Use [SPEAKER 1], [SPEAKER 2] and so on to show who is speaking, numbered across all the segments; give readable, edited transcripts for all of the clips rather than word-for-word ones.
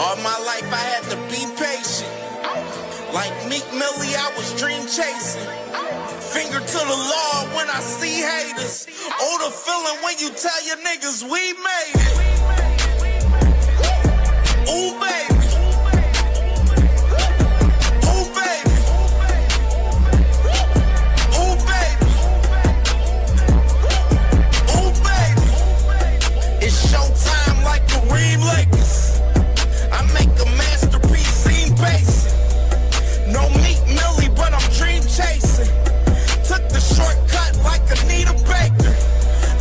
[SPEAKER 1] All my life I had to be patient. Like Meek Millie, I was dream chasing. Finger to the law when I see haters. Oh, the feeling when you tell your niggas we made it. Ooh, baby. Ooh, baby. Ooh, baby. Ooh, baby. It's showtime like Kareem Lakers. I make a masterpiece, scene basic. No Meek Millie, but I'm dream chasing. Took the shortcut like Anita Baker.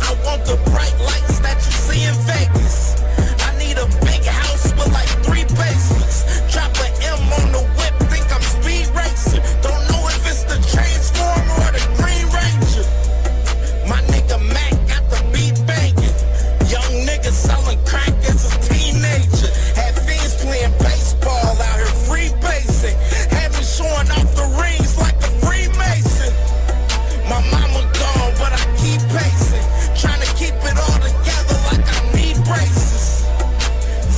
[SPEAKER 1] I want the bright lights that you see in Vegas. I need a big house with like 3 basements. Drop an M on the whip, think I'm speed racing. Don't know if it's the Transformer or the Green Ranger. My nigga Mac got the beat banging. Young nigga selling crack as a teenager. Had fiends playing baseball out here free basing. Had me showing off the rings like a Freemason. My mama gone, but I keep pacing. Trying to keep it all together like I need braces.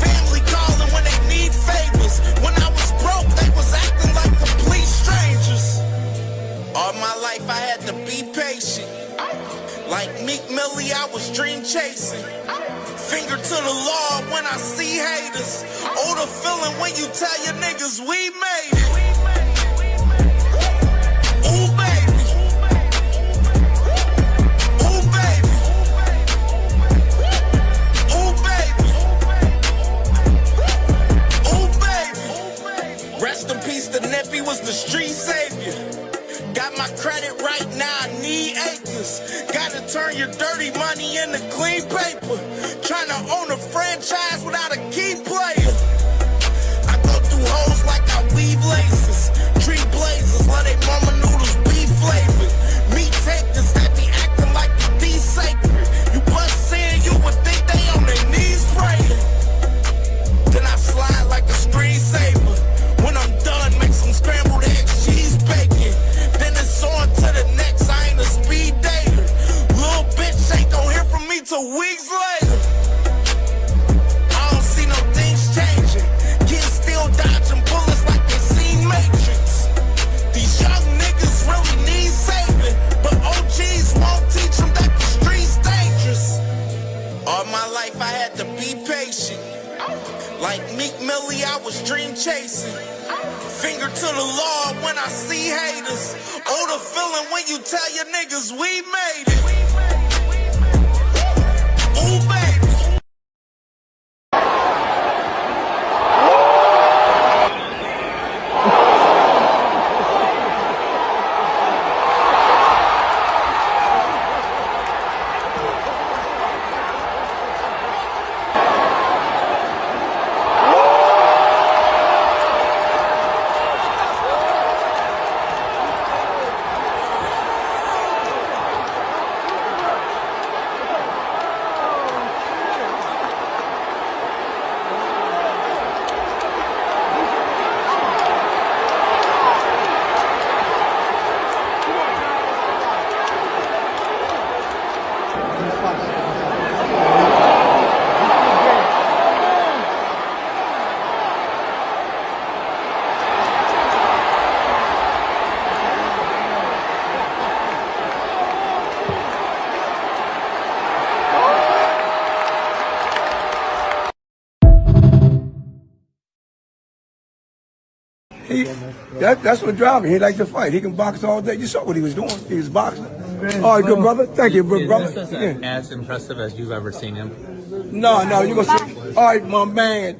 [SPEAKER 1] Family calling when they need favors. When I was broke, they was acting like complete strangers. All my life I had to be patient. Like Meek Millie, I was dream chasing. Finger to the law when I see haters. Oh, the feeling when you tell your niggas we made it. Ooh, baby. Ooh, baby. Ooh, baby. Ooh, baby. Rest in peace, the Nippy was the street savior. Got my credit right now, I need acres. Gotta turn your dirty money into clean paper. Trying to own a franchise without a key player. I go through hoes like I weave laces. Tree blazers, let they mama noodles be flavored. Meat takers that be acting like the D sacred. You bust seeing, you would think they on their knees praying. Then I slide like a screensaver. When I'm done, make some scrambled eggs, cheese bacon. Then it's on to the next, I ain't a speed dater. Little bitch ain't gon' hear from me till weeks later. I don't see no things changing. Kids still dodging bullets like they seen Matrix. These young niggas really need saving, but OGs won't teach them that the street's dangerous. All my life I had to be patient. Like Meek Millie, I was dream chasing. Finger to the law when I see haters. Oh, the feeling when you tell your niggas we made it. Ooh, baby.
[SPEAKER 2] That's what drives him. He likes to fight. He can box all day. You saw what he was doing. He was boxing. All right, good brother. Thank you, good brother.
[SPEAKER 3] Is this as impressive as you've ever seen him?
[SPEAKER 2] No, you're going to see. All right, my man.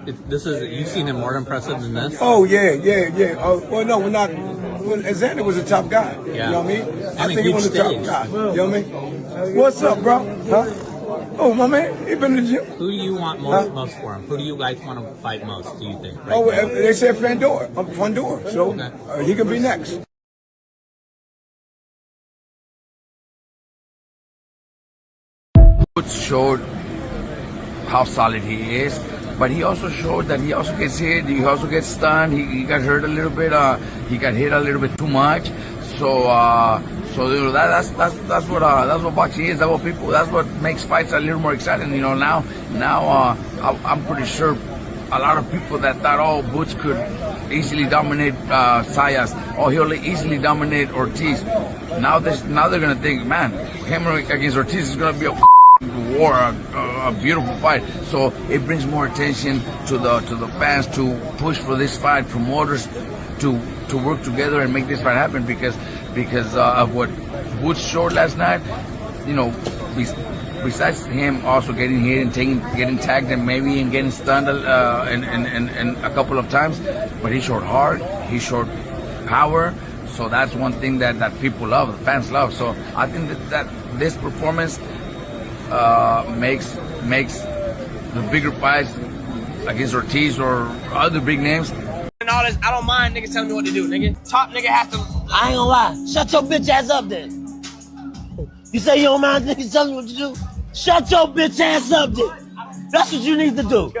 [SPEAKER 3] You've seen him more impressive than this?
[SPEAKER 2] Oh, yeah. Well, no, we're not. Well, Xander was a top guy.
[SPEAKER 3] Yeah.
[SPEAKER 2] You know what I mean?
[SPEAKER 3] I
[SPEAKER 2] think he was a top guy. You know what I mean? What's up, bro? Huh? Oh, my man, he been in the gym.
[SPEAKER 3] Who do you want most for him? Who do you guys want to fight most, do you think?
[SPEAKER 2] They said Fandor. I'm Fandor, so he can be next.
[SPEAKER 4] Showed how solid he is, but he also showed that he also gets hit, he also gets stunned, he got hurt a little bit, he got hit a little bit too much. So that's what boxing is. That's what makes fights a little more exciting. Now I'm pretty sure a lot of people that thought, oh, Butch could easily dominate Sayas, or he'll easily dominate Ortiz. Now they're gonna think, man, him against Ortiz is gonna be a war, a beautiful fight. So it brings more attention to the fans to push for this fight, promoters to work together and make this fight happen because of what Butch showed last night. You know, besides him also getting hit and getting tagged and maybe getting stunned and a couple of times, but he showed heart, he showed power. So that's one thing that people love, the fans love. So I think that this performance makes the bigger fights against Ortiz or other big names.
[SPEAKER 5] And all this, I don't mind niggas telling me what to do, nigga. Top nigga has to.
[SPEAKER 6] I ain't gonna lie. Shut your bitch ass up then. You say you don't mind niggas telling you what to do? Shut your bitch ass up then. That's what you need to do.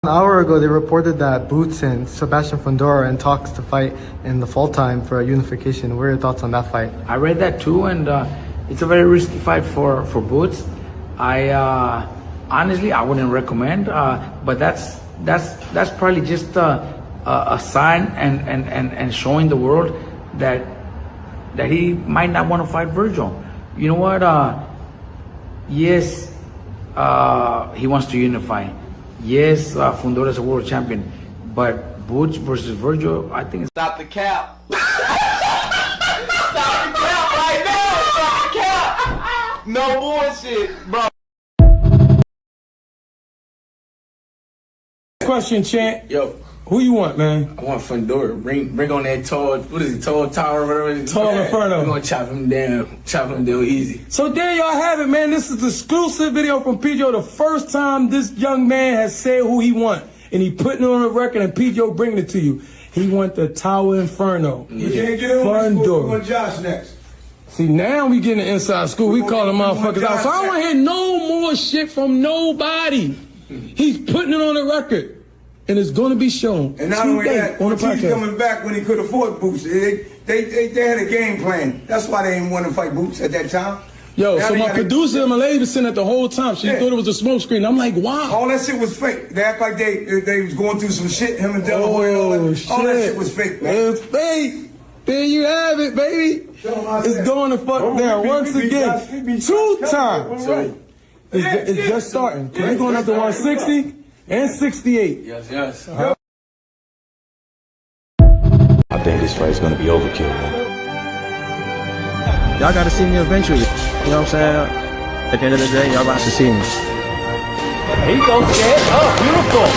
[SPEAKER 7] An hour ago, they reported that Boots and Sebastian Fundora are in talks to fight in the fall time for a unification. What are your thoughts on that fight?
[SPEAKER 8] I read that too, and it's a very risky fight for Boots. I honestly I wouldn't recommend, but that's probably just a sign and showing the world that he might not want to fight Virgil. You know what? Yes, he wants to unify. Yes, Fundora is a world champion, but Butch versus Virgil, I think it's...
[SPEAKER 1] Stop the cap. Stop the cap right now. Stop the cap. No bullshit, bro.
[SPEAKER 2] Question, Chant.
[SPEAKER 9] Yo,
[SPEAKER 2] Who you want, man?
[SPEAKER 9] I want Fundora. Bring on that tall, what is it, tall tower or whatever it is.
[SPEAKER 2] Tall Inferno.
[SPEAKER 9] We're gonna chop him down easy.
[SPEAKER 2] So there y'all have it, man. This is the exclusive video from Pedro. The first time this young man has said who he want. And he putting it on the record and Pedro bringing it to you. He want the Tower Inferno.
[SPEAKER 9] Yeah.
[SPEAKER 2] You can't get him on
[SPEAKER 10] Josh next.
[SPEAKER 2] See, now we getting the inside school. We calling motherfuckers out. So I don't want to hear no more shit from nobody. He's putting it on the record. And it's going to be shown.
[SPEAKER 10] And not only that,
[SPEAKER 2] on the
[SPEAKER 10] he's
[SPEAKER 2] podcast.
[SPEAKER 10] coming back when he could afford Boots. They had a game plan. That's why they didn't want to fight Boots at that time.
[SPEAKER 2] Yo,
[SPEAKER 10] Now
[SPEAKER 2] so
[SPEAKER 10] they
[SPEAKER 2] my
[SPEAKER 10] gotta-
[SPEAKER 2] producer and my lady was sitting at the whole time. She thought it was a smoke screen. I'm like, wow.
[SPEAKER 10] All that shit was fake. They act like they was going through some shit, him and Delaware and all that. All that shit was fake, man.
[SPEAKER 2] It's fake. There you have it, baby. It's going to fuck down once again. 2 times. It's just starting. We're going up to 160 and 68.
[SPEAKER 9] Yes.
[SPEAKER 11] I think this fight's gonna be overkill, man.
[SPEAKER 12] Y'all gotta see me eventually. You know what I'm saying? At the end of the day, y'all about to see me.
[SPEAKER 6] He goes dead. Oh, beautiful.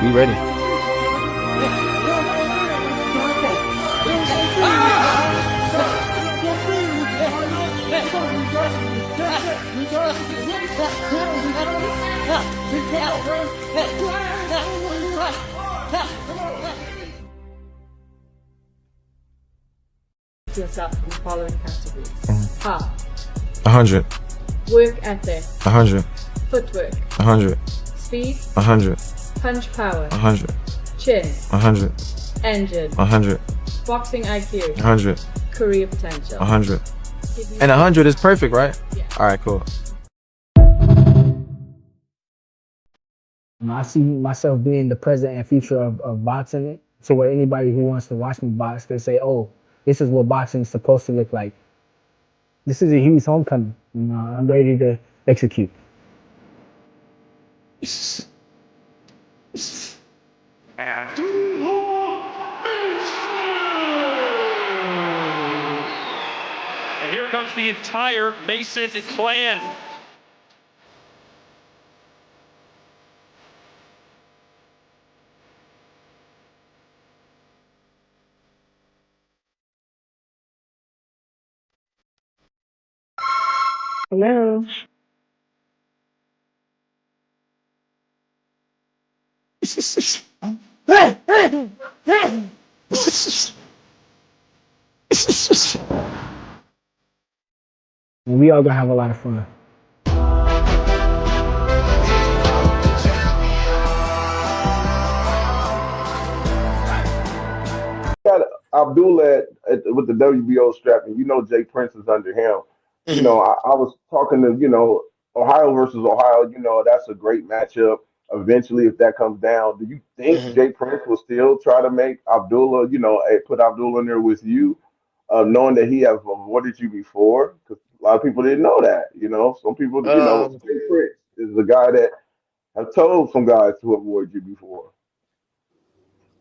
[SPEAKER 12] Be ready.
[SPEAKER 13] Yourself in the following categories. Heart,
[SPEAKER 12] 100.
[SPEAKER 13] work ethic,
[SPEAKER 12] 100.
[SPEAKER 13] footwork,
[SPEAKER 12] 100.
[SPEAKER 13] speed,
[SPEAKER 12] 100.
[SPEAKER 13] punch power,
[SPEAKER 12] 100.
[SPEAKER 13] chin,
[SPEAKER 12] 100.
[SPEAKER 13] engine,
[SPEAKER 12] 100.
[SPEAKER 13] boxing IQ,
[SPEAKER 12] 100.
[SPEAKER 13] career potential.
[SPEAKER 12] 100. And 100 is perfect, right?
[SPEAKER 13] Yeah.
[SPEAKER 12] All right, cool.
[SPEAKER 8] I see myself being the present and future of boxing. So where anybody who wants to watch me box, they say, oh, this is what boxing is supposed to look like. This is a huge homecoming. You know, I'm ready to execute.
[SPEAKER 14] And here comes the entire Mason clan.
[SPEAKER 13] Hello.
[SPEAKER 8] And we all gonna have a lot of fun.
[SPEAKER 15] Abdullah with the WBO strap, and Jay Prince is under him. I was talking to Ohio versus Ohio. That's a great matchup. Eventually, if that comes down, do you think Jay Prince will still try to make Abdullah, put Abdullah in there with you, knowing that he has avoided you before? Because a lot of people didn't know that. Some people, Jay Prince is the guy that have told some guys to avoid you before.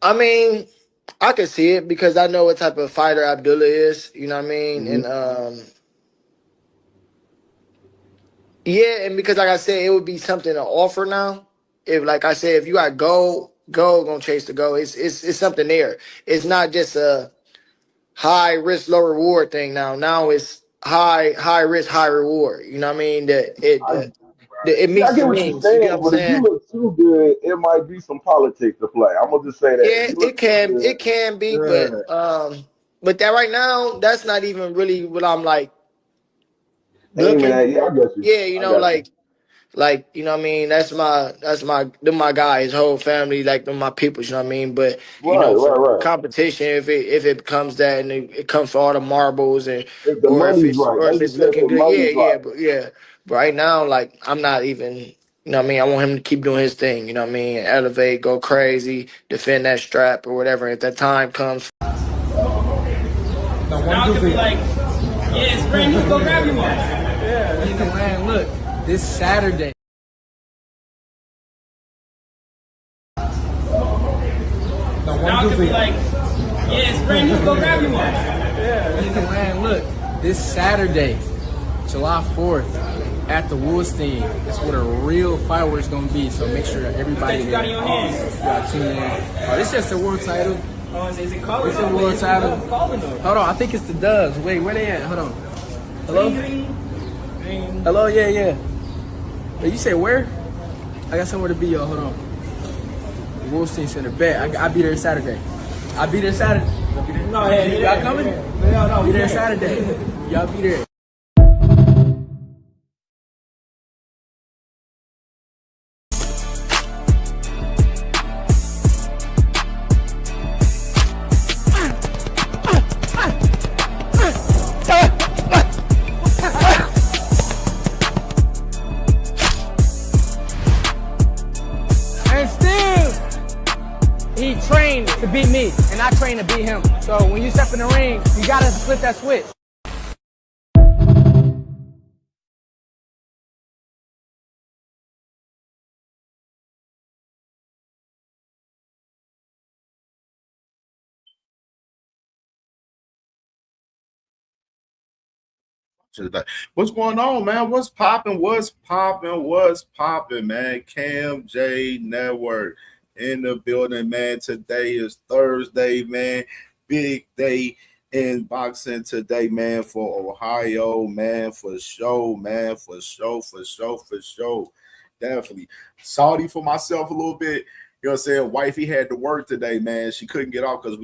[SPEAKER 6] I mean, I can see it because I know what type of fighter Abdullah is. You know what I mean? And yeah, and because like I said, it would be something to offer now. If like I said, if you got gold gonna chase the gold. It's something there. It's not just a high risk, low reward thing now. Now it's high risk, high reward. You know what I mean? It
[SPEAKER 15] Yeah,
[SPEAKER 6] meets
[SPEAKER 15] I
[SPEAKER 6] the
[SPEAKER 15] get what you're
[SPEAKER 6] means. You
[SPEAKER 15] saying,
[SPEAKER 6] get what I'm
[SPEAKER 15] but if you
[SPEAKER 6] saying?
[SPEAKER 15] look too good, it might be some politics to play. I'm gonna just say that.
[SPEAKER 6] Yeah,
[SPEAKER 15] If you look too good,
[SPEAKER 6] it can be,
[SPEAKER 15] yeah.
[SPEAKER 6] but that right now, that's not even really what I'm like
[SPEAKER 15] Aiming
[SPEAKER 6] looking.
[SPEAKER 15] at, yeah, I got you.
[SPEAKER 6] Yeah,
[SPEAKER 15] I got you.
[SPEAKER 6] like you know what I mean. Them my guys, whole family, like them my people. You know what I mean. But for
[SPEAKER 15] Right.
[SPEAKER 6] competition, if it becomes that and it comes for all the marbles and
[SPEAKER 15] If the money's right,
[SPEAKER 6] or
[SPEAKER 15] that's
[SPEAKER 6] if
[SPEAKER 15] just
[SPEAKER 6] it's
[SPEAKER 15] if
[SPEAKER 6] looking
[SPEAKER 15] the
[SPEAKER 6] good,
[SPEAKER 15] money's right.
[SPEAKER 6] yeah. But right now, like I'm not even. You know what I mean? I want him to keep doing his thing. You know what I mean? Elevate, go crazy, defend that strap or whatever. If that time comes.
[SPEAKER 5] Now it could be like, yeah, it's brand new, go grab you one. Yeah,
[SPEAKER 8] Nigga, man, look, this Saturday.
[SPEAKER 5] Now it could be like, yeah, it's brand new, go grab you one. Yeah,
[SPEAKER 8] Nigga, man, look, this Saturday, July 4th, at the Woolstein, that's where the real fireworks gonna be. So make sure that everybody
[SPEAKER 5] You got it in your hands.
[SPEAKER 8] got tune in. Oh, this just a world title.
[SPEAKER 5] Oh, is it calling?
[SPEAKER 8] It's a world title. Hold on, I think it's the Dubs. Wait, where they at? Hold on. Hello? Hello, yeah. Hey, you say where? I got somewhere to be, y'all. Hold on. The Woolstein Center. Bet. I'll be there Saturday. I'll be there Saturday.
[SPEAKER 5] No, yeah,
[SPEAKER 8] Y'all coming?
[SPEAKER 5] No,
[SPEAKER 8] Be there Saturday. Y'all be there.
[SPEAKER 16] He trained to beat me, and I trained to beat him. So when you step in the ring, you gotta flip that switch.
[SPEAKER 17] What's going on, man? What's popping, man? CamJNetwork in the building, man. Today is Thursday, man. Big day in boxing today, man, for Ohio, man, for sure, man, for sure. Definitely. Salty for myself a little bit. You know what I'm saying? Wifey had to work today, man. She couldn't get off because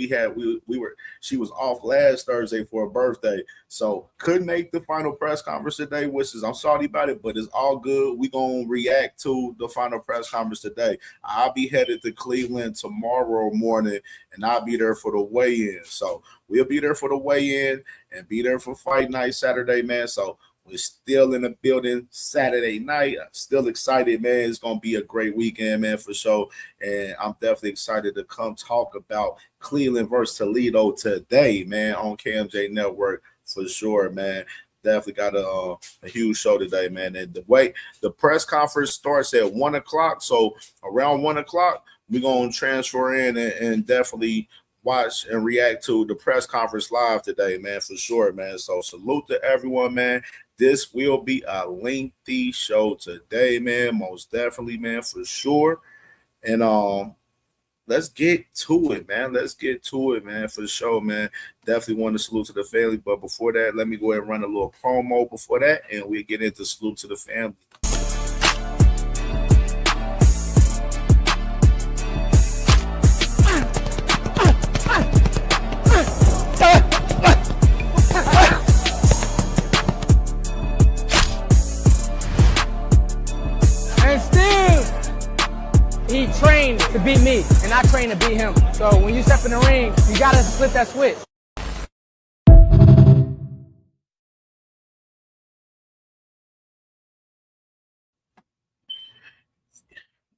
[SPEAKER 17] she was off last Thursday for her birthday. So couldn't make the final press conference today, which is I'm sorry about it, but it's all good. We're gonna react to the final press conference today. I'll be headed to Cleveland tomorrow morning and I'll be there for the weigh-in. So we'll be there for the weigh-in and be there for fight night Saturday, man. So we're still in the building Saturday night. I'm still excited, man. It's going to be a great weekend, man, for sure. And I'm definitely excited to come talk about Cleveland versus Toledo today, man, on CamJNetwork for sure, man. Definitely got a huge show today, man. And the press conference starts at 1 o'clock. So around 1 o'clock, we're going to transfer in and definitely watch and react to the press conference live today, man, for sure, man. So salute to everyone, man. This will be a lengthy show today, man. Most definitely, man, for sure. And let's get to it, man. For sure, man. Definitely want to salute to the family. But before that, let me go ahead and run a little promo before that, and we'll get into salute to the family.
[SPEAKER 16] He trained to beat me, and I trained to beat him. So when you step in the ring, you gotta flip that switch.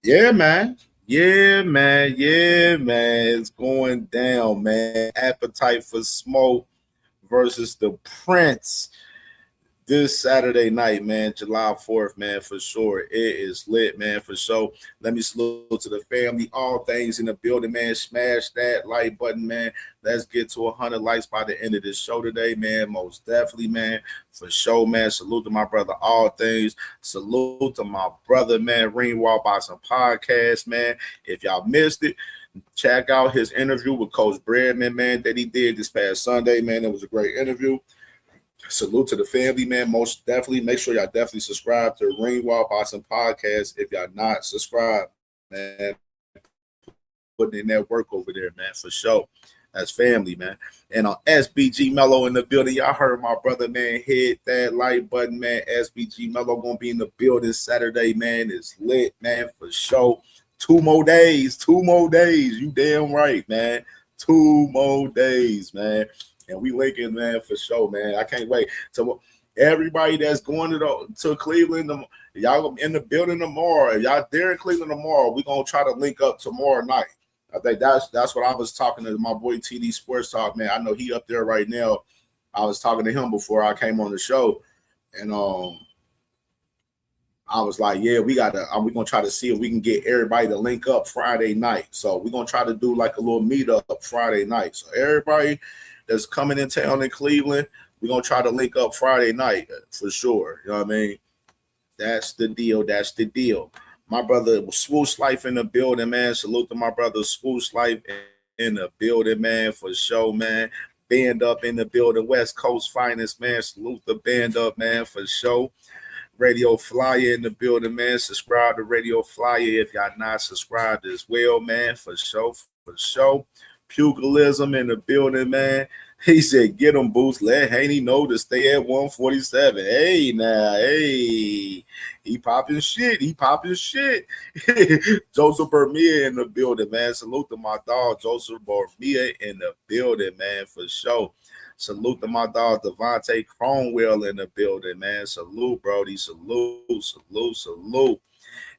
[SPEAKER 17] Yeah, man. Yeah, man. Yeah, man. It's going down, man. Appetite for Smoke versus the Prince this Saturday night, man, July 4th, man, for sure. It is lit, man, for sure. Let me salute to the family, all things in the building, man. Smash that like button, man. Let's get to 100 likes by the end of this show today, man. Most definitely, man, for sure, man. Salute to my brother, all things. Salute to my brother, man, Ringwald Boxing Podcast, man. If y'all missed it, check out his interview with Coach Bradman, man, that he did this past Sunday, man. It was a great interview. Salute to the family, man. Most definitely. Make sure y'all definitely subscribe to Ringwald Boxing Podcast if y'all not subscribed, man. Putting in that work over there, man, for sure. That's family, man. And on SBG Mello in the building, y'all heard my brother, man, hit that like button, man. SBG Mello gonna be in the building Saturday, man. It's lit, man, for sure. 2 more days. You damn right, man. 2 more days, man. And we linking, man, for sure, man. I can't wait. So everybody that's going to Cleveland, y'all in the building tomorrow. If y'all there in Cleveland tomorrow, we're gonna try to link up tomorrow night. I think that's what I was talking to my boy TD Sports Talk, man. I know he up there right now. I was talking to him before I came on the show, and I was like, yeah, we're gonna try to see if we can get everybody to link up Friday night. So we're gonna try to do like a little meetup Friday night. So everybody that's coming in town in Cleveland, we're gonna try to link up Friday night for sure. You know what I mean? That's the deal. My brother Swoosh Life in the building, man. Salute to my brother Swoosh Life in the building, man, for sure, man. Band Up in the building, West Coast finest, man. Salute the Band Up, man, for sure. Radio Flyer in the building, man. Subscribe to Radio Flyer if y'all not subscribed as well, man, for sure. Pugilism in the building, man. He said, get him, Boost. Let Haney know to stay at 147. Hey, now, hey. He popping shit. Joseph Bermia in the building, man. Salute to my dog, Joseph Bermia in the building, man, for sure. Salute to my dog, Devontae Cromwell in the building, man. Salute, Brody. Salute.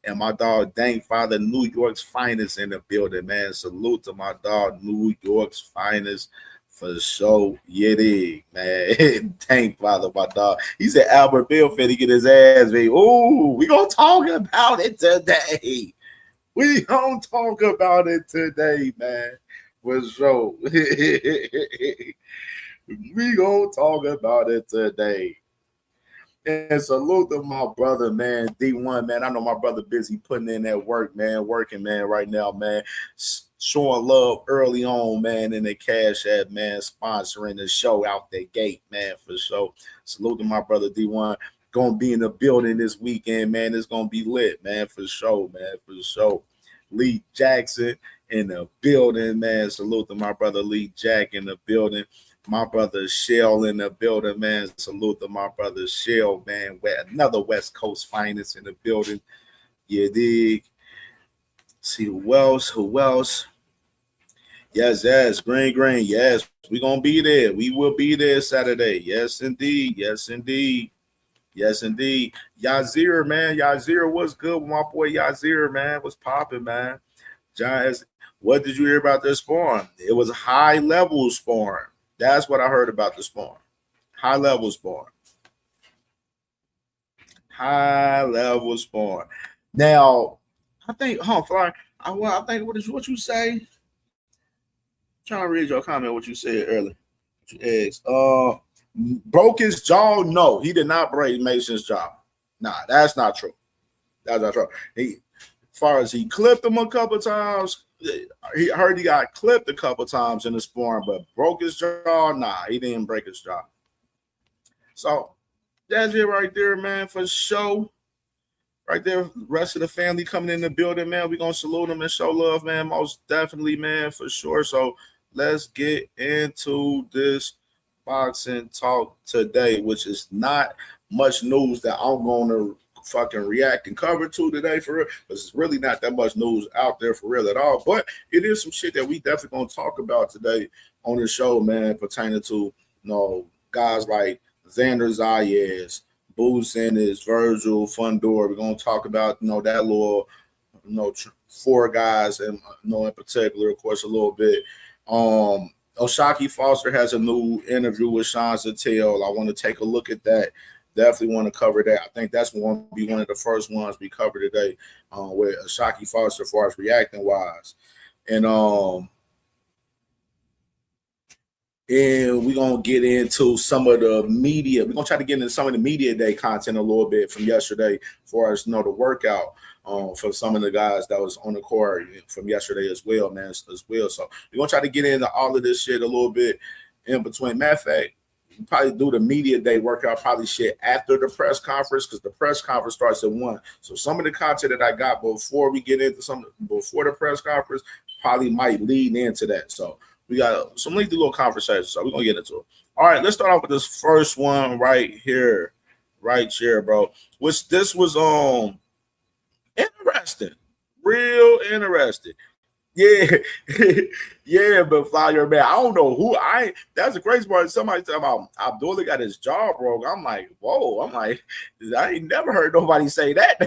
[SPEAKER 17] And my dog, Dank Father, New York's finest in the building, man. Salute to my dog, New York's finest for sure. Yeah, dig, man. Dank Father, my dog. He said Albert Bill finna get his ass beat. Ooh, we gonna talk about it today. Man. For sure. We gonna talk about it today. And salute to my brother, man, D1, man. I know my brother busy putting in that work, man, working, man, right now, man. Showing love early on, man, in the Cash App, man, sponsoring the show out the gate, man, for sure. Salute to my brother D1. Gonna be in the building this weekend, man. It's gonna be lit, man, for sure, man, for sure. Lee Jackson in the building, man. Salute to my brother Lee Jack in the building. My brother Shell in the building, man. Salute to my brother Shell, man. Another West Coast finest in the building. You dig? See who else? Yes. Green. Yes, we're going to be there. We will be there Saturday. Yes, indeed. Yazir, man. Yazir was good with my boy Yazir, man. Was popping, man. Giants, what did you hear about this sparring? It was high level sparring. That's what I heard about the sparring. High level sparring. Now, I think, Fly. I think what you say? I'm trying to read your comment. What you said earlier. What you asked. Broke his jaw? No, he did not break Mason's jaw. Nah, that's not true. That's not true. As far as he clipped him a couple times. He heard he got clipped a couple times in the sparring, but broke his jaw? Nah, he didn't break his jaw. So that's it right there, man, for sure. Right there, rest of the family coming in the building, man. We're going to salute them and show love, man, most definitely, man, for sure. So let's get into this boxing talk today, which is not much news that I'm going to fucking react and cover to today for real, because it's really not that much news out there for real at all. But it is some shit that we definitely gonna talk about today on the show, man, pertaining to guys like Xander Zayas, Boots Ennis, Virgil, Fundor. We're gonna talk about that little four guys and in particular, of course, a little bit. Oshaki Foster has a new interview with Sean Zattel. I want to take a look at that. Definitely want to cover that. I think that's going to be one of the first ones we cover today with Oshaki Foster as far as reacting wise. And we're going to get into some of the media. We're going to try to get into some of the media day content a little bit from yesterday as far as the workout for some of the guys that was on the court from yesterday as well, man, as well. So we're going to try to get into all of this shit a little bit in between. Matter of fact, we'll probably do the media day workout probably shit after the press conference, because the press conference starts at 1. So some of the content that I got before we get into before the press conference probably might lead into that. So we got some lengthy little conversations, so we're going to get into it. All right, let's start off with this first one right here, bro. This was interesting, real interesting. Yeah, yeah, but Flyer, man, I don't know who that's the crazy part. Somebody talking about Abdullah got his jaw broke. I'm like, whoa. I'm like, I ain't never heard nobody say that.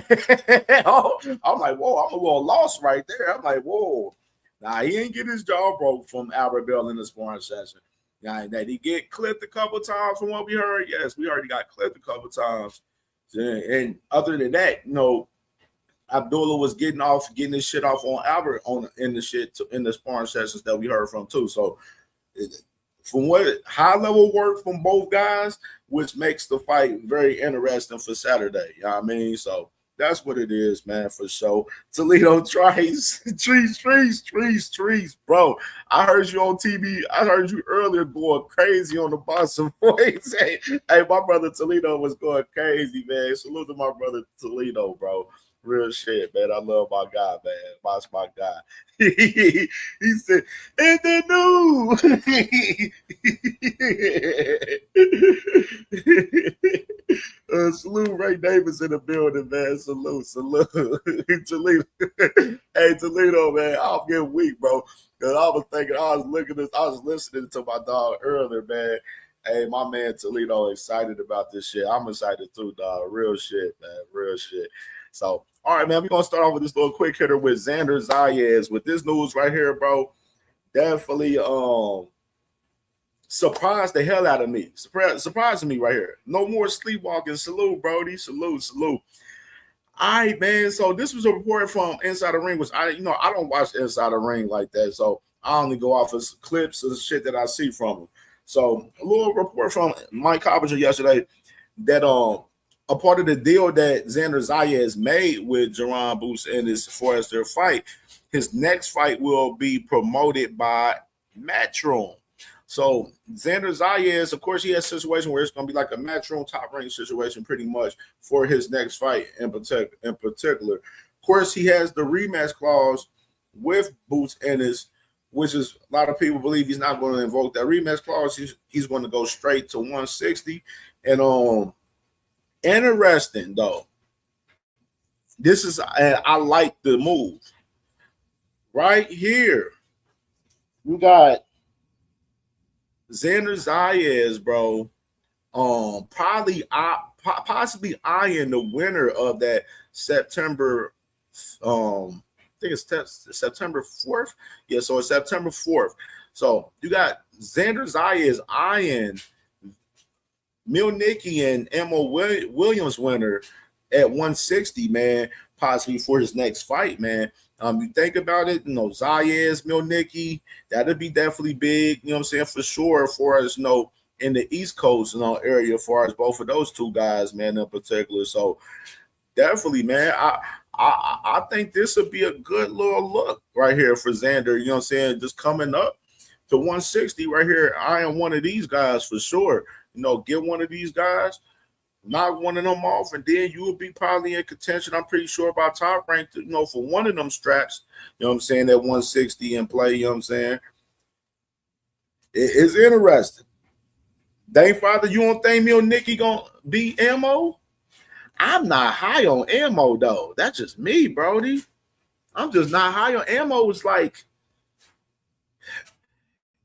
[SPEAKER 17] I'm like, whoa, I'm a little lost right there. I'm like, whoa. Nah, he ain't get his jaw broke from Albert Bell in the sparring session. Now, did he get clipped a couple times from what we heard? Yes, we already got clipped a couple times. And other than that, Abdullah was getting his shit off on Albert in the sparring sessions that we heard from too. So from what high level work from both guys, which makes the fight very interesting for Saturday. You know what I mean? So that's what it is, man, for sure. Toledo trees, bro. I heard you on TV. I heard you earlier going crazy on the Boston Boys. Hey, my brother Toledo was going crazy, man. Salute to my brother Toledo, bro. Real shit, man. I love my guy, man. That's my guy. He said, and the new. Salute Ray Davis in the building, man. Salute. Toledo. Hey, Toledo, man. I'm getting weak, bro. Because I was listening to my dog earlier, man. Hey, my man Toledo excited about this shit. I'm excited too, dog. Real shit, man. Real shit. So, all right, man, we're going to start off with this little quick hitter with Xander Zayas. With this news right here, bro, definitely surprised the hell out of me. Surprising me right here. No more sleepwalking. Salute, Brody. Salute. All right, man. So this was a report from Inside the Ring, which I don't watch Inside the Ring like that. So I only go off of clips of shit that I see from him. So a little report from Mike Coppinger yesterday that a part of the deal that Xander Zayas made with Jerron Boots and his for their fight, his next fight will be promoted by Matchroom. So Xander Zayas, of course, he has a situation where it's going to be like a Matchroom top rank situation pretty much for his next fight in particular. Of course, he has the rematch clause with Boots and his, which is a lot of people believe he's not going to invoke that rematch clause. He's going to go straight to 160. And interesting though, this is I like the move right here. You got Xander Zayas, bro, possibly eyeing the winner of that September. I think it's September 4th. Yeah, so it's September 4th. So you got Xander Zayas eyeing Milnicki and Emma Williams winner at 160, man, possibly for his next fight, man. You think about it, Zayas, Milnicki, that'd be definitely big, you know what I'm saying, for sure, as far as, in the East Coast, area, as far as both of those two guys, man, in particular. So definitely, man, I think this would be a good little look right here for Xander, you know what I'm saying, just coming up to 160 right here. I am one of these guys for sure. Get one of these guys, knock one of them off, and then you will be probably in contention, I'm pretty sure, about top rank, for one of them straps, you know what I'm saying, at 160 in play, you know what I'm saying. It's interesting. Dang, Father, you don't think Milnicki gonna beat Ammo? I'm not high on ammo though. That's just me, Brody. I'm just not high on ammo. It's like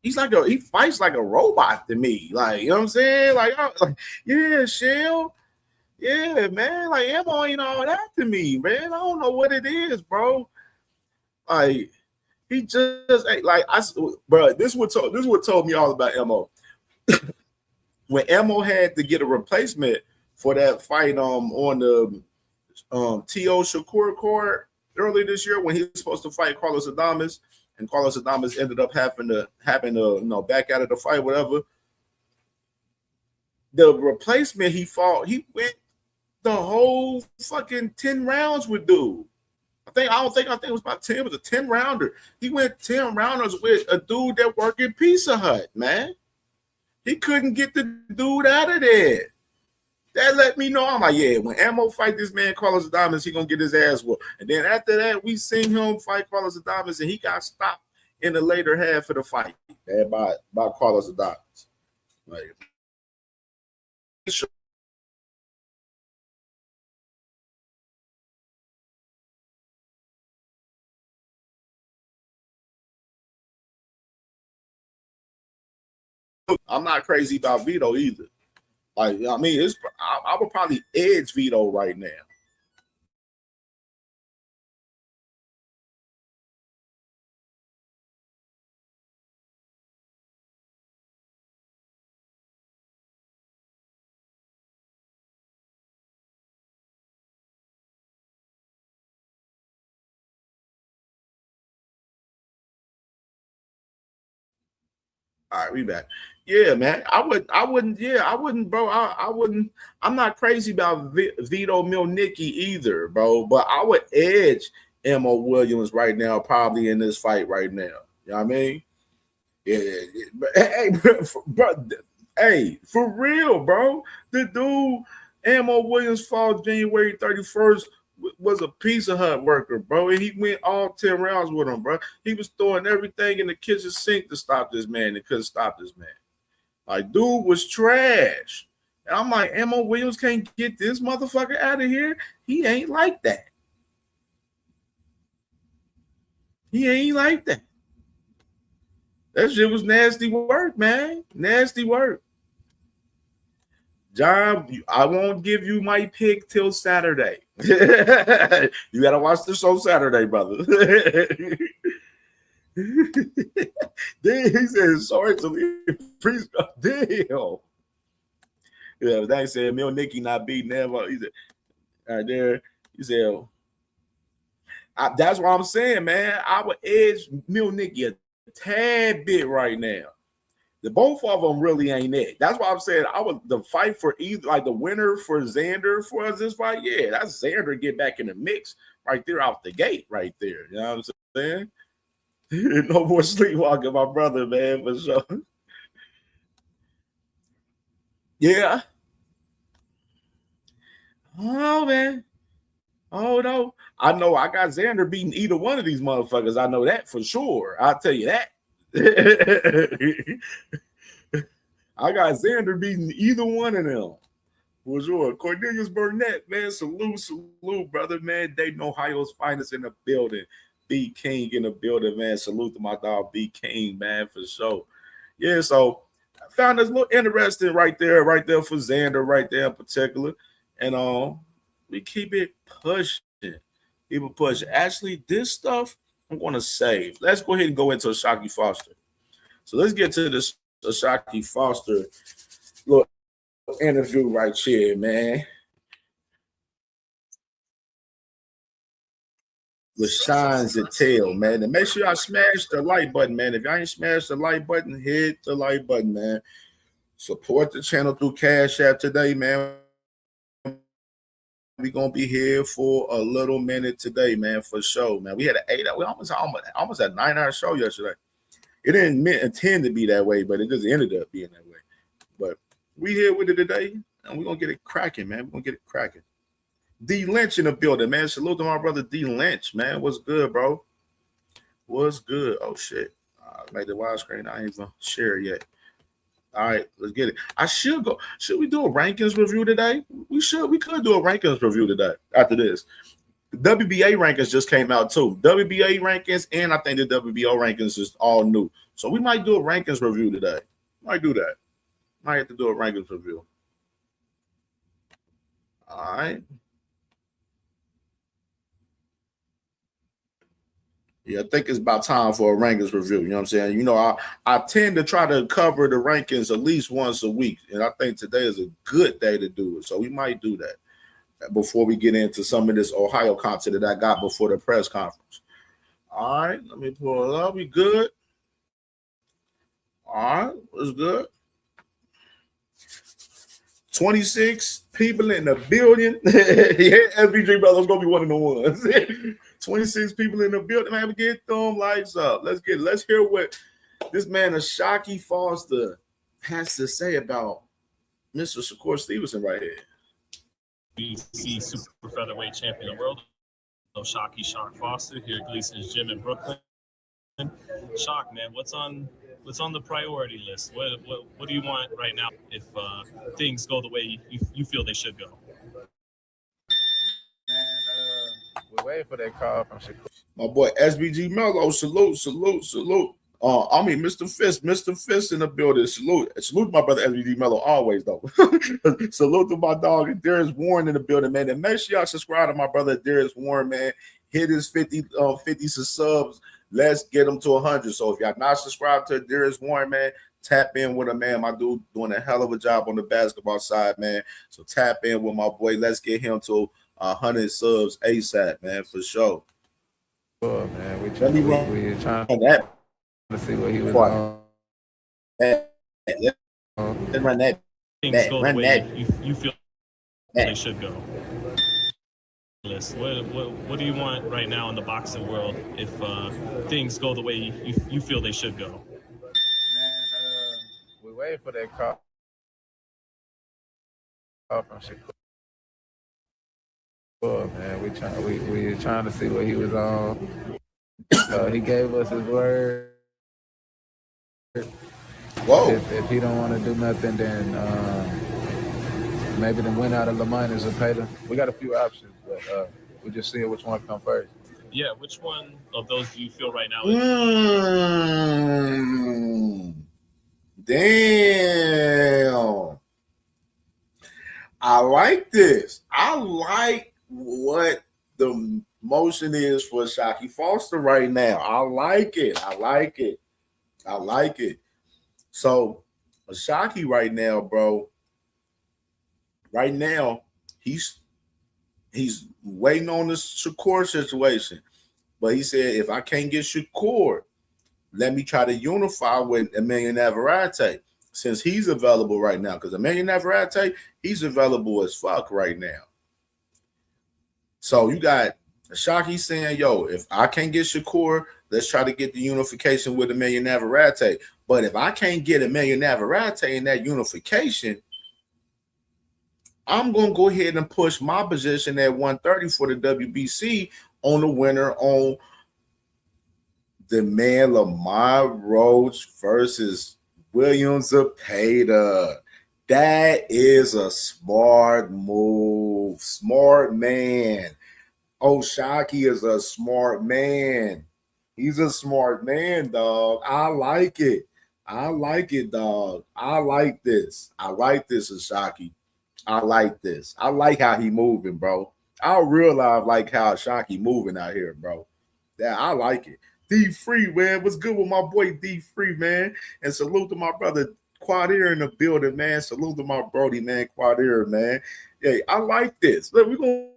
[SPEAKER 17] he fights like a robot to me. Like, you know what I'm saying? Like yeah, Shell. Yeah, man. Like ammo ain't all that to me, man. I don't know what it is, bro. Like he just ain't like bro. This what told me all about ammo. When ammo had to get a replacement for that fight on the T.O. Shakur card earlier this year when he was supposed to fight Carlos Adames, and Carlos Adames ended up having to back out of the fight, whatever. The replacement he fought, he went the whole fucking 10 rounds with dude. I think it was about 10. It was a 10 rounder. He went 10 rounders with a dude that worked at Pizza Hut, man. He couldn't get the dude out of there. That let me know. I'm like, yeah, when Ammo fight this man, Carlos Adames, he gonna get his ass whooped. And then after that, we seen him fight Carlos Adames, and he got stopped in the later half of the fight, man, by Carlos Adames. Like, I'm not crazy about Vito either. Like, I mean, I would probably edge Vito right now. All right, we back. Yeah, man. I wouldn't, bro. I wouldn't. I'm not crazy about Vito Milnicki either, bro. But I would edge Emma Williams right now, probably in this fight right now. You know what I mean? Yeah. Hey, bro, hey, for real, bro. The dude, Emma Williams, fought January 31st. Was a Pizza Hut worker, bro. And he went all 10 rounds with him, bro. He was throwing everything in the kitchen sink to stop this man. They couldn't stop this man. Like, dude was trash. And I'm like, Emma Williams can't get this motherfucker out of here. He ain't like that. He ain't like that. That shit was nasty work, man. Nasty work. John, I won't give you my pick till Saturday. You gotta watch the show Saturday, brother. Then he said, sorry to leave. Please, damn. Yeah, that said, Milnicki not beating them. He said, right there. He said, that's what I'm saying, man. I would edge Milnicki a tad bit right now. The both of them really ain't it. That's why I'm saying the fight for either, like the winner for Xander for this fight. Yeah, that's Xander get back in the mix right there out the gate, right there. You know what I'm saying? No more sleepwalking, my brother, man, for sure. Yeah. Oh man. Oh no. I know I got Xander beating either one of these motherfuckers. I know that for sure. I'll tell you that. I got Xander beating either one of them. For sure. Cornelius Burnett, man. Salute, brother, man. Dayton, Ohio's finest in the building. B King in the building, man. Salute to my dog, B King, man, for sure. Yeah, so I found this a little interesting right there for Xander, right there in particular. And we keep it pushing. Keep it pushing. Actually, this stuff I'm going to save. Let's go ahead and go into Ashaki Foster. So let's get to this Ashaki Foster little interview right here, man. With Shines and Tail, man. And make sure y'all smash the like button, man. If y'all ain't smashed the like button, hit the like button, man. Support the channel through Cash App today, man. We're gonna be here for a little minute today, man, for sure, man. We had an 8 hour, we almost a 9-hour show yesterday. It didn't intend to be that way, but it just ended up being that way. But we here with it today, and we're gonna get it cracking, man. We're gonna get it cracking. D Lynch in the building, man. Salute to my brother D Lynch, man. What's good, bro? What's good? Oh shit. I made the widescreen. I ain't even share yet. All right, let's get it. I should go. Should we do a rankings review today? We should. We could do a rankings review today after this. WBA rankings just came out too. WBA rankings and I think the WBO rankings is all new. So we might do a rankings review today. Might do that. Might have to do a rankings review. All right. Yeah, I think it's about time for a rankings review. You know what I'm saying? You know, I tend to try to cover the rankings at least once a week. And I think today is a good day to do it. So we might do that before we get into some of this Ohio content that I got before the press conference. All right, let me pull it up. We good? All right, what's good? 26 people in the building. Yeah, SBG Brothers gonna be one of the ones. 26 people in the building. Man, we get them lights up. Let's hear what this man Ashaki Foster has to say about Mr. Shakur Stevenson right here.
[SPEAKER 14] BC super featherweight champion of the world. Shock Foster here at Gleason's Gym in Brooklyn. Shock, man, what's on the priority list? What do you want right now if things go the way you feel they should go?
[SPEAKER 12] Man, we're waiting for that call from Shakur.
[SPEAKER 17] My boy SBG Mello, salute. Mr. Fist in the building. Salute my brother SBG Mello always though. Salute to my dog Darius Warren in the building, man. And make sure y'all subscribe to my brother Darius Warren, man. Hit his 50 subs. Let's get him to 100. So if y'all not subscribed to Darius Warren, man, tap in with him, man. My dude doing a hell of a job on the basketball side, man. So tap in with my boy. Let's get him to 100 subs ASAP, man, for sure.
[SPEAKER 12] Oh, man, we trying to see what he was on.
[SPEAKER 17] Let's run that.
[SPEAKER 14] Things go the way you feel they should go. What do you want right now in the boxing world if things go the way you feel they should go?
[SPEAKER 12] Man, we're waiting for that call from Shakur. Oh, man, we trying to see what he was on. He gave us his word.
[SPEAKER 17] Whoa!
[SPEAKER 12] If he don't want to do nothing, then maybe the win out of Lamont is a payday. We got a few options, but we just see which one come first.
[SPEAKER 14] Yeah, which one of those do you feel right now?
[SPEAKER 17] Damn. I like this. I like what the motion is for Shocky Foster right now. I like it. So Shocky right now, bro. Right now, he's waiting on the Shakur situation. But he said, if I can't get Shakur, let me try to unify with Emmanuel Navarrete since he's available right now. Because Emmanuel Navarrete, he's available as fuck right now. So you got Shocky saying, yo, if I can't get Shakur, let's try to get the unification with Emmanuel Navarrete. But if I can't get Emmanuel Navarrete in that unification, I'm going to go ahead and push my position at 130 for the WBC on the winner on the man Lamar Roach versus William Zepeda. That is a smart move. Smart man. Oh, Shocky is a smart man. He's a smart man, dog. I like it. Dog. I like this. Shocky. I like this. I like how he moving, bro. I realize like how Shocky moving out here, bro. Yeah, I like it. D Free, man. What's good with my boy D Free, man? And salute to my brother Quadir in the building, man. Salute to my Brody, man. Quadir, man. Yeah, I like this. Look, we're gonna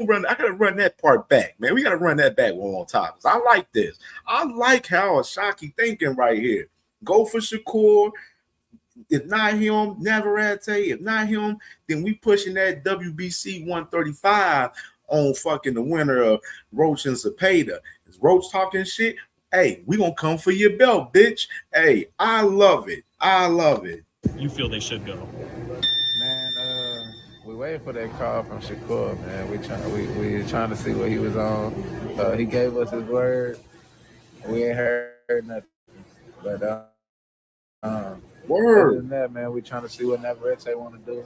[SPEAKER 17] run. I gotta run that part back, man. We gotta run that back one more time. I like this. I like how Shocky thinking right here. Go for Shakur. If not him, Navarrete. If not him, then we pushing that WBC 135 on fucking the winner of Roach and Zepeda. Is Roach talking shit? Hey, we gonna come for your belt, bitch. Hey, I love it.
[SPEAKER 14] You feel they should go?
[SPEAKER 12] Man, we're waiting for that call from Shakur, man. We trying to see what he was on. He gave us his word. We ain't heard nothing. But Other than that, man, we trying to see what Navarrete want to do.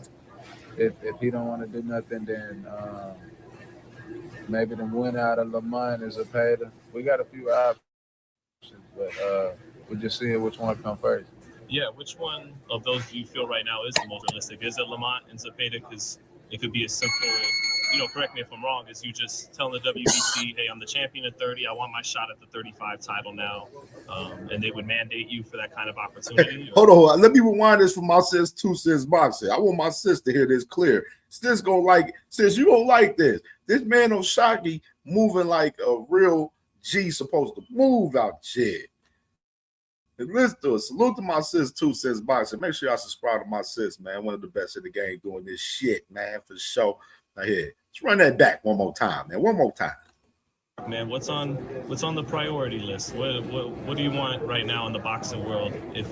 [SPEAKER 12] If he don't want to do nothing, then maybe the win out of Lamont is a Zepeda. We got a few options, but we're just seeing which one come first.
[SPEAKER 14] Yeah, which one of those do you feel right now is the most realistic? Is it Lamont and Zepeda? Because it could be as simple, correct me if I'm wrong, is you just telling the WBC, hey, I'm the champion at 30, I want my shot at the 35 title now, and they would mandate you for that kind of opportunity?
[SPEAKER 17] Hold on, let me rewind this for my sis, 2 Cents Boxing. I want my sis to hear this clear. Sis you don't like this. This man Oshaki moving like a real G supposed to move out shit. And listen to it. Salute to my sis, 2 Cents Boxing. Make sure y'all subscribe to my sis, man. One of the best in the game doing this shit, man, for sure. Now here, let's run that back one more time, man. One more time.
[SPEAKER 14] Man, what's on the priority list? What do you want right now in the boxing world if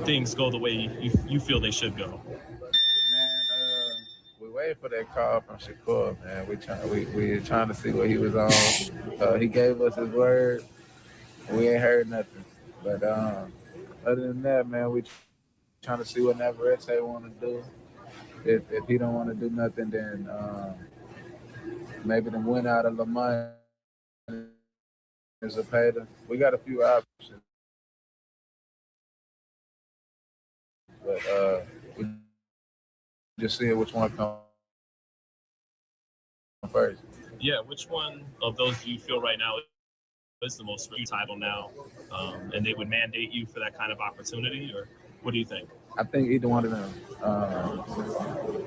[SPEAKER 14] things go the way you feel they should go?
[SPEAKER 12] Man, we waiting for that call from Shakur, man. We trying to see what he was on. He gave us his word. We ain't heard nothing. But other than that, man, we trying to see what Navarrete want to do. If he don't want to do nothing, then maybe the win out of Lamont is a Zepeda. We got a few options, but we just seeing which one come first.
[SPEAKER 14] Yeah, which one of those do you feel right now is the most title now, and they would mandate you for that kind of opportunity, or what do you think?
[SPEAKER 12] I think either one of them.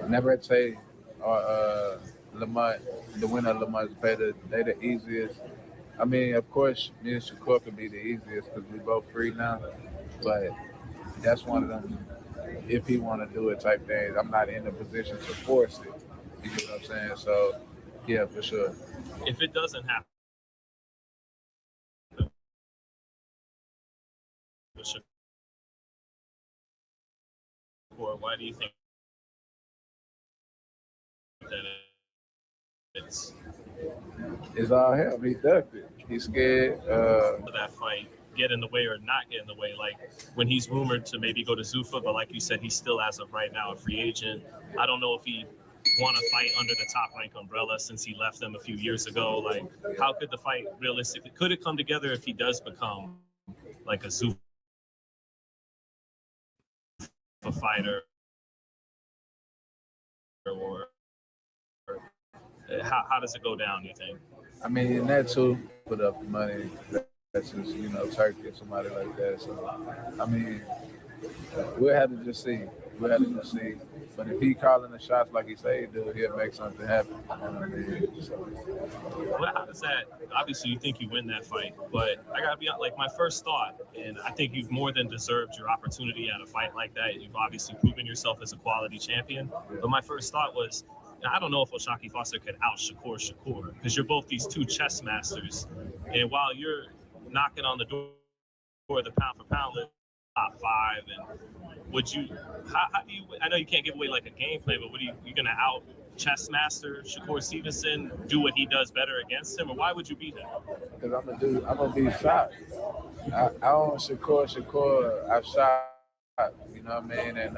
[SPEAKER 12] Navarrete or Lamont, the winner of Lamont is better. They the easiest. I mean, of course, me and Shakur could be the easiest because we both free now, but that's one of them. If he want to do it type things, I'm not in a position to force it. You get what I'm saying? So, yeah, for sure.
[SPEAKER 14] If it doesn't happen, or why do you think that
[SPEAKER 12] it's all him? He ducked it. He's scared.
[SPEAKER 14] That fight get in the way or not get in the way? Like when he's rumored to maybe go to Zuffa, but like you said, he's still as of right now a free agent. I don't know if he want to fight under the top rank umbrella since he left them a few years ago. Like, how could the fight realistically, could it come together if he does become like a Zuffa fighter, or how does it go down, you think?
[SPEAKER 12] I mean, in that too, put up the money. That's just, Turkey or somebody like that. So, I mean, we'll have to just see. We'll have to just see. But if he calling the shots like he say he do, he'll make something happen.
[SPEAKER 14] Well, how does that? Obviously, you think you win that fight, but I gotta be like my first thought, and I think you've more than deserved your opportunity at a fight like that. You've obviously proven yourself as a quality champion. But my first thought was, I don't know if Oshaki Foster could out Shakur because you're both these two chess masters, and while you're knocking on the door of the pound for pound list, top 5, and would you? How do you? I know you can't give away like a game plan, but you gonna out chess master Shakur Stevenson, do what he does better against him, or why would you beat him?
[SPEAKER 12] Because I'm gonna be shot. I own Shakur. I've shot. You know what I mean? And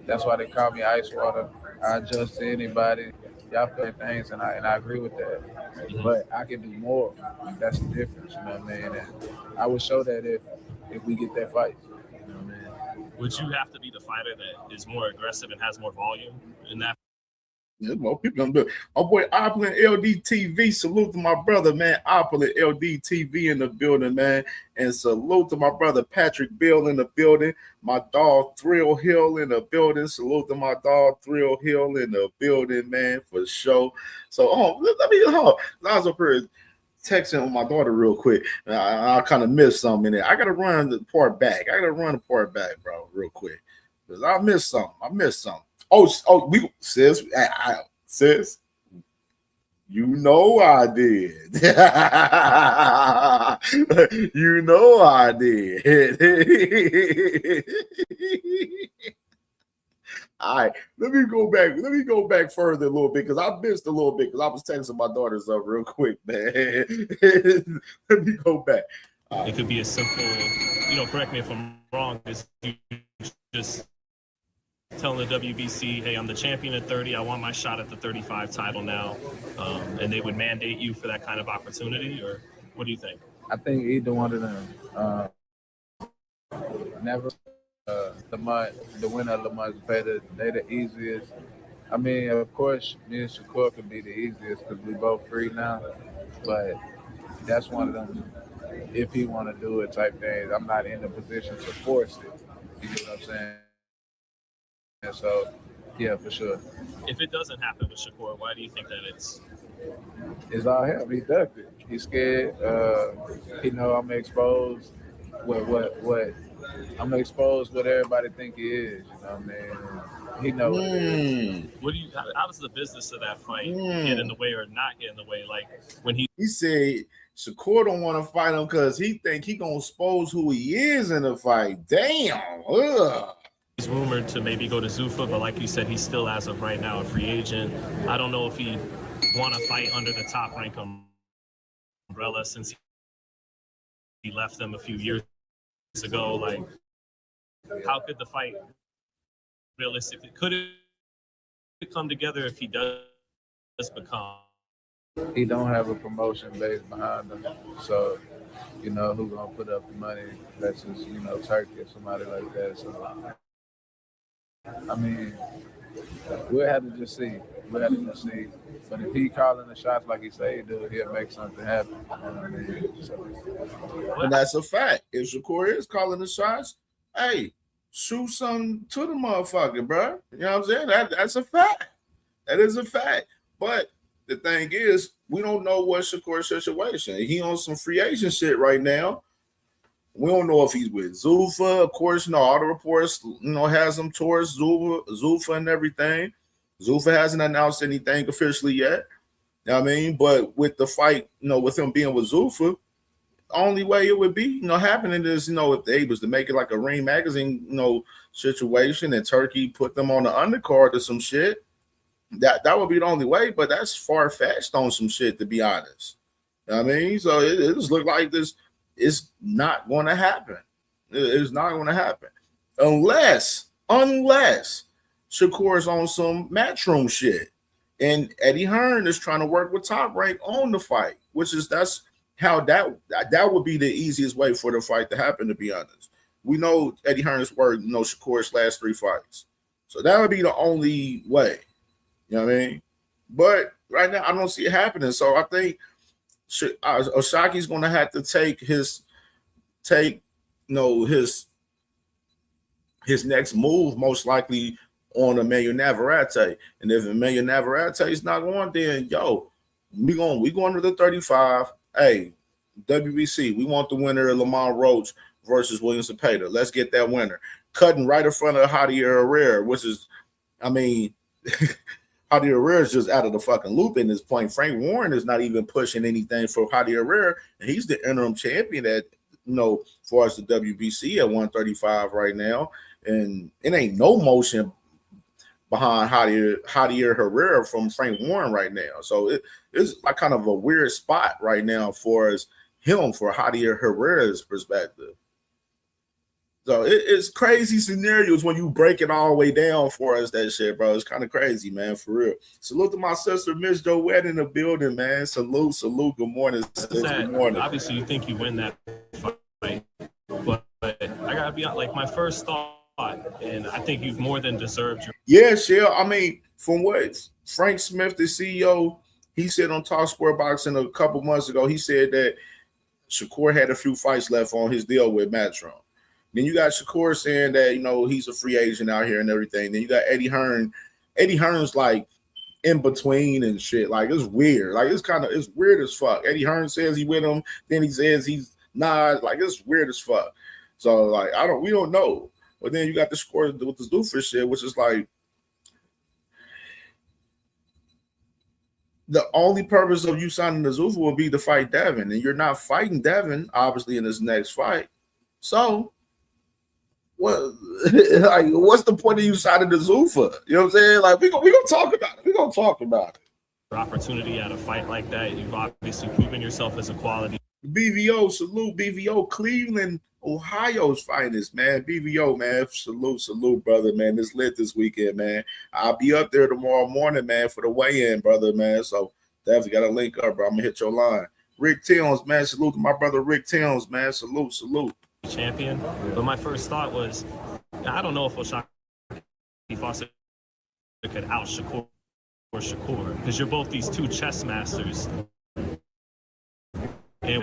[SPEAKER 12] that's why they call me Ice Water. I adjust to anybody. Y'all feel things, and I agree with that. Mm-hmm. But I can do more. That's the difference, you know what I mean? And I would show that if we get that fight. You know what I mean?
[SPEAKER 14] Would you have to be the fighter that is more aggressive and has more volume in that?
[SPEAKER 17] There's more people gonna do it. My boy Opulent LDTV, salute to my brother, man. Opulent LDTV in the building, man. And salute to my brother Patrick Bill in the building. My dog Thrill Hill in the building. Salute to my dog Thrill Hill in the building, man, for sure. So let me I was up here texting with my daughter real quick. I kind of missed something in there. I gotta run the part back, bro, real quick. Because I missed something. We sis, sis, you know I did. You know I did. All right, let me go back. Let me go back further a little bit because I missed a little bit because I was texting my daughters up real quick, man. Let me go back.
[SPEAKER 14] It could be as simple, correct me if I'm wrong, is you just telling the WBC, hey, I'm the champion at 30. I want my shot at the 35 title now. And they would mandate you for that kind of opportunity, or what do you think?
[SPEAKER 12] I think either one of them. Never the winner of Lamont's better. They're the easiest. I mean, of course, me and Shakur could be the easiest because we both free now. But that's one of them. If he want to do it, type things. I'm not in the position to force it. You get what I'm saying? And so, yeah, for sure.
[SPEAKER 14] If it doesn't happen with Shakur, why do you think that is?
[SPEAKER 12] It's all him. He ducked it. He's scared. He know I'm exposed. What I'm exposed what everybody think he is. You know what I mean? He know what it is.
[SPEAKER 14] What do you? How does the business of that fight get in the way or not get in the way? Like when he
[SPEAKER 17] said Shakur don't want to fight him because he think he gonna expose who he is in the fight. Damn. Ugh.
[SPEAKER 14] He's rumored to maybe go to Zuffa, but like you said, he's still as of right now a free agent. I don't know if he want to fight under the top rank umbrella since he left them a few years ago. Like, how could the fight realistically could it come together if he does become?
[SPEAKER 12] He don't have a promotion base behind him, so who gonna put up the money? That's just Turkey or somebody like that. So I mean, we'll have to just see. But if he calling the shots like he say he do, he'll make something happen. You know what I mean? So.
[SPEAKER 17] And that's a fact. If Shakur is calling the shots, hey, shoot something to the motherfucker, bro. You know what I'm saying? That's a fact. That is a fact. But the thing is, we don't know what Shakur's situation. He on some free agent shit right now. We don't know if he's with Zuffa. Of course, all the reports, has him towards Zuffa and everything. Zuffa hasn't announced anything officially yet. You know what I mean? But with the fight, with him being with Zuffa, the only way it would be, happening is, if they was to make it like a Ring Magazine, situation and Turkey put them on the undercard or some shit, that would be the only way. But that's far-fetched on some shit, to be honest. You know what I mean? So it just look like this. It's not going to happen. It's not going to happen unless Shakur's on some matchroom shit, and Eddie Hearn is trying to work with Top Rank on the fight, that's how that would be the easiest way for the fight to happen. To be honest, we know Eddie Hearn's worked Shakur's last 3 fights, so that would be the only way. You know what I mean? But right now, I don't see it happening. So I think Oshaki's going to have to take his next move most likely on Emmanuel Navarrete. And if Emmanuel Navarrete is not going, then we going to the 35. Hey, WBC, we want the winner of Lamont Roach versus William Cepeda. Let's get that winner. Cutting right in front of Javier Herrera, which is, Javier Herrera is just out of the fucking loop in this point. Frank Warren is not even pushing anything for Javier Herrera, and he's the interim champion at, as far as the WBC at 135 right now. And it ain't no motion behind Javier Herrera from Frank Warren right now. So it's like kind of a weird spot right now for Javier Herrera's perspective. So it's crazy scenarios when you break it all the way down for us, that shit, bro. It's kind of crazy, man, for real. Salute to my sister, Miss Joette, in the building, man. Salute. Good morning. Good morning.
[SPEAKER 14] Obviously, you think you win that fight, but I gotta be like my first thought, and I think you've more than deserved your.
[SPEAKER 17] Yeah, Shell. I mean, from what Frank Smith, the CEO, he said on Talk Square Boxing a couple months ago, he said that Shakur had a few fights left on his deal with Matchroom. Then you got Shakur saying that, he's a free agent out here and everything. Then you got Eddie Hearn. Eddie Hearn's like in between and shit. Like, it's weird. Like, it's weird as fuck. Eddie Hearn says he with him. Then he says he's not. Like, it's weird as fuck. So, like, we don't know. But then you got the score with the Zuffa shit, which is like, the only purpose of you signing the Zuffa will be to fight Devin. And you're not fighting Devin, obviously, in this next fight. So, what like what's the point of you signing the Zuffa? You know what I'm saying? Like we gonna talk about it. We gonna talk about it.
[SPEAKER 14] Opportunity at a fight like that. You've obviously proven yourself as a quality.
[SPEAKER 17] BVO, salute BVO, Cleveland, Ohio's finest, man. BVO, man, salute, brother, man. It's lit this weekend, man. I'll be up there tomorrow morning, man, for the weigh-in, brother, man. So definitely got to link up, bro. I'm gonna hit your line. Rick Tillms, man. Salute to my brother Rick Tillms, man. Salute.
[SPEAKER 14] Champion. But my first thought was, I don't know if O'Shaquie Foster could out Shakur or Shakur, because you're both these two chess masters. And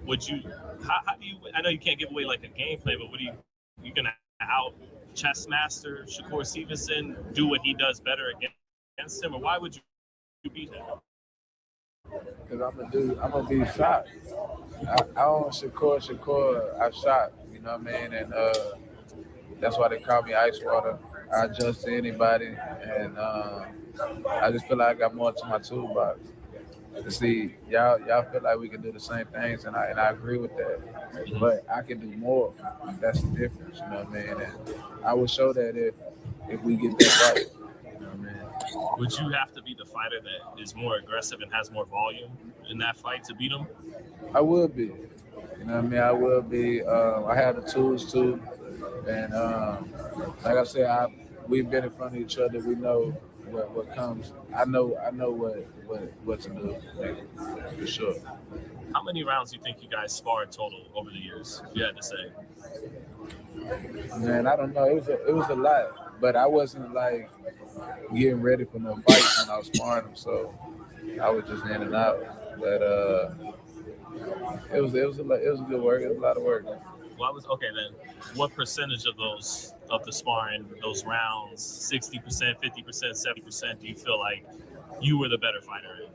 [SPEAKER 14] would you? How do you? I know you can't give away like a gameplay, but you gonna out chess master Shakur Stevenson, do what he does better against him, or why would you beat him?
[SPEAKER 12] Because I'm gonna be shot. I own Shakur, I shot, you know what I mean? And that's why they call me Ice Water. I adjust to anybody, and I just feel like I got more to my toolbox. To see, y'all feel like we can do the same things, and I agree with that. But I can do more. That's the difference, you know what I mean? And I will show that if we get that right. You know what I mean?
[SPEAKER 14] Would you have to be the fighter that is more aggressive and has more volume in that fight to beat him?
[SPEAKER 12] I will be. You know what I mean? I will be. I have the tools too. And like I said, we've been in front of each other. We know what comes. I know what to do, like, for sure.
[SPEAKER 14] How many rounds do you think you guys sparred total over the years, if you had to say?
[SPEAKER 12] Man, I don't know. It was a lot, but I wasn't like getting ready for no fights when I was sparring them, so I was just in and out. But it was good work. It was a lot of work.
[SPEAKER 14] Well, okay then. What percentage of the sparring, those rounds, 60%, 50%, 70%, do you feel like you were the better fighter in?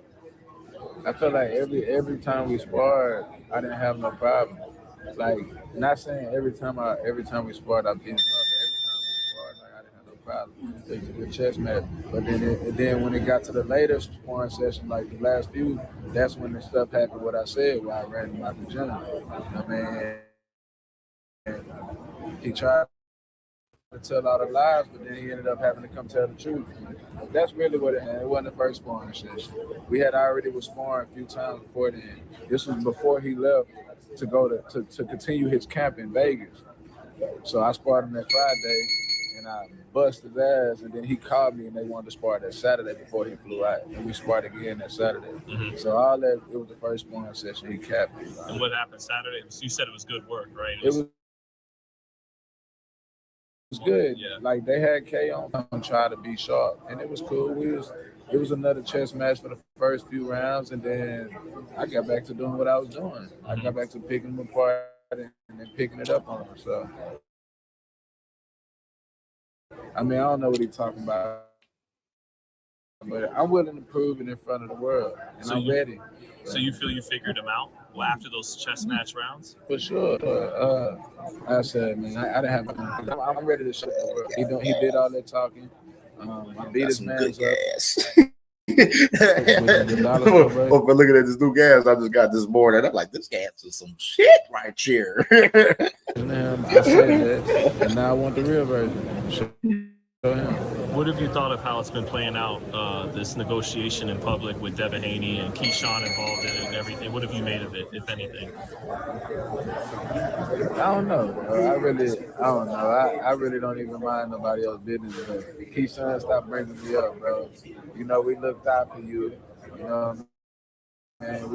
[SPEAKER 12] I feel like every time we sparred, I didn't have no problem. Like, not saying every time we sparred, I beat him up, but every time we sparred, like, I didn't have no problem. It was a good chess match. But then when it got to the later sparring session, like the last few, that's when the stuff happened. What I said, where I ran him out the gym. You know what I mean? And he tried to tell all the lies, but then he ended up having to come tell the truth. That's really what it had. It wasn't the first sparring session. We had already was sparring a few times before then. This was before he left to go to continue his camp in Vegas. So I sparred him that Friday, and I busted his ass, and then he called me, and they wanted to spar that Saturday before he flew out, and we sparred again that Saturday. Mm-hmm. So all that, it was the first sparring session. He capped me.
[SPEAKER 14] And what happened Saturday? You said it was good work, right?
[SPEAKER 12] It was good. Yeah. Like, they had K on try to be sharp, and it was cool. It was another chess match for the first few rounds, and then I got back to doing what I was doing. I got back to picking them apart and then picking it up on them. So, I mean, I don't know what he's talking about, but I'm willing to prove it in front of the world, and so I'm ready.
[SPEAKER 14] So you feel you figured him out after those chess match rounds?
[SPEAKER 12] For sure. I said, man, I didn't have. I'm ready to show the world. He did all that talking. I beat his man up.
[SPEAKER 17] But looking at this new gas I just got this morning, I'm like, this gas is some shit right here.
[SPEAKER 12] I said that, and now I want the real version. Show him.
[SPEAKER 14] What have you thought of how it's been playing out, this negotiation in public with Devin Haney and Keyshawn involved in it and everything? What have you made of it, if anything?
[SPEAKER 12] I don't know, bro. I don't know. I really don't even mind nobody else's business. But Keyshawn, stop bringing me up, bro. You know, we looked out for you. You know, and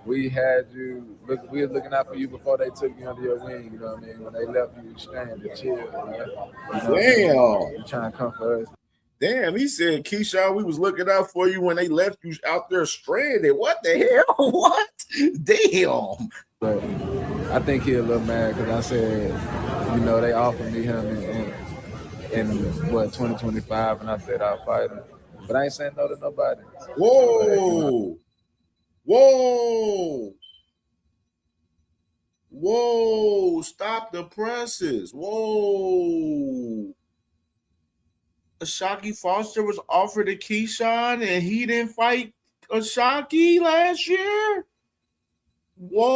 [SPEAKER 12] we had you. We were looking out for you before they took you under your wing. You know what I mean? When they left you stranded, chill.
[SPEAKER 17] Damn.
[SPEAKER 12] You trying to come for us.
[SPEAKER 17] Damn, he said, Keyshawn, we was looking out for you when they left you out there stranded. What the hell? What? Damn.
[SPEAKER 12] But I think he a little mad because I said, you know, they offered me him in 2025, and I said I'll fight him. But I ain't saying no to nobody.
[SPEAKER 17] Whoa. Whoa. Whoa. Stop the presses. Whoa. Ashaki Foster was offered a Keyshawn and he didn't fight Ashaki last year? Whoa.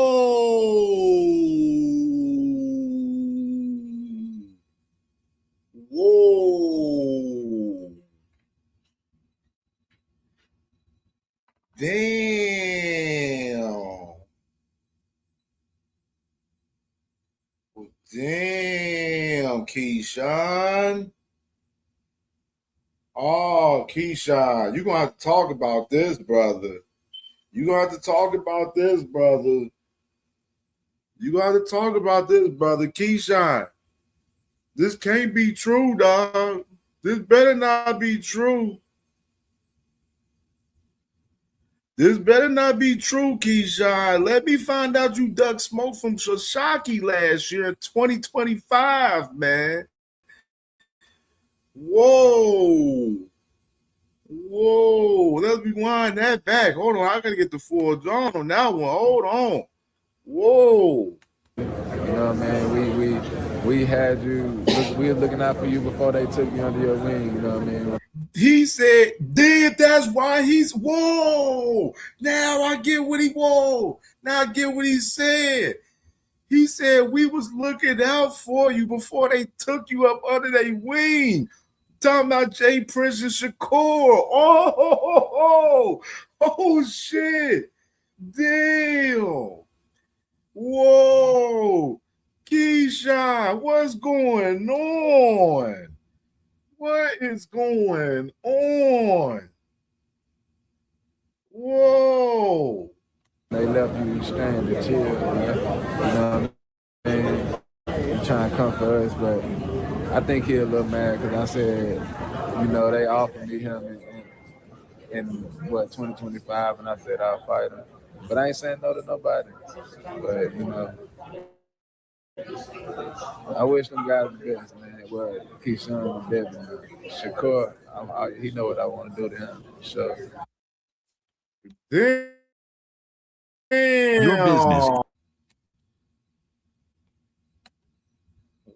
[SPEAKER 17] Damn, Keyshawn. Oh, Keyshawn, you're going to have to talk about this, brother. You're going to have to talk about this, brother. You're going to have to talk about this, brother. Keyshawn, this can't be true, dog. This better not be true. This better not be true, Keyshawn. Let me find out you dug smoke from Shoshaki last year in 2025, man. Whoa. Let's rewind that back. Hold on. I got to get the full John on that one. Hold on. Whoa.
[SPEAKER 12] You know, man, we had you. We were looking out for you before they took you under your wing. You know what I mean?
[SPEAKER 17] He said, that's why he's, whoa. Now I get what Now I get what he said. He said, we was looking out for you before they took you up under their wing. Talking about Jay Prince and Shakur. Oh, shit. Damn. Whoa. Keyshawn, what's going on? What is going on? Whoa.
[SPEAKER 12] They left you stranded, chill, man. You know what I mean? You trying to come for us, but I think he a little mad because I said, you know, they offered me him in 2025, and I said I'll fight him. But I ain't saying no to nobody. But, you know, I wish them guys the best, man. Well, Keyshawn and Devin. Shakur, he know what I want to do to him. Sure.
[SPEAKER 17] Damn.
[SPEAKER 11] Your business.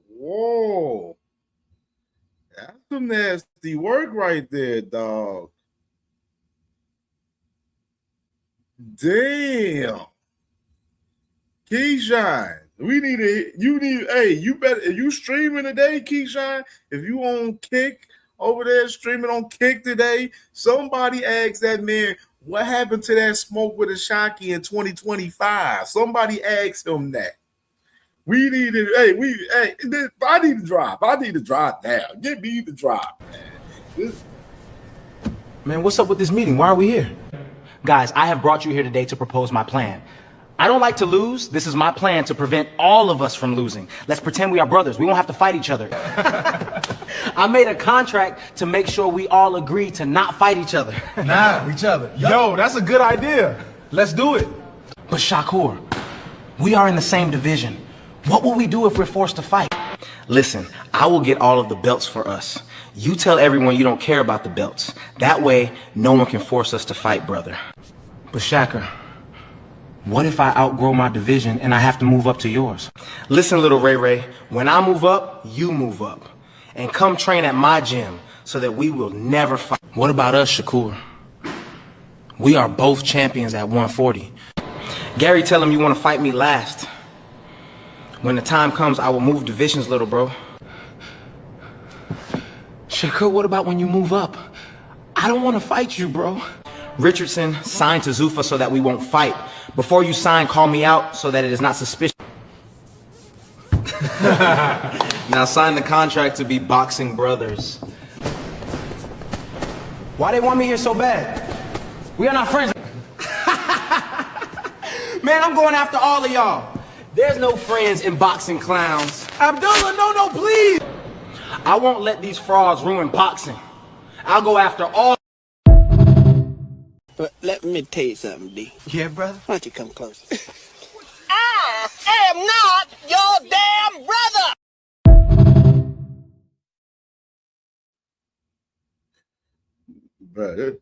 [SPEAKER 17] Whoa. That's some nasty work right there, dog. Damn. Keyshawn, you better, if you streaming today, Keyshawn, if you on Kick over there streaming on Kick today, somebody asked that man, what happened to that smoke with Ashaki in 2025? Somebody asked him that. I need to drop. I need to drop down. Get me the drop.
[SPEAKER 16] Man, what's up with this meeting? Why are we here? Guys, I have brought you here today to propose my plan. I don't like to lose. This is my plan to prevent all of us from losing. Let's pretend we are brothers. We won't have to fight each other. I made a contract to make sure we all agree to not fight each other.
[SPEAKER 2] Yo, that's a good idea. Let's do it.
[SPEAKER 16] But Shakur, we are in the same division. What will we do if we're forced to fight? Listen, I will get all of the belts for us. You tell everyone you don't care about the belts. That way, no one can force us to fight, brother. But Shaka, what if I outgrow my division and I have to move up to yours? Listen, little Ray Ray, when I move up, you move up. And come train at my gym so that we will never fight. What about us, Shakur? We are both champions at 140. Gary, tell him you want to fight me last. When the time comes, I will move divisions, little bro. Shakur, what about when you move up? I don't want to fight you, bro. Richardson, sign to Zuffa so that we won't fight. Before you sign, call me out so that it is not suspicious. Now sign the contract to be boxing brothers. Why they want me here so bad? We are not friends. Man, I'm going after all of y'all. There's no friends in boxing, clowns.
[SPEAKER 2] Abdullah, no, please.
[SPEAKER 16] I won't let these frauds ruin boxing. I'll go after all.
[SPEAKER 18] But let me tell you something, D.
[SPEAKER 16] Yeah, brother?
[SPEAKER 18] Why don't you come closer?
[SPEAKER 1] I am not your damn brother.
[SPEAKER 17] Bro,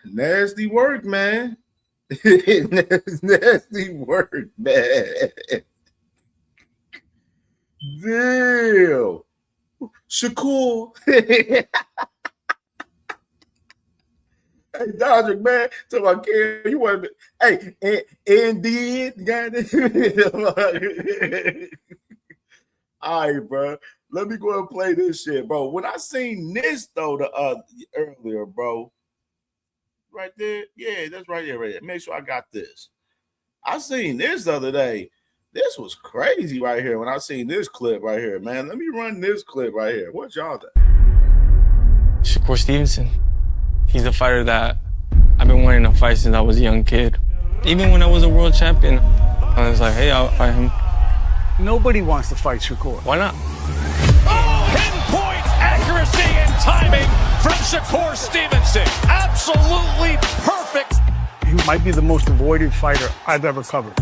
[SPEAKER 17] nasty work, man. Nasty work, man. Damn. Shakur. Hey, Dodger, man. Talk about Cam. You want to, hey, and did, got it. All right, bro. Let me go and play this shit, bro. When I seen this though, earlier, bro. Right there, yeah, that's right there, right there. Make sure I got this. I seen this the other day. This was crazy right here when I seen this clip right here, man. Let me run this clip right here. What y'all think?
[SPEAKER 19] Shakur Stevenson. He's a fighter that I've been wanting to fight since I was a young kid. Even when I was a world champion, I was like, hey, I'll fight him.
[SPEAKER 20] Nobody wants to fight Shakur.
[SPEAKER 19] Why not?
[SPEAKER 11] Pinpoint accuracy and timing from Shakur Stevenson. Absolutely perfect.
[SPEAKER 20] He might be the most avoided fighter I've ever covered.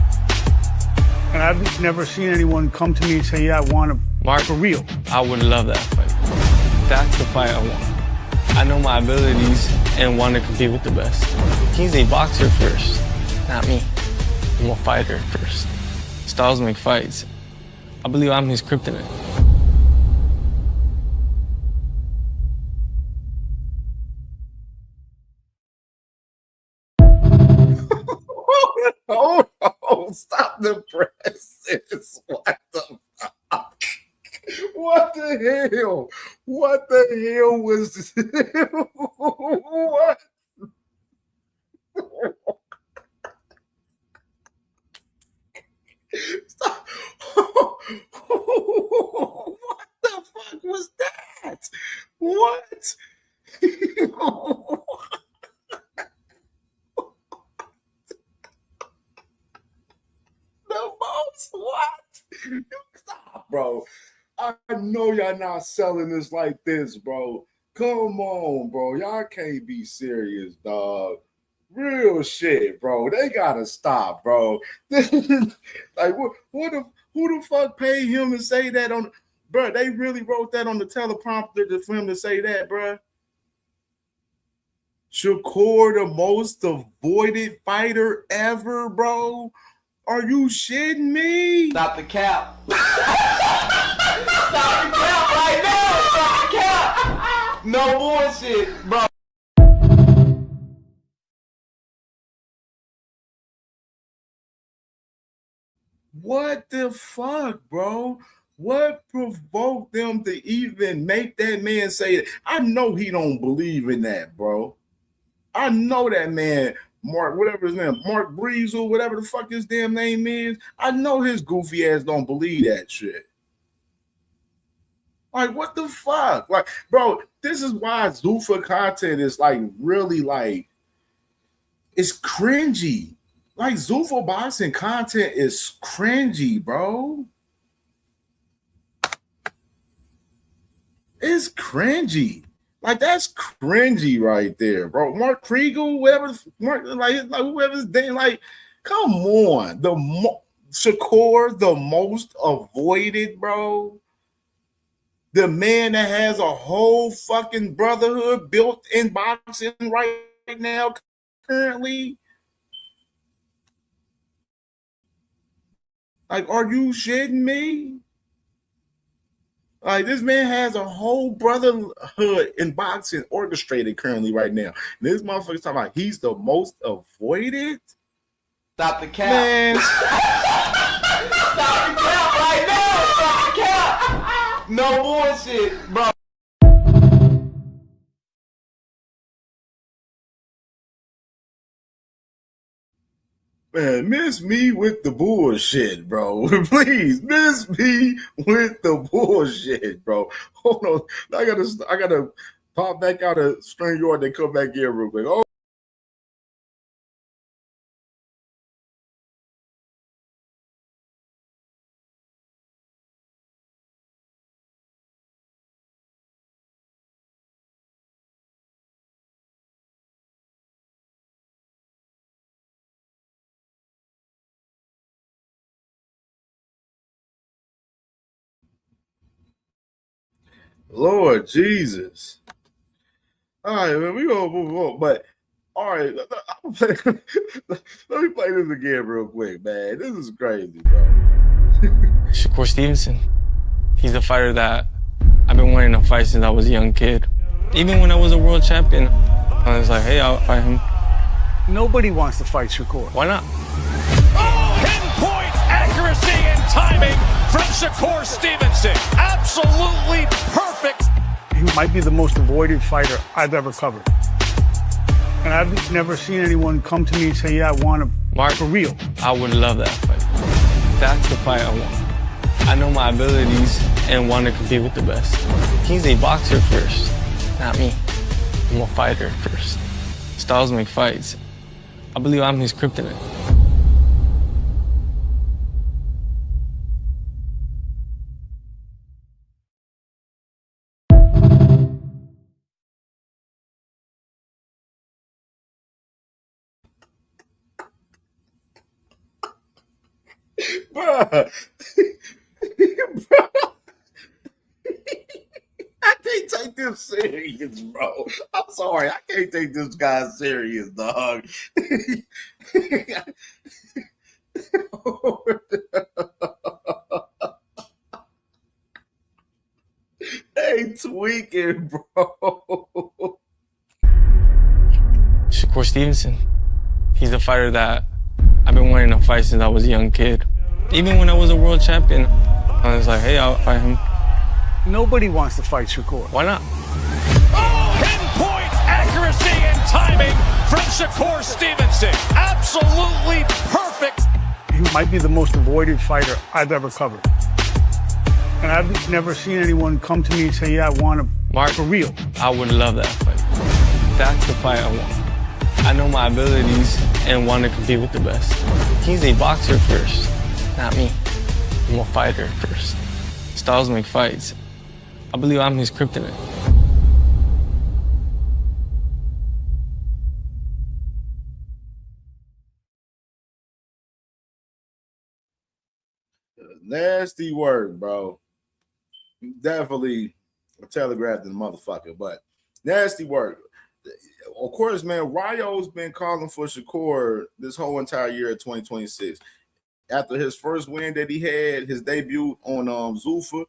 [SPEAKER 20] And I've never seen anyone come to me and say, yeah, I want him.
[SPEAKER 19] Mark,
[SPEAKER 20] for real.
[SPEAKER 19] I would love that fight. That's the fight I want. I know my abilities and want to compete with the best. He's a boxer first, not me. I'm a fighter first. Styles make fights. I believe I'm his kryptonite.
[SPEAKER 17] Oh, stop the presses. What the fuck? What the hell? What the hell was this? What? Stop. What the fuck was that? What? The most? What? Stop, bro. I know y'all not selling this like this, bro. Come on, bro. Y'all can't be serious, dog. Real shit, bro. They gotta stop, bro. Like, who the fuck paid him to say that on? Bro, they really wrote that on the teleprompter for him to say that, bro. Shakur, the most avoided fighter ever, bro. Are you shitting me?
[SPEAKER 16] Stop the cap. Stop the cap right now. Stop the cap. No bullshit, bro.
[SPEAKER 17] What the fuck, bro? What provoked them to even make that man say that? I know he don't believe in that, bro. I know that man, Mark, whatever his name, Mark Breezel, whatever the fuck his damn name is. I know his goofy ass don't believe that shit. Like, what the fuck? Like, bro, this is why Zuffa content is like really like, it's cringy. Like, Zuffa boxing content is cringy, bro. It's cringy. Like, that's cringy right there, bro. Mark Kriegel, whatever, Mark, like whoever's day, like, come on. Shakur, the most avoided, bro. The man that has a whole fucking brotherhood built in boxing right now, currently. Like, are you shitting me? Like, this man has a whole brotherhood in boxing orchestrated currently right now. And this motherfucker's talking about he's the most avoided.
[SPEAKER 16] Stop the cap.
[SPEAKER 17] Man.
[SPEAKER 16] Stop the cap right now. Stop the cap. No bullshit, bro.
[SPEAKER 17] Man, miss me with the bullshit, bro. Please, miss me with the bullshit, bro. Hold on. I gotta pop back out of StreamYard and come back in real quick. Oh. Lord Jesus. All right, man, we gonna move on. But all right, let me play this again real quick, man. This is crazy, bro.
[SPEAKER 19] Shakur Stevenson. He's a fighter that I've been wanting to fight since I was a young kid. Even when I was a world champion, I was like, hey, I'll fight him.
[SPEAKER 20] Nobody wants to fight Shakur.
[SPEAKER 19] Why not?
[SPEAKER 11] Pinpoint accuracy and timing from Shakur Stevenson. Absolutely perfect.
[SPEAKER 20] He might be the most avoided fighter I've ever covered. And I've never seen anyone come to me and say, yeah, I want him.
[SPEAKER 19] Mark,
[SPEAKER 20] for real.
[SPEAKER 19] I would love that fight. That's the fight I want. I know my abilities and want to compete with the best. He's a boxer first, not me. I'm a fighter first. Styles make fights. I believe I'm his kryptonite.
[SPEAKER 17] Bruh. I can't take this serious, bro. I'm sorry. I can't take this guy serious, dog. They tweaking, bro.
[SPEAKER 19] Shakur Stevenson. He's the fighter that I've been wanting to fight since I was a young kid. Even when I was a world champion, I was like, hey, I'll fight him.
[SPEAKER 20] Nobody wants to fight Shakur.
[SPEAKER 19] Why not?
[SPEAKER 11] Pinpoint accuracy and timing from Shakur Stevenson. Absolutely perfect.
[SPEAKER 20] He might be the most avoided fighter I've ever covered. And I've never seen anyone come to me and say, yeah, I want him
[SPEAKER 19] Mark,
[SPEAKER 20] for real.
[SPEAKER 19] I would love that fight. That's the fight I want. I know my abilities and want to compete with the best. He's a boxer first, not me. I'm a fighter first. Styles make fights. I believe I'm his kryptonite.
[SPEAKER 17] Nasty word, bro. Definitely telegraphed the motherfucker, but nasty word. Of course, man, Ryo's been calling for Shakur this whole entire year of 2026. After his first win that he had, his debut on Zuffa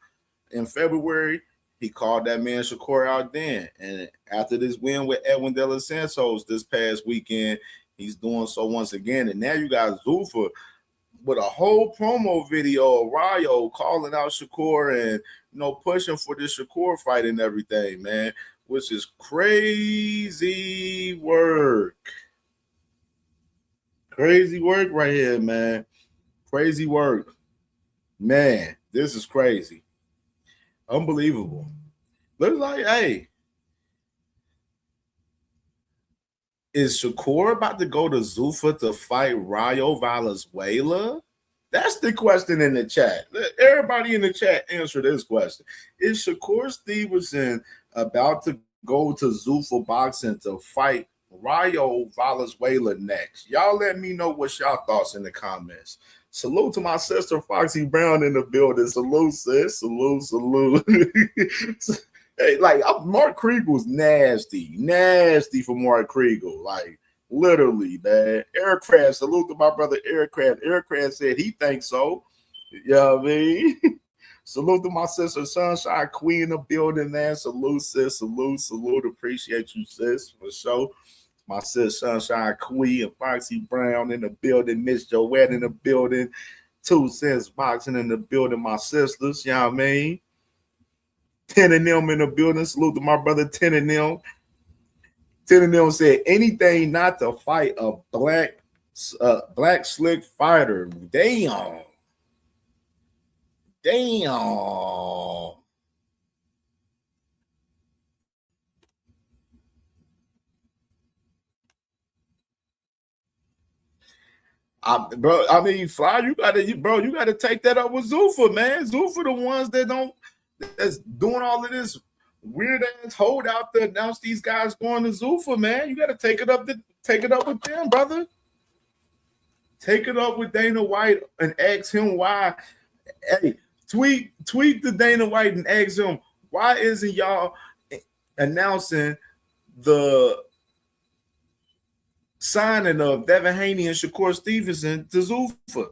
[SPEAKER 17] in February, he called that man Shakur out then. And after this win with Edwin De Los Santos this past weekend, he's doing so once again. And now you got Zuffa with a whole promo video of Ryo calling out Shakur and, pushing for this Shakur fight and everything, man, which is crazy work. Crazy work right here, man. Crazy work. Man, this is crazy. Unbelievable. Looks like, hey, is Shakur about to go to Zuffa to fight Ryo Valenzuela? That's the question in the chat. Everybody in the chat answer this question. Is Shakur Stevenson about to go to Zuffa Boxing to fight Ryo Valenzuela next? Y'all let me know what's y'all thoughts in the comments. Salute to my sister Foxy Brown in the building. Salute, sis. Salute. Hey, like Mark Kriegel's nasty for Mark Kriegel. Like literally, man. Aircraft. Salute to my brother Aircraft. Aircraft said he thinks so. You know what I mean? Salute to my sister Sunshine Queen in the building, man. Salute, sis. Salute. Appreciate you, sis, for sure. My sis Sunshine Queen and Foxy Brown in the building. Miss Joette in the building. 2 Cents Boxing in the building. My sisters, you know what I mean? 10 and them in the building. Salute to my brother 10 and them. 10 and them said anything not to fight a black slick fighter. Damn. Fly, you gotta take that up with Zuffa, man. Zuffa the ones that's doing all of this weird ass holdout to announce these guys going to Zuffa, man. You gotta take it up with them, brother. Take it up with Dana White and ask him why. Hey, tweet to Dana White and ask him why isn't y'all announcing the signing of Devin Haney and Shakur Stevenson to Zuffa?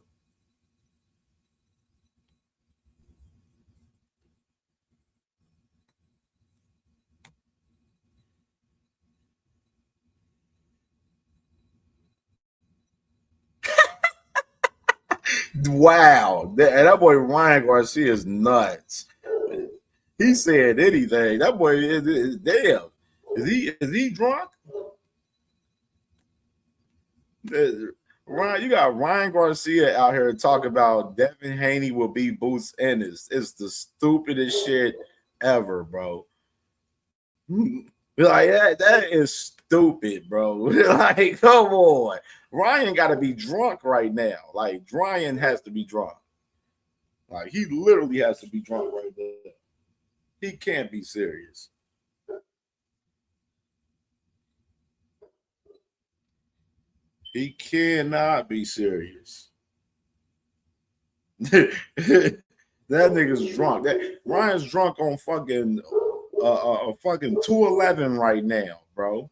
[SPEAKER 17] Wow, that boy Ryan Garcia is nuts. He said anything. That boy is damn. Is he drunk? Ryan, you got Ryan Garcia out here talking about Devin Haney will be Boots Ennis. It's the stupidest shit ever, bro. Like that is stupid, bro. Like, come on. Ryan got to be drunk right now. Like, Ryan has to be drunk. Like, he literally has to be drunk right there. He can't be serious. He cannot be serious. That nigga's drunk. Ryan's drunk on fucking fucking 211 right now, bro.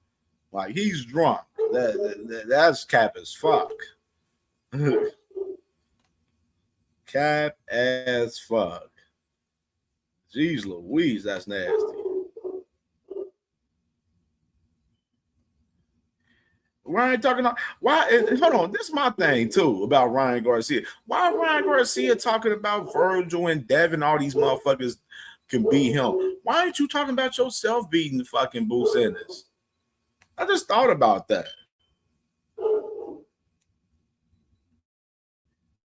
[SPEAKER 17] Like, he's drunk. That's cap as fuck. Cap as fuck. Jeez Louise, that's nasty. Ryan talking about why? Hold on, this is my thing too about Ryan Garcia. Why Ryan Garcia talking about Virgil and Devin? All these motherfuckers can beat him. Why aren't you talking about yourself beating the fucking Boots Ennis? I just thought about that.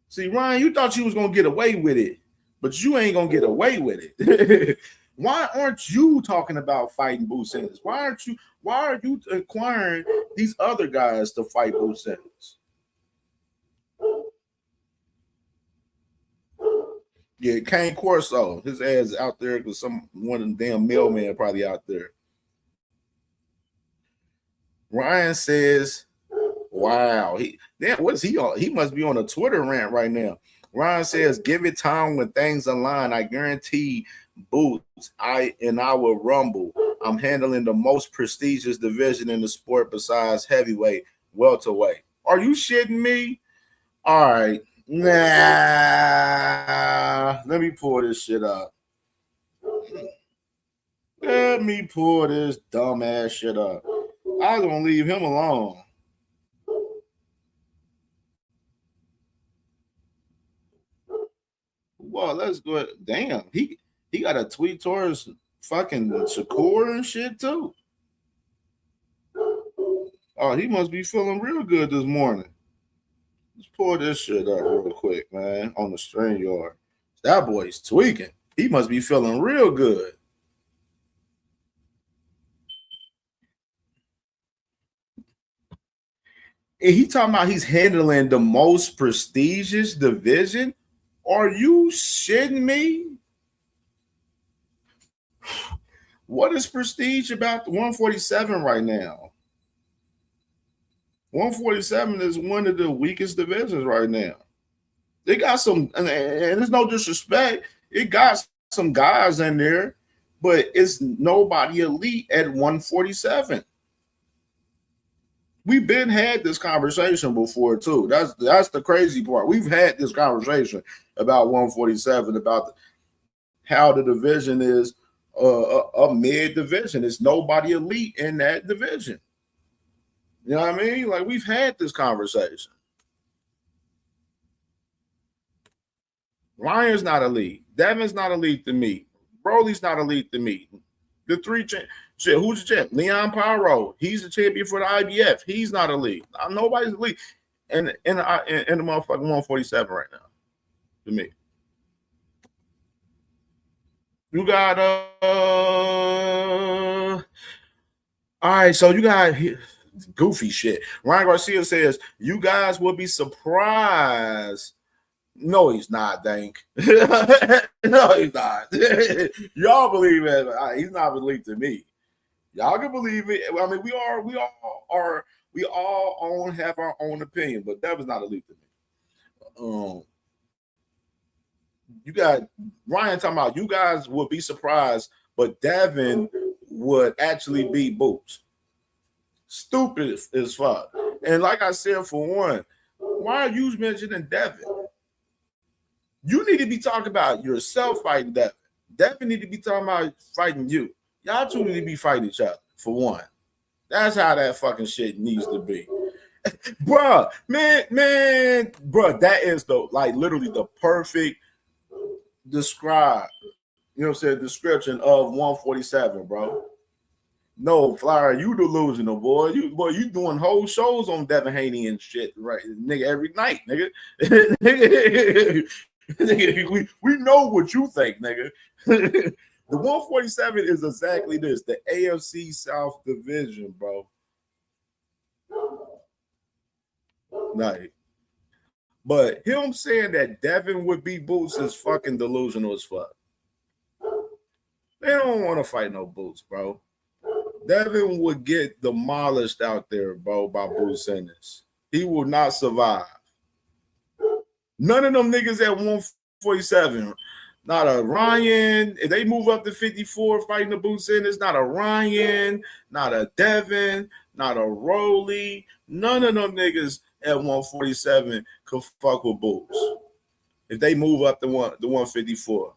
[SPEAKER 17] See, Ryan, you thought you was gonna get away with it, but you ain't gonna get away with it. Why aren't you talking about fighting Boots Ennis? Why are you acquiring these other guys to fight Boots Ennis? Yeah, Kane Corso, his ass out there because one of the damn mailman probably out there. Ryan says, wow, what is he on? He must be on a Twitter rant right now. Ryan says, give it time when things align. I guarantee Boots, I will rumble. I'm handling the most prestigious division in the sport besides heavyweight, welterweight. Are you shitting me? All right. Nah. Let me pull this shit up. Let me pull this dumbass shit up. I was gonna leave him alone. Well, let's go. Damn, he got a tweet towards fucking Shakur and shit too. Oh, he must be feeling real good this morning. Let's pull this shit up real quick, man, on the StreamYard. That boy's tweaking. He must be feeling real good. And he talking about he's handling the most prestigious division. Are you shitting me? What is prestige about the 147 right now? 147 is one of the weakest divisions right now. They got some, and there's no disrespect. It got some guys in there, but it's nobody elite at 147. We've been had this conversation before too. That's the crazy part. We've had this conversation about 147, about how the division is a mid division. It's nobody elite in that division. You know what I mean? Like, we've had this conversation. Ryan's not elite. Devin's not elite to me. Broly's not elite to me. The three who's the champ? Leon Pyro. He's the champion for the IBF. He's not elite. Nobody's elite in the motherfucking 147 right now. To me, you got all right. So you got goofy shit. Ryan Garcia says you guys will be surprised. No, he's not, Dank. No, he's not. Y'all believe it. He's not elite to me. Y'all can believe it. I mean, we all have our own opinion, but that was not elite to me. You got Ryan talking about you guys would be surprised, but Devin would actually beat Boots. Stupid as fuck. And like I said, for one, why are you mentioning Devin? You need to be talking about yourself fighting Devin. Devin need to be talking about fighting you. Y'all two need to be fighting each other, for one. That's how that fucking shit needs to be. Bruh, man, bruh, that is literally the perfect description of 147, bro. No, Flyer, you delusional, boy. You doing whole shows on Devin Haney and shit, right, nigga, every night, nigga. Nigga, we know what you think, nigga. The 147 is exactly this, the AFC South Division, bro. Like, but him saying that Devin would beat Boots is fucking delusional as fuck. They don't want to fight no Boots, bro. Devin would get demolished out there, bro, by Boots Ennis. He will not survive. None of them niggas at 147. Not a Ryan. If they move up to 54 fighting the Boots Ennis, not a Ryan, not a Devin, not a Rolly. None of them niggas at 147 could fuck with Boots if they move up to 154.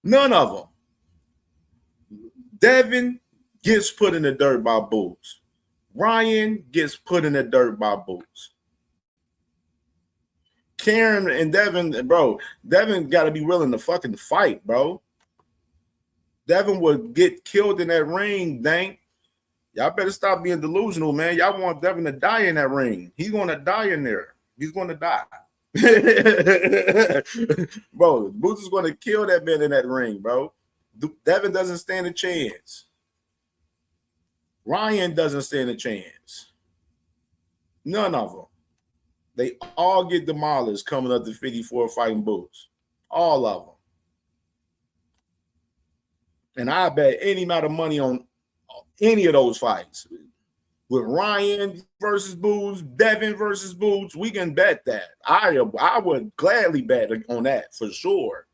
[SPEAKER 17] None of them. Devin gets put in the dirt by Boots. Ryan gets put in the dirt by Boots. Karen and Devin, bro, Devin got to be willing to fucking fight, bro. Devin would get killed in that ring, dang. Y'all better stop being delusional, man. Y'all want Devin to die in that ring. He's going to die in there. He's going to die. Bro, Boots is going to kill that man in that ring, bro. Devin doesn't stand a chance. Ryan doesn't stand a chance. None of them. They all get demolished coming up to 54 fighting Boots. All of them. And I bet any amount of money on any of those fights. With Ryan versus Boots, Devin versus Boots, we can bet that. I would gladly bet on that for sure.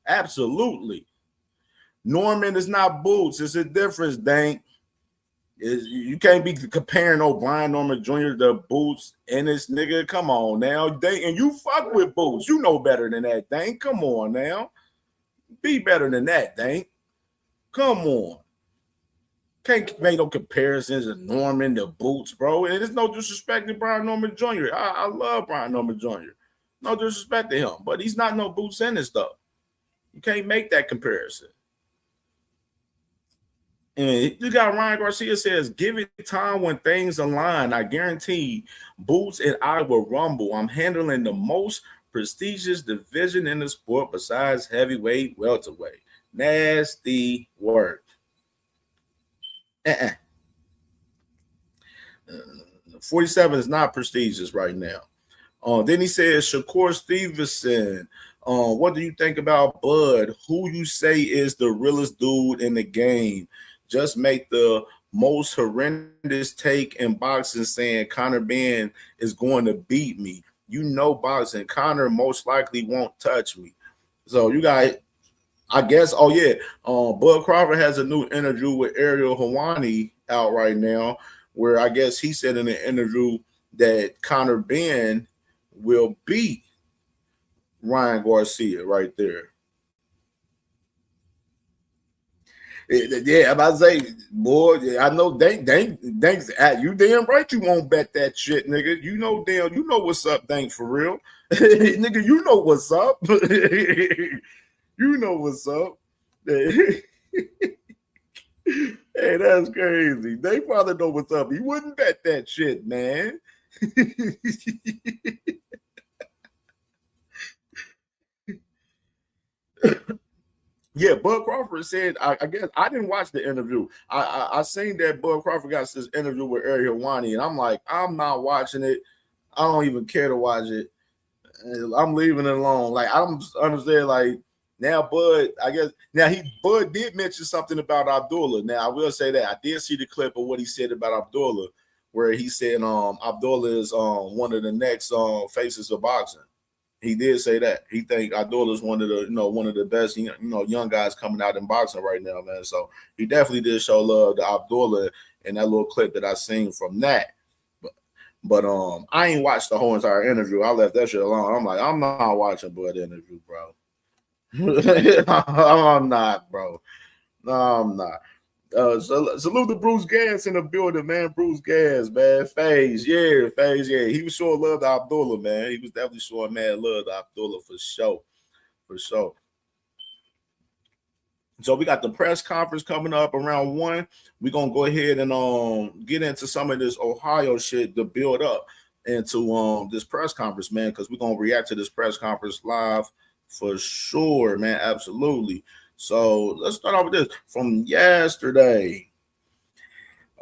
[SPEAKER 17] Absolutely. Norman is not Boots. It's a difference, dang. You can't be comparing O'Brien Norman Jr. to Boots and this nigga. Come on now. And you fuck with Boots. You know better than that, dang. Come on now. Be better than that, dang. Come on. Can't make no comparisons of Norman to Boots, bro. And there's no disrespect to Brian Norman Jr. I love Brian Norman Jr. No disrespect to him, but he's not no Boots Ennis, though. You can't make that comparison. And you got Ryan Garcia says, give it time when things align. I guarantee Boots and I will rumble. I'm handling the most prestigious division in the sport besides heavyweight, welterweight. Nasty work. 47 is not prestigious right now. Then he says, Shakur Stevenson, what do you think about Bud? Who you say is the realest dude in the game? Just make the most horrendous take in boxing saying Conor Benn is going to beat me. You know boxing. Conor most likely won't touch me. So you got, I guess, oh yeah, Bud Crawford has a new interview with Ariel Helwani out right now, where I guess he said in an interview that Conor Benn will beat Ryan Garcia right there. Yeah, I'm about to say, boy, I know thanks. You damn right you won't bet that shit, nigga. You know what's up, Dank, for real. Nigga, you know what's up. You know what's up. Hey, that's crazy. They probably know what's up. He wouldn't bet that shit, man. Yeah, Bud Crawford said, I guess I didn't watch the interview. I seen that Bud Crawford got this interview with Ariel Helwani, and I'm like, I'm not watching it. I don't even care to watch it. I'm leaving it alone. Like, I don't understand, like, now Bud, I guess, Bud did mention something about Abdullah. Now, I will say that I did see the clip of what he said about Abdullah, where he said Abdullah is one of the next faces of boxing. He did say that. He think Abdullah is one of the best, young guys coming out in boxing right now, man. So he definitely did show love to Abdullah in that little clip that I seen from that. But I ain't watched the whole entire interview. I left that shit alone. I'm like, I'm not watching Bud interview, bro. I'm not, bro. No, I'm not. Salute to Bruce Gas in the building, man. Bruce Gas, man. FaZe, yeah. He was showing love to Abdullah, man. He was definitely showing mad love to Abdullah for sure. So we got the press conference coming up around 1. We're gonna go ahead and get into some of this Ohio shit to build up into this press conference, man, because we're gonna react to this press conference live for sure, man. Absolutely. So let's start off with this from yesterday.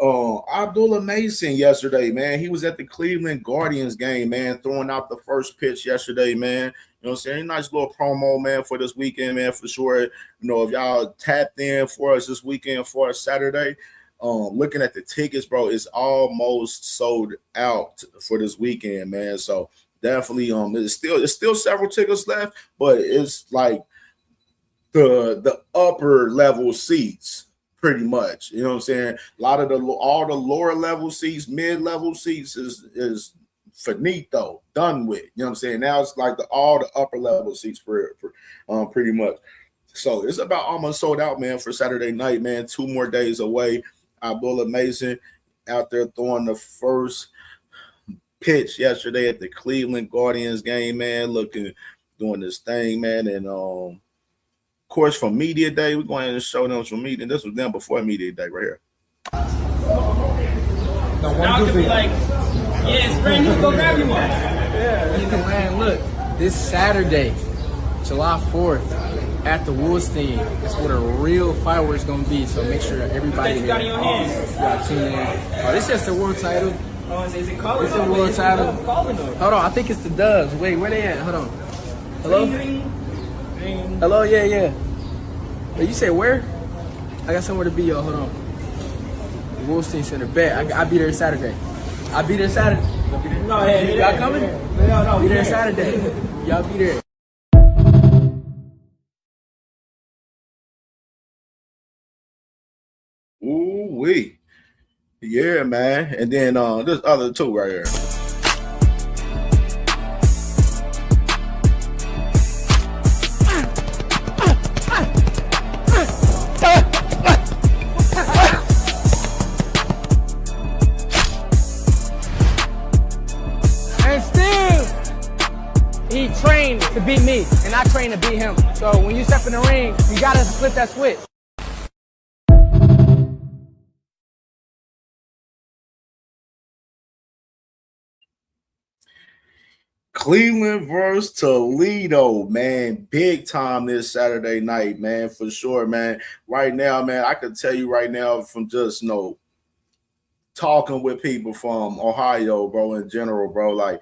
[SPEAKER 17] Abdullah Mason yesterday, man. He was at the Cleveland Guardians game, man, throwing out the first pitch yesterday, man. You know what I'm saying? Nice little promo, man, for this weekend, man, for sure. You know, if y'all tapped in for us this weekend for us Saturday, looking at the tickets, bro, it's almost sold out for this weekend, man. So definitely, it's still several tickets left, but it's like the upper level seats. Pretty much, you know what I'm saying? A lot of all the lower level seats, mid-level seats is finito, done with. You know what I'm saying? Now it's like all the upper level seats pretty much. So it's about almost sold out, man, for Saturday night, man. 2 more days away. Abdullah Mason out there throwing the first pitch yesterday at the Cleveland Guardians game, man. Doing this thing, man, and of course, from Media Day, we're going to show them from Media. This was them before Media Day right here.
[SPEAKER 5] Now it could be like, yeah, it's brand new, go grab you one.
[SPEAKER 21] Yeah, man, look, this Saturday, July 4th, at the Woolstein, that's where the real fireworks going to be, so make sure everybody
[SPEAKER 5] You got in your hands.
[SPEAKER 21] Yeah, tune in. Oh, this is just a world title.
[SPEAKER 5] Oh, is it calling?
[SPEAKER 21] It's a world title. Hold on, I think it's the Dubs. Wait, where they at? Hold on. Hello? Hello, yeah. Hey, you say where? I got somewhere to be, yo. Hold on. The Wolstein Center. Bet. I'll be there Saturday. I'll be there Saturday.
[SPEAKER 5] No, hey,
[SPEAKER 21] y'all coming?
[SPEAKER 5] No,
[SPEAKER 21] be there Saturday. Y'all be there.
[SPEAKER 17] Ooh-wee. Yeah, man. And then this other two right here.
[SPEAKER 21] He trained to beat me, and I trained to beat him. So when you step in the ring, you gotta flip that switch.
[SPEAKER 17] Cleveland versus Toledo, man. Big time this Saturday night, man, for sure, man. Right now, man, I can tell you right now from just, talking with people from Ohio, bro, in general, bro, like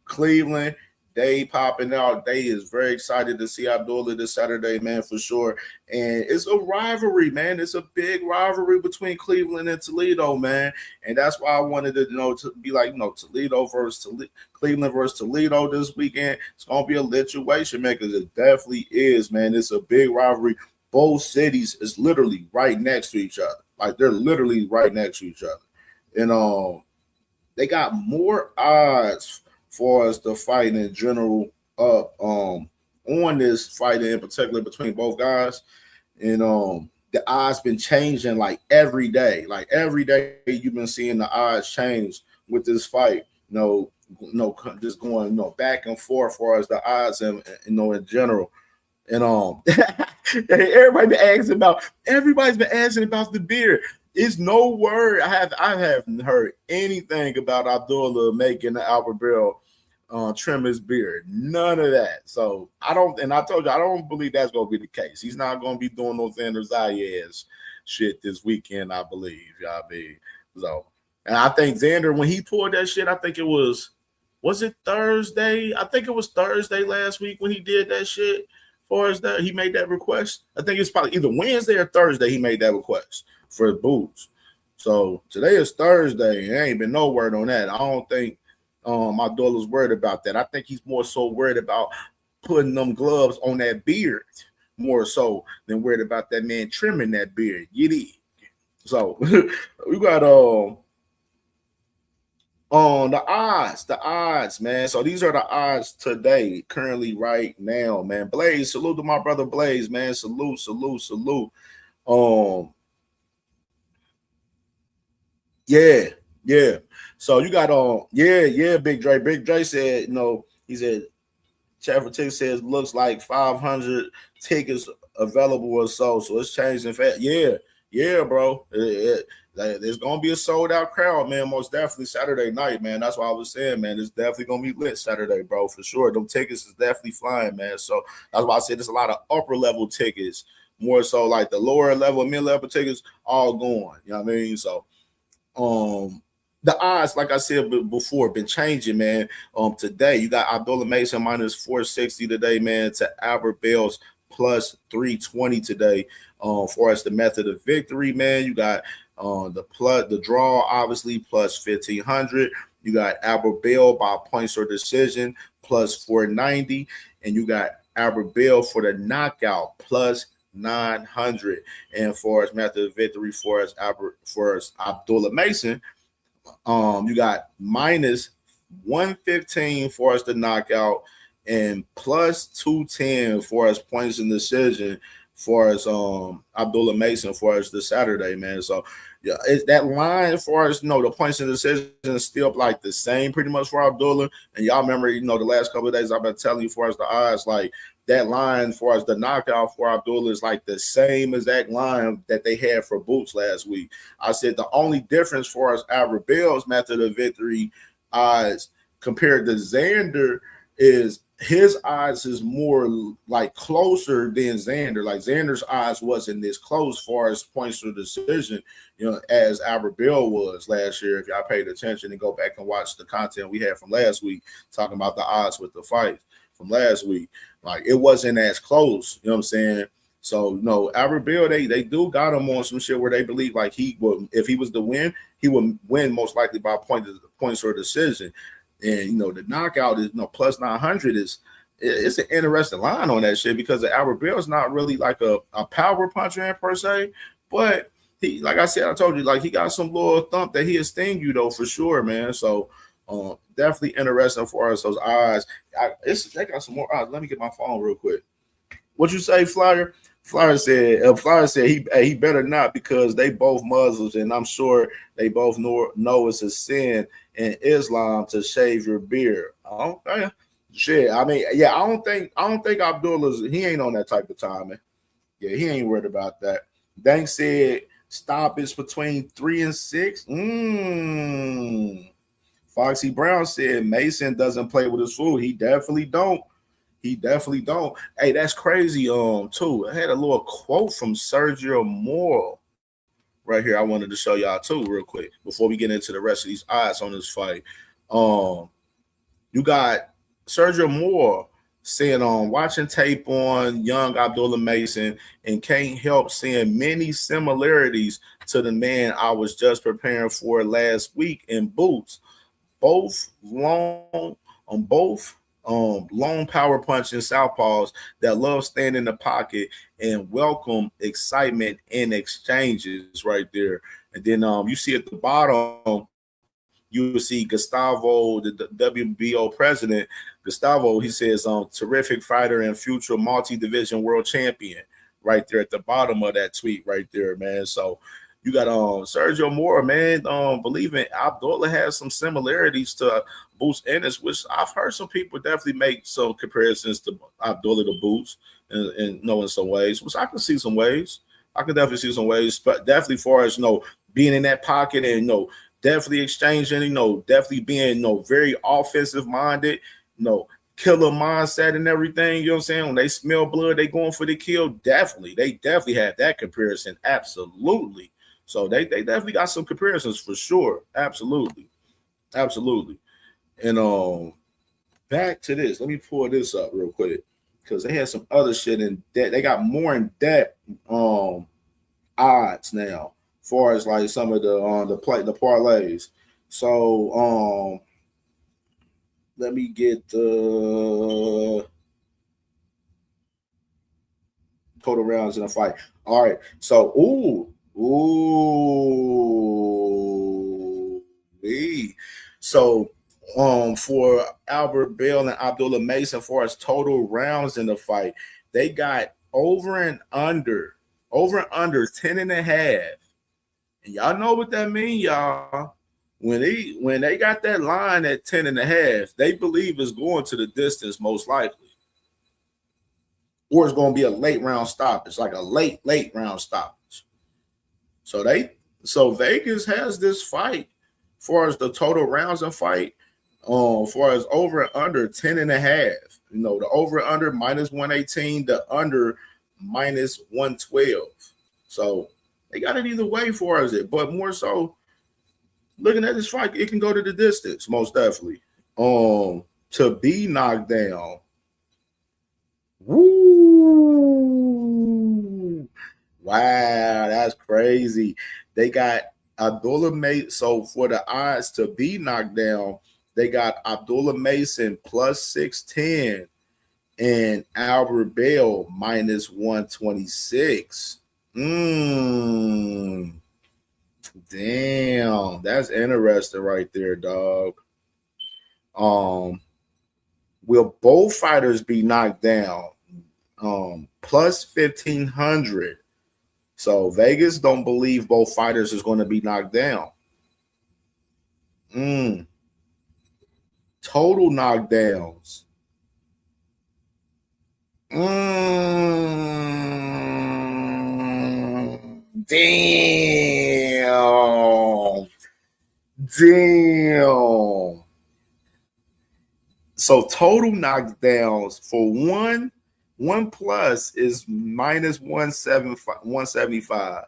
[SPEAKER 17] Cleveland, they popping out. They is very excited to see Abdullah this Saturday, man, for sure. And it's a rivalry, man. It's a big rivalry between Cleveland and Toledo, man. And that's why I wanted to, to be like, Toledo versus Cleveland versus Toledo this weekend. It's gonna be a lituation, man, because it definitely is, man. It's a big rivalry. Both cities is literally right next to each other. Like they're literally right next to each other. And they got more odds for us to fight in general up on this fight in particular between both guys. And the odds been changing like every day. Like every day you've been seeing the odds change with this fight. Just going back and forth for us the odds and in general. And everybody's been asking about the beard. It's no word. I haven't heard anything about Abdullah making the Albert Bell trim his beard. None of that. So I told you, I don't believe that's gonna be the case. He's not gonna be doing no Xander Zayas shit this weekend, I believe. Y'all be so. And I think Xander, when he pulled that shit, I think it was it Thursday? I think it was Thursday last week when he did that shit. For us that he made that request. I think it's probably either Wednesday or Thursday he made that request for boots. So today is Thursday. There ain't been no word on that. I don't think Abdullah's worried about that. I think he's more so worried about putting them gloves on that beard more so than worried about that man trimming that beard. You dig? So we got the odds, man. So these are the odds today, currently, right now, man. Blaze, salute to my brother Blaze, man. Salute. Yeah. So you got Big Dre. Big Dre said, he said Chaffer Tick says looks like 500 tickets available or so. So it's changing fast. Yeah, bro. There's gonna be a sold out crowd, man. Most definitely Saturday night, man. That's what I was saying, man. It's definitely gonna be lit Saturday, bro, for sure. Them tickets is definitely flying, man. So that's why I said there's a lot of upper level tickets, more so like the lower level, mid level tickets, all going. You know what I mean? So the odds, like I said before, been changing, man. Today you got Abdullah Mason minus 460 today, man, to Albert Bell's plus 320 today. For us, the method of victory, man, you got the draw, obviously plus 1500. You got Albert Bell by points or decision plus 490, and you got Albert Bell for the knockout plus 900. And for us, method of victory for us Abdullah Mason, you got minus 115 for us to knockout and plus 210 for us points in decision for us Abdullah Mason for us this Saturday, man. So yeah, it's that line for us, the points in decision is still like the same pretty much for Abdullah. And y'all remember, the last couple of days I've been telling you for us the odds, like that line for us the knockout for Abdullah is like the same exact line that they had for Boots last week. I said the only difference for us Albert Bell's method of victory odds compared to Xander is his odds is more like closer than Xander. Like Xander's odds wasn't this close far as points to decision, as Albert Bell was last year. If y'all paid attention and go back and watch the content we had from last week, talking about the odds with the fights from last week, like it wasn't as close. You know what I'm saying? So Albert Bell, they do got him on some shit where they believe like he would, if he was to win, he would win most likely by points or decision. And the knockout is plus 900 it's an interesting line on that shit because Albert Bell is not really like a power puncher per se, but he, like I said, I told you, like he got some little thump that he'll sting you though for sure, man. So definitely interesting for us those odds. They got some more odds. Let me get my phone real quick. What you say, Flyer? Flyer said he better not because they both Muslims and I'm sure they both know it's a sin in Islam to shave your beard. Okay. Shit. I mean, yeah, I don't think Abdullah's he ain't on that type of time, man. Yeah, he ain't worried about that. Dank said stop is between 3 and 6. Foxy Brown said Mason doesn't play with his food. He definitely don't. He definitely don't. Hey, that's crazy. Too. I had a little quote from Sergio Moore right here. I wanted to show y'all too, real quick, before we get into the rest of these odds on this fight. You got Sergio Moore saying watching tape on young Abdullah Mason and can't help seeing many similarities to the man I was just preparing for last week in Boots. Both long power punching southpaws that love staying in the pocket and welcome excitement in exchanges right there. And then you see at the bottom, you will see Gustavo, the WBO president. Gustavo, he says, terrific fighter and future multi-division world champion right there at the bottom of that tweet right there, man. So you got Sergio Moore, man, believing Abdullah has some similarities to Boots Ennis, which I've heard some people definitely make some comparisons to Abdullah to Boots and in some ways, which I can see some ways. I can definitely see some ways, but definitely far as being in that pocket and definitely exchanging, definitely being very offensive minded, killer mindset and everything. You know what I'm saying? When they smell blood, they going for the kill. Definitely, they definitely have that comparison. Absolutely. So they definitely got some comparisons for sure. Absolutely. And back to this. Let me pull this up real quick because they had some other shit in depth. They got more in depth odds now, as far as like some of the parlays. So let me get the total rounds in a fight. All right. So So for Albert Bell and Abdullah Mason, for as total rounds in the fight, they got over and under 10 and a half. And y'all know what that means, y'all. When they got that line at 10 and a half, they believe it's going to the distance most likely. or it's going to be a late round stop. It's like a late round stoppage. So Vegas has this fight as far as the total rounds and fight, as far as over and under 10.5. You know, the over and under -118, the under -112. So they got it either way for us, but more so looking at this fight, it can go to the distance, most definitely. To be knocked down. Woo! Wow, that's crazy. They got Abdullah Mason. So for the odds to be knocked down, they got Abdullah Mason +610 and Albert Bell -126. Damn, that's interesting right there, dog. Will both fighters be knocked down? +1500. So Vegas don't believe both fighters is going to be knocked down. Total knockdowns. Damn. So total knockdowns for one plus is -175.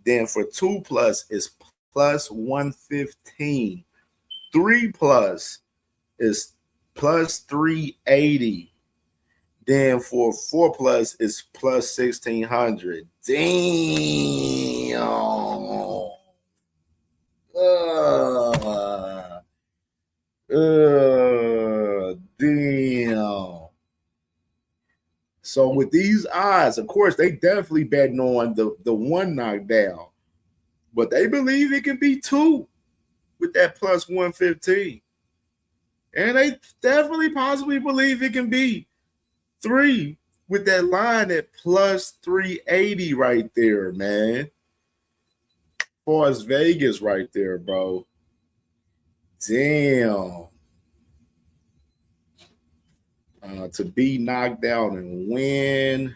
[SPEAKER 17] Then for 2 plus is +115. 3 plus is +380. Then for 4 plus is +1600. Damn. Damn. So with these odds, of course, they definitely betting on the one knockdown, but they believe it can be 2 with that +115. And they definitely possibly believe it can be 3 with that line at +380 right there, man. As far as Vegas right there, bro. Damn. To be knocked down and win.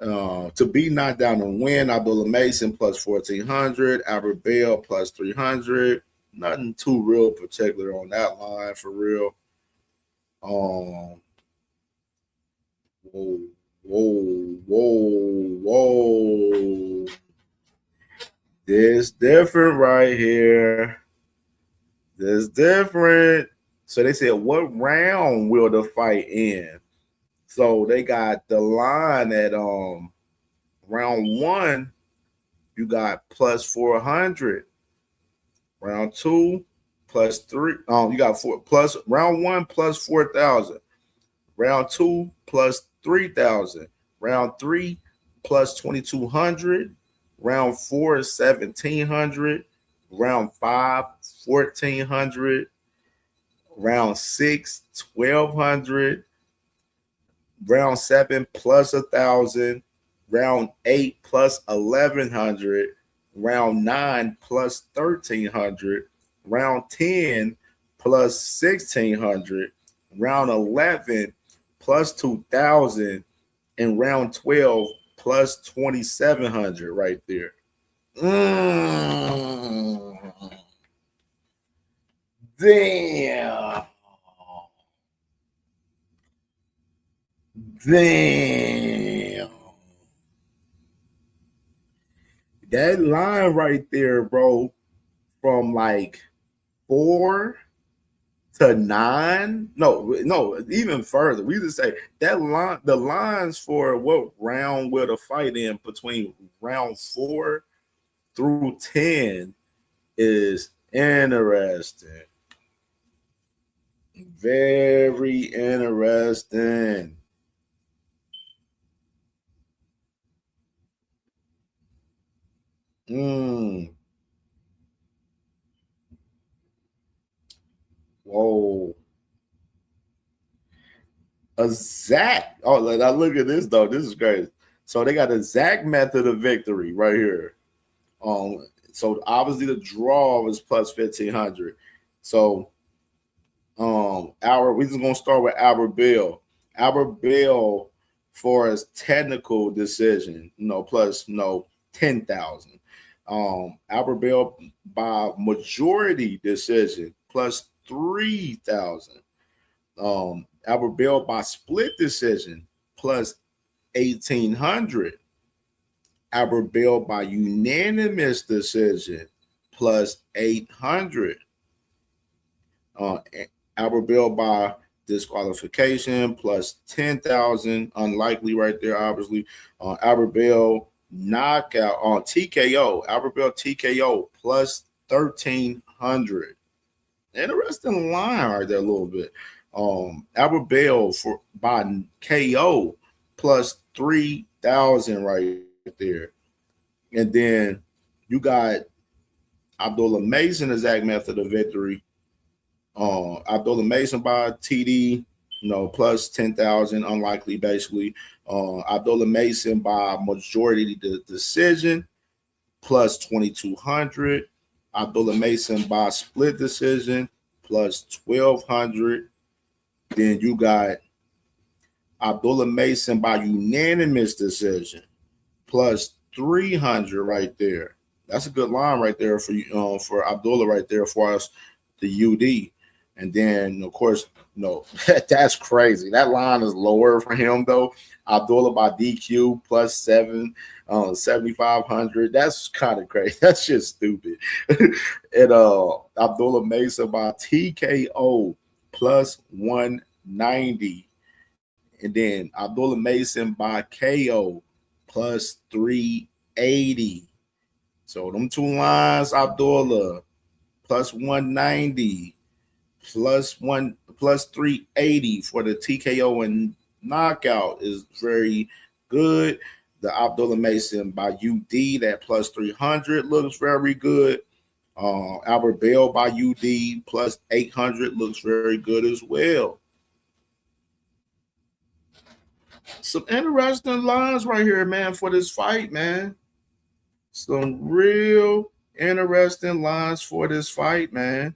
[SPEAKER 17] To be knocked down and win, Abdullah Mason +1400, Albert Bell +300. Nothing too real particular on that line for real. Whoa. This different right here. This different. So they said, what round will the fight end? So they got the line at round 1, you got +400. Round 2, +3. You got 4 plus round 1 +4000. Round 2 +3000. Round 3 +2200. Round 4 is 1700. Round 5 1400. Round 6 1200. Round 7 +1000. Round 8 +1100. Round 9 +1300. Round 10 +1600. Round 11 +2000. And round 12 +2700 right there. Damn. That line right there, bro, from like 4 to 9. No, even further. We just say that line, the lines for what round will the fight in between round 4 through 10 is interesting. Very interesting. Whoa. A Zach. Oh, now look at this though. This is crazy. So they got a Zach method of victory right here. So obviously the draw was +1500. So We're just gonna start with Albert Bill. Albert Bill for his technical decision, plus 10,000. Albert Bill by majority decision plus 3,000. Albert Bill by split decision plus 1,800. Albert Bill by unanimous decision plus 800. Albert Bill by disqualification plus 10,000. Unlikely right there, obviously. Albert Bill knockout on TKO. Albert Bill TKO plus 1,300. Interesting line right there a little bit. Albert Bell by KO plus 3,000 right there. And then you got Abdullah Mason, exact method of victory. Abdullah Mason by TD, plus 10,000, unlikely basically. Abdullah Mason by majority decision plus 2,200. Abdullah Mason by split decision plus 1,200. Then you got Abdullah Mason by unanimous decision plus 300 right there. That's a good line right there for you, for Abdullah right there for us, the UD. And then, of course, that's crazy. That line is lower for him, though. Abdullah by DQ plus 7,500. That's kind of crazy. That's just stupid. And Abdullah Mesa by TKO plus 190. And then Abdullah Mason by KO plus 380. So them two lines, Abdullah plus 190. Plus 380 for the TKO and knockout is very good. The Abdullah Mason by UD, that plus 300 looks very good. Albert Bell by UD plus 800 looks very good as well. Some interesting lines right here, man, for this fight, man. Some real interesting lines for this fight, man.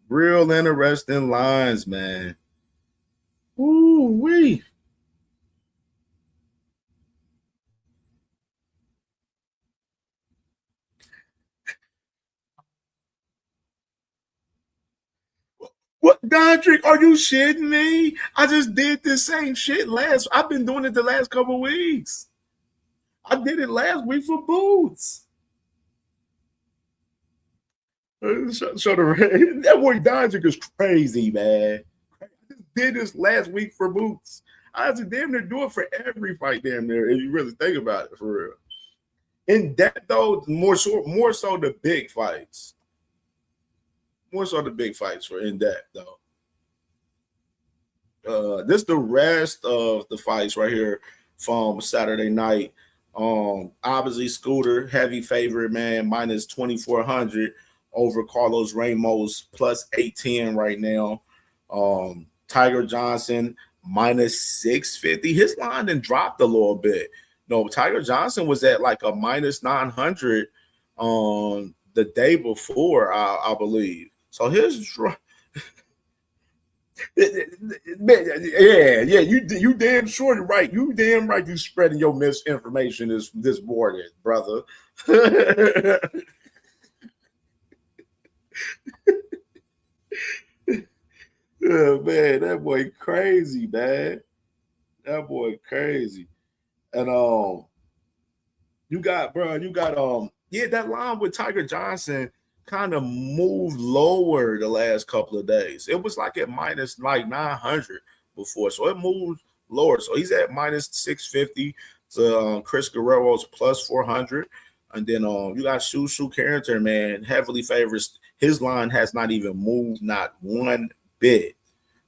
[SPEAKER 17] Real interesting lines, man. Ooh-wee. What, Dondrick, are you shitting me? I just did this same shit I've been doing it the last couple of weeks. I did it last week for Boots. That boy Dondrick is crazy, man. I just did this last week for Boots. I have to damn near do it for every fight damn near, if you really think about it, for real. In depth, though, more so the big fights. More so the big fights for in depth, though. This the rest of the fights right here from Saturday night. Obviously, Scooter, heavy favorite, man, minus 2,400 over Carlos Ramos, plus 810 right now. Tiger Johnson, minus 650. His line then dropped a little bit. No, Tiger Johnson was at like a minus 900 the day before, I believe. So his yeah, you damn sure you're right. You damn right you spreading your misinformation this morning, brother. Oh, man, that boy crazy, man. That boy crazy. And you got that line with Tiger Johnson kind of moved lower the last couple of days. It was like at minus like 900 before, so it moved lower. So he's at minus 650 to Chris Guerrero's plus 400. And then you got Shushu Carrington, man, heavily favors. His line has not even moved, not one bit.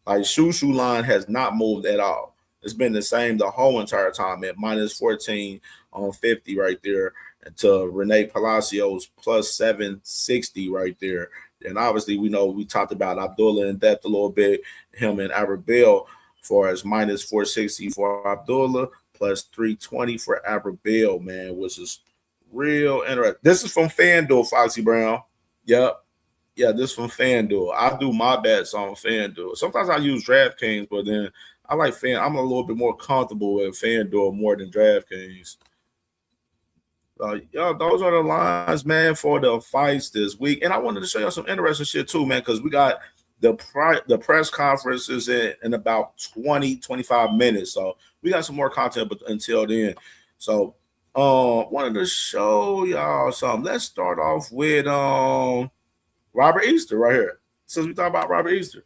[SPEAKER 17] Like Shushu line has not moved at all. It's been the same the whole entire time at minus 14 on 50 right there to Renee Palacios plus 760 right there. And obviously we know we talked about Abdullah in depth a little bit, him and Albert Bell for as minus 460 for Abdullah, plus 320 for Albert Bell, man, which is Real interesting. This is from FanDuel, Foxy Brown. Yep. Yeah, this from FanDuel. I do my bets on FanDuel. Sometimes I use DraftKings, but then I like I'm a little bit more comfortable with FanDuel more than DraftKings. Those are the lines, man, for the fights this week. And I wanted to show y'all some interesting shit too, man, because we got the press conferences in about 20, 25 minutes. So we got some more content but until then. So wanted to show y'all something. Let's start off with Robert Easter right here. Since we talk about Robert Easter.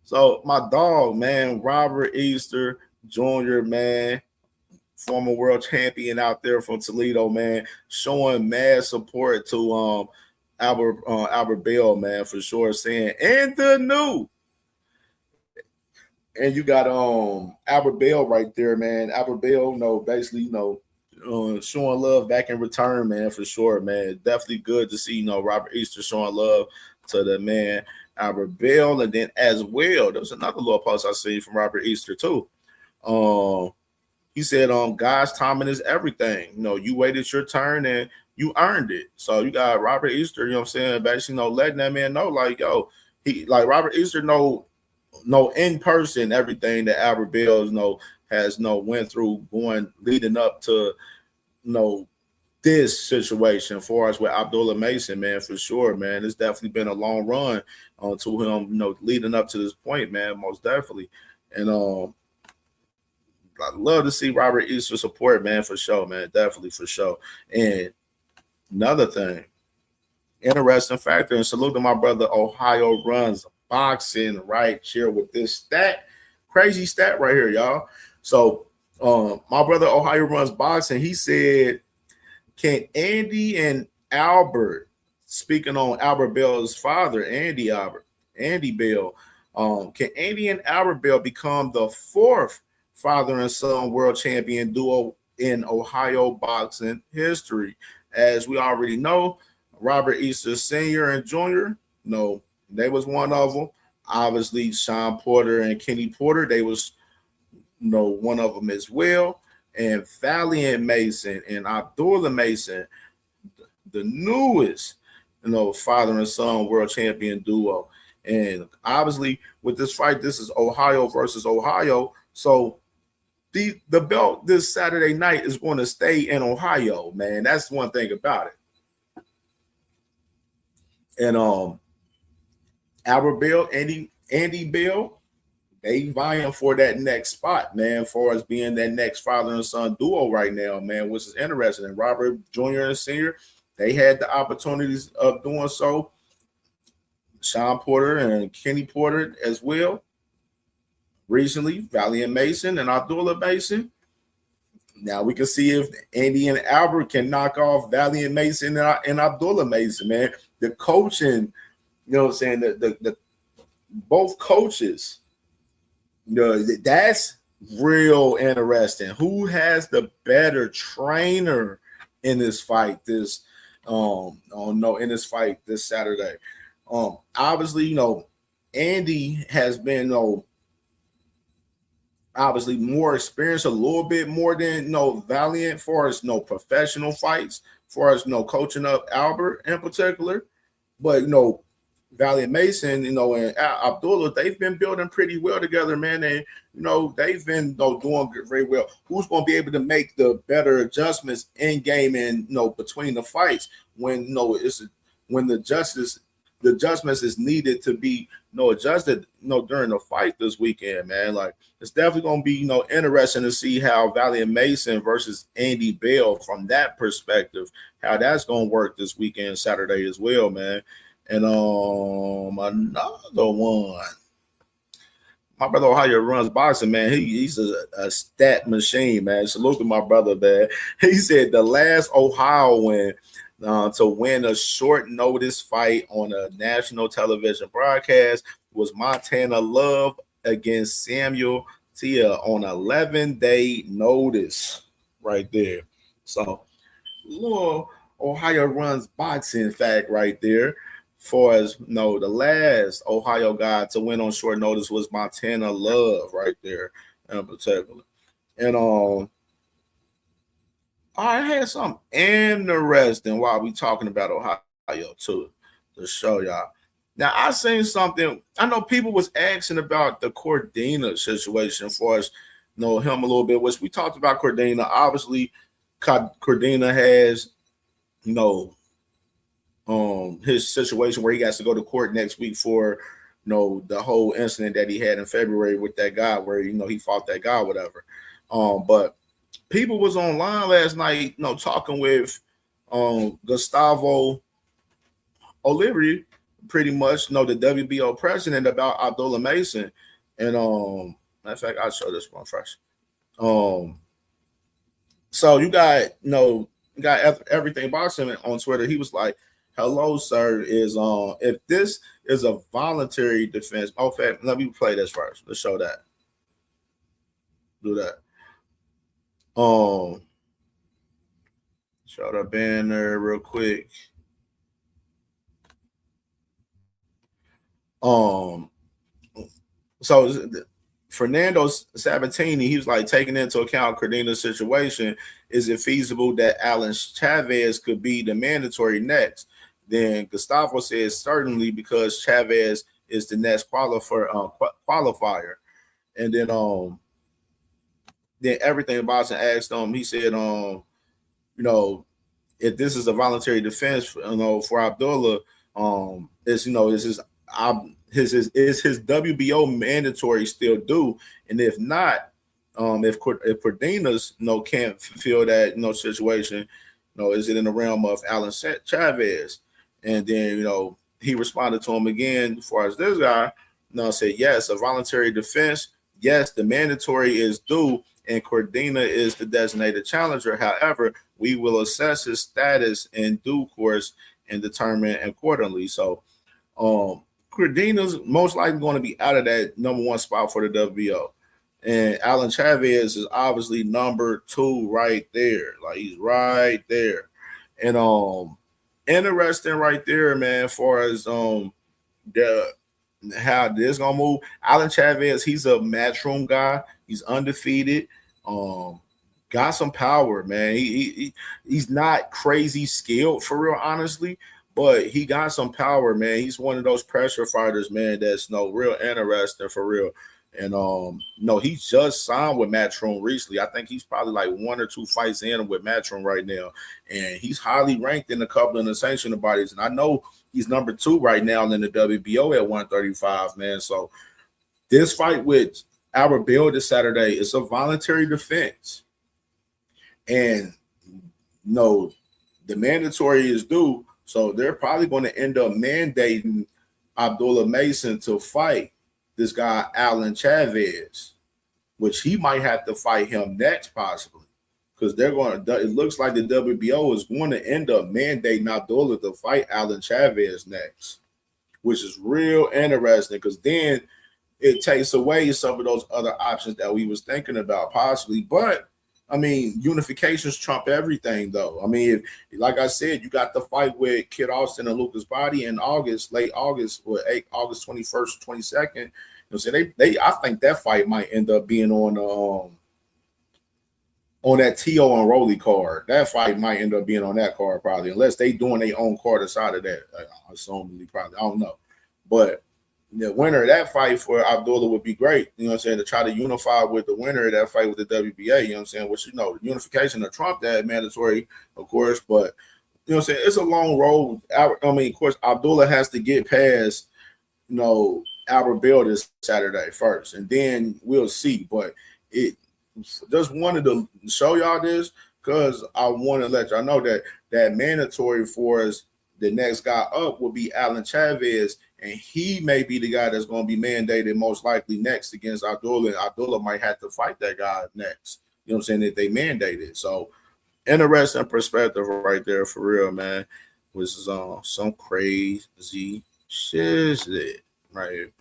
[SPEAKER 17] So my dog, man, Robert Easter Jr., man, former world champion out there from Toledo, man, showing mad support to Albert Bell, man, for sure, saying, and the new. And you got Albert Bell right there, man. Albert Bell, basically, showing love back in return, man, for sure, man. Definitely good to see, Robert Easter showing love to the man Albert Bell. And then as well, there was another little post I seen from Robert Easter too. He said, God's timing is everything. You waited your turn and you earned it. So you got Robert Easter, you know what I'm saying, basically, letting that man know, like, yo, Robert Easter know in person everything that Albert Bell has went through leading up to this situation for us with Abdullah Mason, man, for sure, man. It's definitely been a long run to him, leading up to this point, man, most definitely. And I love to see Robert Easter support, man, for sure, man, definitely for sure. And another thing, interesting factor, and salute to my brother Ohio Runs Boxing right here with this crazy stat right here, y'all. So my brother Ohio Runs Boxing, he said, can Andy and Albert, speaking on Albert Bell's father, Andy Bell, can Andy and Albert Bell become the fourth father and son world champion duo in Ohio boxing history? As we already know, Robert Easter Sr. and Jr., they was one of them. Obviously, Sean Porter and Kenny Porter, they was one of them as well. And Valiant Mason and Abdullah Mason, the newest, father and son world champion duo. And obviously, with this fight, this is Ohio versus Ohio. So the belt this Saturday night is going to stay in Ohio, man. That's one thing about it. And Albert Bell, Andy Bell, they vying for that next spot, man, as far as being that next father and son duo right now, man, which is interesting. And Robert Jr. and Sr., they had the opportunities of doing so. Sean Porter and Kenny Porter as well. Recently, Valiant Mason and Abdullah Mason. Now we can see if Andy and Albert can knock off Valiant Mason and Abdullah Mason, man. The coaching, you know what I'm saying, the both coaches, that's real interesting. Who has the better trainer in this fight in this fight this Saturday? Obviously, Andy has been obviously more experienced, a little bit more than Valiant for as professional fights, for as coaching up Albert in particular. But Valiant Mason, and Abdullah, they've been building pretty well together, man. And they've been doing very well. Who's going to be able to make the better adjustments in game and between the fights when when the adjustments is needed to be adjusted during the fight this weekend, man. Like, it's definitely going to be interesting to see how Valiant Mason versus Andy Bell from that perspective, how that's going to work this weekend Saturday as well, man. And another one, my brother Ohio Runs Boxing, man. He's a stat machine, man. Salute to my brother, man. He said the last Ohio win to win a short notice fight on a national television broadcast was Montana Love against Samuel Tia on 11-day notice right there. So, little Ohio Runs Boxing fact right there. For as the last Ohio guy to win on short notice was Montana Love right there in particular. And I had something interesting while we talking about Ohio too to show y'all. Now I seen something. I know people was asking about the Cordina situation for us, know him a little bit, which we talked about Cordina. Obviously, Cordina has, you know, his situation where he has to go to court next week for, you know, the whole incident that he had in February with that guy where, you know, he fought that guy, whatever. But people was online last night, you know, talking with Gustavo Olivier, pretty much, you know, the WBO president, about Abdullah Mason. And matter of fact, I'll show this one first. So you got, you know, you got everything boxing on Twitter. He was like, "Hello, sir. Is if this is a voluntary defense." Oh, fact, let me play this first. Let's show that. Do that. Show the banner real quick. So Fernando Sabatini, he was like, taking into account Cordina's situation, is it feasible that Alan Chavez could be the mandatory next? Then Gustavo says certainly, because Chavez is the next qualifier. And then everything Boston asked him, he said, you know, if this is a voluntary defense, you know, for Abdullah, is, you know, is his WBO mandatory still due? And if not, if Cordina's, you know, can't fulfill that, you know, situation, you know, is it in the realm of Alan Chavez? And then, you know, he responded to him again as far as this guy, you know, said, yes, a voluntary defense. Yes, the mandatory is due, and Cordina is the designated challenger. However, we will assess his status in due course and determine accordingly. So, Cordina's most likely going to be out of that number one spot for the WBO. And Alan Chavez is obviously number two right there. Like, he's right there. And interesting right there, man, as far as how this gonna move. Alan Chavez, he's a matchroom guy. He's undefeated. Got some power, man. He's not crazy skilled, for real, honestly, but he got some power, man. He's one of those pressure fighters, man, that's real interesting, for real. And no, he just signed with Matchroom recently. I think he's probably like 1 or 2 fights in with Matchroom right now, and he's highly ranked in a couple of the sanctioned bodies. And I know he's number 2 right now in the WBO at 135, man. So this fight with Albert Bill this Saturday is a voluntary defense, and no, the mandatory is due. So they're probably going to end up mandating Abdullah Mason to fight this guy Alan Chavez, which he might have to fight him next, possibly, because they're going to. It looks like the WBO is going to end up mandating Abdullah to fight Alan Chavez next, which is real interesting, because then it takes away some of those other options that we was thinking about possibly. But I mean, unifications trump everything, though. I mean, like I said, you got the fight with Kid Austin and Lucas Body in August, late August, or August 21st, 22nd. You know, so I think that fight might end up being on that T.O. and Rolly card. That fight might end up being on that card, probably, unless they doing their own card aside of that. I assume probably, I don't know, but the winner of that fight for Abdullah would be great, you know what I'm saying, to try to unify with the winner of that fight with the WBA, you know what I'm saying, which, you know, unification of Trump, that mandatory, of course, but, you know what I'm saying, it's a long road. I mean, of course, Abdullah has to get past, you know, Albert Bell this Saturday first, and then we'll see. But it just wanted to show y'all this, because I want to let y'all know that mandatory for us, the next guy up will be Alan Chavez, and he may be the guy that's going to be mandated most likely next against Abdullah. And Abdullah might have to fight that guy next. You know what I'm saying? That they mandated. So interesting perspective right there, for real, man. Which is some crazy shit right here.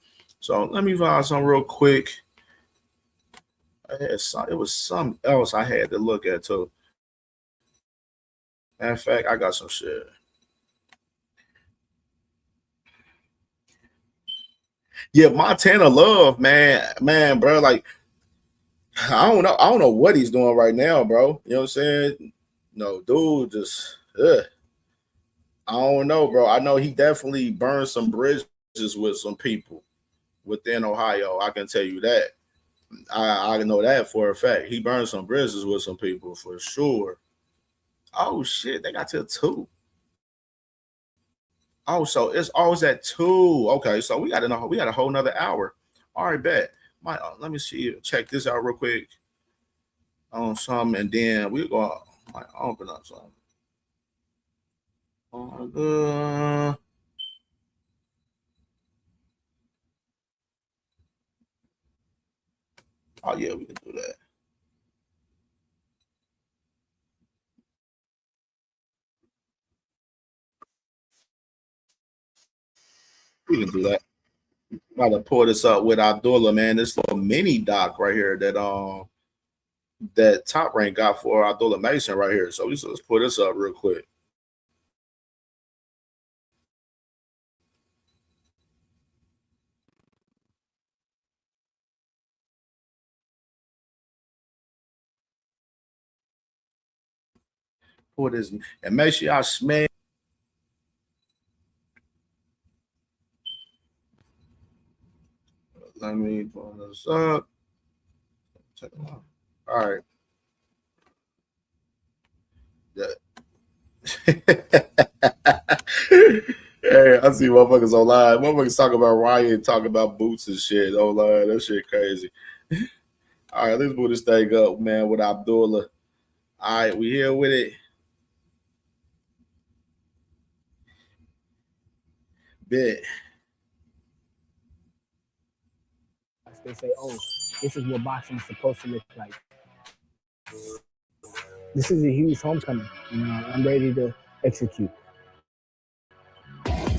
[SPEAKER 17] So let me find some real quick. It was something else I had to look at too. In fact, I got some shit. Yeah, Montana Love, man, bro. Like, I don't know what he's doing right now, bro. You know what I'm saying? No, dude, just I don't know, bro. I know he definitely burned some bridges with some people within Ohio. I can tell you that. I know that for a fact. He burned some bridges with some people for sure. Oh shit, they got to 2. Oh, so it's always at 2. Okay, so we got a whole nother hour. All right, bet. Let me see. Check this out real quick on something, and then we go. Might open up something. Oh yeah, we can do that. We can do that. About to pull this up with Abdullah, man. This little mini doc right here that Top Rank got for Abdullah Mason right here. So let's pull this up real quick. Pull this and make sure y'all smell. Let me pull this up. Check them out. All right. Yeah. Hey, I see motherfuckers online. Motherfuckers talk about Ryan, talking about boots and shit online. That shit crazy. All right, let's move this thing up, man, with Abdullah. All right, we here with it. Bet.
[SPEAKER 21] They say, oh, this is what boxing is supposed to look like. This is a huge homecoming. I'm ready to execute.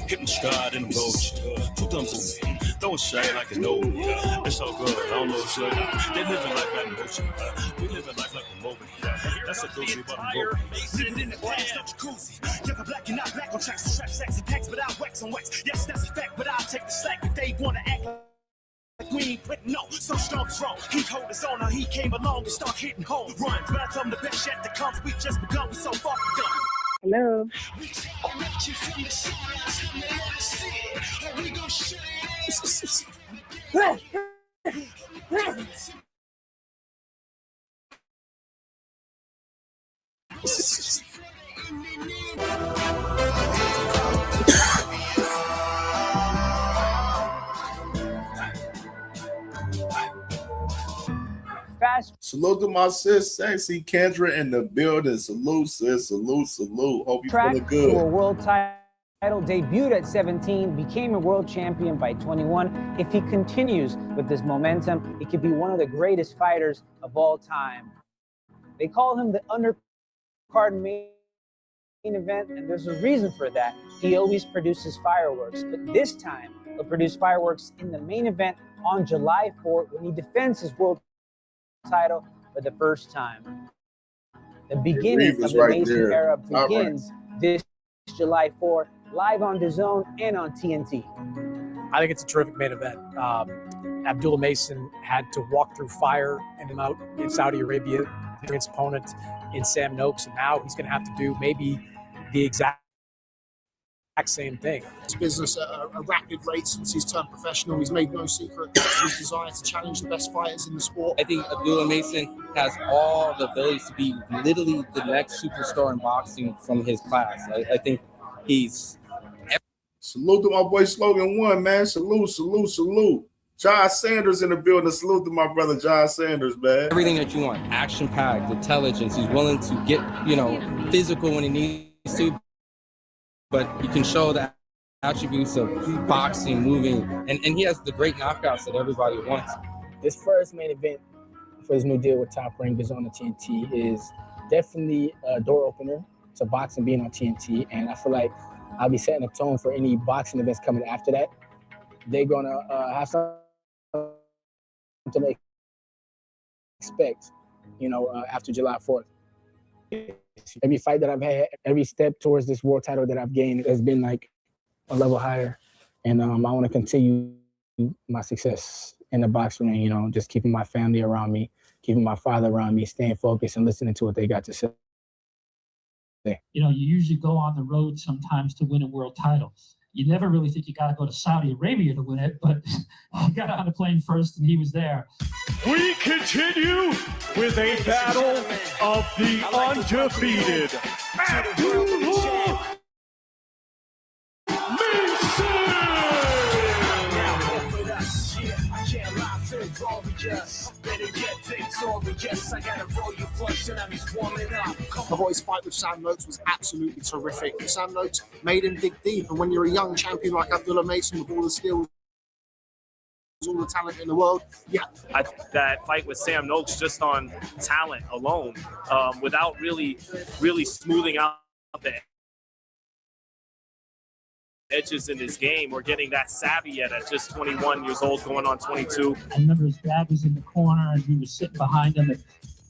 [SPEAKER 3] Hitting stride in the roach. 2 thumbs in, throwing shade like a no. It's so good, I don't know shit. They living life like emotion. We living life like a moment. That's a cozy but I'm broken. Living in the past, no jacuzzi. You're black, you're not black on tracks, strap sacks and packs, but I wax on wax. Yes, that's a fact, but I'll take the slack if they wanna act like we ain't putting no. So strong's wrong. He hold his own, now he came along and start hitting home runs. But I tell him the best yet to come. We just begun, we so far from done.
[SPEAKER 13] Hello.
[SPEAKER 17] Salute to my sis, sexy Kendra in the building. Salute, sis. Salute, salute. Hope you
[SPEAKER 22] Track
[SPEAKER 17] feeling
[SPEAKER 22] to
[SPEAKER 17] good.
[SPEAKER 22] a world title, debuted at 17, became a world champion by 21. If he continues with this momentum, he could be one of the greatest fighters of all time. They call him the undercard main event, and there's a reason for that. He always produces fireworks, but this time he'll produce fireworks in the main event on July 4th when he defends his world title for the first time. The beginning of the Mason era begins this July 4th, live on DAZN and on TNT.
[SPEAKER 23] I think it's a terrific main event. Abdullah Mason had to walk through fire and him out in Saudi Arabia against opponent in Sam Noakes, and now he's going to have to do maybe the exact same thing.
[SPEAKER 24] His business at a rapid rate since he's turned professional. He's made no secret of his desire to challenge the best fighters in the sport.
[SPEAKER 25] I think Abdullah Mason has all the abilities to be literally the next superstar in boxing from his class. I think he's...
[SPEAKER 17] Salute to my boy Slogan One, man. Salute, salute, salute. John Sanders in the building. Salute to my brother John Sanders, man.
[SPEAKER 25] Everything that you want. Action-packed, intelligence. He's willing to get, physical when he needs to. But you can show the attributes of boxing, moving, and he has the great knockouts that everybody wants.
[SPEAKER 21] This first main event for his new deal with Top Rank is on the TNT is definitely a door opener to boxing being on TNT, and I feel like I'll be setting a tone for any boxing events coming after that. They're gonna have something to expect, after July 4th. Every fight that I've had, every step towards this world title that I've gained has been like a level higher. And I want to continue my success in the boxing ring, just keeping my family around me, keeping my father around me, staying focused and listening to what they got to say.
[SPEAKER 4] You know, you usually go on the road sometimes to win a world title. You never really think you got to go to Saudi Arabia to win it, but he got on the plane first and he was there.
[SPEAKER 11] We continue with a battle of the undefeated Abdullah
[SPEAKER 24] I thought his fight with Sam Noakes was absolutely terrific. Sam Noakes made him dig deep, and when you're a young champion like Abdullah Mason with all the skills, all the talent in the world, yeah.
[SPEAKER 7] I think that fight with Sam Noakes just on talent alone, without really smoothing out the edges in his game or getting that savvy yet at just 21 years old, going on 22.
[SPEAKER 4] I remember his dad was in the corner and he was sitting behind him and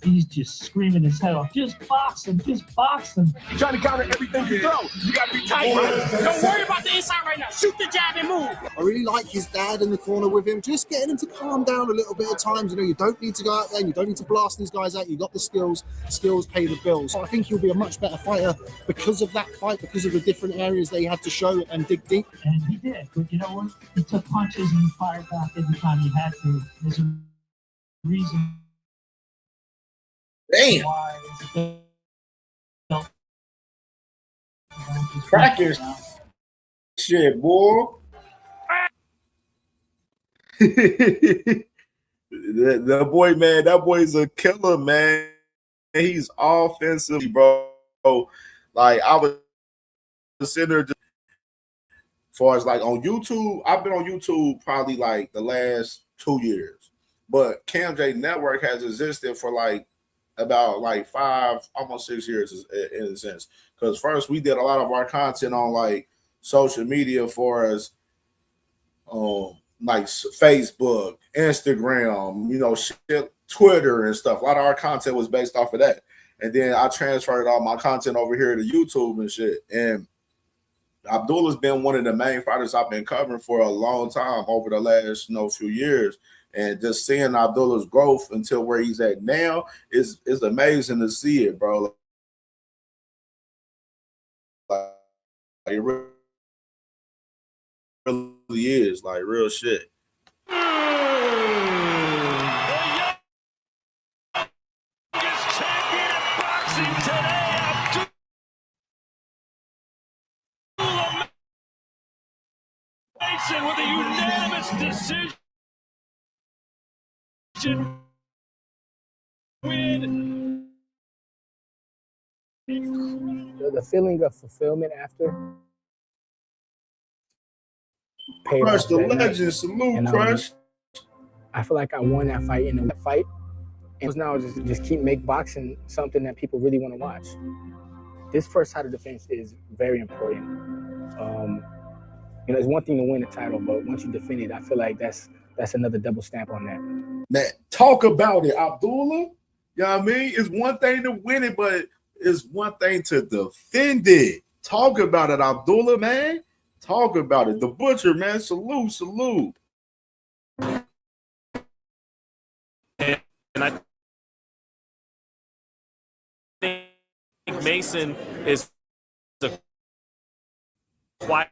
[SPEAKER 4] he's just screaming his head off, just box him, just box him.
[SPEAKER 11] You're trying to counter everything you throw. You got to be tight.
[SPEAKER 24] Don't worry about the inside right now. Shoot the jab and move. I really like his dad in the corner with him, just getting him to calm down a little bit at times. You know, you don't need to go out there and you don't need to blast these guys out. You got the skills. Skills pay the bills. So I think he'll be a much better fighter because of that fight, because of the different areas that he had to show and dig deep.
[SPEAKER 4] And he did. But you know what? He took punches and he fired back every time he had to. There's a reason.
[SPEAKER 17] Damn. Practice shit, boy. That boy, man, that boy's a killer, man. He's offensive, bro. Like, I was sitting there just, as far as like on YouTube, I've been on YouTube probably like the last 2 years, but CamJNetwork has existed for like about like 5, almost 6 years in a sense. Because first we did a lot of our content on like social media for us, like Facebook, Instagram, you know, shit, Twitter and stuff. A lot of our content was based off of that. And then I transferred all my content over here to YouTube and shit. And Abdullah's been one of the main fighters I've been covering for a long time over the last, few years. And just seeing Abdullah's growth until where he's at now is amazing to see it, bro. Like, it really is, like, real shit.
[SPEAKER 11] With a unanimous decision win.
[SPEAKER 21] The feeling of fulfillment after.
[SPEAKER 17] Crush the legend, salute, Crush.
[SPEAKER 21] I feel like I won that fight in the fight. And now just make boxing something that people really want to watch. This first side of the fence is very important. It's one thing to win a title, but once you defend it, I feel like that's another double stamp on that.
[SPEAKER 17] Man, talk about it, Abdullah. You know what I mean? It's one thing to win it, but it's one thing to defend it. Talk about it, Abdullah, man. Talk about it. The Butcher, man. Salute, salute.
[SPEAKER 7] And I think Mason is a quiet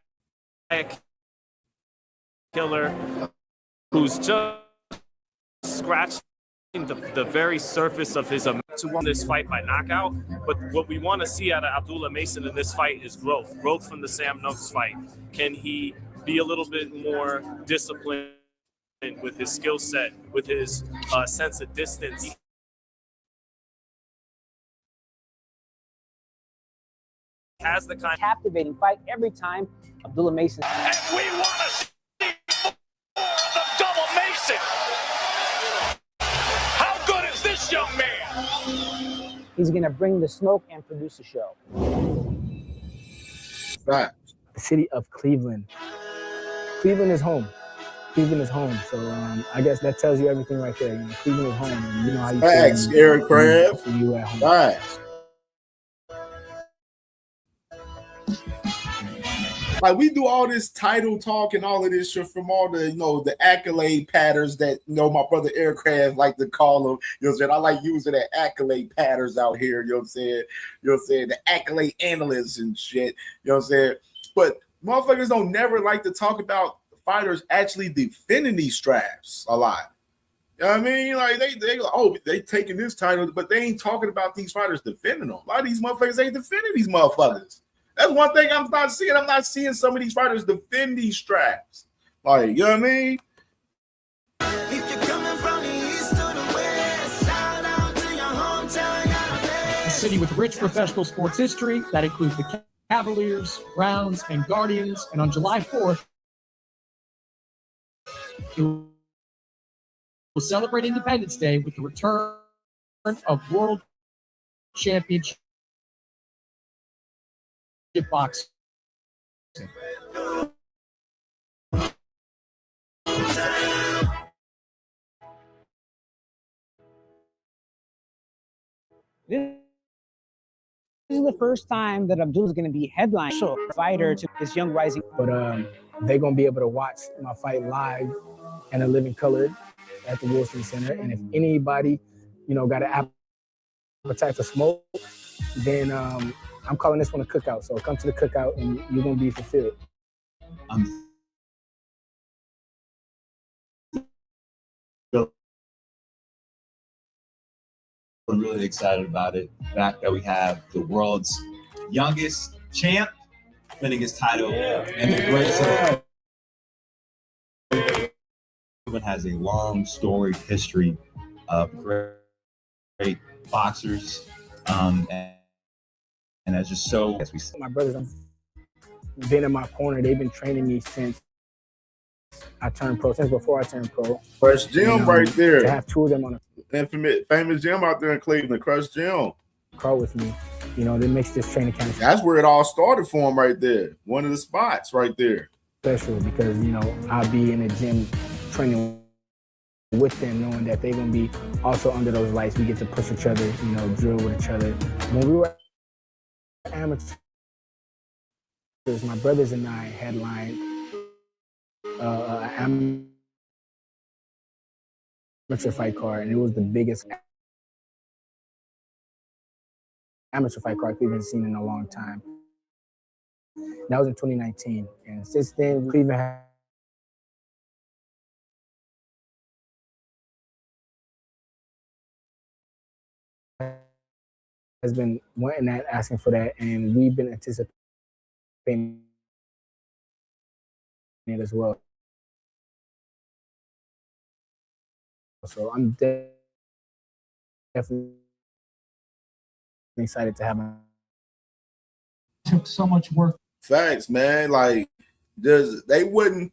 [SPEAKER 7] killer who's just scratching the very surface of his to win this fight by knockout. But what we want to see out of Abdullah Mason in this fight is growth from the Sam Noakes fight. Can he be a little bit more disciplined with his skill set, with his sense of distance? Has the kind
[SPEAKER 22] captivating fight every time Abdullah Mason.
[SPEAKER 11] And we want to see more of the double Mason. How good is this young man?
[SPEAKER 22] He's going to bring the smoke and produce a show.
[SPEAKER 17] Right.
[SPEAKER 21] The city of Cleveland. Cleveland is home. Cleveland is home. So I guess that tells you everything right there. Cleveland is home. And you know how you
[SPEAKER 17] Facts, Eric Crab.
[SPEAKER 22] You at home.
[SPEAKER 17] Facts. Like we do all this title talk and all of this shit from all the the accolade patterns that my brother Aircraft like to call them. You know what I'm saying? I like using that accolade patterns out here. You know what I'm saying? You know what I'm saying? The accolade analysts and shit. You know what I'm saying? But motherfuckers don't never like to talk about fighters actually defending these straps a lot. You know what I mean? Like they taking this title, but they ain't talking about these fighters defending them. A lot of these motherfuckers ain't defending these motherfuckers. That's one thing I'm not seeing. I'm not seeing some of these fighters defend these straps. Like, you know what I mean?
[SPEAKER 6] A city with rich professional sports history that includes the Cavaliers, Browns, and Guardians. And on July 4th, it will celebrate Independence Day with the return of World Championship boxing.
[SPEAKER 22] This is the first time that Abdul is going to be headline fighter to this young rising.
[SPEAKER 21] But they're going to be able to watch my fight live and a living color at the Wilson Center. And if anybody, got an appetite for smoke, then I'm calling this one a cookout. So come to the cookout and you're going to be fulfilled.
[SPEAKER 8] I'm really excited about it. The fact that we have the world's youngest champ defending his title, and the great has a long storied history of great boxers, and that's just so.
[SPEAKER 21] My brothers have been in my corner. They've been training me since I turned pro, since before I turned pro.
[SPEAKER 17] Crush Gym right there.
[SPEAKER 21] To have two of them on
[SPEAKER 17] a famous gym out there in Cleveland, Crush Gym.
[SPEAKER 21] Pro with me, that makes this training camp.
[SPEAKER 17] That's where it all started for him right there. One of the spots right there.
[SPEAKER 21] Special because, I'll be in the gym training with them, knowing that they're going to be also under those lights. We get to push each other, drill with each other. When we were amateurs, my brothers and I headlined amateur fight card, and it was the biggest amateur fight card Cleveland's seen in a long time. That was in 2019, and since then, Cleveland has been wanting that, asking for that, and we've been anticipating it as well. So I'm definitely excited to have him.
[SPEAKER 4] Took so much work.
[SPEAKER 17] Facts, man. Like, they wouldn't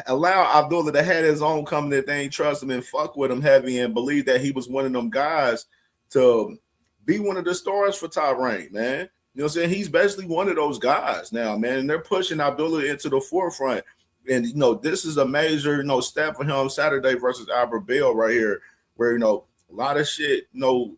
[SPEAKER 17] allow Abdullah to have his own company if they ain't trust him and fuck with him heavy and believe that he was one of them guys to be one of the stars for Top Rank, man. You know what I'm saying? He's basically one of those guys now, man. And they're pushing Abdullah into the forefront. And, this is a major, step for him Saturday versus Albert Bell right here, where, a lot of shit,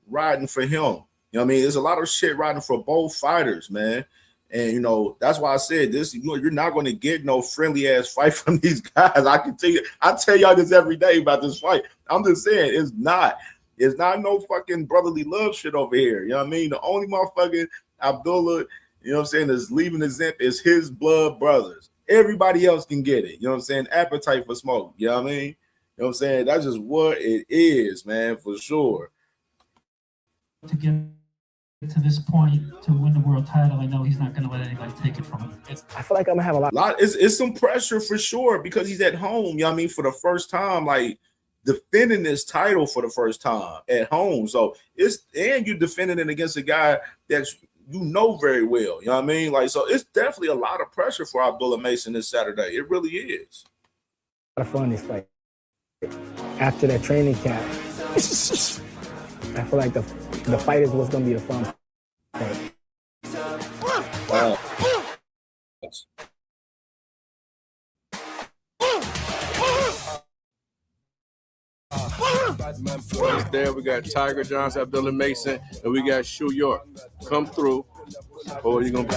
[SPEAKER 17] riding for him. You know what I mean? There's a lot of shit riding for both fighters, man. And, that's why I said this, you're not going to get no friendly ass fight from these guys. I can tell you, I tell y'all this every day about this fight. I'm just saying it's not no fucking brotherly love shit over here. You know what I mean? The only motherfucking Abdullah, is leaving the zip is his blood brothers. Everybody else can get it. You know what I'm saying? Appetite for smoke. You know what I mean? You know what I'm saying? That's just what it is, man, for sure.
[SPEAKER 4] To get to this point to win the world title, I know he's not going to let anybody take it from him.
[SPEAKER 21] I feel like I'm going to have a lot.
[SPEAKER 17] It's some pressure for sure because he's at home, you know what I mean, for the first time, like defending this title for the first time at home. So you're defending it against a guy that's very well, you know what I mean? Like, so it's definitely a lot of pressure for Abdullah Mason this Saturday. It really is.
[SPEAKER 21] A lot of fun this fight. After that training camp, I feel like the fight is what's going to be the fun part.
[SPEAKER 17] Wow.
[SPEAKER 9] Right there, we got Tiger Johnson, Abdullah Mason, and we got Shu York. Come through.
[SPEAKER 2] Or you gonna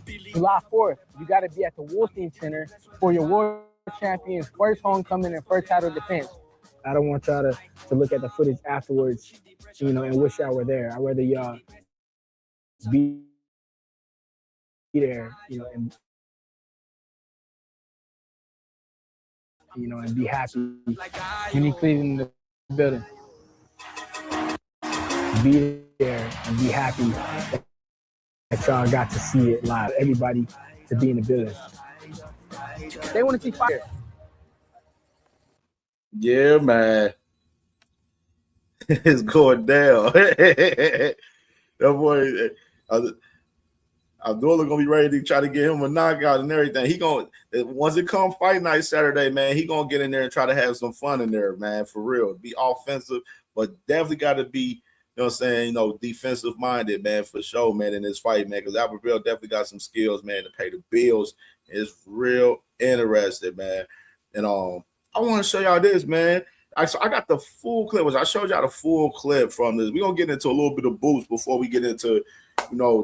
[SPEAKER 2] be
[SPEAKER 21] July 4th, you got to be at the Wolstein Center for your World Champions first homecoming and first title defense. I don't want y'all to look at the footage afterwards, and wish y'all were there. I'd rather y'all be there, and be happy. When you clean in the building, be there and be happy that y'all got to see it live. Everybody to be in the building. They want to see fire.
[SPEAKER 17] Yeah, man. It's going down. That boy, Abdullah gonna be ready to try to get him a knockout and everything. He gonna, once it comes fight night Saturday, man, he gonna get in there and try to have some fun in there, man, for real. Be offensive, but definitely got to be, defensive minded, man, for sure, man, in this fight, man, because Abril definitely got some skills, man, to pay the bills. It's real interesting, man. And I want to show y'all this, man. I got the full clip. I showed y'all the full clip from this. We're going to get into a little bit of boost before we get into,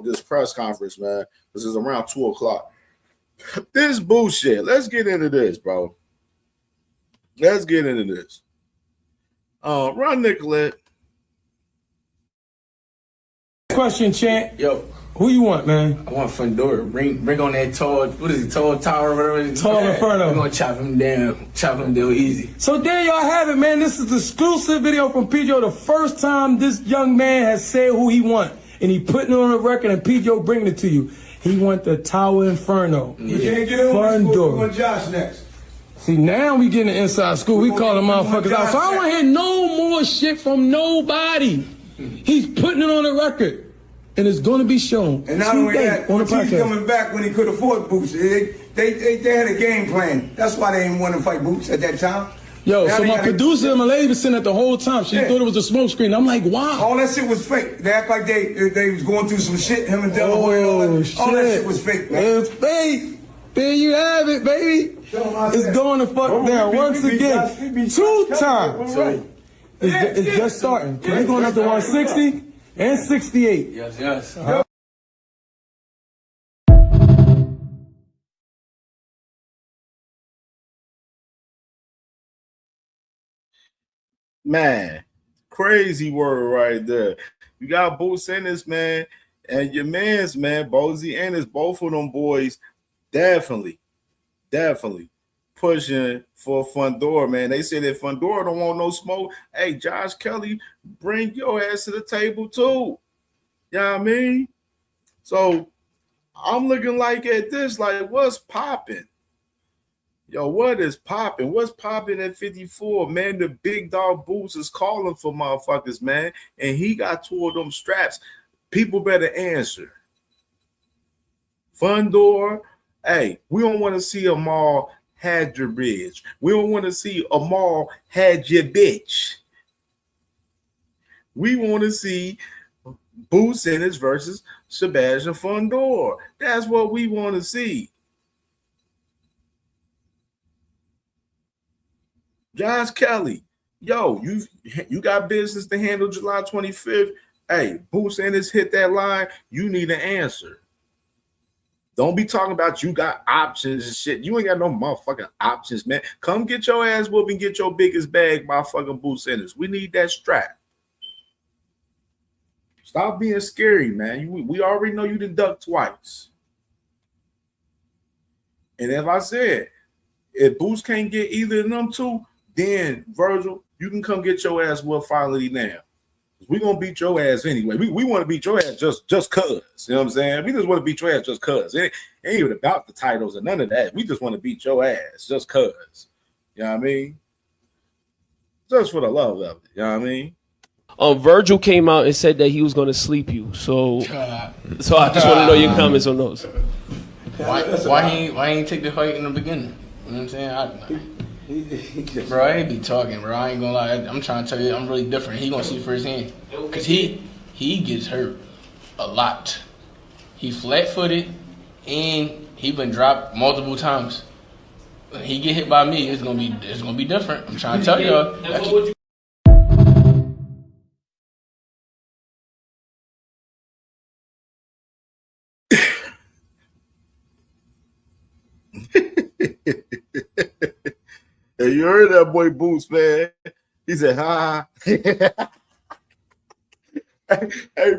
[SPEAKER 17] this press conference, man. This is around 2 o'clock. This bullshit. Let's get into this, bro. Let's get into this. Run, Nicolette.
[SPEAKER 2] Question, champ.
[SPEAKER 9] Yo.
[SPEAKER 2] Who you want, man?
[SPEAKER 9] I want Fundora. Bring on that tall, what is it, tall tower, whatever it is.
[SPEAKER 2] Tall Inferno.
[SPEAKER 9] We're going to chop him down easy.
[SPEAKER 2] So there y'all have it, man. This is exclusive video from Pedro. The first time this young man has said who he want. And he putting it on the record and Pedro bringing it to you. He want the Tower Inferno.
[SPEAKER 9] You
[SPEAKER 2] can't get him. Fundora.
[SPEAKER 9] We want Josh next.
[SPEAKER 2] See, now we getting the inside school. We calling motherfuckers out. So I don't want to hear no more shit from nobody. He's putting it on the record. And it's going to be shown.
[SPEAKER 9] And not only that, he's coming back when he could afford Boots. They had a game plan. That's why they didn't want to fight Boots at that time.
[SPEAKER 2] Yo, now so my producer and my lady was sitting at the whole time. She thought it was a smoke screen. I'm like, wow.
[SPEAKER 9] All that shit was fake. They act like they was going through some shit, him and Delaware and all that. All that shit was fake, man.
[SPEAKER 2] It's fake. There you have it, baby. It's going to fuck down once again. 2 times. It's just starting. We're going up to 160 and 68.
[SPEAKER 9] Yes.
[SPEAKER 17] Man, crazy word right there. You got Boots Ennis, man, and your man's, man, Bozy Ennis, both of them boys, definitely pushing for Fundora, man. They say that Fundora don't want no smoke. Hey, Josh Kelly, bring your ass to the table too. You know what I mean? So I'm looking like at this, like, what's popping? Yo, what is popping? What's popping at 54? Man, the big dog Boots is calling for motherfuckers, man. And he got 2 of them straps. People better answer. Fundora, hey, we don't want to see them all had your bitch. We don't want to see Amal had your bitch. We want to see Boots Ennis versus Sebastian Fundora. That's what we want to see. Josh Kelly, yo, you got business to handle July 25th. Hey, Boots Ennis hit that line. You need an answer. Don't be talking about you got options and shit. You ain't got no motherfucking options, man. Come get your ass whooped and get your biggest bag by fucking Boots Ennis. We need that strap. Stop being scary, man. We already know you done ducked twice. And if I said, if Boots can't get either of them two, then Virgil, you can come get your ass whooped finally now. We're going to beat your ass anyway. We want to beat your ass just cuz. You know what I'm saying? We just want to beat your ass just cuz. It ain't even about the titles or none of that. We just want to beat your ass just cuz. You know what I mean? Just for the love of it. You know what I mean?
[SPEAKER 10] Virgil came out and said that he was going to sleep you. So I just want to know your comments on those.
[SPEAKER 25] Why he ain't take the fight in the beginning? You know what I'm saying? Bro, I ain't be talking, bro. I ain't gonna lie. I'm trying to tell you, I'm really different. He gonna see firsthand. Because he gets hurt a lot. He flat-footed, and he been dropped multiple times. When he get hit by me, it's gonna be different. I'm trying to tell y'all.
[SPEAKER 17] Hey, you heard that boy Boots, man? He said, "Ha." Hey,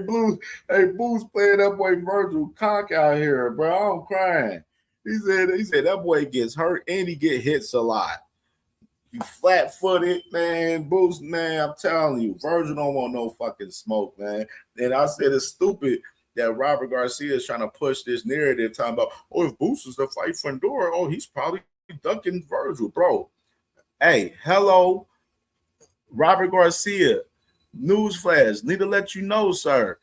[SPEAKER 17] Boots playing that boy Virgil Cock out here, bro. I'm crying. He said that boy gets hurt and he get hits a lot. You flat-footed, man. Boots, man, I'm telling you, Virgil don't want no fucking smoke, man. And I said it's stupid that Robert Garcia is trying to push this narrative talking about, oh, if Boots is to fight Fundora, oh, he's probably ducking Virgil, bro. Hey, hello, Robert Garcia. Newsflash, need to let you know, sir.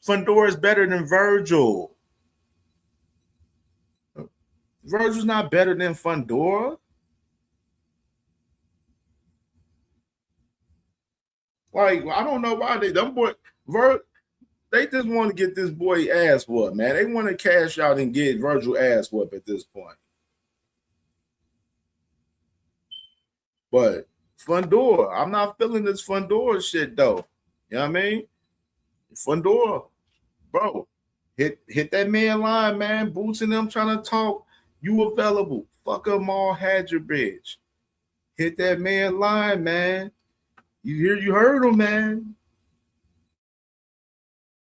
[SPEAKER 17] Fundora is better than Virgil. Virgil's not better than Fundora. Like, I don't know why they just want to get this boy ass whooped, man. They want to cash out and get Virgil ass whooped at this point. But Fundora, I'm not feeling this Fundora shit though. You know what I mean? Fundora, bro, hit that man line, man. Boots and them trying to talk. You available? Fuck them all. Had your bitch. Hit that man line, man. You heard him, man.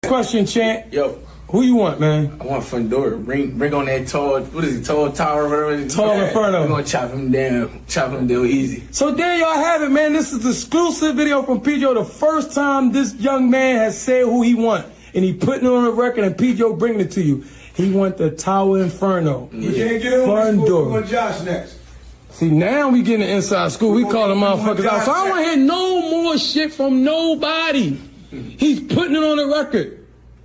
[SPEAKER 2] Question, Chant.
[SPEAKER 21] Yo.
[SPEAKER 2] Who you want, man?
[SPEAKER 21] I want Fundora. Bring on that tall, what is it, tall tower? Whatever.
[SPEAKER 2] Tall Inferno.
[SPEAKER 21] We're going to chop him down easy.
[SPEAKER 2] So there y'all have it, man. This is the exclusive video from Pedro. The first time this young man has said who he want. And he putting it on the record and Pedro bringing it to you. He want the Tower Inferno.
[SPEAKER 9] We can't get him. We're going Josh next.
[SPEAKER 2] See, now we getting the inside school. We calling motherfuckers out. So I don't want to hear no more shit from nobody. He's putting it on the record.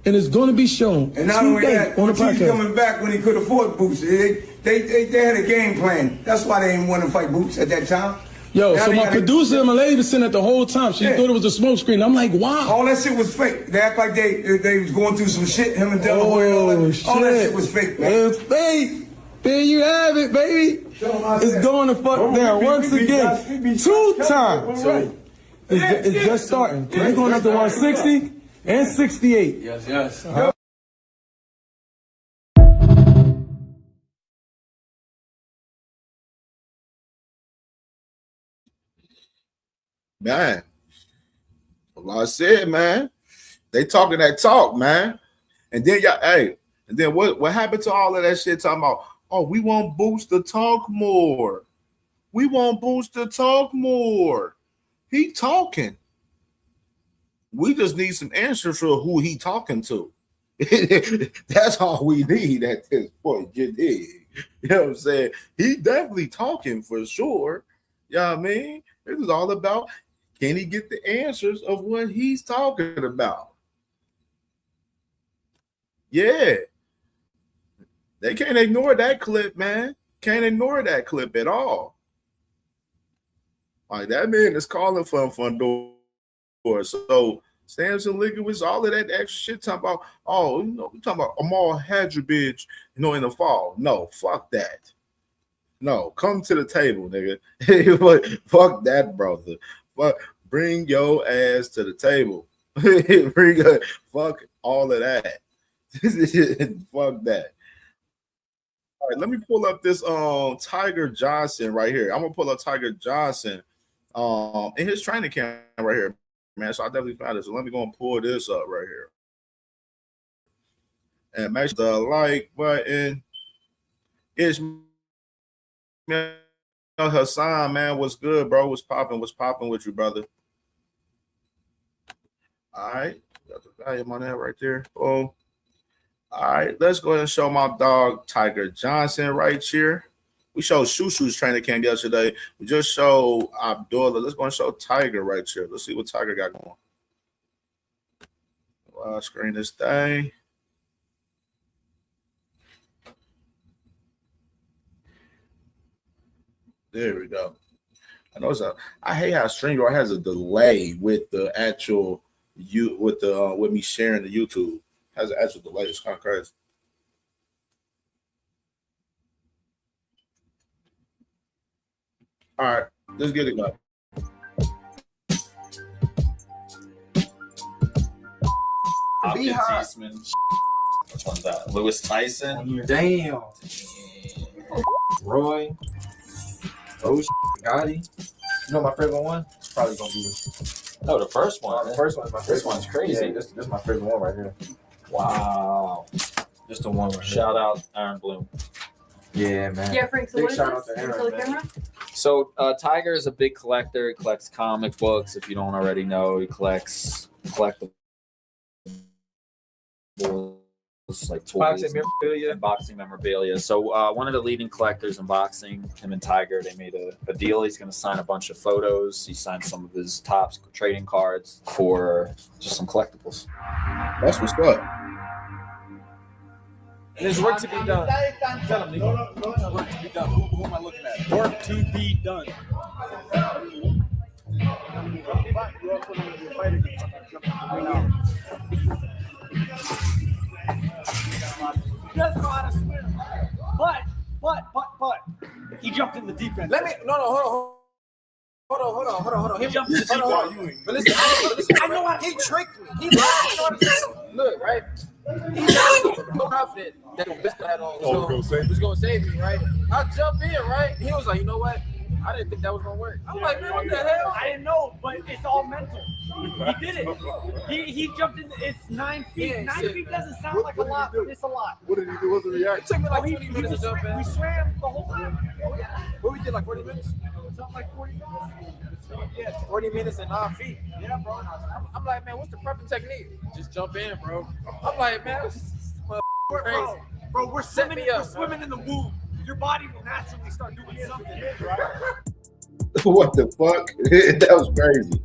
[SPEAKER 2] And it's going to be shown.
[SPEAKER 9] And not only that,
[SPEAKER 2] on the
[SPEAKER 9] he's
[SPEAKER 2] podcast.
[SPEAKER 9] coming back when he could afford Boots. They had a game plan. That's why they didn't want to fight Boots at that time.
[SPEAKER 2] Yo,
[SPEAKER 9] now
[SPEAKER 2] so my producer and my lady was sitting at the whole time. She thought it was a smoke screen. I'm like, wow.
[SPEAKER 9] All that shit was fake. They act like they was going through some shit, him and Delaware and all that. All that shit was fake, man.
[SPEAKER 2] It's fake. There you have it, baby. It's going to fuck down once again. 2 times. It's just starting. We're going up to 160 and 68.
[SPEAKER 21] Yes.
[SPEAKER 17] Man, like I said, man, they talking that talk, man. And then and then what happened to all of that shit talking about, oh, we want Boots to talk more. We want Boots to talk more. He talking. We just need some answers for who he talking to. That's all we need at this point. You know what I'm saying? He definitely talking for sure. You know what I mean? This is all about, can he get the answers of what he's talking about? Yeah. They can't ignore that clip, man. Can't ignore that clip at all. Like, that man is calling for Fundora. So Samson Liquid, all of that extra shit talking about, oh, you know, we're talking about Amal Hadjabidge, you know, in the fall. No, fuck that. No, come to the table, nigga. Fuck that, brother. Bring your ass to the table. Fuck all of that. Fuck that. All right, let me pull up this Tiger Johnson right here. I'm gonna pull up Tiger Johnson in his training camp right here, man. So I definitely found it. So let me go and pull this up right here. And make sure the like button. Ishmael Hassan, man, what's good, bro? What's popping with you, brother? All right, got the volume on that right there. Boom. All right, let's go ahead and show my dog Tiger Johnson right here. We showed Shushu's training camp yesterday. We just showed Abdullah. Let's go and show Tiger right here. Let's see what Tiger got going. I'll screen this thing. There we go. I hate how StreamYard has a delay with the actual with me sharing the YouTube. Has an actual delay. It's kind of crazy. All right, let's get it going.
[SPEAKER 8] Which one's that? Lewis Tyson.
[SPEAKER 1] Damn. Roy. Oh, Gotti. You know my favorite one? It's probably gonna be.
[SPEAKER 8] No, the first one.
[SPEAKER 1] The first one's my favorite.
[SPEAKER 8] This one's crazy.
[SPEAKER 1] Yeah, this is my favorite one right here.
[SPEAKER 8] Wow.
[SPEAKER 1] Just the one right
[SPEAKER 8] Shout out Aaron Bloom.
[SPEAKER 1] Yeah, man.
[SPEAKER 13] Yeah, Frank, so
[SPEAKER 1] Big
[SPEAKER 13] what is
[SPEAKER 1] shout out
[SPEAKER 13] this?
[SPEAKER 1] to
[SPEAKER 13] Can you
[SPEAKER 1] Aaron,
[SPEAKER 13] tell the
[SPEAKER 1] man.
[SPEAKER 13] camera?
[SPEAKER 12] So Tiger is a big collector. He collects comic books. If you don't already know, he collects collectibles like toys,
[SPEAKER 1] Boxing memorabilia.
[SPEAKER 12] and boxing memorabilia. So one of the leading collectors in boxing, him and Tiger, they made a deal. He's going to sign a bunch of photos. He signed some of his Topps trading cards for just some collectibles.
[SPEAKER 17] That's what's up.
[SPEAKER 5] There's work to be done. Tell him, nigga. Work to be done. Who am I looking at? Work to be done. He does know how to swim. But, he jumped in the deep end.
[SPEAKER 1] Let me. No, hold on.
[SPEAKER 5] He jumped in the deep end.
[SPEAKER 1] But listen, I know how he tricked me. Look, right? He was so confident that the best had on was going to save me, right? I jump in, right? He was like, you know what? I didn't think that was going to work. I'm like, man, what the hell?
[SPEAKER 5] I didn't know, but it's all mental. He did it. He jumped in. It's 9 feet.
[SPEAKER 1] Yeah,
[SPEAKER 5] 9 feet doesn't sound like a lot, but it's a lot.
[SPEAKER 17] What did he do? What's the reaction?
[SPEAKER 1] It took me like 20 minutes to jump in.
[SPEAKER 5] We swam the whole time.
[SPEAKER 1] What we did, like 40 minutes?
[SPEAKER 5] Something like 40 minutes.
[SPEAKER 1] Yeah, 40 minutes and 9 feet. Yeah, bro. I'm like, man, what's the prepping technique? Just jump in, bro. I'm like, man, this is crazy.
[SPEAKER 5] Bro, we're
[SPEAKER 1] Set me up,
[SPEAKER 5] swimming in the womb. Your body will naturally start doing something.
[SPEAKER 17] What the fuck? That was crazy.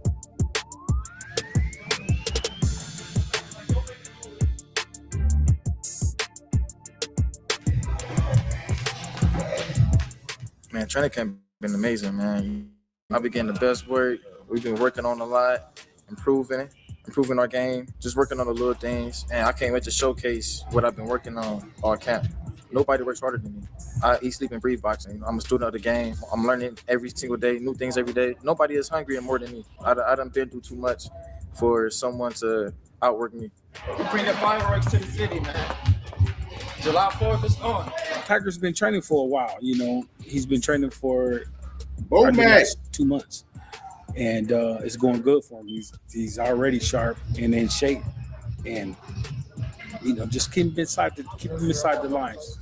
[SPEAKER 1] Man, training camp been amazing, man. I've been getting the best work. We've been working on a lot, improving our game, just working on the little things. And I can't wait to showcase what I've been working on all camp. Nobody works harder than me. I eat, sleep, and breathe boxing. I'm a student of the game. I'm learning every single day, new things every day. Nobody is hungry and more than me. I done been through too much for someone to outwork me. We bring the fireworks to the city, man. July 4th is on.
[SPEAKER 14] Tiger's been training for a while. You know, he's been training for
[SPEAKER 17] the
[SPEAKER 14] last 2 months, and it's going good for him. He's already sharp and in shape, and you know, just keep him inside the lines,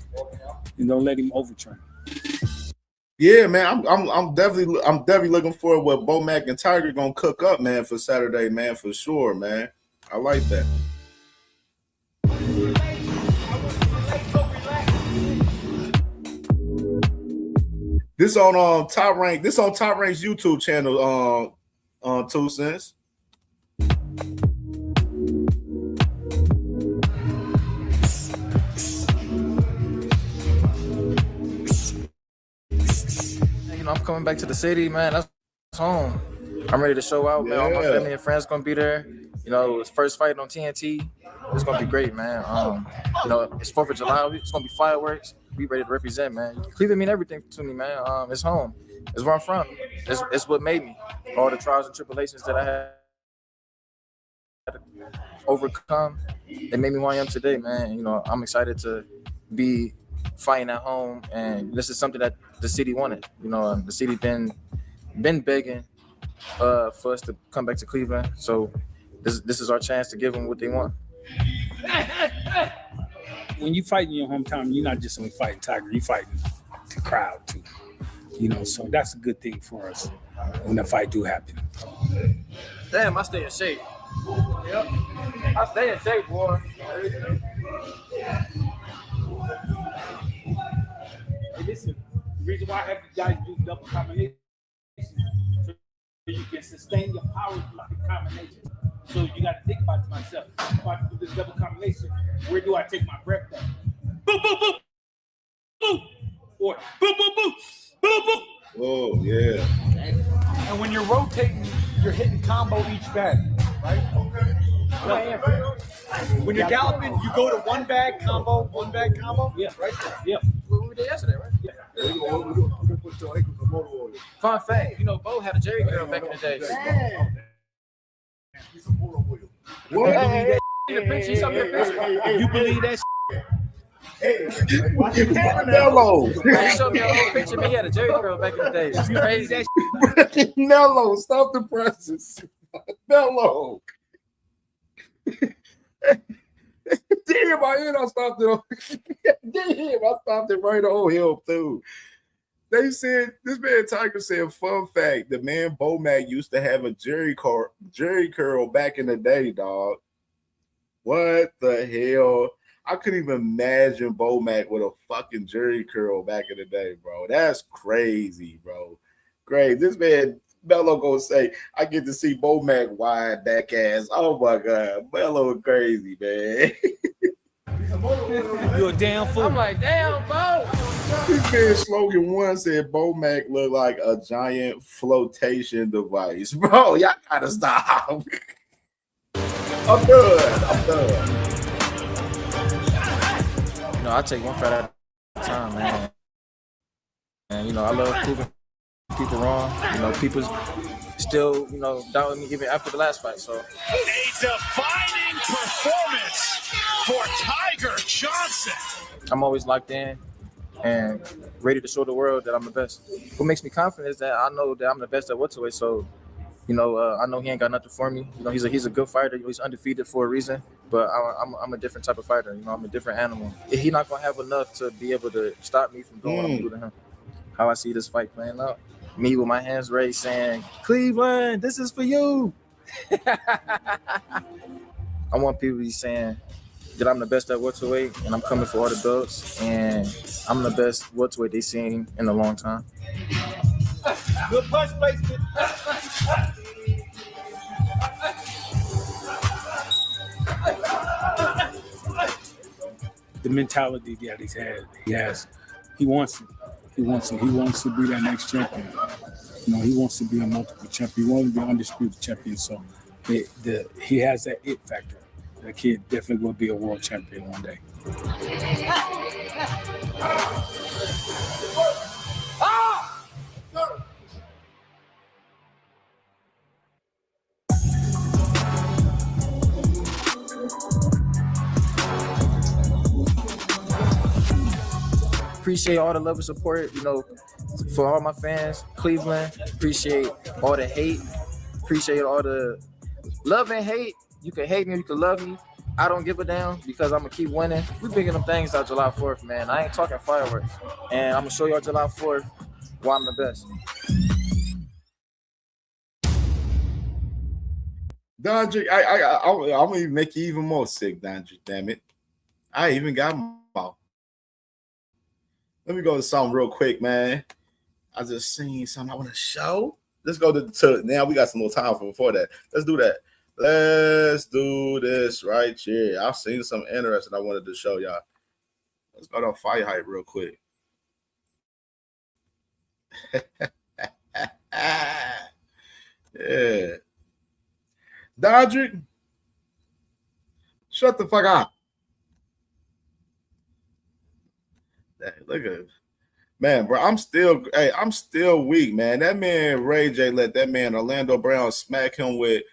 [SPEAKER 14] and don't let him overtrain.
[SPEAKER 17] Yeah, man, I'm definitely looking forward to what Bo Mac and Tiger gonna cook up, man, for Saturday, man, for sure, man. I like that. This on Top Rank. This on Top Rank's YouTube channel. On 2 cents.
[SPEAKER 1] You know, I'm coming back to the city, man. That's home. I'm ready to show out, man. All my family and friends gonna be there. You know, it's first fight on TNT. It's gonna be great, man. You know, it's 4th of July. It's gonna be fireworks. We ready to represent, man. Cleveland mean everything to me, man. It's home. It's where I'm from. It's what made me. All the trials and tribulations that I had to overcome, they made me who I am today, man. You know, I'm excited to be fighting at home, and this is something that the city wanted. You know, the city been begging for us to come back to Cleveland. So this is our chance to give them what they want.
[SPEAKER 14] When you fight in your hometown, you're not just only fighting Tiger, you're fighting the crowd too. You know, so that's a good thing for us when the fight do happen.
[SPEAKER 1] Damn, I stay in shape. Yep, I stay in shape, boy.
[SPEAKER 14] Hey, listen, the reason why I have you guys do double combination so you can sustain your power through the combination. So you got to think about it to myself. If I do this double combination, where do I take my breath down? Boom, boom, boom, boom, or boom, boom, boom, boom, boom.
[SPEAKER 17] Oh yeah.
[SPEAKER 5] And when you're rotating, you're hitting combo each bag, right? When you're galloping, you go to one bag combo. Yeah, right there. Yeah.
[SPEAKER 1] What we did yesterday, right? Yeah. Fun fact, you know, Bo had a Jerry curl back in the day.
[SPEAKER 5] What? You believe that? You believe that?
[SPEAKER 17] Hey, Canelo.
[SPEAKER 1] He showed me a whole picture. Man, he had a Jerry curl back in the day. It's crazy.
[SPEAKER 17] Canelo, stop the presses. Canelo. Damn, I stopped it. Damn, I stopped it right on him too. They said this man Tiger said, fun fact, the man Bomac used to have a Jerry curl back in the day, dog. What the hell? I couldn't even imagine Bomac with a fucking Jerry curl back in the day, bro. That's crazy, bro. Great. This man Bello gonna say, I get to see Bomac wide back ass. Oh my god, Bello crazy, man.
[SPEAKER 14] You a damn fool.
[SPEAKER 1] I'm like, damn, Bo.
[SPEAKER 17] This man slogan one said Bomac looked like a giant flotation device. Bro, y'all gotta stop. I'm done.
[SPEAKER 1] You know, I take one fight at a time, man. And, you know, I love proving people wrong. You know, people still, you know, doubting me even after the last fight. So,
[SPEAKER 11] A defining performance for Tiger Johnson.
[SPEAKER 1] I'm always locked in and ready to show the world that I'm the best. What makes me confident is that I know that I'm the best at welterweight. So, you know, I know he ain't got nothing for me. You know, he's a good fighter. He's undefeated for a reason. But I'm a different type of fighter. You know, I'm a different animal. He's not gonna have enough to be able to stop me from doing what I'm doing to him. How I see this fight playing out. Me with my hands raised saying, Cleveland, this is for you. I want people to be saying that I'm the best at welterweight and I'm coming for all the belts and I'm the best welterweight they've seen in a long time.
[SPEAKER 14] Good punch placement.
[SPEAKER 15] The mentality that he has. He wants it. He wants to be that next champion. You know, he wants to be a multiple champion. He wants to be an undisputed champion. So he has that it factor. That kid definitely will be a world champion one day.
[SPEAKER 1] Appreciate all the love and support, you know, for all my fans, Cleveland. Appreciate all the hate. Appreciate all the love and hate. You can hate me, you can love me. I don't give a damn because I'm gonna keep winning. We picking them things out July 4th, man. I ain't talking fireworks. And I'm gonna show y'all July 4th why I'm the best.
[SPEAKER 17] Dondre, I'm gonna even make you even more sick, Dondre. Damn it. I even got them all. Let me go to something real quick, man. I just seen something I want to show. Let's go to now. We got some more time for before that. Let's do that. Let's do this right here. I've seen something interesting I wanted to show y'all. Let's go to Fight Hype real quick. Yeah. Dodrick, shut the fuck up. Look at it. Man, bro, I'm still weak, man. That man Ray J let that man Orlando Brown smack him with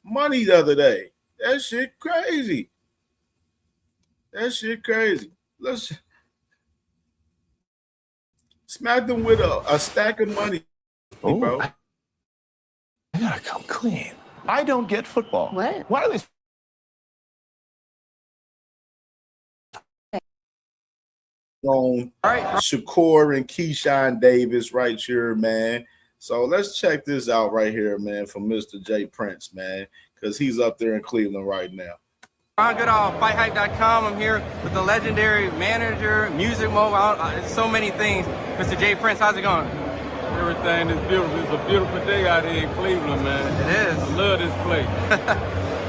[SPEAKER 17] money the other day. That shit crazy. Let's smack them with a stack of money, bro.
[SPEAKER 16] I gotta come clean. I don't get football.
[SPEAKER 13] What?
[SPEAKER 16] Why are they?
[SPEAKER 17] On Shakur and Keyshawn Davis right here, man. So let's check this out right here, man, from Mr. J Prince, man, because he's up there in Cleveland right now.
[SPEAKER 18] Ron Goodall, FightHype.com. I'm here with the legendary manager, music mogul, so many things. Mr. J Prince, how's it going?
[SPEAKER 19] Everything is beautiful. It's a beautiful day out here in Cleveland, man.
[SPEAKER 18] It is.
[SPEAKER 19] I love this place.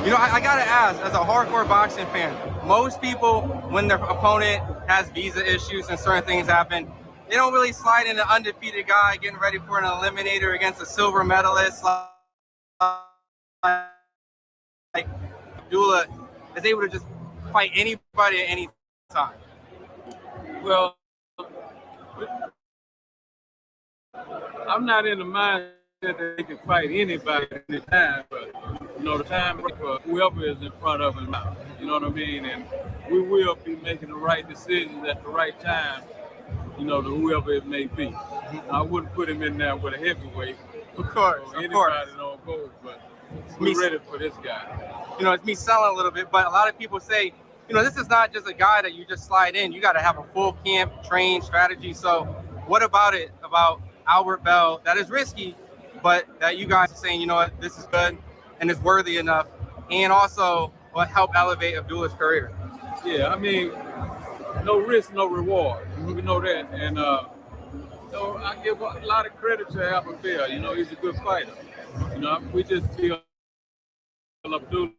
[SPEAKER 18] You know, I gotta ask, as a hardcore boxing fan, most people, when their opponent has visa issues and certain things happen, they don't really slide in an undefeated guy getting ready for an eliminator against a silver medalist like Abdullah is able to just fight anybody at any time.
[SPEAKER 19] Well, I'm not in the mindset that they can fight anybody at any time, but you know, the time for whoever is in front of him, you know what I mean? And we will be making the right decisions at the right time, you know, to whoever it may be. I wouldn't put him in there with a heavyweight.
[SPEAKER 18] Of course,
[SPEAKER 19] or
[SPEAKER 18] of
[SPEAKER 19] anybody
[SPEAKER 18] course.
[SPEAKER 19] don't go, but we're ready for this guy.
[SPEAKER 18] You know, it's me selling a little bit, but a lot of people say, you know, this is not just a guy that you just slide in. You got to have a full camp, train, strategy. So what about it, about Albert Bell, that is risky, but that you guys are saying, you know what, this is good and it's worthy enough, and also will help elevate Abdullah's career?
[SPEAKER 19] Yeah, I mean, no risk, no reward. We know that. And, you know, I give a lot of credit to Albert Bell. You know, he's a good fighter. You know, we just feel Abdullah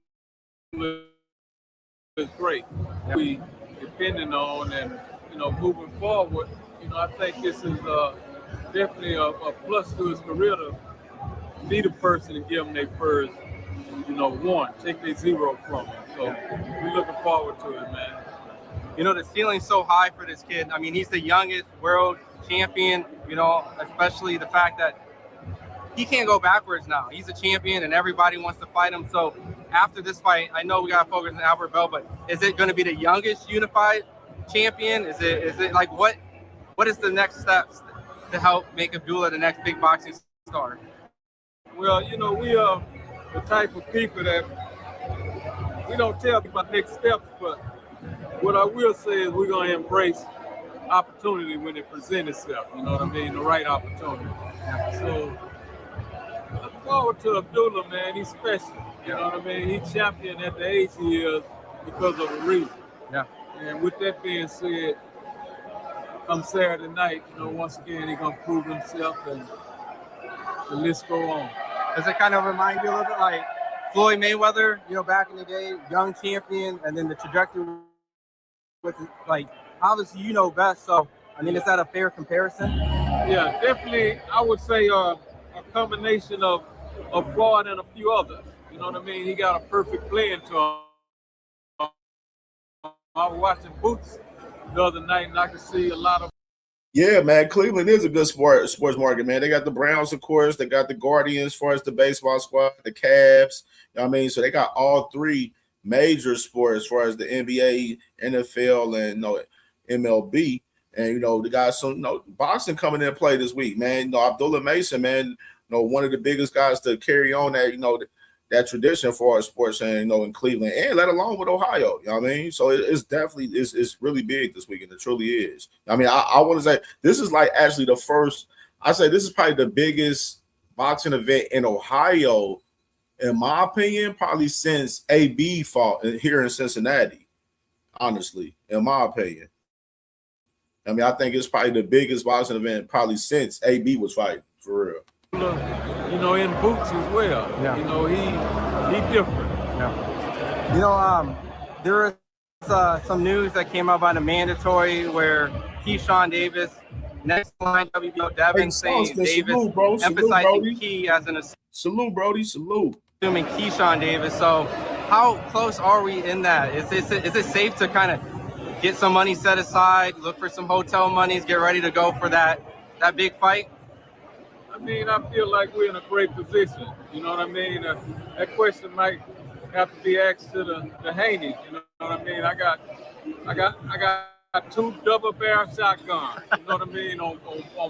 [SPEAKER 19] is great. We depending on, and you know, moving forward, you know, I think this is definitely a plus to his career to be the person and give him their first, you know, one, take their zero from him. So we're looking forward to it, man.
[SPEAKER 18] You know, the ceiling's so high for this kid. I mean, he's the youngest world champion, you know, especially the fact that he can't go backwards now. He's a champion and everybody wants to fight him. So after this fight, I know we got to focus on Albert Bell, but is it going to be the youngest unified champion? Is it like what is the next steps to help make Abdullah the next big boxing star?
[SPEAKER 19] Well, you know, we are the type of people that we don't tell people about next steps, but what I will say is we're going to embrace opportunity when it presents itself, you know what I mean, the right opportunity. So look forward to Abdullah, man. He's special, you know what I mean? He's champion at the age he is because of a reason.
[SPEAKER 18] Yeah.
[SPEAKER 19] And with that being said, come Saturday night, you know, once again, he's going to prove himself and the list go on.
[SPEAKER 18] Does it kind of remind you a little bit like Floyd Mayweather, you know, back in the day, young champion, and then the trajectory with, like, obviously you know best, so, I mean, is that a fair comparison?
[SPEAKER 19] Yeah, definitely, I would say a combination of Floyd and a few others. You know what I mean? He got a perfect play into him. I was watching Boots the other night, and I could see a lot of.
[SPEAKER 17] Yeah, man, Cleveland is a good sports market, man. They got the Browns, of course. They got the Guardians, as far as the baseball squad, the Cavs. You know what I mean? So they got all three major sports as far as the NBA, NFL, and, you know, MLB. And, you know, they got some, you know, boxing coming in play this week, man. You know, Abdullah Mason, man, you know, one of the biggest guys to carry on that, you know, that tradition for our sports, and, you know, in Cleveland, and let alone with Ohio. You know what I mean? So it's definitely it's really big this weekend. It truly is. I mean, I want to say this is like actually the first. I say this is probably the biggest boxing event in Ohio, in my opinion, probably since AB fought here in Cincinnati. Honestly, in my opinion. I mean, I think it's probably the biggest boxing event probably since AB was fighting, for real.
[SPEAKER 19] You know, in Boots as well. Yeah. You know, he different.
[SPEAKER 18] Yeah. You know, there is some news that came out about a mandatory where Keyshawn Davis, next line WBO Devin, saying Davis
[SPEAKER 17] salute,
[SPEAKER 18] emphasizing Key as an
[SPEAKER 17] salute, Brody, salute.
[SPEAKER 18] Assuming Keyshawn Davis. So how close are we in that? Is it safe to kind of get some money set aside, look for some hotel monies, get ready to go for that big fight?
[SPEAKER 19] I mean, I feel like we're in a great position. You know what I mean? That question might have to be asked to the Haneys. You know what I mean? I got two double barrel shotguns. You know what I mean? On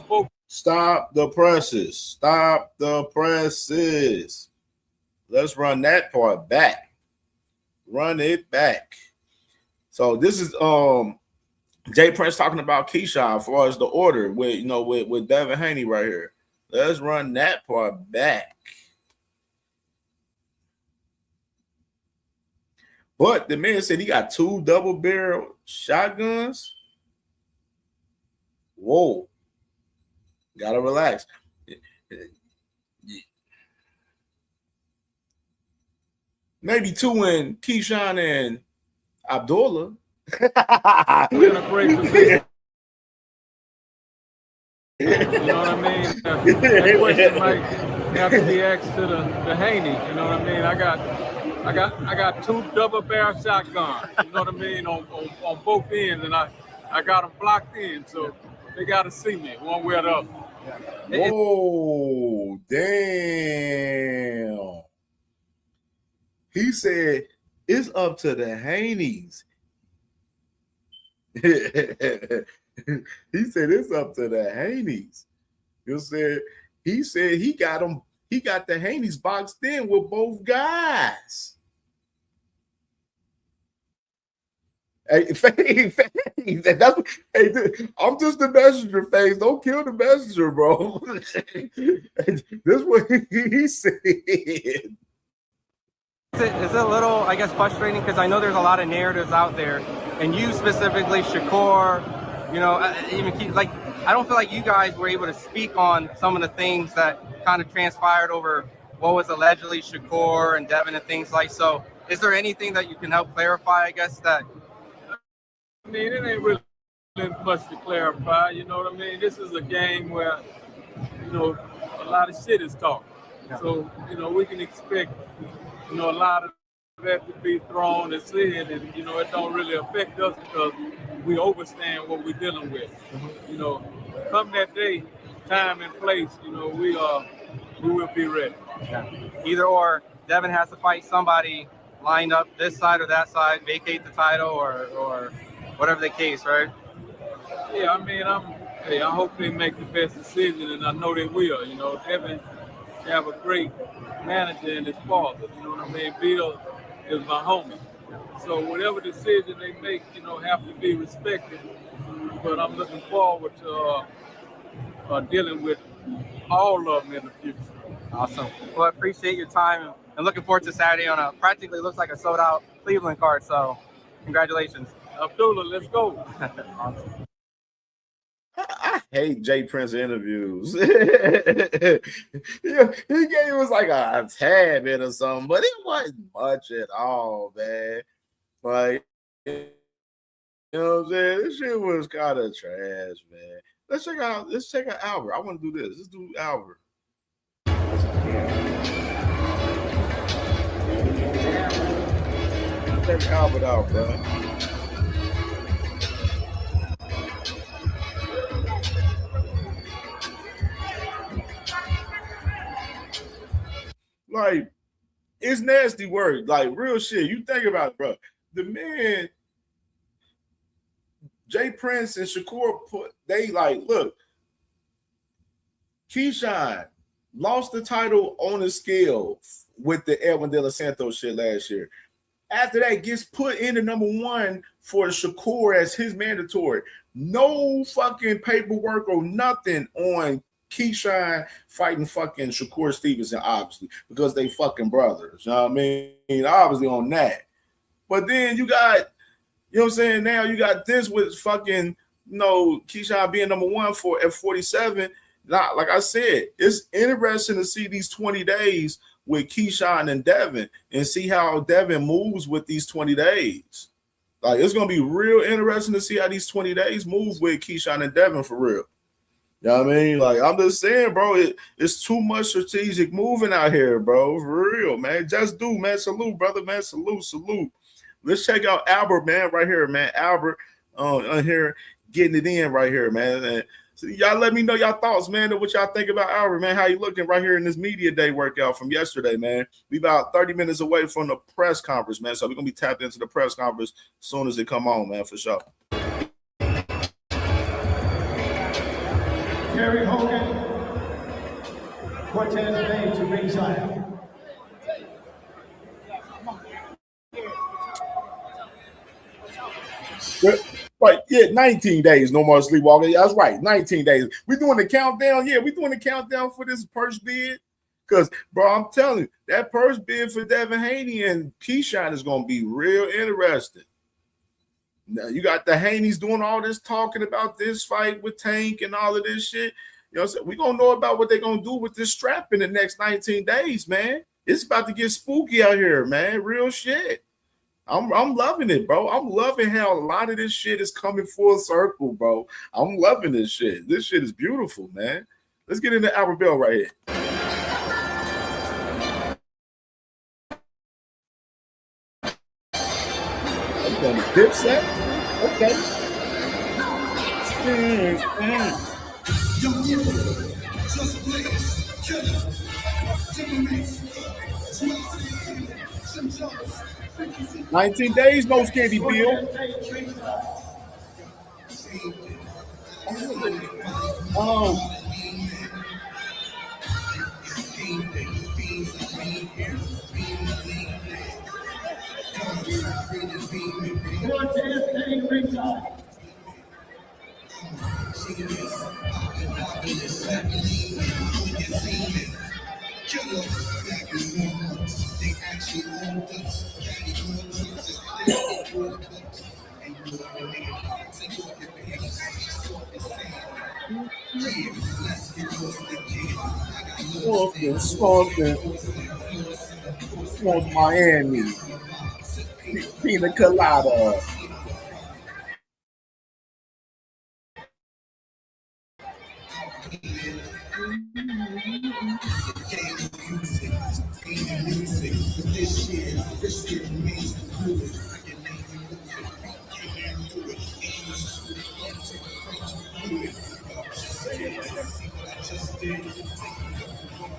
[SPEAKER 19] both.
[SPEAKER 17] Stop the presses. Stop the presses. Let's run that part back. Run it back. So this is Jay Prince talking about Keyshawn as far as the order with Devin Haney right here. Let's run that part back. But the man said he got two double barrel shotguns. Whoa. Gotta relax. Maybe two in Keyshawn and Abdullah.
[SPEAKER 19] We're in a great position. You know what I mean? That question might have to be asked to the Haneys. You know what I mean? I got two double barrel shotguns. You know what I mean? On both ends, and I got them blocked in, so they got to see me one way or the other.
[SPEAKER 17] Whoa, damn. He said it's up to the Haneys. He said it's up to the Haneys. He said he got the Haneys boxed in with both guys. Hey, I'm just the messenger, Face. Don't kill the messenger, bro. That's what he said.
[SPEAKER 18] Is it a little, I guess, frustrating because I know there's a lot of narratives out there, and you specifically, Shakur, even Keith, like, I don't feel like you guys were able to speak on some of the things that kind of transpired over what was allegedly Shakur and Devin and things like so. Is there anything that you can help clarify, I guess, that?
[SPEAKER 19] I mean, it ain't really much to clarify, you know what I mean? This is a game where, a lot of shit is talked. Yeah. So, we can expect, a lot of that to be thrown and said, and, it don't really affect us because we understand what we're dealing with. Mm-hmm. Come that day, time and place, we will be ready.
[SPEAKER 18] Yeah. Either or, Devin has to fight somebody lined up this side or that side, vacate the title or whatever the case, right?
[SPEAKER 19] Yeah, I mean, I hope they make the best decision, and I know they will. Devin have a great manager and his father. You know what I mean? Bill is my homie. So whatever decision they make, have to be respected. But I'm looking forward to dealing with all of them in the future.
[SPEAKER 18] Awesome. Well, I appreciate your time and looking forward to Saturday on a practically looks like a sold out Cleveland card. So congratulations.
[SPEAKER 19] Abdullah, let's go.
[SPEAKER 18] Awesome.
[SPEAKER 17] I hate Jay Prince interviews. Yeah, he gave us like a tad bit or something, but it wasn't much at all, man. Like, you know what I'm saying? This shit was kind of trash, man. Let's check out Albert. I want to do this. Let's do Albert. Check Albert out, bro. Like, it's nasty work. Like, real shit. You think about it, bro. The man, Jay Prince and Shakur, look, Keyshawn lost the title on the scale with the Edwin De Los Santos shit last year. After that, gets put into number one for Shakur as his mandatory. No fucking paperwork or nothing on Keyshawn fighting fucking Shakur Stevenson, obviously, because they fucking brothers. You know what I mean? Obviously on that. But then you got, you know what I'm saying? Now you got this with fucking, Keyshawn being number one at 47. Not like I said, it's interesting to see these 20 days with Keyshawn and Devin and see how Devin moves with these 20 days. Like, it's gonna be real interesting to see how these 20 days move with Keyshawn and Devin for real. You know what I mean? Like, I'm just saying, bro, it's too much strategic moving out here, bro. For real, man. Just do, man. Salute, brother, man. Salute. Let's check out Albert, man, right here, man. Albert on here getting it in right here, man. And so y'all let me know y'all thoughts, man, and what y'all think about Albert, man. How you looking right here in this media day workout from yesterday, man? We about 30 minutes away from the press conference, man. So we're going to be tapped into the press conference as soon as it come on, man, for sure.
[SPEAKER 3] Terry Hogan, Cortez Bay to ringside.
[SPEAKER 17] Right, yeah, 19 days, no more sleepwalking. That's right, 19 days. We doing the countdown. Yeah, we doing the countdown for this purse bid. Because, bro, I'm telling you, that purse bid for Devin Haney and Keyshawn is going to be real interesting. Now, you got the Haneys doing all this talking about this fight with Tank and all of this shit. You know what I'm saying? We're going to know about what they're going to do with this strap in the next 19 days, man. It's about to get spooky out here, man. Real shit. I'm loving it, bro. I'm loving how a lot of this shit is coming full circle, bro. I'm loving this shit. This shit is beautiful, man. Let's get into Albert Bell right here. On the dip set? Okay. Just Blaze, Killer, Timbermates, 19 days, no Skinny Bill.
[SPEAKER 3] Cortez Payne ringside.
[SPEAKER 17] Wants Miami. Pina colada.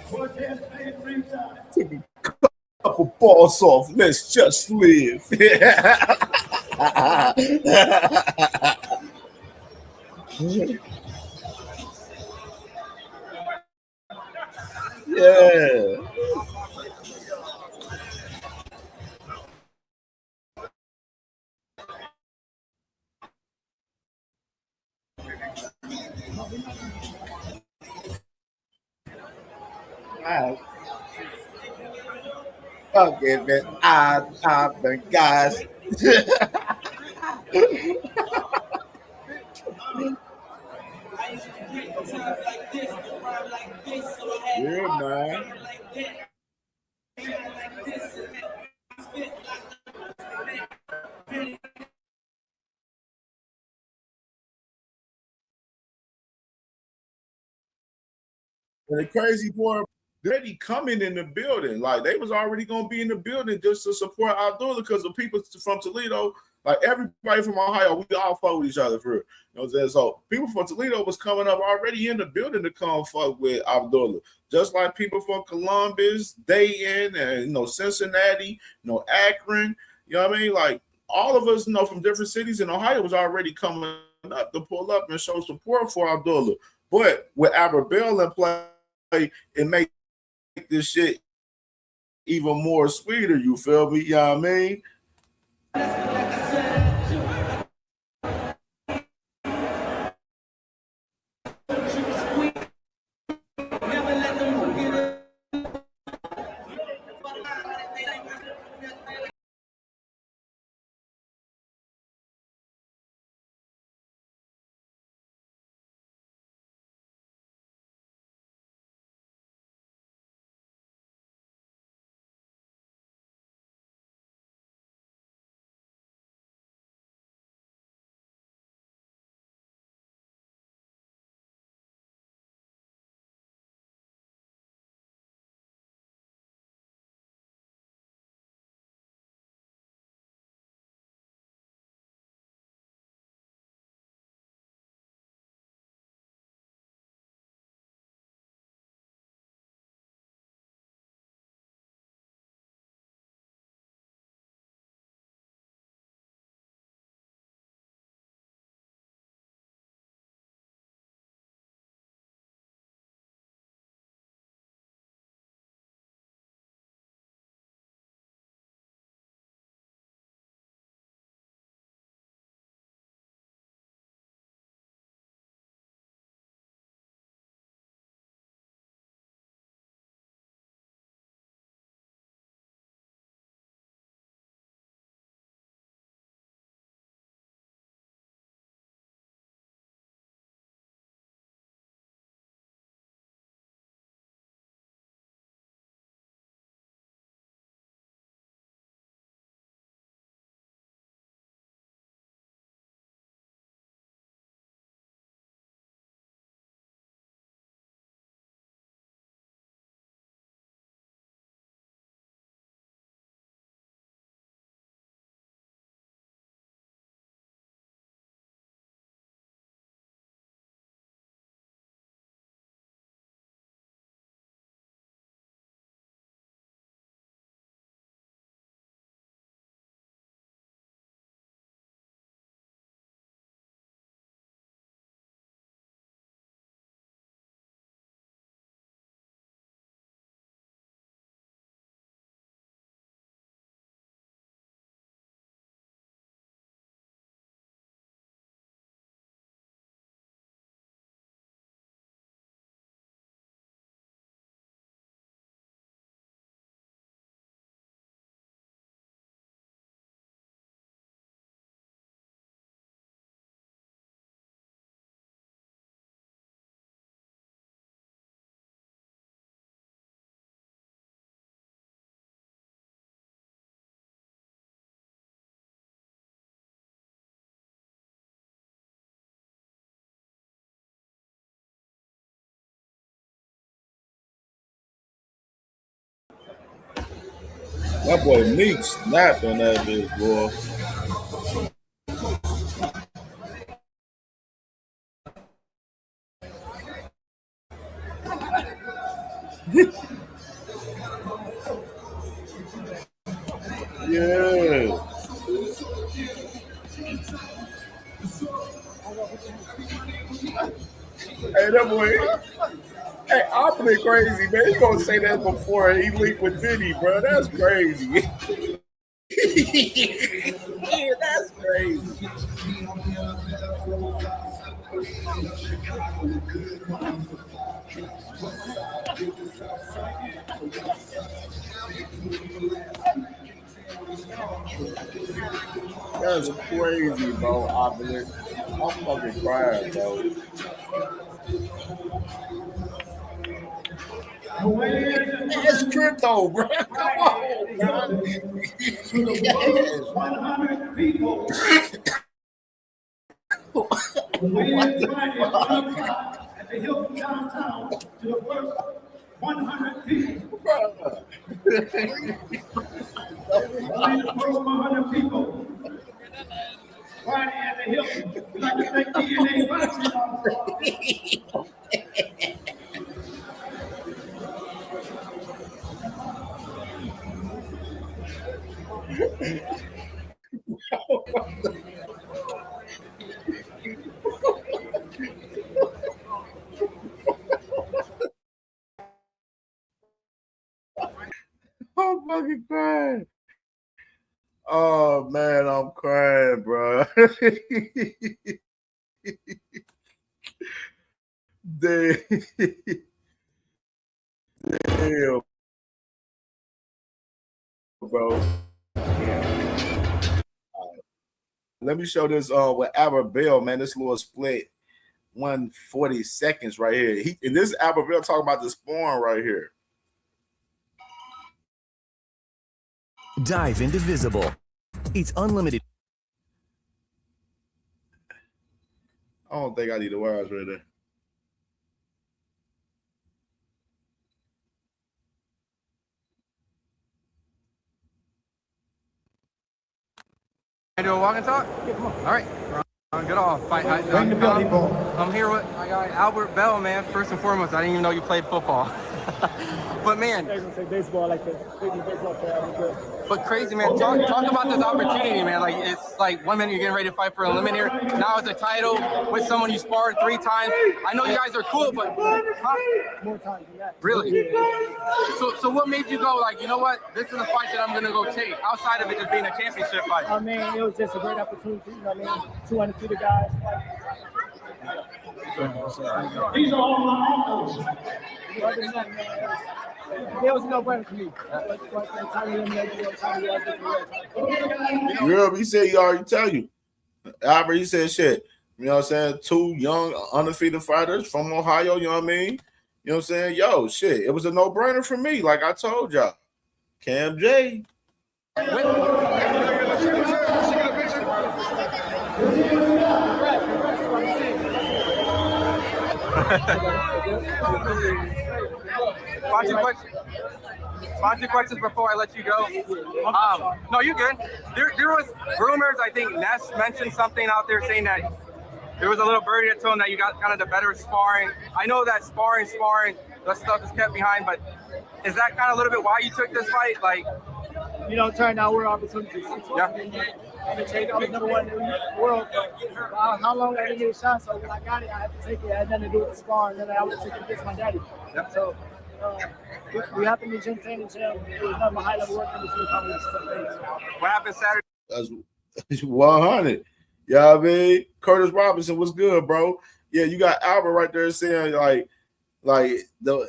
[SPEAKER 3] Cortez Payne ringside.
[SPEAKER 17] Couple balls off. Let's just live. Yeah. Okay, man. I've been guys. Yeah, man. And the crazy part, they already coming in the building. Like they was already gonna be in the building just to support Abdullah because the people from Toledo, like everybody from Ohio, we all fuck with each other for real. You know what I'm saying? So people from Toledo was coming up already in the building to come fuck with Abdullah. Just like people from Columbus, Dayton, and Cincinnati, Akron. You know what I mean? Like all of us, from different cities in Ohio was already coming up to pull up and show support for Abdullah. But with Albert Bell in play, it make this shit even more sweeter. You feel me? You know what I mean? That boy Meek snapped on that bitch, boy. Yeah. Hey, that boy. Hey, Optic crazy, man. He gonna say that before he linked with Diddy, bro. That's crazy. Yeah, that's crazy. That's crazy, bro. Optic. I'm fucking crying, bro. It's crypto, bro. Come on, bro. Yes.
[SPEAKER 3] 100 people.
[SPEAKER 17] What the fuck?
[SPEAKER 3] At the Hilton downtown to the first 100 people.
[SPEAKER 17] Bro.
[SPEAKER 3] Only the first 100 people. Friday at the Hilton. We'd like to thank DNA Boxing.
[SPEAKER 17] I'm fucking crying. Oh man, I'm crying, bro. Damn, bro. Let me show this with Albert Bell, man. This little split 140 seconds right here. And this is Albert Bell talking about the spawn right here.
[SPEAKER 6] Dive into Visible. It's unlimited.
[SPEAKER 17] I don't think I need the wires right there.
[SPEAKER 18] Can I do a walk and talk? Yeah, come on. All right. Good off. I'm here with my guy Albert Bell, man. First and foremost, I didn't even know you played football. But man,
[SPEAKER 14] I was gonna say baseball, like the baseball player.
[SPEAKER 18] but crazy, man. Talk about this opportunity, man. Like it's like 1 minute you're getting ready to fight for a eliminator. Now it's a title with someone you sparred 3 times. I know you guys are cool, but
[SPEAKER 14] More times than that.
[SPEAKER 18] really? So what made you go like, you know what? This is a fight that I'm gonna go take outside of it just being a championship fight?
[SPEAKER 14] I mean, it was just a great opportunity. You know what I mean? 2 undefeated guys.
[SPEAKER 3] These are all my uncles.
[SPEAKER 14] Other than that, man, it was no brainer for me.
[SPEAKER 17] You heard me? He said he already tell you. Albert, he said shit. You know what I'm saying? 2 young, undefeated fighters from Ohio, you know what I mean? You know what I'm saying? Yo, shit, it was a no-brainer for me, like I told y'all. Cam J.
[SPEAKER 18] Bunch of questions before I let you go. No, you're good. There was rumors. I think Ness mentioned something out there saying that there was a little birdie that told him that you got kind of the better sparring. I know that sparring, that stuff is kept behind, but is that kind of a little bit why you took this fight? Like,
[SPEAKER 14] you know, turn down where opportunities.
[SPEAKER 18] Yeah.
[SPEAKER 14] I was number 1 in the world. How long I didn't get a shot, so when I got it, I had to take it. It had nothing to do with the sparring. Then I would take it against my daddy.
[SPEAKER 18] Yep.
[SPEAKER 14] So we happened to gym training. It was not my high level work in the stuff.
[SPEAKER 18] What happened Saturday?
[SPEAKER 17] That's 100. You know what I mean? Curtis Robinson, what's good, bro? Yeah, you got Albert right there saying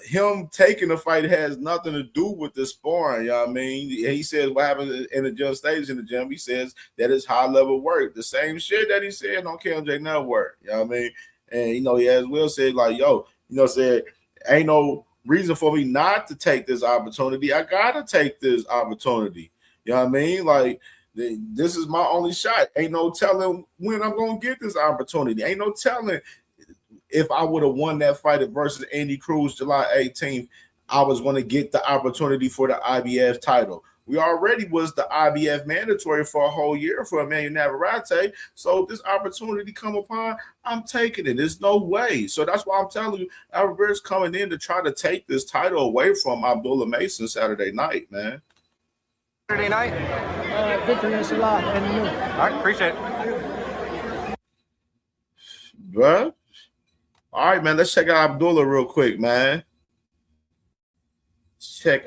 [SPEAKER 17] him taking the fight has nothing to do with the sparring. You know what I mean? He says what happened in the gym stage in the gym. He says that is high level work. The same shit that he said on CamJNetwork. You know what I mean? And you know, he as well said, like, yo, you know, said ain't no reason for me not to take this opportunity. I gotta take this opportunity. You know what I mean? Like, this is my only shot. Ain't no telling when I'm gonna get this opportunity. Ain't no telling if I would have won that fight versus Andy Cruz July 18th, I was going to get the opportunity for the IBF title. We already was the IBF mandatory for a whole year for Emmanuel Navarrete. So this opportunity come upon, I'm taking it. There's no way. So that's why I'm telling you, Albert's coming in to try to take this title away from Abdullah Mason Saturday night, man.
[SPEAKER 18] Saturday night?
[SPEAKER 21] Victory in Salah and New.
[SPEAKER 18] All right, appreciate it.
[SPEAKER 17] Bruh. All right, man. Let's check out Abdullah real quick, man. Check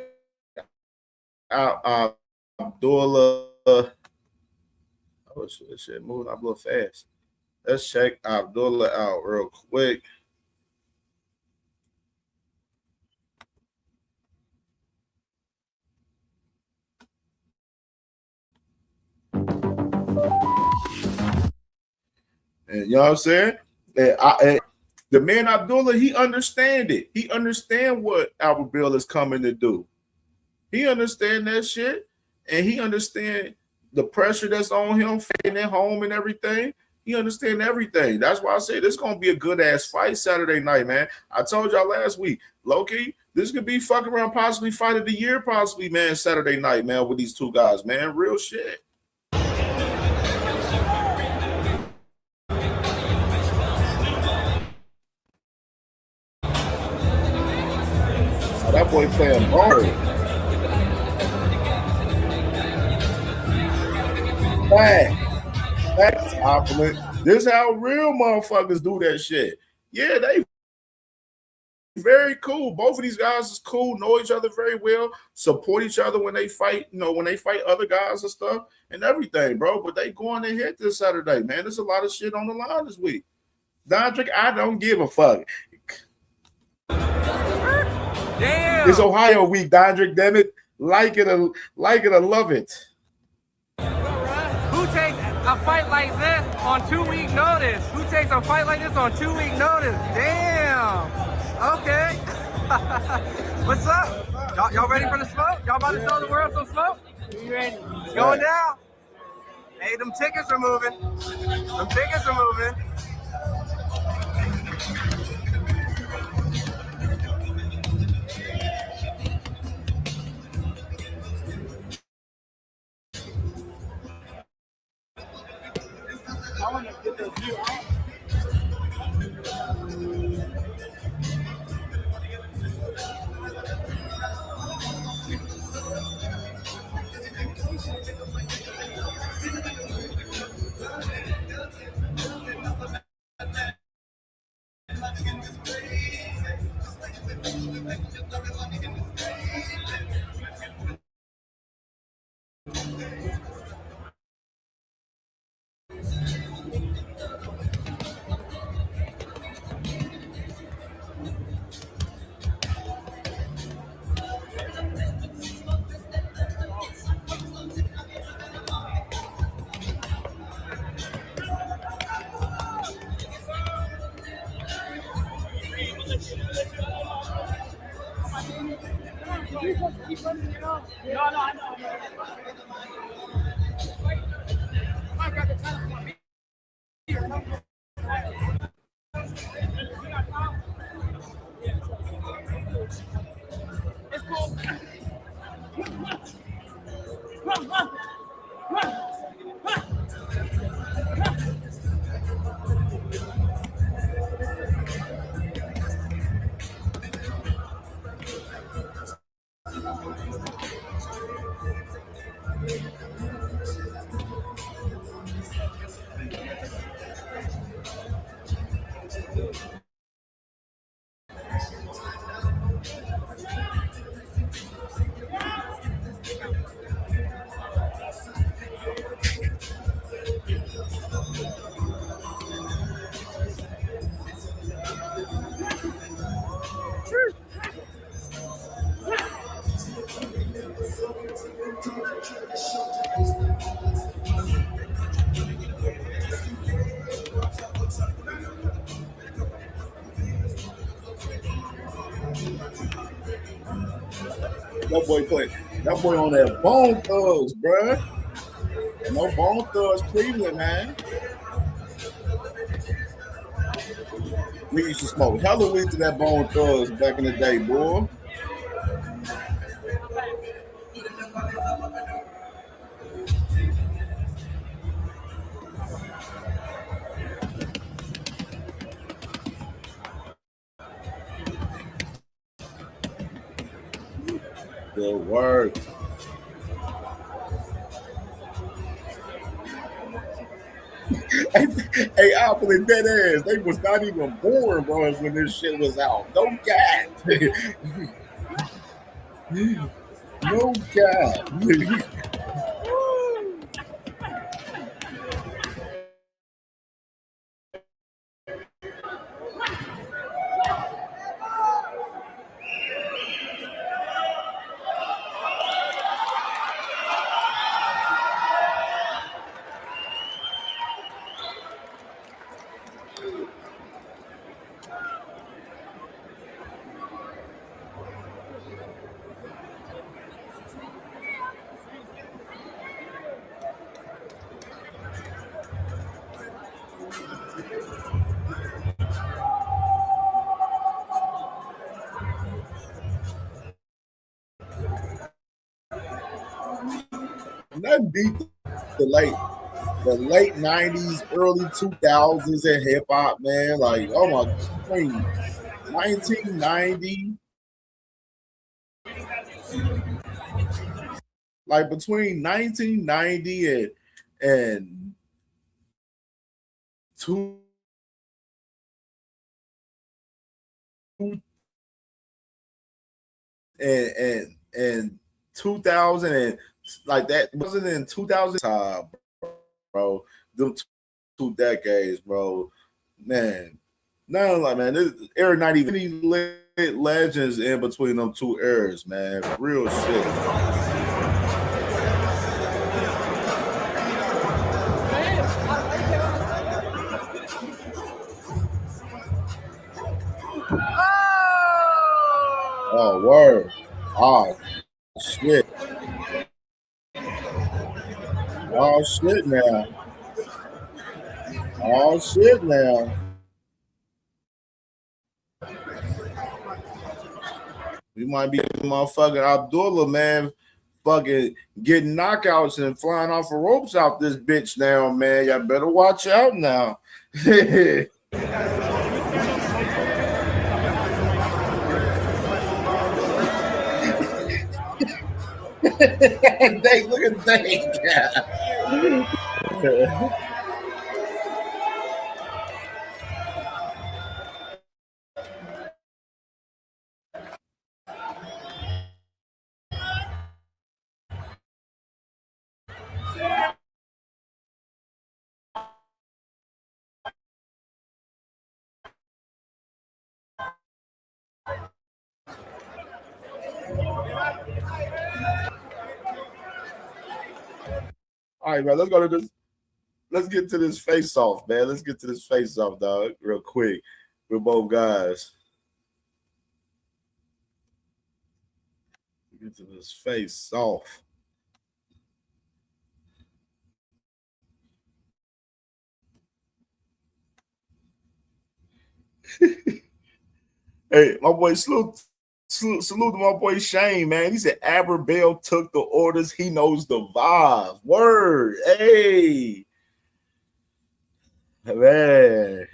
[SPEAKER 17] out Abdullah. Oh, shit, moving up a little fast. Let's check Abdullah out real quick. And you know what I'm saying? And the man Abdullah, he understand it. He understand what Albert Bill is coming to do. He understand that shit, and he understand the pressure that's on him, fighting at home and everything. He understand everything. That's why I say this is gonna be a good ass fight Saturday night, man. I told y'all last week, low-key, this could be fucking around, possibly fight of the year, possibly, man, Saturday night, man, with these two guys, man. Real shit. Oh, that boy playing hard. That's compliment. This is how real motherfuckers do that shit. Yeah, they very cool. Both of these guys is cool, know each other very well, support each other when they fight, you know, when they fight other guys and stuff and everything, bro. But they going to hit this Saturday, man. There's a lot of shit on the line this week. Dondrick, I don't give a fuck.
[SPEAKER 18] Damn.
[SPEAKER 17] It's Ohio week, Dondrick, damn it. Like it or love it.
[SPEAKER 18] Who takes a fight like this on 2-week notice? Who takes a fight like this on 2-week notice? Damn. Okay. What's up? Y'all ready for the smoke? Y'all about to show the world some smoke? You ready? Going down. Hey, them tickets are moving. Them tickets are moving.
[SPEAKER 14] I want to get the view out.
[SPEAKER 17] That boy on that Bone Thugs, bruh. No Bone Thugs, Cleveland, man. We used to smoke hella weed to that Bone Thugs back in the day, boy. Good work. Hey, Apple and dead ass. They was not even born, bro, when this shit was out. No cat. No cat. Nothing beat the late 90s, early 2000s in hip hop, man. Like, oh my, 1990. Like between 1990 and two and 2000 and like that wasn't in 2000 time, bro. Them 2 decades, bro. Man, no, like man, this era not even any lit legends in between them two eras, man. Real shit. Oh, word. Oh, shit. Oh, shit now. Oh, shit now. We might be motherfucking Abdullah, man, fucking getting knockouts and flying off of ropes out this bitch now, man. Y'all better watch out now. Look at that. All right, man. Let's go to this. Let's get to this face off, man. Let's get to this face off, dog, real quick with both guys. Get to this face off. Hey, my boy, salute to my boy Shane, man. He said Aberbell took the orders. He knows the vibe. Word. Hey. Man.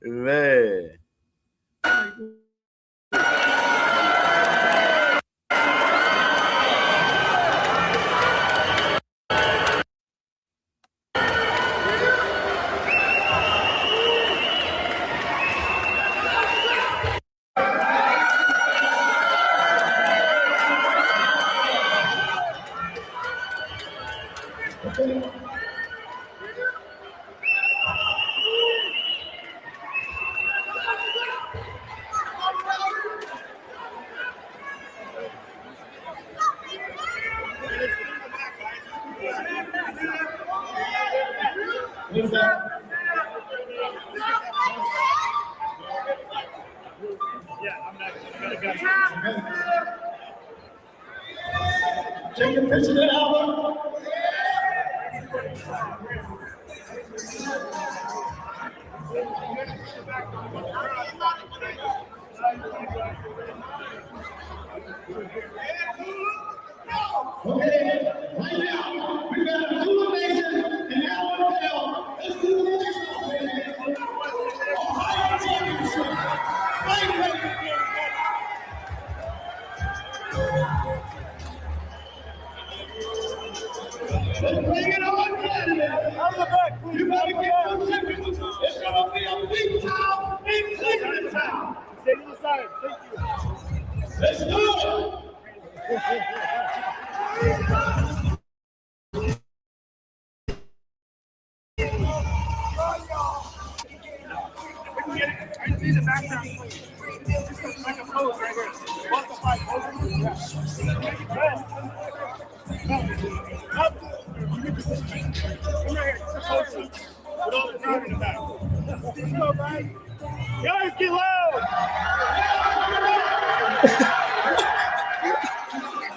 [SPEAKER 17] Man.
[SPEAKER 3] Take a picture of that album. Okay, right now, we got a Lituation and Alabama. Let's do the next one, baby. Ohio Championship. Bring it on, Canada. Out of the back, please. You better get your tickets. It's going to be a big town in Cleveland town. Stay to the side. Thank you. Let's go. I see the background. Just like a pose right here. Walk the fight. Up. Come right here. Just a pose. With all the crowd in the back. Let's go, guys. Guys, get loud.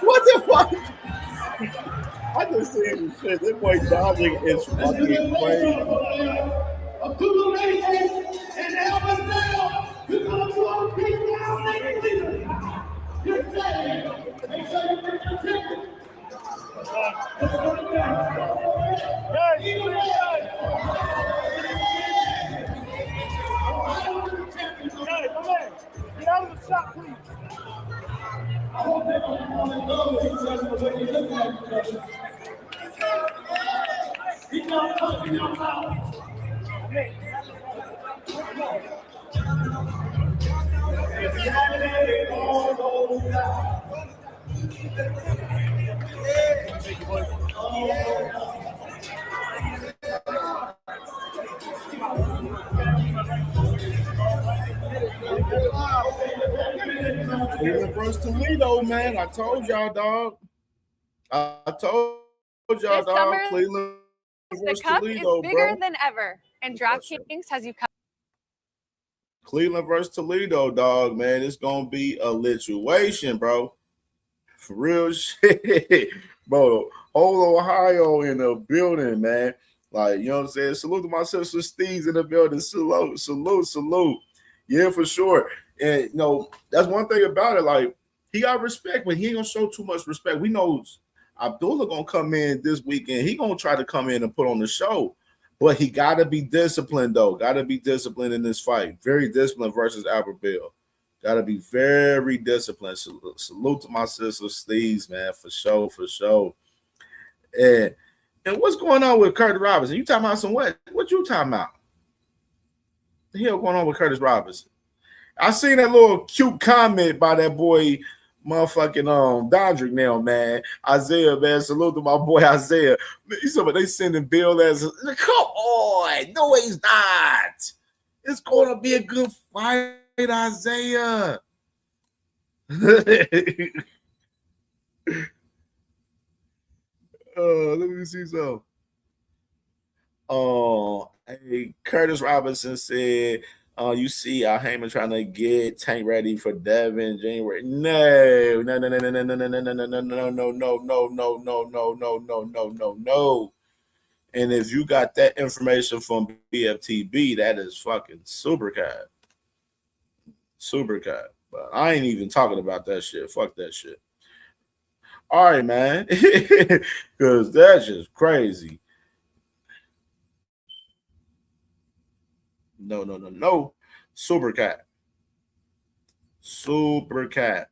[SPEAKER 17] What the fuck? I just see this shit. That boy dodging is fucking crazy.
[SPEAKER 3] Up to the races and Alabama. You're going to our big town in Cleveland. You're saying, make sure you bring your ticket. Let's go to that. Guys, come in. Get out of the shot, please. I hope they don't want to go to each other the way you look at each other. He's not talking your mouth. Hey. If you have it, all goes down.
[SPEAKER 17] Cleveland versus Toledo, man. I told y'all, dog. I told y'all,
[SPEAKER 7] This
[SPEAKER 17] dog.
[SPEAKER 7] summer,
[SPEAKER 17] Cleveland
[SPEAKER 7] The
[SPEAKER 17] versus
[SPEAKER 7] cup
[SPEAKER 17] Toledo,
[SPEAKER 7] is bigger
[SPEAKER 17] bro.
[SPEAKER 7] than ever, and DraftKings has you covered.
[SPEAKER 17] Cleveland versus Toledo, dog, man. It's gonna be a lituation, bro. For real shit, bro. Whole Ohio in the building, man. Like, you know what I'm saying? Salute to my sister Steve's in the building. Salute, salute, salute. Yeah, for sure. And you know, that's one thing about it. Like, he got respect, but he ain't gonna show too much respect. We know Abdullah gonna come in this weekend. He gonna try to come in and put on the show. But he gotta be disciplined, though. Gotta be disciplined in this fight. Very disciplined versus Albert Bill. Gotta be very disciplined. Salute to my sister Steve's, man, for sure, for sure. And what's going on with Curtis Robinson? You talking about some what? What you talking about? The hell going on with Curtis Robinson? I seen that little cute comment by that boy, motherfucking Dondrick now, man. Isaiah, man. Salute to my boy Isaiah. Man, they sending Bill as come on. No, he's not. It's gonna be a good fight, Isaiah. Let me see some. Hey, Curtis Robinson said, you see Heyman trying to get Tank ready for Devin January. No. And if you got that information from BFTB, that is fucking super cat. Super cat. But I ain't even talking about that shit. Fuck that shit. All right, man. Because that's just crazy. No. Super cat. Super cat.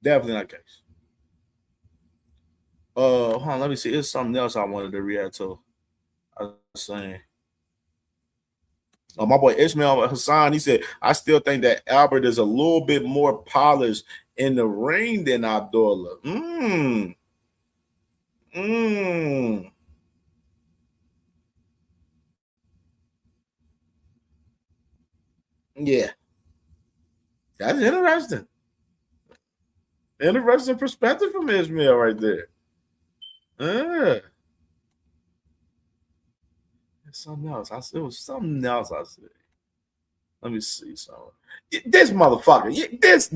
[SPEAKER 17] Definitely not the case. Hold on, let me see. It's something else I wanted to react to. I was saying. My boy Ishmael Hassan, he said, I still think that Albert is a little bit more polished in the ring than Abdullah. Yeah. That's interesting. Interesting perspective from Ishmael right there. Something else. It was something else I said. Let me see something. This motherfucker. This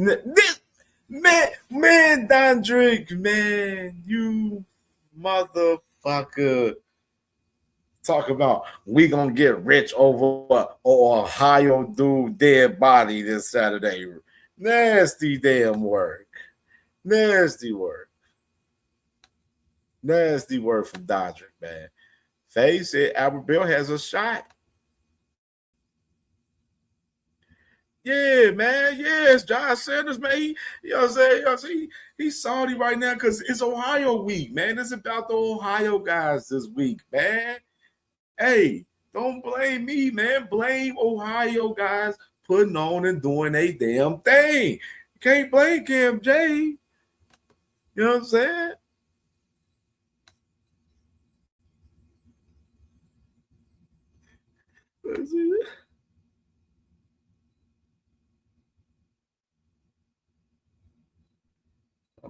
[SPEAKER 17] man, Dondrick, man, you motherfucker. Talk about we gonna get rich over Ohio dude dead body this Saturday. Nasty damn work. Nasty work. Nasty word from Dondrick, man. Faye said Albert Bill has a shot. Yeah, man. Yes, Josh Sanders, man. You know what I'm saying? You know what I'm saying? He's salty right now because it's Ohio week, man. It's about the Ohio guys this week, man. Hey, don't blame me, man. Blame Ohio guys putting on and doing a damn thing. You can't blame CamJ. You know what I'm saying? Let's see that.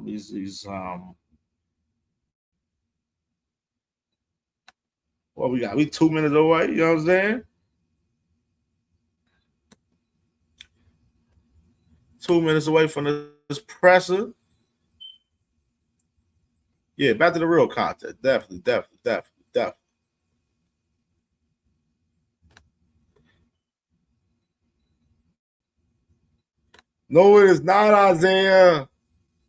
[SPEAKER 17] These what we got? We 2 minutes away, you know what I'm saying? 2 minutes away from this presser. Yeah, back to the real content. Definitely. No, it is not, Isaiah.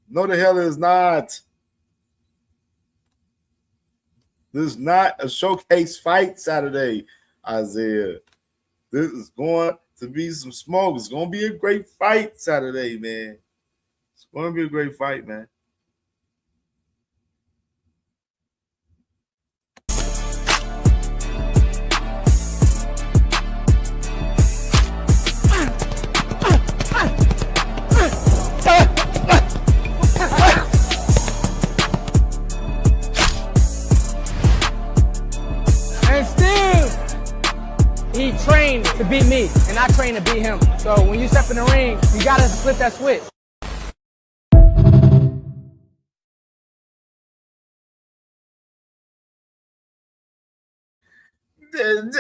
[SPEAKER 17] No, the hell it is not. This is not a showcase fight Saturday, Isaiah. This is going to be some smoke. It's going to be a great fight Saturday, man. It's going to be a great fight, man.
[SPEAKER 21] And still, he trained to beat me, and I trained to beat him. So when you step in the ring, you gotta flip that switch.
[SPEAKER 17] Damn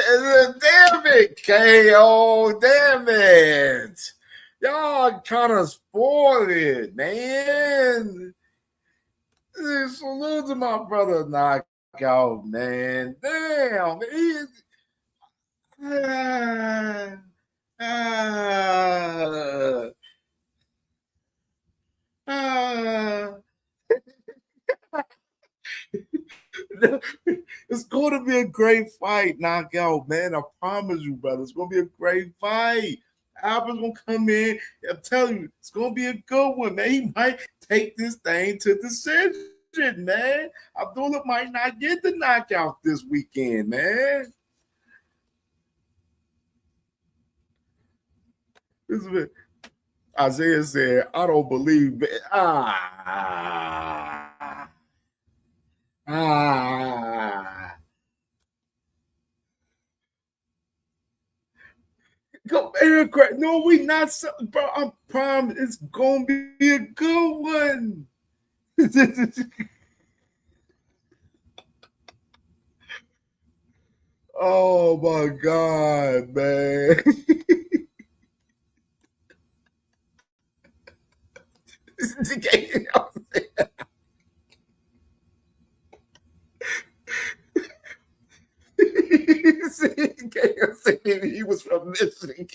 [SPEAKER 17] it, KO. Damn it. Y'all kind of spoiled it, man. Salute to my brother Knockout, man. Damn. It's going to be a great fight, Knockout, man. I promise you, brother. It's going to be a great fight. Albert's going to come in. I'm telling you, it's going to be a good one, man. He might take this thing to decision, man. Abdullah might not get the knockout this weekend, man. This is it. Isaiah said, I don't believe it. Go, Eric, no, we not, bro. I promise it's gonna be a good one. Oh my God, man. He was from Michigan.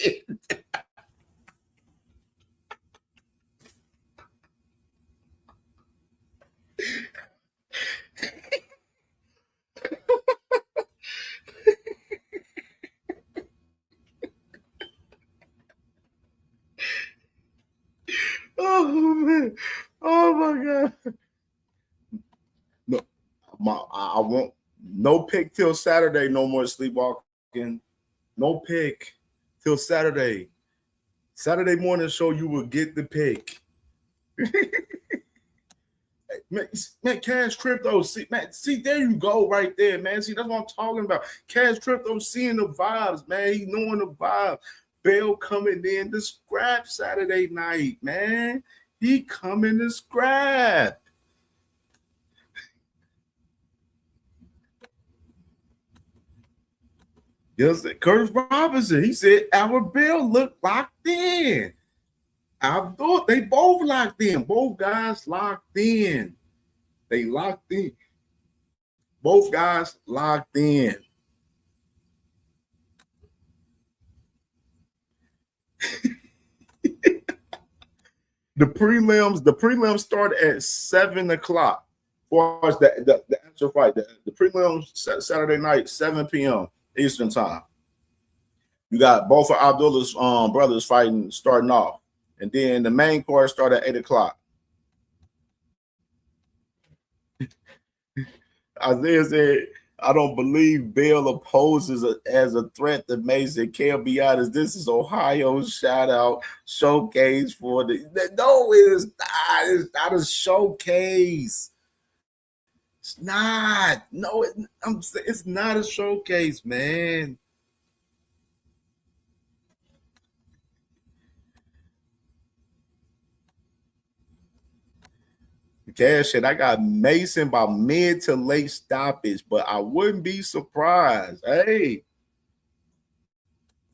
[SPEAKER 17] Oh man! Oh my God! No, I won't. No pick till Saturday. No more sleepwalking. No pick till Saturday. Saturday morning show, you will get the pick. Man, Cash Crypto, see, there you go right there, man. See, that's what I'm talking about. Cash Crypto seeing the vibes, man. He knowing the vibes. Bell coming in to scrap Saturday night, man. He coming to scrap. Yes, Curtis Robinson. He said our Bell looked locked in. I thought they both locked in. Both guys locked in. They locked in. Both guys locked in. The prelims start at 7 o'clock. For us, the actual fight, the prelims Saturday night, 7 p.m. Eastern time. You got both of Abdullah's brothers fighting starting off. And then the main card start at 8 o'clock. Isaiah said, I don't believe Bell opposes as a threat to Mason. Can't be honest. This is Ohio's shout out showcase for the. No, it is not. It's not a showcase. It's not. No, it's not a showcase, man. Cash shit, I got Mason by mid to late stoppage, but I wouldn't be surprised. Hey,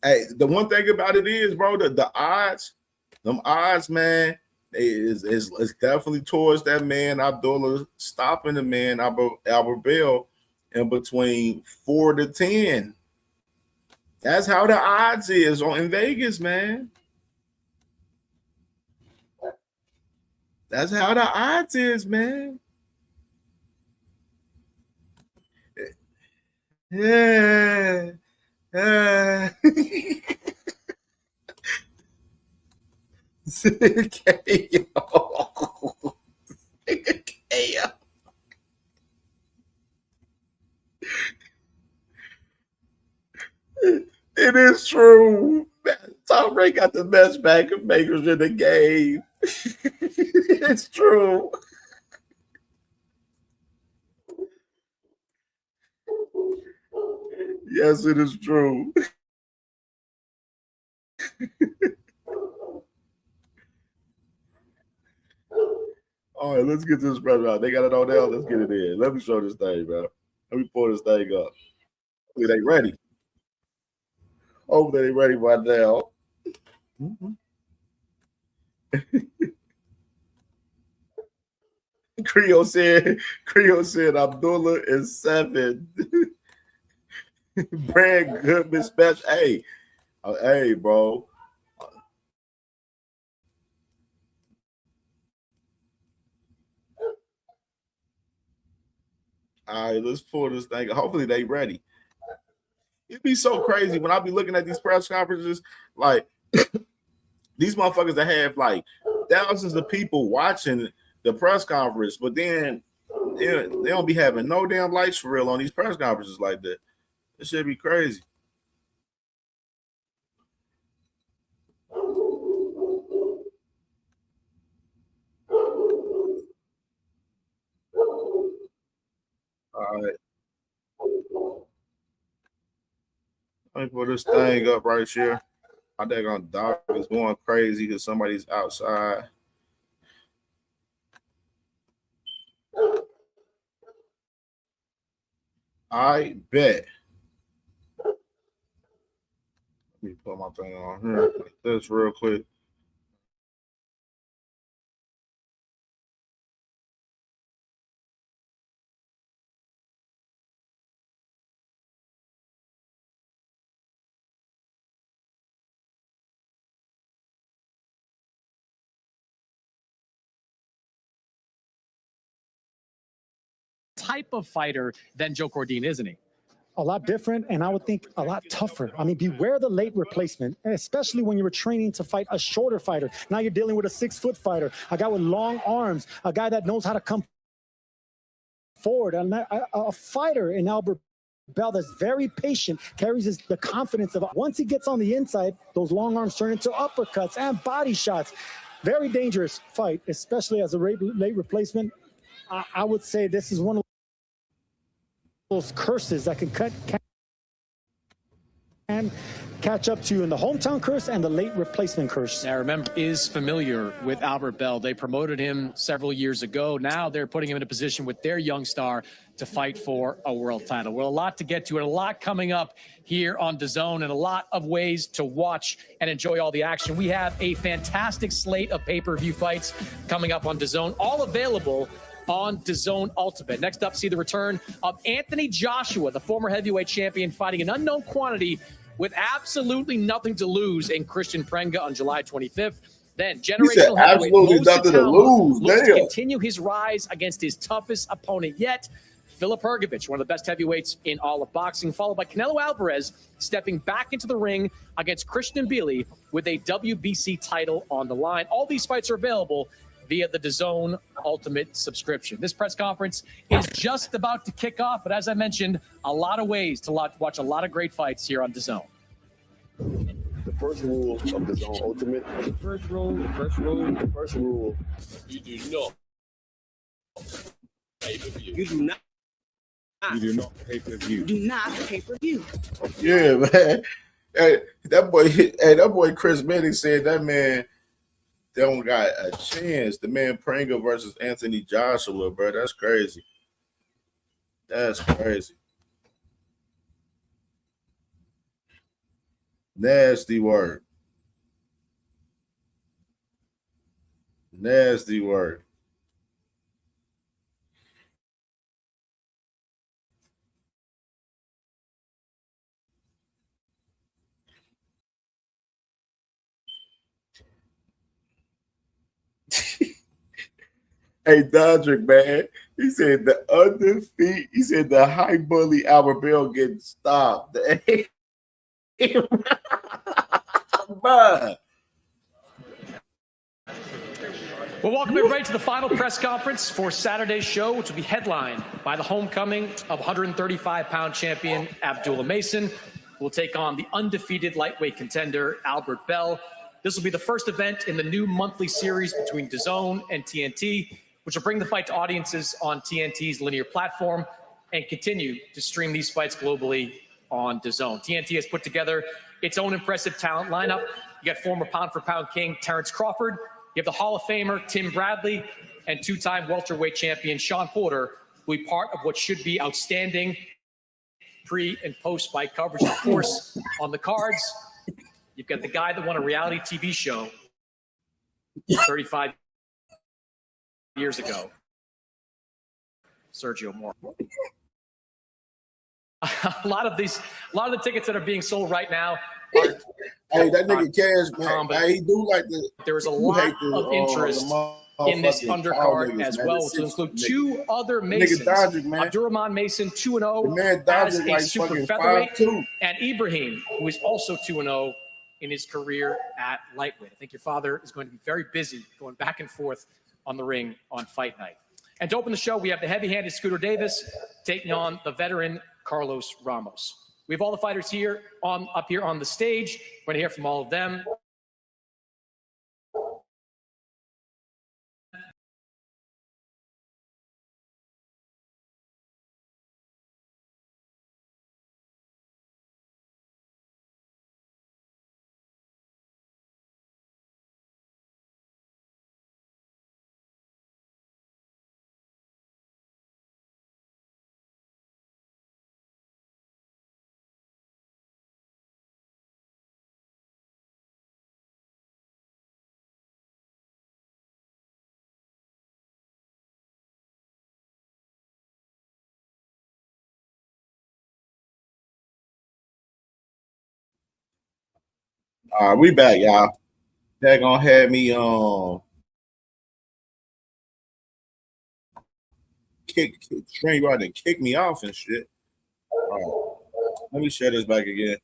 [SPEAKER 17] the one thing about it is, bro, the odds, them odds, man, is definitely towards that man Abdullah stopping the man Albert Bell in between 4 to 10. That's how the odds is in Vegas, man. That's how the odds is, man. Yeah. It is true. Tom Brady got the best backup makers in the game. It's true. Yes, it is true. All right, let's get this brother out. They got it on there. Let's get it in. Let me show this thing, bro. Let me pull this thing up. Hopefully they ready. Hopefully they ready by now. Creo said Abdullah is 7. Brad Goodman special. Hey, bro. All right, let's pull this thing. Hopefully they ready. It'd be so crazy when I be looking at these press conferences, like these motherfuckers that have like thousands of people watching the press conference, but then they don't be having no damn lights for real on these press conferences like that. It should be crazy. All right. Let me put this thing up right here. I think on dog is going crazy because somebody's outside. I bet. Let me put my thing on here like this real quick.
[SPEAKER 4] Type of fighter than Joe Cordine, isn't he?
[SPEAKER 20] A lot different, and I would think a lot tougher. I mean, beware the late replacement, especially when you were training to fight a shorter fighter. Now you're dealing with a 6-foot fighter, a guy with long arms, a guy that knows how to come forward, a fighter in Albert Bell that's very patient, carries the confidence of once he gets on the inside, those long arms turn into uppercuts and body shots. Very dangerous fight, especially as a late replacement. I would say this is one of those curses that can catch up to you in the hometown curse and the late replacement curse.
[SPEAKER 4] Now, remember, is familiar with Albert Bell. They promoted him several years ago. Now they're putting him in a position with their young star to fight for a world title. Well, a lot to get to and a lot coming up here on DAZN and a lot of ways to watch and enjoy all the action. We have a fantastic slate of pay-per-view fights coming up on DAZN, all available on DAZN Ultimate. Next up, see the return of Anthony Joshua, the former heavyweight champion, fighting an unknown quantity with absolutely nothing to lose in Christian Prenga on July 25th. Then generational heavyweight
[SPEAKER 17] absolutely nothing to lose.
[SPEAKER 4] looks to continue his rise against his toughest opponent yet, Filip Hrgović, one of the best heavyweights in all of boxing, followed by Canelo Alvarez stepping back into the ring against Christian Mbili with a WBC title on the line. All these fights are available via the DAZN Ultimate subscription. This press conference is just about to kick off, but as I mentioned, a lot of ways to watch a lot of great fights here on DAZN.
[SPEAKER 10] The first rule of DAZN Ultimate. The first rule. You do not pay-per-view. You do not. You do not pay-per-view.
[SPEAKER 22] Do not pay-per-view.
[SPEAKER 17] Yeah, man. Hey, that boy Chris Benning said that man don't got a chance. The man Pringle versus Anthony Joshua, bro. That's crazy. That's crazy. Nasty word. Nasty word. Hey, Dodrick, man. He said he said the high bully Albert Bell getting stopped.
[SPEAKER 4] Well, welcome everybody to the final press conference for Saturday's show, which will be headlined by the homecoming of 135-pound champion Abdullah Mason, who will take on the undefeated lightweight contender Albert Bell. This will be the first event in the new monthly series between DAZN and TNT, which will bring the fight to audiences on TNT's linear platform and continue to stream these fights globally on DAZN. TNT has put together its own impressive talent lineup. You got former pound-for-pound king Terrence Crawford. You have the Hall of Famer Tim Bradley and two-time welterweight champion Sean Porter, who will be part of what should be outstanding pre- and post-fight coverage. Of course, on the cards, you've got the guy that won a reality TV show 35 years ago, Sergio Mora. A lot of the tickets that are being sold right now are
[SPEAKER 17] hey, that nigga Cash, man. Hey, he do like the.
[SPEAKER 4] There's a lot of interest in this undercard as well, which will include two other Masons. Abdurrahman Mason, 2-0 as a super featherweight, and Ibrahim, who is also 2-0 in his career at lightweight. I think your father is going to be very busy going back and forth on the ring on fight night. And to open the show, we have the heavy-handed Scooter Davis taking on the veteran Carlos Ramos. We have all the fighters here up here on the stage. We're going to hear from all of them.
[SPEAKER 17] We back, y'all. That gonna have me string you out and kick me off and shit. All right. Let me share this back again.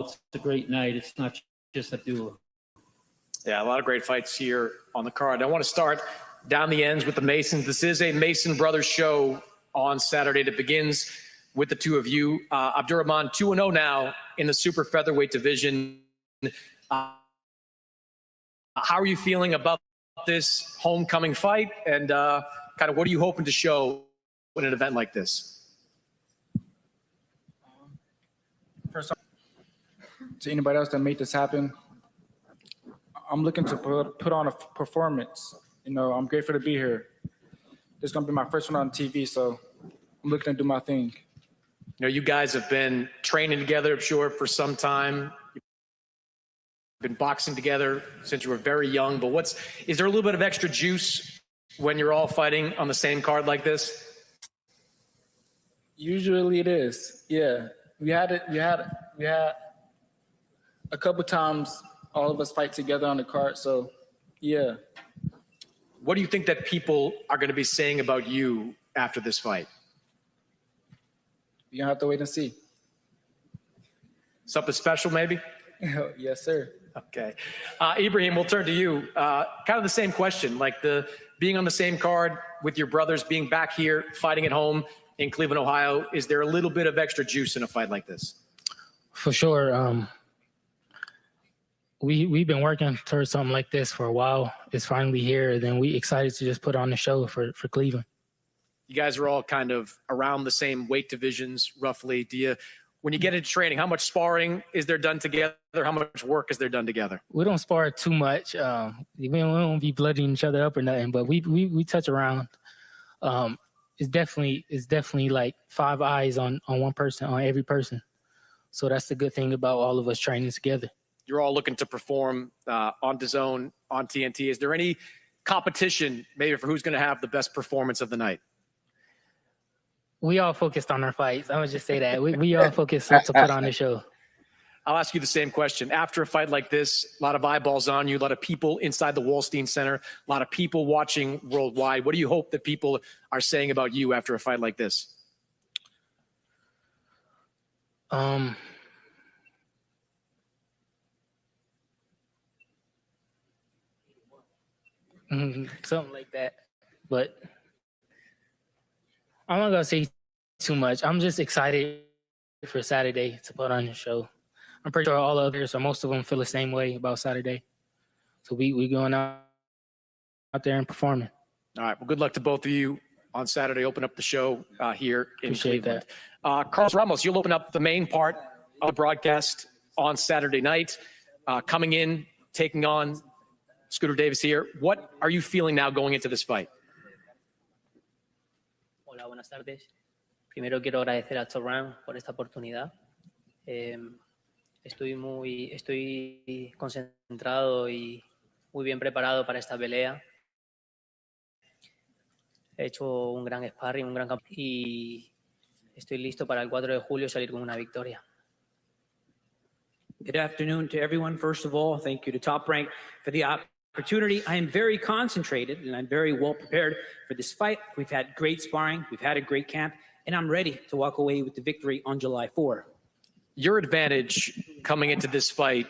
[SPEAKER 23] It's a great night. It's not just Abdullah.
[SPEAKER 4] Yeah, a lot of great fights here on the card. I want to start down the ends with the Masons. This is a Mason Brothers show on Saturday that begins with the two of you. Abdurrahman, 2-0 now in the super featherweight division. How are you feeling about this homecoming fight? And kind of what are you hoping to show in an event like this?
[SPEAKER 1] First off,
[SPEAKER 2] to anybody else that made this happen. I'm looking to put on a performance. I'm grateful to be here. This is going to be my first one on TV, so I'm looking to do my thing.
[SPEAKER 4] You guys have been training together, I'm sure, for some time. You've been boxing together since you were very young, but is there a little bit of extra juice when you're all fighting on the same card like this?
[SPEAKER 2] Usually it is, yeah. We had a couple times all of us fight together on the card, so yeah.
[SPEAKER 4] What do you think that people are going to be saying about you after this fight?
[SPEAKER 2] You're going to have to wait and see.
[SPEAKER 4] Something special, maybe?
[SPEAKER 2] Yes, sir.
[SPEAKER 4] Okay. Ibrahim, we'll turn to you. Kind of the same question, like being on the same card with your brothers, being back here, fighting at home in Cleveland, Ohio. Is there a little bit of extra juice in a fight like this?
[SPEAKER 9] For sure. We've been working towards something like this for a while. It's finally here. Then we excited to just put on the show for Cleveland.
[SPEAKER 4] You guys are all kind of around the same weight divisions, roughly. When you get into training, how much sparring is there done together? How much work is there done together?
[SPEAKER 9] We don't spar too much. We don't be bloodying each other up or nothing, but we touch around. It's definitely like 5 eyes on one person, on every person. So that's the good thing about all of us training together.
[SPEAKER 4] You're all looking to perform on DAZN, on TNT. Is there any competition maybe for who's going to have the best performance of the night?
[SPEAKER 9] We all focused on our fights. I would just say that. We all focused to put on the show.
[SPEAKER 4] I'll ask you the same question. After a fight like this, a lot of eyeballs on you, a lot of people inside the Wallstein Center, a lot of people watching worldwide. What do you hope that people are saying about you after a fight like this?
[SPEAKER 9] Something like that. But I'm not going to say too much. I'm just excited for Saturday to put on the show. I'm pretty sure all others, or most of them, feel the same way about Saturday. So we going out there and performing.
[SPEAKER 4] All right. Well, good luck to both of you on Saturday. Open up the show here in
[SPEAKER 9] Appreciate
[SPEAKER 4] Cleveland. Carlos Ramos, you'll open up the main part of the broadcast on Saturday night. Coming in, taking on Scooter Davis here. What are you feeling now going into this fight?
[SPEAKER 22] Hola, buenas tardes. Primero quiero agradecer a Torran por esta oportunidad. Estoy concentrado y muy bien preparado para esta pelea. He hecho un gran sparring, un gran campo y estoy listo para el 4 de julio salir con una victoria.
[SPEAKER 24] Good afternoon to everyone. First of all, thank you to Top Rank for the opportunity. I am very concentrated and I'm very well prepared for this fight. We've had great sparring, we've had a great camp, and I'm ready to walk away with the victory on July 4.
[SPEAKER 4] Your advantage coming into this fight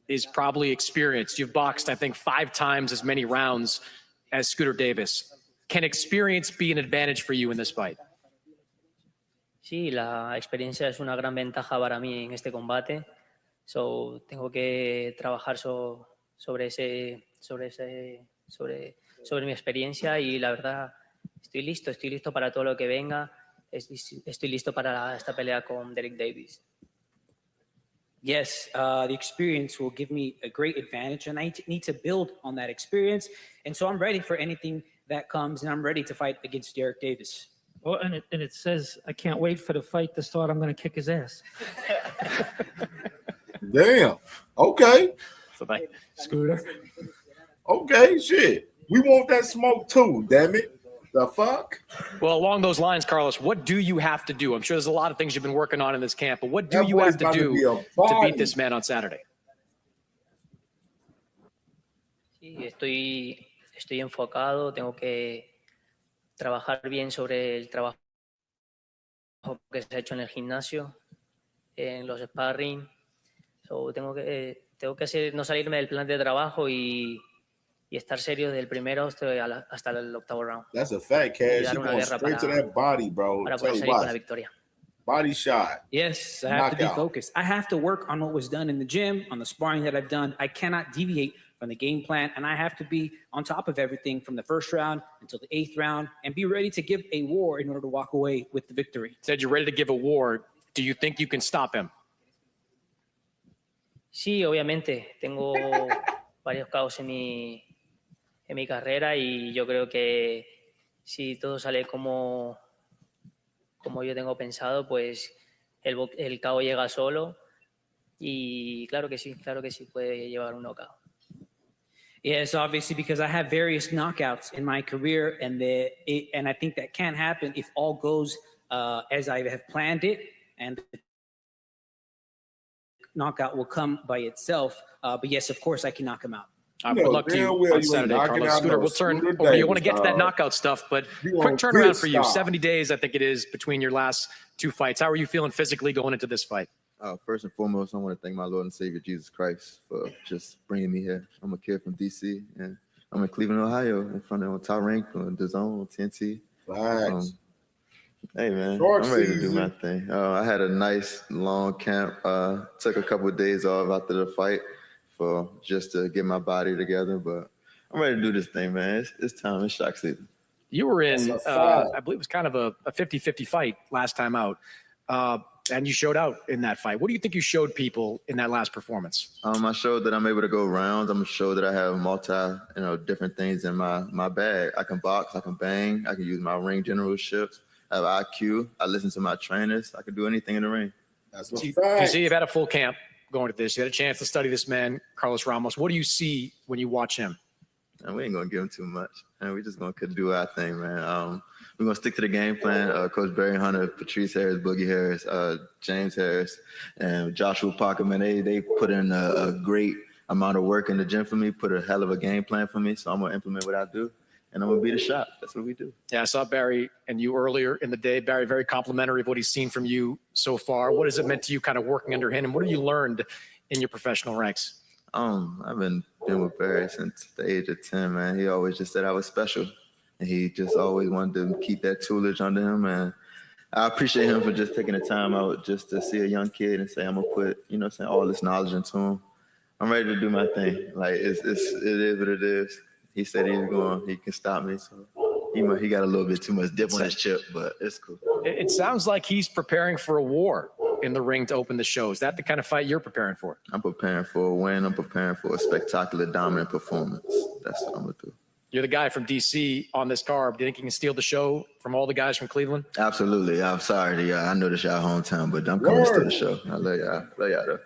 [SPEAKER 4] is probably experience. You've boxed, I think, 5 times as many rounds as Scooter Davis. Can experience be an advantage for you in this fight?
[SPEAKER 22] Sí, la experiencia es una gran ventaja para mí en este combate. So, tengo que trabajar sobre mi experiencia y la verdad estoy listo para todo lo que venga. Estoy listo para esta pelea con Derek Davis.
[SPEAKER 24] Yes, the experience will give me a great advantage, and I need to build on that experience. And so I'm ready for anything that comes, and I'm ready to fight against Derek Davis.
[SPEAKER 21] Well, and it says, I can't wait for the fight to start. I'm going to kick his ass.
[SPEAKER 17] Damn. Okay.
[SPEAKER 21] Scooter.
[SPEAKER 17] Okay, shit. We want that smoke too, damn it. The fuck?
[SPEAKER 4] Well, along those lines, Carlos, what do you have to do? I'm sure there's a lot of things you've been working on in this camp, but what do you have to do to beat this man on Saturday?
[SPEAKER 22] Sí, estoy enfocado, tengo que trabajar bien sobre el trabajo que se ha hecho en el gimnasio, en los sparring. So, tengo que no salirme del plan de trabajo y estar serio desde el primero hasta el 8º round.
[SPEAKER 17] That's a fact, Cash. You going straight to that body, bro.
[SPEAKER 22] Para poder salir con la victoria.
[SPEAKER 17] Body shot.
[SPEAKER 24] Yes, I have to be focused. I have to work on what was done in the gym, on the sparring that I've done. I cannot deviate from the game plan, and I have to be on top of everything from the 1st round until the 8th round and be ready to give a war in order to walk away with the victory.
[SPEAKER 4] Said you're ready to give a war. Do you think you can stop him?
[SPEAKER 22] Sí, obviamente. Tengo varios KOs en mi carrera y yo creo que si todo sale como yo tengo pensado, pues el KO llega solo y claro que sí, puede llevar un knockout.
[SPEAKER 24] Yes, obviously, because I have various knockouts in my career, and I think that can happen if all goes as I have planned it, and the knockout will come by itself. But yes, of course, I can knock him out.
[SPEAKER 4] Good luck to you on Saturday, Carlos. Scooter, we'll turn over to you. I want to get to that knockout stuff, but quick turnaround for you. 70 days, I think it is, between your last two fights. How are you feeling physically going into this fight?
[SPEAKER 5] First and foremost, I want to thank my Lord and Savior, Jesus Christ, for just bringing me here. I'm a kid from D.C., and I'm in Cleveland, Ohio, in front of top rank on DAZN, on TNT. Hey, man, I'm ready to do my thing. I had a nice, long camp. Took a couple of days off after the fight for just to get my body together, but I'm ready to do this thing, man. It's time. It's shock season.
[SPEAKER 4] You were in, I believe it was kind of a 50-50 fight last time out. And you showed out in that fight. What do you think you showed people in that last performance?
[SPEAKER 5] I showed that I'm able to go rounds. I'm show that I have different things in my bag. I can box, I can bang, I can use my ring generalship. I have IQ. I listen to my trainers. I can do anything in the ring.
[SPEAKER 17] That's
[SPEAKER 4] you see, you've had a full camp going to this. You had a chance to study this man, Carlos Ramos. What do you see when you watch him?
[SPEAKER 5] And we ain't gonna give him too much. And we just gonna do our thing, man. We're gonna stick to the game plan. Coach Barry Hunter, Patrice Harris, Boogie Harris, James Harris, and Joshua Parker, man, they put in a great amount of work in the gym for me, put a hell of a game plan for me. So I'm gonna implement what I do, and I'm gonna beat a shot. That's what we do.
[SPEAKER 4] Yeah, I saw Barry and you earlier in the day. Barry, very complimentary of what he's seen from you so far. What has it meant to you kind of working under him, and what have you learned in your professional ranks?
[SPEAKER 5] I've been with Barry since the age of 10, man. He always just said I was special. And he just always wanted to keep that toolage under him. And I appreciate him for just taking the time out just to see a young kid and say, I'm going to put, all this knowledge into him. I'm ready to do my thing. Like, it is what it is. He said he can stop me. So he got a little bit too much dip on his chip, but it's cool.
[SPEAKER 4] It sounds like he's preparing for a war in the ring to open the show. Is that the kind of fight you're preparing for?
[SPEAKER 5] I'm preparing for a win. I'm preparing for a spectacular, dominant performance. That's what I'm going to do.
[SPEAKER 4] You're the guy from D.C. on this card. Do you think you can steal the show from all the guys from Cleveland?
[SPEAKER 5] Absolutely. I'm sorry. I know this y'all hometown, but I'm coming to steal the show. I love y'all. Love y'all, though.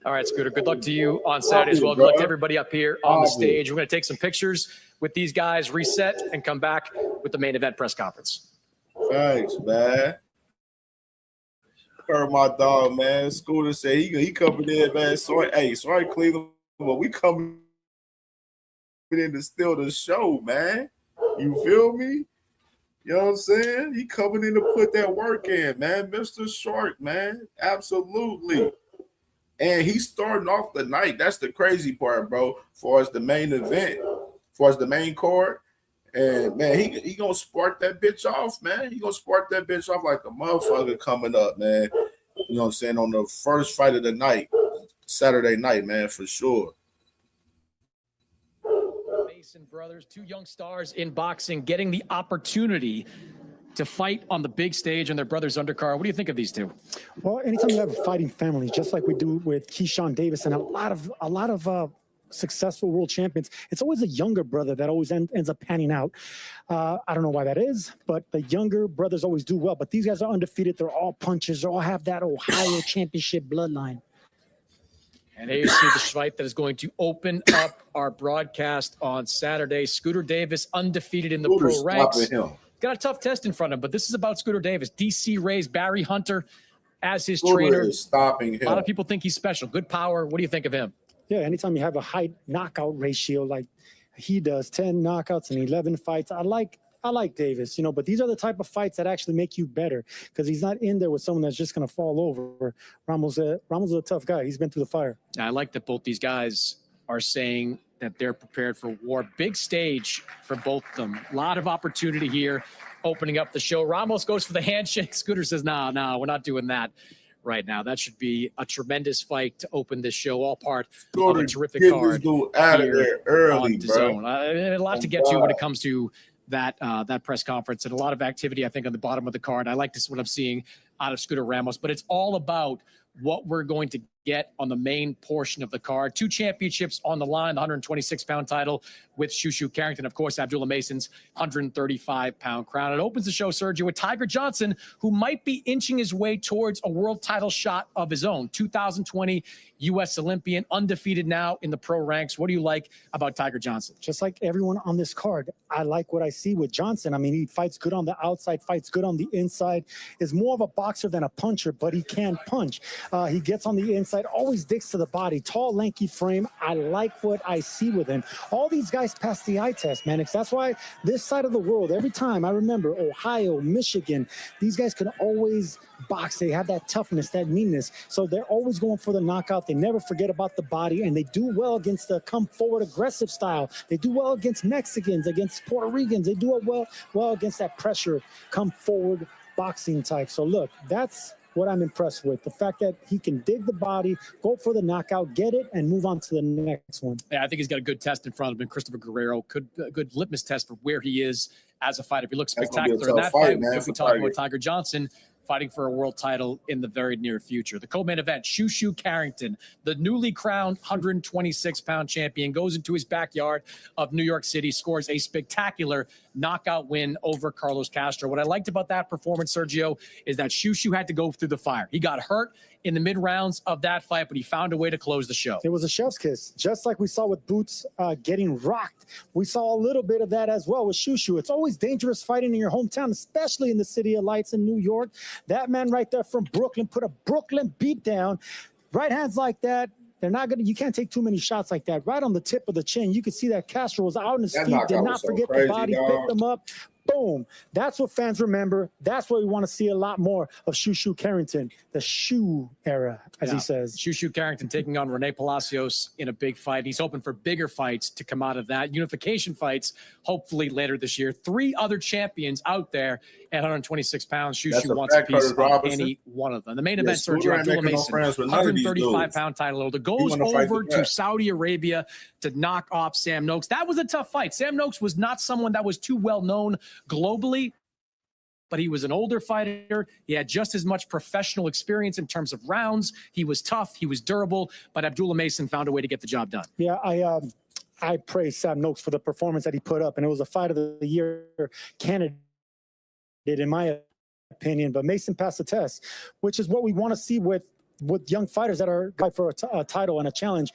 [SPEAKER 4] All right, Scooter. Good luck to you on Saturday as well. Good luck to everybody up here on the stage. We're going to take some pictures with these guys, reset, and come back with the main event press conference.
[SPEAKER 17] Thanks, man. Heard my dog, man. Scooter said he coming in, man. Sorry, Cleveland, but we coming in to steal the show, man. You feel me? You know what I'm saying? He coming in to put that work in, man. Mr. Shark, man. Absolutely. And he's starting off the night. That's the crazy part, bro. For as the main event, for as the main card. And, man, he going to spark that bitch off, man. He going to spark that bitch off like a motherfucker coming up, man. You know what I'm saying? On the first fight of the night, Saturday night, man, for sure.
[SPEAKER 4] Mason brothers, two young stars in boxing, getting the opportunity to fight on the big stage on their brother's undercard. What do you think of these two?
[SPEAKER 20] Well, anytime you have a fighting family, just like we do with Keyshawn Davis and a lot of successful world champions, it's always a younger brother that always ends up panning out. I don't know why that is, but the younger brothers always do well. But these guys are undefeated. They're all punchers. They all have that Ohio championship bloodline.
[SPEAKER 4] And here you see the fight that is going to open up our broadcast on Saturday. Scooter Davis, undefeated in the pro ranks. Got a tough test in front of him, but this is about Scooter Davis. DC raised Barry Hunter as his trainer.
[SPEAKER 17] Is stopping him.
[SPEAKER 4] A lot of people think he's special. Good power. What do you think of him?
[SPEAKER 20] Yeah, anytime you have a high knockout ratio like he does, 10 knockouts and 11 fights, I like Davis, but these are the type of fights that actually make you better because he's not in there with someone that's just going to fall over. Ramos is a tough guy. He's been through the fire.
[SPEAKER 4] I like that both these guys are saying that they're prepared for war. Big stage for both of them. A lot of opportunity here opening up the show. Ramos goes for the handshake. Scooter says, no, we're not doing that right now. That should be a tremendous fight to open this show, all part of a terrific card
[SPEAKER 17] out of there early,
[SPEAKER 4] on DAZN. A lot to get to when it comes to that press conference and a lot of activity, I think, on the bottom of the card. I like this, what I'm seeing out of Scooter Ramos. But it's all about what we're going to get on the main portion of the card. 2 championships on the line, the 126-pound title with Shushu Carrington, of course, Abdullah Mason's 135-pound crown. It opens the show, Sergio, with Tiger Johnson, who might be inching his way towards a world title shot of his own. 2020 U.S. Olympian, undefeated now in the pro ranks. What do you like about Tiger Johnson?
[SPEAKER 20] Just like everyone on this card, I like what I see with Johnson. I mean, he fights good on the outside, fights good on the inside, is more of a boxer than a puncher, but he can punch. He gets on the inside, always digs to the body, tall, lanky frame. I like what I see with him. All these guys pass the eye test, man. That's why this side of the world, every time I remember Ohio, Michigan, these guys can always box. They have that toughness, that meanness. So they're always going for the knockout. They never forget about the body, and they do well against the come forward aggressive style. They do well against Mexicans, against Puerto Ricans. They do it well against that pressure, come forward boxing type. So look, that's what I'm impressed with. The fact that he can dig the body, go for the knockout, get it, and move on to the next one.
[SPEAKER 4] Yeah, I think he's got a good test in front of him. Christopher Guerrero, a good litmus test for where he is as a fighter. If he looks spectacular in that fight, we'll be talking about Tiger Johnson fighting for a world title in the very near future. The co-main event, Shushu Carrington, the newly crowned 126-pound champion, goes into his backyard of New York City, scores a spectacular knockout win over Carlos Castro. What I liked about that performance, Sergio, is that Shushu had to go through the fire. He got hurt in the mid-rounds of that fight, but he found a way to close the show.
[SPEAKER 20] It was a chef's kiss, just like we saw with Boots getting rocked. We saw a little bit of that as well with Shushu. It's always dangerous fighting in your hometown, especially in the City of Lights in New York. That man right there from Brooklyn put a Brooklyn beat down. Right hands like that, they're not gonna. You can't take too many shots like that. Right on the tip of the chin, you could see that Castro was out on his feet, did not forget the body, picked them up. Boom. That's what fans remember. That's what we want to see a lot more of Shushu Carrington, the shoe era, as he says.
[SPEAKER 4] Shushu Carrington taking on Rene Palacios in a big fight. He's hoping for bigger fights to come out of that. Unification fights, hopefully later this year. 3 other champions out there at 126 pounds. Shushu wants a piece of any one of them. The main event, Sergio, Abdullah Mason, 135-pound title holder, goes over to Saudi Arabia to knock off Sam Noakes. That was a tough fight. Sam Noakes was not someone that was too well known globally, but he was an older fighter. He had just as much professional experience in terms of rounds. He was tough. He was durable, but Abdullah Mason found a way to get the job done.
[SPEAKER 20] Yeah, I praise Sam Noakes for the performance that he put up, and it was a fight of the year candidate, in my opinion. But Mason passed the test, which is what we want to see with young fighters that are going for a title and a challenge.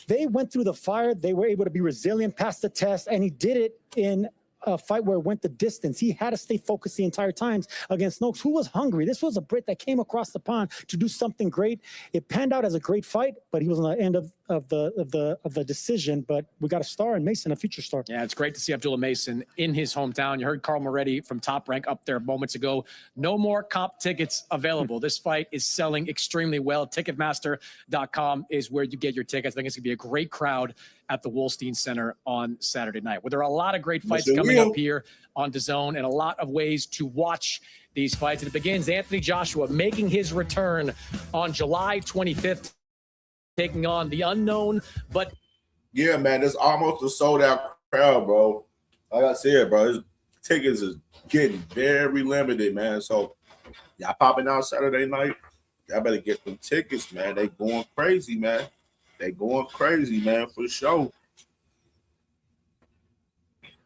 [SPEAKER 20] They went through the fire. They were able to be resilient, pass the test, and he did it in a fight where it went the distance. He had to stay focused the entire time against Noakes, who was hungry. This was a Brit that came across the pond to do something great. It panned out as a great fight, but he was on the end of the decision. But we got a star in Mason, a future star.
[SPEAKER 4] Yeah, it's great to see Abdullah Mason in his hometown. You heard Carl Moretti from Top Rank up there moments ago. No more comp tickets available. This fight is selling extremely well. Ticketmaster.com is where you get your tickets. I think it's going to be a great crowd at the Wolstein Center on Saturday night. Well, there are a lot of great fights coming up here on DAZN and a lot of ways to watch these fights. And it begins Anthony Joshua making his return on July 25th, taking on the unknown, but
[SPEAKER 17] yeah, man, it's almost a sold-out crowd, bro. Like I said, bro, his tickets is getting very limited, man. So y'all popping out Saturday night, y'all better get them tickets, man. They going crazy, man. They going crazy, man, for sure.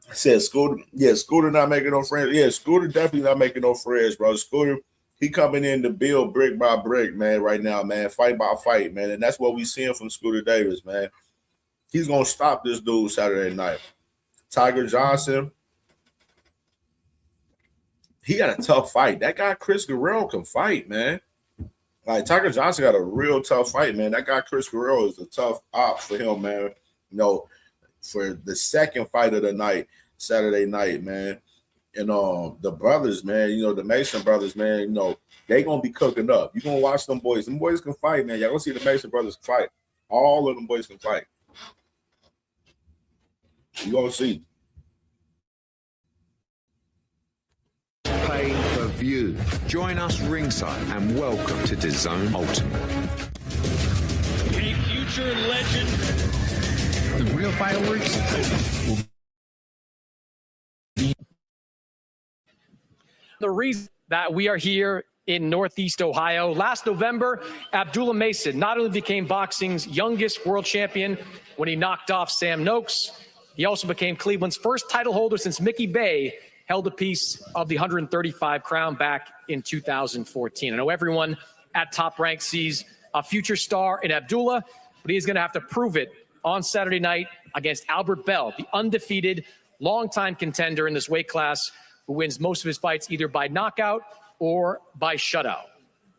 [SPEAKER 17] I said Scooter, yeah, Scooter not making no friends. Yeah, Scooter definitely not making no friends, bro. Scooter, he coming in to build brick by brick, man, right now, man, fight by fight, man. And that's what we seeing from Scooter Davis, man. He's going to stop this dude Saturday night. Tiger Johnson, he got a tough fight. That guy, Chris Guerrero, can fight, man. Like, Tiger Johnson got a real tough fight, man. That guy, Chris Guerrero, is a tough op for him, man. You know, for the second fight of the night, Saturday night, man. And the brothers, man, you know, the Mason brothers, man, you know, they going to be cooking up. You're going to watch them boys. Them boys can fight, man. Y'all going to see the Mason brothers fight. All of them boys can fight. You're going to see.
[SPEAKER 8] Pay-per-view. Join us ringside and welcome to DAZN Ultimate.
[SPEAKER 3] A future legend.
[SPEAKER 8] The real fireworks will
[SPEAKER 4] the reason that we are here in Northeast Ohio. Last November, Abdullah Mason not only became boxing's youngest world champion when he knocked off Sam Noakes, he also became Cleveland's first title holder since Mickey Bay held a piece of the 135 crown back in 2014. I know everyone at Top Rank sees a future star in Abdullah, but he's going to have to prove it on Saturday night against Albert Bell, the undefeated longtime contender in this weight class who wins most of his fights either by knockout or by shutout.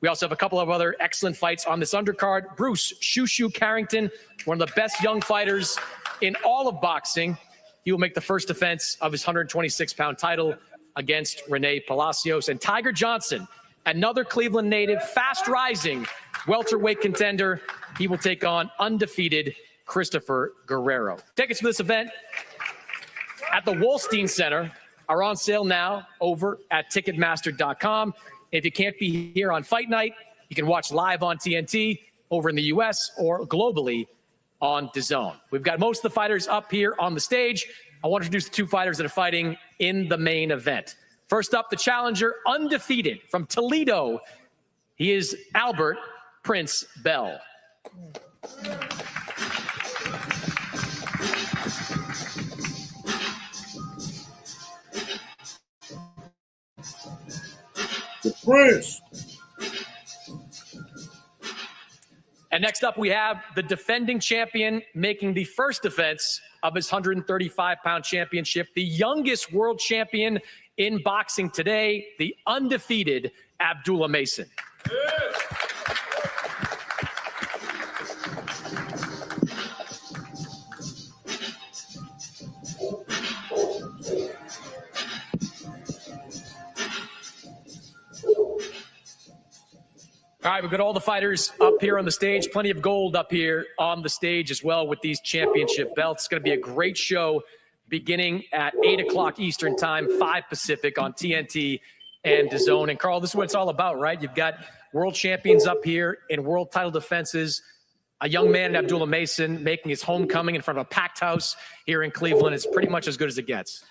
[SPEAKER 4] We also have a couple of other excellent fights on this undercard. Bruce Shoo Carrington, one of the best young fighters in all of boxing. He will make the first defense of his 126-pound title against Rene Palacios. And Tiger Johnson, another Cleveland native, fast-rising welterweight contender. He will take on undefeated Christopher Guerrero. Tickets for this event at the Wolstein Center are on sale now over at Ticketmaster.com. If you can't be here on fight night, you can watch live on TNT over in the U.S. or globally on DAZN. We've got most of the fighters up here on the stage. I want to introduce the two fighters that are fighting in the main event. First up, the challenger, undefeated from Toledo. He is Albert Prince Bell.
[SPEAKER 17] The Prince.
[SPEAKER 4] And next up, we have the defending champion making the first defense of his 135-pound championship, the youngest world champion in boxing today, the undefeated Abdullah Mason. All right, we've got all the fighters up here on the stage. Plenty of gold up here on the stage as well with these championship belts. It's going to be a great show beginning at 8 o'clock Eastern time, 5 Pacific on TNT and DAZN. And Carl, this is what it's all about, right? You've got world champions up here in world title defenses. A young man, Abdullah Mason, making his homecoming in front of a packed house here in Cleveland. It's pretty much as good as it gets.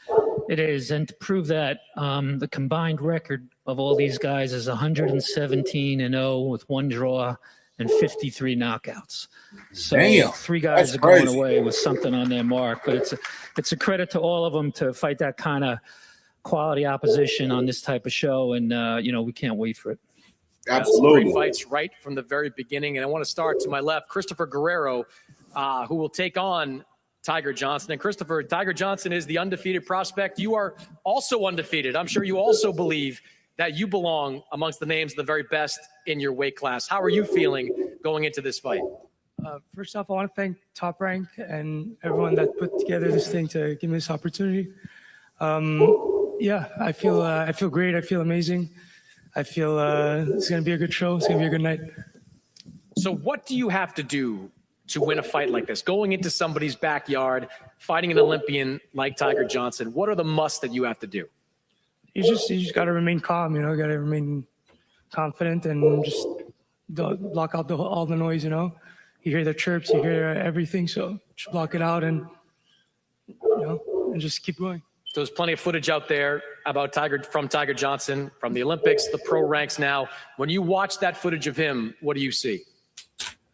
[SPEAKER 23] It is, and to prove that, the combined record of all these guys is 117-0 with 1 draw and 53 knockouts. So
[SPEAKER 17] Damn,
[SPEAKER 23] 3 guys are going away with something on their mark. But it's a credit to all of them to fight that kind of quality opposition on this type of show, and we can't wait for it.
[SPEAKER 17] Absolutely.
[SPEAKER 4] Great fights right from the very beginning. And I want to start to my left, Christopher Guerrero, who will take on Tiger Johnson. And Christopher, Tiger Johnson is the undefeated prospect. You are also undefeated. I'm sure you also believe that you belong amongst the names of the very best in your weight class. How are you feeling going into this fight?
[SPEAKER 11] First off, I want to thank Top Rank and everyone that put together this thing to give me this opportunity. I feel great. I feel amazing. I feel it's going to be a good show. It's going to be a good night.
[SPEAKER 4] So what do you have to do to win a fight like this? Going into somebody's backyard, fighting an Olympian like Tiger Johnson, what are the musts that you have to do?
[SPEAKER 11] You just got to remain calm, got to remain confident and just block out all the noise, You hear the chirps, you hear everything, so just block it out and just keep going.
[SPEAKER 4] So there's plenty of footage out there about Tiger Johnson from the Olympics, the pro ranks now. When you watch that footage of him, what do you see?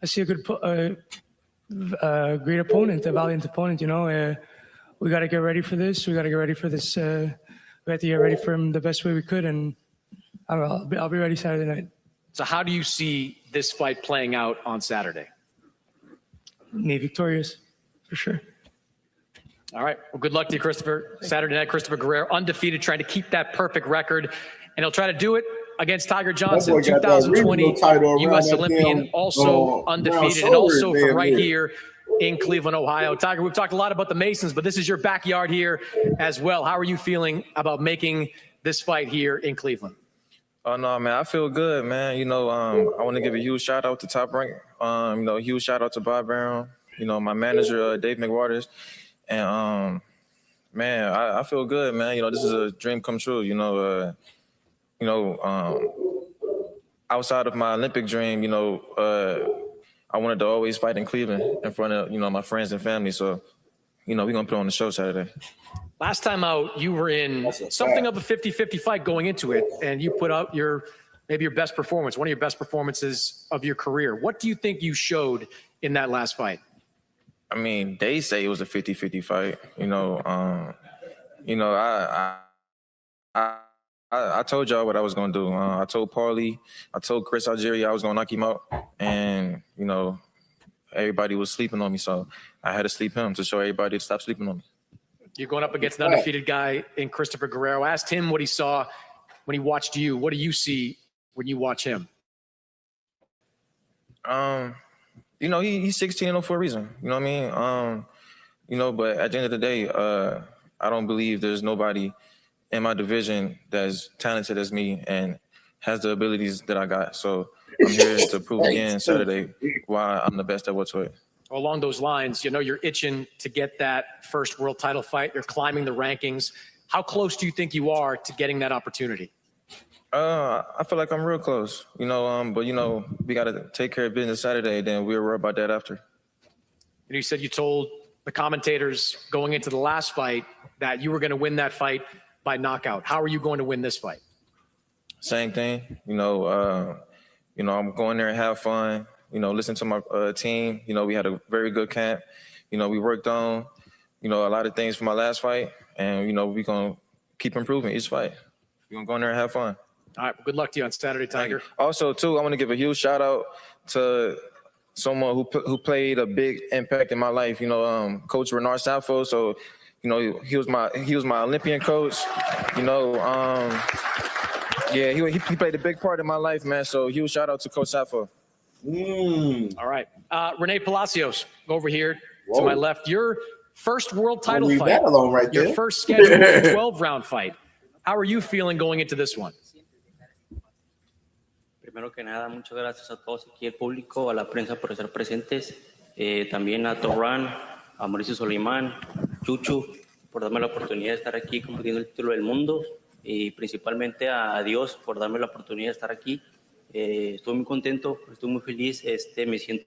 [SPEAKER 11] I see a good, great opponent, a valiant opponent. We got to get ready for this. We got to get ready for this. We have to get ready for him the best way we could, and I'll be ready Saturday night.
[SPEAKER 4] So how do you see this fight playing out on Saturday?
[SPEAKER 11] Me victorious, for sure.
[SPEAKER 4] All right. Well, good luck to you, Christopher. Saturday night, Christopher Guerrero, undefeated, trying to keep that perfect record, and he'll try to do it against Tiger Johnson, 2020 U.S. Olympian, also undefeated, and also from right here in Cleveland, Ohio. Tiger, we've talked a lot about the Masons, but this is your backyard here as well. How are you feeling about making this fight here in Cleveland?
[SPEAKER 1] Oh, no, man, I feel good, man. I want to give a huge shout out to Top Rank. Huge shout out to Bob Brown, my manager, Dave McWaters. And, man, I feel good, man. This is a dream come true, outside of my Olympic dream, I wanted to always fight in Cleveland in front of, my friends and family. So, we're going to put on the show Saturday.
[SPEAKER 4] Last time out, you were in something of a 50-50 fight going into it, and you put out your maybe your best performance, one of your best performances of your career. What do you think you showed in that last fight?
[SPEAKER 1] I mean, they say it was a 50-50 fight. I told y'all what I was gonna do. I told Paulie, I told Chris Algeria I was gonna knock him out, and everybody was sleeping on me, so I had to sleep him to show everybody to stop sleeping on me.
[SPEAKER 4] You're going up against an undefeated guy in Christopher Guerrero. I asked him what he saw when he watched you. What do you see when you watch him?
[SPEAKER 1] He's 16-0 for a reason. You know what I mean? But at the end of the day, I don't believe there's nobody in my division that's talented as me and has the abilities that I got. So I'm here to prove again Saturday why I'm the best at welterweight.
[SPEAKER 4] Along those lines, you're itching to get that first world title fight. You're climbing the rankings. How close do you think you are to getting that opportunity?
[SPEAKER 1] I feel like I'm real close, but we got to take care of business Saturday, then we'll worry about that after.
[SPEAKER 4] You said you told the commentators going into the last fight that you were going to win that fight by knockout. How are you going to win this fight?
[SPEAKER 1] Same thing. I'm going there and have fun, listen to my team. We had a very good camp. We worked on, a lot of things from my last fight, and, we're going to keep improving each fight. We're going to go in there and have fun.
[SPEAKER 4] All right. Well, good luck to you on Saturday, Tiger.
[SPEAKER 1] Also, too, I want to give a huge shout out to someone who played a big impact in my life. Coach Renard Sappho. So, he was my Olympian coach. He played a big part in my life, man. So, huge shout out to Coach Sappho.
[SPEAKER 4] All right, Renee Palacios, over here to my left. Your first world title fight. Your first scheduled 12-round fight. How are you feeling going into this one?
[SPEAKER 22] Primero que nada, muchas gracias a todos aquí, el público, a la prensa por estar presentes, también a Torran, a Mauricio Solimán, Chuchu, por darme la oportunidad de estar aquí compitiendo el título del mundo, y principalmente a Dios por darme la oportunidad de estar aquí. Estoy muy contento, estoy muy feliz, me siento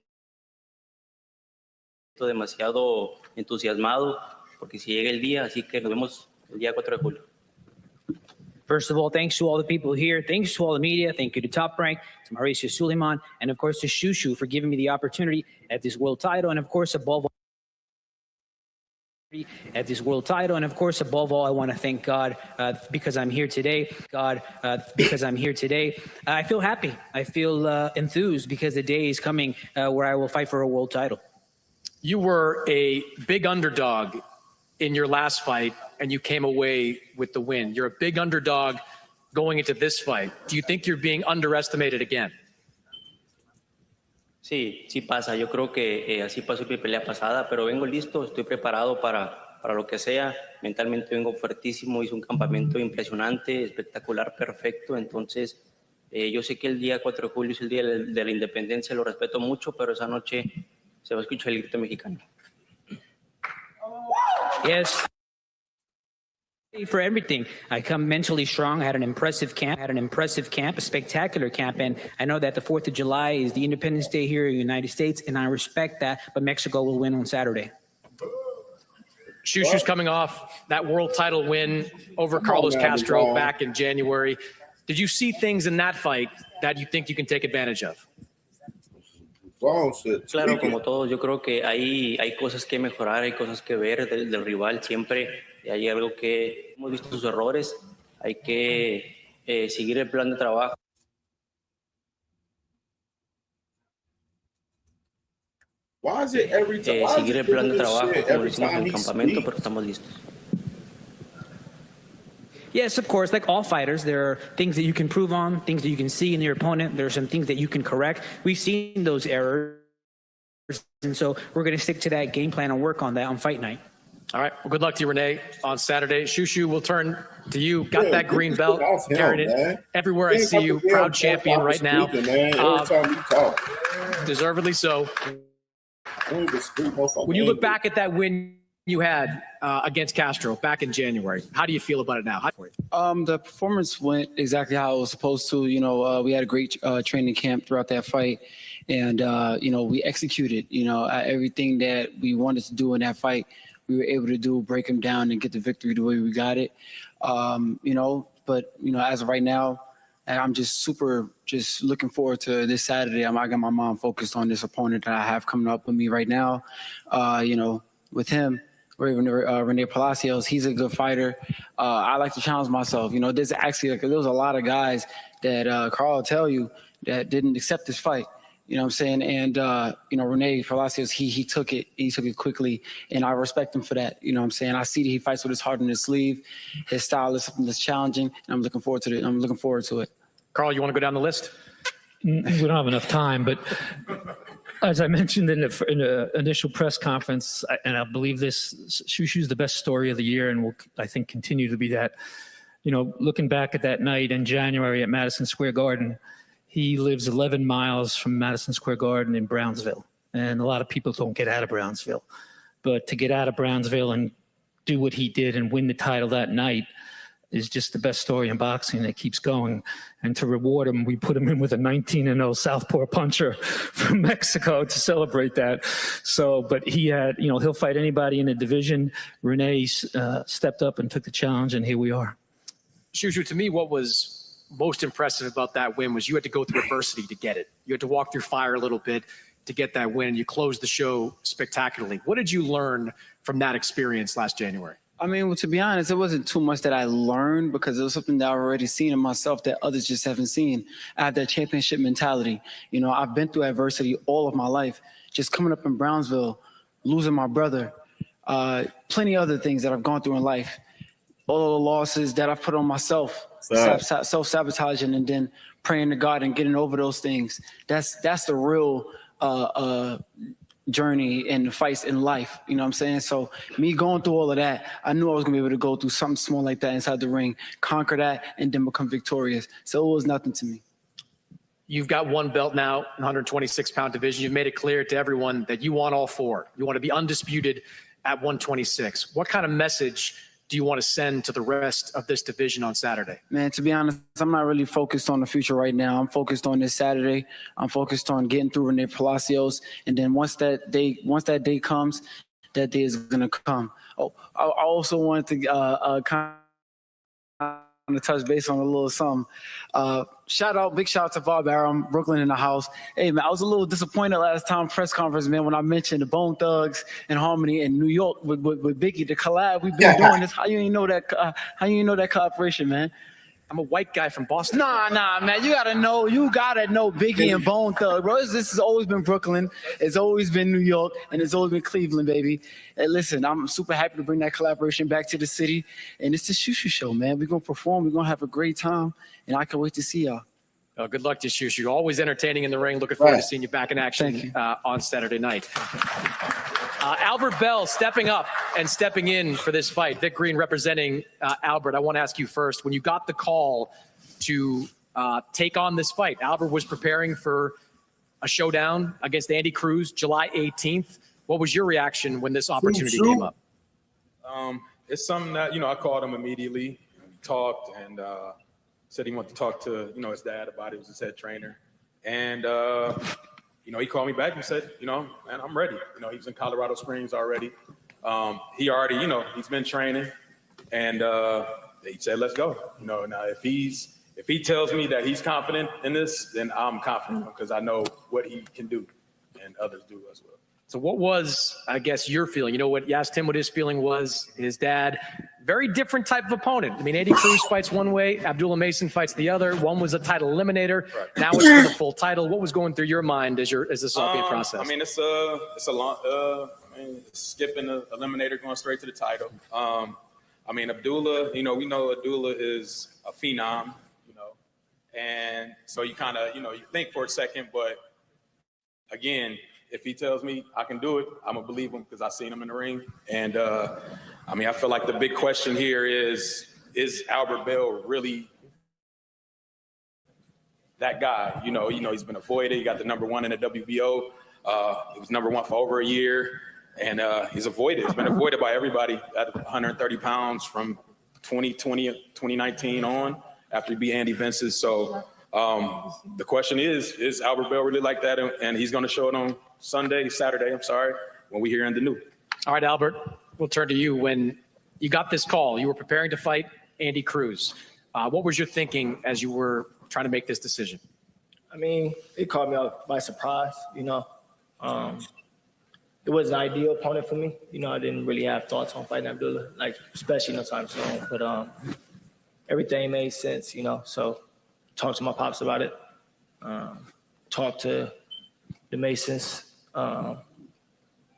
[SPEAKER 22] demasiado entusiasmado porque si llega el día, así que nos vemos el día 4 de julio.
[SPEAKER 24] First of all, thanks to all the people here. Thanks to all the media. Thank you to Top Rank, to Mauricio Suleiman, and of course to Shushu for giving me the opportunity at this world title. And of course, above all, I want to thank God because I'm here today. I feel happy. I feel enthused because the day is coming where I will fight for a world title.
[SPEAKER 4] You were a big underdog in your last fight, and you came away with the win. You're a big underdog going into this fight. Do you think you're being underestimated again?
[SPEAKER 22] Sí, sí pasa. Yo creo que así pasó mi pelea pasada, pero vengo listo, estoy preparado para lo que sea. Mentalmente vengo fuertísimo, hice un campamento impresionante, espectacular, perfecto. Entonces, yo sé que el día 4 de julio es el día de la independencia, lo respeto mucho, pero esa noche se va a escuchar el grito mexicano.
[SPEAKER 24] Yes. For everything. I come mentally strong. I had an impressive camp, a spectacular camp. And I know that the 4th of July is the Independence Day here in the United States, and I respect that. But Mexico will win on Saturday.
[SPEAKER 4] Shushu's coming off that world title win over Carlos Castro back in January. Did you see things in that fight that you think you can take advantage of?
[SPEAKER 22] Claro, como todos, yo creo que hay cosas que mejorar, hay cosas que ver del rival siempre. Hay algo que hemos visto sus errores, hay que seguir el plan de trabajo. Seguir el plan de trabajo como lo hicimos en el campamento, pero estamos listos.
[SPEAKER 24] Yes, of course, like all fighters, there are things that you can improve on, things that you can see in your opponent. There are some things that you can correct. We've seen those errors, and so we're going to stick to that game plan and work on that on fight night.
[SPEAKER 4] All right. Well, good luck to you, Renee, on Saturday. Shushu, we'll turn to you. Got that green belt, carried it everywhere I see you. Proud champion right now. Deservedly so. When you look back at that win you had against Castro back in January, how do you feel about it now?
[SPEAKER 12] The performance went exactly how it was supposed to. We had a great training camp throughout that fight, and we executed. Everything that we wanted to do in that fight, we were able to do, break him down and get the victory the way we got it. But as of right now, And I'm just looking forward to this Saturday. I got my mind focused on this opponent that I have coming up with me right now. With him, Rene Palacios, he's a good fighter. I like to challenge myself. There's actually there was a lot of guys that Carl will tell you that didn't accept this fight. You know what I'm saying? And, Rene Palacios, he took it quickly, and I respect him for that. You know what I'm saying? I see that he fights with his heart on his sleeve. His style is something that's challenging, and I'm looking forward to it. I'm looking forward to it.
[SPEAKER 4] Carl, you want to go down the list?
[SPEAKER 23] We don't have enough time, but as I mentioned in the initial press conference, and I believe this, Shushu's the best story of the year and will, I think, continue to be that. Looking back at that night in January at Madison Square Garden, he lives 11 miles from Madison Square Garden in Brownsville. And a lot of people don't get out of Brownsville. But to get out of Brownsville and do what he did and win the title that night is just the best story in boxing that keeps going. And to reward him, we put him in with a 19-0 southpaw puncher from Mexico to celebrate that. So, but he had, he'll fight anybody in the division. Rene stepped up and took the challenge, and here we are.
[SPEAKER 4] Shushu, to me, what was most impressive about that win was you had to go through adversity to get it. You had to walk through fire a little bit to get that win, and you closed the show spectacularly. What did you learn from that experience last January?
[SPEAKER 12] I mean, well, to be honest, it wasn't too much that I learned because it was something that I've already seen in myself that others just haven't seen. I have that championship mentality. I've been through adversity all of my life. Just coming up in Brownsville, losing my brother, plenty of other things that I've gone through in life. All of the losses that I've put on myself, self-sabotaging, and then praying to God and getting over those things. That's the real journey and the fights in life. You know what I'm saying? So me going through all of that, I knew I was gonna be able to go through something small like that inside the ring, conquer that, and then become victorious. So it was nothing to me.
[SPEAKER 4] You've got one belt now, 126-pound division. You've made it clear to everyone that you want all four. You want to be undisputed at 126. What kind of message do you want to send to the rest of this division on Saturday?
[SPEAKER 12] Man, to be honest, I'm not really focused on the future right now. I'm focused on this Saturday. I'm focused on getting through Rene Palacios. And then once that day comes, that day is going to come. Oh, I also wanted to kind of touch base on a little something. Big shout out to Bob Arum, Brooklyn in the house. Hey, man, I was a little disappointed last time press conference, man, when I mentioned the Bone Thugs and Harmony in New York with Biggie, the collab we've been doing this. How you ain't know that collaboration, man?
[SPEAKER 4] I'm a white guy from Boston.
[SPEAKER 12] Nah, man. You gotta know Biggie and Bone Thug, bro. This has always been Brooklyn. It's always been New York, and it's always been Cleveland, baby. Hey, listen, I'm super happy to bring that collaboration back to the city. And it's the Shushu Show, man. We're gonna perform. We're gonna have a great time, and I can't wait to see y'all.
[SPEAKER 4] Good luck to Shushu. Always entertaining in the ring. Looking forward to seeing you back in action on Saturday night. Albert Bell stepping up and stepping in for this fight. Vic Green representing Albert. I want to ask you first, when you got the call to take on this fight, Albert was preparing for a showdown against Andy Cruz July 18th. What was your reaction when this opportunity came up?
[SPEAKER 13] It's something that, I called him immediately, talked, and said he wanted to talk to, his dad about it. He was his head trainer. And, he called me back and said, man, I'm ready. He was in Colorado Springs already. He already, he's been training. And he said, let's go. Now if he tells me that he's confident in this, then I'm confident because I know what he can do and others do as well.
[SPEAKER 4] So what was, I guess, your feeling? You asked him what his feeling was. His dad, very different type of opponent. I mean, Andy Cruz fights one way, Abdullah Mason fights the other. One was a title eliminator. Right. Now it's for the full title. What was going through your mind as this all being processed?
[SPEAKER 13] I mean, it's a long, skipping the eliminator, going straight to the title. Abdullah, we know Abdullah is a phenom, and so you kind of, you think for a second, but again, if he tells me I can do it, I'm going to believe him because I've seen him in the ring. And, I feel like the big question here is Albert Bell really that guy? He's been avoided. He got the #1 in the WBO. He was #1 for over a year. And he's avoided. He's been avoided by everybody at 130 pounds from 2019 on after he beat Andy Vinces. So the question is Albert Bell really like that? And he's going to show it on Saturday, when we hear in the new.
[SPEAKER 4] All right, Albert, we'll turn to you. When you got this call, you were preparing to fight Andy Cruz. What was your thinking as you were trying to make this decision?
[SPEAKER 21] I mean, it caught me out by surprise, you know. It was an ideal opponent for me. You know, I didn't really have thoughts on fighting Abdullah, like, especially no time soon. But everything made sense, you know. So talked to my pops about it. Talked to the Masons.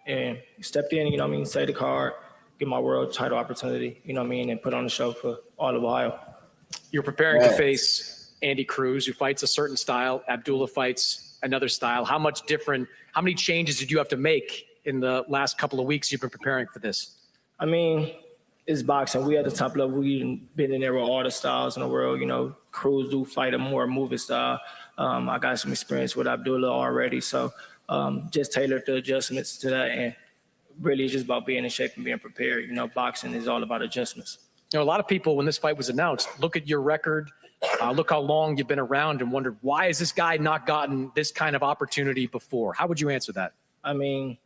[SPEAKER 21] And stepped in, you know what I mean, say the card, get my world title opportunity, you know what I mean, and put on the show for all of Ohio.
[SPEAKER 4] You're preparing to face Andy Cruz, who fights a certain style. Abdullah fights another style. How many changes did you have to make in the last couple of weeks you've been preparing for this?
[SPEAKER 21] I mean, it's boxing. We at the top level. We've been in there with all the styles in the world. You know, Cruz do fight a more moving style. I got some experience with Abdullah already, so just tailored the adjustments to that, and really it's just about being in shape and being prepared. You know, boxing is all about adjustments.
[SPEAKER 4] You know, a lot of people, when this fight was announced, look at your record, look how long you've been around, and wondered, why has this guy not gotten this kind of opportunity before? How would you answer that?
[SPEAKER 21] I mean,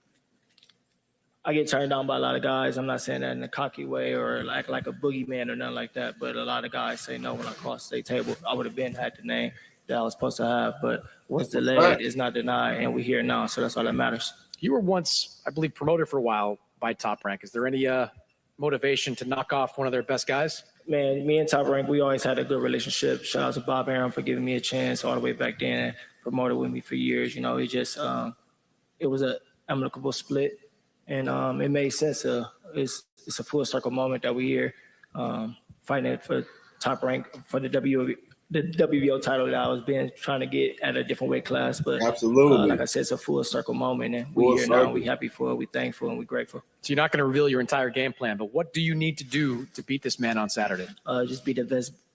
[SPEAKER 21] I get turned down by a lot of guys. I'm not saying that in a cocky way or like a boogeyman or nothing like that, but a lot of guys say no when I cross the state table. I would have been had the name that I was supposed to have, but what's delayed is not denied, and we're here now, so that's all that matters.
[SPEAKER 4] You were once, I believe, promoted for a while by Top Rank. Is there any motivation to knock off one of their best guys?
[SPEAKER 21] Man, me and Top Rank, we always had a good relationship. Shout out to Bob Arum for giving me a chance all the way back then, promoted with me for years. You know, it just, it was an amicable split, and it made sense. It's a full circle moment that we're here fighting for Top Rank for the WBO title that I was trying to get at a different weight class. But
[SPEAKER 17] absolutely,
[SPEAKER 21] like I said, it's a full circle moment, and we're here now. We're happy for it. We're thankful, and we're grateful.
[SPEAKER 4] So you're not going to reveal your entire game plan, but what do you need to do to beat this man on Saturday?
[SPEAKER 21] Just be the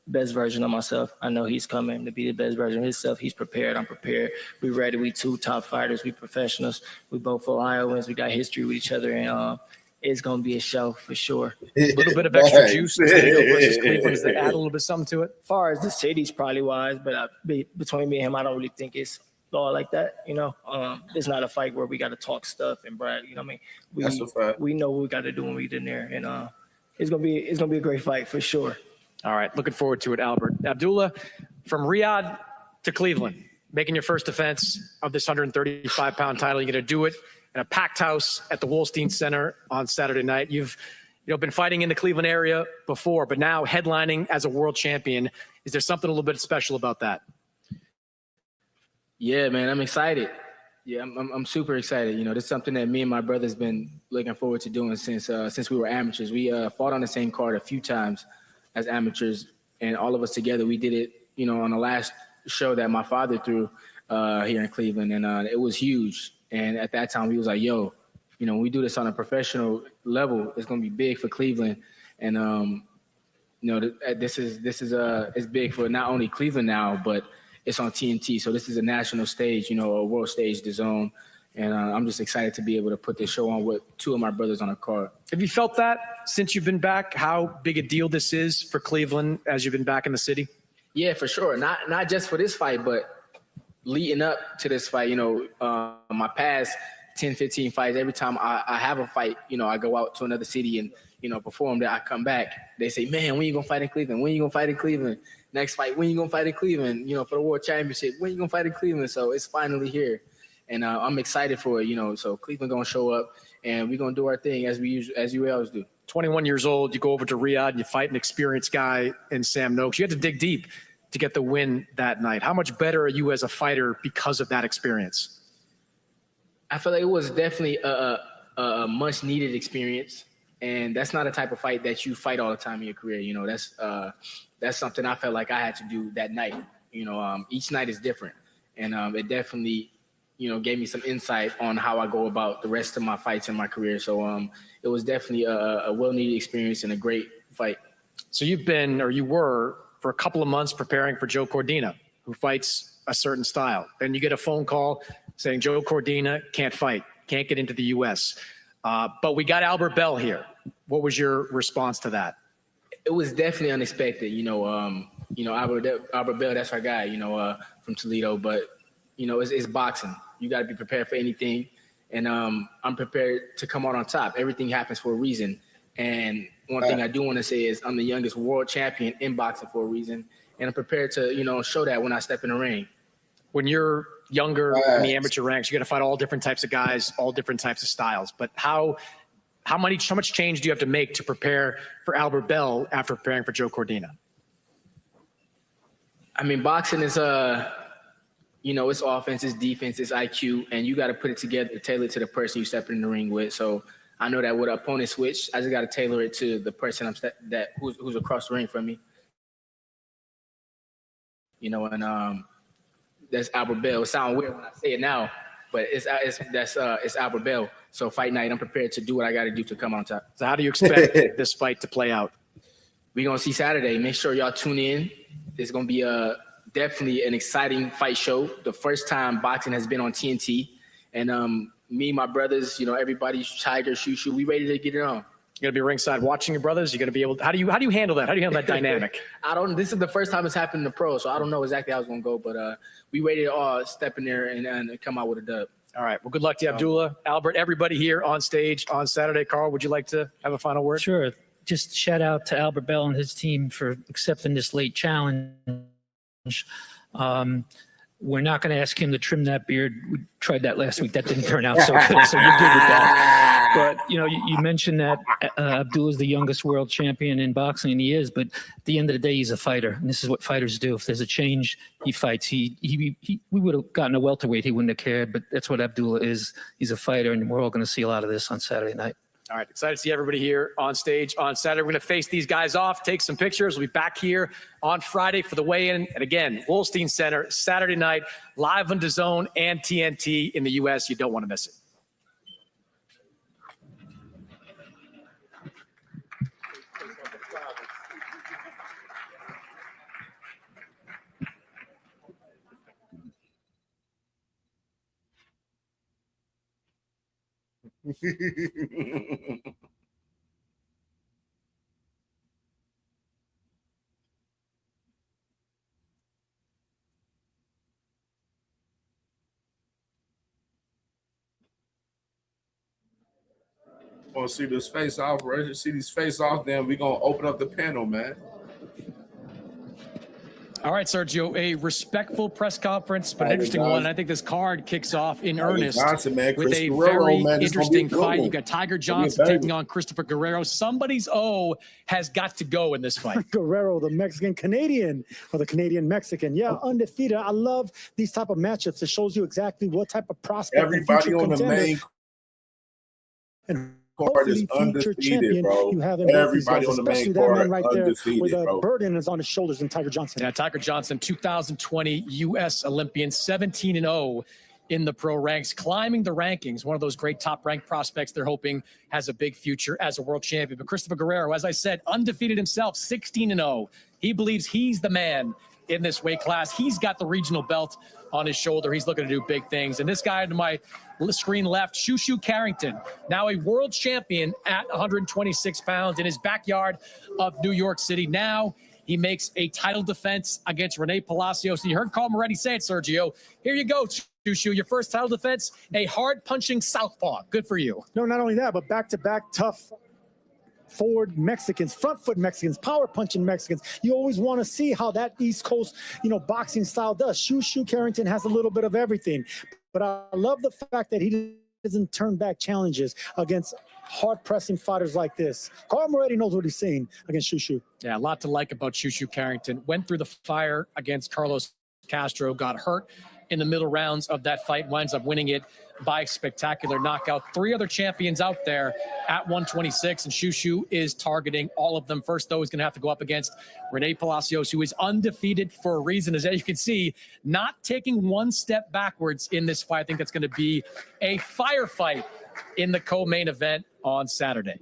[SPEAKER 21] best version of myself. I know he's coming to be the best version of himself. He's prepared. I'm prepared. We ready. We two top fighters. We professionals. We both Ohioans. We got history with each other, and it's going to be a show for sure.
[SPEAKER 4] A little bit of extra juice. Toledo versus Cleveland. Does that add a little bit something to it?
[SPEAKER 21] As far as the city's probably wise, but between me and him, I don't really think it's all like that. You know, it's not a fight where we got to talk stuff and brag. You know what I mean?
[SPEAKER 17] That's a fact.
[SPEAKER 21] We know what we got to do when we get in there, and it's gonna be a great fight for sure.
[SPEAKER 4] All right, looking forward to it, Albert. Abdullah, from Riyadh to Cleveland, making your first defense of this 135-pound title. You're going to do it in a packed house at the Wolstein Center on Saturday night. You've been fighting in the Cleveland area before, but now headlining as a world champion. Is there something a little bit special about that?
[SPEAKER 21] Yeah, man, I'm excited. Yeah, I'm super excited. You know, this is something that me and my brother's been looking forward to doing since we were amateurs. We fought on the same card a few times as amateurs, and all of us together, we did it, you know, on the last show that my father threw here in Cleveland, and it was huge. And at that time, we was like, yo, you know, when we do this on a professional level, it's going to be big for Cleveland. And, you know, this is it's big for not only Cleveland now, but it's on TNT. So this is a national stage, you know, a world stage, the Zone. And I'm just excited to be able to put this show on with two of my brothers on a card.
[SPEAKER 4] Have you felt that since you've been back, how big a deal this is for Cleveland as you've been back in the city?
[SPEAKER 21] Yeah, for sure. Not just for this fight, but leading up to this fight, you know, my past 10, 15 fights, every time I have a fight, you know, I go out to another city and, you know, perform that, I come back. They say, man, when you going to fight in Cleveland? When you going to fight in Cleveland? Next fight, when you going to fight in Cleveland? You know, for the world championship, when you going to fight in Cleveland? So it's finally here. And I'm excited for it, you know. So Cleveland going to show up, and we're going to do our thing as you always do.
[SPEAKER 4] 21 years old, you go over to Riyadh, and you fight an experienced guy in Sam Noakes. You had to dig deep to get the win that night. How much better are you as a fighter because of that experience?
[SPEAKER 21] I feel like it was definitely a much-needed experience, and that's not a type of fight that you fight all the time in your career. You know, that's something I felt like I had to do that night. You know, each night is different, and it definitely, you know, gave me some insight on how I go about the rest of my fights in my career. So it was definitely a well-needed experience and a great fight.
[SPEAKER 4] So you were for a couple of months preparing for Joe Cordina, who fights a certain style. Then you get a phone call saying Joe Cordina can't fight, can't get into the U.S. But we got Albert Bell here. What was your response to that?
[SPEAKER 21] It was definitely unexpected. You know, Albert Bell, that's our guy, you know, from Toledo. But, you know, it's boxing. You got to be prepared for anything. And I'm prepared to come out on top. Everything happens for a reason. And one thing I do want to say is I'm the youngest world champion in boxing for a reason. and I'm prepared to, show that when I step in the ring.
[SPEAKER 4] When you're younger in the amateur ranks, you got to fight all different types of guys, all different types of styles. But how much change do you have to make to prepare for Albert Bell after preparing for Joe Cordina?
[SPEAKER 21] I mean, boxing is it's offense, it's defense, it's IQ, and you got to put it together to tailor it to the person you step in the ring with. So I know that with an opponent switch, I just got to tailor it to the person who's across the ring from me. And that's Albert Bell. It sounds weird when I say it now, but it's Albert Bell. So fight night, I'm prepared to do what I got to do to come on top.
[SPEAKER 4] So how do you expect this fight to play out?
[SPEAKER 21] We're going to see Saturday. Make sure y'all tune in. It's going to be definitely an exciting fight show. The first time boxing has been on TNT. And me, my brothers, everybody, Tiger, Shushu, we ready to get it on.
[SPEAKER 4] You're going to be ringside watching your brothers? You're going to be able to, how do you handle that? How do you handle that dynamic?
[SPEAKER 21] This is the first time it's happened in the pro, so I don't know exactly how it's going to go, but we ready to all step in there and come out with a dub.
[SPEAKER 4] All right. Well, good luck to you, Abdullah, Albert, everybody here on stage on Saturday. Carl, would you like to have a final word?
[SPEAKER 23] Sure. Just shout out to Albert Bell and his team for accepting this late challenge. We're not going to ask him to trim that beard. We tried that last week. That didn't turn out so good, so you're good with that. But, you mentioned that Abdullah is the youngest world champion in boxing, and he is. But at the end of the day, he's a fighter, and this is what fighters do. If there's a change, he fights. We would have gotten a welterweight. He wouldn't have cared, but that's what Abdullah is. He's a fighter, and we're all going to see a lot of this on Saturday night.
[SPEAKER 4] All right, excited to see everybody here on stage on Saturday. We're going to face these guys off, take some pictures. We'll be back here on Friday for the weigh-in. And again, Wolstein Center, Saturday night, live on DAZN and TNT in the U.S. You don't want to miss it.
[SPEAKER 17] Want to see this face off, right? See these face off, then we're going to open up the panel, man.
[SPEAKER 4] All right, Sergio, a respectful press conference, but an interesting one. I think this card kicks off in earnest with a very interesting fight. You got Tiger Johnson taking on Christopher Guerrero. Somebody's O has got to go in this fight.
[SPEAKER 20] Guerrero, the Mexican-Canadian, or the Canadian-Mexican. Yeah, undefeated. I love these type of matchups. It shows you exactly what type of prospect
[SPEAKER 17] everybody on the main
[SPEAKER 20] and
[SPEAKER 17] card is undefeated, bro.
[SPEAKER 20] You have
[SPEAKER 17] everybody on the main card
[SPEAKER 20] right
[SPEAKER 17] undefeated,
[SPEAKER 20] there with
[SPEAKER 17] bro.
[SPEAKER 20] a burden is on his shoulders, and Tiger Johnson.
[SPEAKER 4] Yeah, Tiger Johnson, 2020 U.S. Olympian, 17-0 in the pro ranks, climbing the rankings. One of those great top-ranked prospects they're hoping has a big future as a world champion. But Christopher Guerrero, as I said, undefeated himself, 16-0. He believes he's the man in this weight class. He's got the regional belt on his shoulder. He's looking to do big things. And this guy to my screen left, Shushu Carrington, now a world champion at 126 pounds in his backyard of New York City. Now he makes a title defense against Rene Palacios. And you heard Carl Moretti say it, Sergio. Here you go, Shushu, your first title defense, a hard-punching southpaw. Good for you.
[SPEAKER 20] No, not only that, but back-to-back tough forward Mexicans, front foot Mexicans, power punching Mexicans. You always want to see how that East Coast, boxing style does. Shushu Carrington has a little bit of everything, but I love the fact that he doesn't turn back challenges against hard pressing fighters like this. Carl Moretti knows what he's saying against Shushu.
[SPEAKER 4] Yeah, a lot to like about Shushu Carrington. Went through the fire against Carlos Castro, got hurt in the middle rounds of that fight, winds up winning it by spectacular knockout. 3 other champions out there at 126, and Shushu is targeting all of them. First, though, he's going to have to go up against Rene Palacios, who is undefeated for a reason. As you can see, not taking one step backwards in this fight. I think that's going to be a firefight in the co-main event on Saturday.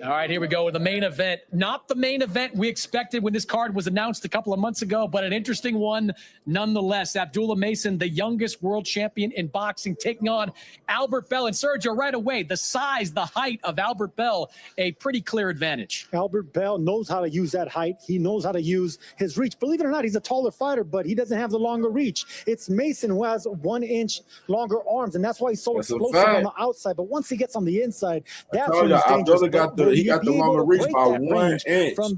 [SPEAKER 4] All right, here we go with the main event. Not the main event we expected when this card was announced a couple of months ago, but an interesting one nonetheless. Abdullah Mason, the youngest world champion in boxing, taking on Albert Bell. And Sergio, right away, the size, the height of Albert Bell, a pretty clear advantage.
[SPEAKER 20] Albert Bell knows how to use that height. He knows how to use his reach. Believe it or not, he's a taller fighter, but he doesn't have the longer reach. It's Mason who has 1 inch longer arms, and that's why he's so explosive on the outside. But once he gets on the inside, that's when he's dangerous.
[SPEAKER 17] He got the longer reach by 1 inch
[SPEAKER 20] from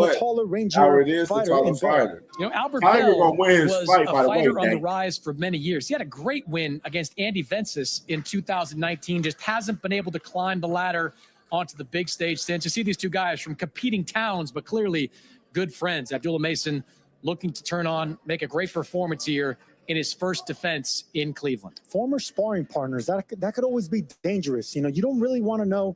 [SPEAKER 20] a taller, rangier
[SPEAKER 17] Howard is the
[SPEAKER 20] fighter.
[SPEAKER 17] taller fighter.
[SPEAKER 4] You know, Albert
[SPEAKER 17] Tiger
[SPEAKER 4] Bell
[SPEAKER 17] gonna win his
[SPEAKER 4] was
[SPEAKER 17] fight,
[SPEAKER 4] a
[SPEAKER 17] by the way,
[SPEAKER 4] fighter on the
[SPEAKER 17] gang.
[SPEAKER 4] rise for many years. He had a great win against Andy Vences in 2019, just hasn't been able to climb the ladder onto the big stage since. You see these two guys from competing towns, but clearly good friends. Abdullah Mason looking to turn on, make a great performance here in his first defense in Cleveland.
[SPEAKER 20] Former sparring partners, that could always be dangerous. You know, you don't really want to know,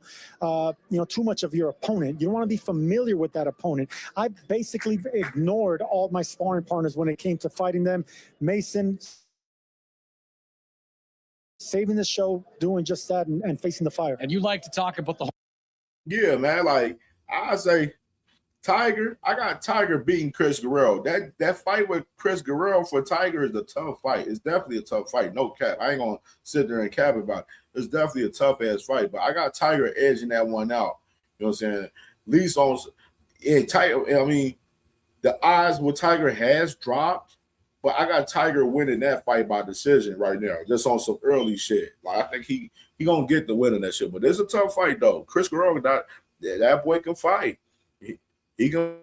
[SPEAKER 20] too much of your opponent. You don't want to be familiar with that opponent. I basically ignored all my sparring partners when it came to fighting them. Mason saving the show, doing just that, and facing the fire.
[SPEAKER 4] And you like to talk about the...
[SPEAKER 17] Yeah, man. Like I say, Tiger, I got Tiger beating Chris Guerrero. That fight with Chris Guerrero for Tiger is a tough fight. It's definitely a tough fight. No cap. I ain't gonna sit there and cap about it. It's definitely a tough ass fight. But I got Tiger edging that one out. You know what I'm saying? At least on Tiger. I mean, the odds with Tiger has dropped, but I got Tiger winning that fight by decision right now. Just on some early shit. Like I think he gonna get the win in that shit. But it's a tough fight though. Chris Guerrero, that boy can fight. He can.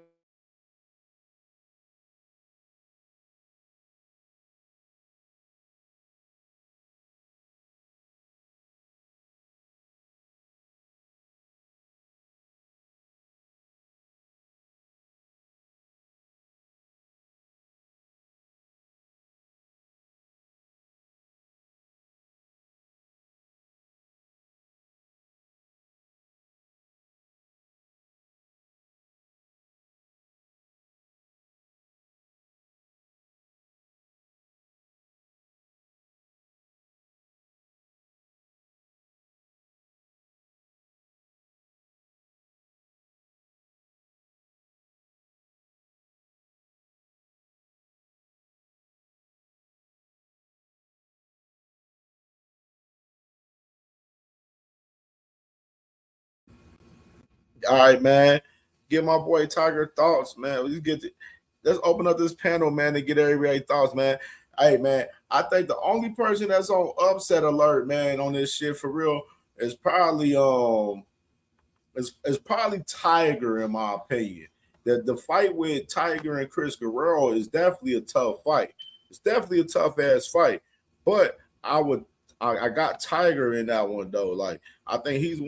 [SPEAKER 17] All right, man. Get my boy Tiger thoughts, man. Let's open up this panel, man, and get everybody thoughts, man. Hey, man, I think the only person that's on upset alert, man, on this shit for real is probably is probably Tiger, in my opinion. The fight with Tiger and Chris Guerrero is definitely a tough fight. It's definitely a tough ass fight, but I got Tiger in that one though. Like I think he's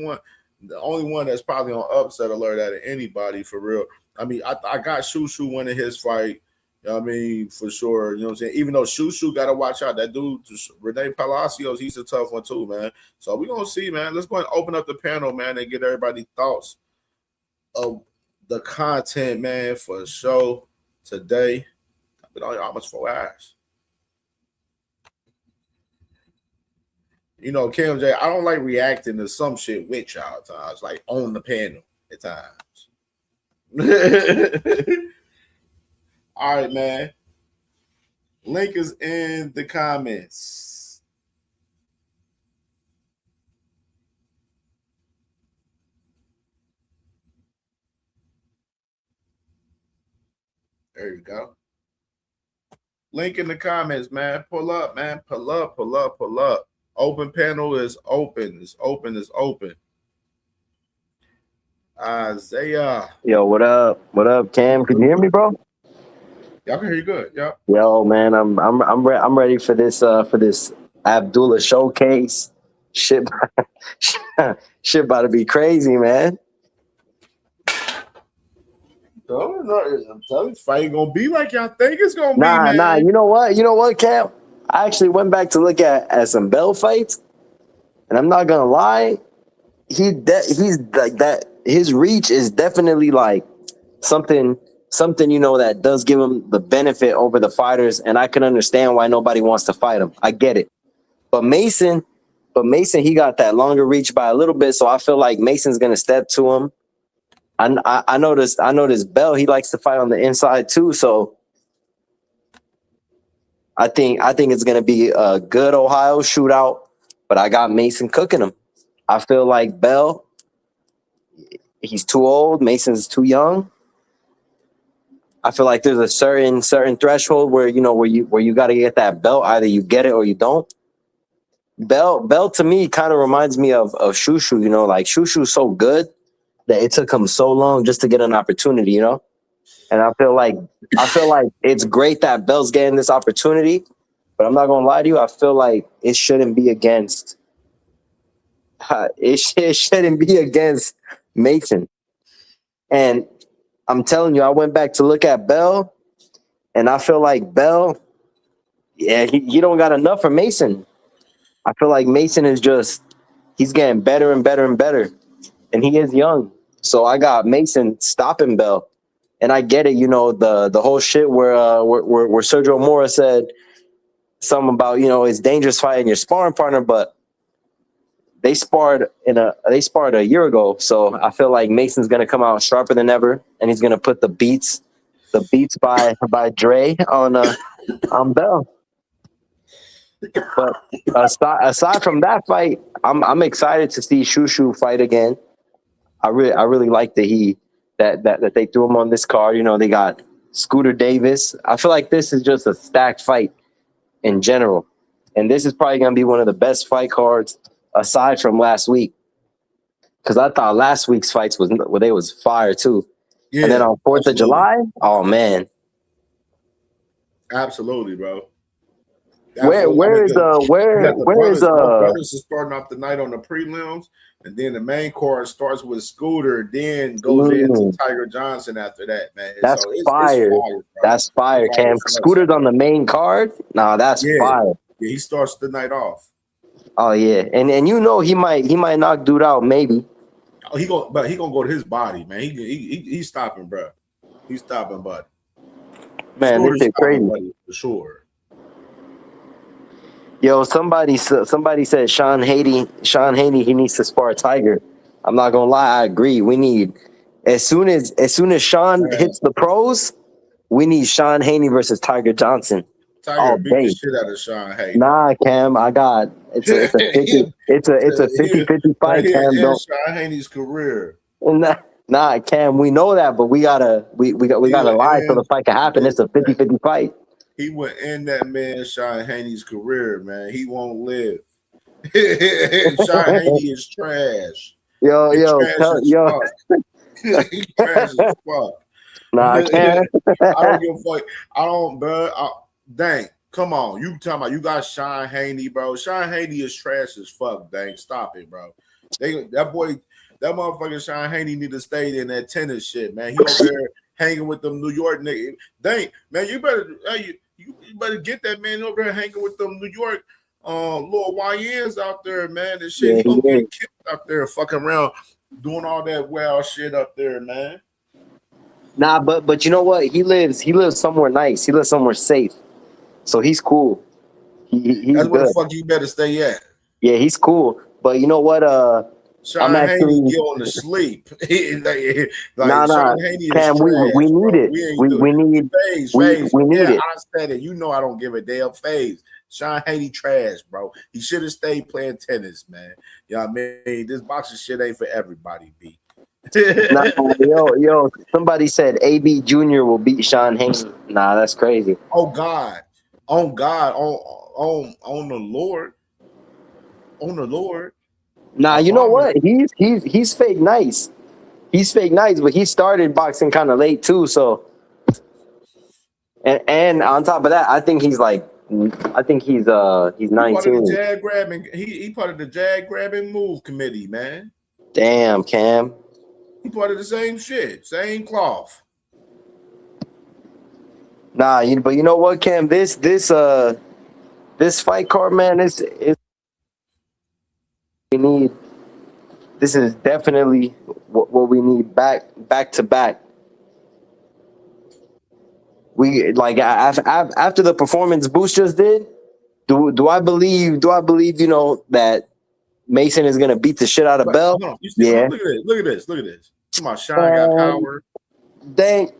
[SPEAKER 17] the only one that's probably on upset alert out of anybody for real. I mean, I got Shushu winning his fight. You know what I mean, for sure. You know what I'm saying? Even though Shushu got to watch out. That dude, Rene Palacios, he's a tough one too, man. So we're going to see, man. Let's go and open up the panel, man, and get everybody's thoughts of the content, man, for the show today. I've been on here almost 4 hours. You know, CamJ, I don't like reacting to some shit with y'all at times, like on the panel at times. All right, man. Link is in the comments. There you go. Link in the comments, man. Pull up, man. Pull up, pull up, pull up. Open panel is open. It's open. It's open. Isaiah.
[SPEAKER 6] Yo, what up? What up, Cam? Can you hear me, bro?
[SPEAKER 17] Y'all can hear you good. Yeah.
[SPEAKER 6] Yo, man, I'm ready for this Abdullah showcase. Shit about to be crazy, man.
[SPEAKER 17] I'm telling you, fight ain't gonna be like y'all think it's gonna be, man.
[SPEAKER 6] Nah. You know what, Cam? I actually went back to look at some Bell fights, and I'm not gonna lie, he's like that. His reach is definitely like something that does give him the benefit over the fighters, and I can understand why nobody wants to fight him. I get it, but Mason, But Mason, he got that longer reach by a little bit, so I feel like Mason's gonna step to him. I noticed Bell, he likes to fight on the inside too, so I think it's gonna be a good Ohio shootout, but I got Mason cooking him. I feel like Bell, he's too old, Mason's too young. I feel like there's a certain threshold where you got to get that belt. Either you get it or you don't. Bell to me kind of reminds me of Shushu. Like Shushu's so good that it took him so long just to get an opportunity. And I feel like it's great that Bell's getting this opportunity, but I'm not gonna lie to you. I feel like it shouldn't be against. It shouldn't be against Mason. And I'm telling you, I went back to look at Bell, and I feel like Bell, yeah, he don't got enough for Mason. I feel like Mason is he's getting better and better and better, and he is young. So I got Mason stopping Bell, and I get it. The whole shit where Sergio Mora said something about it's dangerous fighting your sparring partner, but they sparred a year ago. So I feel like Mason's gonna come out sharper than ever, and he's gonna put the beats by Dre on Bell. But aside from that fight, I'm excited to see Shushu fight again. I really like that they threw him on this card. They got Scooter Davis. I feel like this is just a stacked fight in general, and this is probably gonna be one of the best fight cards aside from last week, because I thought last week's fights was fire too. Yeah, and then on 4th of July, oh man,
[SPEAKER 17] absolutely, bro.
[SPEAKER 6] Where is
[SPEAKER 17] brothers are starting off the night on the prelims, and then the main card starts with Scooter, then goes into Tiger Johnson after that, man.
[SPEAKER 6] That's fire. That's fire, Cam. Scooter's on the main card. Nah, that's fire.
[SPEAKER 17] Yeah, he starts the night off.
[SPEAKER 6] Oh yeah, and he might knock dude out maybe.
[SPEAKER 17] Oh, he gonna go to his body, man. He's stopping, bro. He's stopping, buddy.
[SPEAKER 6] Man, this shit crazy,
[SPEAKER 17] buddy, for sure.
[SPEAKER 6] Yo, somebody said Sean Haney, he needs to spar Tiger. I'm not gonna lie, I agree. We need as soon as Sean hits the pros, we need Sean Haney versus Tiger Johnson.
[SPEAKER 17] Tiger beat the shit out of Sean Haney.
[SPEAKER 6] Nah, Cam, I got it's a 50-50 fight, Cam.
[SPEAKER 17] Sean Haney's career.
[SPEAKER 6] Nah, Cam, we know that, but we gotta lie so the fight can happen. It's a 50-50 fight.
[SPEAKER 17] He would end that man Sean Haney's career, man. He won't live. Sean Haney is trash.
[SPEAKER 6] Yo.
[SPEAKER 17] He's trash as fuck.
[SPEAKER 6] Nah, I can't.
[SPEAKER 17] I don't give a fuck. I don't, bro. Dang, come on. You talking about you got Sean Haney, bro. Sean Haney is trash as fuck, dang. Stop it, bro. That motherfucker Sean Haney need to stay in that tennis shit, man. He over there hanging with them New York niggas. Dang, man, you better get that man over there hanging with them New York little YNs out there, man. And shit, he gonna get kicked out there fucking around doing all that wild shit up there, man.
[SPEAKER 6] Nah, but you know what? He lives somewhere nice. He lives somewhere safe. So he's cool. He's
[SPEAKER 17] That's where
[SPEAKER 6] good.
[SPEAKER 17] the fuck you better stay at.
[SPEAKER 6] Yeah, he's cool. But you know what?
[SPEAKER 17] Sean Haney get on the sleep.
[SPEAKER 6] Nah,
[SPEAKER 17] Sean Haney
[SPEAKER 6] Cam,
[SPEAKER 17] is
[SPEAKER 6] we
[SPEAKER 17] trash,
[SPEAKER 6] need
[SPEAKER 17] bro.
[SPEAKER 6] it. We need
[SPEAKER 17] phase.
[SPEAKER 6] we need it.
[SPEAKER 17] I said it. You know I don't give a damn phase. Sean Haney trash, bro. He should have stayed playing tennis, man. You know what I mean? This boxing shit ain't for everybody, B.
[SPEAKER 6] Nah, yo, somebody said AB Jr. will beat Sean Haney. Nah, that's crazy.
[SPEAKER 17] Oh God. On God. On the Lord. On the Lord.
[SPEAKER 6] Nah, you know what? He's fake nice. He's fake nice, but he started boxing kind of late too. So, and on top of that, I think he's 19.
[SPEAKER 17] He part of the jag grabbing. He part of the jag grabbing move committee, man.
[SPEAKER 6] Damn, Cam.
[SPEAKER 17] He part of the same shit, same cloth.
[SPEAKER 6] Nah, but you know what, Cam? This fight card, man, we need. This is definitely what we need back to back. We like after the performance Boost just did. Do I believe that Mason is gonna beat the shit out of
[SPEAKER 17] But
[SPEAKER 6] Bell.
[SPEAKER 17] hold on.
[SPEAKER 6] Yeah.
[SPEAKER 17] Look at this. Come on, Sean got power.
[SPEAKER 6] Dang,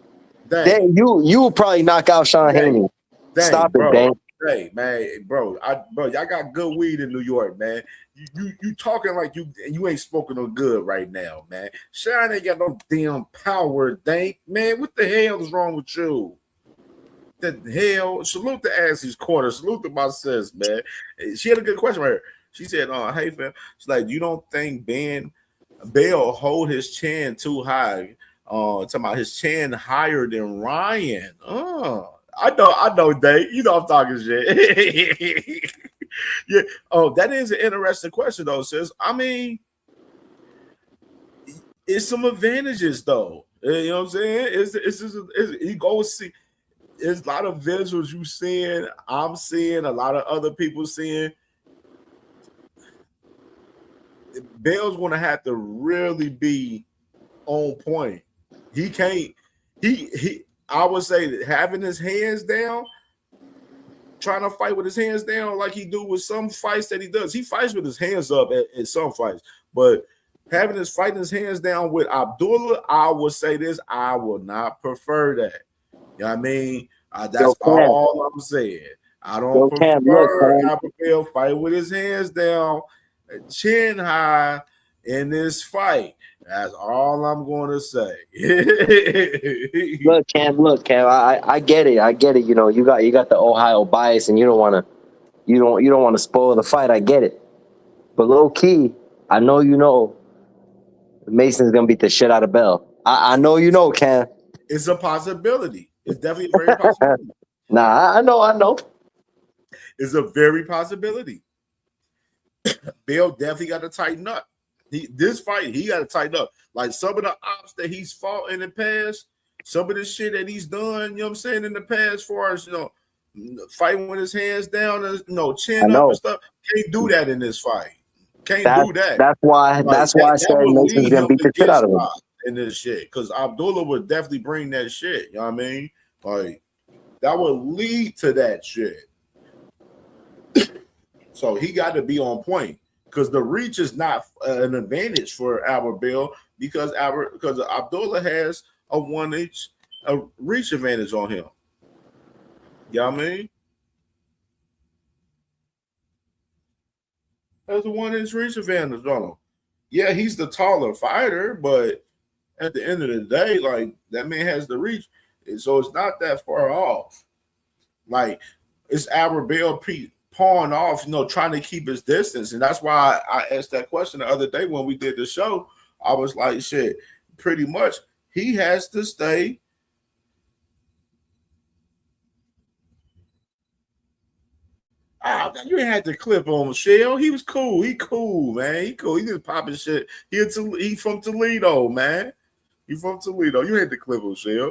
[SPEAKER 6] you will probably knock out Sean Haney. Stop it,
[SPEAKER 17] bro.
[SPEAKER 6] Dang.
[SPEAKER 17] Hey, man, bro, y'all got good weed in New York, man. You talking like you ain't smoking no good right now, man. Sean ain't got no damn power, Dang. Man, what the hell is wrong with you? The hell? Salute to Ashley's Corner. Salute to my sis, man. She had a good question right here. She said, hey, fam. She's like, you don't think Bell hold his chin too high? Talking about his chin higher than Ryan. I know, Dave. You know I'm talking shit. Yeah. Oh, that is an interesting question, though, sis. I mean, it's some advantages, though. You know what I'm saying? You go see. There's a lot of visuals you seeing. I'm seeing a lot of other people seeing. Bell's going to have to really be on point. He can't. I would say that having his hands down, trying to fight with his hands down like he do with some fights that he does. He fights with his hands up at some fights, but having his hands down with Abdullah, I would say this, I would not prefer that. You know what I mean? That's all I'm saying. I don't prefer Bell fight with his hands down, chin high in this fight. That's all I'm going to say.
[SPEAKER 6] Look, Cam. I get it. You know, you got the Ohio bias, and you don't want to spoil the fight. I get it, but low key, I know you know Mason's gonna beat the shit out of Bell. I know you know, Cam.
[SPEAKER 17] It's a possibility. It's definitely a very possibility.
[SPEAKER 6] Nah, I know.
[SPEAKER 17] It's a very possibility. Bell definitely got to tighten up. This fight, he got to tighten up. Like some of the ops that he's fought in the past, some of the shit that he's done, you know what I'm saying, in the past, as far as, fighting with his hands down and, chin up and stuff, can't do that in this fight. Can't do that.
[SPEAKER 6] That's why I said Mason's going to beat the shit out of him.
[SPEAKER 17] In this shit, because Abdullah would definitely bring that shit, you know what I mean? Like, that would lead to that shit. So he got to be on point. Because the reach is not an advantage for Albert Bell because Abdullah has a 1-inch reach advantage on him. You know what I mean? There's a 1-inch reach advantage on him. Yeah, he's the taller fighter, but at the end of the day, like, that man has the reach. And so it's not that far off. Like, it's Albert Bell pawing off, trying to keep his distance. And that's why I asked that question the other day when we did the show. I was like, shit, pretty much he has to stay. You ain't had to clip on Shell. He was cool. He cool, man. He cool. He just popping shit. He from Toledo, man. He from Toledo. You ain't the clip on Shell.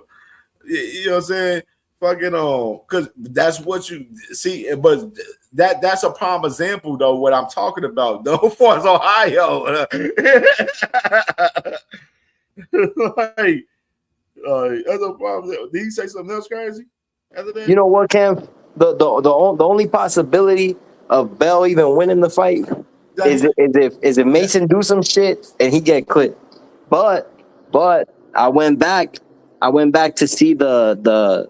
[SPEAKER 17] You know what I'm saying? Fucking because that's what you see, but that's a prime example though. What I'm talking about, though, for Ohio, like, that's a problem. Did he say something else crazy?
[SPEAKER 6] You know what, Cam? The only possibility of Bell even winning the fight is if Mason do some shit and he get clipped. But I went back to see the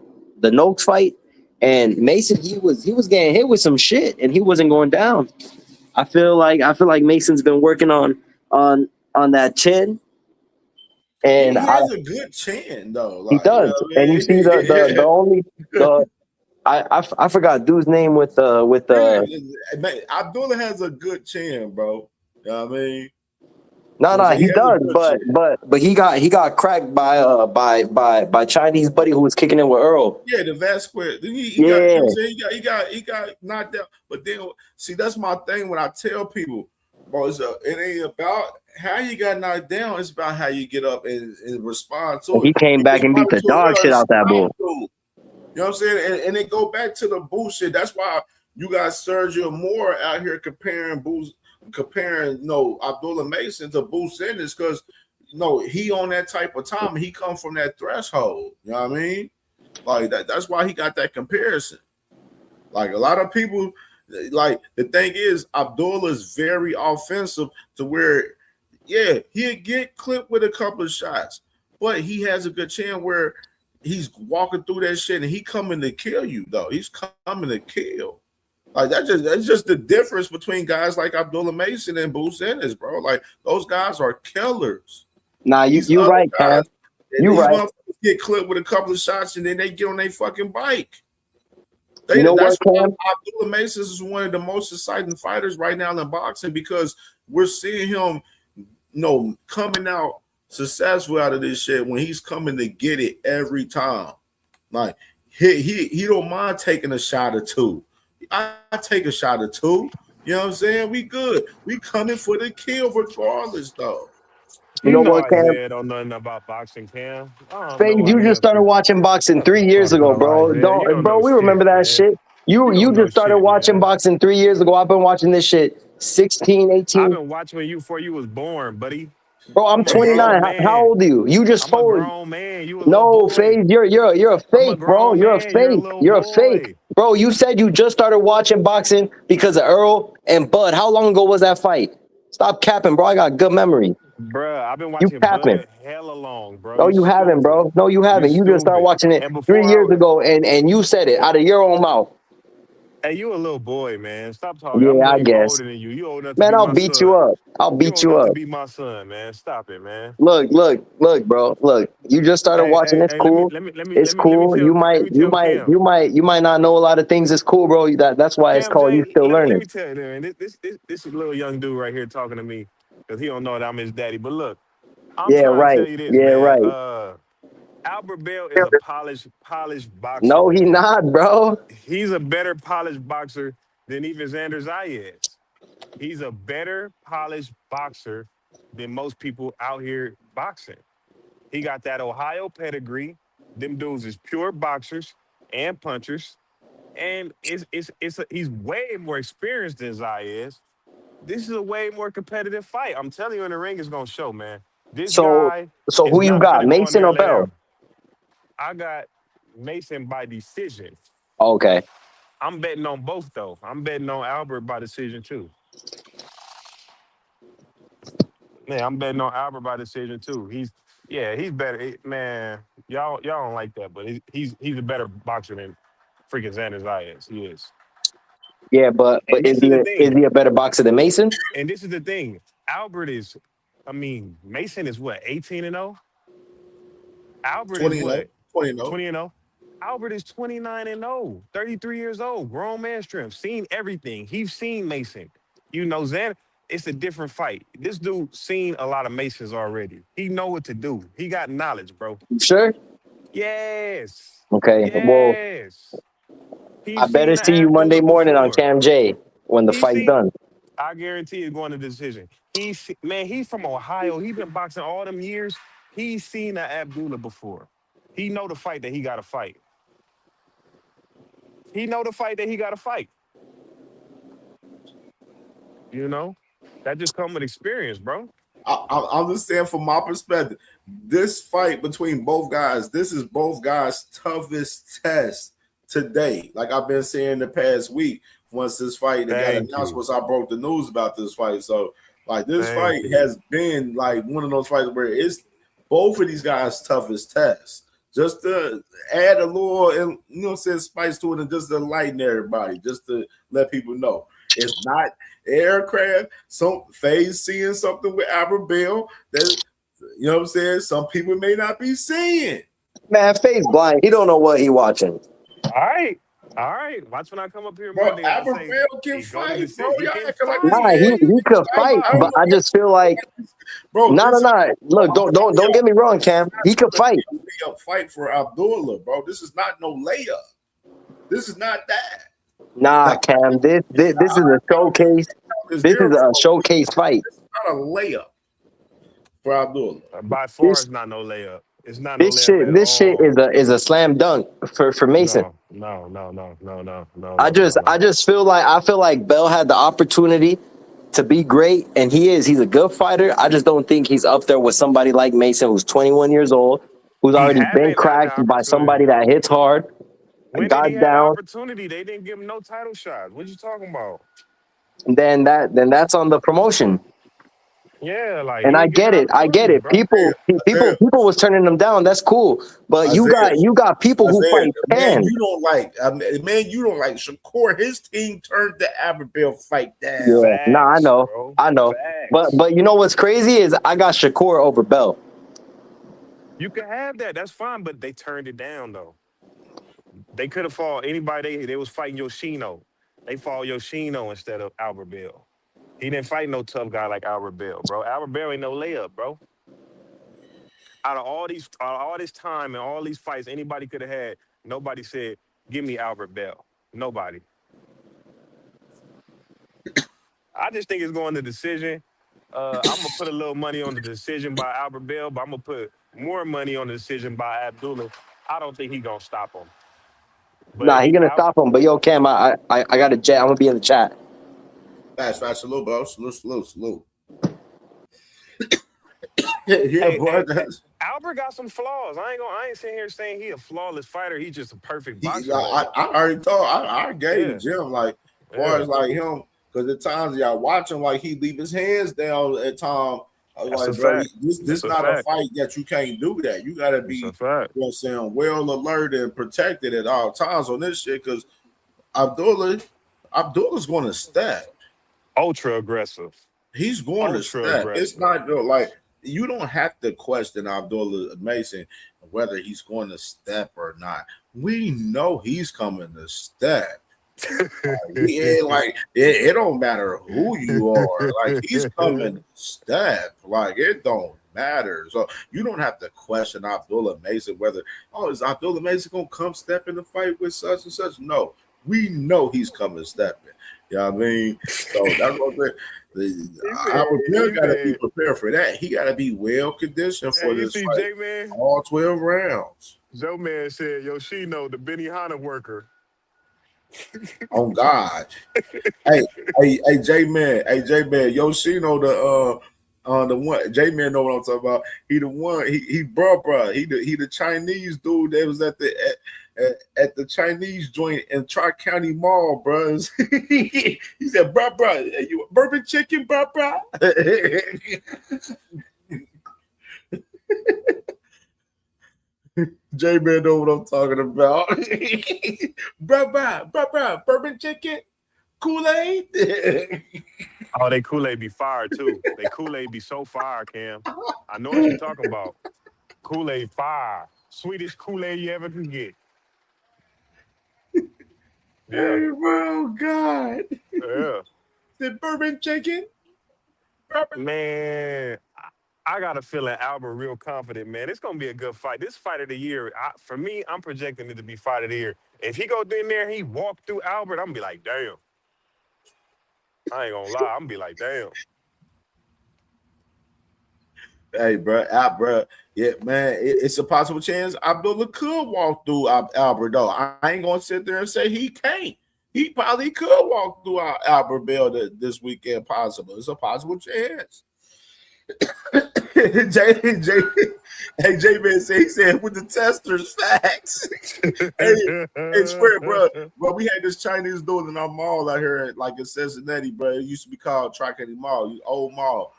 [SPEAKER 6] Noakes fight, and Mason he was getting hit with some shit and he wasn't going down. I feel like Mason's been working on that chin, and
[SPEAKER 17] he has a good chin though. Like,
[SPEAKER 6] he does. And you see the only I forgot dude's name with
[SPEAKER 17] Abdullah has a good chin, bro. You know what I mean?
[SPEAKER 6] No, he does, but he got cracked by Chinese buddy who was kicking in with Earl.
[SPEAKER 17] Yeah, the Vasquez. He got knocked out. But then, see, that's my thing when I tell people, bro, it ain't about how you got knocked down. It's about how you get up and respond to it.
[SPEAKER 6] He came back and beat the dog shit out that bull.
[SPEAKER 17] You know what I'm saying? And it go back to the bullshit. That's why you got Sergio Moore out here comparing Abdullah Mason to Boots Ennis because he on that type of time. He come from that threshold. You know what I mean? Like that's why he got that comparison. Like a lot of people, like the thing is, Abdullah is very offensive to where, yeah, he'll get clipped with a couple of shots, but he has a good chance where he's walking through that shit and he coming to kill you though. He's coming to kill. Like that's just the difference between guys like Abdullah Mason and Boots Ennis, bro. Like those guys are killers.
[SPEAKER 6] Nah, you right, Cam. You
[SPEAKER 17] These
[SPEAKER 6] right.
[SPEAKER 17] motherfuckers get clipped with a couple of shots and then they get on their fucking bike.
[SPEAKER 6] You know
[SPEAKER 17] That's
[SPEAKER 6] what,
[SPEAKER 17] why
[SPEAKER 6] Cam?
[SPEAKER 17] Abdullah Mason is one of the most exciting fighters right now in boxing because we're seeing him, coming out successful out of this shit when he's coming to get it every time. Like he don't mind taking a shot or two. I take a shot or two. You know what I'm saying? We good. We coming for the kill regardless, though.
[SPEAKER 6] You know what, Cam?
[SPEAKER 15] Isaiah don't know nothing about boxing, Cam. I don't
[SPEAKER 6] Fade,
[SPEAKER 15] know
[SPEAKER 6] you
[SPEAKER 15] why
[SPEAKER 6] just started watching boxing 3 years
[SPEAKER 15] talking
[SPEAKER 6] ago,
[SPEAKER 15] about
[SPEAKER 6] bro.
[SPEAKER 15] Isaiah. You don't know
[SPEAKER 6] We remember
[SPEAKER 15] shit,
[SPEAKER 6] that
[SPEAKER 15] man.
[SPEAKER 6] shit. You just started watching boxing 3 years ago. I've been watching this shit 16,
[SPEAKER 15] I've
[SPEAKER 6] 18.
[SPEAKER 15] been watching you before you was born, buddy.
[SPEAKER 6] Bro, I'm
[SPEAKER 15] a grown
[SPEAKER 6] 29.
[SPEAKER 15] man.
[SPEAKER 6] How old are you? You just
[SPEAKER 15] I'm a
[SPEAKER 6] told.
[SPEAKER 15] grown man. You a
[SPEAKER 6] No,
[SPEAKER 15] little boy.
[SPEAKER 6] Fade, you're a fake, bro.
[SPEAKER 15] grown
[SPEAKER 6] You're a
[SPEAKER 15] man. You're a
[SPEAKER 6] fake.
[SPEAKER 15] little
[SPEAKER 6] You're a fake. Bro, you said you just started watching boxing because of Earl and Bud. How long ago was that fight? Stop capping, bro. I got good memory.
[SPEAKER 15] Bruh, I've been
[SPEAKER 6] You
[SPEAKER 15] watching
[SPEAKER 6] capping.
[SPEAKER 15] Bud hella long, bro.
[SPEAKER 6] No, you haven't, bro. No, you haven't. You just started
[SPEAKER 15] stupid.
[SPEAKER 6] watching it
[SPEAKER 15] And
[SPEAKER 6] 3
[SPEAKER 15] before
[SPEAKER 6] years ago, and you said it out of your own mouth.
[SPEAKER 15] Hey, you a little boy, man. Stop talking. I'm
[SPEAKER 6] Yeah, I
[SPEAKER 15] way more
[SPEAKER 6] guess.
[SPEAKER 15] older than you. You old enough to
[SPEAKER 6] Man,
[SPEAKER 15] be
[SPEAKER 6] I'll
[SPEAKER 15] my
[SPEAKER 6] beat
[SPEAKER 15] son.
[SPEAKER 6] you up. I'll
[SPEAKER 15] You
[SPEAKER 6] beat
[SPEAKER 15] old
[SPEAKER 6] you
[SPEAKER 15] enough to
[SPEAKER 6] up.
[SPEAKER 15] be my son, man. Stop it, man.
[SPEAKER 6] Look, bro. Look, you just started watching. It's cool. It's cool. You might not know a lot of things. It's cool, bro. That's why it's called you still
[SPEAKER 15] Let
[SPEAKER 6] learning.
[SPEAKER 15] me tell you, man. This little young dude right here talking to me because he don't know that I'm his daddy. But look, I'm
[SPEAKER 6] Yeah,
[SPEAKER 15] trying to
[SPEAKER 6] right.
[SPEAKER 15] tell you this,
[SPEAKER 6] Yeah,
[SPEAKER 15] man.
[SPEAKER 6] right.
[SPEAKER 15] Albert Bell is a polished boxer.
[SPEAKER 6] No, he
[SPEAKER 15] man.
[SPEAKER 6] not, bro.
[SPEAKER 15] He's a better polished boxer than even Xander Zayas. He's a better polished boxer than most people out here boxing. He got that Ohio pedigree. Them dudes is pure boxers and punchers. And he's way more experienced than Zayas. This is a way more competitive fight. I'm telling you, in the ring, it's gonna show, man. This guy
[SPEAKER 6] So
[SPEAKER 15] is
[SPEAKER 6] who you
[SPEAKER 15] not
[SPEAKER 6] got,
[SPEAKER 15] finna go in
[SPEAKER 6] Mason
[SPEAKER 15] there
[SPEAKER 6] or
[SPEAKER 15] and let
[SPEAKER 6] Bell?
[SPEAKER 15] him. I got Mason by decision.
[SPEAKER 6] Okay.
[SPEAKER 15] I'm betting on both, though. I'm betting on Albert by decision, too. Yeah, I'm betting on Albert by decision, too. He's better. Man, y'all don't like that, but he's a better boxer than freaking Xander Zayas. He is.
[SPEAKER 6] Yeah, but
[SPEAKER 15] And
[SPEAKER 6] is
[SPEAKER 15] this is the thing.
[SPEAKER 6] he a better boxer than Mason?
[SPEAKER 15] And this is the thing. Albert is, Mason is what, 18-0? Albert is what? 20-0. Albert is 29-0, 33 years old, grown man strength, seen everything. He's seen Mason. Xander, it's a different fight. This dude seen a lot of Masons already. He know what to do. He got knowledge, bro.
[SPEAKER 6] You sure?
[SPEAKER 15] Yes.
[SPEAKER 6] Okay.
[SPEAKER 15] Yes.
[SPEAKER 6] Well, I better see you Monday morning on CamJ when the fight's done.
[SPEAKER 15] I guarantee he's going to decision. He's from Ohio. He's been boxing all them years. He's seen that Abdullah before. He know the fight that he got to fight. He know the fight that he got to fight. That just come with experience, bro.
[SPEAKER 17] I understand from my perspective, this fight between both guys, this is both guys' toughest test today. Like I've been saying the past week, once this fight got announced, once I broke the news about this fight. So, like, this fight has been like one of those fights where it's both of these guys' toughest tests. Just to add a little, and spice to it, and just to lighten everybody, just to let people know it's not aircraft. Some Faye's seeing something with Albert Bell that what I'm saying. Some people may not be seeing.
[SPEAKER 6] Man, Faye's blind. He don't know what he watching.
[SPEAKER 15] All right. Watch when I come up here Monday.
[SPEAKER 17] Albert Bell can fight, bro. Y'all acting like
[SPEAKER 6] Nah, he could fight, but I just feel like,
[SPEAKER 17] bro.
[SPEAKER 6] No. Look, don't get me wrong, Cam. He could fight.
[SPEAKER 17] Fight for Abdullah, bro. This is not no layup. This is not that.
[SPEAKER 6] Nah, Cam. This is a showcase. This is a showcase fight.
[SPEAKER 17] It's not a layup for Abdullah.
[SPEAKER 15] By far, it's not no layup. It's not
[SPEAKER 6] This shit is a slam dunk for Mason.
[SPEAKER 15] No.
[SPEAKER 6] I feel like Bell had the opportunity to be great, and he's a good fighter. I just don't think he's up there with somebody like Mason, who's 21 years old, who's already been cracked by somebody that hits hard.
[SPEAKER 15] When did he
[SPEAKER 6] got
[SPEAKER 15] have the
[SPEAKER 6] down.
[SPEAKER 15] opportunity? They didn't give him no title shots. What you talking about?
[SPEAKER 6] Then that's on the promotion.
[SPEAKER 15] Yeah, like he
[SPEAKER 6] And I
[SPEAKER 15] didn't get the
[SPEAKER 6] get it. I get
[SPEAKER 15] opportunity,
[SPEAKER 6] it.
[SPEAKER 15] bro.
[SPEAKER 17] Isaiah,
[SPEAKER 6] People was turning them down. That's cool. But you
[SPEAKER 17] Isaiah,
[SPEAKER 6] got people who
[SPEAKER 17] Isaiah,
[SPEAKER 6] fight
[SPEAKER 17] man,
[SPEAKER 6] fans.
[SPEAKER 17] you don't like, you don't like Shakur. His team turned the Aberville fight down.
[SPEAKER 6] Yeah. Nah, I know.
[SPEAKER 15] Bro.
[SPEAKER 6] I know. But you know what's crazy is I got Shakur over Bell.
[SPEAKER 15] You can have that. That's fine, but they turned it down though. They could have fought anybody. They was fighting Yoshino. They fought Yoshino instead of Albert Bell. He didn't fight no tough guy like Albert Bell, bro. Albert Bell ain't no layup, bro. Out of all this time and all these fights anybody could have had, nobody said, "Give me Albert Bell." Nobody. I just think it's going to decision. I'm gonna put a little money on the decision by Albert Bell, but I'm gonna put more money on the decision by Abdullah. I don't think he gonna stop him. But
[SPEAKER 6] Nah, he gonna stop him. But yo, Cam, I got a jet. I'm gonna be in the chat.
[SPEAKER 17] Fast, salute, bro. Salute. Yeah, boy.
[SPEAKER 15] Albert got some flaws. I ain't sitting here saying he a flawless fighter. He's just a perfect boxer.
[SPEAKER 17] I already told. I gave Jim like, as far as like him, because at times y'all watch him like he leave his hands down at times. I was like, bro, this not a fight that you can't do that. You gotta be, you know what I'm saying, well alert and protected at all times on this shit. Because Abdullah's going to step.
[SPEAKER 15] Ultra aggressive.
[SPEAKER 17] He's going to step. It's not like you don't have to question Abdullah Mason whether he's going to step or not. We know he's coming to step. It don't matter who you are. Like he's coming to step. Like it don't matter. So you don't have to question Abdullah Mason whether is Abdullah Mason gonna come step in the fight with such and such. No, we know he's coming stepping. You know what I mean? So that's what our Bill got to be prepared for that. He got to be well conditioned for this fight. All 12 rounds.
[SPEAKER 15] Joe Man said Yoshino, the Benihana worker.
[SPEAKER 17] Oh God. hey, J-Man, Yoshino, the one, J-Man know what I'm talking about. He the one, he bruh. He the Chinese dude that was at the Chinese joint in Tri-County Mall, bro. He said, bruh, you bourbon chicken, bruh. J-Man know what I'm talking about. bruh, bourbon chicken, Kool-Aid.
[SPEAKER 15] Oh, they Kool-Aid be fire too. They Kool-Aid be so fire, Cam. I know what you're talking about. Kool-Aid fire. Sweetest Kool-Aid you ever can get. Yeah.
[SPEAKER 17] Hey, bro, God.
[SPEAKER 15] Yeah.
[SPEAKER 17] The bourbon chicken.
[SPEAKER 15] Man, I got a feeling Albert real confident, man. It's gonna be a good fight. This fight of the year, for me, I'm projecting it to be fight of the year. If he go in there and he walk through Albert, I'm gonna be like, damn. I ain't gonna lie, I'm gonna be like, damn.
[SPEAKER 17] Hey, bro, yeah, man, it's a possible chance Abdullah could walk through Albert, though. I ain't gonna sit there and say he can't. He probably could walk through Albert Bell this weekend. Possible. It's a possible chance. J-Man said, he said with the testers facts. hey, swear, bro. We had this Chinese dude in our mall out here, like in Cincinnati, bro. It used to be called Tri-County Mall, old mall.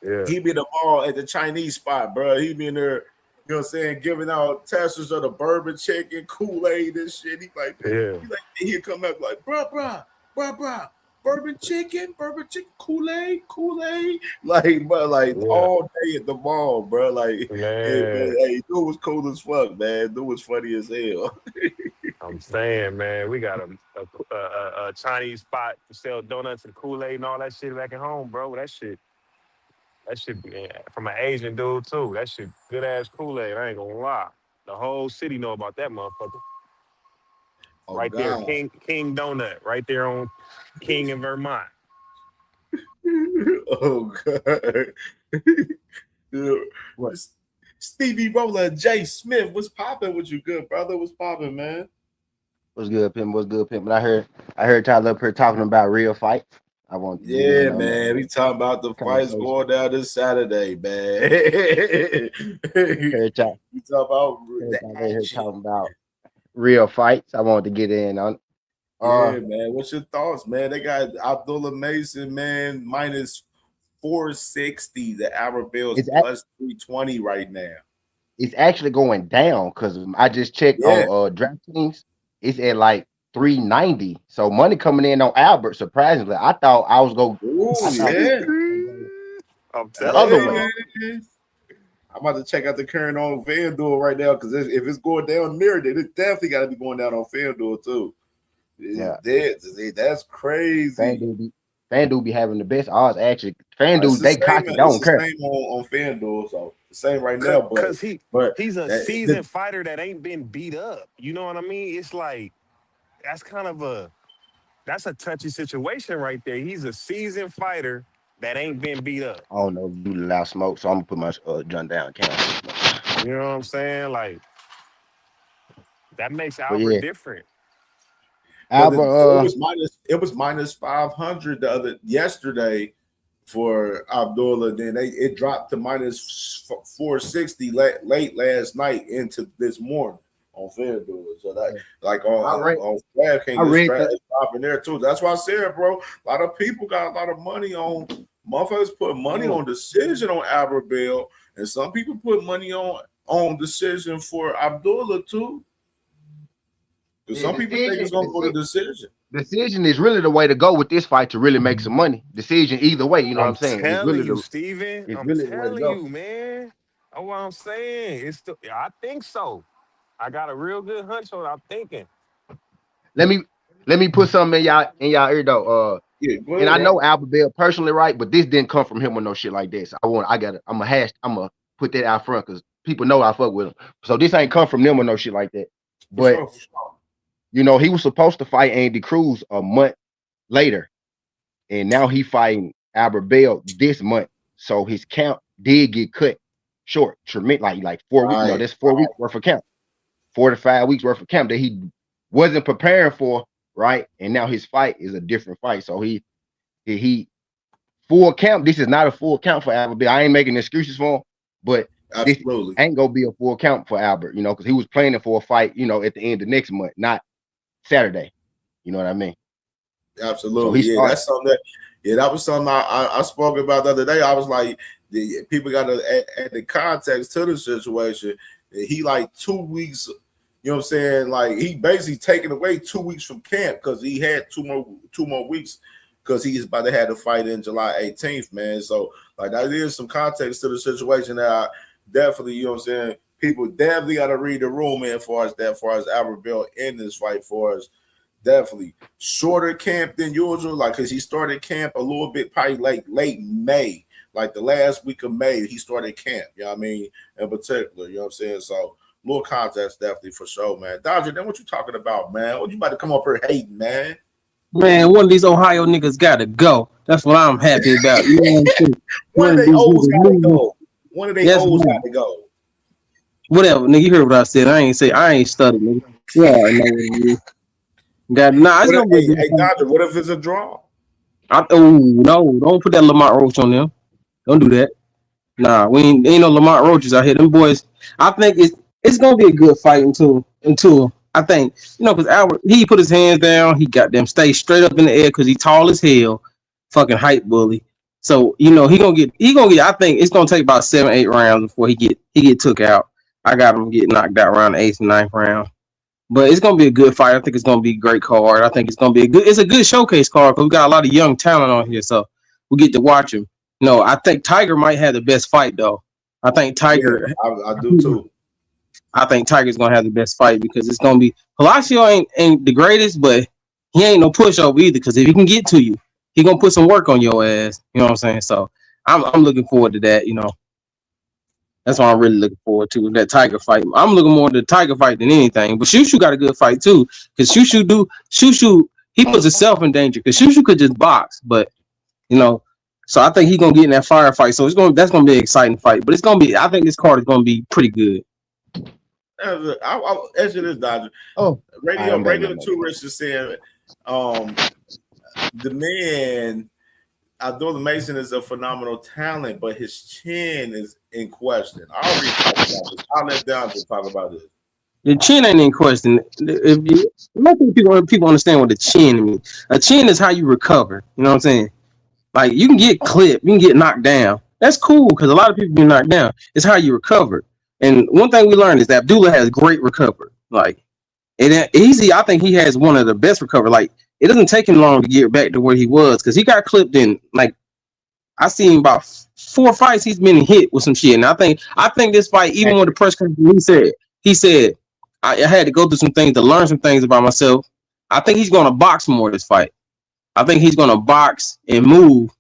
[SPEAKER 15] Yeah.
[SPEAKER 17] He be in the mall at the Chinese spot, bro. He be in there, you know what I'm saying, giving out testers of the bourbon chicken, Kool-Aid and shit. He like, he'd come up like, bruh, bourbon chicken, Kool-Aid. Like, bro, all day at the mall, bro. Like, hey, dude was cool as fuck, man. Dude was funny as hell.
[SPEAKER 15] I'm saying, man, we got a Chinese spot to sell donuts and Kool-Aid and all that shit back at home, bro. That shit from an Asian dude too. That shit good ass Kool-Aid. I ain't gonna lie. The whole city know about that motherfucker.
[SPEAKER 17] Oh,
[SPEAKER 15] right
[SPEAKER 17] God.
[SPEAKER 15] there, King Donut, right there on King in Vermont.
[SPEAKER 17] Oh God. What? Stevie Roller, Jay Smith, what's popping with you, good brother? What's popping, man?
[SPEAKER 14] What's good, Pimp? But I heard Tyler up here talking about real fights. I want
[SPEAKER 17] man. We talking about the fights going down this Saturday, man.
[SPEAKER 14] We talking
[SPEAKER 17] about
[SPEAKER 14] talking about real fights. I wanted to get in on.
[SPEAKER 17] Yeah, man. What's your thoughts, man? They got Abdullah Mason, man, minus 460. The Arabelle's
[SPEAKER 14] It's
[SPEAKER 17] plus 320 right now.
[SPEAKER 14] it's actually going down because I just checked
[SPEAKER 17] Yeah.
[SPEAKER 14] on DraftKings. It's at like 390. So money coming in on Albert. Surprisingly, I thought I was going.
[SPEAKER 17] Ooh,
[SPEAKER 14] I thought
[SPEAKER 17] yeah.
[SPEAKER 15] I'm
[SPEAKER 14] the other
[SPEAKER 17] Hey,
[SPEAKER 14] way.
[SPEAKER 17] man. I'm about to check out the current on FanDuel right now because if it's going down there, then it definitely got to be going down on FanDuel too.
[SPEAKER 14] Yeah.
[SPEAKER 17] That's crazy.
[SPEAKER 14] FanDuel be having the best odds. Actually,
[SPEAKER 17] It's
[SPEAKER 14] FanDuel
[SPEAKER 17] the
[SPEAKER 14] they
[SPEAKER 17] same.
[SPEAKER 14] cocky.
[SPEAKER 17] It's
[SPEAKER 14] Don't
[SPEAKER 17] the
[SPEAKER 14] care.
[SPEAKER 17] same on FanDuel, so the same right now.
[SPEAKER 15] Because
[SPEAKER 17] But
[SPEAKER 15] he's a
[SPEAKER 17] that-
[SPEAKER 15] seasoned fighter that ain't been beat up. You know what I mean? It's like that's a touchy situation right there. He's a seasoned fighter that ain't been beat up.
[SPEAKER 14] I don't know if you allow smoke, so I'm gonna put my John down.
[SPEAKER 15] You know what I'm saying? Like that makes
[SPEAKER 14] But
[SPEAKER 15] Albert
[SPEAKER 14] yeah,
[SPEAKER 15] different.
[SPEAKER 17] But
[SPEAKER 14] Albert.
[SPEAKER 17] it was minus 500 yesterday for Abdullah. Then it dropped to minus 460 late last night into this morning on FanDuel. So that like on DraftKings, it's dropping there too. That's why I said, bro. A lot of people got a lot of money on. Motherfuckers put money on decision on Albert Bell, and some people put money on decision for Abdullah too. Because some people think it's gonna go to decision.
[SPEAKER 14] Decision is really the way to go with this fight to really make some money. Decision either way, you know what I'm saying? It's really
[SPEAKER 15] Steven.
[SPEAKER 14] It's
[SPEAKER 15] I'm
[SPEAKER 14] really the way to
[SPEAKER 15] telling
[SPEAKER 14] go.
[SPEAKER 15] you, man. That's what I'm saying. I think so. I got a real good hunch on it. I'm thinking.
[SPEAKER 14] Let me put something in y'all ear though.
[SPEAKER 17] Go
[SPEAKER 14] and
[SPEAKER 17] ahead,
[SPEAKER 14] I know
[SPEAKER 17] bro.
[SPEAKER 14] Albert Bell personally, right? But this didn't come from him with no shit like this. I'm gonna put that out front because people know I fuck with him. So this ain't come from them with no shit like that. But
[SPEAKER 17] For sure.
[SPEAKER 14] you know, he was supposed to fight Andy Cruz a month later, and now he fighting Albert Bell this month. So his count did get cut short, tremendous, like 4 weeks. No, that's 4 weeks worth of count, 4 to 5 weeks worth of count that he wasn't preparing for, right? And now his fight is a different fight. So he full count. This is not a full count for Albert Bell. I ain't making excuses for him, but
[SPEAKER 17] absolutely
[SPEAKER 14] this ain't gonna be a full count for Albert, you know, because he was planning for a fight, you know, at the end of next month, not Saturday. You know what I mean?
[SPEAKER 17] Absolutely.
[SPEAKER 14] So
[SPEAKER 17] that's something that was something I spoke about the other day. I was like, people got to add the context to the situation. He like 2 weeks, you know what I'm saying? Like he basically taken away 2 weeks from camp because he had two more weeks because he's about to have the fight in July 18th, man. So like that is some context to the situation that I definitely, you know what I'm saying? People definitely got to read the room, man, as far as Albert Bell in this fight for us. Definitely shorter camp than usual, like because he started camp a little bit, probably like late May, like the last week of May, he started camp. You know what I mean? In particular, you know what I'm saying? So little context, definitely for sure, man. Dodger, then what you talking about, man? What you about to come up here hating, man?
[SPEAKER 7] Man, one of these Ohio niggas gotta go. That's what I'm happy about. You know what I'm saying?
[SPEAKER 17] One of they O's gotta go. One of they O's gotta go.
[SPEAKER 7] Whatever, nigga. You heard what I said. I ain't stuttering, nigga. Yeah, no, it's gonna be
[SPEAKER 17] hey, Dodger, what if it's a draw?
[SPEAKER 7] No, don't put that Lamont Roach on them. Don't do that. Nah, we ain't no Lamont Roaches out here. Them boys. I think it's gonna be a good fight until I think, you know, because Albert, he put his hands down, he got them stay straight up in the air because he tall as hell, fucking hype bully. So you know he gonna get. I think it's gonna take about 7-8 rounds before he get took out. I got him get knocked out around the 8th and 9th round. But it's gonna be a good fight. I think it's gonna be a great card. I think it's gonna be it's a good showcase card because we got a lot of young talent on here, so we get to watch him. No, I think Tiger might have the best fight though. I think Tiger.
[SPEAKER 17] Yeah, I do too.
[SPEAKER 7] I think Tiger's gonna have the best fight because it's gonna be Palacio ain't the greatest, but he ain't no pushover either. Because if he can get to you, he gonna put some work on your ass. You know what I'm saying? So I'm looking forward to that. You know, that's what I'm really looking forward to, that Tiger fight. I'm looking more to the Tiger fight than anything. But Shushu got a good fight too, because Shushu he puts himself in danger because Shushu could just box, but you know. So I think he's gonna get in that firefight. So that's gonna be an exciting fight. But I think this card is gonna be pretty good.
[SPEAKER 17] I'll answer this, Dodger. Radio 2 Rich is saying the man Abdullah Mason is a phenomenal talent, but his chin is in question. I already talked about this. I'll let Dodger talk about this.
[SPEAKER 7] The chin ain't in question. If you, I don't think people understand what the chin means. A chin is how you recover. You know what I'm saying? Like you can get clipped, you can get knocked down. That's cool because a lot of people get knocked down. It's how you recover. And one thing we learned is that Abdullah has great recovery. Like and easy, I think he has one of the best recovery. Like it doesn't take him long to get back to where he was because he got clipped in like I seen about 4 fights. He's been hit with some shit, and I think this fight, even with the press conference, he said I had to go through some things to learn some things about myself. I think he's gonna box more this fight. I think he's gonna box and move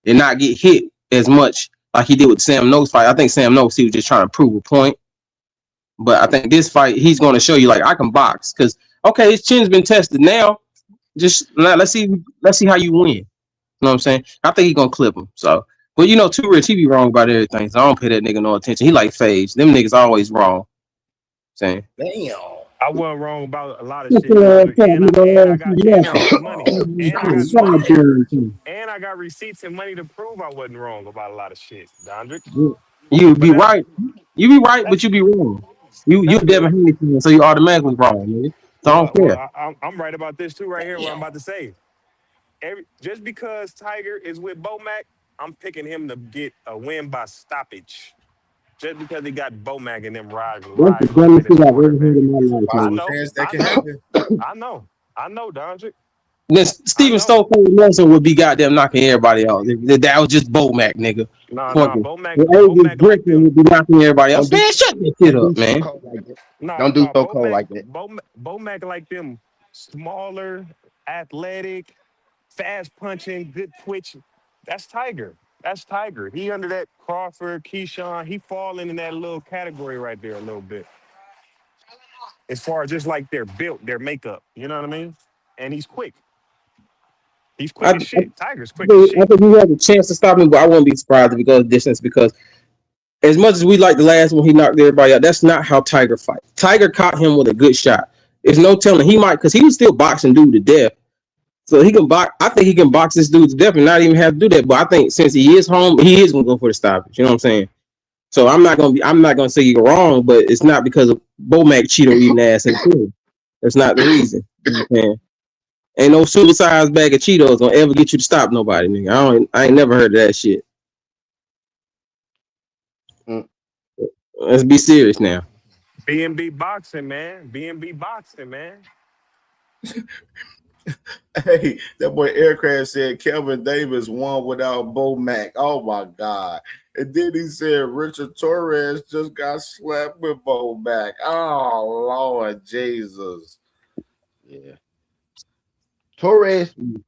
[SPEAKER 7] and not get hit as much like he did with Sam Noakes fight. I think Sam Noakes he was just trying to prove a point, but I think this fight he's gonna show you like I can box because okay, his chin's been tested now. Just let's see how you win. You know what I'm saying? I think he's gonna clip him. So, but you know, Too Rich, he be wrong about everything. So I don't pay that nigga no attention. He like Phage. Them niggas always wrong. Saying.
[SPEAKER 17] Damn.
[SPEAKER 15] I wasn't wrong about a lot of shit. And I got money. And I got receipts and money to prove I wasn't wrong about a lot of shit, Dondrick.
[SPEAKER 7] You be right. You be right, but you be wrong. You Devin Haney fan, so you automatically wrong, nigga. So I don't care.
[SPEAKER 15] I'm right about this too, right here. What I'm about to say. Just because Tiger is with Bomac, I'm picking him to get a win by stoppage. Just because he got Bomac and them riding.
[SPEAKER 7] That's the dumbest shit I've ever heard in my life.
[SPEAKER 15] I know, Dondrick.
[SPEAKER 7] Then Steven Stone Nelson would be goddamn knocking everybody out. That was just Bomac, nigga.
[SPEAKER 15] Nah,
[SPEAKER 7] Bomac would be knocking everybody else. Man, shut that shit up, man.
[SPEAKER 14] Don't do so cold like that.
[SPEAKER 15] Bomac like them smaller, athletic, fast punching, good twitch. That's Tiger. He under that Crawford, Keyshawn. He fall into that little category right there a little bit. As far as just like their built, their makeup. You know what I mean? And he's quick. He's quick as shit. Tiger's quick as shit.
[SPEAKER 7] I think he had a chance to stop him, but I wouldn't be surprised if it goes distance because as much as we like the last one, he knocked everybody out. That's not how Tiger fights. Tiger caught him with a good shot. There's no telling he might because he was still boxing dude to death. So he can box. I think he can box this dude to death and not even have to do that. But I think since he is home, he is gonna go for the stoppage. You know what I'm saying? So I'm not gonna say you're wrong, but it's not because of Bomac Cheeto eating ass and food. That's not the reason. You know what I'm saying? Ain't no supersized bag of Cheetos gonna ever get you to stop nobody, nigga. I ain't never heard of that shit. Let's be serious now.
[SPEAKER 15] B&B boxing, man. B&B boxing, man.
[SPEAKER 17] Hey, that boy Aircraft said Kelvin Davis won without Bomac. Oh my God. And then he said Richard Torres just got slapped with Bomac. Oh Lord Jesus.
[SPEAKER 14] Yeah. Torres good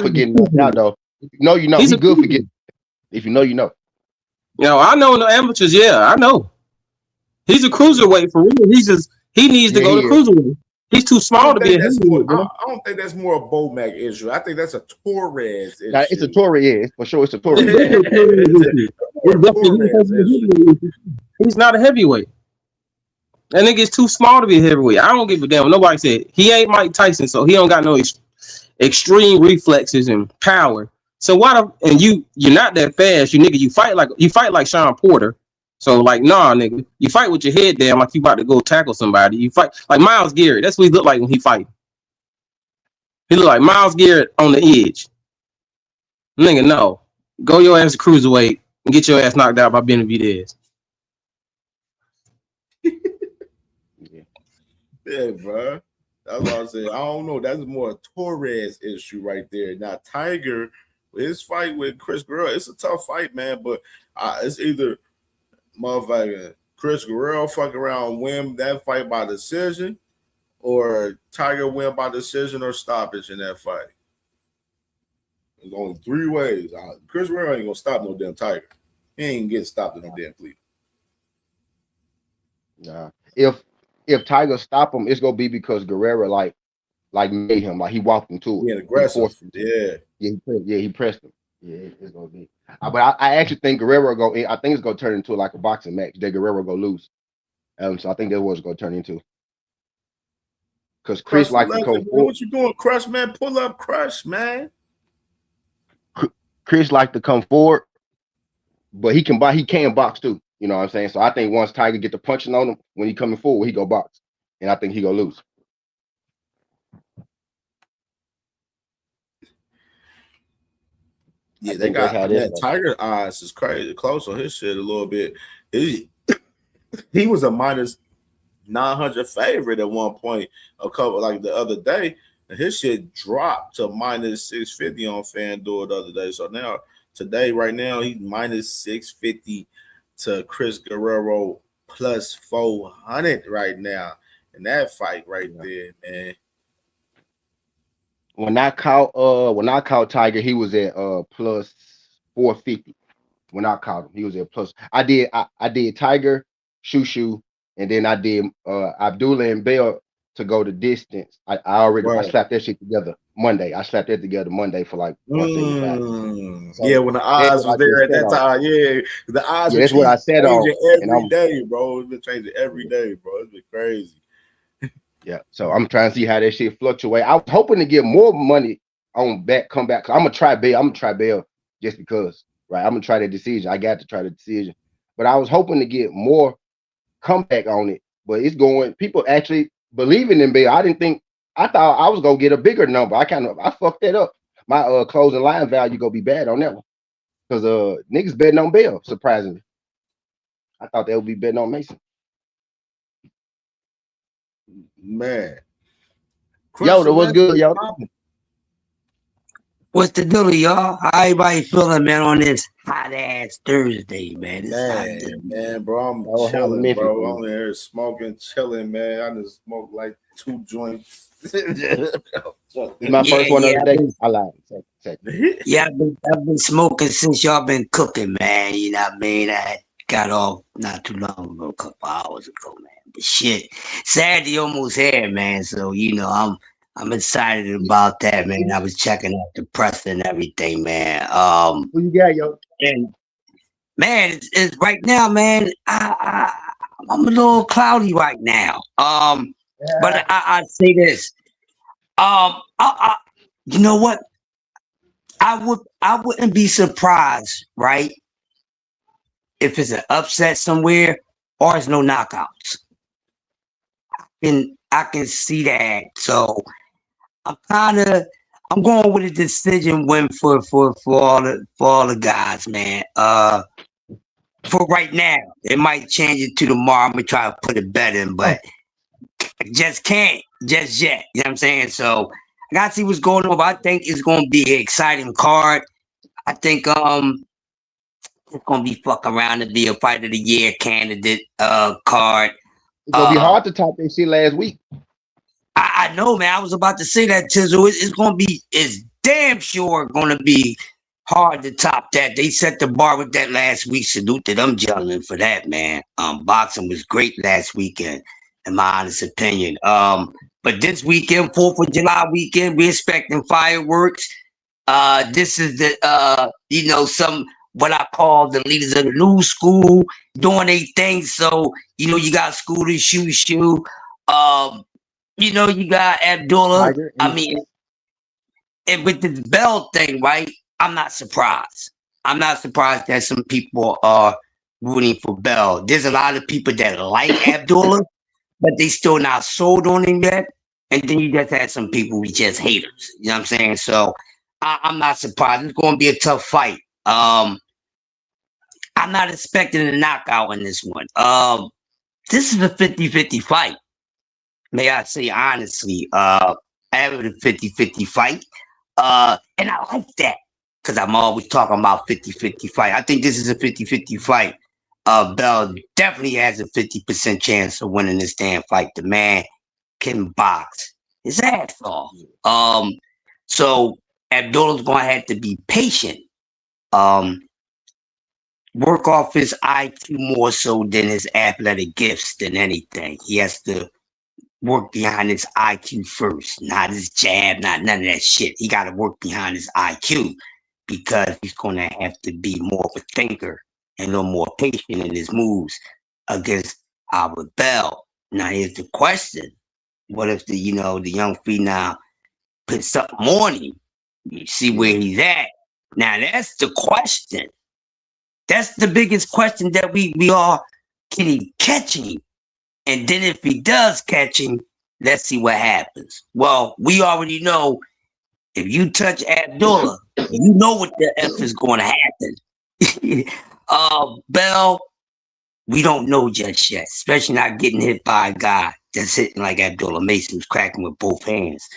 [SPEAKER 14] for getting knocked out though. If you know, you know. He's good for getting. If you know, you know.
[SPEAKER 7] You know, I know in the amateurs, yeah, I know. He's a cruiserweight for real. He needs to go to cruiserweight. He's too small to be a heavyweight, bro.
[SPEAKER 17] I don't think that's more a Bomac issue. I think that's a Torres issue.
[SPEAKER 14] It's a Torres, for sure. It's a Torres.
[SPEAKER 7] He's not a heavyweight. That nigga is too small to be a heavyweight. I don't give a damn what nobody said. He ain't Mike Tyson, so he don't got no extreme reflexes and power. So you're not that fast, you nigga. You fight like Sean Porter. So like, nah, nigga, you fight with your head down like you about to go tackle somebody. You fight like Myles Garrett. That's what he look like when he fight. He look like Myles Garrett on the edge. Nigga, no. Go your ass to cruiserweight and get your ass knocked out by Benavidez.
[SPEAKER 17] Yeah, bro. That's what I said. I don't know. That's more a Torres issue right there. Now Tiger, his fight with Chris Guerrero, it's a tough fight, man. But it's either motherfucker Chris Guerrero fuck around win that fight by decision, or Tiger win by decision or stoppage in that fight. There's only three ways. Chris Guerrero ain't gonna stop no damn Tiger. He ain't getting stopped in no damn Cleveland.
[SPEAKER 14] Nah. If Tiger stop him, it's gonna be because Guerrero like made him, like he walked him to it.
[SPEAKER 17] Being aggressive.
[SPEAKER 14] He pressed him. Yeah, it's gonna be. But I actually think Guerrero I think it's gonna turn into like a boxing match that Guerrero go lose. So I think that's what it's gonna turn into. Because Chris like to come forward.
[SPEAKER 17] What you doing, Crush, man? Pull up, Crush, man.
[SPEAKER 14] Chris like to come forward, but he can box too. You know what I'm saying? So I think once Tiger get the punching on him when he coming forward, he go box, and I think he gonna lose.
[SPEAKER 17] Yeah, they got that Tiger odds is crazy close on his shit a little bit. He was a minus 900 favorite at one point, a couple like the other day, and his shit dropped to minus 650 on FanDuel the other day. So now today, right now, he's minus 650 to Chris Guerrero plus 400 right now in that fight right there, man.
[SPEAKER 14] When I caught Tiger, he was at plus 450. When I caught him, he was at plus. I did Tiger, Shushu, and then I did Abdullah and Bell to go the distance. I slapped that shit together Monday. I slapped that together Monday for like 175. So
[SPEAKER 17] yeah, when the odds was there at that time, the odds.
[SPEAKER 14] Yeah, that's what I said on
[SPEAKER 17] every day, bro. It's been changing every day, bro. It's been crazy.
[SPEAKER 14] Yeah, so I'm trying to see how that shit fluctuate. I was hoping to get more money on come back. I'm gonna try Bell just because, right? I'm gonna try the decision. I got to try the decision, but I was hoping to get more comeback on it. But it's going. People actually believing in Bell. I thought I was gonna get a bigger number. I fucked that up. My closing line value gonna be bad on that one because niggas betting on Bell. Surprisingly, I thought they would be betting on Mason.
[SPEAKER 17] Man.
[SPEAKER 14] Yo, what's good, yo?
[SPEAKER 10] What's the deal, y'all? How everybody feeling, man, on this hot ass Thursday, man?
[SPEAKER 17] Man, bro, I'm chilling, bro. I'm here smoking, chilling, man. I just smoked like 2 joints.
[SPEAKER 14] It's my first one of the day. I lied.
[SPEAKER 10] Yeah, I've been smoking since y'all been cooking, man. You know what I mean? I got off not too long ago, a couple hours ago, man. But shit, Saturday almost here, man. So you know, I'm excited about that, man. I was checking out the press and everything, man.
[SPEAKER 14] Who you got, yo?
[SPEAKER 10] And man, it's right now, man. I'm a little cloudy right now. But I say this. You know what? I wouldn't be surprised, right? If it's an upset somewhere or it's no knockouts. And I can see that. So I'm going with a decision win for all the guys, man. For right now, it might change it to tomorrow. I'm gonna try to put it better in, but I just can't just yet. You know what I'm saying? So I gotta see what's going on. But I think it's gonna be an exciting card. I think it's gonna be fucking around to be a fight of the year candidate card.
[SPEAKER 14] It's gonna be hard to top that shit last week.
[SPEAKER 10] I know, man. I was about to say that, Tizzle. It's damn sure gonna be hard to top that. They set the bar with that last week. Salute to them gentlemen for that, man. Boxing was great last weekend, in my honest opinion. But this weekend, 4th of July weekend, we're expecting fireworks. This is the some what I call the leaders of the new school doing their thing. So, you got Scooter, Shoo, you got Abdullah. I mean, and with the Bell thing, right? I'm not surprised. I'm not surprised that some people are rooting for Bell. There's a lot of people that like Abdullah, but they still not sold on him yet. And then you just had some people who just haters. You know what I'm saying? So I'm not surprised. It's going to be a tough fight. I'm not expecting a knockout in this one. This is a 50-50 fight. May I say honestly, I have a 50-50 fight. And I like that because I'm always talking about 50-50 fight. I think this is a 50-50 fight. Bell definitely has a 50% chance of winning this damn fight. The man can box his ass off. So Abdullah's going to have to be patient. Work off his IQ more so than his athletic gifts than anything. He has to work behind his IQ first, not his jab, not none of that shit. He got to work behind his IQ because he's going to have to be more of a thinker and a little more patient in his moves against Albert Bell. Now, here's the question. What if the young phenom puts something on him? You see where he's at. Now, that's the question. That's the biggest question that we all can he catch him? And then if he does catch him, let's see what happens. Well, we already know if you touch Abdullah, you know what the F is going to happen. Bell, we don't know just yet, especially not getting hit by a guy that's hitting like Abdullah Mason's cracking with both hands.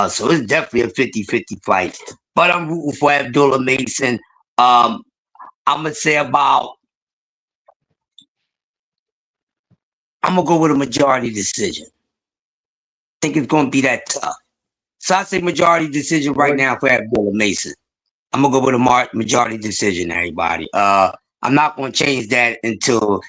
[SPEAKER 10] So it's definitely a 50-50 fight. But I'm rooting for Abdullah Mason. I'm going to say I'm going to go with a majority decision. I think it's going to be that tough. So I say majority decision right now for Abdullah Mason. I'm going to go with a majority decision, everybody. I'm not going to change that until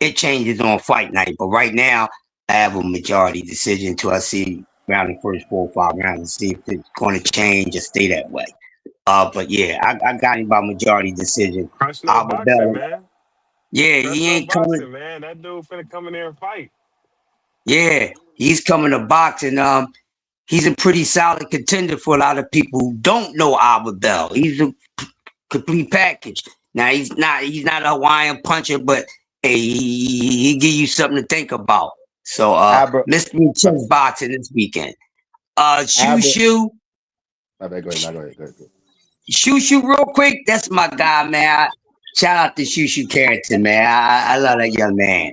[SPEAKER 10] it changes on fight night. But right now, I have a majority decision until I see around the first 4 or 5 rounds and see if it's going to change or stay that way. But yeah, I got him by majority decision.
[SPEAKER 15] Professional boxing, man.
[SPEAKER 10] Yeah, he ain't coming.
[SPEAKER 15] Boxing, man. That dude finna come in there and fight.
[SPEAKER 10] Yeah, he's coming to box, and he's a pretty solid contender for a lot of people who don't know Albert Bell. He's a complete package. Now he's not a Hawaiian puncher, but hey, he give you something to think about. So mystery chess boxing this weekend. Shushu.
[SPEAKER 14] Go ahead.
[SPEAKER 10] Shushu, real quick. That's my guy, man. Shout out to Shushu Carrington, man. I love that young man.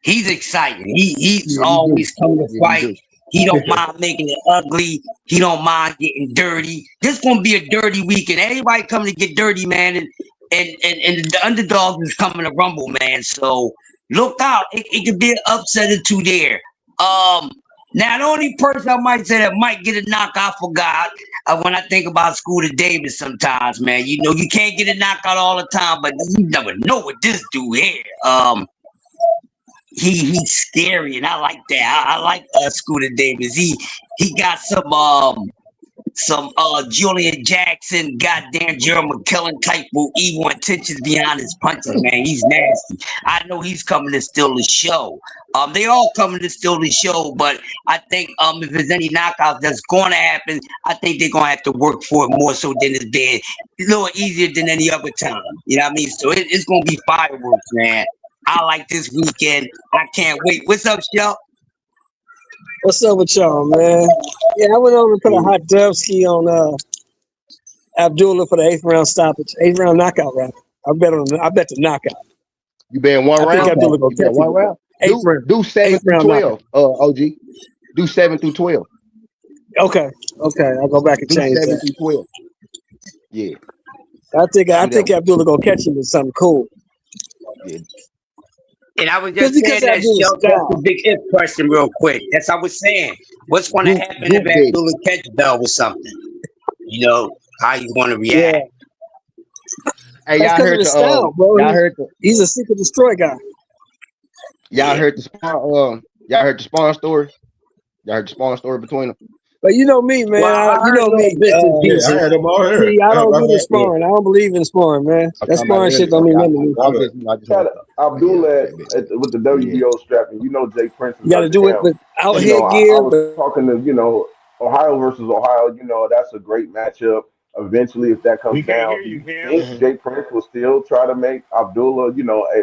[SPEAKER 10] He's exciting. He's always coming to fight. He don't mind making it ugly. He don't mind getting dirty. This gonna be a dirty weekend. Everybody coming to get dirty, man. And the underdog is coming to rumble, man. So look out. It could be an upset or two there. Now the only person I might say that might get a knockout, I forgot. When I think about Scooter Davis sometimes, man. You know, you can't get a knockout all the time, but you never know what this dude here. He's scary, and I like that. I like Scooter Davis. He got some Julian Jackson, goddamn Gerald McKellen type of evil intentions behind his punches, man. He's nasty. I know he's coming to steal the show. They all coming to steal the show, but I think if there's any knockouts that's going to happen, I think they're going to have to work for it more so than it's been a little easier than any other time. You know what I mean? So it's going to be fireworks, man. I like this weekend. I can't wait. What's up, Shell?
[SPEAKER 21] What's up with y'all, man? Yeah, I went over and put a hot Dubski on Abdullah for the 8th round stoppage, 8th round knockout round. I bet the knockout.
[SPEAKER 14] You bet one round.
[SPEAKER 21] I think Abdullah gonna catch
[SPEAKER 14] one round.
[SPEAKER 21] 8th round.
[SPEAKER 14] Do 7 through 12. OG. Do 7 through 12.
[SPEAKER 21] Okay. I'll go back and change
[SPEAKER 14] 7
[SPEAKER 21] that.
[SPEAKER 14] through 12. Yeah.
[SPEAKER 21] I think Abdullah gonna catch him with something cool.
[SPEAKER 14] Yeah.
[SPEAKER 10] And I was just saying that, Shell, that's a big if question real quick. That's what I was saying. What's going to happen if Abdullah catch Bell with something? You know, how he's going to react.
[SPEAKER 21] Yeah.
[SPEAKER 14] Hey, y'all heard the
[SPEAKER 21] style, bro. He's a seek and destroy guy.
[SPEAKER 14] Y'all heard the spawn story? Y'all heard the spawn story between them?
[SPEAKER 21] But you know me, man.
[SPEAKER 14] Well,
[SPEAKER 21] you know me.
[SPEAKER 17] I had them all here.
[SPEAKER 21] See, I don't do the sparring. I don't believe in sparring, man. That sparring shit don't mean nothing to me.
[SPEAKER 2] Abdullah with the WBO strap, and you know Jay Prince.
[SPEAKER 21] You got to do it with out head
[SPEAKER 2] I
[SPEAKER 21] gear.
[SPEAKER 2] was talking to Ohio versus Ohio. That's a great matchup. Eventually, if that comes down,
[SPEAKER 15] you
[SPEAKER 2] think Jay Prince will still try to make Abdullah,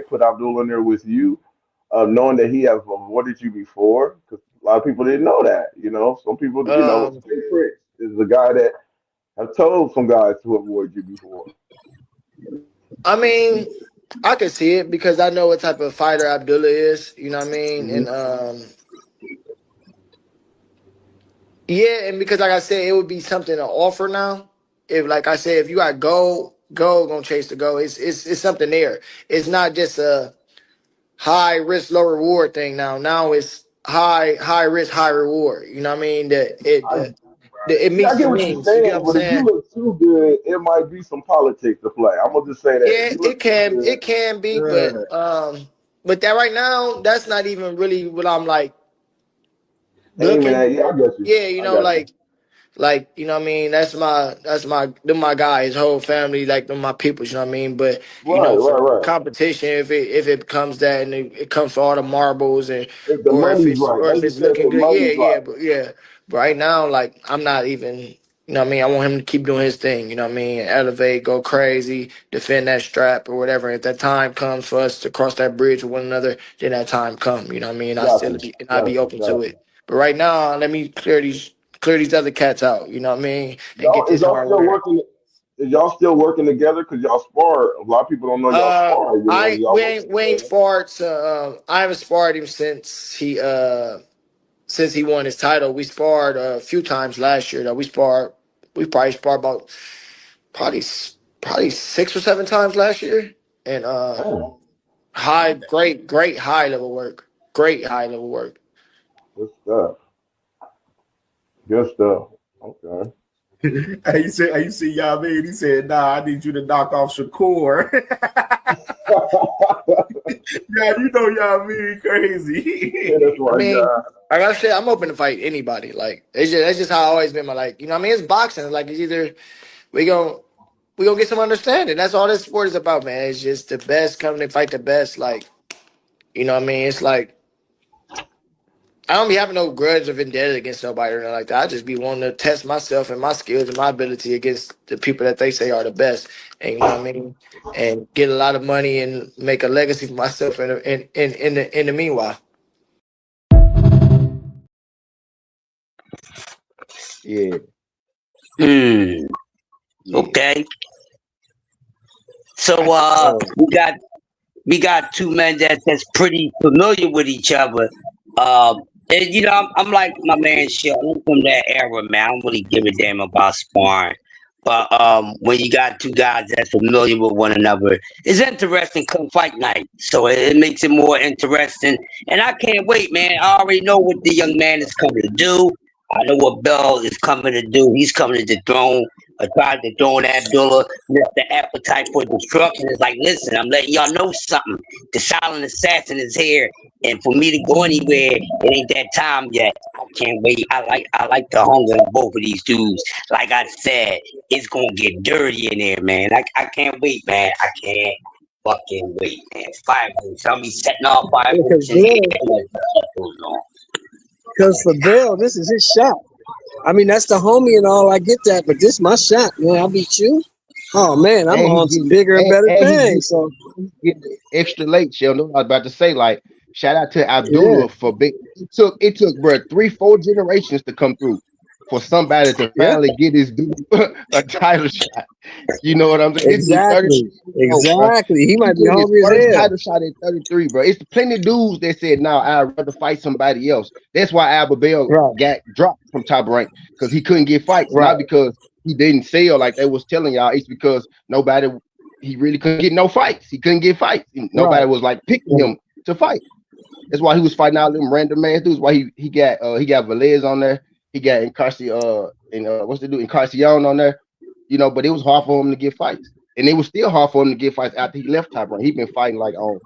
[SPEAKER 2] put Abdullah in there with you, knowing that he has avoided you before. Because a lot of people didn't know that. Some people, Jay Prince is the guy that have told some guys to avoid you before.
[SPEAKER 21] I mean, I can see it because I know what type of fighter Abdullah is. You know what I mean?
[SPEAKER 2] Mm-hmm.
[SPEAKER 21] And because like I said, it would be something to offer now. If like I said, if you got gold gonna chase the gold. It's something there. It's not just a high risk, low reward thing now. Now it's high risk, high reward. You know what I mean? It meets
[SPEAKER 2] I get
[SPEAKER 21] the
[SPEAKER 2] what
[SPEAKER 21] means.
[SPEAKER 2] you're saying,
[SPEAKER 21] You get what
[SPEAKER 2] but
[SPEAKER 21] I'm
[SPEAKER 2] if
[SPEAKER 21] saying?
[SPEAKER 2] you look too good, it might be some politics to play. I'm gonna just say that.
[SPEAKER 21] Yeah, it can be, but that right now, that's not even really what I'm like looking.
[SPEAKER 2] Aiming at, I guess you.
[SPEAKER 21] Yeah, you know, like you know what I mean. That's my guy, his whole family, like them my people. You know what I mean. But for competition, if it comes that and it comes for all the marbles and
[SPEAKER 2] if the
[SPEAKER 21] or if
[SPEAKER 2] money's
[SPEAKER 21] it's
[SPEAKER 2] right,
[SPEAKER 21] or if
[SPEAKER 2] like you
[SPEAKER 21] it's
[SPEAKER 2] said,
[SPEAKER 21] looking
[SPEAKER 2] the
[SPEAKER 21] good,
[SPEAKER 2] money's right.
[SPEAKER 21] But right now, like I'm not even
[SPEAKER 9] You know what I mean? I want him to keep doing his thing, you know what I mean? Elevate, go crazy, defend that strap or whatever. If that time comes for us to cross that bridge with one another, then that time come, you know what I mean?
[SPEAKER 2] Got you.
[SPEAKER 9] I'd
[SPEAKER 2] Got
[SPEAKER 9] be
[SPEAKER 2] you.
[SPEAKER 9] open
[SPEAKER 2] Got
[SPEAKER 9] to
[SPEAKER 2] you.
[SPEAKER 9] it. But right now, let me clear these other cats out, you know what I mean? And
[SPEAKER 2] Y'all
[SPEAKER 9] get
[SPEAKER 2] is
[SPEAKER 9] this
[SPEAKER 2] y'all still
[SPEAKER 9] hardware.
[SPEAKER 2] working? Is y'all still working together? Cause y'all spar. A lot of people don't know y'all spar. You know,
[SPEAKER 9] I
[SPEAKER 2] y'all
[SPEAKER 9] we
[SPEAKER 2] work
[SPEAKER 9] ain't
[SPEAKER 2] together.
[SPEAKER 9] sparred I haven't sparred him since he won his title. We sparred a few times last year though. We probably sparred about probably probably 6 or 7 times last year. And
[SPEAKER 2] Oh,
[SPEAKER 9] great high level work. Great high level work.
[SPEAKER 2] good stuff. Good stuff. Okay.
[SPEAKER 17] Hey, you see, y'all mean? He said, "Nah, I need you to knock off Shakur." Yeah, you know y'all mean crazy.
[SPEAKER 2] Yeah, that's
[SPEAKER 9] I
[SPEAKER 2] right,
[SPEAKER 9] mean,
[SPEAKER 2] guy.
[SPEAKER 9] like I said, I'm open to fight anybody. Like that's just how I always been my like, you know what I mean? It's boxing. Like it's either we gon' we gonna get some understanding. That's all this sport is about, man. It's just the best coming to fight the best. Like, you know what I mean? It's like I don't be having no grudge or vendetta against nobody or nothing like that. I just be wanting to test myself and my skills and my ability against the people that they say are the best. And you know what I mean? And get a lot of money and make a legacy for myself in the meanwhile.
[SPEAKER 14] Yeah,
[SPEAKER 10] Hmm.
[SPEAKER 14] yeah.
[SPEAKER 10] Okay. So
[SPEAKER 14] Um,
[SPEAKER 10] we got two men that's pretty familiar with each other. And you know, I'm like my man Shell. I'm from that era, man. I don't really give a damn about sparring. But when you got two guys that's familiar with one another, it's interesting come fight night. So it makes it more interesting. And I can't wait, man. I already know what the young man is coming to do. I know what Bell is coming to do. He's coming to dethrone, try to dethrone Abdullah. The appetite for destruction is like, listen, I'm letting y'all know something. The silent assassin is here, and for me to go anywhere, it ain't that time yet. I can't wait. I like the hunger in both of these dudes. Like I said, it's gonna get dirty in there, man. I can't wait, man. I can't fucking wait, man. Fireworks. I'll be setting off fireworks in the air as the shit goes on.
[SPEAKER 7] Because for Bill, this is his shot. I mean, that's the homie and all. I get that, but this my shot, man. I beat you. Oh man, I'm
[SPEAKER 14] and he
[SPEAKER 7] on to
[SPEAKER 14] getting
[SPEAKER 7] bigger and better
[SPEAKER 14] and
[SPEAKER 7] things. So
[SPEAKER 14] he getting extra late, Sheldon. I was about to say, like, shout out to
[SPEAKER 7] yeah,
[SPEAKER 14] Abdullah for big. It took, bro, 3-4 generations to come through for somebody to
[SPEAKER 7] yeah,
[SPEAKER 14] finally get his dude a title shot. You know what I'm saying? This dude 33
[SPEAKER 7] exactly,
[SPEAKER 14] years old, bro.
[SPEAKER 7] exactly. He
[SPEAKER 14] He
[SPEAKER 7] might be
[SPEAKER 14] get his
[SPEAKER 7] hungry as
[SPEAKER 14] first
[SPEAKER 7] hell.
[SPEAKER 14] title shot at 33, bro. It's plenty of dudes that said, "No, I'd rather fight somebody else." That's why Albert Bell
[SPEAKER 7] Right,
[SPEAKER 14] got dropped from Top Rank because he couldn't get fights,
[SPEAKER 7] right,
[SPEAKER 14] not because he didn't sell like they was telling y'all. It's because nobody, he really couldn't get no fights. He couldn't get fights.
[SPEAKER 7] right,
[SPEAKER 14] Nobody was like picking
[SPEAKER 7] right.
[SPEAKER 14] him to fight. That's why he was fighting all them random man dudes. Why he got Velez on there. He got what's the dude Encarcion on there. You know, but it was hard for him to get fights, and it was still hard for him to get fights after he left Top Rank. He been fighting like on,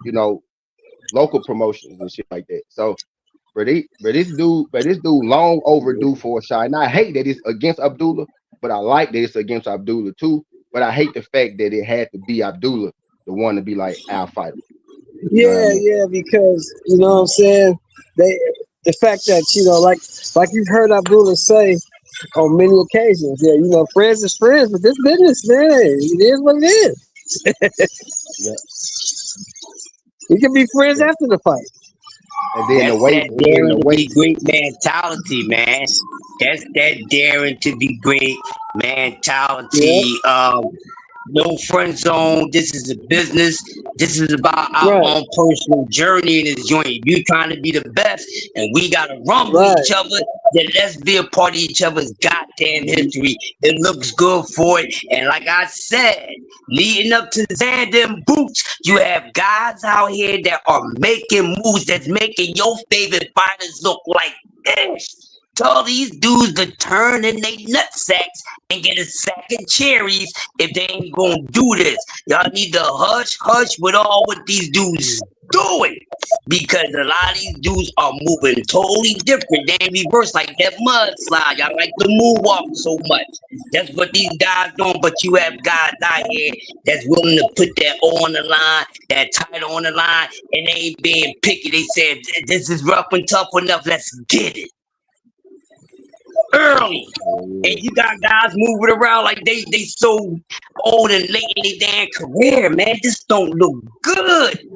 [SPEAKER 14] you know, local promotions and shit like that. So, this dude long overdue for a shot. And I hate that it's against Abdullah, but I like that it's against Abdullah too. But I hate the fact that it had to be Abdullah, the one to be like our fighter. You know what I
[SPEAKER 7] Yeah,
[SPEAKER 14] mean?
[SPEAKER 7] yeah, because you know what I'm saying. The fact that like you've heard Abdullah say on many occasions, yeah, friends is friends, but this business, man, it is what it is.
[SPEAKER 14] Yeah.
[SPEAKER 7] We can be friends
[SPEAKER 14] Yeah.
[SPEAKER 7] after the fight.
[SPEAKER 14] And then
[SPEAKER 10] That's that
[SPEAKER 14] the
[SPEAKER 10] daring to be
[SPEAKER 14] weight.
[SPEAKER 10] great mentality, man. That's that daring to be great
[SPEAKER 7] Yeah,
[SPEAKER 10] mentality. No friend zone. This is a business. This is about our
[SPEAKER 7] right,
[SPEAKER 10] own personal journey in this joint. If you're trying to be the best and we gotta rumble
[SPEAKER 7] right.
[SPEAKER 10] each other, then let's be a part of each other's goddamn history. It looks good for it. And like I said, leading up to Xander and Boots, you have guys out here that are making moves that's making your favorite fighters look like this. Tell these dudes to turn in their nutsacks and get a sack of cherries if they ain't gonna do this. Y'all need to hush with all what these dudes is doing. Because a lot of these dudes are moving totally different. They ain't reverse like that mudslide. Y'all like the moonwalk so much. That's what these guys doing. But you have guys out here that's willing to put that O on the line, that title on the line, and they ain't being picky. They said, this is rough and tough enough. Let's get it. early. And you got guys moving around like they so old and late in their damn career, man. This don't look good.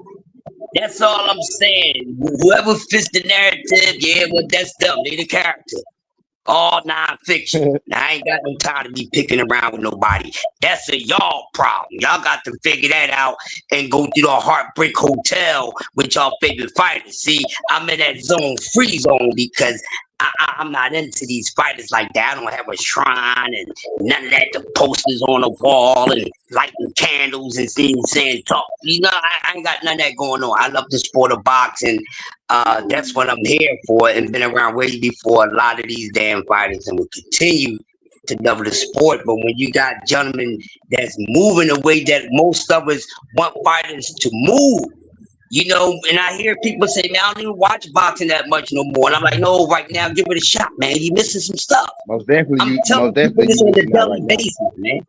[SPEAKER 10] That's all I'm saying. Whoever fits the narrative, yeah, well, that's them. They the character. All non-fiction. I ain't got no time to be picking around with nobody. That's a y'all problem. Y'all got to figure that out and go through the Heartbreak Hotel with y'all favorite fighters. See, I'm in that free zone because I'm not into these fighters like that. I don't have a shrine and none of that. The posters on the wall and lighting candles and saying talk. You know, I ain't got none of that going on. I love the sport of boxing. That's what I'm here for, and been around way before a lot of these damn fighters, and will continue to love the sport. But when you got gentlemen that's moving the way that most of us want fighters to move, you know, and I hear people say, man, I don't even watch boxing that much no more. And I'm like, no, right now, give it a shot, man. You're missing some stuff.
[SPEAKER 14] Most definitely.
[SPEAKER 10] I'm telling people this on a daily basis, man.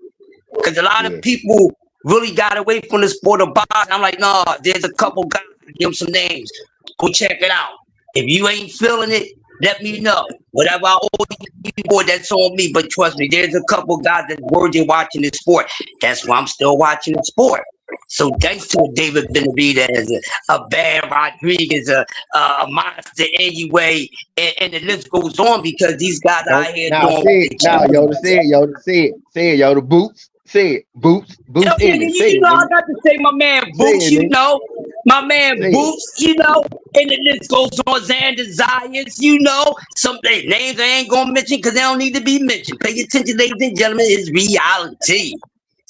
[SPEAKER 10] Because a lot of people really got away from the sport of boxing. I'm like, no, there's a couple guys, give them some names. Go check it out. If you ain't feeling it, let me know. Whatever I owe you for, that's on me. But trust me, there's a couple guys that's worthy of watching this sport. That's why I'm still watching the sport. So thanks to David Benavidez, a Bam Rodriguez, a Monster anyway, and the list goes on because these guys out here doing.
[SPEAKER 14] Say it, Yoda. Boots. Say it. Boots.
[SPEAKER 10] You know, I got to say my man Boots, you know. My man Boots, you know. And the list goes on. Xander Zayas, you know. Some names I ain't going to mention because they don't need to be mentioned. Pay attention, ladies and gentlemen. It's reality.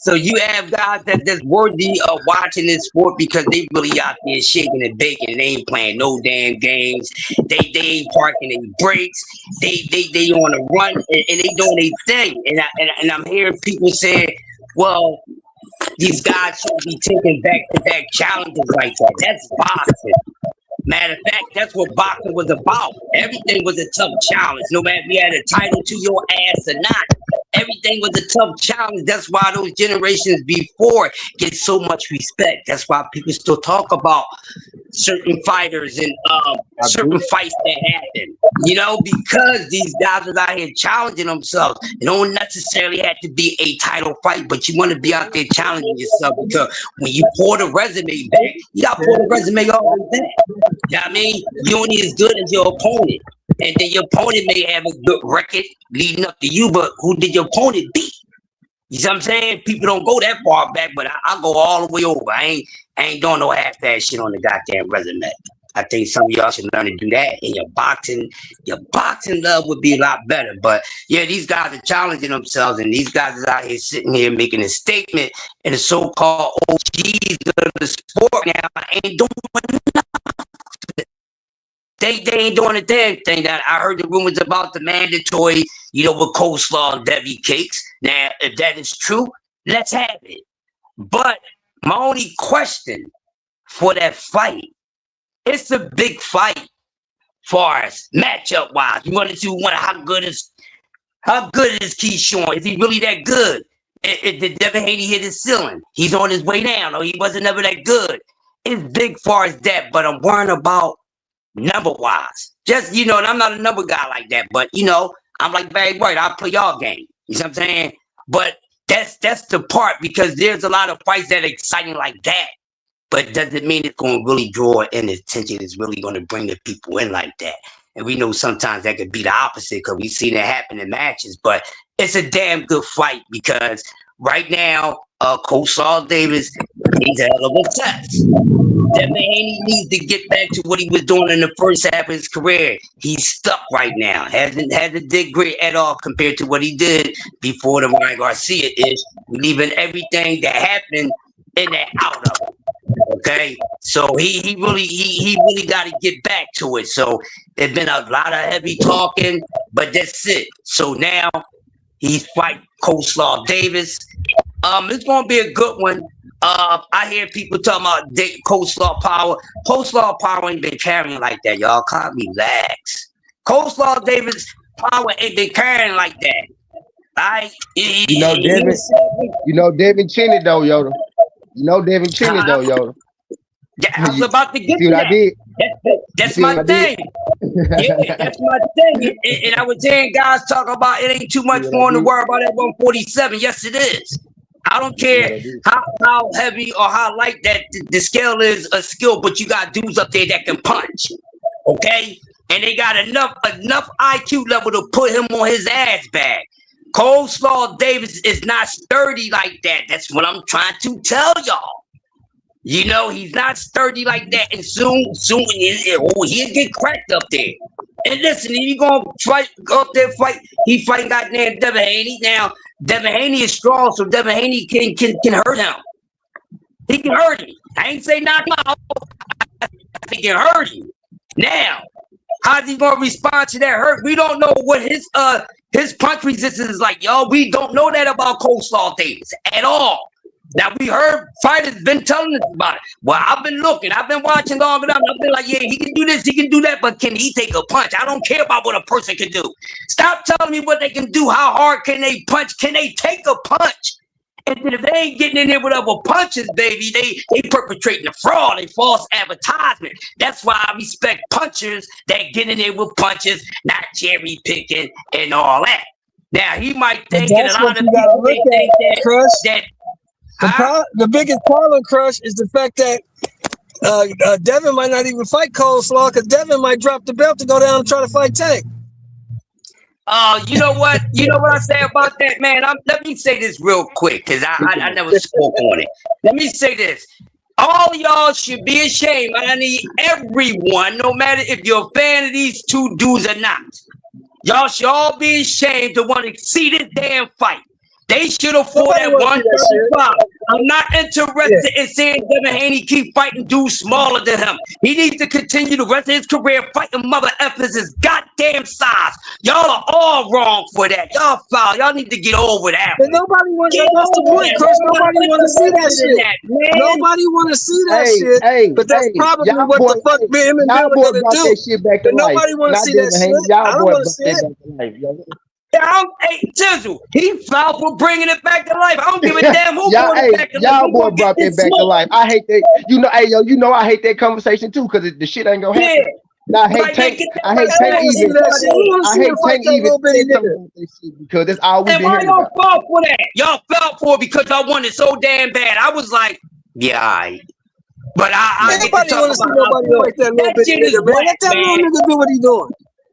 [SPEAKER 10] So you have guys that's worthy of watching this sport because they really out there shaking and baking. They ain't playing no damn games. They ain't parking any brakes. They on a run and they doing their thing. And I'm hearing people saying, well, these guys should be taking back-to-back challenges like that. That's boxing. Matter of fact, that's what boxing was about. Everything was a tough challenge. No matter if you had a title to your ass or not, everything was a tough challenge. That's why those generations before get so much respect. That's why people still talk about certain fighters and certain fights that happen. You know, because these guys are out here challenging themselves. It don't necessarily have to be a title fight, but you want to be out there challenging yourself because when you pour the resume back, you got to pour the resume all the way back. You know what I mean? You only as good as your opponent. And then your opponent may have a good record leading up to you, but who did your opponent beat? You see what I'm saying? People don't go that far back, but I go all the way over. I ain't doing no half-ass shit on the goddamn resume. I think some of y'all should learn to do that. And your boxing love would be a lot better. But yeah, these guys are challenging themselves, and these guys are out here sitting here making a statement, and the so-called OGs of the sport now ain't doing nothing. They ain't doing a damn thing. That I heard the rumors about the mandatory, you know, with coleslaw and Debbie cakes. Now, if that is true, let's have it. But my only question for that fight, it's a big fight far as matchup wise. You want to wonder how good is Keyshawn? Is he really that good? Did Devin Haney hit his ceiling? He's on his way down, or he wasn't never that good. It's big far as that, but I'm worrying about number wise. Just, you know, and I'm not a number guy like that, but you know, I'm like Barry White, I'll play y'all game. You know what I'm saying? But that's the part, because there's a lot of fights that are exciting like that, but doesn't mean it's going to really draw in attention. It's really going to bring the people in like that. And we know sometimes that could be the opposite because we've seen it happen in matches, but it's a damn good fight because right now, Coach Saul Davis needs a hell of a test. Devin Haney needs to get back to what he was doing in the first half of his career. He's stuck right now. Hasn't did great at all compared to what he did before the Ryan Garcia is, leaving everything that happened in that out of him. Okay, so he really got to get back to it. So there's been a lot of heavy talking, but that's it. So now he's fighting Coleslaw Davis. It's gonna be a good one. I hear people talking about Coleslaw Power. Coleslaw Power ain't been carrying like that, y'all. Can't relax. Coleslaw Davis Power ain't been carrying like that.
[SPEAKER 14] You know Devin Cheney though, Yoda.
[SPEAKER 10] Yeah, I was about to get
[SPEAKER 14] see
[SPEAKER 10] to
[SPEAKER 14] what
[SPEAKER 10] that.
[SPEAKER 14] I did?
[SPEAKER 10] That's my thing. Yeah, that's my thing. And I was hearing guys talk about it ain't too much more to worry about at 147. Yes, it is. I don't care how heavy or how light that the scale is a skill, but you got dudes up there that can punch. Okay? And they got enough IQ level to put him on his ass bag. Coleslaw Davis is not sturdy like that. That's what I'm trying to tell y'all. You know, he's not sturdy like that, and soon he'll get cracked up there. And listen, he gonna go up there fight. He fighting goddamn Devin Haney. Now, Devin Haney is strong, so Devin Haney can hurt him. He can hurt him. I ain't say knock him out. He can hurt him. Now, how's he gonna respond to that hurt? We don't know what his punch resistance is like, y'all. We don't know that about Coleslaw Davis at all. Now, we heard fighters been telling us about it. Well, I've been looking. I've been watching long enough. I've been like, yeah, he can do this, he can do that, but can he take a punch? I don't care about what a person can do. Stop telling me what they can do. How hard can they punch? Can they take a punch? And then if they ain't getting in there with other punches, baby, they perpetrating a fraud, a false advertisement. That's why I respect punchers that get in there with punches, not cherry picking and all that. Now, he might think that a lot of people think that
[SPEAKER 7] the biggest problem, Crush, is the fact that Devin might not even fight Coleslaw because Devin might drop the belt to go down and try to fight Tank.
[SPEAKER 10] You know what? You know what I say about that, man? Let me say this real quick because I never spoke on it. Let me say this. All y'all should be ashamed. I need everyone, no matter if you're a fan of these two dudes or not. Y'all should all be ashamed to want to see this damn fight. They should have fought at 135. I'm not interested in seeing Devin Haney keep fighting dudes smaller than him. He needs to continue the rest of his career fighting mother effers his goddamn size. Y'all are all wrong for that. Y'all foul. Y'all need to get over that.
[SPEAKER 7] But nobody wants to. That's the point, Chris. Nobody want to see that shit. Nobody want to see that shit. But that's probably what the fuck him and Bill are gonna do. But nobody want to see that shit. I don't want to see it.
[SPEAKER 10] Hey, Tizzle, he fouled for bringing it back to life. I don't give a damn who brought it back to life.
[SPEAKER 14] Y'all boy brought that back to life. I hate that. You know, I hate that conversation too because the shit ain't gonna happen. Yeah. I hate Tank. I hate Tank even. I hate Tank even because that's all we been hearing about.
[SPEAKER 10] Y'all fell for that. Y'all fell for it because y'all wanted so damn bad. I was like, yeah, all right. But I
[SPEAKER 7] nobody want to see nobody like that little bitty nigga, man. Let that little nigga do what he doing.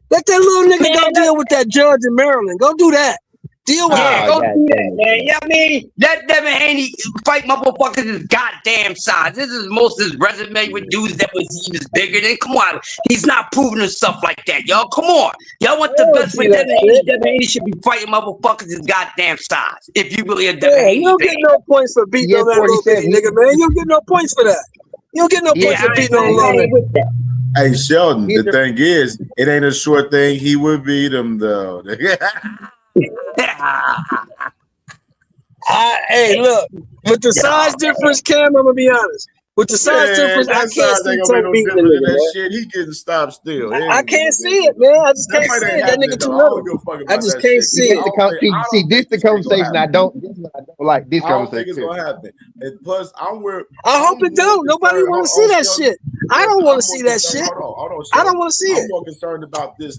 [SPEAKER 7] Let that little nigga go deal with that judge in Maryland. Go do that. Deal with
[SPEAKER 10] that. Go do that, man. Yeah, I mean, that Devin Haney fight motherfuckers his goddamn size. This is most of his resume with dudes that was even bigger than. Come on, he's not proving himself like that, y'all. Come on, y'all want the best with Devin Haney? Devin Haney should be fighting motherfuckers his goddamn size. If you really a Devin Haney,
[SPEAKER 7] you don't get no points for beating on that little bitty nigga, man. You don't get no points for that. You don't get no points for beating on a little nigga.
[SPEAKER 17] Hey, Sheldon, the thing is, it ain't a short thing. He would beat him, though.
[SPEAKER 7] Hey, look, with the size difference, Cam, I'm going to be honest. With the size difference, I can't see Tank beating the nigga.
[SPEAKER 17] That shit, he getting stopped still.
[SPEAKER 7] I can't see it, man. I just can't see it. That nigga too little. I just can't see it.
[SPEAKER 14] See, this the conversation I don't like. This conversation.
[SPEAKER 17] I don't think it's gonna happen. And plus, I
[SPEAKER 7] hope it don't. Nobody want to see that shit. I don't want to see that shit. I don't want to see it.
[SPEAKER 17] I'm more concerned about this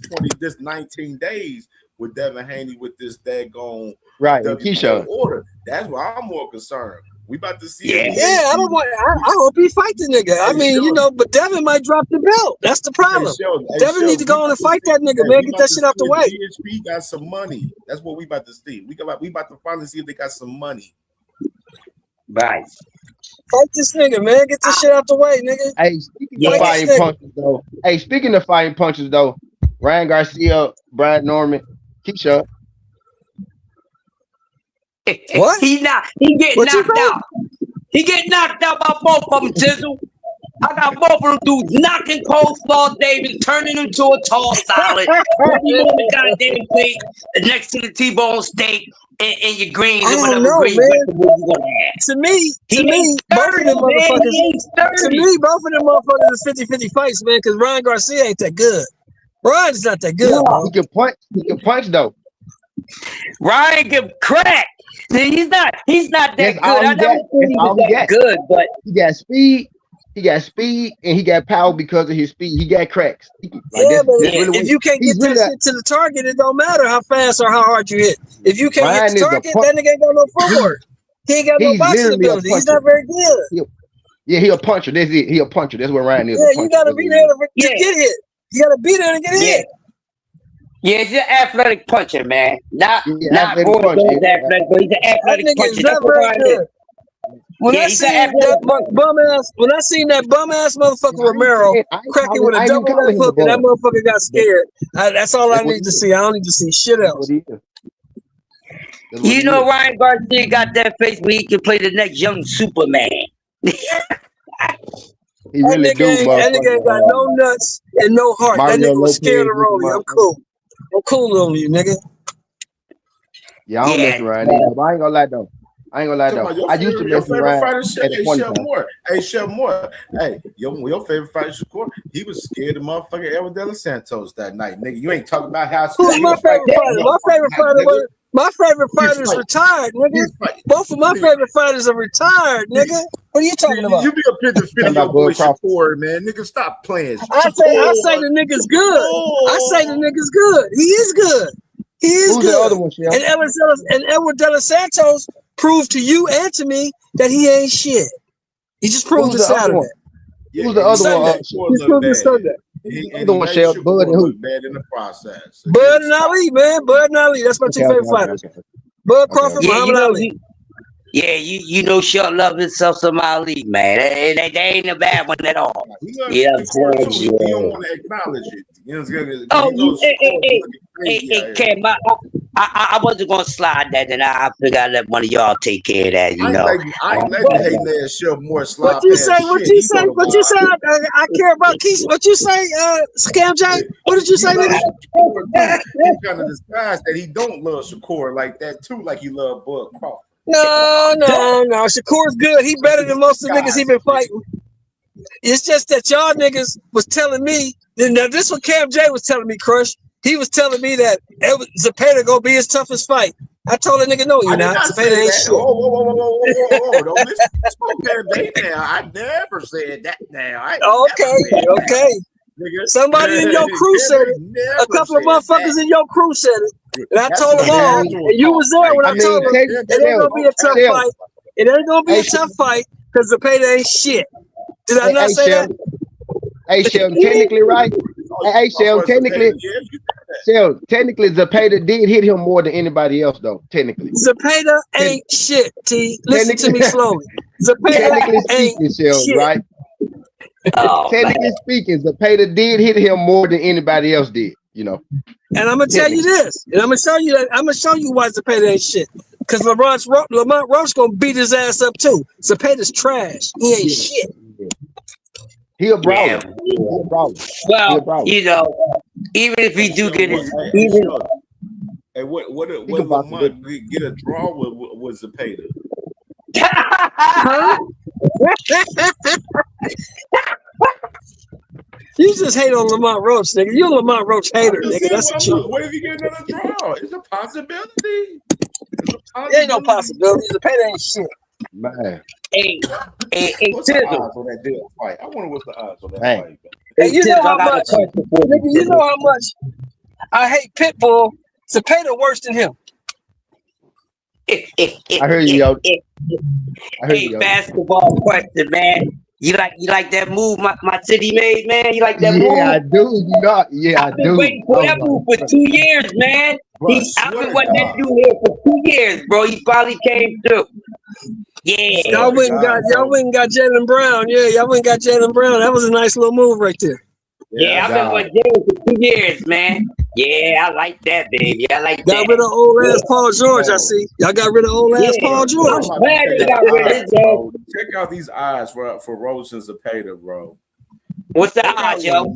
[SPEAKER 17] 19 days with Devin Haney with this daggone
[SPEAKER 14] Keyshawn
[SPEAKER 17] order. That's why I'm more concerned. We about to see.
[SPEAKER 7] Yeah, I don't want. I hope he fight the nigga. I mean, you know, but Devin might drop the belt. That's the problem. Devin need to go on and fight that nigga, man. Get that shit out the way.
[SPEAKER 17] DHP got some money. That's what we about to see. We about to finally see if they got some money.
[SPEAKER 10] Right.
[SPEAKER 7] Fight this nigga, man. Get this shit out the way, nigga.
[SPEAKER 14] Hey, speaking of fighting punches, though, Ryan Garcia, Brian Norman, Keisha.
[SPEAKER 7] What?
[SPEAKER 10] He get knocked out. He get knocked out by both of them, Tizzle. I got both of them dudes knocking Coleslaw Davis, turning him to a tall salad, putting him on the goddamn plate next to the T-bone steak and your greens and whatever greens.
[SPEAKER 7] To me, both of them motherfuckers is 50-50 fights, man, because Ryan Garcia ain't that good. Ryan's not that good.
[SPEAKER 14] Yeah, he can punch though.
[SPEAKER 10] Ryan can crack. He's not that good. I never thought he was that good, but
[SPEAKER 14] he got speed. He got speed and he got power because of his speed. He got cracks.
[SPEAKER 5] Yeah, but
[SPEAKER 14] Really
[SPEAKER 5] if you can't get that shit to the target, it don't matter how fast or how hard you hit. If you can't
[SPEAKER 14] Ryan
[SPEAKER 5] hit the
[SPEAKER 14] is a
[SPEAKER 5] target, that nigga ain't got no footwork. He ain't got no
[SPEAKER 14] he's
[SPEAKER 5] boxing
[SPEAKER 14] literally a
[SPEAKER 5] ability. He's
[SPEAKER 14] puncher.
[SPEAKER 5] not very good.
[SPEAKER 14] He a puncher. That's it. He a puncher. That's what Ryan is.
[SPEAKER 5] Yeah,
[SPEAKER 14] A puncher.
[SPEAKER 5] you gotta be there to get hit. You gotta be there to get
[SPEAKER 10] Yeah.
[SPEAKER 5] hit.
[SPEAKER 10] Yeah, he's an athletic puncher, man. Not
[SPEAKER 14] athletic
[SPEAKER 10] Roy
[SPEAKER 14] puncher,
[SPEAKER 10] Jones
[SPEAKER 14] yeah.
[SPEAKER 10] athletic, but he's an
[SPEAKER 5] That
[SPEAKER 10] athletic
[SPEAKER 5] nigga
[SPEAKER 10] puncher.
[SPEAKER 5] is
[SPEAKER 10] That's
[SPEAKER 5] not
[SPEAKER 10] what
[SPEAKER 5] very
[SPEAKER 10] Ryan
[SPEAKER 5] good.
[SPEAKER 10] is.
[SPEAKER 5] When
[SPEAKER 10] Yeah,
[SPEAKER 5] I
[SPEAKER 10] he's an
[SPEAKER 5] seen
[SPEAKER 10] athletic
[SPEAKER 5] that bum ass, motherfucker Romero cracking with a double left hook, and that motherfucker got scared. That's all I need to see. I don't need to see shit else.
[SPEAKER 10] You know, Ryan Garcia got that face where he can play the next young Superman.
[SPEAKER 14] He
[SPEAKER 5] That
[SPEAKER 14] really do,
[SPEAKER 5] nigga ain't got no nuts and no heart. That
[SPEAKER 14] Mario
[SPEAKER 5] nigga was scared
[SPEAKER 14] Lopez
[SPEAKER 5] of Rolly. I'm cool. I'm cool on you, nigga.
[SPEAKER 14] Yeah, I don't mess around either. But I ain't gonna lie though. I used to
[SPEAKER 17] Your
[SPEAKER 14] mess
[SPEAKER 17] favorite
[SPEAKER 14] around
[SPEAKER 17] fighter,
[SPEAKER 14] at a point in
[SPEAKER 17] Chef
[SPEAKER 14] time.
[SPEAKER 17] Moore. Hey, Chef Moore. Hey, your favorite fighter, Shakur. He was scared of motherfucking Edwin De Los Santos that night, nigga. You ain't talking about how scared
[SPEAKER 5] Who's
[SPEAKER 17] he
[SPEAKER 5] my
[SPEAKER 17] was
[SPEAKER 5] favorite
[SPEAKER 17] fighting.
[SPEAKER 5] fighter? My favorite fighter's retired, nigga. Both of my favorite fighters are retired, nigga. What are you talking about?
[SPEAKER 17] You be up here defending your boy Shakur, man. Nigga, stop playing.
[SPEAKER 5] I say the nigga's good. I say the nigga's good. He is good. He is
[SPEAKER 14] Who's
[SPEAKER 5] good.
[SPEAKER 14] the other one, Shell?
[SPEAKER 5] And Edward De Los Santos proved to you and to me that he ain't shit. He just proved it Saturday.
[SPEAKER 14] Who's the other one?
[SPEAKER 5] He proved it Sunday.
[SPEAKER 14] The other one, Shell. Bud and who?
[SPEAKER 17] Bad in the process.
[SPEAKER 5] Bud and Ali, man. Bud and Ali. That's my two favorite fighters. Bud Crawford, Muhammad Ali.
[SPEAKER 10] You know, Short love himself some Ali, man. They ain't a bad one at all. Yeah, I'm saying,
[SPEAKER 17] You don't want to acknowledge it. You know,
[SPEAKER 10] hey, Cam, I wasn't gonna slide that, and I figured I'd let one of y'all take care of that. You know,
[SPEAKER 17] I ain't letting Hey Man Chef More slide.
[SPEAKER 5] What you say? I care about Keith. What you say, CamJ? What did you say, nigga?
[SPEAKER 17] He kind of disguised that he don't love Shakur like that too, like he love Bud Crawford.
[SPEAKER 5] No. Shakur's good. He better than most of the niggas he been fighting. It's just that y'all niggas was telling me. Now this what Cam J was telling me, Crush. He was telling me that Zepeda gonna be his toughest fight. I told that nigga, no, you're not. Zepeda ain't shit.
[SPEAKER 17] Whoa. Don't listen to Cam J now. I never said that now.
[SPEAKER 5] Okay. Somebody in your crew said it. A couple of motherfuckers in your crew said it. And I told them all. And you was there when I told them it ain't gonna be a tough fight. It ain't gonna be a tough fight because Zepeda ain't shit. Did I not say that?
[SPEAKER 14] Hey, Sheldon, technically right. Hey, Sheldon, technically Zepeda did hit him more than anybody else, though. Technically,
[SPEAKER 5] Zepeda ain't shit. T, listen to me slowly. Zepeda ain't shit,
[SPEAKER 14] right? Technically speaking, Zepeda did hit him more than anybody else did. You know.
[SPEAKER 5] And I'm gonna tell you this, and I'm gonna show you that. I'm gonna show you why Zepeda ain't shit. Because Lamont Roach gonna beat his ass up too. Zepeda's trash. He ain't shit.
[SPEAKER 14] He a brawler.
[SPEAKER 10] Well, you know, even if he do get his,
[SPEAKER 17] hey, what Lamont get a draw with Zepeda?
[SPEAKER 5] Huh? You just hate on Lamont Roach, nigga. You're a Lamont Roach hater, nigga. That's what you.
[SPEAKER 17] What if you get another draw? It's a possibility.
[SPEAKER 5] There ain't no possibility. Zepeda ain't shit.
[SPEAKER 14] Man.
[SPEAKER 10] Hey,
[SPEAKER 17] what's the odds on that deal fight? I wonder what's the odds on that fight.
[SPEAKER 5] Hey, you know how much, nigga, you know how much I hate Pitbull. Zepeda worse than him.
[SPEAKER 14] I heard you, yo.
[SPEAKER 10] Hey, basketball question, man. You like that move my city made, man? You like that move?
[SPEAKER 14] Yeah, I do.
[SPEAKER 10] I've been waiting for that move for 2 years, man. I've been waiting that dude here for 2 years, bro. He finally came through. Yeah.
[SPEAKER 5] Y'all went and got Jalen Brown. Yeah, y'all went and got Jalen Brown. That was a nice little move right there.
[SPEAKER 10] Yeah, I've been with Jalen for 2 years, man. Yeah, I like that, baby. I like that.
[SPEAKER 5] Got rid of old ass Paul George, I see. Y'all got rid of old ass Paul George.
[SPEAKER 10] I'm glad you got rid of his dog.
[SPEAKER 17] Check out these odds for Roach and Zepeda, bro.
[SPEAKER 10] What's the odds, yo?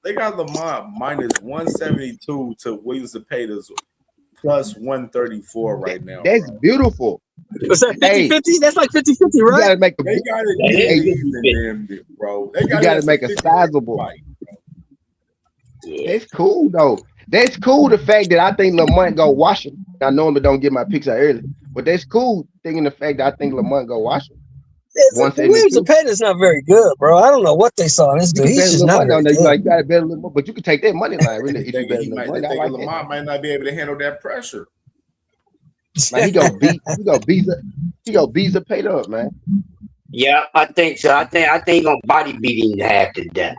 [SPEAKER 17] They got Lamont minus 172 to William Zepeda's plus 134 right now.
[SPEAKER 14] That's beautiful.
[SPEAKER 5] Was that 50-50? That's like 50-50, right?
[SPEAKER 14] You gotta make
[SPEAKER 17] they got it bro.
[SPEAKER 14] You gotta make a sizable fight. That's cool though. That's cool. The fact that I think Lamont go wash him. I normally don't get my picks out early, but that's cool. Thinking the fact that I think Lamont go wash him. 172.
[SPEAKER 5] Zepeda's not very good, bro. I don't know what they saw in this
[SPEAKER 14] You
[SPEAKER 5] dude.
[SPEAKER 14] can bet
[SPEAKER 5] He's
[SPEAKER 14] a
[SPEAKER 5] just
[SPEAKER 14] little
[SPEAKER 5] not
[SPEAKER 14] money
[SPEAKER 5] very
[SPEAKER 14] on there.
[SPEAKER 5] good.
[SPEAKER 14] You got to bet a little more, but you can take that money line really if you bet a little money. I like that.
[SPEAKER 17] Lamar might not be able to handle that pressure.
[SPEAKER 14] Like he go beat Zepeda up, man.
[SPEAKER 10] Yeah, I think so. I think he gonna body beat him half to death.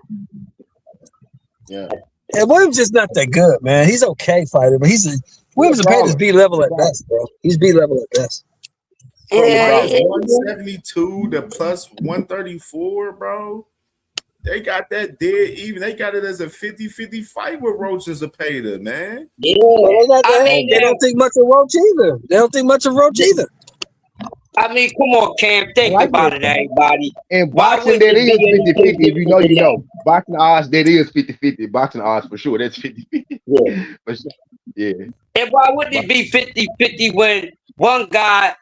[SPEAKER 14] Yeah.
[SPEAKER 5] And Williams just not that good, man. He's okay fighter, but Williams Zepeda's B level at best, bro. He's B level at best.
[SPEAKER 17] Bro,
[SPEAKER 10] Yeah,
[SPEAKER 17] minus 172 to plus 134, bro. They got that dead even. They got it as a 50-50 fight with Roach and Zepeda, man.
[SPEAKER 10] Yeah,
[SPEAKER 5] they don't think much of Roach either. They don't think much of Roach either.
[SPEAKER 10] I mean, come on, Cam. Think about it, everybody.
[SPEAKER 14] And boxing, that is 50-50. If you know, you know. Boxing odds, that is 50-50. Boxing odds for sure. That's 50-50.
[SPEAKER 10] Yeah.
[SPEAKER 14] For sure. Yeah.
[SPEAKER 10] And why wouldn't it be 50-50 when one guy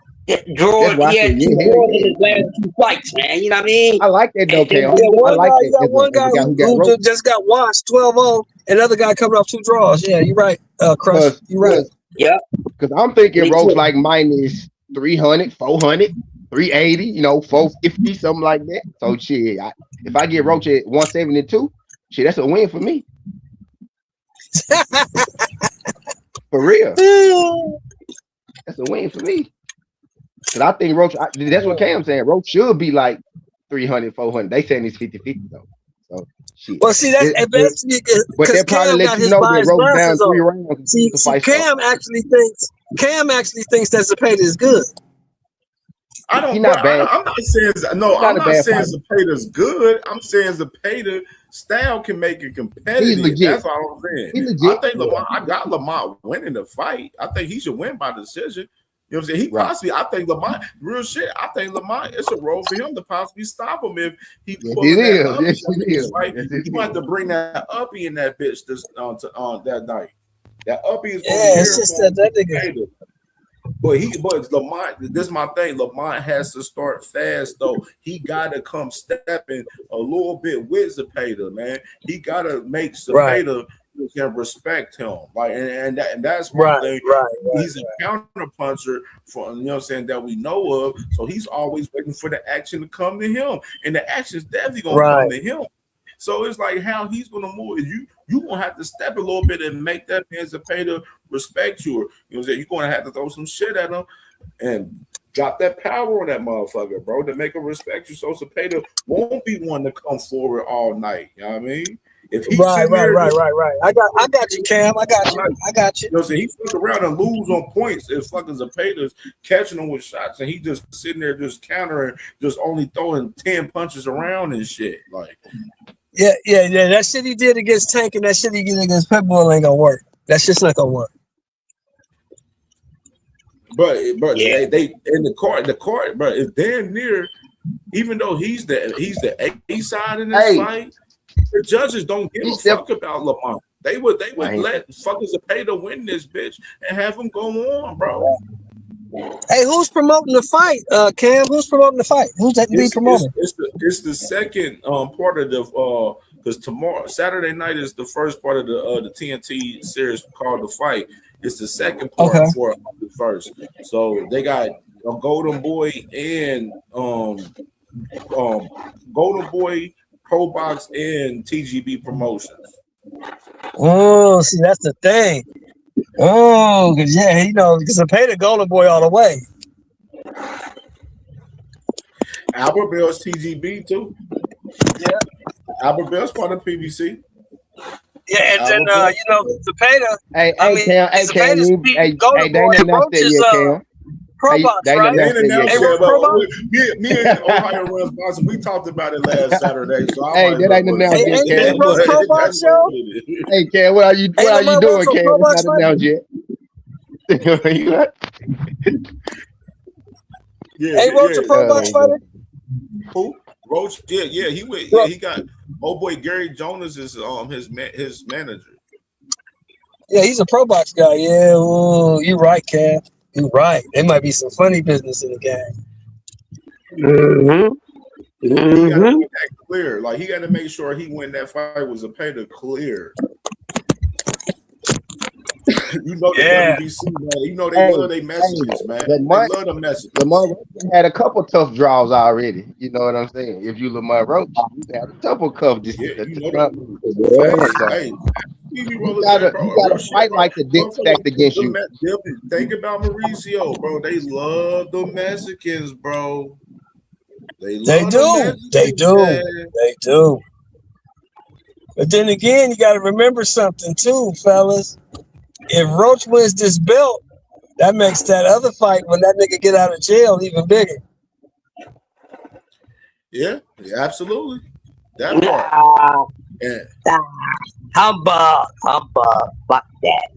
[SPEAKER 10] drew
[SPEAKER 14] That's why I
[SPEAKER 10] he had
[SPEAKER 14] said,
[SPEAKER 10] two
[SPEAKER 14] yeah,
[SPEAKER 10] draws in his last two fights, man? You know what I mean?
[SPEAKER 14] I like that though, Cam.
[SPEAKER 5] Yeah,
[SPEAKER 14] I like that.
[SPEAKER 5] one guy who just got washed 12-0, another guy coming off 2 draws. Yeah, you're right, Crush. You're right.
[SPEAKER 10] Yeah.
[SPEAKER 14] Because I'm thinking Roach like minus 300, 400, 380, you know, 450, something like that. So shit, if I get Roach at 172, shit, that's a win for me. For real. That's a win for me. Because I think Roach, that's what Cam's saying. Roach should be like 300, 400. They saying it's 50-50 though. So shit.
[SPEAKER 5] Well, see, that's
[SPEAKER 14] but they probably let you know that Roach down 3 rounds.
[SPEAKER 5] See, Cam actually thinks that Zepeda is good.
[SPEAKER 17] I don't.
[SPEAKER 14] He's not bad.
[SPEAKER 17] I'm not saying I'm not saying Zepeda's good. I'm saying Zepeda style can make it competitive.
[SPEAKER 14] He's legit.
[SPEAKER 17] That's all I'm saying.
[SPEAKER 14] He's legit.
[SPEAKER 17] I think Lamar. I got Lamar winning the fight. I think he should win by decision. You know what I'm saying? He possibly. I think Lamar. Real shit. I think Lamar. It's a role for him to possibly stop him if he pulls that up.
[SPEAKER 14] Yes, it is.
[SPEAKER 17] Right? He might have to bring that uppy in that bitch this on that night. That uppy is.
[SPEAKER 5] Yeah, it's just that nigga.
[SPEAKER 17] But Lamont, this is my thing. Lamont has to start fast though. He gotta come stepping a little bit with Zepeda, man. He gotta make Zepeda can respect him. Like and that's my thing. He's a counter puncher for you know what I'm saying that we know of. So he's always waiting for the action to come to him. And the action's definitely gonna come to him. So it's like how he's gonna move. You gonna have to step a little bit and make that man Zepeda respect you. You know what I'm saying? You're gonna have to throw some shit at him and drop that power on that motherfucker, bro, to make him respect you. So Zepeda won't be one to come forward all night. You know what I mean? If he's
[SPEAKER 5] right. I got you, Cam. I got you.
[SPEAKER 17] You know what I'm saying? He fuck around and lose on points if fucking Zepeda's catching him with shots and he just sitting there just countering, just only throwing 10 punches around and shit. Like
[SPEAKER 5] Yeah. That shit he did against Tank and that shit he did against Pitbull ain't gonna work. That's just not gonna work.
[SPEAKER 17] But they in the court, but it's damn near. Even though he's the A side in this fight, the judges don't give a fuck about Lamont. They would let fuckers Zepeda win this bitch and have him go on, bro.
[SPEAKER 5] Hey, who's promoting the fight, Cam? Who's promoting the fight? Who's that be promoting?
[SPEAKER 17] It's the second part of the because tomorrow Saturday night is the first part of the TNT series called The Fight. It's the second part for the first. So they got a Golden Boy and Golden Boy, Pro Box, and TGB Promotions.
[SPEAKER 5] Oh, see, that's the thing. Oh, because because I paid the Golden Boy all the way.
[SPEAKER 17] Albert Bell's TGB too.
[SPEAKER 5] Yeah.
[SPEAKER 17] Albert Bell's part of PBC.
[SPEAKER 5] Yeah, and then Zepeda.
[SPEAKER 14] Hey, Cam,
[SPEAKER 5] Pro Box, right?
[SPEAKER 17] Me and Ohio Runs Boxing, we talked about it last Saturday. So
[SPEAKER 14] that ain't announced yet, Cam. Hey, Cam, what are you doing, Cam? It's not announced yet.
[SPEAKER 5] Hey, Roach, a Pro Box fighter?
[SPEAKER 17] Who? Roach? Yeah, he went. Yeah, he got. Oh boy, Gary Jonas is his manager.
[SPEAKER 5] Yeah, he's a Pro Box guy. Yeah, you're right, Cam. You're right. There might be some funny business in the game.
[SPEAKER 17] He got to win that clear. Like he got to make sure he win that fight with Zepeda clear. You know the WBC, man. You know they love their messages, man. They love the messages.
[SPEAKER 14] Lamar Roach had a couple tough draws already. You know what I'm saying? If you Lamar Roach, you had a couple cuff. Just
[SPEAKER 17] You know
[SPEAKER 14] hey, you gotta fight like the dick stacked against you.
[SPEAKER 17] Think about Mauricio, bro. They love the Mexicans, bro. They
[SPEAKER 5] do. But then again, you got to remember something too, fellas. If Roach wins this belt, that makes that other fight when that nigga get out of jail even bigger.
[SPEAKER 17] Yeah, absolutely. That part.
[SPEAKER 10] Humbug. Fuck that.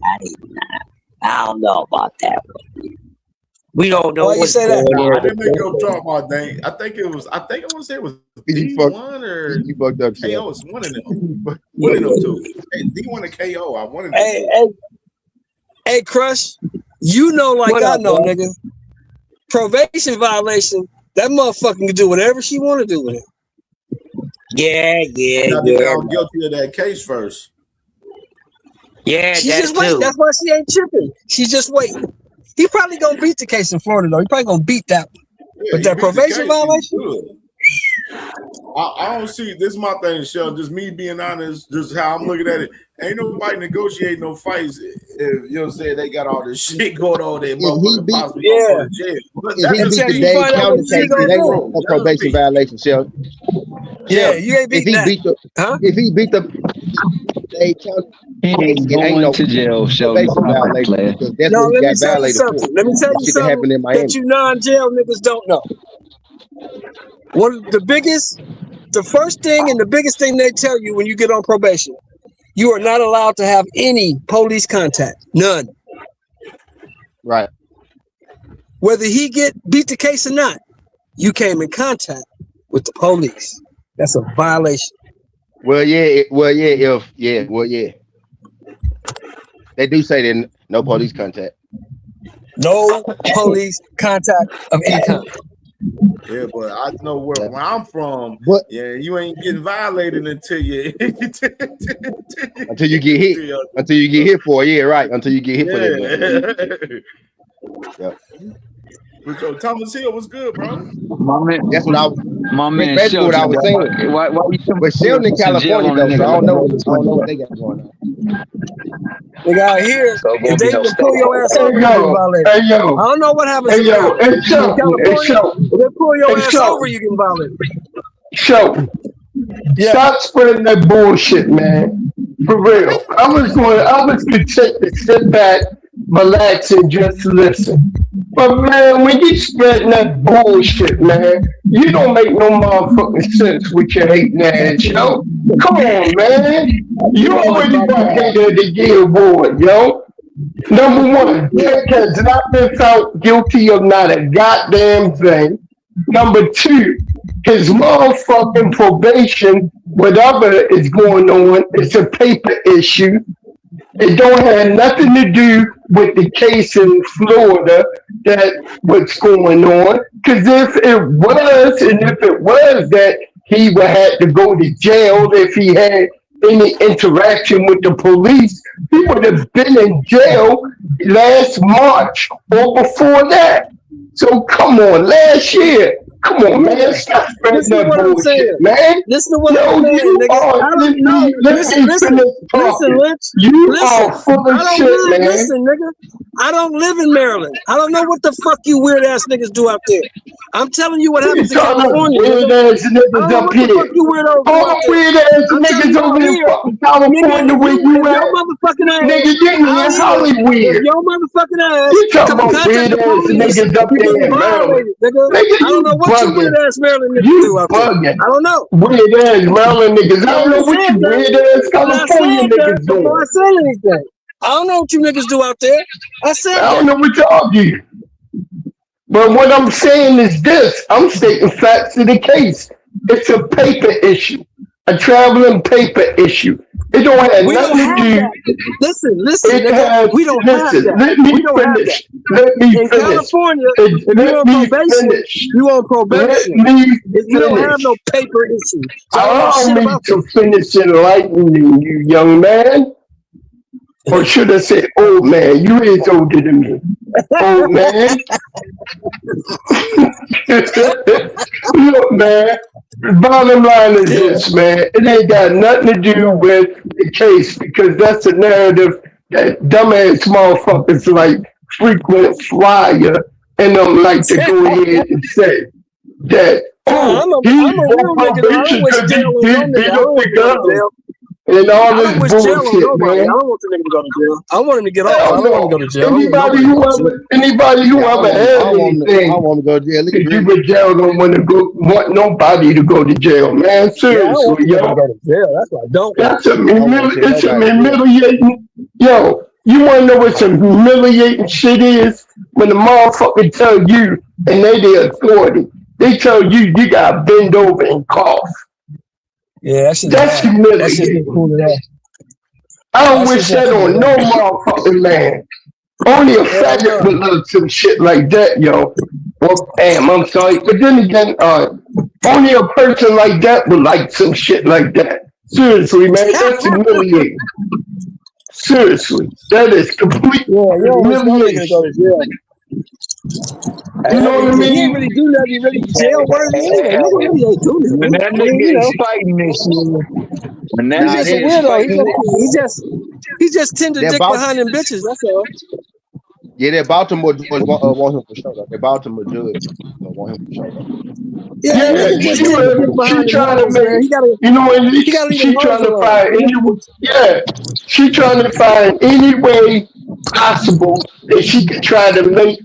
[SPEAKER 10] I don't know about that one. We don't know.
[SPEAKER 5] Why you say that?
[SPEAKER 17] No, I didn't make no drop my thing. I think I want to say it was D1 or
[SPEAKER 14] you fucked up,
[SPEAKER 17] KO. It's one of them. One of them two. Hey, D1 and KO. I wanted.
[SPEAKER 5] Hey, Crush. You know, like I know, nigga. Probation violation. That motherfucker can do whatever she want to do with it.
[SPEAKER 10] Yeah.
[SPEAKER 17] I'm guilty of that case first.
[SPEAKER 10] Yeah,
[SPEAKER 5] she's just waiting. That's why she ain't tripping. She's just waiting. He probably gonna beat the case in Florida though. He probably gonna beat that one.
[SPEAKER 17] Yeah,
[SPEAKER 5] but that probation violation.
[SPEAKER 17] I don't see this. Is my thing, Shell. Just me being honest, just how I'm looking at it. Ain't nobody negotiating no fights if you know what I'm saying. They got all this shit going on there. Possibly go to jail.
[SPEAKER 14] If he beat the Dade County case, they won't a probation violation, Shell.
[SPEAKER 5] Yeah, you ain't beating that.
[SPEAKER 14] If he beat the Dade County.
[SPEAKER 3] He ain't going to jail, Shelby.
[SPEAKER 14] That's what he got violated for.
[SPEAKER 5] Let me tell you something that you non-jail niggas don't know. The first thing and the biggest thing they tell you when you get on probation, you are not allowed to have any police contact. None.
[SPEAKER 14] Right.
[SPEAKER 5] Whether he beat the case or not, you came in contact with the police. That's a violation.
[SPEAKER 14] Well, yeah. They do say that no police contact.
[SPEAKER 5] No police contact of any kind.
[SPEAKER 17] Yeah, but I know where I'm from. Yeah, you ain't getting violated until you
[SPEAKER 14] until you get hit. Until you get hit for it. Yeah, right. Until you get hit for that.
[SPEAKER 17] Yep. So Thomas Hill was good, bro.
[SPEAKER 14] That's what I was.
[SPEAKER 3] That's
[SPEAKER 14] what I was saying.
[SPEAKER 3] Why
[SPEAKER 14] but still in California though, so I don't know what they got going on.
[SPEAKER 5] They got here. If they can pull your ass over, you get violated. I don't know what happens. In California, if they pull your ass over, you get violated.
[SPEAKER 16] Stop spreading that bullshit, man. For real. I was content to sit back, relax, and just listen. But man, when you spreading that bullshit, man, you don't make no motherfucking sense with your hating ass, yo. Come on, man. You already got hater of the year award, yo. Number one, Jake has not been found guilty of not a goddamn thing. Number two, his motherfucking probation, whatever is going on, it's a paper issue. It don't have nothing to do with the case in Florida that what's going on. Because if it was that he would have to go to jail if he had any interaction with the police, he would have been in jail last March or before that. So come on, last year. Come on, man. Stop spreading that bullshit, man.
[SPEAKER 5] Listen to what I'm saying, nigga. I don't know. Listen, Lynch.
[SPEAKER 16] You are full of shit, man.
[SPEAKER 5] Listen, nigga. I don't live in Maryland. I don't know what the fuck you weird ass niggas do out there. I'm telling you what happens in California.
[SPEAKER 16] Weird ass niggas up here. All weird ass niggas over in fucking California where you at.
[SPEAKER 5] Your motherfucking ass.
[SPEAKER 16] Nigga, get me in Hollywood.
[SPEAKER 5] Your motherfucking ass.
[SPEAKER 16] You talking about weird ass niggas up there in Maryland.
[SPEAKER 5] I don't know what you weird ass Maryland niggas do out there. I don't know.
[SPEAKER 16] Weird ass Maryland niggas. I don't know what you weird ass California niggas do.
[SPEAKER 5] I said anything. I don't know what you niggas do out there. I
[SPEAKER 16] don't know what y'all do. But what I'm saying is this. I'm stating facts of the case. It's a paper issue. A traveling paper issue. It don't have nothing to do.
[SPEAKER 5] Listen, nigga, we don't have that.
[SPEAKER 16] Let me finish. Let me
[SPEAKER 5] in
[SPEAKER 16] finish.
[SPEAKER 5] California,
[SPEAKER 16] Let me finish.
[SPEAKER 5] You on probation.
[SPEAKER 16] Let me
[SPEAKER 5] you don't have no paper issue.
[SPEAKER 16] Allow me to finish enlightening you, young man. Or should I say, old man? You is older than me. Old man. Look, man. The bottom line is this, man. It ain't got nothing to do with the case because that's a narrative that dumbass motherfuckers like frequent flyer and them like to go ahead and say that,
[SPEAKER 5] Nah,
[SPEAKER 16] oh,
[SPEAKER 5] I'm
[SPEAKER 16] he's
[SPEAKER 5] a
[SPEAKER 16] on
[SPEAKER 5] real nigga though. I don't
[SPEAKER 16] probation
[SPEAKER 5] wish
[SPEAKER 16] because
[SPEAKER 5] jail
[SPEAKER 16] he
[SPEAKER 5] on no
[SPEAKER 16] did
[SPEAKER 5] nigga.
[SPEAKER 16] beat
[SPEAKER 5] I
[SPEAKER 16] up
[SPEAKER 5] don't want
[SPEAKER 16] the
[SPEAKER 5] to go to
[SPEAKER 16] girl
[SPEAKER 5] jail.
[SPEAKER 16] and all
[SPEAKER 5] I don't
[SPEAKER 16] this
[SPEAKER 5] wish jail on
[SPEAKER 16] bullshit,
[SPEAKER 5] nobody. I
[SPEAKER 16] man.
[SPEAKER 5] don't want the nigga to go to jail. I want him to get off, but I
[SPEAKER 16] Hell
[SPEAKER 5] don't want him to go
[SPEAKER 16] no.
[SPEAKER 5] to jail. I don't want
[SPEAKER 16] Anybody
[SPEAKER 5] nobody to
[SPEAKER 16] who
[SPEAKER 5] go to jail.
[SPEAKER 16] ever anybody who
[SPEAKER 14] Yeah,
[SPEAKER 16] ever had
[SPEAKER 14] I
[SPEAKER 16] anything
[SPEAKER 14] want to go to jail.
[SPEAKER 16] to do
[SPEAKER 14] Agree.
[SPEAKER 16] with jail don't want nobody to go to jail, man.
[SPEAKER 5] Yeah, I don't want
[SPEAKER 16] Seriously,
[SPEAKER 5] the nigga to
[SPEAKER 16] yo.
[SPEAKER 5] go to jail. That's what I don't want.
[SPEAKER 16] That's a
[SPEAKER 14] I don't want to see
[SPEAKER 16] it's a
[SPEAKER 14] nobody jail.
[SPEAKER 16] humiliating. Yo, you wanna know what some humiliating shit is? When the motherfucker tell you and they the authority, they tell you you gotta bend over and cough.
[SPEAKER 5] Yeah, that shit's
[SPEAKER 16] That's
[SPEAKER 5] bad. That shit's not
[SPEAKER 16] humiliating.
[SPEAKER 5] cool at all.
[SPEAKER 16] I don't
[SPEAKER 5] That
[SPEAKER 16] wish
[SPEAKER 5] shit's not
[SPEAKER 16] that
[SPEAKER 5] cool
[SPEAKER 16] on
[SPEAKER 5] at
[SPEAKER 16] no
[SPEAKER 5] all.
[SPEAKER 16] motherfucking man. Only a
[SPEAKER 5] Hell
[SPEAKER 16] faggot
[SPEAKER 5] no.
[SPEAKER 16] would love some shit like that, yo. Well, damn, I'm sorry. But then again, only a person like that would like some shit like that. Seriously, man, that's humiliating. Seriously, that is complete
[SPEAKER 5] Yeah, you don't wish no nigga to go
[SPEAKER 16] humiliation.
[SPEAKER 5] to jail.
[SPEAKER 16] You know what I
[SPEAKER 5] He ain't
[SPEAKER 16] mean?
[SPEAKER 5] really do nothing really jail worthy anyway. Nigga really ain't do
[SPEAKER 6] When
[SPEAKER 5] nothing.
[SPEAKER 6] that
[SPEAKER 5] I mean,
[SPEAKER 6] nigga is fighting this shit, when that
[SPEAKER 5] he's just a
[SPEAKER 6] nigga is
[SPEAKER 5] weirdo.
[SPEAKER 6] fighting
[SPEAKER 5] He just tender
[SPEAKER 14] That
[SPEAKER 5] dick
[SPEAKER 14] Bal-
[SPEAKER 5] behind them bitches. That's all.
[SPEAKER 14] yeah, that Baltimore judge want him for sure. Though. That Baltimore judge want him for sure. Though.
[SPEAKER 5] Yeah, that
[SPEAKER 16] Yeah,
[SPEAKER 5] nigga just tender dick
[SPEAKER 16] she
[SPEAKER 5] behind them
[SPEAKER 16] trying to
[SPEAKER 5] hoes, man.
[SPEAKER 16] make, you know, and
[SPEAKER 5] He gotta leave them
[SPEAKER 16] she
[SPEAKER 5] hoes
[SPEAKER 16] trying to
[SPEAKER 5] alone.
[SPEAKER 16] find any, yeah, she trying to find any way possible that she could try to make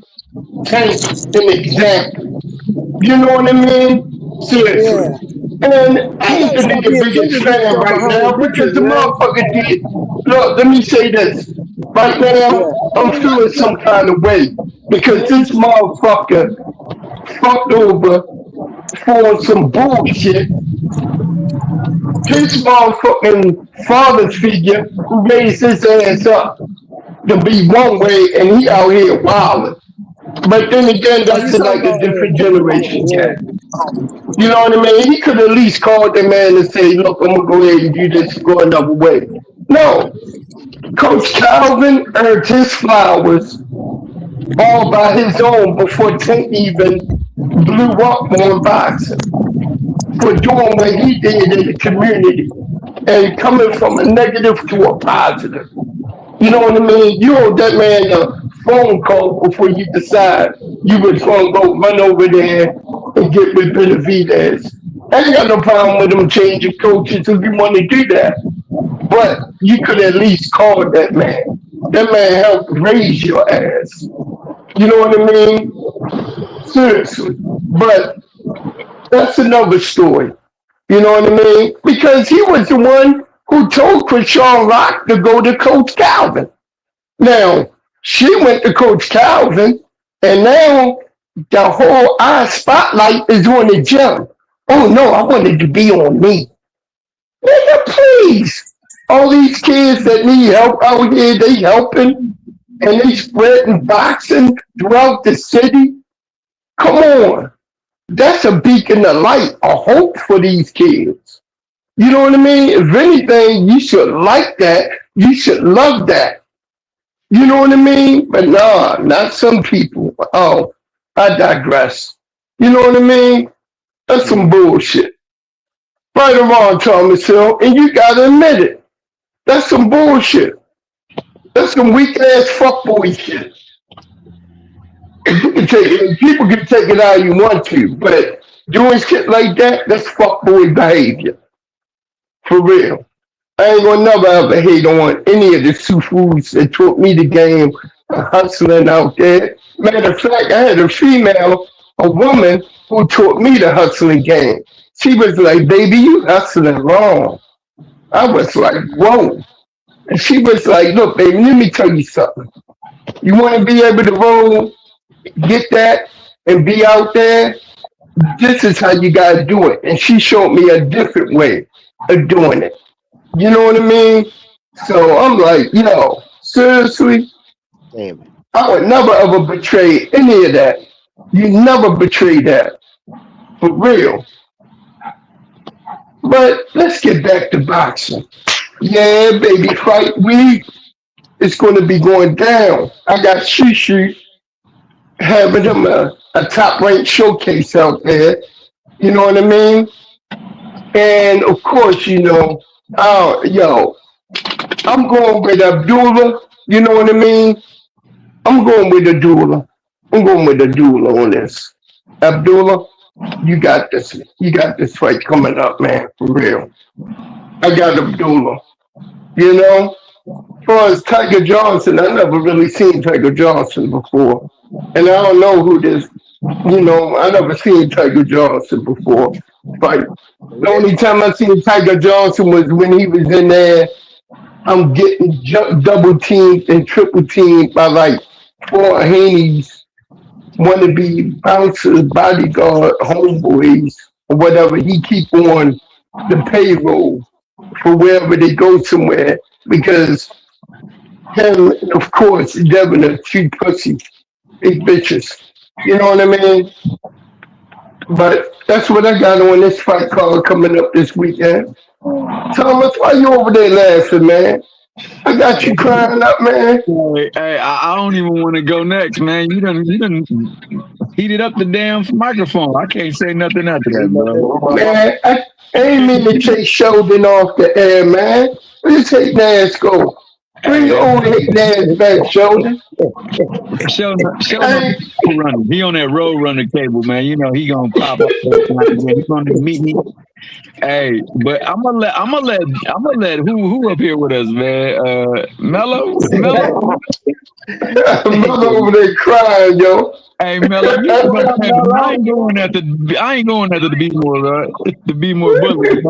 [SPEAKER 16] Tank an example. You know what I mean? Seriously.
[SPEAKER 5] Yeah.
[SPEAKER 16] And I
[SPEAKER 5] He
[SPEAKER 16] ain't
[SPEAKER 5] gotta
[SPEAKER 16] the
[SPEAKER 5] stop
[SPEAKER 16] nigga
[SPEAKER 5] being
[SPEAKER 16] biggest
[SPEAKER 5] tender dick
[SPEAKER 16] fan
[SPEAKER 5] though
[SPEAKER 16] right
[SPEAKER 5] behind them
[SPEAKER 16] now
[SPEAKER 5] bitches,
[SPEAKER 16] because the
[SPEAKER 5] man.
[SPEAKER 16] motherfucker did. Look, let me say this. Right now, I'm feeling some kind of way because this motherfucker fucked over for some bullshit. His motherfucking father figure who raised his ass up to be one way and he out here wilding. But then again,
[SPEAKER 5] Oh, you
[SPEAKER 16] that's
[SPEAKER 5] talking
[SPEAKER 16] like a
[SPEAKER 5] about
[SPEAKER 16] different
[SPEAKER 5] Tank?
[SPEAKER 16] generation
[SPEAKER 5] Yeah.
[SPEAKER 16] cat. You know what I mean? He could at least call the man and say, look, I'm gonna go ahead and do this and go another way. No. Coach Calvin earned his flowers all by his own before Tank even blew up on boxing for doing what he did in the community and coming from a negative to a positive. You know what I mean? You owe that man a phone call before you decide you was gonna go run over there and get with Benavidez. I ain't got no problem with him changing coaches if you want to do that. But you could at least call that man. That man helped raise your ass. You know what I mean? Seriously. But that's another story. You know what I mean? Because he was the one who told Krishan Rock to go to Coach Calvin. Now, she went to Coach Calvin, and now the whole eye spotlight is on the gym. Oh no, I wanted to be on me. Nigga, please. All these kids that need help out here, they helping and they spreading boxing throughout the city. Come on. That's a beacon of light, a hope for these kids. You know what I mean? If anything, you should like that. You should love that. You know what I mean? But nah, not some people. Oh, I digress. You know what I mean? That's some bullshit. Right or wrong, Thomas Hill, and you gotta admit it. That's some bullshit. That's some weak ass fuckboy shit. You can take it, people can take it how you want to, but doing shit like that, that's fuckboy behavior. For real. I ain't gonna never ever hate on any of the Sufus that taught me the game of hustling out there. Matter of fact, I had a woman who taught me the hustling game. She was like, baby, you hustling wrong. I was like, whoa. And she was like, look, baby, let me tell you something. You want to be able to roll, get that, and be out there? This is how you got to do it. And she showed me a different way of doing it. You know what I mean? So I'm like, yo, seriously?
[SPEAKER 14] Damn.
[SPEAKER 16] I would never ever betray any of that. You never betray that. For real. But let's get back to boxing. Yeah, baby, fight week. it's going to be going down. I got Shishu having him a top ranked showcase out there. You know what I mean? And of course, yo, I'm going with Abdullah. You know what I mean? I'm going with Abdullah. I'm going with Abdullah on this. Abdullah, you got this. You got this fight coming up, man. For real. I got Abdullah. You know? As far as Tiger Johnson, I never really seen Tiger Johnson before. And I don't know who this, I never seen Tiger Johnson before. But the only time I seen Tiger Johnson was when he was in there. I'm getting double teamed and triple teamed by like four Haney's wannabe bouncers, bodyguard, homeboys, or whatever. He keep on the payroll for wherever they go somewhere because him, of course, Devin are cheap pussy, big bitches. You know what I mean? But that's what I got on this fight card coming up this weekend. Thomas, why you over there laughing, man? I got you crying up, man.
[SPEAKER 3] Hey, I don't even want to go next, man. You done heated up the damn microphone. I can't say nothing after that, bro.
[SPEAKER 16] Man, I ain't mean to take Sheldon off the air, man. Let's take ass go. Bring your old hating ass back, Sheldon.
[SPEAKER 3] Sheldon running. He on that road runner cable, man. You know he gonna pop up. He's gonna meet me. Hey, but I'm gonna let who up here with us, man? Mello.
[SPEAKER 16] Mello over there crying, yo.
[SPEAKER 3] Hey, Mello, I ain't going after the B more, right? The B more bully.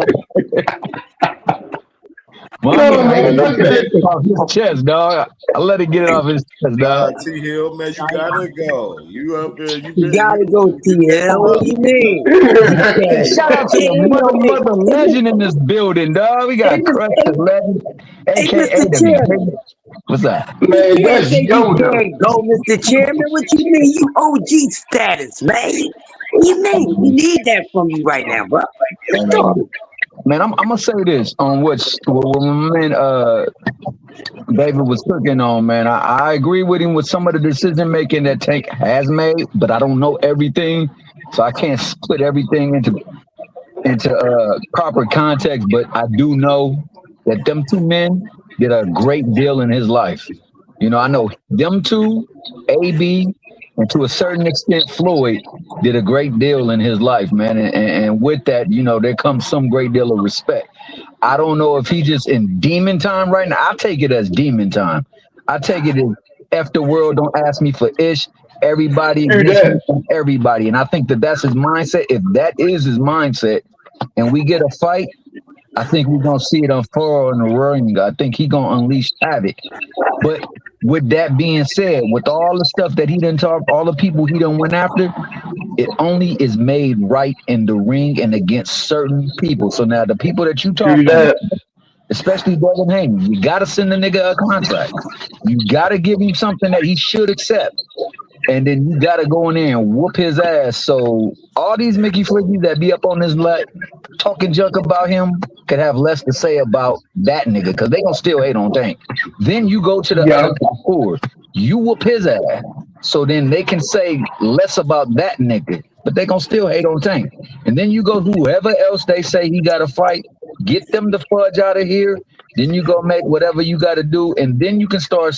[SPEAKER 3] Off his chest, dog. I let it get it off his chest, dog.
[SPEAKER 17] T Hill, man, you gotta go. You up there?
[SPEAKER 10] You gotta go, T Hill. What do you mean?
[SPEAKER 3] Shout out to the mother legend in this building, dog. We got Crush the Legend, aka the. What's up?
[SPEAKER 16] Man, that's Yoda.
[SPEAKER 10] Go, Mr. Chairman. What you mean? You OG status, man. What you mean? We need that from you right now, bro. Let's go.
[SPEAKER 3] Man, I'm gonna say this on what my man David was cooking on, man. I agree with him with some of the decision making that Tank has made, but I don't know everything, so I can't split everything into proper context. But I do know that them two men did a great deal in his life. You know, I know them two, AB, and to a certain extent, Floyd did a great deal in his life, man. And with that, you know, there comes some great deal of respect. I don't know if he's just in demon time right now. I take it as demon time. I take it as F the world, don't ask me for ish. Everybody, everybody. And I think that that's his mindset. If that is his mindset and we get a fight, I think we're going to see it unfurl in the ring. I think he's going to unleash havoc. But with that being said, with all the stuff that he done talk, all the people he done went after, it only is made right in the ring and against certain people. So now the people that you talk about, especially Devin Haney, you got to send the nigga a contract. You got to give him something that he should accept. And then you got to go in there and whoop his ass. So all these Mickey Flickies that be up on his leg talking junk about him could have less to say about that nigga because they going to still hate on Tank. Then you go to the other core. You whoop his ass. So then they can say less about that nigga, but they going to still hate on Tank. And then you go whoever else they say he got to fight, get them the fudge out of here. Then you go make whatever you got to do, and then you can start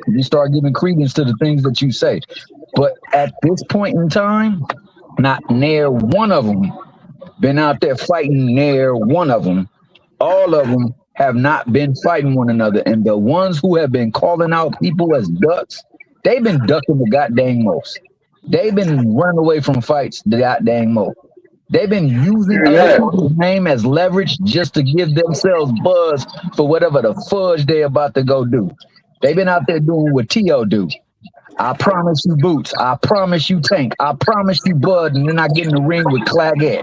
[SPEAKER 3] giving credence to the things that you say. But at this point in time, not near one of them been out there fighting near one of them. All of them have not been fighting one another. And the ones who have been calling out people as ducks, they've been ducking the goddamn most. They've been running away from fights the goddamn most. They've been using other people's name as leverage just to give themselves buzz for whatever the fudge they're about to go do. They've been out there doing what T.O. do. I promise you Boots. I promise you Tank. I promise you Bud. And then I get in the ring with Claggett.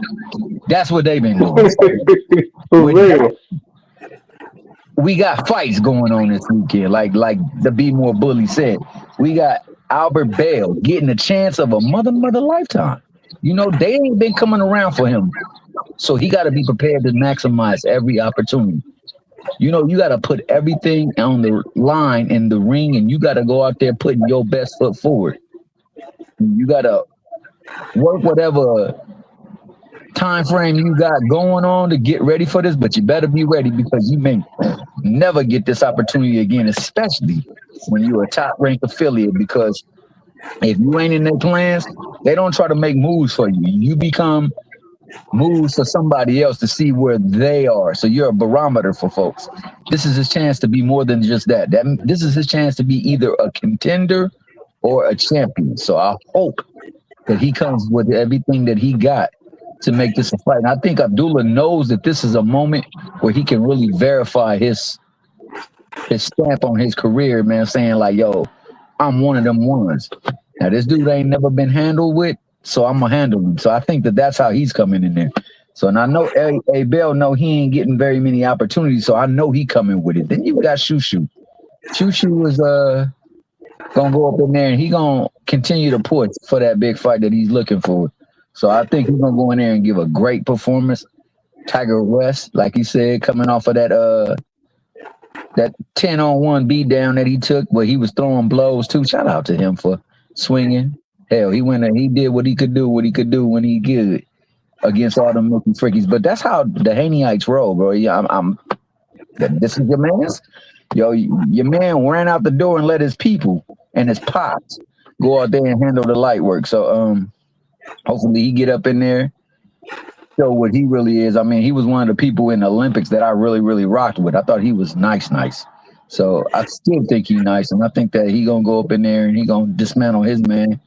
[SPEAKER 3] That's what they've been doing. For real. We got fights going on this weekend. Like the Be More Bully said. We got Albert Bale getting a chance of a mother lifetime. You know, they ain't been coming around for him. So he got to be prepared to maximize every opportunity. You know, you got to put everything on the line in the ring, and you got to go out there putting your best foot forward. You got to work whatever time frame you got going on to get ready for this, but you better be ready because you may never get this opportunity again, especially when you're a top ranked affiliate. Because if you ain't in their plans, they don't try to make moves for you. You become moves for somebody else to see where they are. So you're a barometer for folks. This is his chance to be more than just that. This is his chance to be either a contender or a champion. So I hope that he comes with everything that he got to make this a fight. And I think Abdullah knows that this is a moment where he can really verify his stamp on his career, man, saying like, yo, I'm one of them ones. Now, this dude ain't never been handled with, so I'm going to handle him. So I think that that's how he's coming in there. So, and I know Abel know he ain't getting very many opportunities, so I know he coming with it. Then you got Shushu. Shushu is going to go up in there, and he going to continue to push for that big fight that he's looking for. So I think he's going to go in there and give a great performance. Tiger West, like he said, coming off of that 10-on-1 beat down that he took where he was throwing blows too. Shout out to him for swinging. Hell, he went and he did what he could do when he could against all them Mickey Frickies. But that's how the Haneyeites roll, bro. Yeah, this is your man's. Yo, your man ran out the door and let his people and his pops go out there and handle the light work. So hopefully he get up in there, show what he really is. I mean, he was one of the people in the Olympics that I really, really rocked with. I thought he was nice. So I still think he's nice, and I think that he gonna go up in there and he gonna dismantle his man.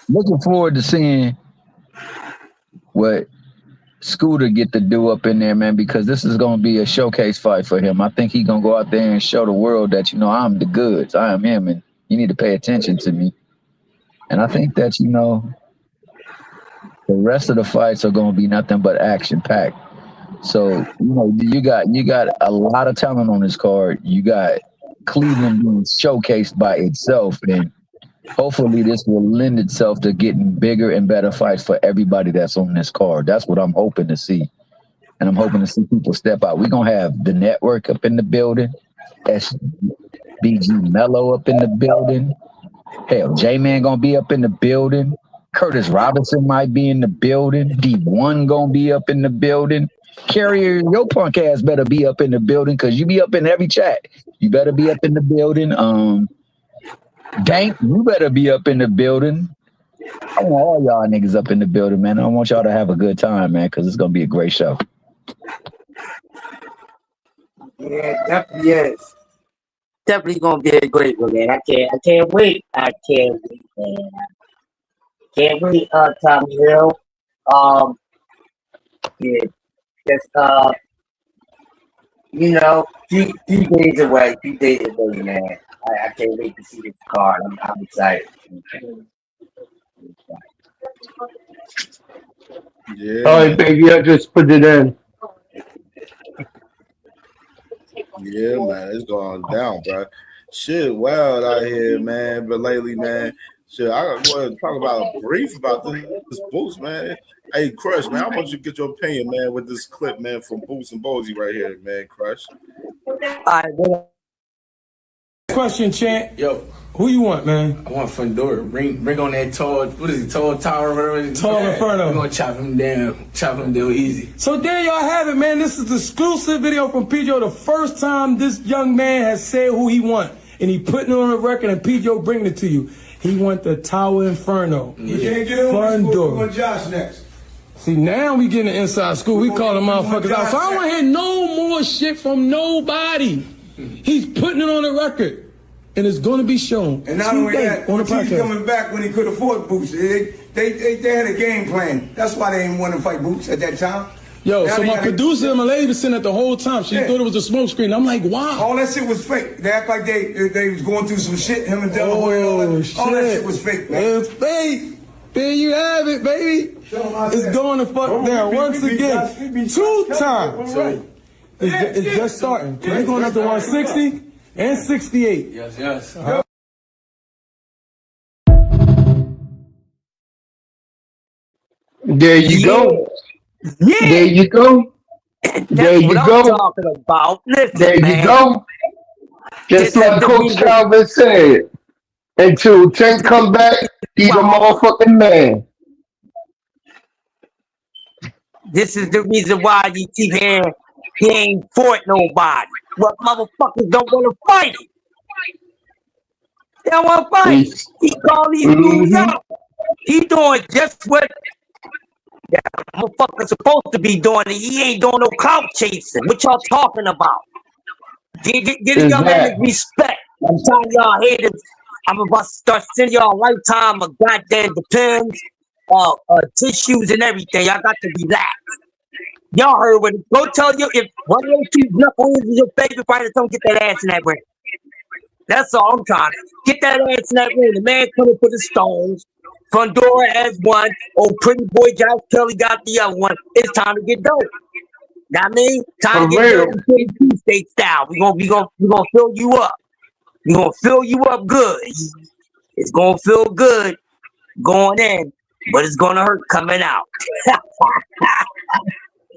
[SPEAKER 3] Looking forward to seeing what Scooter get to do up in there, man, because this is gonna be a showcase fight for him. I think he gonna go out there and show the world that, you know, I'm the goods. I am him, and you need to pay attention to me. And I think that, you know, the rest of the fights are gonna be nothing but action packed. So, you know, you got a lot of talent on this card. You got Cleveland being showcased by itself, and hopefully this will lend itself to getting bigger and better fights for everybody that's on this card. That's what I'm hoping to see. And I'm hoping to see people step out. We're going to have the network up in the building, SBG Mello up in the building. Hell, J-Man going to be up in the building. Curtis Robinson might be in the building. D1 going to be up in the building. Carrier, your punk ass better be up in the building because you be up in every chat. You better be up in the building. Dank, you better be up in the building. I want all y'all niggas up in the building, man. I want y'all to have a good time, man, because it's going to be a great show.
[SPEAKER 10] Yeah, definitely is. Definitely gonna be a great one, man. I can't wait. I can't wait, man. Can't wait, Tommy Hill. Yeah, just you know, few days away, man. I can't wait to see this card. I'm excited.
[SPEAKER 17] Yeah.
[SPEAKER 16] All right, baby, I just put it in.
[SPEAKER 17] Yeah, man, it's going down, bro. Shit, wild out here, man. But lately, man, shit, I want to talk about brief about this Boost, man. Hey, Crush, man, I want you to get your opinion, man, with this clip, man, from Boost and Bozy right here, man, Crush.
[SPEAKER 8] Question, Chant. Yo, who you want, man? I want Fundora. Bring on that tall. What is he? Tall tower, whatever. Tall Inferno. We're gonna chop him down easy. So there y'all have it, man. This is exclusive video from Pedro. The first time this young man has said who he want, and he putting it on the record, and Pedro bringing it to you. He want the Tower Inferno.
[SPEAKER 11] You can't get him.
[SPEAKER 8] Fundora.
[SPEAKER 11] We want Josh next.
[SPEAKER 8] See, now we getting the inside school. We calling motherfuckers out. So I don't want to hear no more shit from nobody. He's putting it on the record, and it's going to be shown.
[SPEAKER 11] And not only that, he's coming back when he could afford Boots. They had a game plan. That's why they didn't want to fight Boots at that time.
[SPEAKER 8] Yo, now so my producer and my lady was sitting at the whole time. She thought it was a smoke screen. I'm like, wow.
[SPEAKER 11] All that shit was fake. They act like they was going through some shit. Him and Delaware. All that shit was fake, man.
[SPEAKER 8] It's fake. There you have it, baby. It's going to fuck down once again. 2 times. It's just starting. We're going up to 160 and 68. Yes.
[SPEAKER 16] There you go. Yeah. There you go. There
[SPEAKER 10] What
[SPEAKER 16] you
[SPEAKER 10] I'm
[SPEAKER 16] go.
[SPEAKER 10] talking about. Listen,
[SPEAKER 16] There you
[SPEAKER 10] man.
[SPEAKER 16] go. Just
[SPEAKER 10] This is
[SPEAKER 16] like
[SPEAKER 10] the
[SPEAKER 16] Coach
[SPEAKER 10] reason.
[SPEAKER 16] Calvin said, until Tank come back, he's a motherfucking man.
[SPEAKER 10] This is the reason why you keep hearing he ain't fought nobody. What motherfuckers don't want to fight him. They don't want to fight him. He call these dudes out. He doing just what that motherfucker's supposed to be doing. And he ain't doing no clout chasing. What y'all talking about? Getting your man his respect. I'm telling y'all haters, I'm about to start sending y'all a lifetime of goddamn depends, tissues and everything. Y'all got to relax. Y'all heard what? Go tell you if one of those two knuckleheads is your favorite fighter, don't get that ass in that ring. That's all I'm trying to get that ass in that ring. The man coming for the stones. Fundora has one. Oh, pretty boy Josh Kelly got the other one. It's time to get dope. Know what I mean? Time to get dope state style. We gonna fill you up. We gonna fill you up good. It's gonna feel good going in, but it's gonna hurt coming out.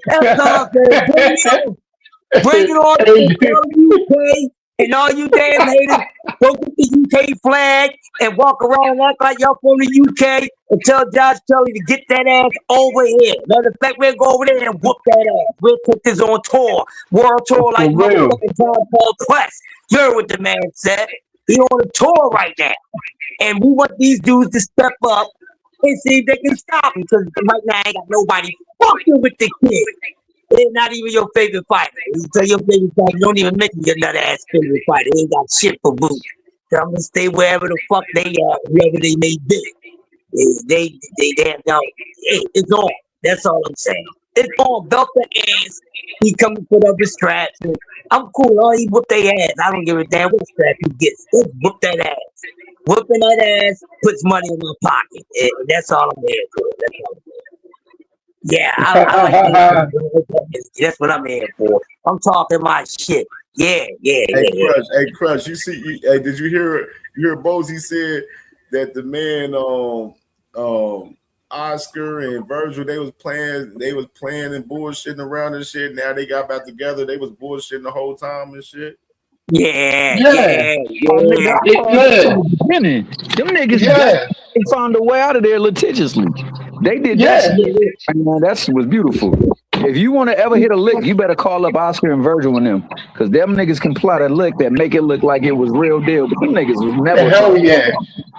[SPEAKER 10] That's all I'm saying. Bring it on to UK and all you damn haters. Go get the UK flag and walk around and act like y'all from the UK and tell Josh Kelly to get that ass over here. Matter of fact, we'll go over there and whoop that ass. We'll take this on tour, world tour like motherfucking Tom Paul Quest. You heard what the man said. He on a tour right now. And we want these dudes to step up and see if they can stop him. Because right now ain't got nobody fucking with the kid. They're not even your favorite fighter. You tell your favorite fighter, don't even mention your nut ass favorite fighter. They ain't got shit for boot. Tell them to stay wherever the fuck they are, wherever they may be. They no, it's on. That's all I'm saying. It's on. Belt the ass. He coming put up his straps. I'm cool. Oh, he whoop their ass. I don't give a damn what strap he gets. Just whoop that ass. Whooping that ass puts money in my pocket. That's all I'm here for. That's all I'm here. Yeah, I like that. That's what I'm here for. I'm talking my shit. Yeah.
[SPEAKER 17] Hey, Crush, you see, did you hear Bozy said that the man Oscar and Virgil, they was playing and bullshitting around and shit. Now they got back together. They was bullshitting the whole time and shit.
[SPEAKER 3] Them niggas they found a way out of there litigiously. They did that shit. Man, that was beautiful. If you want to ever hit a lick, you better call up Oscar and Virgil and them. Because them niggas can plot a lick that make it look like it was real deal. But them niggas was never.
[SPEAKER 16] Hell yeah.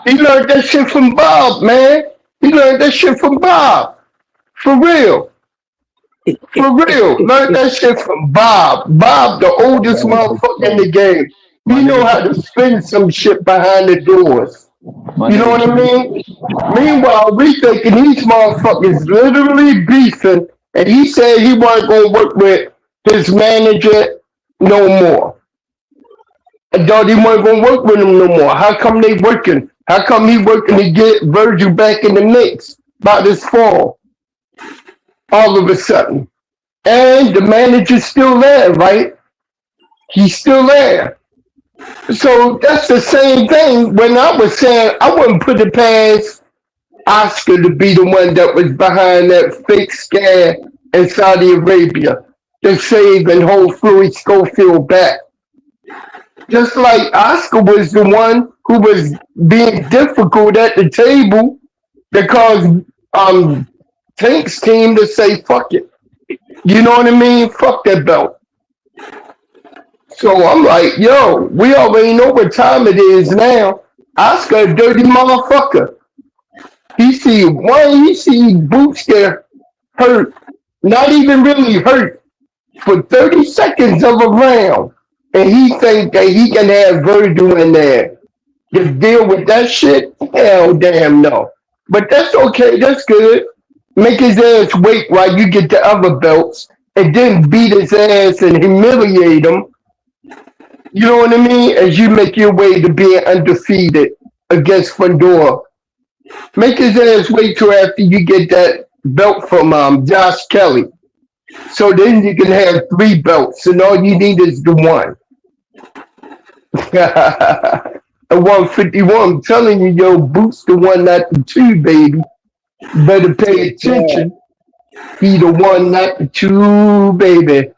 [SPEAKER 16] He learned that shit from Bob, man. He learned that shit from Bob. For real. Learned that shit from Bob. Bob, the oldest motherfucker in the game. He know how to spin some shit behind the doors. You know what I mean? Meanwhile, we thinking these motherfuckers literally beefing, and he said he wasn't gonna work with his manager no more. I thought he wasn't gonna work with him no more. How come they working? How come he working to get Virgil back in the mix by this fall? All of a sudden. And the manager's still there, right? He's still there. So that's the same thing when I was saying I wouldn't put it past Oscar to be the one that was behind that fake scare in Saudi Arabia to save and hold Floyd Schofield back. Just like Oscar was the one who was being difficult at the table because Tank's team to say fuck it. You know what I mean? Fuck that belt. So I'm like, yo, we already know what time it is now. Oscar a dirty motherfucker. He see Boots get hurt, not even really hurt, for 30 seconds of a round. And he think that he can have Virgil in there to deal with that shit? Hell damn no. But that's okay, that's good. Make his ass wait while you get the other belts and then beat his ass and humiliate him. You know what I mean? As you make your way to being undefeated against Fundora. Make his ass wait till after you get that belt from Josh Kelly. So then you can have 3 belts and all you need is the one. At 151, I'm telling you, yo, Boots the one, not the 2, baby. Better pay attention. Be the one, not the two, baby.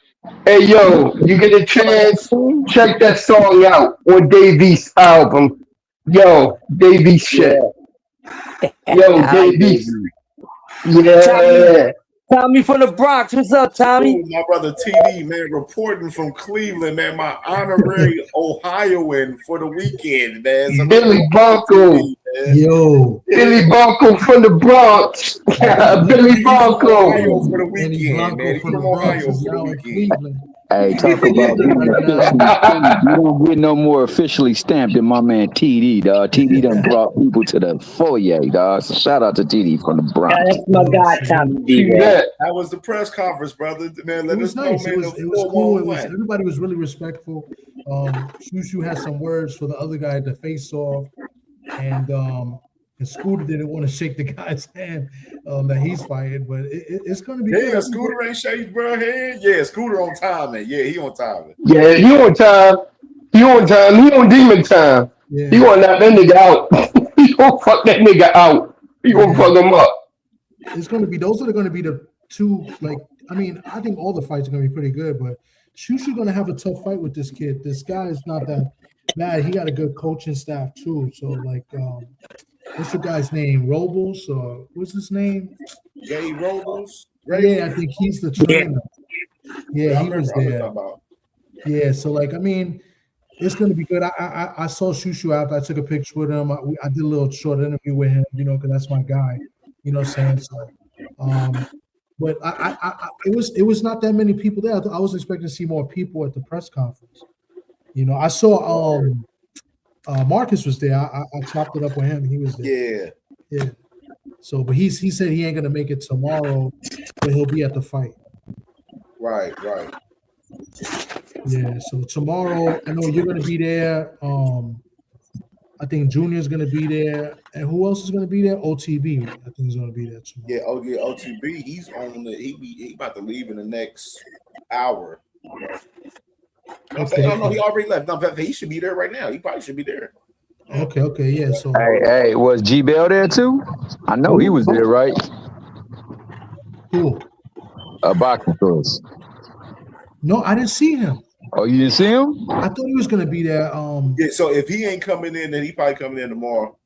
[SPEAKER 16] Hey, yo, you get a chance, check that song out on Davies' album. Yo, Davies shit. Yo,
[SPEAKER 10] I like
[SPEAKER 16] Davies.
[SPEAKER 10] Davies.
[SPEAKER 16] Yeah.
[SPEAKER 10] Tommy from the Bronx. What's up, Tommy?
[SPEAKER 17] Ooh, my brother TD, man, reporting from Cleveland, man, my honorary Ohioan for the weekend, man. So
[SPEAKER 16] Billy Bronco.
[SPEAKER 1] Yo.
[SPEAKER 16] Billy Bronco from the Bronx. Billy
[SPEAKER 17] He's from
[SPEAKER 16] Bronco.
[SPEAKER 17] Ohio for the
[SPEAKER 1] Benny
[SPEAKER 17] weekend,
[SPEAKER 1] Blanco
[SPEAKER 17] man. He's
[SPEAKER 1] from the
[SPEAKER 17] from
[SPEAKER 1] Bronx
[SPEAKER 17] Ohio
[SPEAKER 1] is
[SPEAKER 17] for the
[SPEAKER 1] now in
[SPEAKER 17] weekend.
[SPEAKER 1] Cleveland.
[SPEAKER 3] Hey, talk about being officially stamped. You don't get no more officially stamped than my man TD, dog. TD done brought people to the foyer, dog. So shout out to TD from the Bronx.
[SPEAKER 10] That's my guy, Tommy D, man.
[SPEAKER 17] That was the press conference, brother. Man, let
[SPEAKER 1] It was
[SPEAKER 17] us know,
[SPEAKER 1] nice.
[SPEAKER 17] man.
[SPEAKER 1] It was cool. It was everybody was really respectful. Shushu had some words for the other guy to face off, and Scooter didn't want to shake the guy's hand that he's fighting, but it's going to be good.
[SPEAKER 17] Yeah, Scooter ain't shake bro hand. Yeah, Scooter on time, man. Yeah, he on time.
[SPEAKER 16] Yeah, he on time. He on time. He on demon time.
[SPEAKER 1] Yeah.
[SPEAKER 16] He gonna knock that nigga out. He gonna fuck that nigga out. He gonna fuck him up.
[SPEAKER 1] It's going to be those are going to be the two. Like, I mean, I think all the fights are going to be pretty good, but Shushu's going to have a tough fight with this kid. This guy is not that bad. He got a good coaching staff too. So like, what's the guy's name? Robles or what's his name?
[SPEAKER 17] Jay Robles.
[SPEAKER 1] Yeah, I think he's the trainer. Yeah, he was there.
[SPEAKER 17] About.
[SPEAKER 1] Yeah, so like, I mean, it's going to be good. I saw Shushu after I took a picture with him. I did a little short interview with him, you know, because that's my guy. You know what I'm saying? So, but it was not that many people there. I was expecting to see more people at the press conference. You know, I saw Marcus was there. I chopped it up with him. He was there. Yeah. So, but he said he ain't gonna make it tomorrow, but he'll be at the fight.
[SPEAKER 17] Right.
[SPEAKER 1] Yeah. So tomorrow, I know you're gonna be there. I think Junior's gonna be there, and who else is gonna be there? OTB, I think is gonna be there tomorrow.
[SPEAKER 17] Yeah, OTB. He's on the. He about to leave in the next hour.
[SPEAKER 1] Okay.
[SPEAKER 17] Oh no, he already left. No, he should be there right now. He probably should be there.
[SPEAKER 1] Okay, yeah. So
[SPEAKER 3] Hey, was G Bell there too? I know he was there, right?
[SPEAKER 1] Who?
[SPEAKER 3] Boxing Source.
[SPEAKER 1] No, I didn't see him.
[SPEAKER 3] Oh, you didn't see him?
[SPEAKER 1] I thought he was gonna be there.
[SPEAKER 17] Yeah, so if he ain't coming in, then he probably coming in tomorrow.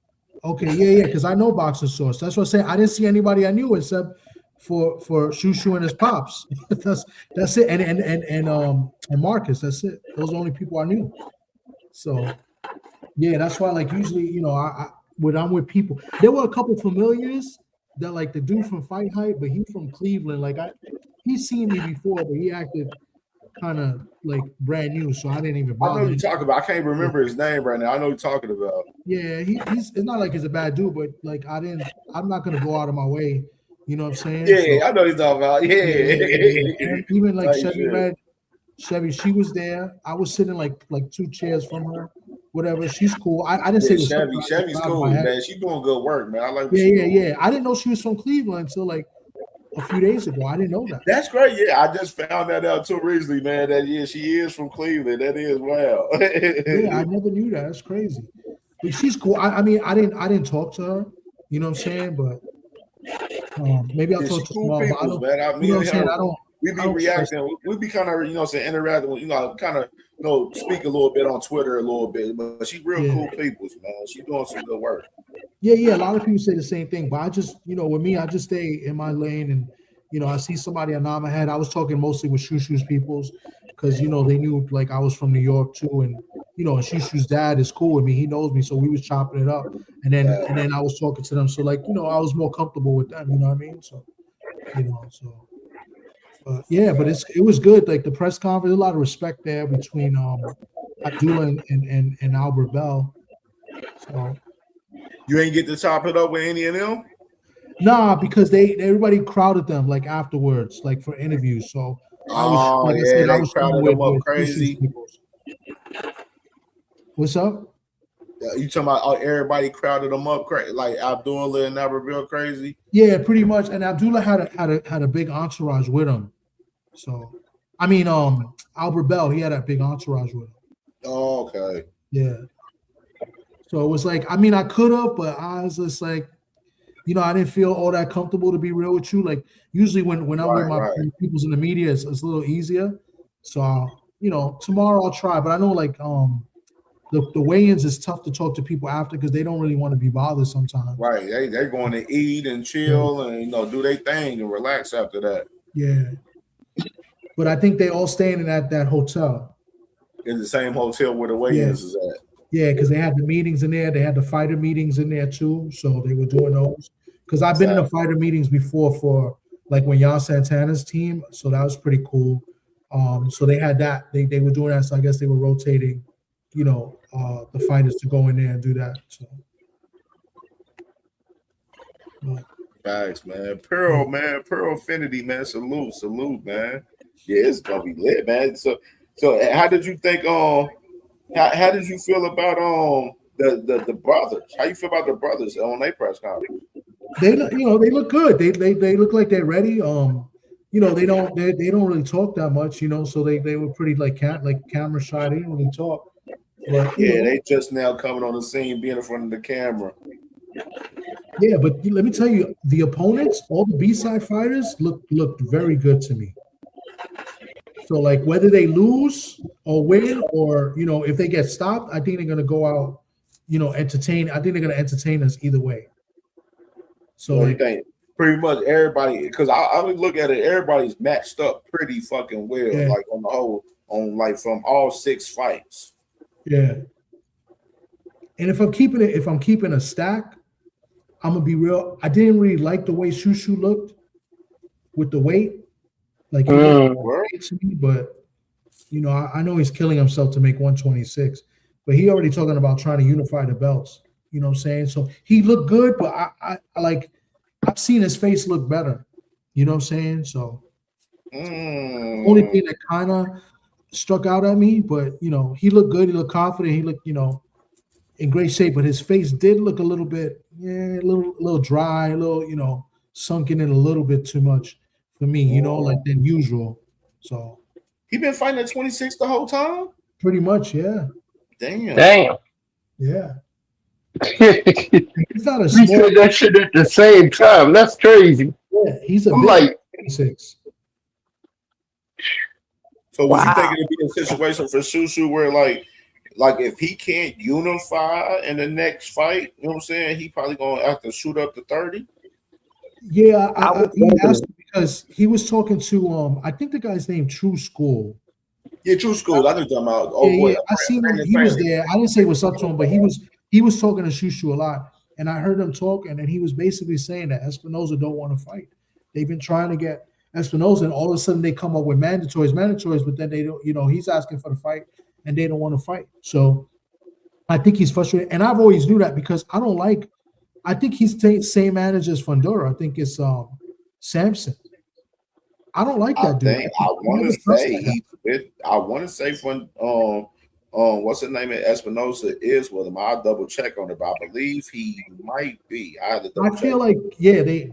[SPEAKER 1] Okay, yeah, because I know Boxing Source. That's what I'm saying. I didn't see anybody I knew except for Shushu and his pops. that's it. And Marcus. That's it. Those are the only people I knew. So yeah, that's why like usually, you know, I when I'm with people, there were a couple familiars that like the dude from Fight Hype, but he from Cleveland. Like he's seen me before, but he acted kind of like brand new, so I didn't even bother.
[SPEAKER 17] I know you're talking about. I can't remember his name right now. I know you're talking about.
[SPEAKER 1] Yeah, he's. It's not like he's a bad dude, but like I'm not gonna go out of my way. You know what I'm saying?
[SPEAKER 17] Yeah, I know he's talking about. Yeah.
[SPEAKER 1] And even like Chevy Red, she was there. I was sitting like 2 chairs from her. Whatever, she's cool. I didn't say
[SPEAKER 17] Chevy's cool, man. She's doing good work, man. I like.
[SPEAKER 1] Yeah. I didn't know she was from Cleveland until like a few days ago. I didn't know that.
[SPEAKER 17] That's great. Yeah, I just found that out too recently, man. That she is from Cleveland. That is wow.
[SPEAKER 1] Yeah, I never knew that. That's crazy. But she's cool. I mean, I didn't talk to her. You know what I'm saying? But maybe I'll talk to her tomorrow.
[SPEAKER 17] Man.
[SPEAKER 1] You know what I'm saying?
[SPEAKER 17] We be reacting. We be kind of, interacting with, kind of, speak a little bit on Twitter a little bit. But she real cool people, man. She doing some good work.
[SPEAKER 1] Yeah. A lot of people say the same thing, but I just, with me, I just stay in my lane, and I see somebody I nod my head. I was talking mostly with Shushu's peoples because they knew like I was from New York too, and and Shushu's dad is cool with me. He knows me, so we was chopping it up, and then I was talking to them, so like I was more comfortable with them. You know what I mean? So yeah, but it was good. Like the press conference, a lot of respect there between Abdullah and Albert Bell. So
[SPEAKER 17] you ain't get to chop it up with any of them?
[SPEAKER 1] Nah, because everybody crowded them like afterwards, like for interviews. So I was
[SPEAKER 17] crowded them up crazy.
[SPEAKER 1] What's up?
[SPEAKER 17] You talking about everybody crowded them up crazy, like Abdullah and Albert Bell crazy?
[SPEAKER 1] Yeah, pretty much. And Abdullah had a big entourage with him. So I mean, Albert Bell, he had a big entourage with him.
[SPEAKER 17] Oh, okay.
[SPEAKER 1] Yeah. So it was like, I mean, I could have, but I was just like, I didn't feel all that comfortable to be real with you. Like usually when I'm with my peoples in the media, it's a little easier. So tomorrow I'll try, but I know like the weigh-ins is tough to talk to people after because they don't really want to be bothered sometimes.
[SPEAKER 17] Right. They're going to eat and chill and do their thing and relax after that.
[SPEAKER 1] Yeah. But I think they all staying in that hotel.
[SPEAKER 17] In the same hotel where the weigh-ins is at.
[SPEAKER 1] Yeah, because they had the meetings in there. They had the fighter meetings in there too. So they were doing those. Because I've been in the fighter meetings before for like when Jan Santana's team. So that was pretty cool. So they had that. They were doing that. So I guess they were rotating, the fighters to go in there and do that. So.
[SPEAKER 17] Thanks, man. Pearl Affinity, man. Salute, man. Yeah, it's gonna be lit, man. So how did you think? How did you feel about the brothers? How you feel about the brothers on their press conference?
[SPEAKER 1] They look good. They look like they're ready. They don't really talk that much. So they were pretty like camera shy. They didn't really talk. But
[SPEAKER 17] they just now coming on the scene, being in front of the camera.
[SPEAKER 1] Yeah, but let me tell you, the opponents, all the B-side fighters, looked very good to me. So, like, whether they lose or win, or if they get stopped, I think they're gonna go out, entertain. I think they're gonna entertain us either way. So,
[SPEAKER 17] you think pretty much everybody, because I would look at it, everybody's matched up pretty fucking well, like on the whole, from all 6 fights.
[SPEAKER 1] Yeah. And if I'm keeping a stack, I'm gonna be real. I didn't really like the way Shushu looked with the weight. Like he looked great to me, but I know he's killing himself to make 126. But he already talking about trying to unify the belts. You know what I'm saying? So he looked good, but I've seen his face look better. You know what I'm saying? So only thing that kind of struck out at me, but he looked good. He looked confident. He looked in great shape, but his face did look a little bit, a little dry, a little, sunken in a little bit too much for me, like than usual. So
[SPEAKER 17] he been fighting at 26 the whole time?
[SPEAKER 1] Pretty much, yeah.
[SPEAKER 16] Damn.
[SPEAKER 1] Yeah.
[SPEAKER 16] He's not a small. We said that shit at the same time. That's crazy.
[SPEAKER 1] Yeah, he's a
[SPEAKER 16] like
[SPEAKER 1] 26.
[SPEAKER 17] So was you thinking it'd be a situation for Shushu where like if he can't unify in the next fight, you know what I'm saying? He probably gonna have to shoot up to 30.
[SPEAKER 1] Yeah, he asked because he was talking to I think the guy's name True School.
[SPEAKER 17] Yeah, True School. I know you're talking about.
[SPEAKER 1] Yeah, I seen him. He was there. I didn't say what's up to him, but he was talking to Shushu a lot, and I heard him talk, and then he was basically saying that Espinosa don't want to fight. They've been trying to get Espinosa, and all of a sudden they come up with mandatories, but then they don't. He's asking for the fight, and they don't want to fight. So I think he's frustrated, and I've always knew that because I think he's same manager as Fundora. I think it's Samson. I don't like that dude.
[SPEAKER 17] I want to say from what's his name? Espinosa is with him. I'll double check on it, but I believe he might be. I
[SPEAKER 1] feel like they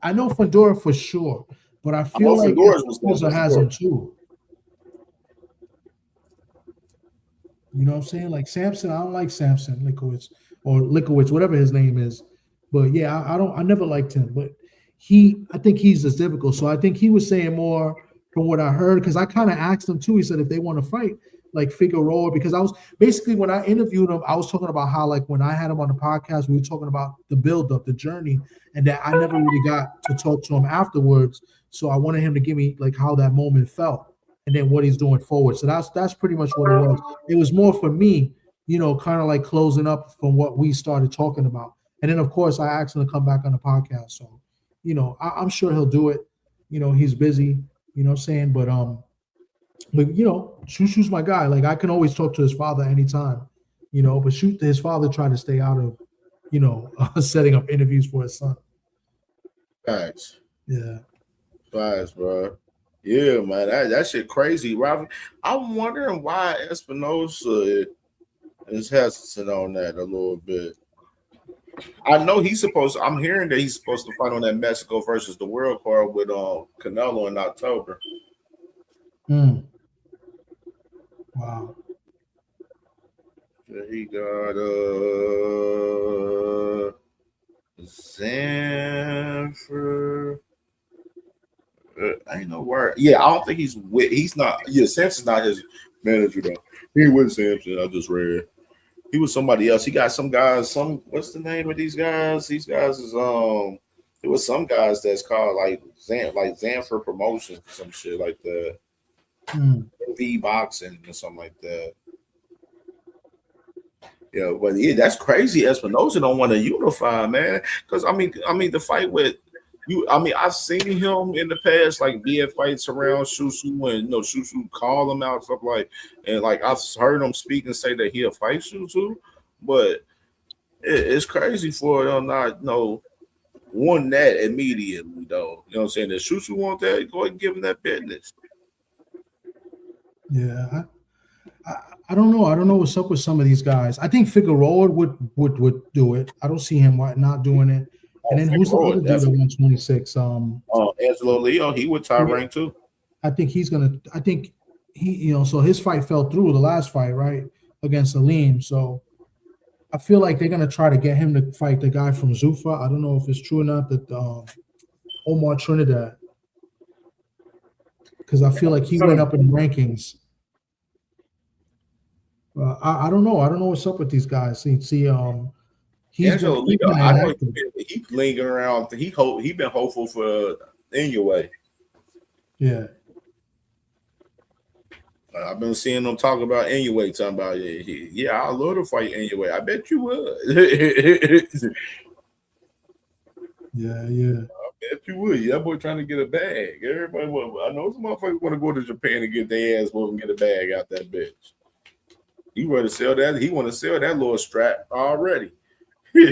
[SPEAKER 1] I know Fundora for sure, but I feel like Espinosa has him too. You know what I'm saying? Like Samson, I don't like Samson Likowitz, whatever his name is. But yeah, I never liked him. But I think he's as difficult. So I think he was saying more from what I heard, because I kind of asked him too. He said if they want to fight, like Figueroa, because I was basically when I interviewed him, I was talking about how like when I had him on the podcast, we were talking about the build-up, the journey, and that I never really got to talk to him afterwards. So I wanted him to give me like how that moment felt and then what he's doing forward. So that's pretty much what it was. It was more for me, kind of like closing up from what we started talking about. And then of course I asked him to come back on the podcast. So, I'm sure he'll do it. He's busy, you know what I'm saying? But Shushu's my guy. Like I can always talk to his father anytime, but his father tried to stay out of, setting up interviews for his son.
[SPEAKER 17] Thanks.
[SPEAKER 1] Yeah.
[SPEAKER 17] Thanks, bro. Yeah, man. That shit crazy, Robin. I'm wondering why Espinosa is hesitant on that a little bit. I know I'm hearing that he's supposed to fight on that Mexico versus the world card with Canelo in October.
[SPEAKER 1] Wow.
[SPEAKER 17] He got Sanford. Ain't no word. Yeah, I don't think he's with. He's not. Yeah, Sampson's not his manager though. He ain't with Sampson. I just read. He was somebody else. He got some guys. What's the name of these guys? These guys is It was some guys that's called like Zanford Promotions or some shit like that. V Boxing or something like that. Yeah, but yeah, that's crazy. Espinosa don't want to unify, man. Because I mean, the fight with you. I mean, I've seen him in the past, like be at fights around Shushu, and Shushu call him out stuff and I've heard him speak and say that he'll fight Shushu, but it's crazy for them not won that immediately though. You know what I'm saying? If Shushu want that, go ahead and give him that business.
[SPEAKER 1] Yeah, I don't know. I don't know what's up with some of these guys. I think Figueroa would do it. I don't see him not doing it. And then who's the other dude at 126?
[SPEAKER 17] Angelo Leo, he would tie rank too.
[SPEAKER 1] I think he's gonna. I think he, so his fight fell through, the last fight, right, against Aleem. So I feel like they're gonna try to get him to fight the guy from Zuffa. I don't know if it's true or not that Omar Trinidad, because I feel like he went up in the rankings. I don't know. I don't know what's up with these guys. He's
[SPEAKER 17] Angelo Leo, I know he's lingering around. He been hopeful for Inoue.
[SPEAKER 1] Yeah.
[SPEAKER 17] I've been seeing them talk about Inoue, talking about I love to fight Inoue. I bet you would.
[SPEAKER 1] Yeah.
[SPEAKER 17] I bet you would. That boy trying to get a bag. Everybody, I know some motherfuckers want to go to Japan and get their ass whooped and get a bag out that bitch. He want to sell that. He want to sell that little strap already. He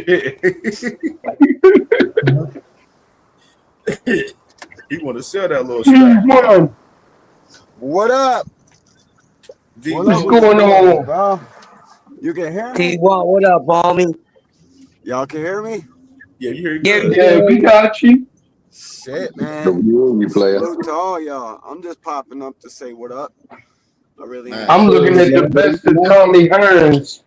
[SPEAKER 17] want to sell that little strap.
[SPEAKER 18] What up?
[SPEAKER 16] What's going on,
[SPEAKER 18] bro? You can hear me?
[SPEAKER 10] What up, homie?
[SPEAKER 18] Y'all can hear me?
[SPEAKER 17] Yeah, you hear me?
[SPEAKER 16] Yeah, we got you.
[SPEAKER 18] Shit, man.
[SPEAKER 3] You player.
[SPEAKER 18] Salute to all y'all. I'm just popping up to say what up.
[SPEAKER 16] I'm looking at the best of Tommy Hearns.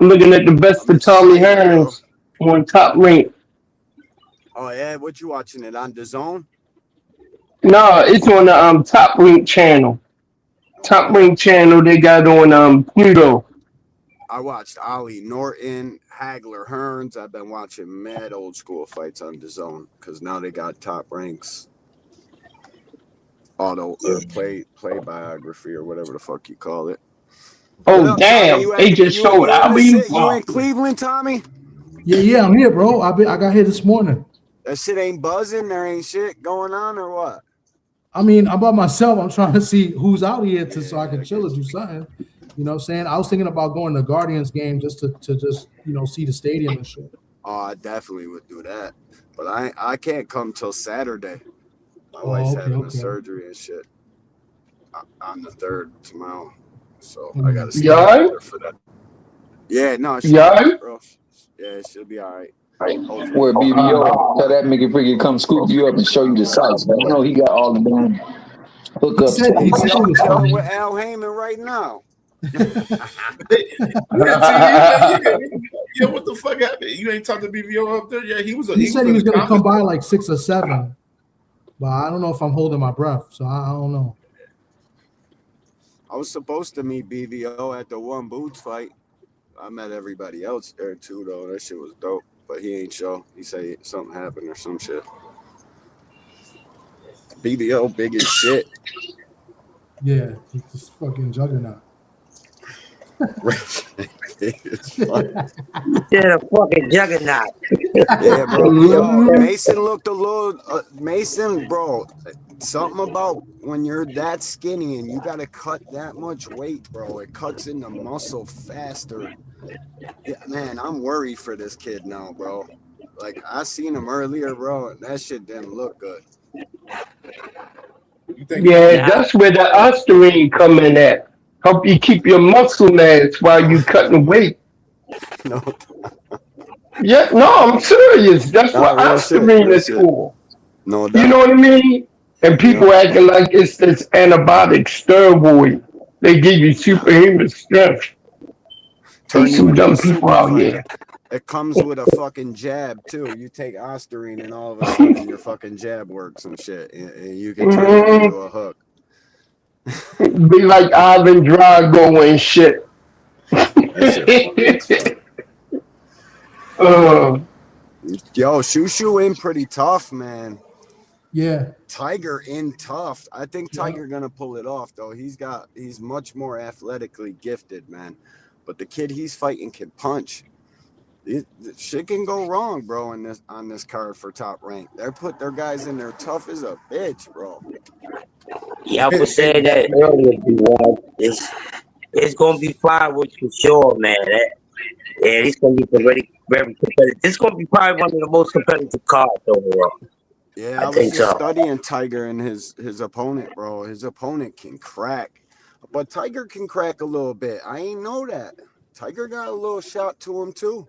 [SPEAKER 16] I'm looking at the best of Tommy Hearns on Top Rank.
[SPEAKER 18] Oh yeah, what you watching it on DAZN?
[SPEAKER 16] No, it's on the Top Rank channel. Top Rank channel they got on Pluto.
[SPEAKER 18] I watched Ali Norton, Hagler, Hearns. I've been watching mad old school fights on DAZN because now they got Top Ranks play biography or whatever the fuck you call it.
[SPEAKER 16] Oh damn! They just showed Ali.
[SPEAKER 18] You in Cleveland, Tommy?
[SPEAKER 1] Yeah, I'm here, bro. I got here this morning.
[SPEAKER 18] That shit ain't buzzing. There ain't shit going on or what?
[SPEAKER 1] I mean, I'm by myself. I'm trying to see who's out here so I can chill or do something. You know what I'm saying? I was thinking about going to Guardians game just to just see the stadium and shit.
[SPEAKER 18] Oh, I definitely would do that, but I can't come till Saturday. My wife's having a surgery and shit on the 3rd tomorrow, so I gotta stay there for that. Yeah, no, bro. Yeah, she'll be all right.
[SPEAKER 3] Where BBO, tell that nigga freaking come scoop you up and show you the sites. I know he got all the damn hookups.
[SPEAKER 18] I'm chilling with Al Heyman right now.
[SPEAKER 17] Yeah, what the fuck happened? You ain't talked to BBO up there? Yeah,
[SPEAKER 1] He said he was gonna come by like 6 or 7. But I don't know if I'm holding my breath, so I don't know.
[SPEAKER 18] I was supposed to meet BVO at the One Boots fight. I met everybody else there too, though. That shit was dope. But he ain't show. He say something happened or some shit. BVO big as shit.
[SPEAKER 1] Yeah, he's just fucking juggernaut.
[SPEAKER 10] Yeah, fucking juggernaut.
[SPEAKER 18] Yeah, bro. Mason looked a little. Mason, bro. Something about when you're that skinny and you gotta cut that much weight, bro. It cuts into muscle faster. Yeah, man, I'm worried for this kid now, bro. Like I seen him earlier, bro. And that shit didn't look good.
[SPEAKER 16] Yeah, that's where the ostarine come in at. Help you keep your muscle mass while you cutting weight.
[SPEAKER 18] No.
[SPEAKER 16] Yeah, no, I'm serious. That's what ostarine is for.
[SPEAKER 18] No doubt.
[SPEAKER 16] You know what I mean? And people acting like it's this antibiotic steroid. They give you superhuman strength. There's some dumb people out here.
[SPEAKER 18] It comes with a fucking jab too. You take Ostarine, and all of a sudden your fucking jab works and shit, and you can turn it into a hook.
[SPEAKER 16] Be like Ivan Drago and shit.
[SPEAKER 18] That shit funny as fuck. Yo, Shushu in pretty tough, man.
[SPEAKER 1] Yeah.
[SPEAKER 18] Tiger in tough. I think Tiger gonna pull it off though. He's much more athletically gifted, man. But the kid he's fighting can punch. Shit can go wrong, bro, on this card for Top Rank. They put their guys in there tough as a bitch, bro.
[SPEAKER 12] Yeah, I was saying that earlier, B-Wall. It's gonna be fine with for sure, man. Yeah, it's gonna be very, very competitive. It's gonna be probably one of the most competitive cards overall.
[SPEAKER 18] Yeah,
[SPEAKER 12] I
[SPEAKER 18] I was
[SPEAKER 12] think
[SPEAKER 18] just
[SPEAKER 12] so.
[SPEAKER 18] studying Tiger and his opponent, bro. His opponent can crack, but Tiger can crack a little bit. I ain't know that. Tiger got a little shot to him too.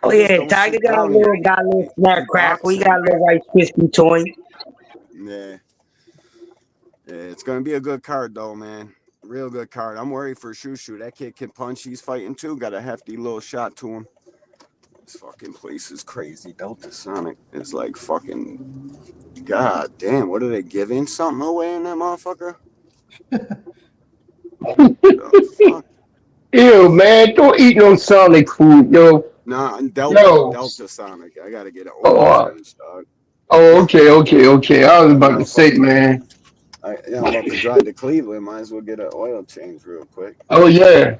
[SPEAKER 12] Oh yeah, Tiger got a little snap crack. We got a little white crispy to him.
[SPEAKER 18] Yeah. Yeah, it's gonna be a good card though, man. Real good card. I'm worried for Shushu. That kid can punch. He's fighting too. Got a hefty little shot to him. This fucking place is crazy. Delta Sonic is like fucking. God damn, what are they giving something away in that motherfucker?
[SPEAKER 16] Ew, man, don't eat no Sonic food, yo.
[SPEAKER 18] Nah, Delta Sonic. I gotta get an oil change, dog.
[SPEAKER 16] Okay. I was about to say, man.
[SPEAKER 18] I'm about to drive to Cleveland. Might as well get an oil change real quick.
[SPEAKER 16] Oh yeah,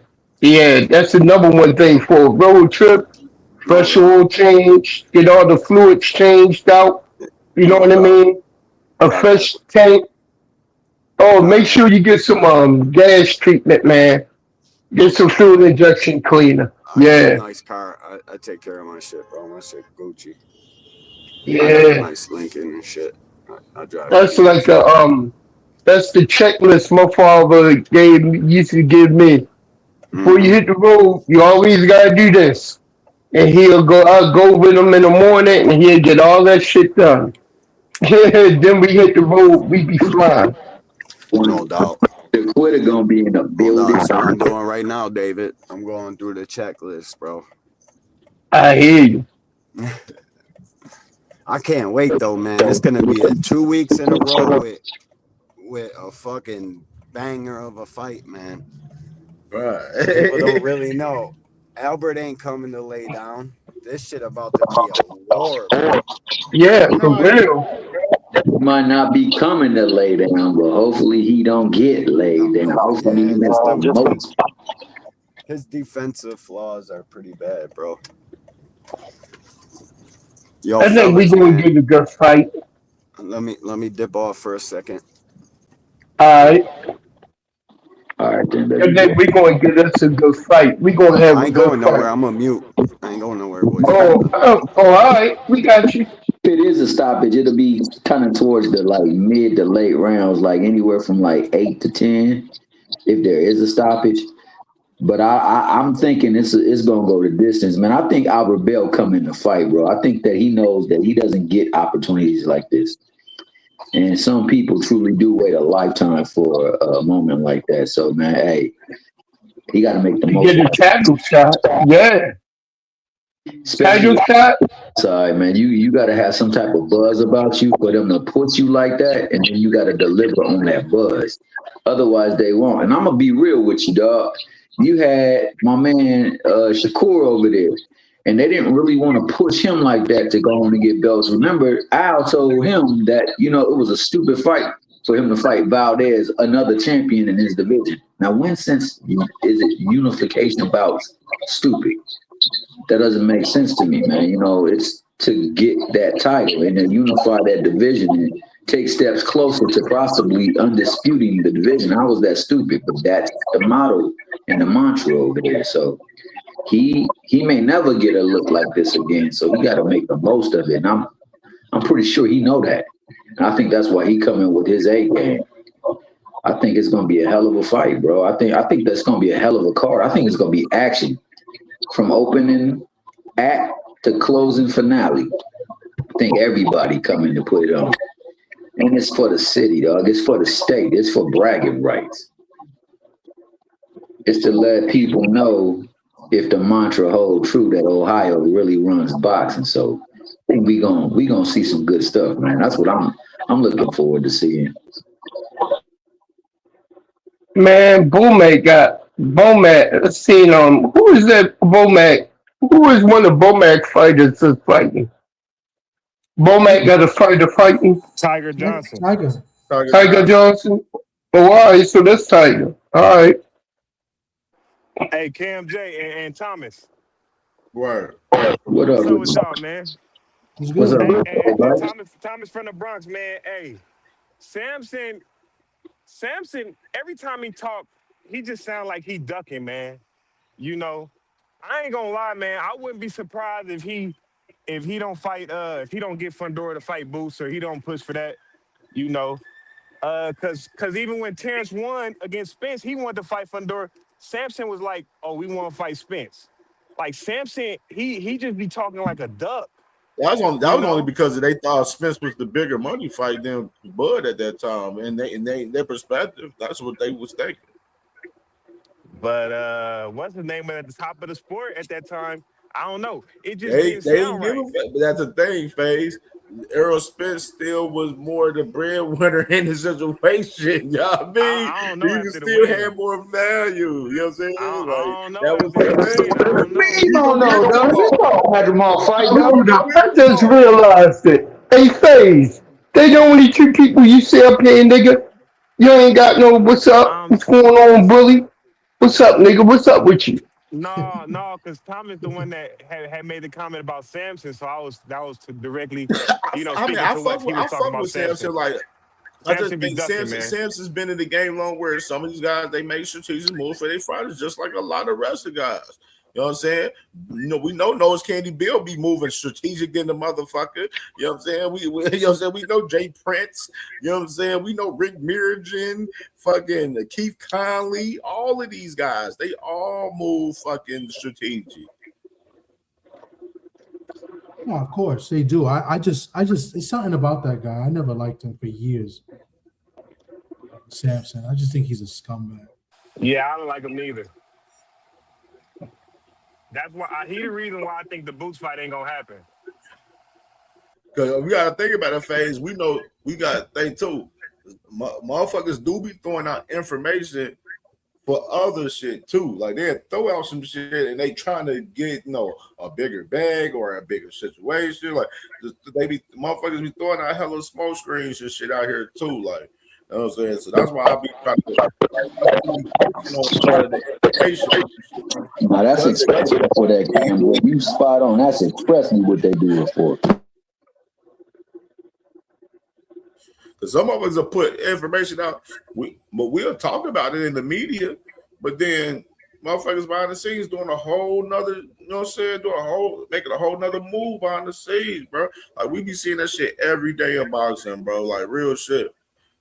[SPEAKER 16] that's the number one thing for a road trip. Fresh oil change, get all the fluids changed out. You know what I mean? A fresh tank. Oh, make sure you get some gas treatment, man. Get some fuel injection cleaner.
[SPEAKER 18] I got a
[SPEAKER 16] Yeah.
[SPEAKER 18] nice car. I take care of my shit, bro. My shit Gucci.
[SPEAKER 16] Yeah.
[SPEAKER 18] I got a nice Lincoln and shit. I drive.
[SPEAKER 16] That's like that's the checklist my father used to give me. Before you hit the road, you always gotta do this. And I'll go with him in the morning and he'll get all that shit done. Then we hit the road, we be flying.
[SPEAKER 18] No doubt.
[SPEAKER 3] The quitter gonna be in the building.
[SPEAKER 18] That's what I'm doing right now, David. I'm going through the checklist, bro.
[SPEAKER 16] I hear you.
[SPEAKER 18] I can't wait though, man. It's gonna be 2 weeks in a row with a fucking banger of a fight, man. People don't really know. Albert ain't coming to lay down. This shit about to be a war, bro.
[SPEAKER 16] Yeah, for real.
[SPEAKER 3] He might not be coming to lay down, but hopefully he don't get laid down. Hopefully he most.
[SPEAKER 18] His defensive flaws are pretty bad, bro. Yo,
[SPEAKER 16] I think we gonna get a good fight.
[SPEAKER 18] Let me dip off for a second.
[SPEAKER 16] All right.
[SPEAKER 3] All right, then.
[SPEAKER 16] I think we gonna get us a good fight. We gonna have
[SPEAKER 18] I ain't
[SPEAKER 16] a good
[SPEAKER 18] going nowhere.
[SPEAKER 16] fight.
[SPEAKER 18] I'm a mute. I ain't going nowhere, boys.
[SPEAKER 16] Oh, all right. We got you.
[SPEAKER 3] If it is a stoppage, it'll be kind of towards the like mid to late rounds, like anywhere from like 8 to 10, if there is a stoppage. But I'm thinking it's gonna go the distance, man. I think Albert Bell come in the fight, bro. I think that he knows that he doesn't get opportunities like this, and some people truly do wait a lifetime for a moment like that. So, man, hey, he got to make the most.
[SPEAKER 16] Get a tackle shot, yeah. Tackle shot.
[SPEAKER 3] Sorry, man. You got to have some type of buzz about you for them to put you like that, and then you got to deliver on that buzz. Otherwise, they won't. And I'm gonna be real with you, dog. You had my man Shakur over there, and they didn't really want to push him like that to go on and get belts. Remember, Al told him that, it was a stupid fight for him to fight Valdez, another champion in his division. Now, when since is it unification bouts stupid? That doesn't make sense to me, man. It's to get that title and then unify that division and take steps closer to possibly undisputing the division. How was that stupid? But that's the motto and the mantra over there. So he may never get a look like this again. So he got to make the most of it. And I'm pretty sure he know that. And I think that's why he coming with his A game. I think it's gonna be a hell of a fight, bro. I think that's gonna be a hell of a card. I think it's gonna be action from opening act to closing finale. I think everybody coming to put it on. And it's for the city, dog. It's for the state. It's for bragging rights. It's to let people know if the mantra hold true that Ohio really runs boxing. So we gonna see some good stuff, man. That's what I'm looking forward to seeing.
[SPEAKER 16] Man, Bomac seen who is that Bomac? Who is one of Bomac's fighters that's fighting? Bomac got a fighter fighting?
[SPEAKER 15] Tiger Johnson.
[SPEAKER 16] Tiger Johnson? Oh, all right, so that's Tiger. All right.
[SPEAKER 15] Hey, CamJ and Thomas.
[SPEAKER 17] Word.
[SPEAKER 3] What up?
[SPEAKER 15] What's up, man?
[SPEAKER 3] What's up?
[SPEAKER 15] Hey, Thomas from the Bronx, man. Hey, Samson, every time he talk, he just sound like he ducking, man. You know, I ain't gonna lie, man. I wouldn't be surprised if he don't fight, if he don't get Fundora to fight Boots or he don't push for that, you know. Cause even when Terrence won against Spence, he wanted to fight Fundora. Samson was like, "Oh, we want to fight Spence." Like Samson, he just be talking like a duck.
[SPEAKER 17] That was only because they thought Spence was the bigger money fight than Bud at that time, and their perspective, that's what they was thinking.
[SPEAKER 15] But what's the name at the top of the sport at that time? I don't know. It just didn't sound right.
[SPEAKER 17] But that's the thing, FaZe. Errol Spence still was more the breadwinner in the situation. You know what I mean?
[SPEAKER 15] I don't know.
[SPEAKER 17] He still had more value. You know what I'm saying?
[SPEAKER 15] I don't know.
[SPEAKER 17] That was
[SPEAKER 16] You don't know, though. I just realized it. Hey, FaZe, they the only two people you see up here, nigga. You ain't got no what's up? What's going on, bully? What's up, nigga? What's up with you?
[SPEAKER 15] No, because Thomas the one that had made the comment about Samson, so that was to directly, you know, speaking to what he was talking about Samson.
[SPEAKER 17] Like, I just
[SPEAKER 15] Samson
[SPEAKER 17] think Samson's been in the game long, where some of these guys, they make strategic moves for their fighters, just like a lot of the rest of the guys. You know what I'm saying? You know, we know Nose Candy Bill be moving strategic than the motherfucker. You know what I'm saying? We you know what I'm saying? We know Jay Prince. You know what I'm saying? We know Rick Mirigen, fucking Keith Conley. All of these guys, they all move fucking strategic.
[SPEAKER 1] No, of course they do. I just it's something about that guy. I never liked him for years. Samson. I just think he's a scumbag.
[SPEAKER 15] Yeah, I don't like him neither. That's why he the reason why I think the Boots fight ain't gonna happen.
[SPEAKER 17] Because we gotta think about it, FaZe. We know we gotta think too. Motherfuckers do be throwing out information for other shit too. Like they throw out some shit and they trying to get a bigger bag or a bigger situation. Like motherfuckers be throwing out hella smoke screens and shit out here too. Like, you know what I'm saying? So that's why I be trying to
[SPEAKER 3] Now that's expressly for that game. You spot on. That's expressly what they do it for.
[SPEAKER 17] Because some of us will put information out, but we'll talk about it in the media, but then motherfuckers behind the scenes doing a whole nother, you know what I'm saying, making a whole nother move behind the scenes, bro. Like we be seeing that shit every day in boxing, bro. Like real shit.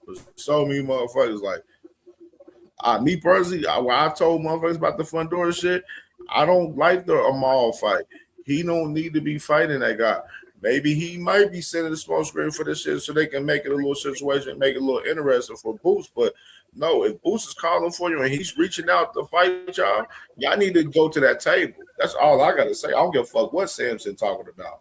[SPEAKER 17] There's so many motherfuckers. Like me personally, when I told motherfuckers about the Fundora shit, I don't like the Amal fight. He don't need to be fighting that guy. Maybe he might be sending the smoke screen for this shit so they can make it a little situation, make it a little interesting for Boots. But no, if Boots is calling for you and he's reaching out to fight y'all need to go to that table. That's all I gotta say. I don't give a fuck what Samson talking about.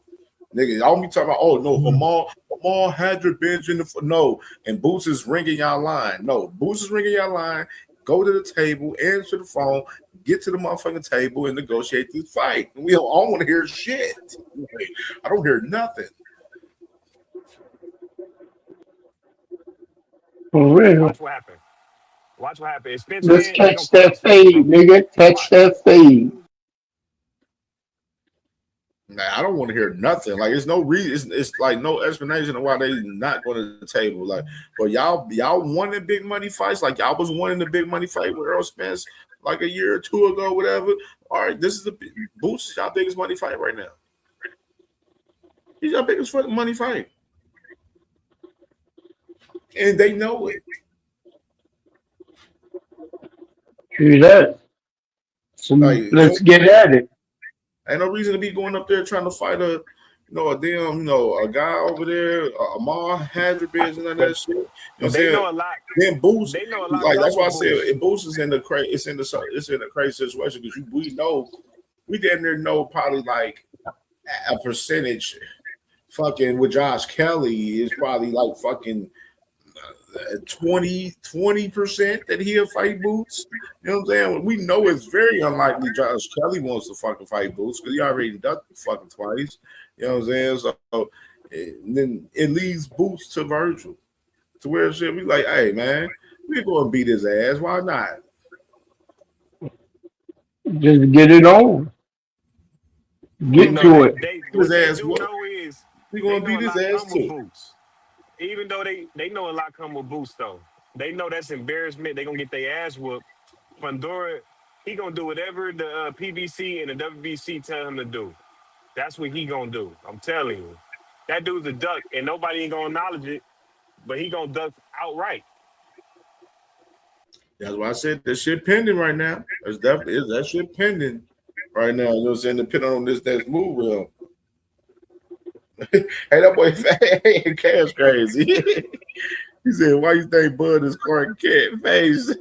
[SPEAKER 17] Nigga, y'all be talking about, oh no, Amal had your bench in the no, and Boots is ringing y'all line. No, Boots is ringing y'all line. Go to the table, answer the phone, get to the motherfucking table, and negotiate this fight. We don't want to hear shit. I don't hear nothing.
[SPEAKER 16] For real.
[SPEAKER 15] Watch what happened. Watch what happened.
[SPEAKER 16] Let's catch that fade, nigga. Catch that fade.
[SPEAKER 17] Nah, I don't want to hear nothing. Like, it's no reason. It's like no explanation of why they not going to the table. Like, but y'all won the big money fights. Like y'all was winning the big money fight with Errol Spence like a year or two ago, whatever. All right, this is the Boots is y'all biggest money fight right now. He's y'all biggest money fight, and they know it.
[SPEAKER 16] Do that. So let's get at it.
[SPEAKER 17] Ain't no reason to be going up there trying to fight a guy over there, Amal Hadribis and all that shit. You know what I'm saying?
[SPEAKER 15] Know a lot.
[SPEAKER 17] Then Boots,
[SPEAKER 15] they know a lot.
[SPEAKER 17] Like that's why I said Boots is in the crazy situation because we know we damn near know probably like a percentage. Fucking with Josh Kelly is probably like fucking 20% that he'll fight Boots. You know what I'm saying? We know it's very unlikely Josh Kelly wants to fucking fight Boots because he already done it fucking twice. You know what I'm saying? So then it leaves Boots to Virgil to where shit we like, hey man, we go and beat his ass. Why not?
[SPEAKER 16] Just get it on. Get to it.
[SPEAKER 15] What
[SPEAKER 17] His
[SPEAKER 15] they
[SPEAKER 17] ass
[SPEAKER 15] do
[SPEAKER 17] what?
[SPEAKER 15] know is
[SPEAKER 17] We
[SPEAKER 15] they
[SPEAKER 17] gonna
[SPEAKER 15] know
[SPEAKER 17] beat
[SPEAKER 15] a
[SPEAKER 17] his
[SPEAKER 15] lot
[SPEAKER 17] ass
[SPEAKER 15] come with
[SPEAKER 17] too.
[SPEAKER 15] Boots. Even though they know a lot come with Boots though. They know that's embarrassment. They gonna get their ass whooped. Fundora, he gonna do whatever the PBC and the WBC tell him to do. That's what he gonna do. I'm telling you. That dude's a duck, and nobody ain't gonna acknowledge it, but he gonna duck outright.
[SPEAKER 17] That's why I said that shit pending right now. That's definitely that shit pending right now. You know what I'm saying? Depending on this next move, well. Hey, that boy Cash crazy. He said, "Why you think Bud is Clark Kent face?"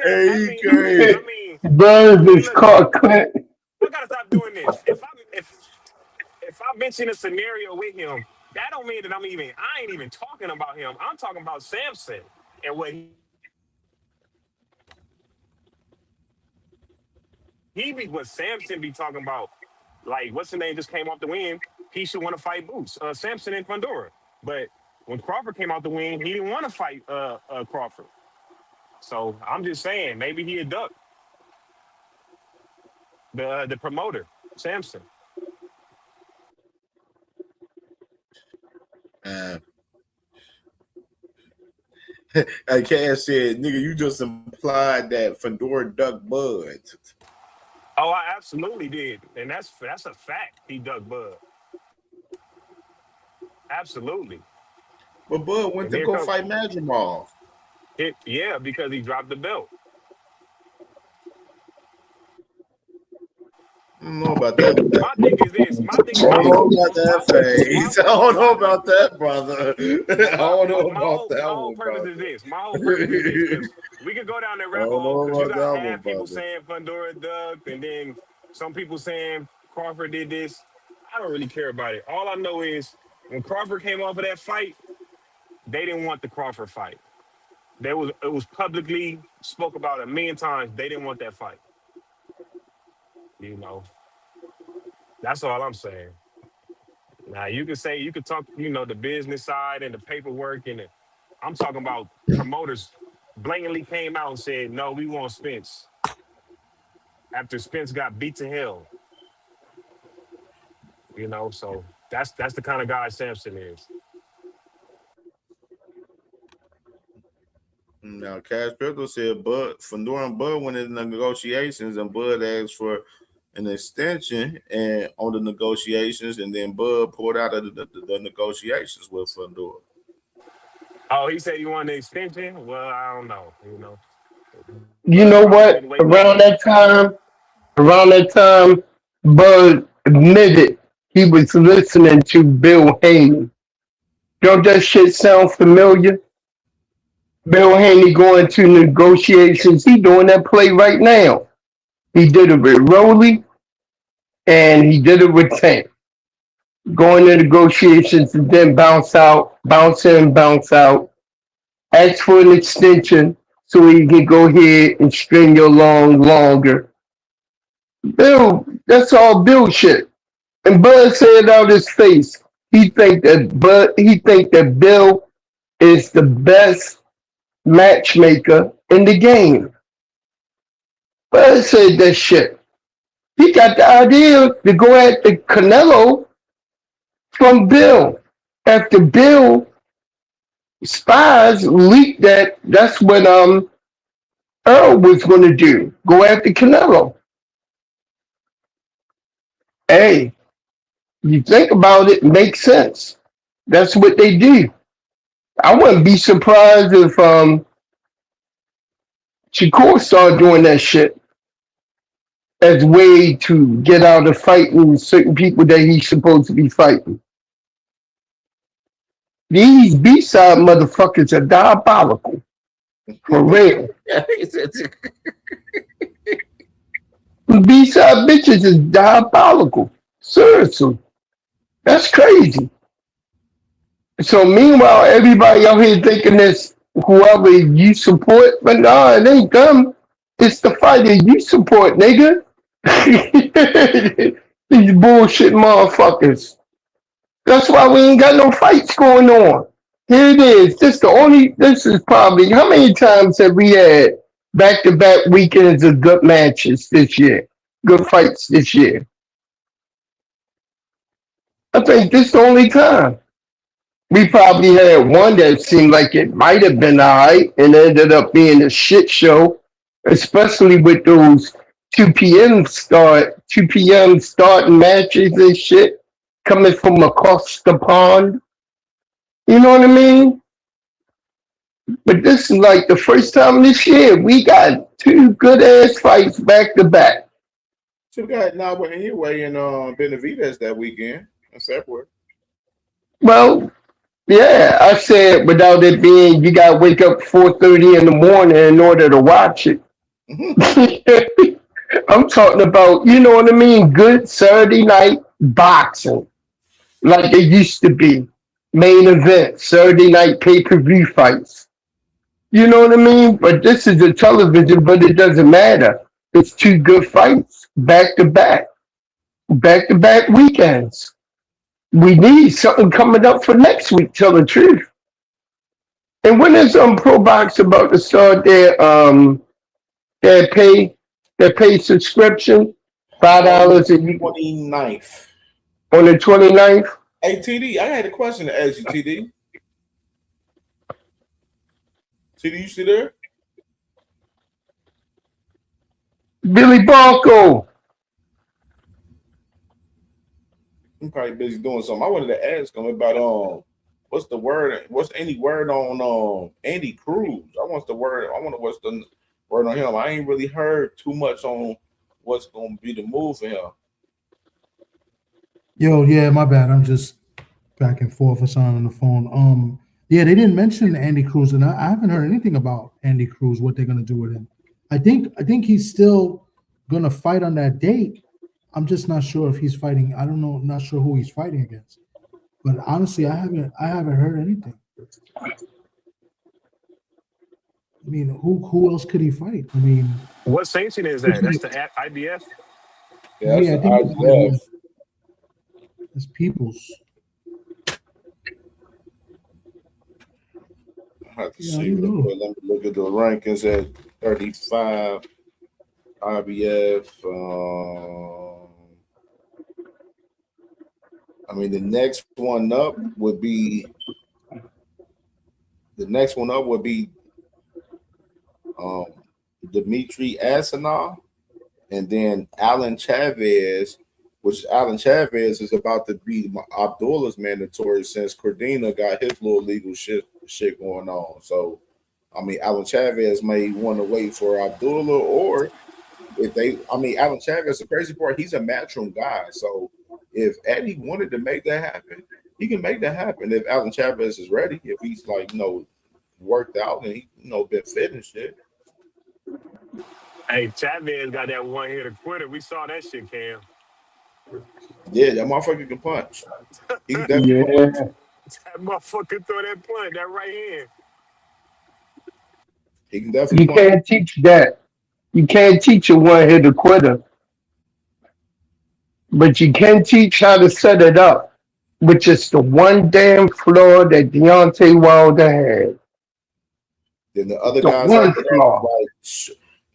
[SPEAKER 17] Hey, crazy.
[SPEAKER 16] Buzz is caught Clint.
[SPEAKER 15] I gotta stop doing this. If I mention a scenario with him, that don't mean that I ain't even talking about him. I'm talking about Samson and what what Samson be talking about. Like, what's the name just came off the win? He should want to fight Boots, Samson and Fundora. But when Crawford came out the win, he didn't want to fight Crawford. So I'm just saying, maybe he a duck. The promoter, Samson.
[SPEAKER 17] Like Cass said, nigga, you just implied that Fundora duck Bud.
[SPEAKER 15] Oh, I absolutely did, and that's a fact. He ducked Bud. Absolutely.
[SPEAKER 17] But Bud went to go fight Madrimov.
[SPEAKER 15] Yeah, because he dropped the belt.
[SPEAKER 17] I don't know about that.
[SPEAKER 15] My thing is this.
[SPEAKER 17] I don't know about that phase. I don't know about that, brother. I don't know about that one, brother.
[SPEAKER 15] My whole purpose is this, because we could go down that rabbit hole because you got half people
[SPEAKER 17] brother.
[SPEAKER 15] saying Fundora ducked, and then some people saying Crawford did this. I don't really care about it. All I know is when Crawford came off of that fight, they didn't want the Crawford fight. It was publicly spoke about a million times. They didn't want that fight. You know, that's all I'm saying. Now you could talk, the business side and the paperwork I'm talking about promoters blatantly came out and said, no, we want Spence. After Spence got beat to hell. So that's the kind of guy Samson is.
[SPEAKER 17] Now, Cash Crypto said Fundora and Bud went into negotiations, and Bud asked for an extension and on the negotiations, and then Bud pulled out of the negotiations with Fundora.
[SPEAKER 15] Oh, he said he wanted an extension? Well, I don't know.
[SPEAKER 16] You know what? Around that time, Bud admitted he was listening to Bill Haney. Don't that shit sound familiar? Bill Haney going to negotiations. He doing that play right now. He did it with Rowley, and he did it with Tank. Going to negotiations and then bounce out, bounce in, bounce out. Ask for an extension so he can go ahead and string you along longer. Bill, that's all Bill shit. And Bud said out his face, he think that Bill is the best matchmaker in the game. Bud said that shit. He got the idea to go at the Canelo from Bill. After Bill spies leaked that's what Earl was going to do. Go after Canelo. Hey, you think about it, makes sense. That's what they do. I wouldn't be surprised if Shakur started doing that shit as a way to get out of fighting certain people that he's supposed to be fighting. These B-side motherfuckers are diabolical. For real. B-side bitches is diabolical. Seriously. That's crazy. So meanwhile, everybody out here thinking this whoever you support, but nah, it ain't them. It's the fighter you support, nigga. These bullshit motherfuckers. That's why we ain't got no fights going on. Here it is. This is probably, how many times have we had back-to-back weekends of good matches this year? Good fights this year. I think this is the only time. We probably had one that seemed like it might have been all right and ended up being a shit show, especially with those 2 p.m. starting matches and shit coming from across the pond. You know what I mean? But this is like the first time this year we got two good ass fights back to back.
[SPEAKER 17] So we got Naba anyway and Benavidez that weekend. That's separate.
[SPEAKER 16] Well, yeah, I said without it being you gotta wake up 4:30 in the morning in order to watch it. I'm talking about, you know what I mean? Good Saturday night boxing, like it used to be. Main event, Saturday night pay-per-view fights. You know what I mean? But this is a television, but it doesn't matter. It's two good fights, back to back weekends. We need something coming up for next week, tell the truth. And when is Pro Box about to start their pay subscription? $5 a year
[SPEAKER 17] 29th.
[SPEAKER 16] on the 29th?
[SPEAKER 17] Hey TD, I had a question to ask you, TD. TD, you still there?
[SPEAKER 16] Billy Bronco.
[SPEAKER 17] I'm probably busy doing something. I wanted to ask him about what's the word? What's any word on Andy Cruz? I wonder what's the word on him. I ain't really heard too much on what's gonna be the move for him.
[SPEAKER 1] Yo, yeah, my bad. I'm just back and forth or something on the phone. Yeah, they didn't mention Andy Cruz, and I haven't heard anything about Andy Cruz, what they're gonna do with him. I think he's still gonna fight on that date. I'm just not sure if he's fighting. I don't know, not sure who he's fighting against. But honestly, I haven't heard anything. I mean, who else could he fight? I mean,
[SPEAKER 15] What sanction is that? That's the IBF?
[SPEAKER 17] Yeah,
[SPEAKER 1] I think it's IBF. It's Peoples.
[SPEAKER 17] I have to see. Let me look at the rankings at 35. IBF. I mean, the next one up would be Dimitri Asanov, and then Alan Chavez, which Alan Chavez is about to be Abdullah's mandatory since Cordina got his little legal shit going on. So, I mean, Alan Chavez may want to wait for Abdullah, or Alan Chavez, the crazy part, he's a matchroom guy. So if Eddie wanted to make that happen, he can make that happen if Alan Chavez is ready, if he's worked out and he been fit and shit.
[SPEAKER 15] Hey, Chavez got that one hitter quitter. We saw that shit, Cam.
[SPEAKER 17] Yeah, that motherfucker can punch. He can
[SPEAKER 16] definitely
[SPEAKER 17] punch.
[SPEAKER 15] That motherfucker throw that punch, that right hand.
[SPEAKER 17] He can definitely
[SPEAKER 16] punch. Can't teach that. You can't teach a one-hitter quitter. But you can teach how to set it up, which is the one damn flaw that Deontay Wilder had.
[SPEAKER 17] Then the other guys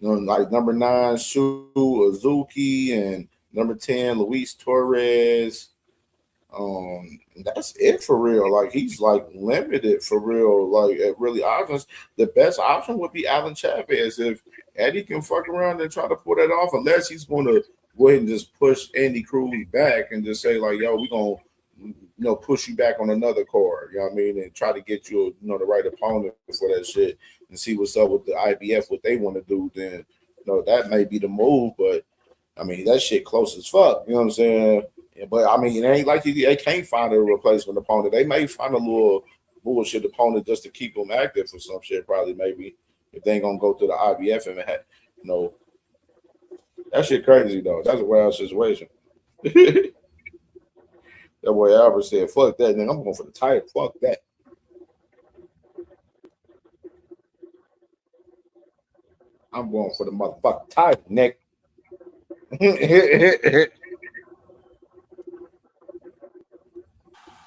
[SPEAKER 17] like number 9, Shu Azuki, and number 10, Luis Torres. That's it for real. Like, he's limited for real. Like, at really options, the best option would be Alan Chavez. If Eddie can fuck around and try to pull that off, unless he's going to go ahead and just push Andy Cruz back and just say like, "Yo, we gonna push you back on another card." You know what I mean? And try to get you the right opponent for that shit and see what's up with the IBF, what they want to do. Then that may be the move. But I mean, that shit close as fuck. You know what I'm saying? But I mean, it ain't like they can't find a replacement opponent. They may find a little bullshit opponent just to keep them active for some shit. Probably, maybe if they ain't gonna go to the IBF and That shit crazy though. That's a wild situation. That boy Albert said, "Fuck that, nigga. I'm going for the title. Fuck that." I'm going for the motherfucking title, Nick.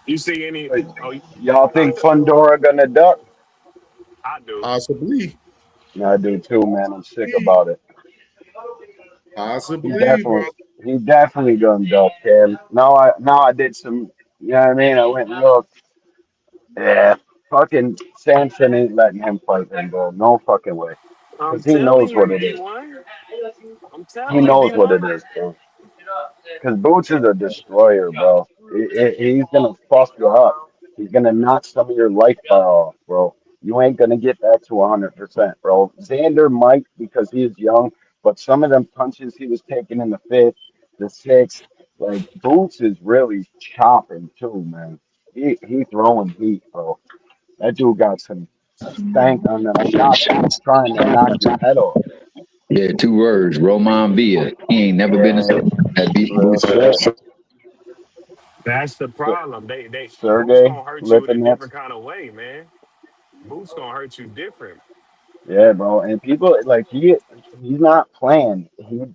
[SPEAKER 15] You see any? Oh,
[SPEAKER 14] Y'all think Fundora gonna duck?
[SPEAKER 15] I do.
[SPEAKER 17] Possibly.
[SPEAKER 14] Yeah, I do too, man. I'm sick about it. He
[SPEAKER 17] Possibly,
[SPEAKER 14] definitely,
[SPEAKER 17] bro.
[SPEAKER 14] he definitely gonna duck, Cam. Now I did some. You know what I mean? I went and looked. Yeah, fucking Samson ain't letting him fight him, bro. No fucking way.
[SPEAKER 15] I'm
[SPEAKER 14] Because he
[SPEAKER 15] telling
[SPEAKER 14] knows
[SPEAKER 15] you,
[SPEAKER 14] what it is.
[SPEAKER 15] D1. I'm
[SPEAKER 14] He
[SPEAKER 15] telling you,
[SPEAKER 14] knows what it
[SPEAKER 15] D1.
[SPEAKER 14] is, bro. Because Boots is a destroyer, bro. He's gonna fuck you up. He's gonna knock some of your life bar off, bro. You ain't gonna get that to 100%, bro. Xander might because he is young, but some of them punches he was taking in the fifth, the sixth, like Boots is really chopping too, man. He throwing heat, bro. That dude got some stank on them shots. He's trying to knock your head off.
[SPEAKER 3] Yeah, 2 words. Roman Villa. He ain't never been the
[SPEAKER 14] Yeah,
[SPEAKER 3] same. That beat
[SPEAKER 14] real
[SPEAKER 3] Boots.
[SPEAKER 14] shit.
[SPEAKER 15] That's the problem. Boots
[SPEAKER 14] Sergey
[SPEAKER 15] gonna hurt you in a
[SPEAKER 14] Lipinets.
[SPEAKER 15] different kind of way, man. Boots gonna hurt you different.
[SPEAKER 14] Yeah, bro. And people like he's not playing.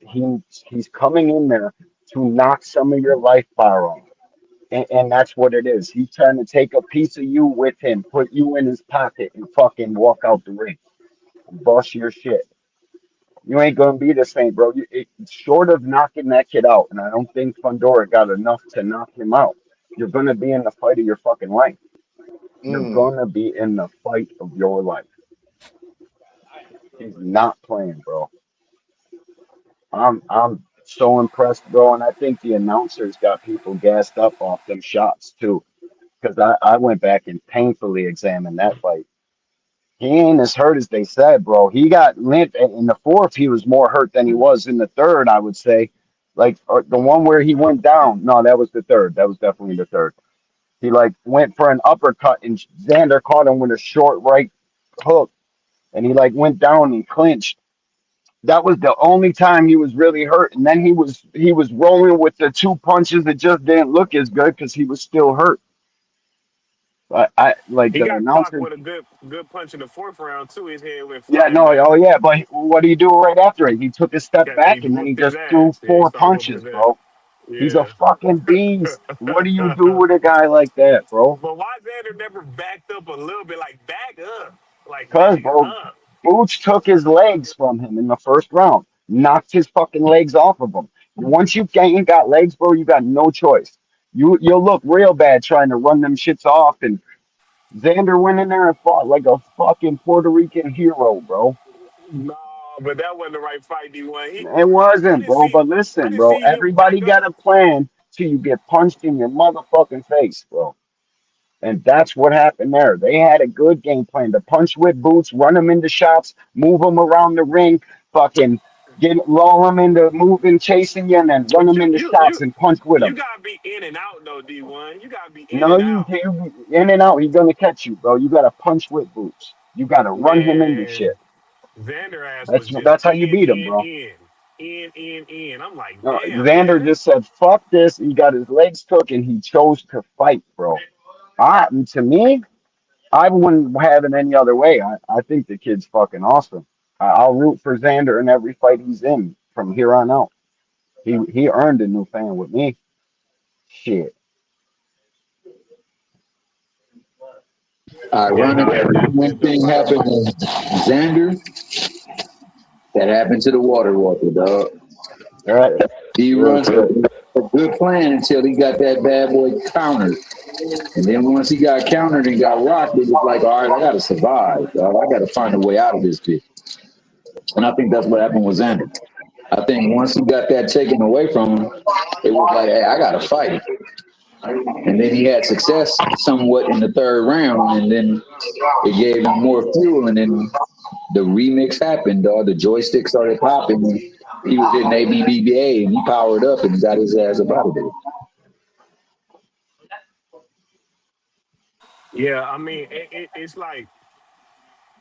[SPEAKER 14] He's coming in there to knock some of your life bar off. And that's what it is. He's trying to take a piece of you with him, put you in his pocket, and fucking walk out the ring and bust your shit. You ain't gonna be the same, bro. Short of knocking that kid out, and I don't think Fundora got enough to knock him out. You're gonna be in the fight of your fucking life. You're gonna be in the fight of your life. He's not playing, bro. I'm so impressed, bro, and I think the announcers got people gassed up off them shots too. Because I went back and painfully examined that fight. He ain't as hurt as they said, bro. He got limp in the fourth. He was more hurt than he was in the third, I would say. Like the one where he went down. No, that was the third. That was definitely the third. He like went for an uppercut, and Xander caught him with a short right hook, and he like went down and clinched. That was the only time he was really hurt, and then he was rolling with the two punches that just didn't look as good because he was still hurt. I like
[SPEAKER 15] He
[SPEAKER 14] the
[SPEAKER 15] got clocked
[SPEAKER 14] announcer.
[SPEAKER 15] with a good punch in the fourth round too. His head went
[SPEAKER 14] Yeah,
[SPEAKER 15] flying
[SPEAKER 14] no,
[SPEAKER 15] back.
[SPEAKER 14] oh yeah, but what do you do right after it? He took a step
[SPEAKER 15] He
[SPEAKER 14] back and then he
[SPEAKER 15] whooped his
[SPEAKER 14] just threw
[SPEAKER 15] ass. Yeah, he
[SPEAKER 14] four
[SPEAKER 15] started whooping
[SPEAKER 14] punches,
[SPEAKER 15] his ass.
[SPEAKER 14] bro. He's a
[SPEAKER 15] Yeah.
[SPEAKER 14] fucking beast. What do you do with a guy like that, bro?
[SPEAKER 15] But why Xander never backed up a little bit? Like back up, like
[SPEAKER 14] Cause,
[SPEAKER 15] back
[SPEAKER 14] bro,
[SPEAKER 15] up.
[SPEAKER 14] Boots took his legs from him in the first round, knocked his fucking legs off of him. Once you ain't got legs, bro, you got no choice. You'll look real bad trying to run them shits off. And Xander went in there and fought like a fucking Puerto Rican hero, bro.
[SPEAKER 15] No, but that wasn't the right fight. D1.
[SPEAKER 14] It
[SPEAKER 15] I
[SPEAKER 14] wasn't,
[SPEAKER 15] didn't
[SPEAKER 14] bro.
[SPEAKER 15] see.
[SPEAKER 14] But
[SPEAKER 15] I
[SPEAKER 14] listen,
[SPEAKER 15] didn't
[SPEAKER 14] bro.
[SPEAKER 15] see him
[SPEAKER 14] Everybody
[SPEAKER 15] back
[SPEAKER 14] got
[SPEAKER 15] up.
[SPEAKER 14] a plan till you get punched in your motherfucking face, bro. And that's what happened there. They had a good game plan to punch with Boots, run him into shots, move him around the ring, fucking lull him into moving, chasing you, and then run
[SPEAKER 15] But
[SPEAKER 14] him into shots and punch with
[SPEAKER 15] you
[SPEAKER 14] him.
[SPEAKER 15] gotta be in and out though. D1. You gotta be in
[SPEAKER 14] No,
[SPEAKER 15] and
[SPEAKER 14] you
[SPEAKER 15] out,
[SPEAKER 14] can't. In and out, he's gonna catch you, bro. You gotta punch with Boots. You gotta run him into
[SPEAKER 15] man.
[SPEAKER 14] shit.
[SPEAKER 15] Xander ass was just
[SPEAKER 14] That's how you beat him, bro.
[SPEAKER 15] in. I'm like,
[SPEAKER 14] No,
[SPEAKER 15] damn,
[SPEAKER 14] Xander
[SPEAKER 15] man.
[SPEAKER 14] just said, "Fuck this." He got his legs took, and he chose to fight, bro. To me, I wouldn't have it any other way. I think the kid's fucking awesome. I'll root for Xander in every fight he's in from here on out. He earned a new fan with me. Shit.
[SPEAKER 15] Yeah,
[SPEAKER 3] Ironically, one
[SPEAKER 15] the
[SPEAKER 3] thing
[SPEAKER 15] fight.
[SPEAKER 3] happened to Xander that happened to the water walker, dog.
[SPEAKER 14] All right.
[SPEAKER 3] He
[SPEAKER 14] Real
[SPEAKER 3] runs
[SPEAKER 14] shit.
[SPEAKER 3] a good plan until he got that bad boy countered. And then once he got countered and got rocked, it was like, all right, I got to survive, dog. I got to find a way out of this bitch. And I think that's what happened with Xander. I think once he got that taken away from him, it was like, hey, I got to fight. And then he had success somewhat in the third round, and then it gave him more fuel. And then the remix happened, dog. The joystick started popping. And he was hitting ABBA, and he powered up and got his ass up out of there.
[SPEAKER 15] Yeah, I mean, it's like,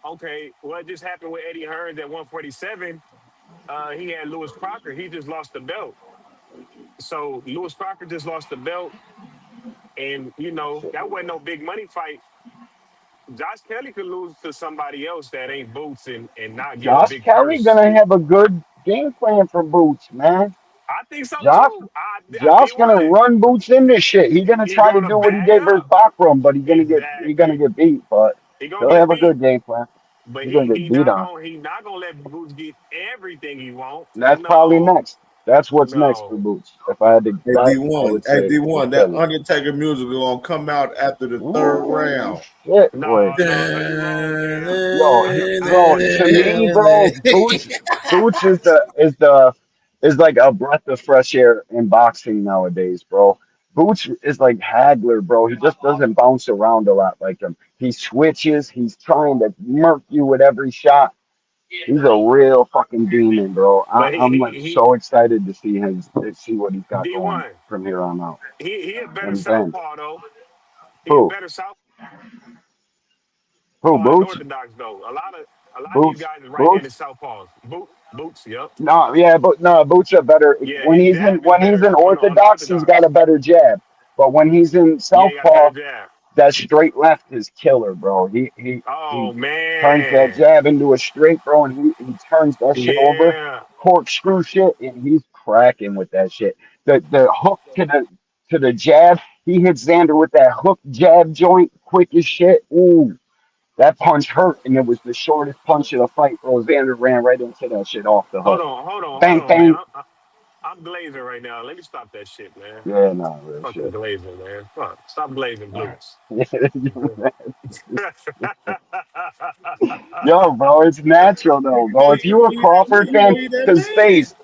[SPEAKER 15] okay, what just happened with Eddie Hearns at 147? he had Lewis Crocker. He just lost the belt. So Lewis Crocker just lost the belt, and that wasn't no big money fight. Josh Kelly could lose to somebody else that ain't Boots and not get a
[SPEAKER 14] Josh
[SPEAKER 15] big
[SPEAKER 14] Kelly
[SPEAKER 15] purse.
[SPEAKER 14] gonna have a good game plan for Boots, man.
[SPEAKER 15] I think so
[SPEAKER 14] Josh,
[SPEAKER 15] too.
[SPEAKER 14] Josh gonna
[SPEAKER 15] D1,
[SPEAKER 14] run Boots in this shit. He gonna
[SPEAKER 15] he
[SPEAKER 14] try to
[SPEAKER 15] gonna
[SPEAKER 14] do what he
[SPEAKER 15] bag
[SPEAKER 14] did versus
[SPEAKER 15] up.
[SPEAKER 14] Bakram, but he gonna
[SPEAKER 15] Exactly.
[SPEAKER 14] get beat. But
[SPEAKER 15] He gonna
[SPEAKER 14] he'll
[SPEAKER 15] get
[SPEAKER 14] have a
[SPEAKER 15] beat,
[SPEAKER 14] good game plan.
[SPEAKER 15] but
[SPEAKER 14] He's gonna
[SPEAKER 15] he
[SPEAKER 14] get
[SPEAKER 15] he
[SPEAKER 14] beat
[SPEAKER 15] not
[SPEAKER 14] on.
[SPEAKER 15] gonna he not gonna let Boots get everything he wants.
[SPEAKER 14] And that's probably
[SPEAKER 15] No,
[SPEAKER 14] next. That's what's next for
[SPEAKER 15] no.
[SPEAKER 14] Boots. If I had to
[SPEAKER 17] Hey
[SPEAKER 14] bet, I
[SPEAKER 17] D1,
[SPEAKER 14] would say
[SPEAKER 17] that
[SPEAKER 14] Kelly.
[SPEAKER 17] Undertaker music is gonna come out after the third
[SPEAKER 14] Ooh,
[SPEAKER 17] round.
[SPEAKER 14] shit, boy.
[SPEAKER 15] No, you wrong, Cam.
[SPEAKER 14] Yo, bro, to me, bro, Boots is like a breath of fresh air in boxing nowadays, bro. Boots is like Hagler, bro. He just doesn't bounce around a lot like him. He switches. He's trying to murk you with every shot. He's a real fucking demon, bro.
[SPEAKER 15] But
[SPEAKER 14] I'm like so excited to see what he's got going
[SPEAKER 15] D1.
[SPEAKER 14] from here on out.
[SPEAKER 15] He a better
[SPEAKER 14] And then
[SPEAKER 15] southpaw though. He a
[SPEAKER 14] who?
[SPEAKER 15] better southpaw
[SPEAKER 14] Who?
[SPEAKER 15] than
[SPEAKER 14] Boots?
[SPEAKER 15] orthodox though. A lot of these
[SPEAKER 14] Boots?
[SPEAKER 15] guys is right-handed
[SPEAKER 14] Boots?
[SPEAKER 15] southpaws. Boots. Yep.
[SPEAKER 14] No, yeah, but no, Boots are better
[SPEAKER 15] Yeah, his jab is
[SPEAKER 14] when he's
[SPEAKER 15] better
[SPEAKER 14] in
[SPEAKER 15] on the
[SPEAKER 14] orthodox. He's got
[SPEAKER 15] orthodox.
[SPEAKER 14] a better jab, but when he's in
[SPEAKER 15] Yeah, he got a better
[SPEAKER 14] southpaw,
[SPEAKER 15] jab.
[SPEAKER 14] that straight left is killer, bro. He
[SPEAKER 15] Oh
[SPEAKER 14] turns that
[SPEAKER 15] man.
[SPEAKER 14] jab into a straight, bro, and he turns that shit over,
[SPEAKER 15] Yeah.
[SPEAKER 14] corkscrew shit, and he's cracking with that shit. The hook to the jab, he hits Xander with that hook jab joint, quick as shit. Ooh. That punch hurt, and it was the shortest punch of the fight. Bro, Xander ran right into that shit off the
[SPEAKER 15] Hold
[SPEAKER 14] hook.
[SPEAKER 15] on, hold on, hold
[SPEAKER 14] Bang,
[SPEAKER 15] on, man.
[SPEAKER 14] bang.
[SPEAKER 15] I'm glazing right now. Let me stop that shit, man.
[SPEAKER 14] Yeah, no, real
[SPEAKER 15] Fucking
[SPEAKER 14] shit.
[SPEAKER 15] glazing, man. Fuck. Stop glazing blues.
[SPEAKER 14] Yo, bro, it's natural though, bro. If you were a Crawford fan, because Space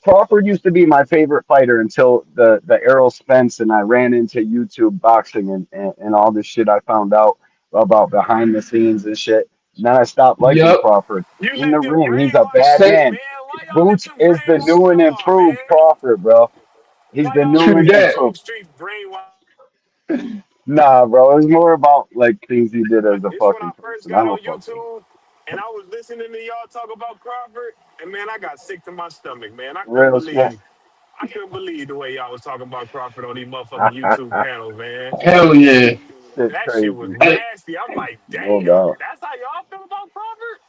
[SPEAKER 14] Crawford used to be my favorite fighter until the Errol Spence, and I ran into YouTube boxing and all this shit I found out about behind the scenes and shit. And then I stopped liking
[SPEAKER 16] Yep.
[SPEAKER 14] Crawford.
[SPEAKER 15] You
[SPEAKER 14] In the
[SPEAKER 15] let them
[SPEAKER 14] ring, he's a
[SPEAKER 15] brainwash
[SPEAKER 14] bad
[SPEAKER 15] you,
[SPEAKER 16] Say
[SPEAKER 14] man.
[SPEAKER 15] man. Why y'all let
[SPEAKER 14] Boots
[SPEAKER 15] them
[SPEAKER 14] is the
[SPEAKER 15] brainwash
[SPEAKER 14] new and
[SPEAKER 15] y'all,
[SPEAKER 14] improved
[SPEAKER 15] man?
[SPEAKER 14] Crawford, bro. He's
[SPEAKER 15] Why
[SPEAKER 14] the
[SPEAKER 15] y'all
[SPEAKER 14] new
[SPEAKER 15] let
[SPEAKER 16] true
[SPEAKER 14] and
[SPEAKER 15] these
[SPEAKER 16] that.
[SPEAKER 15] YouTube
[SPEAKER 14] improved.
[SPEAKER 15] streets brainwash?
[SPEAKER 14] Nah, bro, it was more about like things he did as a
[SPEAKER 15] It's when I
[SPEAKER 14] fucking
[SPEAKER 15] first
[SPEAKER 14] person. I
[SPEAKER 15] got
[SPEAKER 14] don't
[SPEAKER 15] on
[SPEAKER 14] fuck with him.
[SPEAKER 15] YouTube and I was listening to y'all talk about Crawford, and man, I got sick to my stomach, man.
[SPEAKER 14] Real shit.
[SPEAKER 15] I couldn't believe the way y'all was talking about Crawford on these motherfucking YouTube panels, man.
[SPEAKER 16] Hell yeah.
[SPEAKER 14] Shit
[SPEAKER 15] That shit was
[SPEAKER 14] crazy.
[SPEAKER 16] Hey,
[SPEAKER 15] nasty. I'm like,
[SPEAKER 14] No
[SPEAKER 15] damn,
[SPEAKER 14] doubt.
[SPEAKER 15] that's how y'all feel about Crawford?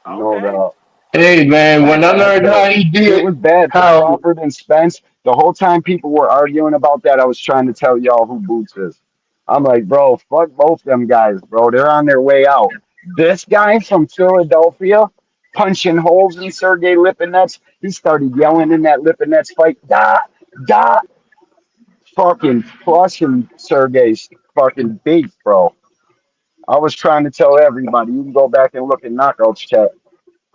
[SPEAKER 14] No
[SPEAKER 15] Okay.
[SPEAKER 14] doubt.
[SPEAKER 16] hey man, when I learned how
[SPEAKER 14] Yo,
[SPEAKER 16] he
[SPEAKER 14] shit
[SPEAKER 16] did,
[SPEAKER 14] was bad for
[SPEAKER 16] how
[SPEAKER 14] Crawford and Spence. The whole time people were arguing about that, I was trying to tell y'all who Boots is. I'm like, bro, fuck both them guys, bro. They're on their way out. This guy from Philadelphia punching holes in Sergey Lipinets. He started yelling in that Lipinets fight, da, da, fucking crushing Sergey's fucking beat, bro. I was trying to tell everybody. You can go back and look at Knockouts chat.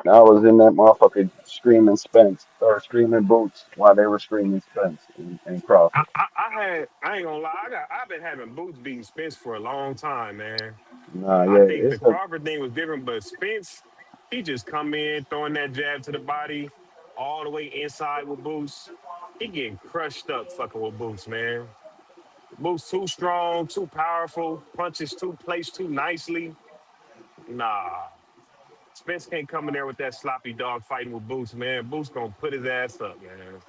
[SPEAKER 14] I was in that motherfucker screaming Spence or screaming Boots while they were screaming Spence and Crawford.
[SPEAKER 15] I ain't gonna lie, I've been having Boots beating Spence for a long time, man.
[SPEAKER 14] Nah,
[SPEAKER 15] I
[SPEAKER 14] yeah,
[SPEAKER 15] think the
[SPEAKER 14] it's a
[SPEAKER 15] Crawford thing was different, but Spence, he just come in throwing that jab to the body all the way inside with Boots. He getting crushed up fucking with Boots, man. Boots too strong, too powerful, punches too placed too nicely. Nah. Spence can't come in there with that sloppy dog fighting with Boots, man. Boots gonna put his ass up, man.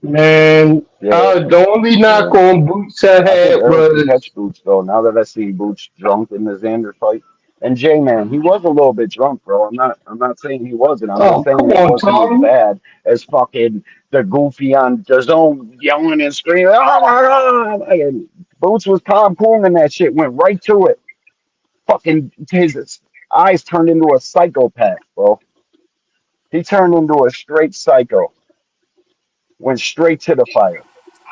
[SPEAKER 16] man,
[SPEAKER 14] yeah,
[SPEAKER 16] the only knock
[SPEAKER 14] yeah.
[SPEAKER 16] on Boots I
[SPEAKER 14] I think
[SPEAKER 16] had
[SPEAKER 14] Errol can
[SPEAKER 16] was
[SPEAKER 14] catch Boots though. Now that I seen Boots drunk in the Xander fight, and J man, he was a little bit drunk, bro. I'm not saying he wasn't. I'm just
[SPEAKER 16] oh
[SPEAKER 14] saying
[SPEAKER 16] come
[SPEAKER 14] it
[SPEAKER 16] on,
[SPEAKER 14] wasn't as
[SPEAKER 16] Tommy.
[SPEAKER 14] bad as fucking the goofy on the zone yelling and screaming. Oh my god! And Boots was calm, cool, and that shit went right to it. Fucking his eyes turned into a psychopath, bro. He turned into a straight psycho. Went straight to the fire.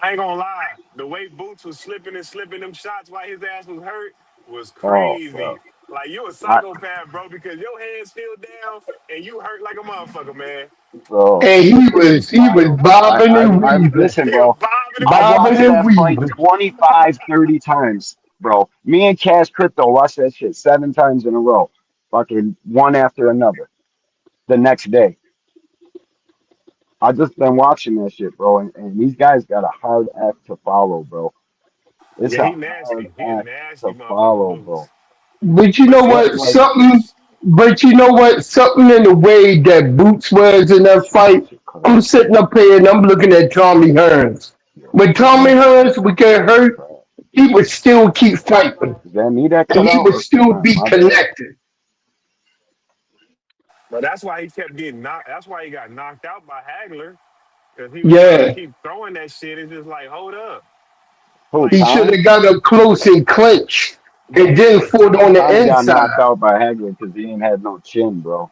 [SPEAKER 15] I ain't gonna lie. The way Boots was slipping and slipping them shots while his ass was hurt was
[SPEAKER 14] Oh,
[SPEAKER 15] crazy.
[SPEAKER 14] bro.
[SPEAKER 15] Like you a
[SPEAKER 14] I,
[SPEAKER 15] psychopath, bro, because your hands still down and you hurt like a motherfucker, man.
[SPEAKER 14] bro.
[SPEAKER 16] And he was bobbing and
[SPEAKER 14] I
[SPEAKER 16] weaving,
[SPEAKER 14] listen,
[SPEAKER 15] He was
[SPEAKER 14] bro.
[SPEAKER 15] bobbing and
[SPEAKER 14] I
[SPEAKER 16] bobbing
[SPEAKER 14] watched
[SPEAKER 15] weaving.
[SPEAKER 16] and
[SPEAKER 14] that fight
[SPEAKER 16] weaving.
[SPEAKER 14] 25, 30 times, bro. Me and Cash Crypto watched that shit 7 times in a row. Fucking one after another. The next day. I just been watching that shit, bro. And these guys got a hard act to follow, bro. It's
[SPEAKER 15] Yeah,
[SPEAKER 14] a
[SPEAKER 15] he
[SPEAKER 14] hard
[SPEAKER 15] nasty. He a
[SPEAKER 14] act
[SPEAKER 15] nasty
[SPEAKER 14] to
[SPEAKER 15] motherfucker,
[SPEAKER 14] follow, bro.
[SPEAKER 15] Boots.
[SPEAKER 16] But you
[SPEAKER 15] But
[SPEAKER 16] know
[SPEAKER 15] see,
[SPEAKER 14] Just
[SPEAKER 16] what?
[SPEAKER 14] like
[SPEAKER 16] Something. But you know what? Something in the way that Boots was in that fight. I'm sitting up here and I'm looking at Tommy Hearns. When Tommy Hearns would get hurt, he would still keep fighting.
[SPEAKER 14] Is that me that
[SPEAKER 16] And
[SPEAKER 14] cut
[SPEAKER 16] he
[SPEAKER 14] out
[SPEAKER 16] would
[SPEAKER 14] or
[SPEAKER 16] still
[SPEAKER 14] my,
[SPEAKER 16] be
[SPEAKER 14] my bad?
[SPEAKER 16] connected.
[SPEAKER 15] But that's why he kept getting knocked. That's why he got knocked out by Hagler because he was trying to
[SPEAKER 16] Yeah.
[SPEAKER 15] keep throwing that shit. It's just like, hold up.
[SPEAKER 14] Who,
[SPEAKER 16] He
[SPEAKER 15] Like,
[SPEAKER 16] should
[SPEAKER 14] Tommy?
[SPEAKER 16] have got up close and clinched and then
[SPEAKER 15] yeah,
[SPEAKER 16] fought on
[SPEAKER 15] Tommy.
[SPEAKER 16] the
[SPEAKER 14] Tommy got
[SPEAKER 16] inside.
[SPEAKER 14] knocked out by Hagler because he ain't had no chin, bro.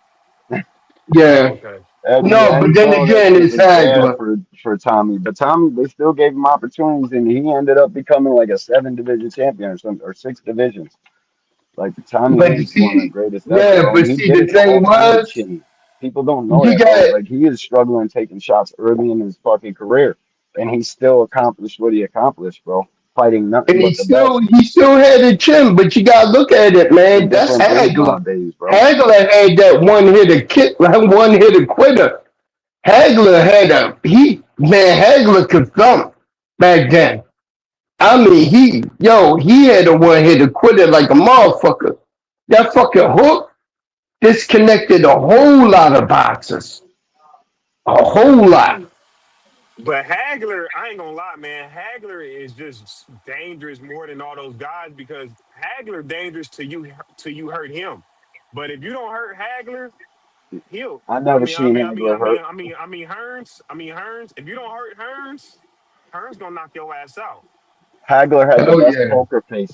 [SPEAKER 15] Oh,
[SPEAKER 16] Yeah.
[SPEAKER 15] okay.
[SPEAKER 16] No,
[SPEAKER 14] Yeah,
[SPEAKER 16] but
[SPEAKER 14] you
[SPEAKER 16] then
[SPEAKER 14] know that
[SPEAKER 16] again,
[SPEAKER 14] shit
[SPEAKER 16] it's
[SPEAKER 14] was bad
[SPEAKER 16] Hagler.
[SPEAKER 14] for Tommy. But Tommy, they still gave him opportunities, and he ended up becoming like a 7 division champion or some or 6 divisions. Like Tommy
[SPEAKER 16] But
[SPEAKER 14] Hearns is one of the
[SPEAKER 16] see,
[SPEAKER 14] greatest ever,
[SPEAKER 16] yeah,
[SPEAKER 14] bro, and
[SPEAKER 16] but
[SPEAKER 14] he
[SPEAKER 16] see,
[SPEAKER 14] did
[SPEAKER 16] the
[SPEAKER 14] it
[SPEAKER 16] thing
[SPEAKER 14] all and
[SPEAKER 16] was,
[SPEAKER 14] chinny. People don't know
[SPEAKER 16] he
[SPEAKER 14] that, bro.
[SPEAKER 16] got,
[SPEAKER 14] Like he is struggling taking shots early in his fucking career, and he still accomplished what he accomplished, bro. Fighting nothing
[SPEAKER 16] and
[SPEAKER 14] but the best.
[SPEAKER 16] he still had a chin, but you gotta look at it,
[SPEAKER 14] It's a
[SPEAKER 16] man. That's
[SPEAKER 14] different breed
[SPEAKER 16] Hagler.
[SPEAKER 14] nowadays, bro.
[SPEAKER 16] Hagler had that one hitter kick, one hitter quitter. Hagler had Hagler could thump back then. I mean, he had a one hitter quitter like a motherfucker. That fucking hook disconnected a whole lot of boxers. A whole lot.
[SPEAKER 15] But Hagler, I ain't gonna lie, man. Hagler is just dangerous more than all those guys because Hagler dangerous till you hurt him. But if you don't hurt Hagler, he'll.
[SPEAKER 14] I never seen Hagler hurt.
[SPEAKER 15] Hearns. If you don't hurt Hearns, Hearns gonna knock your ass out.
[SPEAKER 14] Hagler had the
[SPEAKER 16] Oh
[SPEAKER 14] best
[SPEAKER 16] yeah.
[SPEAKER 14] poker face.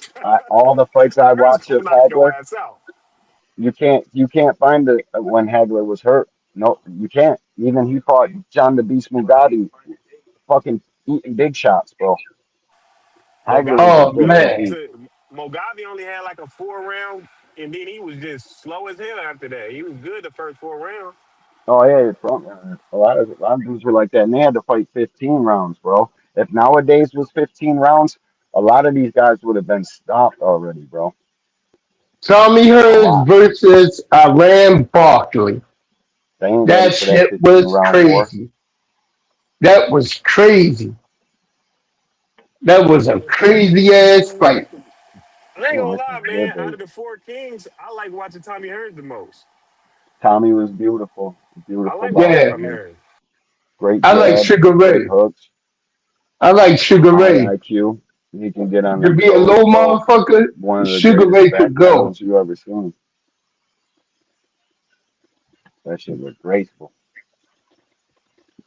[SPEAKER 14] All the fights I
[SPEAKER 15] Hearns
[SPEAKER 14] watched
[SPEAKER 15] gonna
[SPEAKER 14] of
[SPEAKER 15] knock your
[SPEAKER 14] Hagler,
[SPEAKER 15] ass out.
[SPEAKER 14] you can't find it when Hagler was hurt. No, you can't. Even he fought John the Beast Mugotti, fucking eating big shots, bro. Hagler was a
[SPEAKER 16] Oh
[SPEAKER 14] different
[SPEAKER 16] man.
[SPEAKER 14] beast.
[SPEAKER 15] Mogami only had like a 4 round, and then he was just slow as hell after that. He was good the first 4 rounds.
[SPEAKER 14] Oh yeah, a lot of dudes were like that, and they had to fight 15 rounds, bro. If nowadays was 15 rounds, a lot of these guys would have been stopped already, bro.
[SPEAKER 16] Tommy
[SPEAKER 14] A
[SPEAKER 16] Hearns
[SPEAKER 14] lot.
[SPEAKER 16] versus Iran Barkley.
[SPEAKER 14] They ain't ready
[SPEAKER 16] That
[SPEAKER 14] for that
[SPEAKER 16] shit
[SPEAKER 14] 15
[SPEAKER 16] was
[SPEAKER 14] round war.
[SPEAKER 16] crazy. That was crazy. That was a crazy ass fight.
[SPEAKER 15] I ain't gonna
[SPEAKER 14] Well,
[SPEAKER 15] lie,
[SPEAKER 14] yeah,
[SPEAKER 15] man. Out
[SPEAKER 14] baby.
[SPEAKER 15] of the four kings, I like watching Tommy Hearns the most.
[SPEAKER 14] Tommy was beautiful,
[SPEAKER 15] I
[SPEAKER 14] beautiful
[SPEAKER 15] like watching
[SPEAKER 14] boxer,
[SPEAKER 16] Yeah.
[SPEAKER 15] Tommy
[SPEAKER 14] man.
[SPEAKER 15] Hearns.
[SPEAKER 14] Great
[SPEAKER 16] I like
[SPEAKER 14] jab,
[SPEAKER 16] Sugar
[SPEAKER 14] great
[SPEAKER 16] Ray.
[SPEAKER 14] hooks,
[SPEAKER 16] I like Sugar
[SPEAKER 14] high
[SPEAKER 16] Ray.
[SPEAKER 14] IQ. He can get on
[SPEAKER 16] To
[SPEAKER 14] them
[SPEAKER 16] be a
[SPEAKER 14] toes,
[SPEAKER 16] low
[SPEAKER 14] bro.
[SPEAKER 16] motherfucker,
[SPEAKER 14] One of the
[SPEAKER 16] Sugar
[SPEAKER 14] greatest
[SPEAKER 16] Ray could go.
[SPEAKER 14] backpedals you ever seen. That shit was graceful.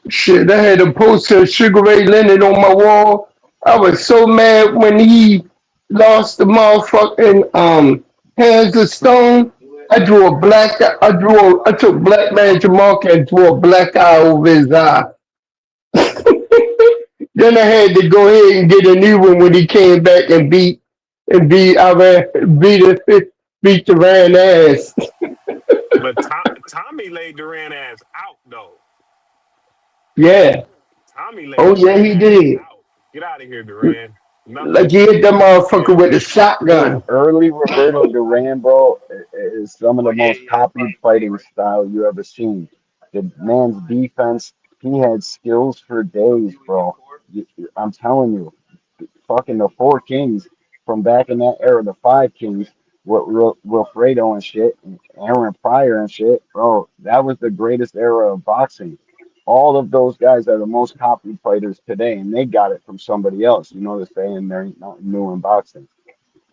[SPEAKER 16] Shit, I had a poster of Sugar Ray Leonard on my wall. I was so mad when he lost the motherfucking Hands of Stone. I took black magic marker and drew a black eye over his eye. Then I had to go ahead and get a new one when he came back and I ran, beat the ran ass.
[SPEAKER 15] But Tommy laid Duran ass out though.
[SPEAKER 16] Yeah.
[SPEAKER 15] Tommy laid
[SPEAKER 16] Oh yeah,
[SPEAKER 15] Duran
[SPEAKER 16] he
[SPEAKER 15] ass
[SPEAKER 16] did.
[SPEAKER 15] out. Get out of here, Duran.
[SPEAKER 16] Like
[SPEAKER 15] Nothing.
[SPEAKER 16] he hit that motherfucker
[SPEAKER 15] Yeah.
[SPEAKER 16] with a shotgun.
[SPEAKER 14] Early Roberto Duran, bro, is some of the most copied fighting style you ever seen. The man's defense, he had skills for days, bro. I'm telling you, fucking the four kings from back in that era, the five kings, with Wilfredo and shit, and Aaron Pryor and shit, bro. That was the greatest era of boxing. All of those guys are the most copied fighters today, and they got it from somebody else. You know the saying, there ain't nothing new in boxing.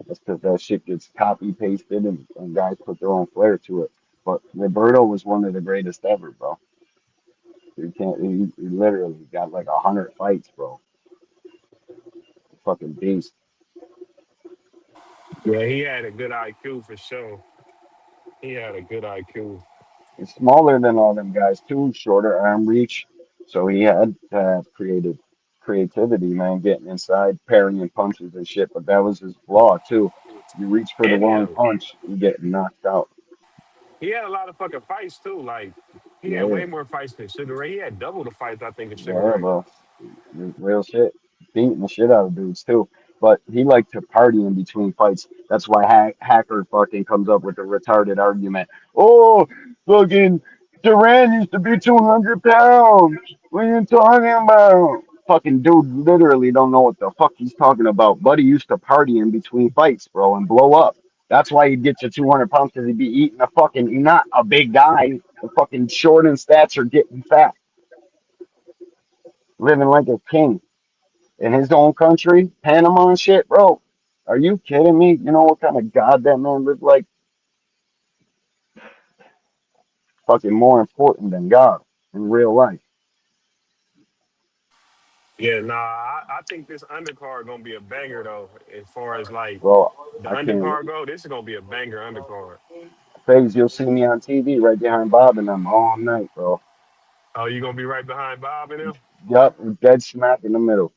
[SPEAKER 14] That's because that shit gets copy pasted and guys put their own flair to it. But Roberto was one of the greatest ever, bro. You can't. He literally got like 100 fights, bro. Fucking beast.
[SPEAKER 15] Yeah, he had a good IQ for sure. He had a good IQ.
[SPEAKER 14] He's smaller than all them guys too. Shorter arm reach, so he had to have creativity, man, getting inside, parrying punches and shit. But that was his flaw too. You reach for the wrong
[SPEAKER 15] And
[SPEAKER 14] punch, you get knocked out.
[SPEAKER 15] he had a lot of fucking fights too. Like he had
[SPEAKER 14] Yeah,
[SPEAKER 15] way more fights than Sugar Ray. He had double the fights I think of Sugar
[SPEAKER 14] yeah,
[SPEAKER 15] Ray.
[SPEAKER 14] bro. Real shit. Beating the shit out of dudes too. But he liked to party in between fights. That's why Hacker fucking comes up with the retarded argument. Oh, fucking Duran used to be 200 pounds. What are you talking about? Fucking dude literally don't know what the fuck he's talking about. Buddy used to party in between fights, bro, and blow up. That's why he'd get to 200 pounds because he'd be eating a fucking. He's not a big guy. The fucking short in stature, getting fat, living like a king in his own country, Panama and shit, bro. Are you kidding me? You know what kind of god that man lived like? Fucking more important than God in real life,
[SPEAKER 15] Yeah, nah, I think this undercard gonna be a banger though. As far as like
[SPEAKER 14] bro.
[SPEAKER 15] the
[SPEAKER 14] I can't
[SPEAKER 15] undercard
[SPEAKER 14] wait.
[SPEAKER 15] go, this is gonna be a banger undercard.
[SPEAKER 14] Phase, you'll see me on TV right behind Bob and them all night, bro.
[SPEAKER 15] Oh, you gonna be right behind Bob and him?
[SPEAKER 14] Yup, dead smack in the middle.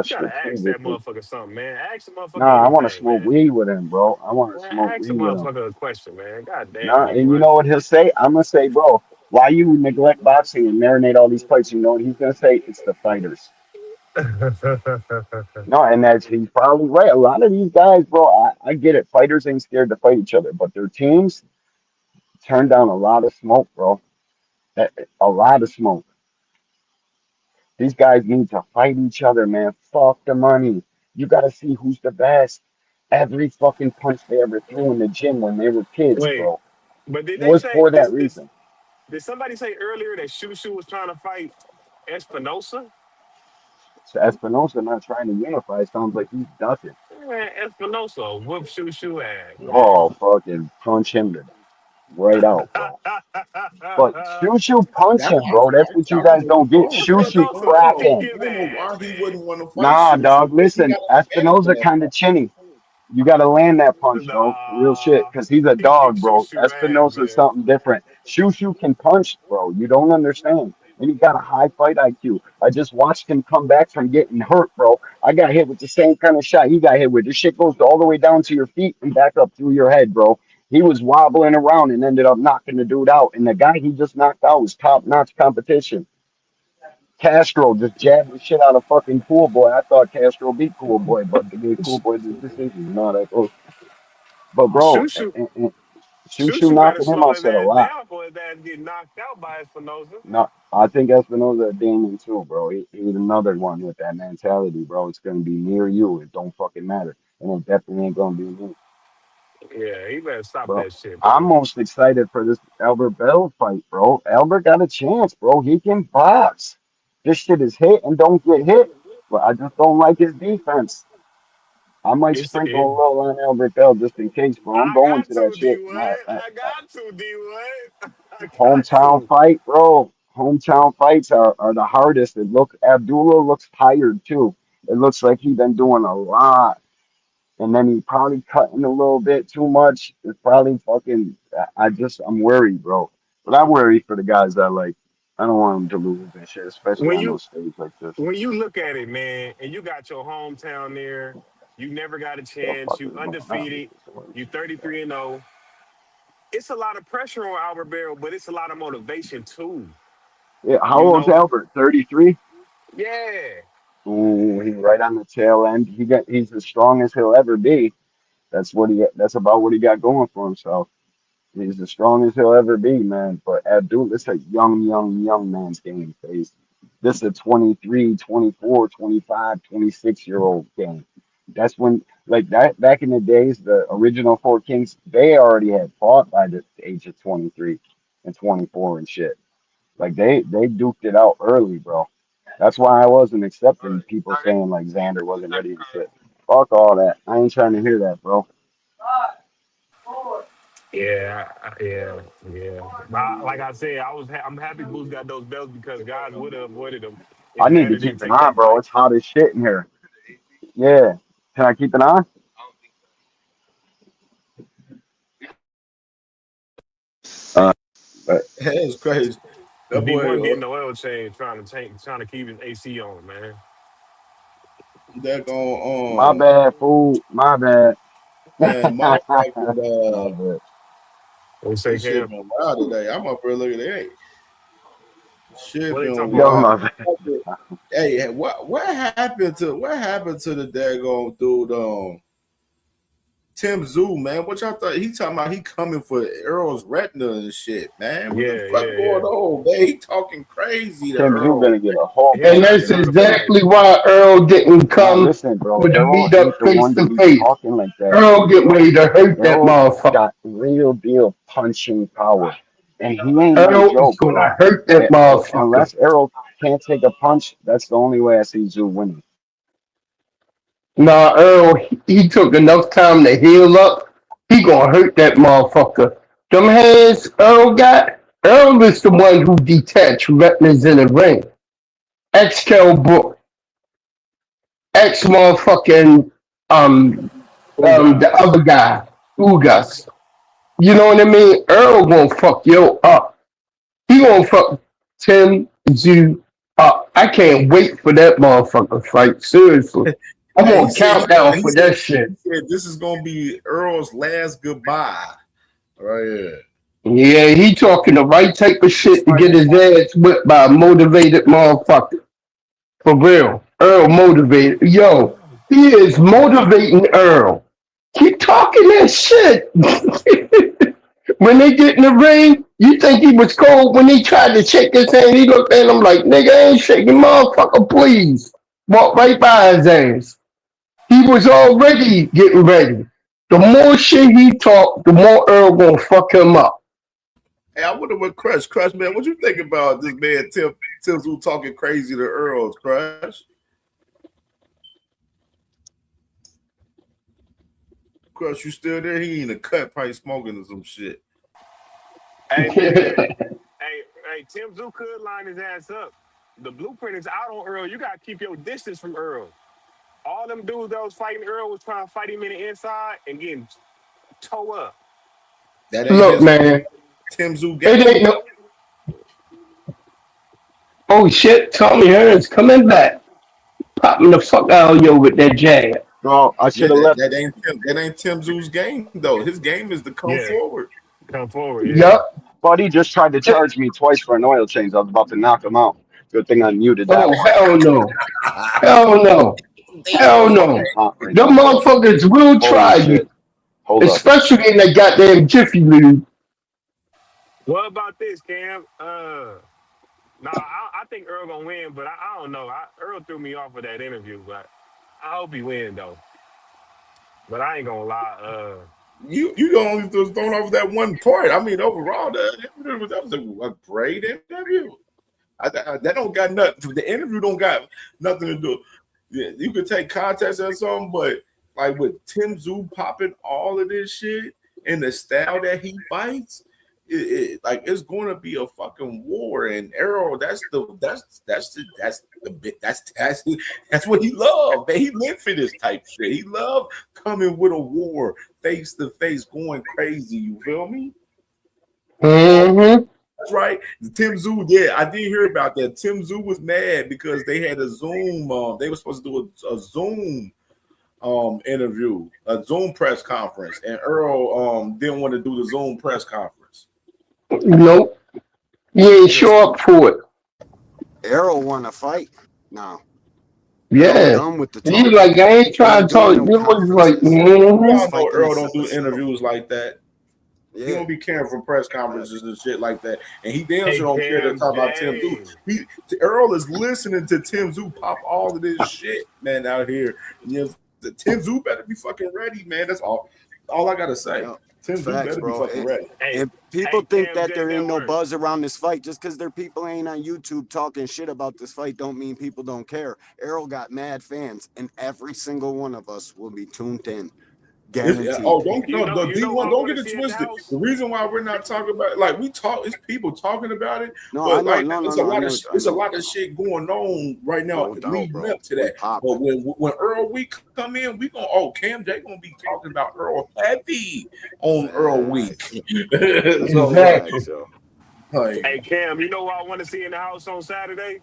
[SPEAKER 15] You gotta ask that
[SPEAKER 14] Strategically.
[SPEAKER 15] motherfucker something, man. Ask the motherfucker
[SPEAKER 14] Nah, I want to
[SPEAKER 15] anything,
[SPEAKER 14] smoke
[SPEAKER 15] man.
[SPEAKER 14] weed with him, bro. I want to
[SPEAKER 15] Man,
[SPEAKER 14] smoke
[SPEAKER 15] ask the
[SPEAKER 14] weed with him.
[SPEAKER 15] motherfucker a question, man. God damn,
[SPEAKER 14] Nah,
[SPEAKER 15] nigga,
[SPEAKER 14] and you know what he'll say? I'm gonna say, bro, why you neglect boxing and marinate all these fights? You know what he's gonna say? It's the fighters.
[SPEAKER 15] right?
[SPEAKER 14] No, and that's he's probably right. A lot of these guys, bro, I get it. Fighters ain't scared to fight each other, but their teams turn down a lot of smoke, bro. A lot of smoke. These guys need to fight each other, man. Fuck the money. You gotta see who's the best. Every fucking punch they ever threw in the gym when they were kids,
[SPEAKER 15] Wait,
[SPEAKER 14] bro,
[SPEAKER 15] but did they
[SPEAKER 14] was
[SPEAKER 15] say
[SPEAKER 14] for that
[SPEAKER 15] this?
[SPEAKER 14] reason.
[SPEAKER 15] Did somebody say earlier that Shushu was trying to fight Espinosa?
[SPEAKER 14] So Espinosa not trying to unify. Sounds like he's ducking.
[SPEAKER 15] Man, Espinosa whoop Shushu ass, man.
[SPEAKER 14] Oh, fucking punch him to right out, bro. But Shushu punch him, bro. That's what you
[SPEAKER 17] That was
[SPEAKER 14] guys don't
[SPEAKER 17] a
[SPEAKER 14] get.
[SPEAKER 17] bum fight.
[SPEAKER 14] Shushu
[SPEAKER 15] Espinosa
[SPEAKER 14] crack
[SPEAKER 15] beat
[SPEAKER 17] I
[SPEAKER 14] him.
[SPEAKER 15] his
[SPEAKER 17] don't know
[SPEAKER 15] ass,
[SPEAKER 17] why he wouldn't want to fight
[SPEAKER 14] Nah,
[SPEAKER 17] Sushi.
[SPEAKER 14] dog.
[SPEAKER 17] He
[SPEAKER 14] Listen,
[SPEAKER 17] got an advantage in
[SPEAKER 14] Espinosa
[SPEAKER 17] that
[SPEAKER 14] kind of
[SPEAKER 17] fight.
[SPEAKER 14] chinny. You got to land that punch, bro. Real shit.
[SPEAKER 15] Nah,
[SPEAKER 14] Because he's a
[SPEAKER 15] he kicked
[SPEAKER 14] dog, bro.
[SPEAKER 15] Shushu ass,
[SPEAKER 14] Espinosa is
[SPEAKER 15] man.
[SPEAKER 14] something different. Shushu can punch, bro. You don't understand. And he got a high fight IQ. I just watched him come back from getting hurt, bro. I got hit with the same kind of shot he got hit with. This shit goes all the way down to your feet and back up through your head, bro. He was wobbling around and ended up knocking the dude out. And the guy he just knocked out was top notch competition. Castro just jabbed the shit out of fucking Cool Boy. I thought Castro beat Cool Boy, but they gave Cool Boy the decision. No, that goes. But bro,
[SPEAKER 15] Shushu,
[SPEAKER 14] Shushu
[SPEAKER 15] Shushu better
[SPEAKER 14] knocking him
[SPEAKER 15] slow
[SPEAKER 14] out
[SPEAKER 15] his
[SPEAKER 14] said a
[SPEAKER 15] ass
[SPEAKER 14] lot.
[SPEAKER 15] down for his ass to get knocked out by Espinosa.
[SPEAKER 14] No, I think Espinoza a demon too, bro. He's another one with that mentality, bro. It's gonna be near you. It don't fucking matter, and it definitely ain't gonna be me,
[SPEAKER 15] Yeah, he better stop
[SPEAKER 14] bro.
[SPEAKER 15] that shit,
[SPEAKER 14] I'm
[SPEAKER 15] bro.
[SPEAKER 14] most excited for this Albert Bell fight, bro. Albert got a chance, bro. He can box. This shit is hit and don't get hit, but I just don't like his defense. I might
[SPEAKER 15] It's
[SPEAKER 14] sprinkle
[SPEAKER 15] it.
[SPEAKER 14] a little on Albert Bell just in case, bro. I'm
[SPEAKER 15] I
[SPEAKER 14] going
[SPEAKER 15] got
[SPEAKER 14] to that
[SPEAKER 15] to D
[SPEAKER 14] shit.
[SPEAKER 15] Wade. I got to D Wade. I got
[SPEAKER 14] Hometown
[SPEAKER 15] to.
[SPEAKER 14] fight, bro. Hometown fights are the hardest. It look Abdullah looks tired too. It looks like he been doing a lot, and then he probably cutting a little bit too much. It's probably fucking. I'm worried, bro. But I worry for the guys that like. I don't want them to lose and shit, especially
[SPEAKER 15] When
[SPEAKER 14] on
[SPEAKER 15] you
[SPEAKER 14] those stages like this.
[SPEAKER 15] when you look at it, man, and you got your hometown there, you never got a
[SPEAKER 14] The
[SPEAKER 15] chance.
[SPEAKER 14] fuck
[SPEAKER 15] You
[SPEAKER 14] is going on with
[SPEAKER 15] undefeated.
[SPEAKER 14] this
[SPEAKER 15] You
[SPEAKER 14] place?
[SPEAKER 15] 33-0. It's a lot of pressure on Albert Barrel, but it's a lot of motivation too.
[SPEAKER 14] Yeah, how
[SPEAKER 15] You
[SPEAKER 14] old's
[SPEAKER 15] know?
[SPEAKER 14] Albert? 33.
[SPEAKER 15] Yeah.
[SPEAKER 14] Ooh, he's right on the tail end. He's as strong as he'll ever be. That's about what he got going for himself. He's as strong as he'll ever be, man. But Abdul, it's a young man's game, face. This is a 23, 24, 25, 26-year-old game. That's when, like that, back in the days, the original Four Kings, they already had fought by the age of 23 and 24 and shit. Like they duked it out early, bro. That's why I wasn't accepting people saying like Xander wasn't ready to shit. Fuck all that. I ain't trying to hear that, bro.
[SPEAKER 15] Yeah, yeah. Like I said, I'm happy Boots got those belts because guys would have avoided them
[SPEAKER 14] I
[SPEAKER 15] if
[SPEAKER 14] need to
[SPEAKER 15] Xander didn't
[SPEAKER 14] keep an
[SPEAKER 15] take
[SPEAKER 14] eye,
[SPEAKER 15] that
[SPEAKER 14] bro.
[SPEAKER 15] fight.
[SPEAKER 14] It's hot as shit in here. Yeah. Can I keep an eye? But
[SPEAKER 17] It's crazy. That boy,
[SPEAKER 15] D1 getting the oil change, trying to keep his AC on, man.
[SPEAKER 17] that
[SPEAKER 14] my
[SPEAKER 17] going
[SPEAKER 14] bad, fool. My bad.
[SPEAKER 17] man,
[SPEAKER 14] My
[SPEAKER 17] motherfucking
[SPEAKER 14] bad.
[SPEAKER 15] What you say,
[SPEAKER 17] this shit
[SPEAKER 15] Cam?
[SPEAKER 17] been wild today. I'm up here looking at it. Shit
[SPEAKER 15] What are you
[SPEAKER 17] been
[SPEAKER 15] talking
[SPEAKER 14] Yo,
[SPEAKER 15] about?
[SPEAKER 17] wild.
[SPEAKER 14] my bad.
[SPEAKER 17] Hey, what happened to the daggone dude Tim Zoo, man. What y'all thought? He talking about he coming for Earl's retina and shit, man. What the fuck going on, man? He talking crazy to
[SPEAKER 14] Tim Zoo
[SPEAKER 17] Earl.
[SPEAKER 14] gonna get a whole
[SPEAKER 16] And that's exactly why Earl didn't come
[SPEAKER 14] listen, bro.
[SPEAKER 16] with the
[SPEAKER 14] Earl
[SPEAKER 16] meet
[SPEAKER 14] ain't
[SPEAKER 16] up
[SPEAKER 14] the
[SPEAKER 16] face
[SPEAKER 14] one to
[SPEAKER 16] to
[SPEAKER 14] be
[SPEAKER 16] face.
[SPEAKER 14] talking like that.
[SPEAKER 16] Earl get ready to hurt that
[SPEAKER 14] Earl
[SPEAKER 16] motherfucker.
[SPEAKER 14] got real deal punching power, and he ain't no
[SPEAKER 16] Earl is
[SPEAKER 14] joke.
[SPEAKER 16] gonna hurt that motherfucker.
[SPEAKER 14] Unless Earl can't take a punch, that's the only way I see Zoo winning.
[SPEAKER 16] Nah, Earl, he took enough time to heal up. He gonna hurt that motherfucker. Them hands Earl got, Earl is the one who detached retinas in the ring. Ex-Kell Brook. Ex-motherfucking, the other guy, Ugas. You know what I mean? Earl gonna fuck you up. He gonna fuck Tim Zoo up. I can't wait for that motherfucker fight. Seriously. I'm
[SPEAKER 17] Hey,
[SPEAKER 16] on countdown for that shit.
[SPEAKER 17] He said this is gonna be Earl's last goodbye. Right here.
[SPEAKER 16] Yeah, he talking the right type of shit to get his ass whipped by a motivated motherfucker. For real. Earl motivated. Yo, he is motivating Earl. Keep talking that shit. When they get in the ring, you think he was cold when he tried to shake his hand. He looked at him like, nigga, I ain't shaking, motherfucker, please. Walked right by his ass. He was already getting ready. The more shit he talked, the more Earl gonna fuck him up.
[SPEAKER 17] Hey, I wonder what Crush, man, what you think about this man Tim Zoo talking crazy to Earl, Crush? Crush, you still there? He in a cut, probably smoking or some shit.
[SPEAKER 15] Hey, man. hey, Tim Zoo could line his ass up. The blueprint is out on Earl. You got to keep your distance from Earl. All them dudes that was fighting Earl was trying to fight him in the inside and getting toe up.
[SPEAKER 17] That ain't
[SPEAKER 16] Look, man.
[SPEAKER 17] Tim Zoo game.
[SPEAKER 16] It ain't no. Oh shit, Tommy Hearns coming back. Popping the fuck out of you with that jab.
[SPEAKER 14] Bro, I should have left.
[SPEAKER 17] That ain't Tim Zoo's game, though. His game is to come forward.
[SPEAKER 15] Come forward,
[SPEAKER 16] Yup.
[SPEAKER 14] But he just tried to charge me twice for an oil change. I was about to knock him out. Good thing I muted that.
[SPEAKER 16] Oh, hell no. Hell no. Hell no. Them motherfuckers will try you. Especially in that goddamn Jiffy Lube.
[SPEAKER 15] What about this, Cam? I think Earl gonna win, but I don't know. Earl threw me off of that interview, but I hope he win though. But I ain't gonna lie.
[SPEAKER 17] You only was thrown off that one part. I mean, overall, that was a great interview. That don't got nothing. The interview don't got nothing to do. Yeah, you could take context or something, but like with Tim Zoo popping all of this shit and the style that he fights, it's going to be a fucking war. And Errol, that's what he loved. Man, he lived for this type shit. He loved coming with a war, face to face, going crazy. You feel me?
[SPEAKER 16] Mm-hmm.
[SPEAKER 17] That's right. Tim Zoo, yeah, I did hear about that. Tim Zoo was mad because they had a Zoom. They were supposed to do a Zoom interview, a Zoom press conference, and Earl didn't want to do the Zoom press conference.
[SPEAKER 16] Nope. He ain't show up for it.
[SPEAKER 18] Errol want to fight now.
[SPEAKER 16] Yeah.
[SPEAKER 18] Done with the
[SPEAKER 16] He's like, I ain't trying to talk. You was like,
[SPEAKER 17] Y'all know Earl don't do interviews like that.
[SPEAKER 18] Yeah.
[SPEAKER 17] He don't be caring for press conferences and shit like that. And he damn sure don't care to talk about Tim Zoo. Earl is listening to Tim Zoo pop all of this shit, man, out here. You know, Tim Zoo better be fucking ready, man. That's all I gotta say. Tim Zoo better be fucking ready.
[SPEAKER 18] If people think that there ain't no buzz around this fight, just because their people ain't on YouTube talking shit about this fight, don't mean people don't care. Errol got mad fans, and every single one of us will be tuned in. Guaranteed.
[SPEAKER 17] Don't get it twisted. The reason why we're not talking about it, like we talk, it's people talking about it.
[SPEAKER 18] No,
[SPEAKER 17] but
[SPEAKER 18] I
[SPEAKER 17] like
[SPEAKER 18] know,
[SPEAKER 17] it's a lot of shit going on right now leading up to that. But when Earl Week come in, we gonna CamJ gonna be talking about Earl heavy on Earl Week.
[SPEAKER 15] Hey Cam, you know what I want to see in the house on Saturday?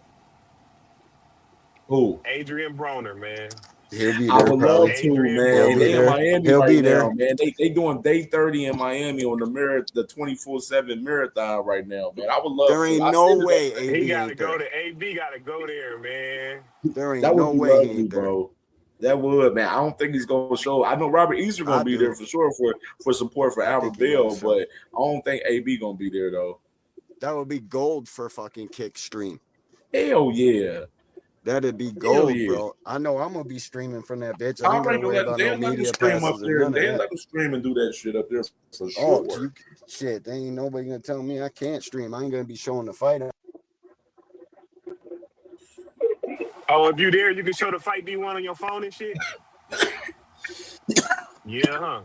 [SPEAKER 17] Who?
[SPEAKER 15] Adrian Broner, man.
[SPEAKER 18] He'll be there.
[SPEAKER 17] I would love to, man. They in Miami
[SPEAKER 18] He'll
[SPEAKER 17] right
[SPEAKER 18] be there.
[SPEAKER 17] now, man. They doing day 30 in Miami on the 24/7 marathon right now, man. I would love.
[SPEAKER 18] There ain't no way
[SPEAKER 15] he gotta go to AB. Gotta go there, man.
[SPEAKER 18] There ain't no way he ain't there,
[SPEAKER 17] bro. That would, man. I don't think he's gonna show. I know Robert Easter gonna be there for sure for support for Albert Bell, but I don't think AB gonna be there though.
[SPEAKER 18] That would be gold for fucking Kick Stream.
[SPEAKER 17] Hell yeah.
[SPEAKER 18] That'd be gold, bro. I know I'm gonna be streaming from that bitch. I ain't gonna worry about no media
[SPEAKER 17] stream up
[SPEAKER 18] passes or
[SPEAKER 17] there.
[SPEAKER 18] none of
[SPEAKER 17] They
[SPEAKER 18] that.
[SPEAKER 17] let him stream and do that shit up there for
[SPEAKER 18] Oh,
[SPEAKER 17] sure.
[SPEAKER 18] shit, they ain't nobody gonna tell me I can't stream. I ain't gonna be showing the fight.
[SPEAKER 15] Oh, if you there, you can show the fight B1 on your phone and shit. Yeah, huh?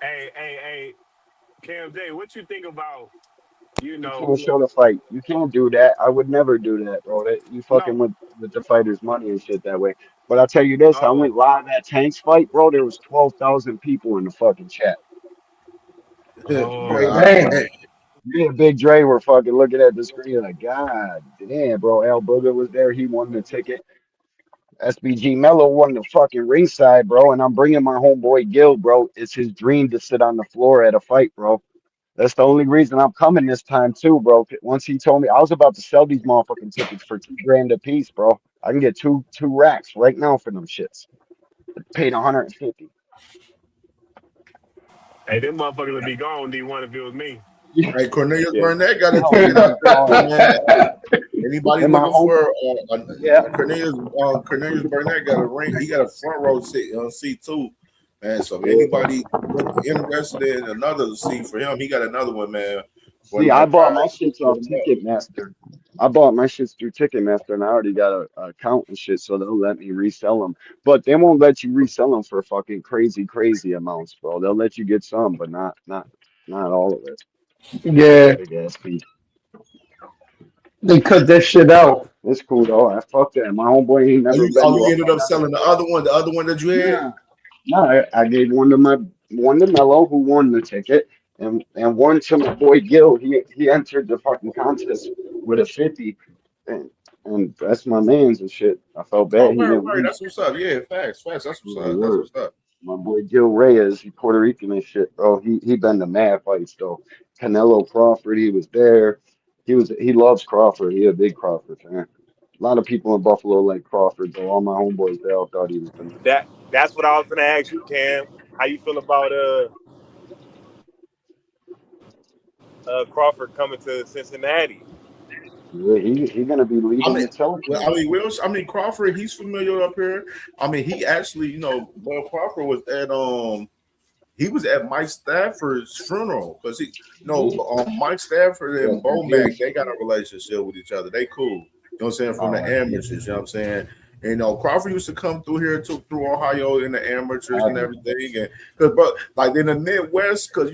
[SPEAKER 15] Hey, CamJ, what you think about, you
[SPEAKER 13] You
[SPEAKER 15] know?
[SPEAKER 13] can't show the fight. You can't do that. I would never do that, bro. You fucking with the fighters' money and shit that way. But I'll tell you this, I went live at Tank's fight, bro. There was 12,000 people in the fucking chat.
[SPEAKER 16] Damn.
[SPEAKER 13] Me and Big Dre were fucking looking at the screen like, God damn, bro. Al Booger was there. He won the ticket. SBG Mello won the fucking ringside, bro. And I'm bringing my homeboy Gil, bro. It's his dream to sit on the floor at a fight, bro. That's the only reason I'm coming this time too, bro. Once he told me I was about to sell these motherfucking tickets for $2,000 a piece, bro. I can get two racks right now for them shits. Paid 150.
[SPEAKER 15] Hey, them motherfuckers would be gone, D1, if it was me.
[SPEAKER 17] Hey, Cornelius
[SPEAKER 13] Yeah.
[SPEAKER 17] Burnett got a ticket out there, man. Anybody
[SPEAKER 13] And my
[SPEAKER 17] looking for
[SPEAKER 13] yeah.
[SPEAKER 17] Cornelius Burnett got a ring. He got a front row seat too, man. So if anybody interested in another seat for him, he got another one, man.
[SPEAKER 13] See, I bought my shits off Ticketmaster. I bought my shits through Ticketmaster, and I already got a account and shit, so they'll let me resell them. But they won't let you resell them for fucking crazy amounts, bro. They'll let you get some, but not all of it.
[SPEAKER 16] Yeah.
[SPEAKER 13] Big ass fee.
[SPEAKER 16] They cut that shit out.
[SPEAKER 13] It's cool though. I fuck that. My homeboy ain't never been to
[SPEAKER 17] You
[SPEAKER 13] a
[SPEAKER 17] ended up selling the other one that you had.
[SPEAKER 13] No, I gave one to Mello who won the ticket, and one to my boy Gil. He entered the fucking contest with a 50, and that's my man's and shit. I felt bad
[SPEAKER 17] Oh,
[SPEAKER 13] he didn't
[SPEAKER 17] right.
[SPEAKER 13] win.
[SPEAKER 17] That's what's up. Yeah, facts. That's what's
[SPEAKER 13] Yeah,
[SPEAKER 17] up. That's
[SPEAKER 13] word.
[SPEAKER 17] what's up.
[SPEAKER 13] My boy Gil Reyes, he Puerto Rican and shit, bro. He been to mad fights though. Canelo Crawford, he was there. He loves Crawford. He a big Crawford fan. A lot of people in Buffalo like Crawford, though. All my homeboys, they all thought he was the man.
[SPEAKER 15] That's what I was gonna ask you, Cam. How you feel about Crawford coming to Cincinnati?
[SPEAKER 13] Yeah, he gonna be leading the television.
[SPEAKER 17] Crawford, he's familiar up here. I mean, he actually, Boy Crawford was at he was at Mike Stafford's funeral because Mike Stafford and Bo Mack, they got a relationship with each other. They cool. You know what I'm saying? From the amateurs, you know what I'm saying? And Crawford used to come through here through Ohio in the amateurs and everything. And but like in the Midwest, because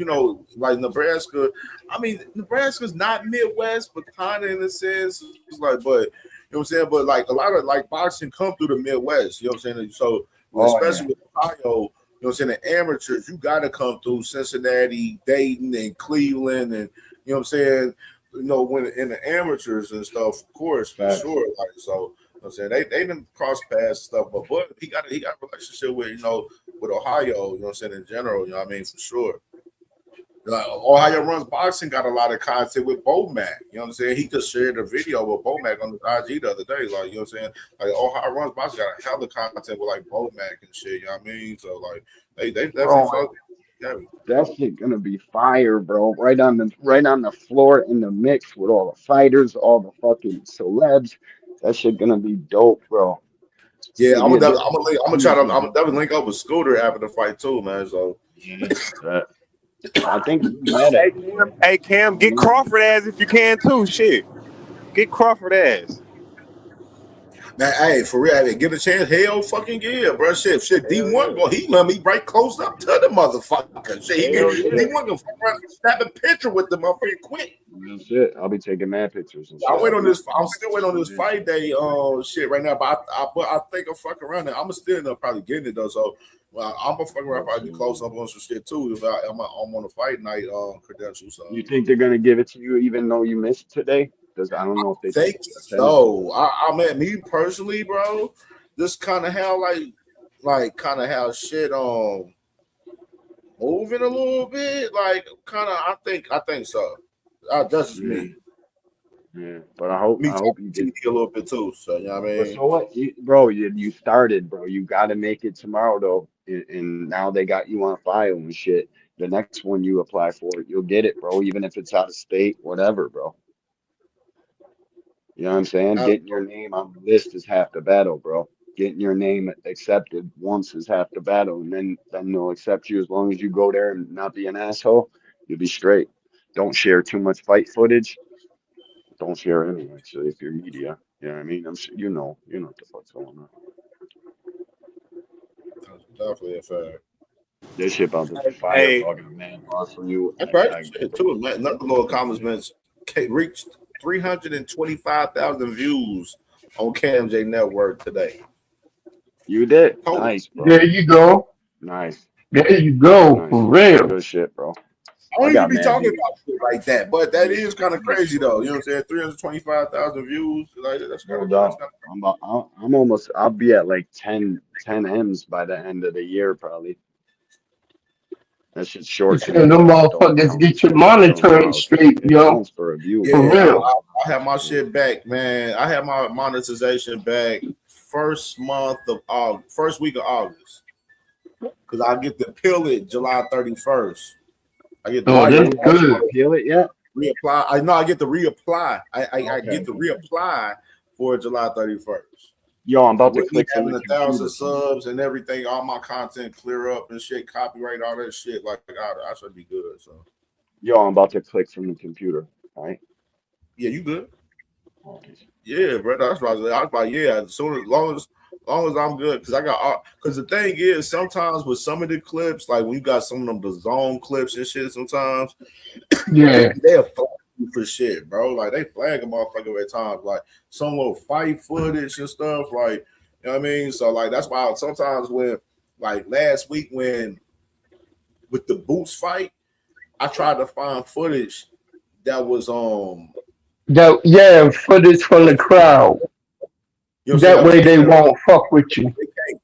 [SPEAKER 17] like Nebraska, I mean Nebraska's not Midwest, but kind of in a sense. It's like, but you know what I'm saying? But like a lot of like boxing come through the Midwest, you know what I'm saying? So especially with Ohio. You know what I'm saying? The amateurs, you got to come through Cincinnati, Dayton, and Cleveland, and you know what I'm saying? When in the amateurs and stuff, of course, for sure. Like so, you know what I'm saying they didn't cross paths stuff, but he got a relationship with with Ohio. You know what I'm saying in general. You know what I mean for sure. Like Ohio Runs Boxing got a lot of content with Bo Mack. You know what I'm saying? He just shared a video with Bo Mack on his IG the other day. Like, you know what I'm saying? Like Ohio Runs Boxing got a hell of content with like Bo Mack and shit. You know what I mean? So like they definitely fuck. Yeah.
[SPEAKER 13] That shit gonna be fire, bro. Right on the floor in the mix with all the fighters, all the fucking celebs. That shit gonna be dope, bro.
[SPEAKER 17] Yeah, I'm gonna definitely link up with Scooter after the fight too, man. So
[SPEAKER 13] I think he's mad at
[SPEAKER 15] Hey Cam, get Crawford ass if you can too. Shit, get Crawford ass.
[SPEAKER 17] Man, hey, for real, hey, get a chance. Hell, fucking yeah, bro. Shit. D1 go. He let me right close up to the motherfucker. Shit, D1 gonna snap a picture with the motherfucker quick.
[SPEAKER 13] real shit. I'll be taking mad pictures and shit.
[SPEAKER 17] I'm still waiting on this fight day shit right now, but I think I'm fucking around there. I'm still end up probably getting it though. So I'm gonna fuck around, probably close up on some shit too. If I'm on a fight night credentials. So.
[SPEAKER 13] You think they're gonna give it to you even though you missed today? Because I don't know if they
[SPEAKER 17] think so. I mean, me personally, bro, just kind of how how shit moving a little bit. Like kind of, I think so. That's just me.
[SPEAKER 13] Yeah, but I hope you get
[SPEAKER 17] a little bit too. So you know what I
[SPEAKER 13] But
[SPEAKER 17] mean.
[SPEAKER 13] so what, bro? You started, bro. You got to make it tomorrow, though. And now they got you on file and shit. The next one you apply for, you'll get it, bro. Even if it's out of state, whatever, bro. You know what I'm saying? Getting your name on the list is half the battle, bro. Getting your name accepted once is half the battle, and then they'll accept you as long as you go there and not be an asshole. You'll be straight. Don't share too much fight footage. Don't share any, actually, if you're media. You know what I mean? I'm sure you know what the fuck's going on.
[SPEAKER 17] Definitely a fact.
[SPEAKER 13] This shit about to be fire,
[SPEAKER 17] Hey,
[SPEAKER 13] talking a man loss from you.
[SPEAKER 17] that's right. Shit, too. Another little accomplishments reached 325,000 views on CamJNetwork today.
[SPEAKER 13] You did.
[SPEAKER 17] Oh,
[SPEAKER 13] Nice, bro.
[SPEAKER 16] There you go.
[SPEAKER 13] Nice.
[SPEAKER 16] There you go.
[SPEAKER 13] Nice.
[SPEAKER 16] For real.
[SPEAKER 13] Good shit, bro.
[SPEAKER 17] I don't
[SPEAKER 13] I got
[SPEAKER 17] even be
[SPEAKER 13] mad
[SPEAKER 17] talking
[SPEAKER 13] views.
[SPEAKER 17] about shit like that, but that is kind of crazy though. You know what I'm saying? 325,000 views, like that's kind
[SPEAKER 13] No
[SPEAKER 17] of
[SPEAKER 13] doubt. I'll be at like 10 M's by the end of the year, probably. That shit's short to
[SPEAKER 16] And
[SPEAKER 13] me,
[SPEAKER 16] them
[SPEAKER 13] but it don't
[SPEAKER 16] motherfuckers
[SPEAKER 13] count.
[SPEAKER 16] get your
[SPEAKER 13] It don't
[SPEAKER 16] monitoring
[SPEAKER 13] count.
[SPEAKER 16] straight,
[SPEAKER 13] It
[SPEAKER 16] yo.
[SPEAKER 13] counts for a view.
[SPEAKER 16] For
[SPEAKER 17] yeah,
[SPEAKER 16] real.
[SPEAKER 17] I have my shit back, man. I have my monetization back first week of August, because I get to peel it July 31st. I get to
[SPEAKER 16] Oh, that's good.
[SPEAKER 13] Appeal it yet?
[SPEAKER 17] reapply. I get to reapply. I
[SPEAKER 13] Okay,
[SPEAKER 17] get to reapply for July 31st.
[SPEAKER 13] Yo, I'm about to
[SPEAKER 17] With me
[SPEAKER 13] click from
[SPEAKER 17] having
[SPEAKER 13] the
[SPEAKER 17] 1,000
[SPEAKER 13] computer.
[SPEAKER 17] subs and everything, all my content clear up and shit, copyright, all that shit. Like I should be good. So
[SPEAKER 13] Yo, I'm about to click from the computer. All right.
[SPEAKER 17] yeah, you good?
[SPEAKER 13] Okay.
[SPEAKER 17] Yeah, bro. That's what I was like, yeah. As long as I'm good, because the thing is, sometimes with some of the clips, like when you got some of them the zone clips and shit, sometimes
[SPEAKER 16] Yeah.
[SPEAKER 17] they'll flag you for shit, bro. Like they flag a motherfucker at times, like some little fight footage and stuff, like you know what I mean. So like that's why sometimes when like last week when with the Boots fight, I tried to find footage that was
[SPEAKER 16] Footage from the crowd.
[SPEAKER 17] you know
[SPEAKER 16] That way they won't fuck with you.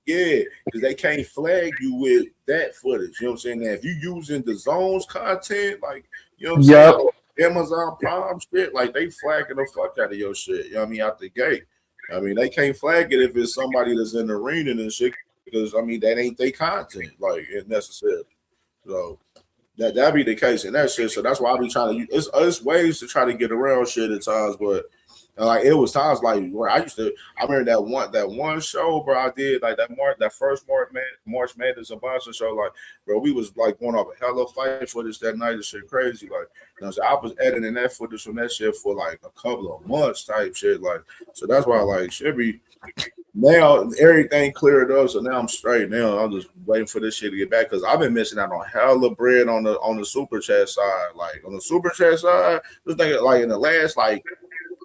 [SPEAKER 17] Yeah, because they can't flag you with that footage. You know what I'm saying? Now, if you using the zones content, like you know what I'm
[SPEAKER 16] Yep.
[SPEAKER 17] saying, Amazon Prime shit, like they flagging the fuck out of your shit. You know what I mean? Out the gate. I mean, they can't flag it if it's somebody that's in the arena and shit, because I mean that ain't their content, like it necessarily. So that be the case in that shit. So that's why I be trying to use it's ways to try to get around shit at times, but like it was times like where I remember that one show, bro. I did like that first March Madness and Boston show, like bro, we was like going off a hella fight footage that night and shit crazy. Like you know, so I was editing that footage from that shit for like a couple of months type shit. Like so that's why like should be now everything cleared up, so now I'm straight. Now I'm just waiting for this shit to get back because I've been missing out on hella bread on the super chat side. Like on the super chat side, just think like in the last like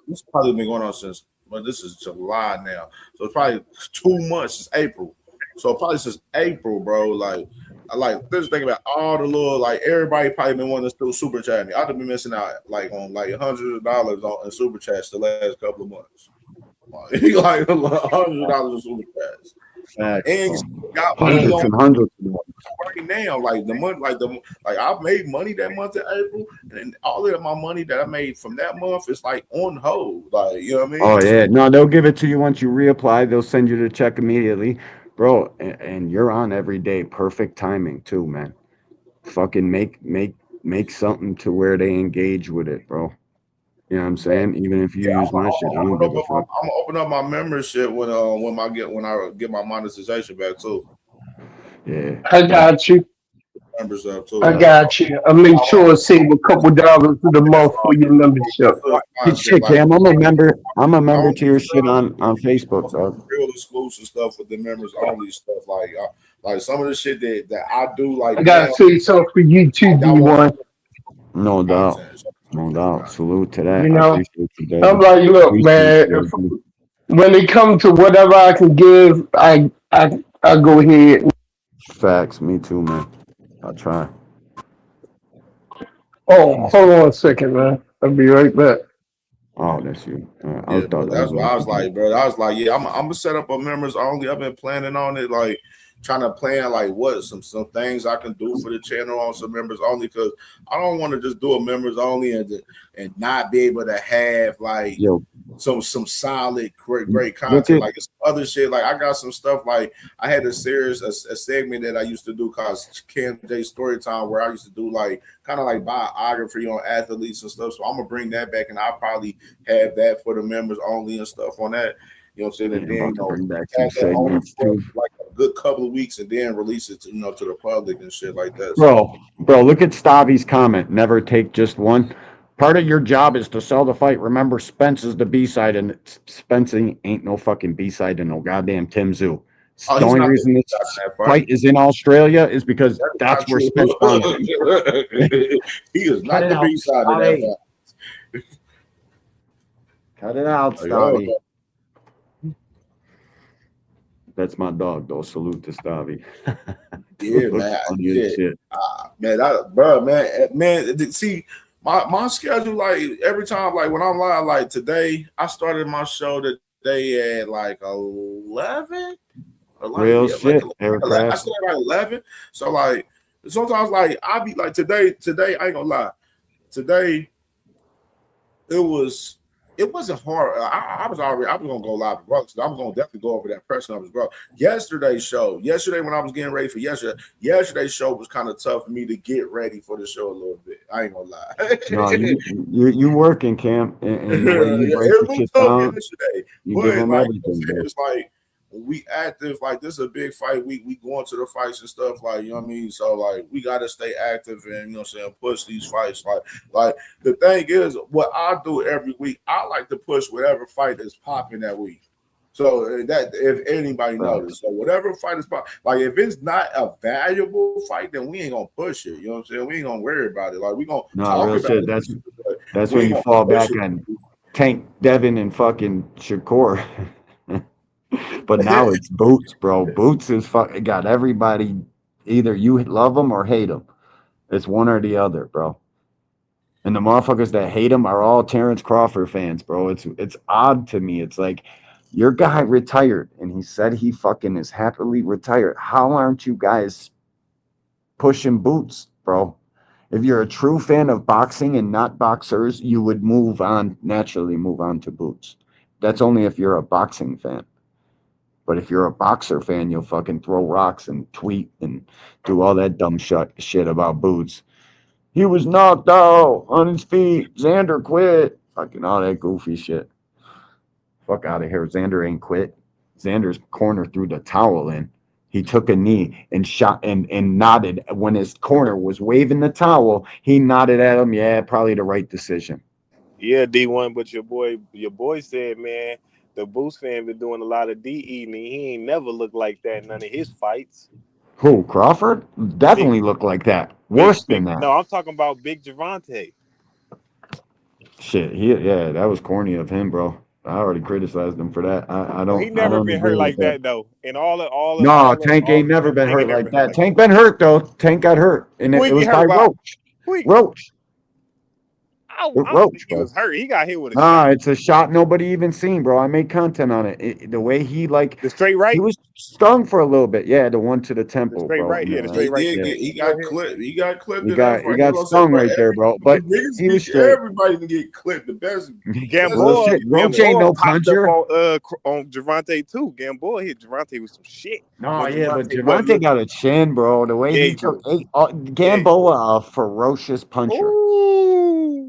[SPEAKER 17] this probably been going on since, well, this is July now, so it's probably 2 months since April. So probably since April, bro. Like I like just think about all the little like everybody probably been wanting to still super chat me. I've been missing out like on like $100 on super chats the last couple of months. Like $100 in super chats.
[SPEAKER 13] Facts,
[SPEAKER 17] And
[SPEAKER 13] bro.
[SPEAKER 17] got money
[SPEAKER 13] Hundreds
[SPEAKER 17] on
[SPEAKER 13] and hundreds.
[SPEAKER 17] right now. Like the month, like I made money that month in April, and all of my money that I made from that month is like on hold. Like you know what I mean?
[SPEAKER 13] Oh yeah, no, they'll give it to you once you reapply. They'll send you the check immediately, bro. And you're on every day. Perfect timing too, man. Fucking make something to where they engage with it, bro. You know what I'm saying? Even if you use my shit, I don't give a fuck.
[SPEAKER 17] I'm gonna open up my membership when I get my monetization back too.
[SPEAKER 13] Yeah,
[SPEAKER 16] I got you.
[SPEAKER 17] Members up too.
[SPEAKER 16] I got you. I make sure to save a couple dollars a month for your membership.
[SPEAKER 13] Good shit, Cam. I'm a member to your shit on Facebook, dog.
[SPEAKER 17] Real exclusive stuff with the members only stuff. Like some of the shit that I do. Like
[SPEAKER 16] I gotta say something for you too, D1.
[SPEAKER 13] No doubt. No doubt. Salute to that.
[SPEAKER 16] You
[SPEAKER 13] I
[SPEAKER 16] know,
[SPEAKER 13] appreciate you, baby.
[SPEAKER 16] I'm like, look, man. When it comes to whatever I can give, I go ahead.
[SPEAKER 13] Facts. Me too, man. I'll try.
[SPEAKER 16] Oh, hold on a second, man. I'll be right back.
[SPEAKER 13] Oh, that's you. I
[SPEAKER 17] Yeah,
[SPEAKER 13] thought
[SPEAKER 17] that's what I was like, bro. I was like, yeah, I'm gonna set up a members only. I've been planning on it, like, trying to plan like what some things I can do for the channel on some members only, because I don't want to just do a members only and not be able to have like some solid great content. Like it's other shit. Like I got some stuff, like I had a segment that I used to do called CamJ Storytime, where I used to do like kind of like biography on athletes and stuff. So I'm gonna bring that back, and I'll probably have that for the members only and stuff on that. You know what I'm saying? And then
[SPEAKER 13] bring back
[SPEAKER 17] have
[SPEAKER 13] some
[SPEAKER 17] that on
[SPEAKER 13] segments
[SPEAKER 17] for
[SPEAKER 13] too.
[SPEAKER 17] like a good couple of weeks, and then release it to, to the public and shit like that.
[SPEAKER 13] Bro, look at Stavi's comment. Never take just one. Part of your job is to sell the fight. Remember, Spence is the B-side, and Spence ain't no fucking B-side and no goddamn Tim Zoo. The only reason this fight is in Australia is because that's where Spence found it.
[SPEAKER 17] He is not the B-side of that fight.
[SPEAKER 13] Cut it out, Stavi. That's my dog, though. Salute to Stavi.
[SPEAKER 17] Yeah, man. Man. See, my schedule, like every time, like when I'm live, like today, I started my show today at like 11.
[SPEAKER 13] Real shit.
[SPEAKER 17] I started at 11. So like sometimes, like I'll be like today. I ain't gonna lie. Today, it wasn't hard. I was gonna go live with brothers. I was gonna definitely go over that press conference, bro. Yesterday when I was getting ready for yesterday's show was kind of tough for me to get ready for the show a little bit. I ain't gonna lie.
[SPEAKER 13] No, you working, Cam, and the way you break the shit down, you give them everything.
[SPEAKER 17] It's like when we active, like this is a big fight week. We going to the fights and stuff, like, you know what I mean? So like we gotta stay active and, you know what I'm saying, push these fights. Like the thing is, what I do every week, I like to push whatever fight is popping that week. So that if anybody knows, so whatever fight is popping, like if it's not a valuable fight, then we ain't gonna push it. You know what I'm saying? We ain't gonna worry about it. Like we gonna talk about
[SPEAKER 13] shit.
[SPEAKER 17] it.
[SPEAKER 13] That's when you fall back on Tank, Devin, and fucking Shakur. But now it's Boots, bro. Boots is got everybody. Either you love them or hate them. It's one or the other, bro. And the motherfuckers that hate him are all Terrence Crawford fans, bro. It's odd to me. It's like your guy retired, and he said he fucking is happily retired. How aren't you guys pushing Boots, bro? If you're a true fan of boxing and not boxers, you would naturally move on to Boots. That's only if you're a boxing fan. But if you're a boxer fan, you'll fucking throw rocks and tweet and do all that dumb shit about Boots. He was knocked out on his feet. Xander quit. Fucking all that goofy shit. Fuck out of here. Xander ain't quit. Xander's corner threw the towel in. He took a knee and shot and nodded when his corner was waving the towel. He nodded at him. Yeah, probably the right decision.
[SPEAKER 15] Yeah, D1, but your boy said, man, the Boost fan been doing a lot of eating. He ain't never looked like that in none of his fights.
[SPEAKER 13] Who, Crawford? Definitely looked like that. Worse than that.
[SPEAKER 15] No, I'm talking about Big Javante.
[SPEAKER 13] Shit, that was corny of him, bro. I already criticized him for that. I don't.
[SPEAKER 15] He never been hurt like that though. And
[SPEAKER 13] Tank ain't never been hurt like that. Tank been hurt though. Tank got hurt, and it was by Roach. Roach.
[SPEAKER 15] I don't think he was hurt. He got hit with a
[SPEAKER 13] shot. It's a shot nobody even seen, bro. I made content on it. The way he the
[SPEAKER 15] straight right.
[SPEAKER 13] He was stung for a little bit. Yeah, the one to the temple.
[SPEAKER 15] The straight
[SPEAKER 13] bro.
[SPEAKER 15] Right. Yeah, the straight right.
[SPEAKER 17] He got clipped. He got clipped.
[SPEAKER 13] He got stung right there, bro. But he was straight.
[SPEAKER 17] Everybody can get clipped. The best.
[SPEAKER 13] Roach ain't no puncher.
[SPEAKER 15] On Javante too. Gamboa hit Javante with some shit.
[SPEAKER 13] No, but Javante got a chin, bro. The way he took Gamboa, a ferocious puncher.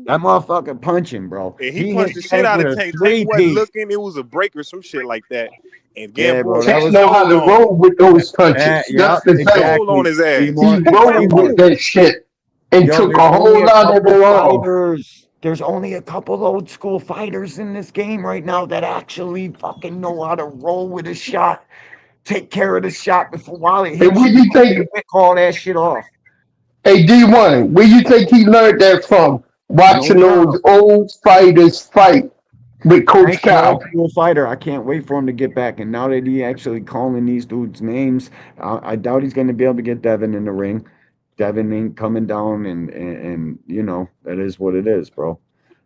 [SPEAKER 13] That motherfucker punching, bro.
[SPEAKER 15] And he punched the shit out of Tank. Tank wasn't looking. It was a break or some shit like that. And Gamboa
[SPEAKER 16] know how to roll with those punches. That's the thing.
[SPEAKER 15] On his ass.
[SPEAKER 16] He rolled with that shit and took a whole lot of it off.
[SPEAKER 13] There's only a couple old school fighters in this game right now that actually fucking know how to roll with a shot, take care of the shot while it hits you, call that shit off.
[SPEAKER 16] Hey, D1, where you think he learned that from? Watching those old fighters fight with Coach Cal.
[SPEAKER 13] Old fighter. I can't wait for him to get back. And now that he actually calling these dudes' names, I doubt he's going to be able to get Devin in the ring. Devin ain't coming down, and you know, that is what it is, bro.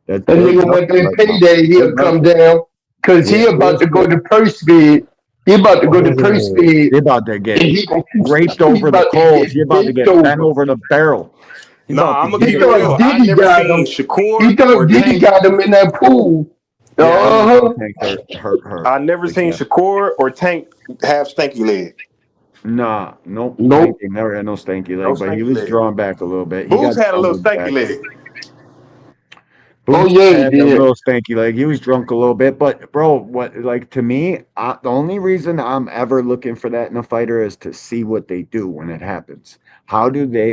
[SPEAKER 16] And nigga, when they payday, he'll come down because he about to go to first bid He about to go to Prince
[SPEAKER 19] Oh,
[SPEAKER 16] Speed,
[SPEAKER 19] he about to get
[SPEAKER 16] and he
[SPEAKER 19] raped
[SPEAKER 16] he's
[SPEAKER 19] over the
[SPEAKER 16] about to
[SPEAKER 19] coals.
[SPEAKER 16] get
[SPEAKER 19] He about to
[SPEAKER 16] bent
[SPEAKER 19] get bent
[SPEAKER 16] over.
[SPEAKER 19] over the barrel. He about
[SPEAKER 17] Nah,
[SPEAKER 19] to
[SPEAKER 17] I'm gonna
[SPEAKER 19] get
[SPEAKER 16] He
[SPEAKER 17] keep it
[SPEAKER 19] it.
[SPEAKER 17] real.
[SPEAKER 16] thought
[SPEAKER 17] I
[SPEAKER 16] Diddy
[SPEAKER 17] never
[SPEAKER 16] got
[SPEAKER 17] seen
[SPEAKER 16] him.
[SPEAKER 17] Shakur
[SPEAKER 16] He thought
[SPEAKER 17] or
[SPEAKER 16] Diddy
[SPEAKER 17] Tank.
[SPEAKER 16] got him in that pool.
[SPEAKER 19] Yeah, I know
[SPEAKER 16] Uh-huh.
[SPEAKER 19] Tank hurt
[SPEAKER 17] I never
[SPEAKER 19] big
[SPEAKER 17] seen
[SPEAKER 19] time.
[SPEAKER 17] Shakur or Tank have stanky leg.
[SPEAKER 19] Nah, nope. Tank
[SPEAKER 16] Nope.
[SPEAKER 19] ain't never had no stanky
[SPEAKER 17] No
[SPEAKER 19] leg, but he
[SPEAKER 17] stanky
[SPEAKER 19] was
[SPEAKER 17] leg.
[SPEAKER 19] drawn back a little bit. He
[SPEAKER 17] Boots
[SPEAKER 19] got
[SPEAKER 17] had a little
[SPEAKER 19] jumbled
[SPEAKER 17] stanky
[SPEAKER 19] back.
[SPEAKER 17] leg.
[SPEAKER 16] Oh
[SPEAKER 19] Boots
[SPEAKER 16] yeah, he
[SPEAKER 19] had a
[SPEAKER 16] did.
[SPEAKER 19] little stanky leg. He was drunk a little bit, but bro, what like to me, the only reason I'm ever looking for that in a fighter is to see what they do when it happens. How do they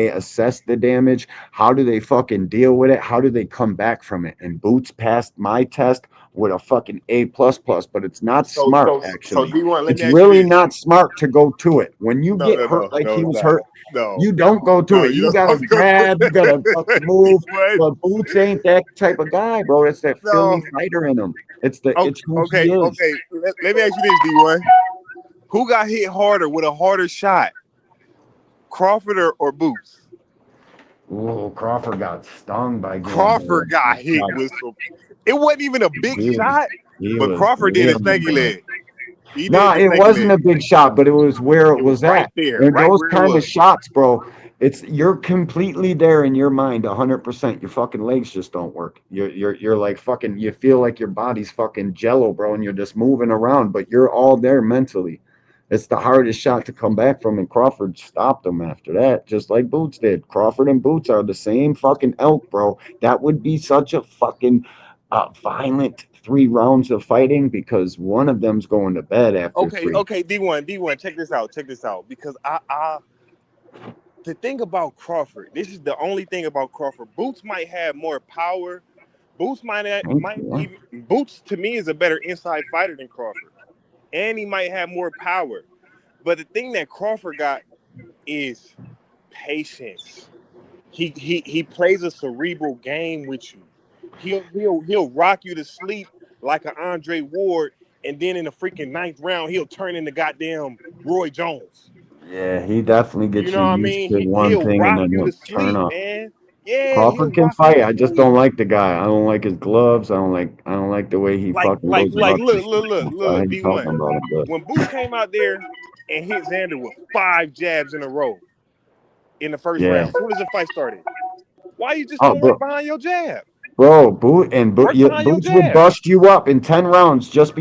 [SPEAKER 19] assess the damage? How do they fucking deal with it? How do they come back from it? And Boots passed my test with a fucking A plus plus, but it's not
[SPEAKER 17] So
[SPEAKER 19] smart
[SPEAKER 17] so so
[SPEAKER 19] actually.
[SPEAKER 17] D1, let
[SPEAKER 19] It's
[SPEAKER 17] me ask you
[SPEAKER 19] really
[SPEAKER 17] this.
[SPEAKER 19] not smart to go to it. When you
[SPEAKER 17] No,
[SPEAKER 19] get
[SPEAKER 17] no,
[SPEAKER 19] hurt
[SPEAKER 17] no,
[SPEAKER 19] like
[SPEAKER 17] no,
[SPEAKER 19] he
[SPEAKER 17] it's
[SPEAKER 19] was
[SPEAKER 17] not.
[SPEAKER 19] hurt,
[SPEAKER 17] No.
[SPEAKER 19] you don't go to
[SPEAKER 17] No,
[SPEAKER 19] it.
[SPEAKER 17] you're
[SPEAKER 19] You
[SPEAKER 17] not
[SPEAKER 19] gotta
[SPEAKER 17] supposed to go to
[SPEAKER 19] grab, you gotta fucking move.
[SPEAKER 17] what?
[SPEAKER 19] But Boots ain't that type of guy, bro. It's that Philly
[SPEAKER 17] No.
[SPEAKER 19] fighter in him.
[SPEAKER 17] Okay,
[SPEAKER 19] It's who he
[SPEAKER 17] okay,
[SPEAKER 19] is.
[SPEAKER 17] okay. Let me ask you this, D1. Who got hit harder with a harder shot? Crawford or Boots?
[SPEAKER 19] Oh, Crawford got stung by getting
[SPEAKER 17] Crawford got hit with some. It wasn't even a big
[SPEAKER 19] he was
[SPEAKER 17] shot,
[SPEAKER 19] he
[SPEAKER 17] but
[SPEAKER 19] was
[SPEAKER 17] Crawford did a stanky leg. He did
[SPEAKER 19] nah,
[SPEAKER 17] the
[SPEAKER 19] it
[SPEAKER 17] stanky
[SPEAKER 19] wasn't
[SPEAKER 17] leg.
[SPEAKER 19] a big shot, but it was where it
[SPEAKER 17] It was
[SPEAKER 19] was
[SPEAKER 17] right
[SPEAKER 19] at.
[SPEAKER 17] there,
[SPEAKER 19] And
[SPEAKER 17] right
[SPEAKER 19] those
[SPEAKER 17] where it
[SPEAKER 19] kind of
[SPEAKER 17] was.
[SPEAKER 19] shots, bro, it's you're completely there in your mind 100%. Your fucking legs just don't work. You're like fucking you feel like your body's fucking jello, bro, and you're just moving around, but you're all there mentally. It's the hardest shot to come back from, and Crawford stopped him after that, just like Boots did. Crawford and Boots are the same fucking elk, bro. That would be such a fucking violent 3 rounds of fighting because one of them's going to bed after
[SPEAKER 17] Okay,
[SPEAKER 19] 3.
[SPEAKER 17] okay, D1, check this out, because I the thing about Crawford, this is the only thing about Crawford. Boots might have more power. Boots might even Boots to me is a better inside fighter than Crawford, and he might have more power. But the thing that Crawford got is patience. He plays a cerebral game with you. He'll rock you to sleep like an Andre Ward, and then in the freaking 9th round, he'll turn into goddamn Roy Jones.
[SPEAKER 19] Yeah, he definitely
[SPEAKER 17] You
[SPEAKER 19] gets
[SPEAKER 17] know
[SPEAKER 19] you
[SPEAKER 17] what I
[SPEAKER 19] used
[SPEAKER 17] mean?
[SPEAKER 19] to one
[SPEAKER 17] He'll
[SPEAKER 19] thing and
[SPEAKER 17] rock
[SPEAKER 19] then
[SPEAKER 17] you
[SPEAKER 19] he'll
[SPEAKER 17] to
[SPEAKER 19] turn
[SPEAKER 17] sleep,
[SPEAKER 19] up.
[SPEAKER 17] man. Yeah, he'll
[SPEAKER 19] Crawford can
[SPEAKER 17] rock you
[SPEAKER 19] fight.
[SPEAKER 17] to
[SPEAKER 19] I just
[SPEAKER 17] sleep.
[SPEAKER 19] don't like the guy. I don't like his gloves. I don't like the way he fucking goes about this shit. I hate
[SPEAKER 17] D1.
[SPEAKER 19] talking about him, but
[SPEAKER 17] When Boots came out there and hit Xander with 5 jabs in a row in the first
[SPEAKER 19] yeah.
[SPEAKER 17] round, as soon as the fight started, why you just
[SPEAKER 19] Oh,
[SPEAKER 17] don't
[SPEAKER 19] bro,
[SPEAKER 17] work behind your jab? Work
[SPEAKER 19] Yeah,
[SPEAKER 17] behind your
[SPEAKER 19] Boots would
[SPEAKER 17] jab.
[SPEAKER 19] bust you up in 10 rounds just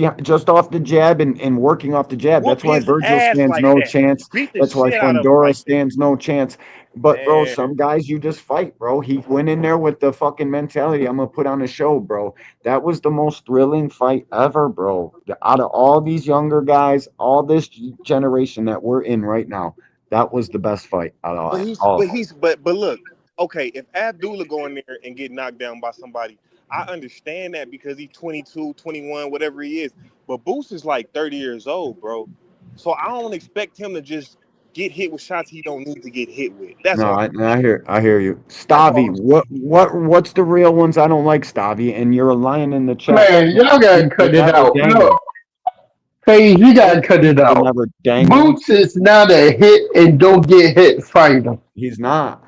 [SPEAKER 19] off the jab and working off the jab.
[SPEAKER 17] Whoop
[SPEAKER 19] That's why
[SPEAKER 17] his
[SPEAKER 19] Virgil
[SPEAKER 17] ass
[SPEAKER 19] stands
[SPEAKER 17] like
[SPEAKER 19] no
[SPEAKER 17] that.
[SPEAKER 19] chance.
[SPEAKER 17] Beat the
[SPEAKER 19] That's why
[SPEAKER 17] shit out of him
[SPEAKER 19] Fundora
[SPEAKER 17] like that.
[SPEAKER 19] stands no chance. But bro,
[SPEAKER 17] Man.
[SPEAKER 19] some guys you just fight, bro. He went in there with the fucking mentality. I'm gonna put on a show, bro. That was the most thrilling fight ever, bro. Out of all these younger guys, all this generation that we're in right now, that was the best fight out
[SPEAKER 17] But
[SPEAKER 19] of
[SPEAKER 17] he's
[SPEAKER 19] all of
[SPEAKER 17] but
[SPEAKER 19] them.
[SPEAKER 17] he's but look, okay, if Abdullah go in there and get knocked down by somebody, I understand that because he's 22, 21, whatever he is. But Boost is like 30 years old, bro. So I don't expect him to just get hit with shots he don't need to get hit with. That's
[SPEAKER 19] No,
[SPEAKER 17] all.
[SPEAKER 19] I hear you.
[SPEAKER 17] That's all
[SPEAKER 19] Stavi,
[SPEAKER 17] I'm saying.
[SPEAKER 19] what's the real ones? I don't like Stavi, and you're a lion in the chat.
[SPEAKER 16] Man, y'all
[SPEAKER 19] He
[SPEAKER 16] gotta
[SPEAKER 19] would
[SPEAKER 16] cut it
[SPEAKER 19] never
[SPEAKER 16] out.
[SPEAKER 19] dangle.
[SPEAKER 16] Look, hey, you gotta
[SPEAKER 19] Stavi
[SPEAKER 16] cut it
[SPEAKER 19] would
[SPEAKER 16] out.
[SPEAKER 19] never dangle.
[SPEAKER 16] Boots is not a hit and don't get hit fighter.
[SPEAKER 19] He's not.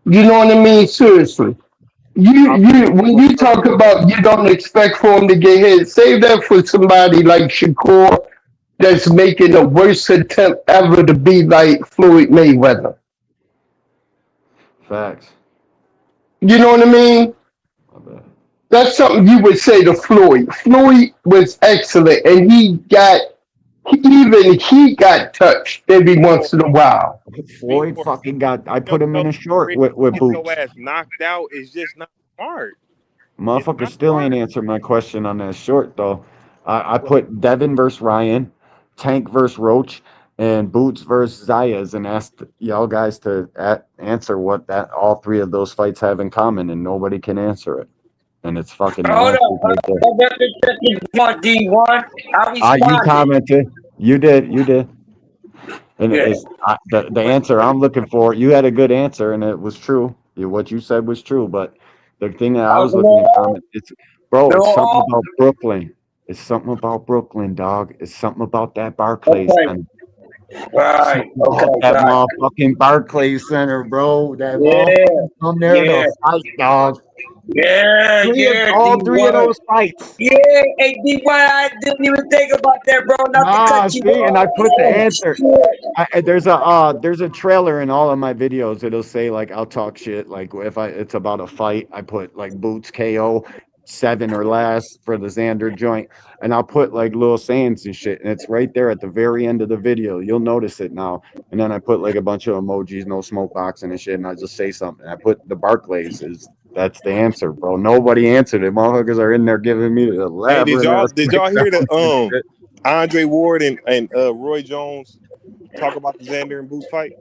[SPEAKER 16] You know what I mean? Seriously.
[SPEAKER 19] I'll put him
[SPEAKER 16] When
[SPEAKER 19] to
[SPEAKER 16] you
[SPEAKER 19] a
[SPEAKER 16] talk
[SPEAKER 19] perfect
[SPEAKER 16] about you don't expect for him to get hit, save that for somebody like Shakur that's making the worst attempt ever to be like Floyd Mayweather.
[SPEAKER 19] facts.
[SPEAKER 16] You know what I mean?
[SPEAKER 19] My bad.
[SPEAKER 16] That's something you would say to Floyd. Floyd was excellent, and he got touched every
[SPEAKER 17] Before
[SPEAKER 16] once in a while.
[SPEAKER 19] Floyd
[SPEAKER 17] before
[SPEAKER 19] fucking got. I
[SPEAKER 17] getting
[SPEAKER 19] put him in
[SPEAKER 17] yourself
[SPEAKER 19] a
[SPEAKER 17] in the
[SPEAKER 19] short
[SPEAKER 17] ring,
[SPEAKER 19] with
[SPEAKER 17] get your
[SPEAKER 19] Boots.
[SPEAKER 17] ass knocked out is just not smart. It's
[SPEAKER 19] Motherfucker
[SPEAKER 17] not
[SPEAKER 19] still ain't
[SPEAKER 17] smart.
[SPEAKER 19] answered my question on that short though. I put Devin versus Ryan, Tank versus Roach, and Boots versus Zayas, and asked y'all guys to answer what that all 3 of those fights have in common, and nobody can answer it. And it's fucking the
[SPEAKER 12] Hold
[SPEAKER 19] answers
[SPEAKER 12] up.
[SPEAKER 19] right there.
[SPEAKER 12] D1. I
[SPEAKER 19] You
[SPEAKER 12] responded.
[SPEAKER 19] commented. You did. And
[SPEAKER 12] Yeah.
[SPEAKER 19] the answer I'm looking for. You had a good answer, and it was true. What you said was true. But the thing that I was looking at comment, it's something
[SPEAKER 12] No.
[SPEAKER 19] about Brooklyn. It's something about Brooklyn, dog. It's something about that Barclays.
[SPEAKER 12] Okay.
[SPEAKER 19] And
[SPEAKER 12] Right. Okay,
[SPEAKER 19] That
[SPEAKER 12] got
[SPEAKER 19] motherfucking Barclays Center, bro. That
[SPEAKER 12] yeah,
[SPEAKER 19] motherfucker come there
[SPEAKER 12] yeah,
[SPEAKER 19] to fight, dog.
[SPEAKER 12] yeah,
[SPEAKER 19] All three of
[SPEAKER 12] D1.
[SPEAKER 19] those fights.
[SPEAKER 12] Yeah, hey, D1, I didn't even think about that, bro. Not to
[SPEAKER 19] Ah,
[SPEAKER 12] cut you
[SPEAKER 19] see, and I
[SPEAKER 12] off.
[SPEAKER 19] put the
[SPEAKER 12] Oh,
[SPEAKER 19] answer. There's a trailer in all of my videos. It'll say like I'll talk shit. Like if it's about a fight, I put like Boots KO 7 or less for the Xander joint, and I'll put like little sayings and shit, and it's right there at the very end of the video. You'll notice it now. And then I put like a bunch of emojis, no smoke boxing and shit, and I just say something. I put the Barclays is that's the answer, bro. Nobody answered it. Motherfuckers are in there giving me the
[SPEAKER 15] Hey,
[SPEAKER 19] elaborate ass
[SPEAKER 15] did y'all hear the
[SPEAKER 19] breakdowns and shit.
[SPEAKER 15] Andre Ward and Roy Jones talk about the Xander and Boots fight?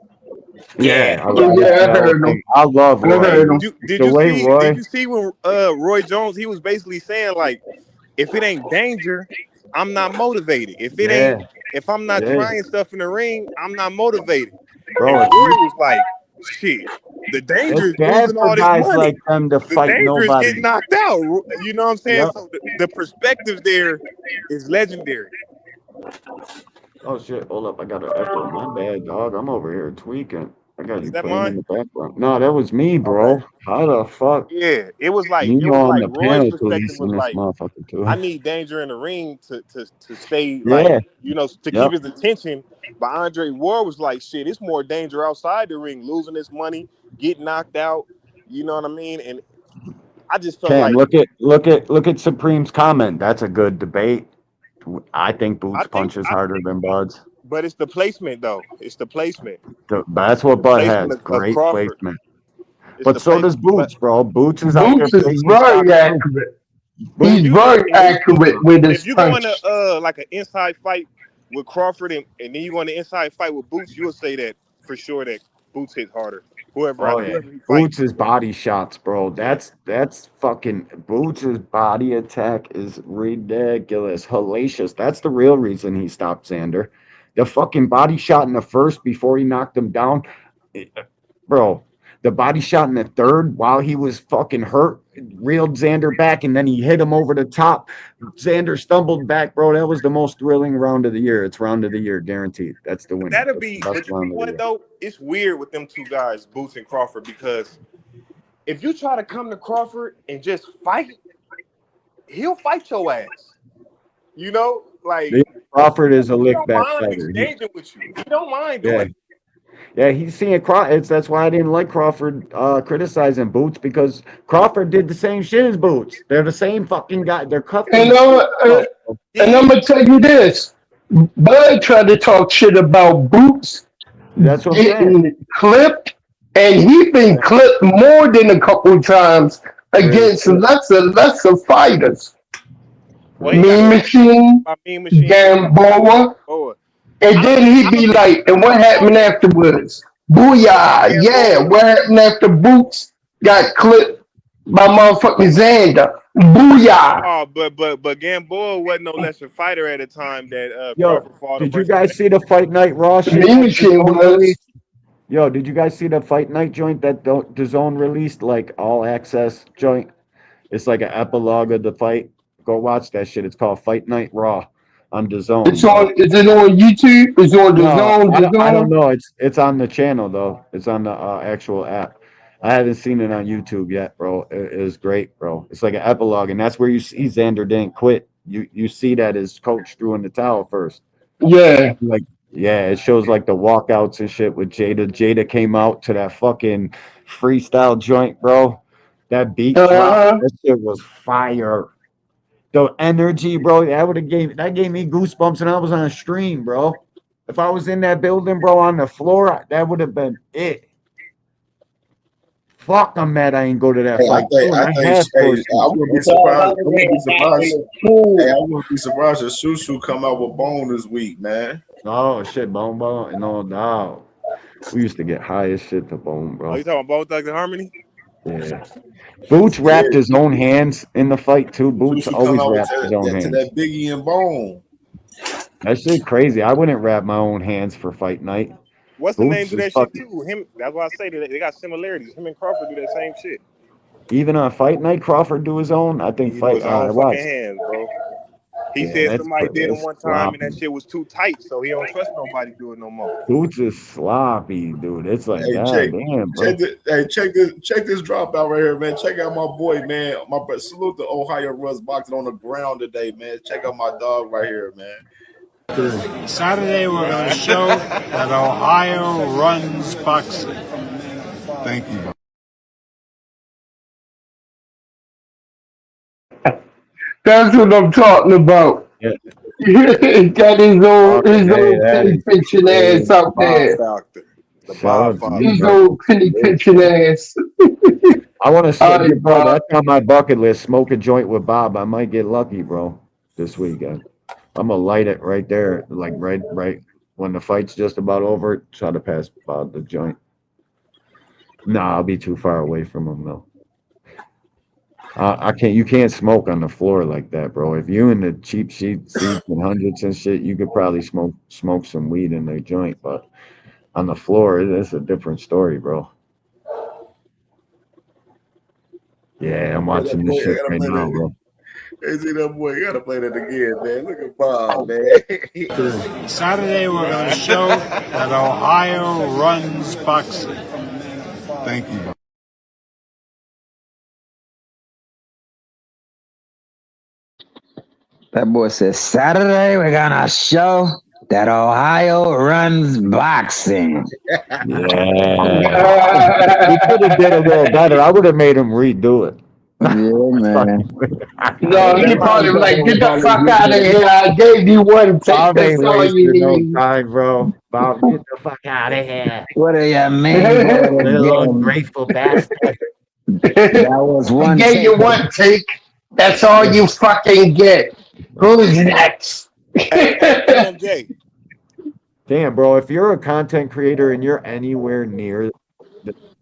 [SPEAKER 19] Yeah, I
[SPEAKER 16] Yeah,
[SPEAKER 19] listened to
[SPEAKER 16] I
[SPEAKER 19] that whole
[SPEAKER 16] heard him.
[SPEAKER 19] thing. I love
[SPEAKER 16] I
[SPEAKER 19] Roy,
[SPEAKER 15] Hey,
[SPEAKER 16] heard
[SPEAKER 19] man.
[SPEAKER 16] him.
[SPEAKER 19] The way
[SPEAKER 15] did
[SPEAKER 19] Roy,
[SPEAKER 15] you see when Roy Jones, he was basically saying like, if it ain't danger, I'm not motivated.
[SPEAKER 19] yeah,
[SPEAKER 15] If I'm not
[SPEAKER 19] yeah,
[SPEAKER 15] trying stuff in the ring, I'm not motivated. And
[SPEAKER 19] bro.
[SPEAKER 15] Roy was like, shit, the danger
[SPEAKER 19] It's
[SPEAKER 15] is
[SPEAKER 19] bad
[SPEAKER 15] losing
[SPEAKER 19] for
[SPEAKER 15] all this
[SPEAKER 19] guys like
[SPEAKER 15] money.
[SPEAKER 19] them to
[SPEAKER 15] The
[SPEAKER 19] fight
[SPEAKER 15] danger is getting
[SPEAKER 19] nobody.
[SPEAKER 15] knocked out. You know what I'm saying?
[SPEAKER 19] Yep.
[SPEAKER 15] So the perspective there is legendary.
[SPEAKER 19] Oh shit! Hold up, I got an echo. My bad, dog. I'm over here tweaking. I got
[SPEAKER 15] Is
[SPEAKER 19] you
[SPEAKER 15] that
[SPEAKER 19] playing in
[SPEAKER 15] mine?
[SPEAKER 19] the background. No, that was me,
[SPEAKER 15] Okay.
[SPEAKER 19] bro. How the fuck?
[SPEAKER 15] Yeah,
[SPEAKER 19] You
[SPEAKER 15] it
[SPEAKER 19] know
[SPEAKER 15] was
[SPEAKER 19] I'm
[SPEAKER 15] like
[SPEAKER 19] the
[SPEAKER 15] Roy's
[SPEAKER 19] piano
[SPEAKER 15] perspective
[SPEAKER 19] police in
[SPEAKER 15] was
[SPEAKER 19] this
[SPEAKER 15] like,
[SPEAKER 19] motherfucker
[SPEAKER 15] I
[SPEAKER 19] too.
[SPEAKER 15] need danger in the ring to stay like,
[SPEAKER 19] Yeah.
[SPEAKER 15] you know, to keep
[SPEAKER 19] Yep.
[SPEAKER 15] his attention. But Andre Ward was like, shit, it's more danger outside the ring, losing his money, getting knocked out. You know what I mean? And I just felt
[SPEAKER 19] Cam,
[SPEAKER 15] like
[SPEAKER 19] look at Supreme's comment. That's a good debate. I think
[SPEAKER 15] I
[SPEAKER 19] Boots
[SPEAKER 15] think
[SPEAKER 19] punches
[SPEAKER 15] I
[SPEAKER 19] harder than Bud's.
[SPEAKER 15] but it's the placement though. It's the placement.
[SPEAKER 19] That's what
[SPEAKER 15] The
[SPEAKER 19] Bud
[SPEAKER 15] placement
[SPEAKER 19] has.
[SPEAKER 15] of
[SPEAKER 19] Great
[SPEAKER 15] Crawford.
[SPEAKER 19] placement.
[SPEAKER 15] It's
[SPEAKER 19] But
[SPEAKER 15] the
[SPEAKER 19] so
[SPEAKER 15] place.
[SPEAKER 19] does
[SPEAKER 15] But
[SPEAKER 19] Boots, bro. Boots is out there
[SPEAKER 16] Boots is
[SPEAKER 19] facing
[SPEAKER 16] very
[SPEAKER 19] shots too.
[SPEAKER 16] accurate.
[SPEAKER 15] if
[SPEAKER 16] He's
[SPEAKER 19] Boots,
[SPEAKER 15] you
[SPEAKER 16] very accurate with
[SPEAKER 15] if
[SPEAKER 16] his
[SPEAKER 15] you go in
[SPEAKER 16] punch.
[SPEAKER 15] like an inside fight with Crawford and then you go in the inside fight with Boots, you will say that for sure that Boots hits harder.
[SPEAKER 19] oh yeah,
[SPEAKER 15] Whoever he fight.
[SPEAKER 19] Boots' body shots, bro. That's fucking Boots' body attack is ridiculous, hellacious. That's the real reason he stopped Xander. The fucking body shot in the first before he knocked him down, it- bro. The body shot in the third while he was fucking hurt, reeled Xander back, and then he hit him over the top. Xander stumbled back, bro. That was the most thrilling round of the year. It's round of the year, guaranteed. That's the winner.
[SPEAKER 15] That'll
[SPEAKER 19] That's the
[SPEAKER 15] be,
[SPEAKER 19] best
[SPEAKER 15] but you know
[SPEAKER 19] round of the
[SPEAKER 15] what
[SPEAKER 19] year.
[SPEAKER 15] though? It's weird with them two guys, Boots and Crawford, because if you try to come to Crawford and just fight, he'll fight your ass. You know, like
[SPEAKER 19] Yeah, Crawford is a
[SPEAKER 15] he
[SPEAKER 19] lick
[SPEAKER 15] don't
[SPEAKER 19] back
[SPEAKER 15] mind
[SPEAKER 19] fighter.
[SPEAKER 15] exchanging with you. He don't mind
[SPEAKER 19] Yeah,
[SPEAKER 15] doing it.
[SPEAKER 19] yeah, he's seeing Crawford. That's why I didn't like Crawford criticizing Boots because Crawford did the same shit as Boots. They're the same fucking guy. They're cuffing
[SPEAKER 16] And
[SPEAKER 19] the
[SPEAKER 16] I'm,
[SPEAKER 19] shit
[SPEAKER 16] uh,
[SPEAKER 19] out.
[SPEAKER 16] and I'm gonna tell you this. Bud tried to talk shit about Boots
[SPEAKER 19] That's what I'm saying.
[SPEAKER 16] getting clipped, and he been clipped more than a couple times
[SPEAKER 19] Real
[SPEAKER 16] against
[SPEAKER 19] shit.
[SPEAKER 16] lesser fighters.
[SPEAKER 15] Well, he
[SPEAKER 19] Real
[SPEAKER 15] got
[SPEAKER 16] Mean
[SPEAKER 19] shit.
[SPEAKER 16] Machine,
[SPEAKER 15] my Mean Machine and
[SPEAKER 16] Gamboa,
[SPEAKER 15] Boa.
[SPEAKER 16] and then he'd
[SPEAKER 15] I'm a
[SPEAKER 16] be
[SPEAKER 15] big
[SPEAKER 16] like, and what
[SPEAKER 15] Gamboa.
[SPEAKER 16] happened afterwards?
[SPEAKER 15] I'm a big
[SPEAKER 16] Booyah, yeah,
[SPEAKER 15] Gamboa.
[SPEAKER 16] what happened after Boots got clipped by motherfucking Xander? Booyah.
[SPEAKER 15] Oh, but Gamboa wasn't no lesser fighter at the time that
[SPEAKER 19] Yo,
[SPEAKER 15] Crawford fought him
[SPEAKER 19] did you
[SPEAKER 15] versus
[SPEAKER 19] guys see the Fight Night Raw shit
[SPEAKER 16] Mean
[SPEAKER 19] that
[SPEAKER 16] Machine
[SPEAKER 19] DAZN
[SPEAKER 16] was.
[SPEAKER 19] released? Yo, did you guys see the Fight Night joint that DAZN released, like all access joint? It's like an epilogue of the fight. Go watch that shit. It's called Fight Night Raw on DAZN,
[SPEAKER 16] It's
[SPEAKER 19] bro.
[SPEAKER 16] on. Is it on YouTube? It's on the
[SPEAKER 19] No,
[SPEAKER 16] zone. The
[SPEAKER 19] I don't
[SPEAKER 16] zone.
[SPEAKER 19] know. It's on the channel though. It's on the actual app. I haven't seen it on YouTube yet, bro. It is great, bro. It's like an epilogue, and that's where you see Xander didn't quit. You see that his coach threw in the towel first.
[SPEAKER 16] Yeah.
[SPEAKER 19] Like, yeah, it shows like the walkouts and shit with Jada. Jada came out to that fucking freestyle joint, bro. That beat drop,
[SPEAKER 16] Uh-huh.
[SPEAKER 19] that shit was fire. The energy, bro, that gave me goosebumps, and I was on a stream, bro. If I was in that building, bro, on the floor, that would have been it. Fuck, I'm mad I ain't go to that
[SPEAKER 17] Hey,
[SPEAKER 19] fight too, and I had
[SPEAKER 17] hey,
[SPEAKER 19] floor
[SPEAKER 17] I
[SPEAKER 19] seats.
[SPEAKER 17] wouldn't be
[SPEAKER 12] It's all
[SPEAKER 17] surprised.
[SPEAKER 12] about
[SPEAKER 17] I
[SPEAKER 12] the
[SPEAKER 17] wouldn't be
[SPEAKER 12] way
[SPEAKER 17] surprised.
[SPEAKER 12] and the food.
[SPEAKER 17] Hey, I wouldn't be surprised if Shushu come out with Bone this week, man.
[SPEAKER 19] Oh shit, bone, no doubt. We used to get high as shit to bone,
[SPEAKER 15] Oh,
[SPEAKER 19] bro.
[SPEAKER 15] you talking about Bone Thugs and Harmony?
[SPEAKER 19] Yeah. Boots
[SPEAKER 17] Yeah,
[SPEAKER 19] wrapped his own hands in the fight too. Boots
[SPEAKER 17] Shushu come
[SPEAKER 19] always
[SPEAKER 17] out with
[SPEAKER 19] wraps his own
[SPEAKER 17] to
[SPEAKER 19] hands.
[SPEAKER 17] that Biggie and Bone.
[SPEAKER 19] That shit crazy. I wouldn't wrap my own hands for fight night.
[SPEAKER 15] What's the name
[SPEAKER 19] Boots
[SPEAKER 15] do
[SPEAKER 19] is
[SPEAKER 15] that shit
[SPEAKER 19] fucking
[SPEAKER 15] too? Him. That's why I say that they got similarities. Him and Crawford do that same shit.
[SPEAKER 19] even on fight night. Crawford do his own. I think
[SPEAKER 15] He do
[SPEAKER 19] fight.
[SPEAKER 15] his own
[SPEAKER 19] I
[SPEAKER 15] fucking
[SPEAKER 19] watched.
[SPEAKER 15] hands, bro. He
[SPEAKER 19] Yeah,
[SPEAKER 15] said
[SPEAKER 19] that's
[SPEAKER 15] somebody did him
[SPEAKER 19] that's
[SPEAKER 15] one time and that
[SPEAKER 19] sloppy.
[SPEAKER 15] shit was too tight, so he don't trust nobody do it no more.
[SPEAKER 19] Boots is sloppy, dude. It's like,
[SPEAKER 17] Hey,
[SPEAKER 19] god damn, bro.
[SPEAKER 17] check this drop out right here, man. Check out my boy, man. Salute the Ohio Russ boxing on the ground today, man. Check out my dog right here, man.
[SPEAKER 20] Saturday, we're going to show that Ohio runs boxing.
[SPEAKER 17] Thank you, bro.
[SPEAKER 16] That's what I'm talking about.
[SPEAKER 19] Yeah.
[SPEAKER 16] Got his old penny pinching ass out there.
[SPEAKER 19] Shout out to you,
[SPEAKER 16] His
[SPEAKER 19] bro.
[SPEAKER 16] old penny pinching ass.
[SPEAKER 19] I want to say,
[SPEAKER 16] All right,
[SPEAKER 19] bro,
[SPEAKER 16] Bob.
[SPEAKER 19] that's on my bucket list. Smoke a joint with Bob. I might get lucky, bro, this weekend. I'm gonna light it right there, like right when the fight's just about over. Try to pass Bob the joint. Nah, I'll be too far away from him though. I can't. You can't smoke on the floor like that, bro. If you in the cheap seats and hundreds and shit, you could probably smoke some weed in their joint, but on the floor, it's a different story, bro. Yeah, I'm watching this shit right now, bro.
[SPEAKER 17] Hey, see that boy, you gotta play that again, man. Look at Bob, man.
[SPEAKER 20] Saturday, we're going to show that Ohio runs boxing.
[SPEAKER 17] Thank you, bro.
[SPEAKER 3] That boy says Saturday we're gonna show that Ohio runs boxing.
[SPEAKER 19] Yeah. He could have did a little better. I would have made him redo it.
[SPEAKER 3] Yeah, man.
[SPEAKER 16] No, he probably like, get the fuck out of here. I gave you one take.
[SPEAKER 19] Bob
[SPEAKER 16] That's
[SPEAKER 19] ain't
[SPEAKER 16] all you
[SPEAKER 19] wasting no
[SPEAKER 16] need.
[SPEAKER 19] time, bro. Bob, get the fuck out of here.
[SPEAKER 3] What do you mean?
[SPEAKER 19] Little ungrateful bastard.
[SPEAKER 3] That was
[SPEAKER 16] He
[SPEAKER 3] one
[SPEAKER 16] gave
[SPEAKER 3] take.
[SPEAKER 16] you one take. That's all you fucking get. Who's next?
[SPEAKER 15] Hey, CamJ.
[SPEAKER 19] Damn, bro, if you're a content creator and you're anywhere near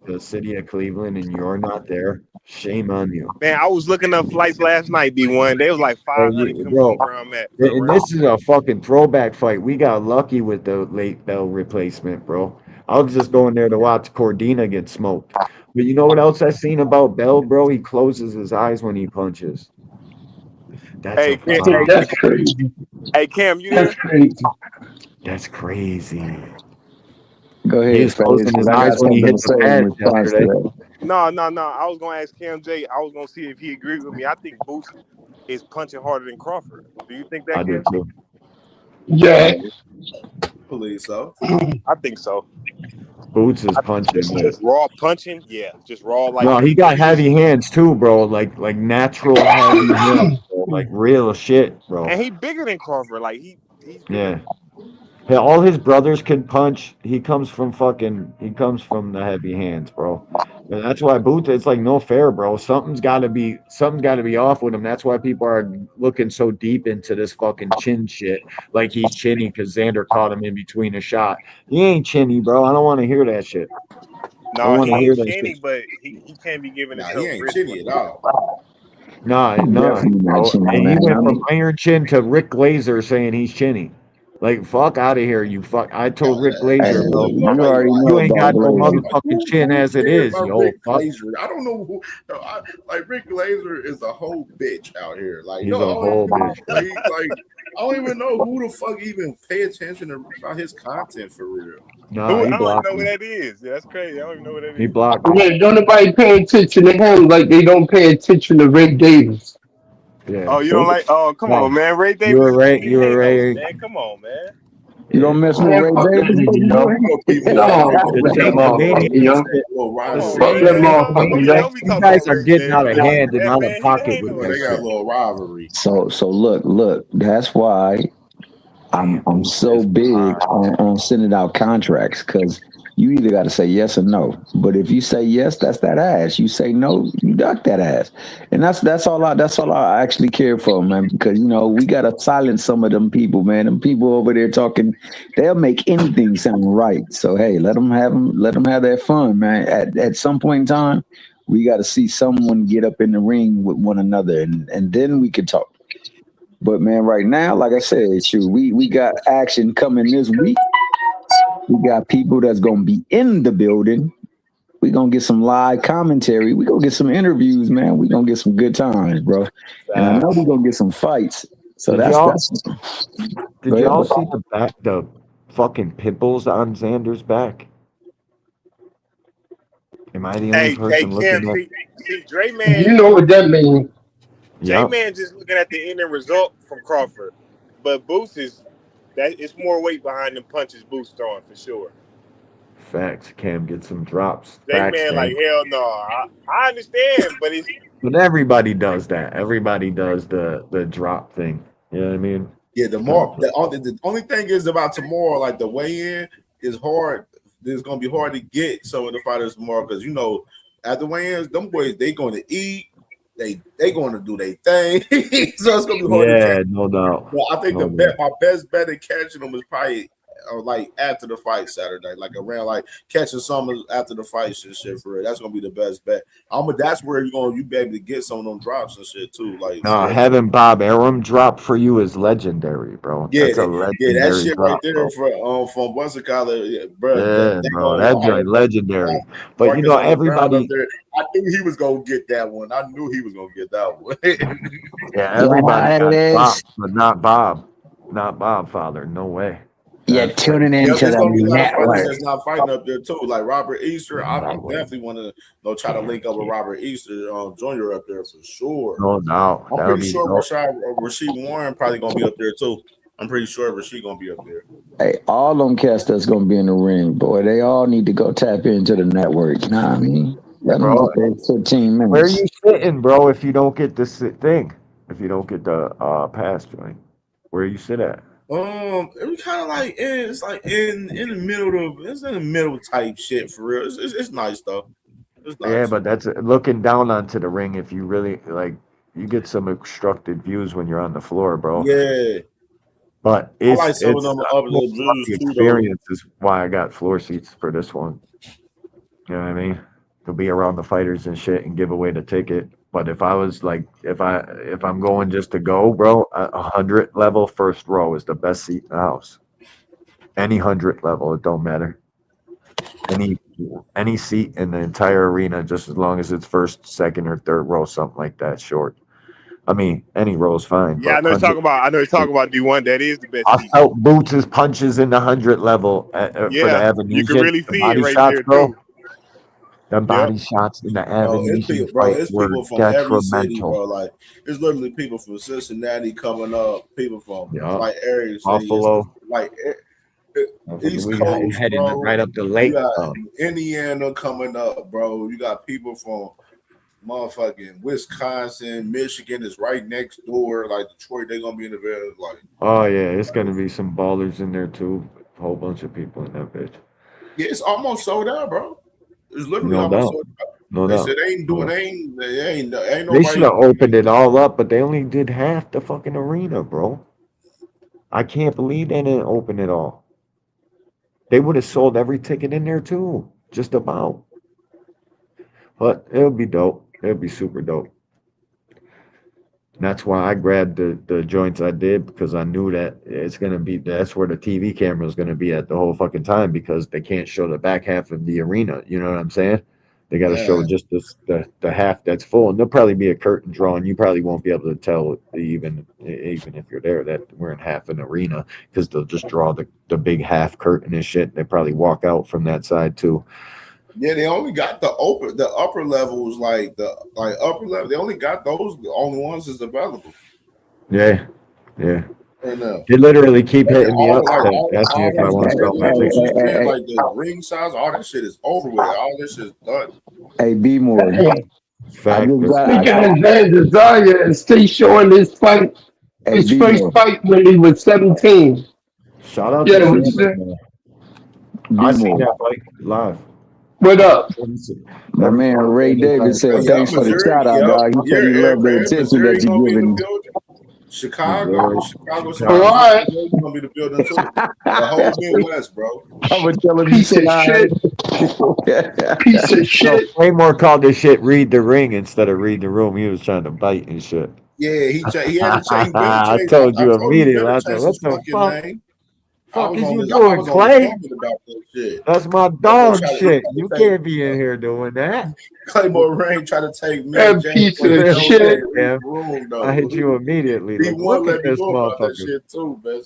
[SPEAKER 19] the city of Cleveland and you're not there, shame on you.
[SPEAKER 15] Man, I was looking up flights last night, D1. They was like 500 coming
[SPEAKER 19] Bro,
[SPEAKER 15] from where I'm at.
[SPEAKER 19] and this is a fucking throwback fight. We got lucky with the late Bell replacement, bro. I was just going there to watch Cordina get smoked. But you know what else I seen about Bell, bro? He closes his eyes when he punches. That's
[SPEAKER 15] Hey,
[SPEAKER 16] That's crazy.
[SPEAKER 15] Hey, Cam, you there?
[SPEAKER 16] That's crazy.
[SPEAKER 19] That's crazy.
[SPEAKER 3] Go ahead,
[SPEAKER 19] He was closing his eyes when he hit the pad yesterday.
[SPEAKER 15] No. I was gonna ask CamJ. I was gonna see if he agreed with me. I think Boots is punching harder than Crawford. Do you think that,
[SPEAKER 19] I do
[SPEAKER 15] Cam?
[SPEAKER 19] too.
[SPEAKER 16] Yeah.
[SPEAKER 17] Believe so.
[SPEAKER 15] I think so.
[SPEAKER 19] Boots is punching.
[SPEAKER 15] Just raw punching, yeah. Just raw like.
[SPEAKER 19] No, he got heavy hands too, bro. Like natural heavy hands, bro. Like real shit, bro.
[SPEAKER 15] And he bigger than Crawford. Like he's
[SPEAKER 19] Yeah. Hey, all his brothers can punch. He comes from the heavy hands, bro. And that's why Boots, it's like no fair, bro. Something's gotta be off with him. That's why people are looking so deep into this fucking chin shit. Like he's chinny because Xander caught him in between a shot. He ain't chinny, bro. I don't want to hear that shit.
[SPEAKER 15] No, he ain't chinny, but he can't be giving himself.
[SPEAKER 17] He ain't chinny at all.
[SPEAKER 19] Nah.
[SPEAKER 3] Definitely not
[SPEAKER 19] Bro.
[SPEAKER 3] chinny,
[SPEAKER 19] And he
[SPEAKER 3] man.
[SPEAKER 19] went
[SPEAKER 3] I
[SPEAKER 19] from
[SPEAKER 3] mean,
[SPEAKER 19] Iron Chin to Rick Glazer saying he's chinny. Like, fuck out of here, you fuck. I told Rick Glazer, bro,
[SPEAKER 3] you already know
[SPEAKER 19] you ain't
[SPEAKER 3] about
[SPEAKER 19] got no
[SPEAKER 3] Glazer.
[SPEAKER 19] motherfucking chin as it is, you old
[SPEAKER 17] Rick
[SPEAKER 19] fuck.
[SPEAKER 17] Glazer. I don't know who. Like Rick Glazer is a whole bitch out here. Like
[SPEAKER 19] He's a whole bitch.
[SPEAKER 17] Like I don't even know who the fuck even pay attention about his content for real.
[SPEAKER 19] Nah,
[SPEAKER 15] I
[SPEAKER 19] he
[SPEAKER 15] don't even
[SPEAKER 19] blocked
[SPEAKER 15] know
[SPEAKER 19] me.
[SPEAKER 15] what that is. Yeah, that's crazy. I don't even know what that is.
[SPEAKER 19] He blocked me.
[SPEAKER 16] Yeah, don't nobody pay attention to him like they don't pay attention to Ray Davis.
[SPEAKER 19] Yeah.
[SPEAKER 15] Oh, you don't like? Oh, come on, man. Ray Davis.
[SPEAKER 19] You were Ray. You were Ray.
[SPEAKER 15] Man, come on, man.
[SPEAKER 3] You don't mess with Ray Davis, you know?
[SPEAKER 19] You guys are getting out of hand and out of pocket with that
[SPEAKER 17] They got a
[SPEAKER 19] shit.
[SPEAKER 17] little rivalry.
[SPEAKER 3] So look. That's why I'm so big on sending out contracts, because you either got to say yes or no. But if you say yes, that's that ass. You say no, you duck that ass. And that's all I actually care for, man. Because we gotta silence some of them people, man. Them people over there talking, they'll make anything sound right. So hey, let them have their fun, man. At some point in time, we got to see someone get up in the ring with one another, and then we could talk. But man, right now, like I said, shoot, we got action coming this week. We got people that's gonna be in the building. We gonna get some live commentary. We gonna get some interviews, man. We gonna get some good times, bro. And I know we gonna get some fights. So
[SPEAKER 19] Did
[SPEAKER 3] that's
[SPEAKER 19] y'all
[SPEAKER 3] that's.
[SPEAKER 19] did
[SPEAKER 3] Go ahead,
[SPEAKER 19] y'all
[SPEAKER 3] bro.
[SPEAKER 19] see the fucking pimples on Xander's back? Am I the only
[SPEAKER 15] Hey,
[SPEAKER 19] person
[SPEAKER 15] Cam,
[SPEAKER 19] looking at?
[SPEAKER 15] see, Dre
[SPEAKER 16] You
[SPEAKER 15] Man,
[SPEAKER 16] know what that means.
[SPEAKER 15] J
[SPEAKER 19] Yep.
[SPEAKER 15] Man just looking at the ending result from Crawford, but Boots is that it's more weight behind them punches Boots throwing for sure.
[SPEAKER 19] Facts. Cam get some drops.
[SPEAKER 15] J
[SPEAKER 19] Facts,
[SPEAKER 15] Man, like
[SPEAKER 19] Cam.
[SPEAKER 15] hell no, I understand, but it's
[SPEAKER 19] But everybody does that. Everybody does the drop thing. You know what I mean?
[SPEAKER 17] Yeah, the more the only thing is about tomorrow, like the weigh-in is hard. It's gonna be hard to get some of the fighters tomorrow because at the weigh-ins, them boys they going to eat, they going to do their thing, so it's gonna be hard to catch.
[SPEAKER 19] Yeah, no doubt.
[SPEAKER 17] But I think
[SPEAKER 19] No doubt.
[SPEAKER 17] my best bet at catching them is probably like after the fight Saturday, like around like catching some after the fights and shit for it. That's gonna be the best bet. That's where you be able to get some of them drops and shit too. Like
[SPEAKER 19] No,
[SPEAKER 17] for
[SPEAKER 19] having Bob Arum drop for you is legendary, bro.
[SPEAKER 17] yeah,
[SPEAKER 19] That's a
[SPEAKER 17] that
[SPEAKER 19] legendary
[SPEAKER 17] shit right
[SPEAKER 19] drop,
[SPEAKER 17] there
[SPEAKER 19] bro.
[SPEAKER 17] from what's it called, bro.
[SPEAKER 19] Yeah,
[SPEAKER 17] They
[SPEAKER 19] bro.
[SPEAKER 17] going
[SPEAKER 19] That joint legendary. But you
[SPEAKER 17] Marcus
[SPEAKER 19] know,
[SPEAKER 17] on the ground up
[SPEAKER 19] everybody
[SPEAKER 17] there. I knew he was gonna get that one. I knew he was gonna get that one.
[SPEAKER 19] yeah, everybody
[SPEAKER 3] Yeah, it
[SPEAKER 19] got
[SPEAKER 3] is.
[SPEAKER 19] dropped, but not Bob. Not Bob, father. No way.
[SPEAKER 3] You're
[SPEAKER 19] That's crazy.
[SPEAKER 3] tuning
[SPEAKER 17] Yep,
[SPEAKER 3] into
[SPEAKER 17] there's
[SPEAKER 3] the
[SPEAKER 17] gonna be a lot of fighters
[SPEAKER 3] network.
[SPEAKER 17] that's not fighting up there too, like Robert Easter. I'm definitely want to try to link up with Robert Easter Jr. up there for sure.
[SPEAKER 19] No doubt.
[SPEAKER 17] I'm
[SPEAKER 19] That would
[SPEAKER 17] pretty
[SPEAKER 19] be
[SPEAKER 17] sure
[SPEAKER 19] dope.
[SPEAKER 17] Rasheed Warren probably gonna be up there too. I'm pretty sure Rasheed gonna be up there.
[SPEAKER 3] Hey, all them cats that's gonna be in the ring, boy, they all need to go tap into the network. You know what I mean? Let them
[SPEAKER 19] Bro,
[SPEAKER 3] get their 15
[SPEAKER 19] where
[SPEAKER 3] minutes.
[SPEAKER 19] you sitting, bro, if you don't get this thing? If you don't get the pass joint. Where you sit at?
[SPEAKER 17] It was kind of like it's like in the middle of it's in the middle type shit for real. It's nice though. It's
[SPEAKER 19] Yeah,
[SPEAKER 17] nice.
[SPEAKER 19] but that's looking down onto the ring. If you really like, you get some obstructed views when you're on the floor, bro.
[SPEAKER 17] Yeah,
[SPEAKER 19] But
[SPEAKER 17] I like some of
[SPEAKER 19] it's
[SPEAKER 17] them up
[SPEAKER 19] more
[SPEAKER 17] the
[SPEAKER 19] about
[SPEAKER 17] views
[SPEAKER 19] the
[SPEAKER 17] too though.
[SPEAKER 19] experience is why I got floor seats for this one. You know what I mean? To be around the fighters and shit and give away the ticket. But if I was like, if I'm going just to go, bro, 100 level first row is the best seat in the house. Any 100 level, it don't matter. Any any seat in the entire arena, just as long as it's first, second, or third row, something like that, short. I mean, any row is fine,
[SPEAKER 15] yeah,
[SPEAKER 19] but 100.
[SPEAKER 15] I know he's talking about D1. That is the best
[SPEAKER 19] I
[SPEAKER 15] seat.
[SPEAKER 19] felt Boots' punches in the 100 level for the
[SPEAKER 15] Yeah, you can
[SPEAKER 19] Avenesian.
[SPEAKER 15] really
[SPEAKER 19] The
[SPEAKER 15] see it
[SPEAKER 19] body
[SPEAKER 15] right
[SPEAKER 19] shots,
[SPEAKER 15] there
[SPEAKER 19] bro.
[SPEAKER 15] too.
[SPEAKER 19] The
[SPEAKER 15] Yep.
[SPEAKER 19] body shots in the
[SPEAKER 17] It's
[SPEAKER 19] Avenesian
[SPEAKER 17] people, bro.
[SPEAKER 19] fight
[SPEAKER 17] It's
[SPEAKER 19] were
[SPEAKER 17] people from every city,
[SPEAKER 19] detrimental.
[SPEAKER 17] bro. Like it's literally people from Cincinnati coming up, people from
[SPEAKER 19] Yeah,
[SPEAKER 17] like area city. It's
[SPEAKER 19] Buffalo.
[SPEAKER 17] like East
[SPEAKER 19] We
[SPEAKER 17] Coast,
[SPEAKER 19] heading
[SPEAKER 17] bro.
[SPEAKER 19] right up the
[SPEAKER 17] You
[SPEAKER 19] lake.
[SPEAKER 17] got Indiana coming up, bro. You got people from motherfucking Wisconsin, Michigan is right next door. Like Detroit, they're gonna be in the very like.
[SPEAKER 19] Oh yeah, it's gonna be some ballers in there too. A whole bunch of people in that bitch.
[SPEAKER 17] Yeah, it's almost sold out, bro. It's literally
[SPEAKER 19] No
[SPEAKER 17] almost
[SPEAKER 19] doubt.
[SPEAKER 17] sold out.
[SPEAKER 19] No
[SPEAKER 17] They said
[SPEAKER 19] doubt. No doubt.
[SPEAKER 17] ain't
[SPEAKER 19] They should
[SPEAKER 17] nobody.
[SPEAKER 19] have opened it all up, but they only did half the fucking arena, bro. I can't believe they didn't open it all. They would have sold every ticket in there too, just about. But it would be dope. It would be super dope. And that's why I grabbed the joints I did because I knew that it's gonna be that's where the TV camera is gonna be at the whole fucking time because they can't show the back half of the arena. You know what I'm saying? They got to show
[SPEAKER 17] Yeah.
[SPEAKER 19] just the half that's full, and there'll probably be a curtain draw, and you probably won't be able to tell even if you're there that we're in half an arena because they'll just draw the big half curtain and shit. They probably walk out from that side too.
[SPEAKER 17] Yeah, they only got the upper levels, like upper level. They only got those. The only ones that's available.
[SPEAKER 19] Yeah, yeah.
[SPEAKER 17] And
[SPEAKER 19] They literally keep hitting me
[SPEAKER 17] all
[SPEAKER 19] up, asking me
[SPEAKER 17] all
[SPEAKER 19] if I
[SPEAKER 17] those
[SPEAKER 19] want to
[SPEAKER 17] upper
[SPEAKER 19] sell my
[SPEAKER 17] levels
[SPEAKER 19] ticket.
[SPEAKER 17] and shit, like the ring size, all that shit is over with. All this shit is done.
[SPEAKER 3] Hey, B more.
[SPEAKER 19] Fact.
[SPEAKER 16] Speaking of Van Desire and stay showing his fight, his first fight when he was 17.
[SPEAKER 19] Shout out
[SPEAKER 16] Yeah,
[SPEAKER 19] to
[SPEAKER 16] what you
[SPEAKER 19] Shane
[SPEAKER 16] said?
[SPEAKER 19] McMahon. I seen that fight live.
[SPEAKER 16] What up?
[SPEAKER 3] My man Ray Davis said,
[SPEAKER 17] Yup,
[SPEAKER 3] thanks for the
[SPEAKER 17] Missouri.
[SPEAKER 3] shout out,
[SPEAKER 17] Yup,
[SPEAKER 3] dog. He said he loved the attention
[SPEAKER 17] Missouri
[SPEAKER 3] that you
[SPEAKER 17] gonna be in the
[SPEAKER 3] giving.
[SPEAKER 17] building. Chicago,
[SPEAKER 16] All
[SPEAKER 17] San
[SPEAKER 16] right.
[SPEAKER 17] Francisco gonna be the building too. The whole Midwest, bro.
[SPEAKER 3] I'm gonna tell him you
[SPEAKER 16] Piece
[SPEAKER 3] said
[SPEAKER 16] of shit. Piece of
[SPEAKER 19] No,
[SPEAKER 16] shit.
[SPEAKER 19] Claymore called this shit read the ring instead of read the room. He was trying to bite and shit.
[SPEAKER 17] Yeah, he had to change. He better
[SPEAKER 19] I
[SPEAKER 17] change.
[SPEAKER 19] told
[SPEAKER 17] I
[SPEAKER 19] you
[SPEAKER 17] told him he
[SPEAKER 19] immediately.
[SPEAKER 17] better
[SPEAKER 19] I
[SPEAKER 17] change
[SPEAKER 19] said, what
[SPEAKER 17] his
[SPEAKER 19] the
[SPEAKER 17] fucking
[SPEAKER 19] fuck?
[SPEAKER 17] name.
[SPEAKER 19] fuck is you
[SPEAKER 17] I
[SPEAKER 19] doing,
[SPEAKER 17] was on the
[SPEAKER 19] Clay?
[SPEAKER 17] comment about that shit.
[SPEAKER 19] That's my dog shit. You can't be in here doing that.
[SPEAKER 17] Claymore Rain try to take me and
[SPEAKER 16] That
[SPEAKER 17] James
[SPEAKER 16] piece of
[SPEAKER 17] Jones
[SPEAKER 16] shit.
[SPEAKER 19] Yeah.
[SPEAKER 17] room though.
[SPEAKER 19] I hit you immediately. Like,
[SPEAKER 17] D1
[SPEAKER 19] look
[SPEAKER 17] let
[SPEAKER 19] at
[SPEAKER 17] me
[SPEAKER 19] this
[SPEAKER 17] know about that
[SPEAKER 19] motherfucker.
[SPEAKER 17] shit too, man.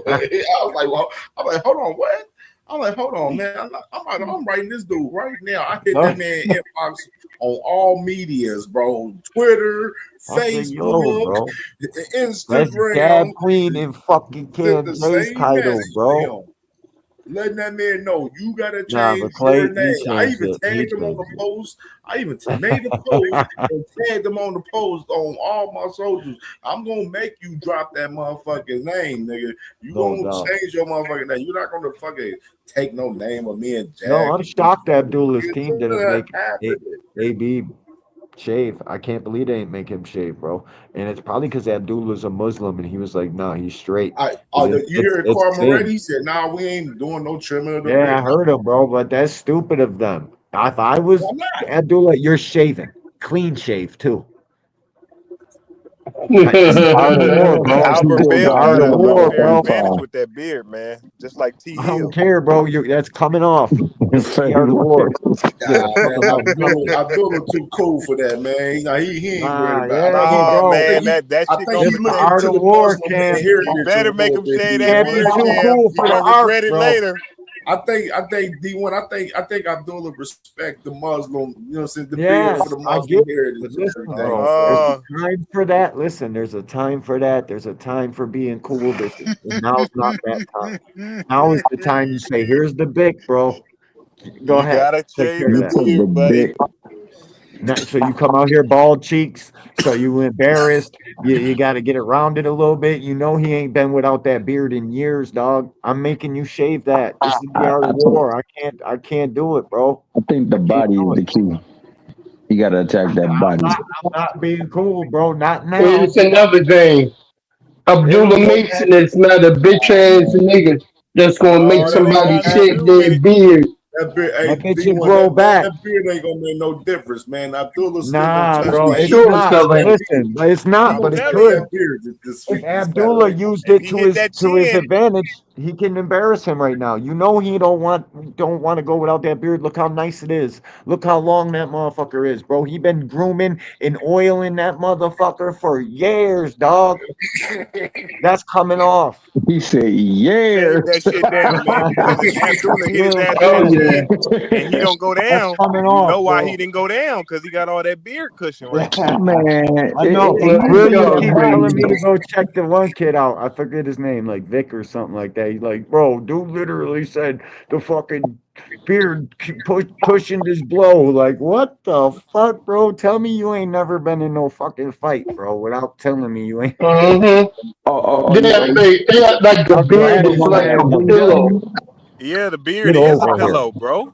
[SPEAKER 17] I was like, well, I'm like, hold on, what? I'm like, hold on, man. I'm writing this dude right now. I hit that man inbox on all medias, bro. Twitter, Facebook,
[SPEAKER 19] bro. That's
[SPEAKER 17] Instagram.
[SPEAKER 19] Dab Queen and fucking
[SPEAKER 17] Sent the
[SPEAKER 19] CamJ's
[SPEAKER 17] same
[SPEAKER 19] title,
[SPEAKER 17] message
[SPEAKER 19] bro.
[SPEAKER 17] to him, letting that man know you gotta
[SPEAKER 19] Nah,
[SPEAKER 17] change
[SPEAKER 19] but Clay,
[SPEAKER 17] your
[SPEAKER 19] he
[SPEAKER 17] name. I
[SPEAKER 19] changed
[SPEAKER 17] even
[SPEAKER 19] it. He
[SPEAKER 17] tagged him on
[SPEAKER 19] changed
[SPEAKER 17] the
[SPEAKER 19] it.
[SPEAKER 17] post. I even made a post and tagged him on the post on all my socials. I'm gonna make you drop that motherfucking name, nigga. You
[SPEAKER 19] No
[SPEAKER 17] gonna
[SPEAKER 19] doubt.
[SPEAKER 17] change your motherfucking name. You're not gonna fucking take no name of me and Jack.
[SPEAKER 19] No, I'm shocked Abdullah's team didn't
[SPEAKER 17] That
[SPEAKER 19] make
[SPEAKER 17] happened.
[SPEAKER 19] AB shave. I can't believe they didn't make him shave, bro. And it's probably because Abdullah's a Muslim and he was like, nah, he's straight.
[SPEAKER 17] You heard
[SPEAKER 19] It's
[SPEAKER 17] Carl
[SPEAKER 19] sin.
[SPEAKER 17] Moretti? He said, "Nah, we ain't doing no trimming of the
[SPEAKER 19] Yeah, I
[SPEAKER 17] beard."
[SPEAKER 19] heard him, bro, but that's stupid of them. If I was
[SPEAKER 17] Why not?
[SPEAKER 19] Abdullah, you're shaving. Clean shave, too.
[SPEAKER 15] Albert Bell
[SPEAKER 19] Art
[SPEAKER 15] got
[SPEAKER 19] of
[SPEAKER 15] an
[SPEAKER 19] war,
[SPEAKER 15] unfair
[SPEAKER 19] bro.
[SPEAKER 15] advantage with that beard, man. Just like T
[SPEAKER 19] I don't
[SPEAKER 15] Hill.
[SPEAKER 19] care, bro. That's coming off. It's the art of war. Yeah,
[SPEAKER 17] Abdullah too cool for that, man. He ain't worried about it.
[SPEAKER 15] No, man, that
[SPEAKER 17] I
[SPEAKER 15] shit
[SPEAKER 17] think
[SPEAKER 15] gonna
[SPEAKER 17] he
[SPEAKER 19] It's the
[SPEAKER 17] looked
[SPEAKER 19] art
[SPEAKER 17] into
[SPEAKER 19] of
[SPEAKER 17] the
[SPEAKER 19] war,
[SPEAKER 17] Muslim
[SPEAKER 19] Cam.
[SPEAKER 15] You
[SPEAKER 17] heritage a
[SPEAKER 15] better make
[SPEAKER 17] little
[SPEAKER 15] him
[SPEAKER 17] bit.
[SPEAKER 15] shave
[SPEAKER 19] You
[SPEAKER 15] that
[SPEAKER 19] can't be
[SPEAKER 15] beard,
[SPEAKER 19] too
[SPEAKER 15] Cam.
[SPEAKER 19] cool
[SPEAKER 15] He
[SPEAKER 19] for the
[SPEAKER 15] gonna
[SPEAKER 19] art,
[SPEAKER 15] regret it
[SPEAKER 19] bro.
[SPEAKER 15] later.
[SPEAKER 17] I think D1. I think Abdullah respect the Muslim. You know, what I'm saying, the
[SPEAKER 19] Yes,
[SPEAKER 17] beard for the
[SPEAKER 19] I
[SPEAKER 17] Muslim
[SPEAKER 19] get it.
[SPEAKER 17] heritage
[SPEAKER 19] But
[SPEAKER 17] and
[SPEAKER 19] listen,
[SPEAKER 17] everything.
[SPEAKER 19] bro, there's a time for that. Listen, there's a time for that. There's a time for being cool. Now's not that time. Now is the time you say, here's the bic, bro. Go
[SPEAKER 15] You
[SPEAKER 19] ahead.
[SPEAKER 15] gotta
[SPEAKER 19] Take
[SPEAKER 15] shave
[SPEAKER 19] care of
[SPEAKER 15] the
[SPEAKER 19] that.
[SPEAKER 15] beard, buddy.
[SPEAKER 19] So you come out here bald cheeks, so you embarrassed. You got to get it rounded a little bit. You know he ain't been without that beard in years, dog. I'm making you shave that. This is the art of war. I can't do it, bro.
[SPEAKER 3] I think the body is the key. You got to attack that body.
[SPEAKER 19] I'm not being cool, bro. Not now.
[SPEAKER 16] And it's another thing. Abdullah Mason is not a bitch ass nigga that's gonna make
[SPEAKER 15] That ain't
[SPEAKER 16] somebody
[SPEAKER 15] got nothing to
[SPEAKER 16] shave
[SPEAKER 15] do with
[SPEAKER 16] their
[SPEAKER 15] it.
[SPEAKER 16] beard.
[SPEAKER 17] That beard, hey,
[SPEAKER 19] That bitch
[SPEAKER 17] D1,
[SPEAKER 19] grow back.
[SPEAKER 17] that beard ain't gonna make no difference, man. Abdullah still gonna
[SPEAKER 19] Nah,
[SPEAKER 17] touch
[SPEAKER 19] bro,
[SPEAKER 17] that.
[SPEAKER 19] it's
[SPEAKER 17] He gonna
[SPEAKER 19] not.
[SPEAKER 17] touch that beard.
[SPEAKER 19] Listen, but it's not.
[SPEAKER 17] He
[SPEAKER 19] But
[SPEAKER 17] gonna
[SPEAKER 19] it
[SPEAKER 17] touch
[SPEAKER 19] could.
[SPEAKER 17] that beard this
[SPEAKER 19] If
[SPEAKER 17] sweet
[SPEAKER 19] Abdullah
[SPEAKER 17] Saturday.
[SPEAKER 19] used
[SPEAKER 15] If
[SPEAKER 19] it
[SPEAKER 15] he
[SPEAKER 19] to
[SPEAKER 15] hit
[SPEAKER 19] his
[SPEAKER 15] that
[SPEAKER 19] to his
[SPEAKER 15] chin,
[SPEAKER 19] advantage, he can embarrass him right now. You know he don't want to go without that beard. Look how nice it is. Look how long that motherfucker is, bro. He been grooming and oiling that motherfucker for years, dog. That's coming off.
[SPEAKER 3] He said,
[SPEAKER 15] shave
[SPEAKER 3] "Yeah."
[SPEAKER 15] that shit down, man. Because if Abdullah hit his ass with
[SPEAKER 16] Oh
[SPEAKER 15] that
[SPEAKER 16] yeah.
[SPEAKER 15] chin and he don't go
[SPEAKER 19] That's
[SPEAKER 15] down,
[SPEAKER 19] coming
[SPEAKER 15] you
[SPEAKER 19] off,
[SPEAKER 15] know why
[SPEAKER 19] bro.
[SPEAKER 15] he didn't go down? Because he got all that beard cushion right there.
[SPEAKER 3] Man,
[SPEAKER 19] I know.
[SPEAKER 16] Let's
[SPEAKER 19] Will, you
[SPEAKER 16] go,
[SPEAKER 19] keep telling me to
[SPEAKER 16] baby.
[SPEAKER 19] go check the one kid out. I forget his name, like Vic or something like that. He's like, bro, dude literally said the fucking beard pushing this blow. Like, what the fuck, bro? Tell me you ain't never been in no fucking fight, bro, without telling me you ain't.
[SPEAKER 16] They act like the
[SPEAKER 19] I'm
[SPEAKER 16] beard
[SPEAKER 19] glad he
[SPEAKER 16] is
[SPEAKER 19] won
[SPEAKER 16] like
[SPEAKER 19] that
[SPEAKER 16] a
[SPEAKER 19] one.
[SPEAKER 16] pillow.
[SPEAKER 15] Yeah, the beard
[SPEAKER 19] Get
[SPEAKER 15] is a
[SPEAKER 19] over here.
[SPEAKER 15] pillow, bro.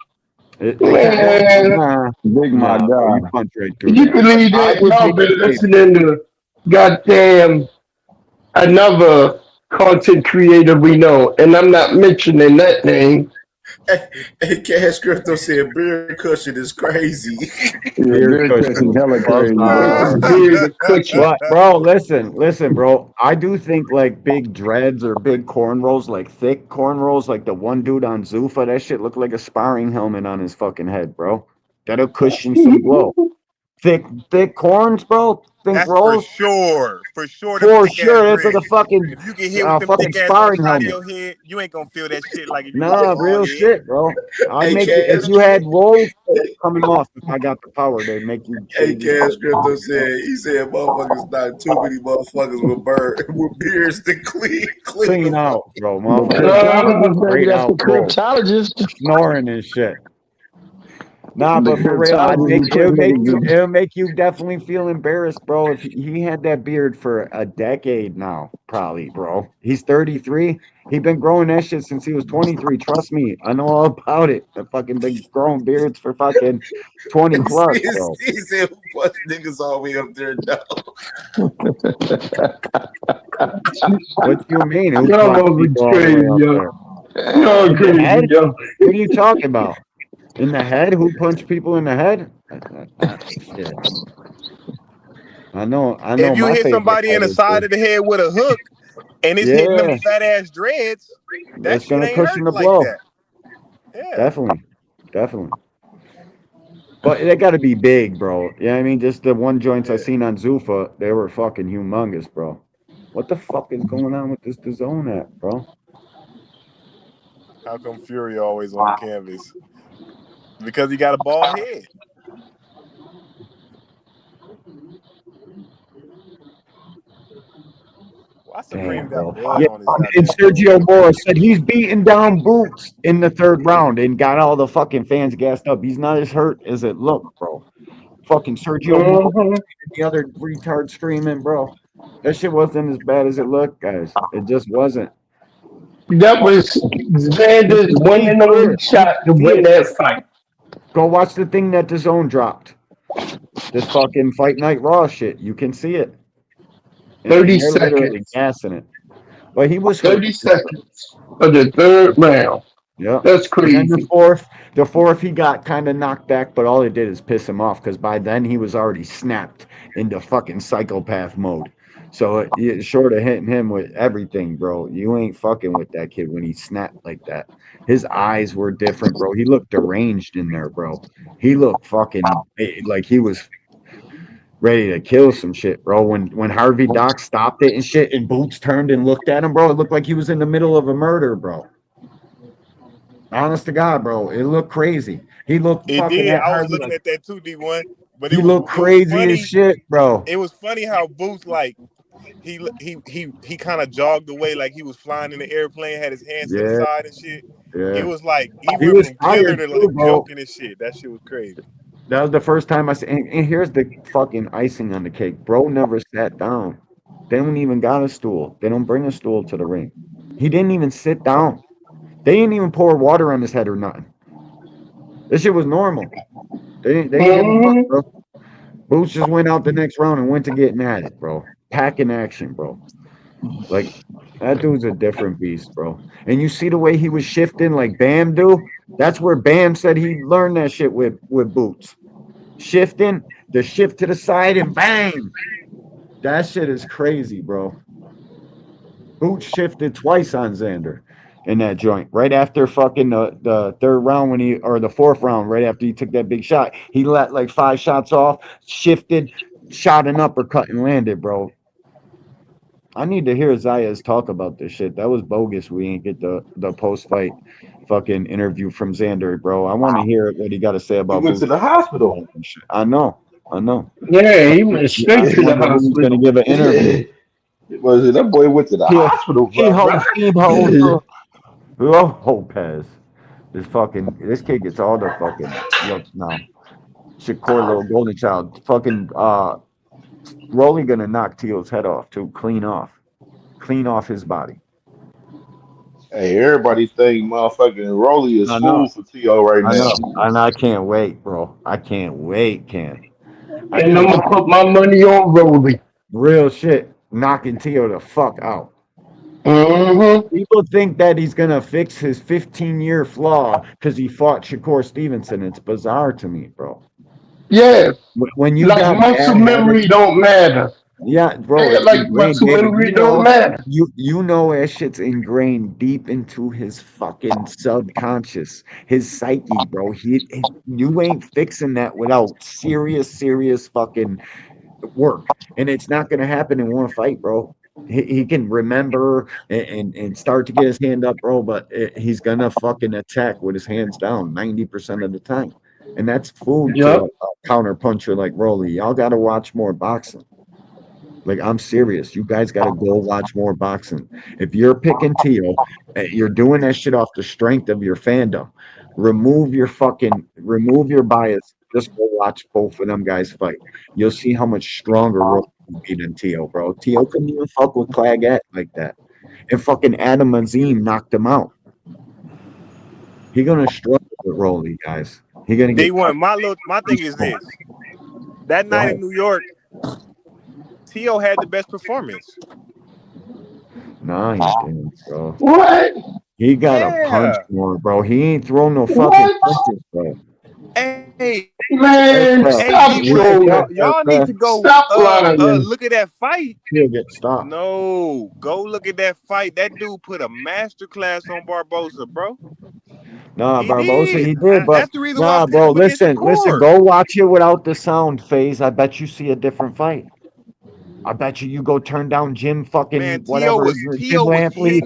[SPEAKER 16] Man,
[SPEAKER 3] Big my
[SPEAKER 19] Nah, bro, you
[SPEAKER 3] God.
[SPEAKER 19] punch right through
[SPEAKER 16] you
[SPEAKER 19] that. But
[SPEAKER 16] believe
[SPEAKER 19] I
[SPEAKER 16] that?
[SPEAKER 19] would
[SPEAKER 16] Y'all
[SPEAKER 19] make
[SPEAKER 16] been
[SPEAKER 19] you shave it.
[SPEAKER 16] listening to goddamn another content creator we know, and I'm not mentioning that name.
[SPEAKER 17] Hey, Cash Crypto said beard cushion is crazy.
[SPEAKER 3] Yeah,
[SPEAKER 19] Beard
[SPEAKER 3] beard cushion,
[SPEAKER 19] cushion.
[SPEAKER 3] hella
[SPEAKER 19] Buzz
[SPEAKER 3] crazy,
[SPEAKER 19] off.
[SPEAKER 3] bro.
[SPEAKER 16] Beard cushion.
[SPEAKER 19] But bro, listen, bro. I do think like big dreads or big cornrows, like thick cornrows, like the one dude on Zuffa, that shit looked like a sparring helmet on his fucking head, bro. That'll cushion some blow. Thick corns, bro. Think
[SPEAKER 15] That's for
[SPEAKER 19] rolls.
[SPEAKER 15] sure. For sure, them
[SPEAKER 19] For
[SPEAKER 15] thick ass
[SPEAKER 19] sure, that's like a
[SPEAKER 15] dreads.
[SPEAKER 19] fucking
[SPEAKER 15] If you get hit with them thick ass on the
[SPEAKER 19] sparring
[SPEAKER 15] side of
[SPEAKER 19] helmet.
[SPEAKER 15] your head, you ain't gonna feel that shit like if you got a
[SPEAKER 19] Nah,
[SPEAKER 15] bald
[SPEAKER 19] real
[SPEAKER 15] head.
[SPEAKER 19] shit, bro. I'd
[SPEAKER 17] Hey,
[SPEAKER 19] make it if
[SPEAKER 17] Cash,
[SPEAKER 19] you had rolls coming off. If I got the power, they make you
[SPEAKER 17] hey,
[SPEAKER 19] shave your
[SPEAKER 17] Cash
[SPEAKER 19] fucking
[SPEAKER 17] Crypto
[SPEAKER 19] body, bro.
[SPEAKER 17] said he said motherfuckers not too many motherfuckers with beards to clean
[SPEAKER 19] Clean
[SPEAKER 17] them up.
[SPEAKER 19] out, bro.
[SPEAKER 3] The cryptologist, baby,
[SPEAKER 19] Straight
[SPEAKER 3] that's the
[SPEAKER 19] out, bro.
[SPEAKER 3] cryptologist.
[SPEAKER 19] Snoring and shit. Nah,
[SPEAKER 3] The
[SPEAKER 19] but for real,
[SPEAKER 3] cryptologist be putting niggas
[SPEAKER 19] it'll make you definitely feel embarrassed, bro. If he had that beard for a decade now, probably, bro. He's 33. He been growing that shit since he was 23. Trust me, I know all about it. I fucking been growing beards for fucking 20 plus, bro.
[SPEAKER 17] He said, "What niggas all the way up there now?"
[SPEAKER 19] What do you mean? Who
[SPEAKER 16] Y'all
[SPEAKER 19] punch
[SPEAKER 16] motherfuckers
[SPEAKER 19] people all the way
[SPEAKER 16] crazy,
[SPEAKER 19] up
[SPEAKER 16] yo.
[SPEAKER 19] there?
[SPEAKER 16] Y'all
[SPEAKER 19] In the
[SPEAKER 16] crazy,
[SPEAKER 19] head?
[SPEAKER 16] yo.
[SPEAKER 19] What are you talking about? In the head? Who punched people in the head? Shit. I know
[SPEAKER 15] If you
[SPEAKER 19] my
[SPEAKER 15] hit
[SPEAKER 19] favorite
[SPEAKER 15] somebody in the
[SPEAKER 19] fighters
[SPEAKER 15] side
[SPEAKER 19] do.
[SPEAKER 15] of the head with a hook and it's hitting them
[SPEAKER 19] Yeah.
[SPEAKER 15] fat ass dreads, That
[SPEAKER 19] It's
[SPEAKER 15] shit
[SPEAKER 19] gonna
[SPEAKER 15] ain't
[SPEAKER 19] cushion the
[SPEAKER 15] hurt like
[SPEAKER 19] blow.
[SPEAKER 15] that. Yeah.
[SPEAKER 19] Definitely. But they got to be big, bro. Yeah, I mean, just the one joints I seen on Zuffa, they were fucking humongous, bro. What the fuck is going on with this DAZN app, bro?
[SPEAKER 15] How come Fury always on the canvas? Because he got a bald head. Why Supreme
[SPEAKER 19] Damn,
[SPEAKER 15] got
[SPEAKER 19] bro.
[SPEAKER 15] blood
[SPEAKER 19] Yeah,
[SPEAKER 15] on his
[SPEAKER 19] and
[SPEAKER 15] goddamn
[SPEAKER 19] Sergio
[SPEAKER 15] clothes?
[SPEAKER 19] Mora said he's beating down Boots in the third round and got all the fucking fans gassed up. He's not as hurt as it looked, bro. Fucking Sergio Mora, the other retard screaming, bro. That shit wasn't as bad as it looked, guys. It just wasn't.
[SPEAKER 16] That was Xander's one and only shot to win that fight.
[SPEAKER 19] Go watch the thing that DAZN dropped. This fucking Fight Night Raw shit. You can see it. And
[SPEAKER 16] 30
[SPEAKER 19] they're literally
[SPEAKER 16] seconds.
[SPEAKER 19] gassing it. But he was hurt.
[SPEAKER 16] 30 seconds of the third round.
[SPEAKER 19] Yeah.
[SPEAKER 16] That's
[SPEAKER 19] And then
[SPEAKER 16] crazy.
[SPEAKER 19] the fourth, he got kind of knocked back, but all it did is piss him off because by then he was already snapped into fucking psychopath mode. So short of hitting him with everything, bro, you ain't fucking with that kid when he snapped like that. His eyes were different, bro. He looked deranged in there, bro. He looked fucking like he was ready to kill some shit, bro. When Harvey Doc stopped it and shit, and Boots turned and looked at him, bro, it looked like he was in the middle of a murder, bro. Honest to God, bro, it looked crazy. He looked
[SPEAKER 15] It
[SPEAKER 19] fucking
[SPEAKER 15] did.
[SPEAKER 19] at
[SPEAKER 15] I was
[SPEAKER 19] Harvey
[SPEAKER 15] looking
[SPEAKER 19] like
[SPEAKER 15] at that too, D1. But
[SPEAKER 19] he looked
[SPEAKER 15] it was
[SPEAKER 19] crazy as
[SPEAKER 15] funny.
[SPEAKER 19] shit, bro.
[SPEAKER 15] It was funny how Boots like he kind of jogged away like he was flying in the airplane, had his hands to the
[SPEAKER 19] Yeah,
[SPEAKER 15] side and shit.
[SPEAKER 19] yeah.
[SPEAKER 15] It was like he
[SPEAKER 19] He
[SPEAKER 15] went
[SPEAKER 19] was
[SPEAKER 15] from killer
[SPEAKER 19] tired
[SPEAKER 15] to
[SPEAKER 19] too,
[SPEAKER 15] like
[SPEAKER 19] bro.
[SPEAKER 15] joking and shit. That shit was crazy.
[SPEAKER 19] That was the first time I said, and here's the fucking icing on the cake. Bro never sat down. They don't even got a stool. They don't bring a stool to the ring. He didn't even sit down. They didn't even pour water on his head or nothing. This shit was normal. They didn't give a fuck, bro. Boots just went out the next round and went to getting at it, bro. Packing action, bro. Like that dude's a different beast, bro. And you see the way he was shifting, like Bam do. That's where Bam said he learned that shit with Boots. Shifting, the shift to the side, and bang. That shit is crazy, bro. Boots shifted twice on Xander in that joint. Right after fucking the third round or the fourth round, right after he took that big shot, he let like 5 shots off, shifted, shot an uppercut and landed, bro. I need to hear Zayas talk about this shit. That was bogus. We ain't get the post fight fucking interview from Xander, bro. I want to hear what he got to say
[SPEAKER 2] He
[SPEAKER 19] about
[SPEAKER 2] went
[SPEAKER 19] Boots.
[SPEAKER 2] to the hospital.
[SPEAKER 19] I know.
[SPEAKER 16] Yeah, he went
[SPEAKER 19] I
[SPEAKER 16] straight to the
[SPEAKER 19] wonder who's gonna
[SPEAKER 16] hospital.
[SPEAKER 19] give an interview.
[SPEAKER 2] Was it that boy went to the hospital,
[SPEAKER 19] He
[SPEAKER 2] bro?
[SPEAKER 19] holds Steve holds Lopez. This kid gets all the fucking look now. Shakur little golden child. Fucking Rolly gonna knock Teal's head off too. Clean off his body.
[SPEAKER 2] Hey, everybody think motherfucking Rolly is
[SPEAKER 19] I know.
[SPEAKER 2] food for T.O. right
[SPEAKER 19] I
[SPEAKER 2] now.
[SPEAKER 19] know. And I can't wait, bro. I can't wait, Cam. I
[SPEAKER 16] And I'm
[SPEAKER 19] can't
[SPEAKER 16] gonna put my money on Rolly.
[SPEAKER 19] real shit. Knocking Tio the fuck out.
[SPEAKER 16] Mm-hmm.
[SPEAKER 19] People think that he's gonna fix his 15-year flaw because he fought Shakur Stevenson. It's bizarre to me, bro.
[SPEAKER 16] Yeah.
[SPEAKER 19] When you
[SPEAKER 16] Like
[SPEAKER 19] got
[SPEAKER 16] muscle
[SPEAKER 19] bad habits,
[SPEAKER 16] memory don't matter.
[SPEAKER 19] yeah, bro,
[SPEAKER 16] Yeah,
[SPEAKER 19] it's
[SPEAKER 16] like
[SPEAKER 19] ingrained,
[SPEAKER 16] muscle
[SPEAKER 19] David.
[SPEAKER 16] memory don't matter.
[SPEAKER 19] You know that shit's ingrained deep into his fucking subconscious, his psyche, bro. You ain't fixing that without serious fucking work, and it's not gonna happen in one fight, bro. He can remember and start to get his hand up, bro, but he's gonna fucking attack with his hands down 90% of the time, and that's food to
[SPEAKER 16] Yep.
[SPEAKER 19] a counter puncher like Rolly. Y'all gotta watch more boxing. Like, I'm serious. You guys got to go watch more boxing. If you're picking Tio, you're doing that shit off the strength of your fandom. Remove your bias. Just go watch both of them guys fight. You'll see how much stronger Roly will be than Tio, bro. Tio couldn't even fuck with Claggett like that. And fucking Adam Azim knocked him out. He gonna struggle with Rolly, guys. He gonna get
[SPEAKER 15] D1. My thing is this. That night in New York, T.O. had the best performance.
[SPEAKER 19] Nah, he didn't, bro.
[SPEAKER 16] What?
[SPEAKER 19] He got a punch more, bro. He ain't throwing no fucking punches, bro.
[SPEAKER 15] And Hey,
[SPEAKER 16] Man, stop trolling.
[SPEAKER 15] y'all need to go
[SPEAKER 16] Stop lying.
[SPEAKER 15] look at that fight.
[SPEAKER 19] Stop.
[SPEAKER 15] No, go look at that fight. That dude put a master class on Barbosa, bro.
[SPEAKER 19] Nah,
[SPEAKER 15] He
[SPEAKER 19] Barbosa,
[SPEAKER 15] did.
[SPEAKER 19] he did, but
[SPEAKER 15] That's the reason why I
[SPEAKER 19] nah,
[SPEAKER 15] put
[SPEAKER 19] bro.
[SPEAKER 15] him against
[SPEAKER 19] Listen,
[SPEAKER 15] Shakur.
[SPEAKER 19] go watch it without the sound phase. I bet you see a different fight. I bet you go turn down Jim fucking
[SPEAKER 15] Man,
[SPEAKER 19] whatever Jim
[SPEAKER 15] was
[SPEAKER 19] Lampley.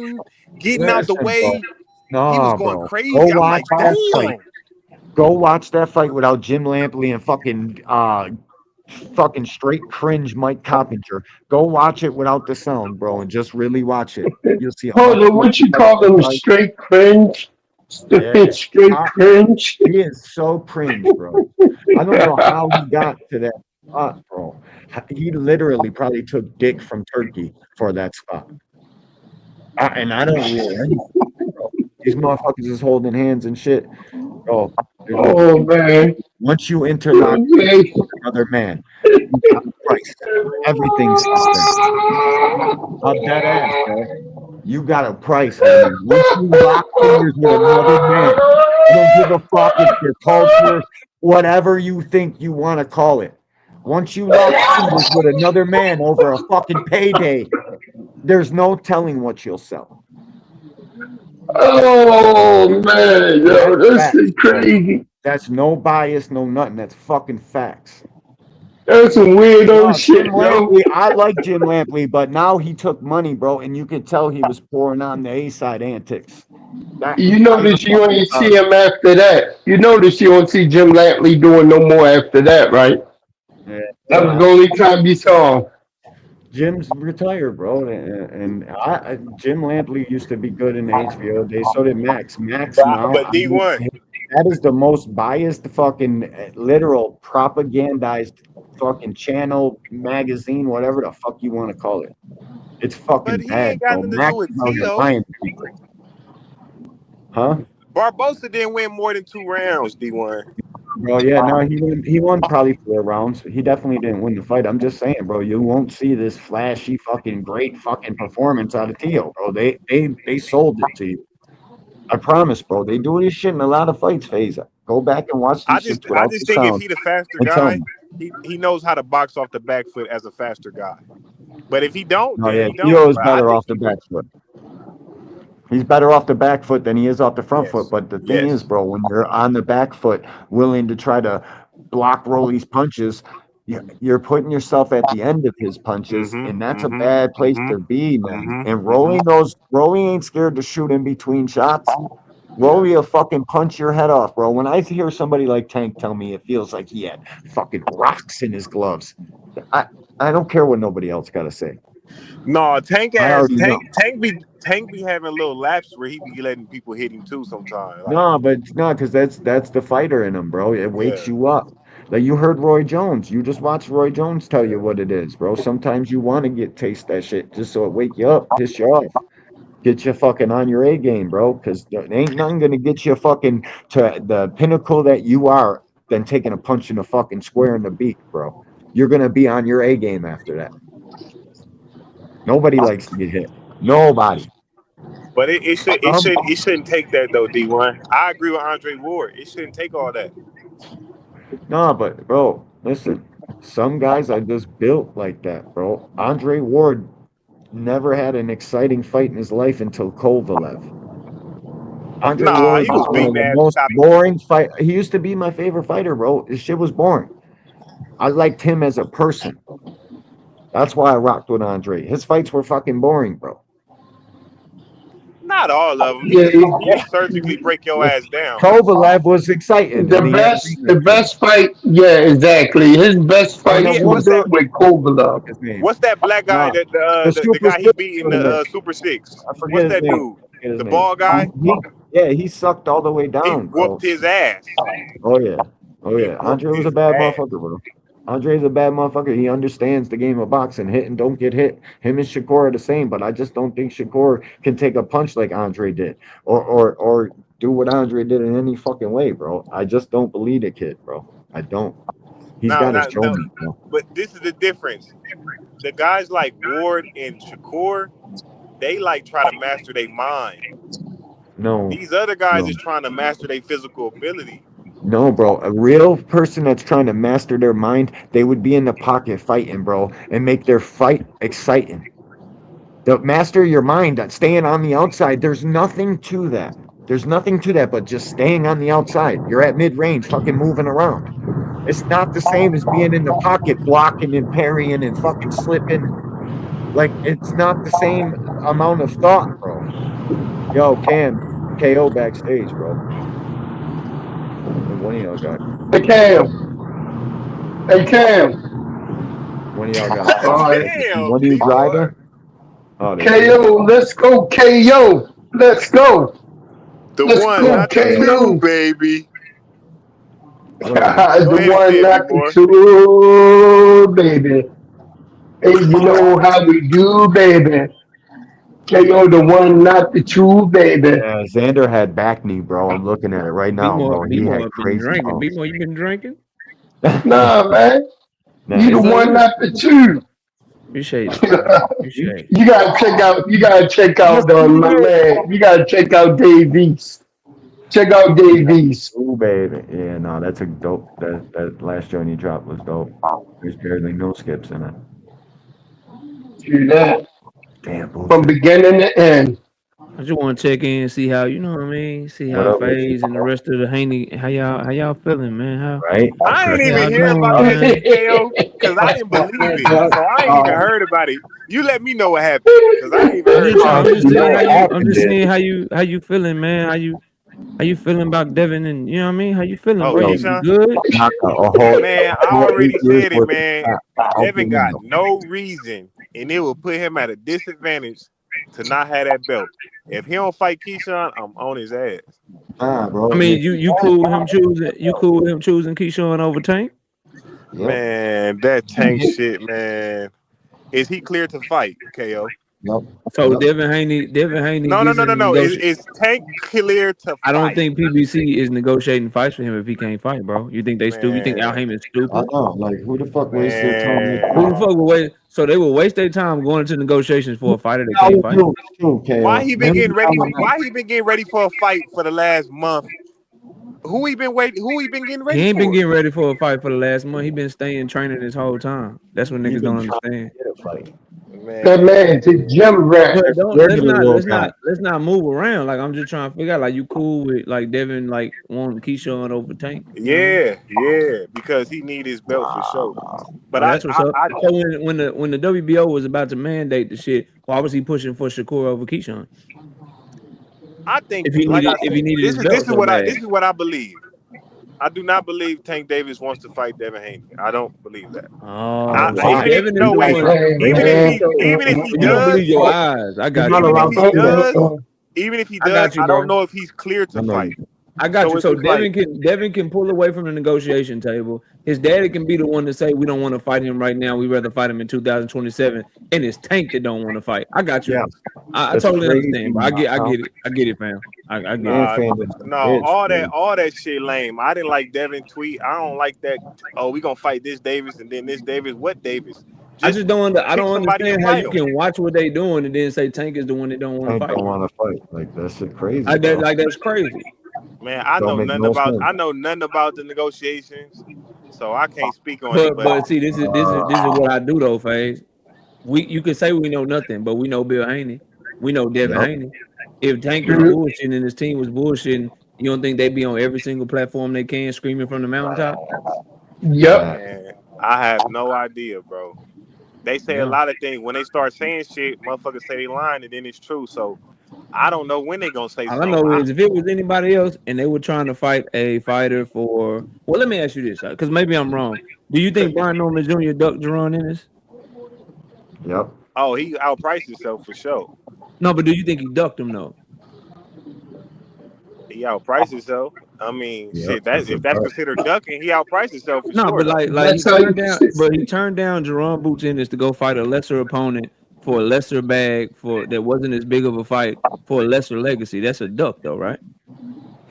[SPEAKER 15] getting out the
[SPEAKER 19] Listen, bro.
[SPEAKER 15] way. He was
[SPEAKER 19] Nah,
[SPEAKER 15] going
[SPEAKER 19] bro. Go
[SPEAKER 15] crazy. I'm
[SPEAKER 19] watch
[SPEAKER 15] like,
[SPEAKER 19] that fight.
[SPEAKER 15] damn.
[SPEAKER 19] Go watch that fight without Jim Lampley and fucking straight cringe Mike Coppinger. Go watch it without the sound, bro, and just really watch it. You'll see a much
[SPEAKER 16] Hold on,
[SPEAKER 19] more
[SPEAKER 16] what you call them?
[SPEAKER 19] fight.
[SPEAKER 16] Straight cringe?
[SPEAKER 19] Yeah.
[SPEAKER 16] Straight cringe?
[SPEAKER 19] He is so cringe, bro. I don't know how he got to that spot, bro. He literally probably took dick from Turkey for that spot. And I don't really anything, bro. These motherfuckers is holding hands and shit. Bro,
[SPEAKER 16] Oh, man.
[SPEAKER 19] once you interlock with another man, you got a price. Everything's I'm dead ass, bro. You got a price, homie. Once you lock fingers with another man, I don't give a fuck if your culture, whatever you think you want to call it. Once you lock fingers with another man over a fucking payday, there's no telling what you'll sell.
[SPEAKER 16] Oh, man. Yo, this is crazy.
[SPEAKER 19] That's no bias, no nothing. That's fucking facts.
[SPEAKER 16] That's some weirdo shit,
[SPEAKER 19] Jim
[SPEAKER 16] yo.
[SPEAKER 19] Lampley, I like Jim Lampley, but now he took money, bro, and you could tell he was pouring on the A-side antics.
[SPEAKER 16] You notice you ain't see him after that. You notice you don't see Jim Lampley doing no more after that, right?
[SPEAKER 19] Yeah,
[SPEAKER 16] That was the only time you saw him.
[SPEAKER 19] Jim's retired, bro, and Jim Lampley used to be good in the HBO days. So did Max. Max now,
[SPEAKER 15] But D1.
[SPEAKER 19] that is the most biased, fucking literal propagandized fucking channel, magazine, whatever the fuck you want to call it. It's fucking
[SPEAKER 15] But he
[SPEAKER 19] bad,
[SPEAKER 15] ain't got
[SPEAKER 19] bro.
[SPEAKER 15] nothing to
[SPEAKER 19] Max
[SPEAKER 15] do with
[SPEAKER 19] is out here
[SPEAKER 15] Tio.
[SPEAKER 19] lying to people. Huh?
[SPEAKER 15] Barbosa didn't win more than 2 rounds, D1.
[SPEAKER 19] Bro, yeah, no, he won probably 4 rounds. He definitely didn't win the fight. I'm just saying, bro, you won't see this flashy fucking great fucking performance out of Tio, bro. They sold it to you. I promise, bro. They do this shit in a lot of fights, FaZe. Go back and watch these shits
[SPEAKER 15] I
[SPEAKER 19] without
[SPEAKER 15] just
[SPEAKER 19] the
[SPEAKER 15] think if
[SPEAKER 19] sound.
[SPEAKER 15] he the faster
[SPEAKER 19] And tell
[SPEAKER 15] guy,
[SPEAKER 19] me.
[SPEAKER 15] he knows how to box off the back foot as a faster guy. But if he don't,
[SPEAKER 19] No,
[SPEAKER 15] then
[SPEAKER 19] yeah,
[SPEAKER 15] he don't.
[SPEAKER 19] Tio is
[SPEAKER 15] But I
[SPEAKER 19] better
[SPEAKER 15] think
[SPEAKER 19] off the back foot. He's better off the back foot than he is off the front foot.
[SPEAKER 15] yes.
[SPEAKER 19] But the thing is, bro, when you're on the back foot, willing to try to block Rolly's punches, you're putting yourself at the end of his punches, and that's a bad place to be, man. And Rolly ain't scared to shoot in between shots. Rolly will fucking punch your head off, bro. When I hear somebody like Tank tell me it feels like he had fucking rocks in his gloves, I don't care what nobody else got to say.
[SPEAKER 15] No, Tank be having little laps where he be letting people hit him too sometimes. Like,
[SPEAKER 19] No, because that's the fighter in him, bro. It wakes
[SPEAKER 15] yeah.
[SPEAKER 19] you up. Like you heard Roy Jones. You just watch Roy Jones tell you what it is, bro. Sometimes you want to taste that shit just so it wake you up, piss you off, get you fucking on your A game, bro. Because there ain't nothing gonna get you fucking to the pinnacle that you are than taking a punch in the fucking square in the beak, bro. You're gonna be on your A game after that. Nobody likes to get hit. Nobody.
[SPEAKER 15] But it shouldn't take that though, D1. I agree with Andre Ward. It shouldn't take all that.
[SPEAKER 19] No, but bro, listen. Some guys are just built like that, bro. Andre Ward never had an exciting fight in his life until Kovalev. Andre
[SPEAKER 15] Nah,
[SPEAKER 19] Ward
[SPEAKER 15] he
[SPEAKER 19] was
[SPEAKER 15] was
[SPEAKER 19] one of
[SPEAKER 15] beating
[SPEAKER 19] the
[SPEAKER 15] ass
[SPEAKER 19] most
[SPEAKER 15] without a
[SPEAKER 19] boring fight. He used to be my favorite fighter, bro. His shit was boring. I liked him as a person. That's why I rocked with Andre. His fights were fucking boring, bro.
[SPEAKER 15] Not all of them.
[SPEAKER 16] Yeah,
[SPEAKER 15] He just surgically break your ass down.
[SPEAKER 19] Kovalev was exciting. And
[SPEAKER 16] the best fight, yeah, exactly. His best
[SPEAKER 19] And
[SPEAKER 16] fight
[SPEAKER 19] I
[SPEAKER 16] was
[SPEAKER 19] wonder
[SPEAKER 16] with Kovalev.
[SPEAKER 19] his name.
[SPEAKER 15] What's that black guy
[SPEAKER 19] No,
[SPEAKER 15] that
[SPEAKER 19] the
[SPEAKER 15] the
[SPEAKER 19] Super
[SPEAKER 15] guy he
[SPEAKER 19] Six
[SPEAKER 15] beat in
[SPEAKER 19] was
[SPEAKER 15] the
[SPEAKER 19] it.
[SPEAKER 15] Super Six?
[SPEAKER 19] I forget
[SPEAKER 15] What's
[SPEAKER 19] his
[SPEAKER 15] that
[SPEAKER 19] name.
[SPEAKER 15] dude?
[SPEAKER 19] Forget his
[SPEAKER 15] The
[SPEAKER 19] name.
[SPEAKER 15] ball guy?
[SPEAKER 19] He sucked all the way
[SPEAKER 15] He
[SPEAKER 19] down, bro.
[SPEAKER 15] whooped his ass.
[SPEAKER 19] Oh yeah. Oh
[SPEAKER 15] He
[SPEAKER 19] yeah.
[SPEAKER 15] whooped
[SPEAKER 19] Andre was a
[SPEAKER 15] his
[SPEAKER 19] bad
[SPEAKER 15] ass.
[SPEAKER 19] motherfucker, bro. Andre's a bad motherfucker. He understands the game of boxing. Hit and don't get hit. Him and Shakur are the same, but I just don't think Shakur can take a punch like Andre did. Or do what Andre did in any fucking way, bro. I just don't believe the kid, bro. I don't. He's got to show me, bro.
[SPEAKER 15] But this is the difference. The guys like Ward and Shakur, they like try to master their mind.
[SPEAKER 19] No.
[SPEAKER 15] These other guys
[SPEAKER 19] No.
[SPEAKER 15] is trying to master their physical ability.
[SPEAKER 19] No, bro. A real person that's trying to master their mind, they would be in the pocket fighting, bro, and make their fight exciting. The master your mind, staying on the outside. There's nothing to that. There's nothing to that but just staying on the outside. You're at mid range, fucking moving around. It's not the same as being in the pocket, blocking and parrying and fucking slipping. Like it's not the same amount of thought, bro. Yo, Cam, KO backstage, bro. And one of y'all got.
[SPEAKER 16] Hey Cam. Hey Cam.
[SPEAKER 19] One of y'all got.
[SPEAKER 16] All right.
[SPEAKER 19] One of you driving? Oh,
[SPEAKER 16] KO, let's go, KO. Let's go.
[SPEAKER 4] The
[SPEAKER 16] Let's
[SPEAKER 4] one,
[SPEAKER 16] go,
[SPEAKER 4] not the two,
[SPEAKER 16] KO.
[SPEAKER 4] baby.
[SPEAKER 16] The
[SPEAKER 4] Go ahead and
[SPEAKER 16] one,
[SPEAKER 4] say it,
[SPEAKER 16] not
[SPEAKER 4] big
[SPEAKER 16] the
[SPEAKER 4] boy.
[SPEAKER 16] two, baby. Hey, you know how we do, baby. KO, the one, not the two, baby.
[SPEAKER 19] Yeah, Xander had back knee, bro. I'm looking at it right now, bro. He had
[SPEAKER 22] Been
[SPEAKER 19] crazy
[SPEAKER 22] drinking.
[SPEAKER 19] bumps.
[SPEAKER 22] B-Mo, you been drinking?
[SPEAKER 16] Nah, man.
[SPEAKER 19] Nah,
[SPEAKER 16] You the
[SPEAKER 22] Yes,
[SPEAKER 16] one,
[SPEAKER 22] sir.
[SPEAKER 16] not the two.
[SPEAKER 22] Appreciate it, man. Appreciate it.
[SPEAKER 16] You gotta check out. You gotta check out my man. You gotta check out Dave East. Check out Dave East.
[SPEAKER 19] Ooh, baby. Yeah, no, that's a dope. That last joint he dropped was dope. There's barely no skips in it.
[SPEAKER 16] See that
[SPEAKER 19] Damn,
[SPEAKER 16] from
[SPEAKER 19] bullshit.
[SPEAKER 16] beginning to end.
[SPEAKER 22] I just want to check in, see how you know what I mean. See
[SPEAKER 19] What
[SPEAKER 22] how
[SPEAKER 19] up with you,
[SPEAKER 22] FaZe and the rest of the Haney, how y'all feeling, man?
[SPEAKER 19] right?
[SPEAKER 4] I ain't
[SPEAKER 22] How
[SPEAKER 4] even
[SPEAKER 22] y'all
[SPEAKER 4] hear
[SPEAKER 22] doing,
[SPEAKER 4] about that
[SPEAKER 22] man?
[SPEAKER 4] shit, KO, because I didn't believe it. So I ain't even heard about it. You let me know what happened, because I ain't even
[SPEAKER 22] I'm
[SPEAKER 4] heard
[SPEAKER 22] just
[SPEAKER 4] about
[SPEAKER 22] trying.
[SPEAKER 4] that
[SPEAKER 22] I'm just
[SPEAKER 4] shit.
[SPEAKER 22] seeing how
[SPEAKER 19] What
[SPEAKER 22] you. I'm
[SPEAKER 19] happened
[SPEAKER 22] just
[SPEAKER 19] is,
[SPEAKER 22] seeing how you feeling, man. How you feeling about Devin and you know what I mean? How you feeling,
[SPEAKER 4] Oh,
[SPEAKER 22] bro?
[SPEAKER 19] yo,
[SPEAKER 22] You
[SPEAKER 4] Keyshawn?
[SPEAKER 22] good?
[SPEAKER 19] knock a whole,
[SPEAKER 4] Man, I
[SPEAKER 19] whole 8
[SPEAKER 4] already
[SPEAKER 19] years
[SPEAKER 4] said it,
[SPEAKER 19] worth of
[SPEAKER 4] man.
[SPEAKER 19] crap out the
[SPEAKER 4] Devin got
[SPEAKER 19] window.
[SPEAKER 4] no reason, and it will put him at a disadvantage to not have that belt. If he don't fight Keyshawn, I'm on his ass.
[SPEAKER 19] Nah,
[SPEAKER 22] I
[SPEAKER 19] bro. And
[SPEAKER 22] mean,
[SPEAKER 19] it's,
[SPEAKER 22] you cool with him choosing? You cool with him choosing Keyshawn over Tank?
[SPEAKER 19] yep.
[SPEAKER 4] Man, that Tank shit, man. Is he clear to fight, KO?
[SPEAKER 19] Yep.
[SPEAKER 22] So
[SPEAKER 19] Yep.
[SPEAKER 22] Devin Haney
[SPEAKER 4] No, no,
[SPEAKER 22] gets
[SPEAKER 4] no,
[SPEAKER 22] in
[SPEAKER 4] no,
[SPEAKER 22] the
[SPEAKER 4] no.
[SPEAKER 22] negotiation.
[SPEAKER 4] Is Tank clear to
[SPEAKER 22] I don't
[SPEAKER 4] fight?
[SPEAKER 22] think PBC is negotiating fights for him if he can't fight, bro. You think they stupid? You think Al
[SPEAKER 4] Man,
[SPEAKER 22] Heyman's
[SPEAKER 19] I
[SPEAKER 22] stupid?
[SPEAKER 19] know. Like, who the fuck wastes their time with
[SPEAKER 22] Who
[SPEAKER 4] man.
[SPEAKER 22] the fuck would wait? So they will waste their time going into negotiations for a fighter that
[SPEAKER 19] Now
[SPEAKER 22] can't
[SPEAKER 19] it's
[SPEAKER 22] fight.
[SPEAKER 19] true, it's true,
[SPEAKER 4] Why
[SPEAKER 19] KO.
[SPEAKER 4] he been
[SPEAKER 19] Them
[SPEAKER 4] getting ready?
[SPEAKER 19] Allen,
[SPEAKER 4] Why he been getting ready for a fight for the last month? Who he been waiting? Who he been getting
[SPEAKER 22] He
[SPEAKER 4] ready
[SPEAKER 22] ain't been
[SPEAKER 4] for?
[SPEAKER 22] getting ready for a fight for the last month. He been staying training this whole time. That's what
[SPEAKER 19] he
[SPEAKER 22] niggas
[SPEAKER 19] been
[SPEAKER 22] don't
[SPEAKER 19] trying
[SPEAKER 22] understand.
[SPEAKER 19] to get a fight.
[SPEAKER 16] That man's a
[SPEAKER 4] Man,
[SPEAKER 16] gym rat.
[SPEAKER 22] But
[SPEAKER 19] They're
[SPEAKER 22] don't
[SPEAKER 19] scared of the little guy.
[SPEAKER 22] let's not move around. Like I'm just trying to figure out like you cool with like Devin like wanting Keyshawn over Tank. You know what I mean?
[SPEAKER 4] yeah, yeah, because he need his belt for sure. But
[SPEAKER 22] Oh, that's what's up.
[SPEAKER 4] I
[SPEAKER 22] So when the WBO was about to mandate the shit, why was he pushing for Shakur over Keyshawn?
[SPEAKER 4] think,
[SPEAKER 22] If he
[SPEAKER 4] like
[SPEAKER 22] needed
[SPEAKER 4] I
[SPEAKER 22] if
[SPEAKER 4] said,
[SPEAKER 22] he needed
[SPEAKER 4] this
[SPEAKER 22] his
[SPEAKER 4] is this
[SPEAKER 22] belt
[SPEAKER 4] is
[SPEAKER 22] so
[SPEAKER 4] what I
[SPEAKER 22] bad.
[SPEAKER 4] this is what I believe. I do not believe Tank Davis wants to fight Devin Haney. I don't believe that.
[SPEAKER 22] Oh, so
[SPEAKER 19] Why?
[SPEAKER 4] Even if
[SPEAKER 22] Devin is
[SPEAKER 4] no
[SPEAKER 22] the
[SPEAKER 4] wait,
[SPEAKER 22] one.
[SPEAKER 16] Hey
[SPEAKER 4] even if
[SPEAKER 16] man,
[SPEAKER 4] he
[SPEAKER 22] So
[SPEAKER 4] even if he
[SPEAKER 22] you don't believe
[SPEAKER 4] does,
[SPEAKER 22] your eyes. I
[SPEAKER 19] He's
[SPEAKER 22] got
[SPEAKER 19] not
[SPEAKER 22] you,
[SPEAKER 4] even if
[SPEAKER 22] bro.
[SPEAKER 19] allowed
[SPEAKER 4] he
[SPEAKER 19] to do that,
[SPEAKER 4] does,
[SPEAKER 19] though.
[SPEAKER 4] even if he
[SPEAKER 22] I
[SPEAKER 4] does,
[SPEAKER 22] got you,
[SPEAKER 4] I don't
[SPEAKER 22] bro.
[SPEAKER 4] know if he's clear
[SPEAKER 19] I
[SPEAKER 4] to
[SPEAKER 19] know you
[SPEAKER 4] fight.
[SPEAKER 19] do.
[SPEAKER 22] I got
[SPEAKER 4] So
[SPEAKER 22] you.
[SPEAKER 4] it's
[SPEAKER 22] So
[SPEAKER 4] just like,
[SPEAKER 22] Devin can pull away from the negotiation table. His daddy can be the one to say we don't want to fight him right now. We rather fight him in 2027. And it's Tank that don't want to fight. I got you.
[SPEAKER 19] Yeah.
[SPEAKER 22] I
[SPEAKER 19] That's
[SPEAKER 22] totally
[SPEAKER 19] crazy,
[SPEAKER 22] understand, bro. I
[SPEAKER 19] how
[SPEAKER 22] get it. I get it, fam. I get it.
[SPEAKER 19] man
[SPEAKER 4] nah,
[SPEAKER 19] fandoms
[SPEAKER 4] no,
[SPEAKER 19] are bitch, bro.
[SPEAKER 4] all that shit lame. I didn't like Devin tweet. I don't like that. Oh, we gonna fight this Davis and then this Davis. What Davis?
[SPEAKER 22] I
[SPEAKER 4] Just
[SPEAKER 22] just don't I
[SPEAKER 4] pick
[SPEAKER 22] don't
[SPEAKER 4] somebody and
[SPEAKER 22] understand how
[SPEAKER 4] fight
[SPEAKER 22] you
[SPEAKER 4] him.
[SPEAKER 22] can watch what they doing and then say Tank is the one that don't want to
[SPEAKER 19] Tank
[SPEAKER 22] fight.
[SPEAKER 19] don't want to fight. Like, that shit crazy, bro.
[SPEAKER 22] That's crazy.
[SPEAKER 4] Man,
[SPEAKER 19] Don't make no sense.
[SPEAKER 4] I know nothing about the negotiations, so I can't speak on it. But
[SPEAKER 22] But see, this is what I do though, Phase. You can say we know nothing, but we know Bill Haney. We know Devin
[SPEAKER 19] Yep.
[SPEAKER 22] Haney. If Tank was bullshitting and his team was bullshitting, you don't think they'd be on every single platform they can screaming from the mountaintop?
[SPEAKER 16] yep.
[SPEAKER 4] man, I have no idea, bro. They say a
[SPEAKER 22] Yeah.
[SPEAKER 4] lot of things. When they start saying shit, motherfuckers say they lying and then it's true. So I don't know when they gonna say
[SPEAKER 22] All I
[SPEAKER 4] something.
[SPEAKER 22] know is if it was anybody else and they were trying to fight a fighter for, well, let me ask you this, because maybe I'm wrong. Do you think Brian Norman Jr. ducked Jerron Ennis?
[SPEAKER 19] Yep.
[SPEAKER 4] Oh, he outpriced himself for sure.
[SPEAKER 22] No, but do you think he ducked him though?
[SPEAKER 4] He outpriced himself. I mean,
[SPEAKER 19] Yep.
[SPEAKER 4] shit. That
[SPEAKER 19] That's a
[SPEAKER 4] if that's
[SPEAKER 19] duck.
[SPEAKER 4] considered ducking, he outpriced himself for
[SPEAKER 22] No,
[SPEAKER 4] sure,
[SPEAKER 22] but
[SPEAKER 4] though.
[SPEAKER 22] like
[SPEAKER 16] That's how you.
[SPEAKER 22] he turned down Jerron Boots Ennis to go fight a lesser opponent for a lesser bag for that wasn't as big of a fight for a lesser legacy. That's a duck though, right?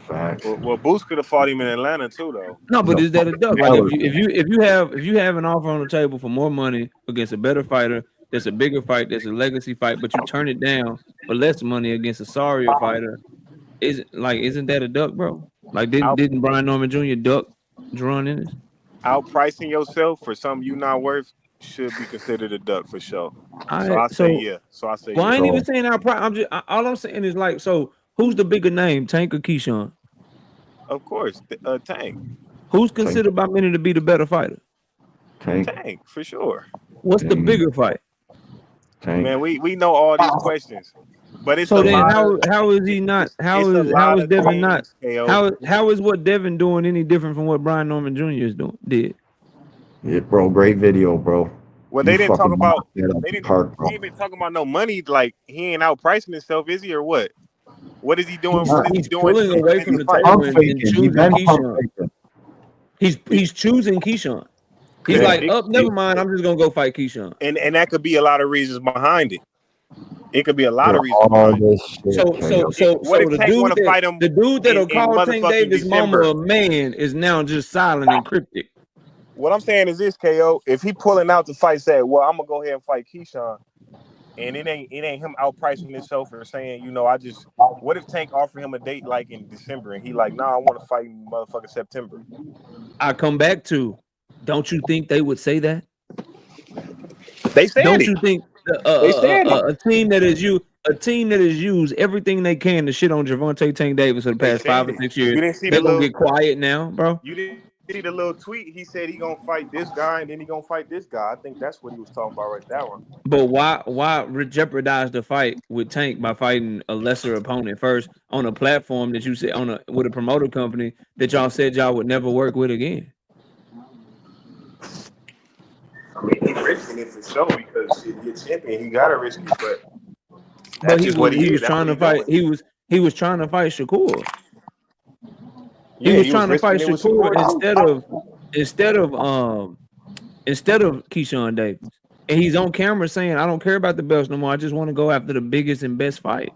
[SPEAKER 19] Facts.
[SPEAKER 4] Well, Boost could have fought him in Atlanta too, though.
[SPEAKER 22] No, but
[SPEAKER 19] No,
[SPEAKER 22] is that a duck? Like
[SPEAKER 19] hell is that?
[SPEAKER 22] if you have an offer on the table for more money against a better fighter, that's a bigger fight, that's a legacy fight, but you turn it down for less money against a sorrier fighter, isn't that a duck, bro? Like didn't Brian Norman Jr. duck Jerron Ennis?
[SPEAKER 4] Outpricing yourself for something you not worth should be considered a duck for sure. So I say yeah.
[SPEAKER 22] Well, I ain't even saying outprice. All I'm saying is like, so who's the bigger name, Tank or Keyshawn?
[SPEAKER 4] Of course, Tank.
[SPEAKER 22] Who's considered by many to be the better fighter?
[SPEAKER 4] Tank for sure.
[SPEAKER 22] What's the bigger fight?
[SPEAKER 4] Man, we know all these questions, but it's
[SPEAKER 22] so
[SPEAKER 4] a
[SPEAKER 22] then
[SPEAKER 4] lot
[SPEAKER 22] how is he not? How is Devin not? How is what Devin doing any different from what Brian Norman Jr. did?
[SPEAKER 19] Yeah, bro, great video, bro.
[SPEAKER 4] Well, they didn't talk about. He ain't been talking about no money. Like he ain't outpricing himself, is he, or what? What is he doing?
[SPEAKER 22] He's pulling away from the table and choosing Keyshawn. He's choosing Keyshawn. He's like, never mind. I'm just gonna go fight Keyshawn.
[SPEAKER 4] And that could be a lot of reasons behind it. It could be a lot of reasons behind it.
[SPEAKER 22] So the dude that'll call Tank Davis mama a man is now just silent and cryptic.
[SPEAKER 4] What I'm saying is this, KO. If he pulling out to fight, say, well, I'm gonna go ahead and fight Keyshawn, and it ain't him outpricing himself or saying, what if Tank offered him a date like in December and he like, nah, I want to fight in motherfucking September.
[SPEAKER 22] I come back to, don't you think they would say that?
[SPEAKER 4] They said
[SPEAKER 22] Don't
[SPEAKER 4] it.
[SPEAKER 22] you think a team that has used everything they can to shit on Gervonta Tank Davis for the past 5 or 6 years, they're gonna get quiet now, bro?
[SPEAKER 4] You didn't see the little tweet? He said he gonna fight this guy and then he gonna fight this guy. I think that's what he was talking about right there.
[SPEAKER 22] But why jeopardize the fight with Tank by fighting a lesser opponent first on a platform that you said with a promoter company that y'all said y'all would never work with again?
[SPEAKER 4] I mean, he's risking it for sure because you're champion. He gotta risk it, but
[SPEAKER 22] he was trying to fight. He was trying to fight Shakur. He was trying to fight Shakur instead of Keyshawn Davis. And he's on camera saying, I don't care about the belts no more. I just want to go after the biggest and best fights.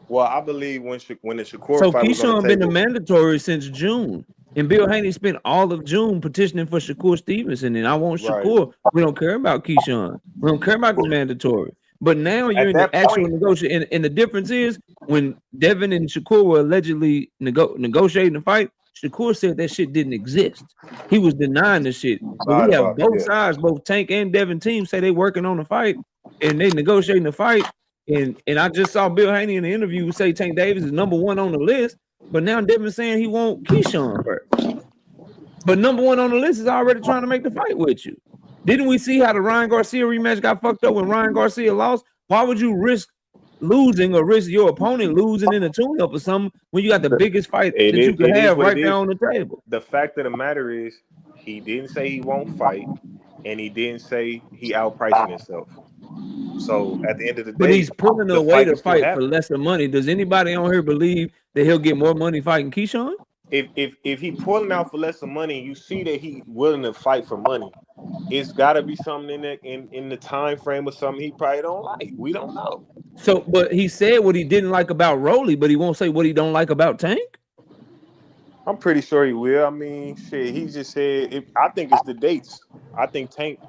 [SPEAKER 4] Well, I believe when the Shakur
[SPEAKER 22] so
[SPEAKER 4] fight
[SPEAKER 22] Keyshawn
[SPEAKER 4] was
[SPEAKER 22] been the mandatory since June. And Bill Haney spent all of June petitioning for Shakur Stevenson. And I want Shakur. Right. We don't care about Keyshawn. We don't care about the mandatory. But now you're in the actual negotiation. And the difference is when Devin and Shakur were allegedly negotiating the fight, Shakur said that shit didn't exist. He was denying the shit. But we have both sides, both Tank and Devin teams say they working on the fight and they negotiating the fight. And I just saw Bill Haney in the interview say Tank Davis is #1 on the list. But now Devin saying he want Keyshawn first. But #1 on the list is already trying to make the fight with you. Didn't we see how the Ryan Garcia rematch got fucked up when Ryan Garcia lost? Why would you risk losing or risk your opponent losing in a tune-up or something when you got the biggest fight that you could have right there on the table?
[SPEAKER 4] The fact of the matter is he didn't say he won't fight, and he didn't say he outpricing himself. So at the end of the day,
[SPEAKER 22] but he's pulling away to fight for lesser money. Does anybody on here believe that he'll get more money fighting Keyshawn?
[SPEAKER 4] If he pulling out for lesser money, you see that he willing to fight for money. It's got to be something in the time frame or something he probably don't like. We don't know.
[SPEAKER 22] So, but he said what he didn't like about Rolly, but he won't say what he don't like about Tank.
[SPEAKER 4] I'm pretty sure he will. I mean, shit, he just said. I think it's the dates. I think Tank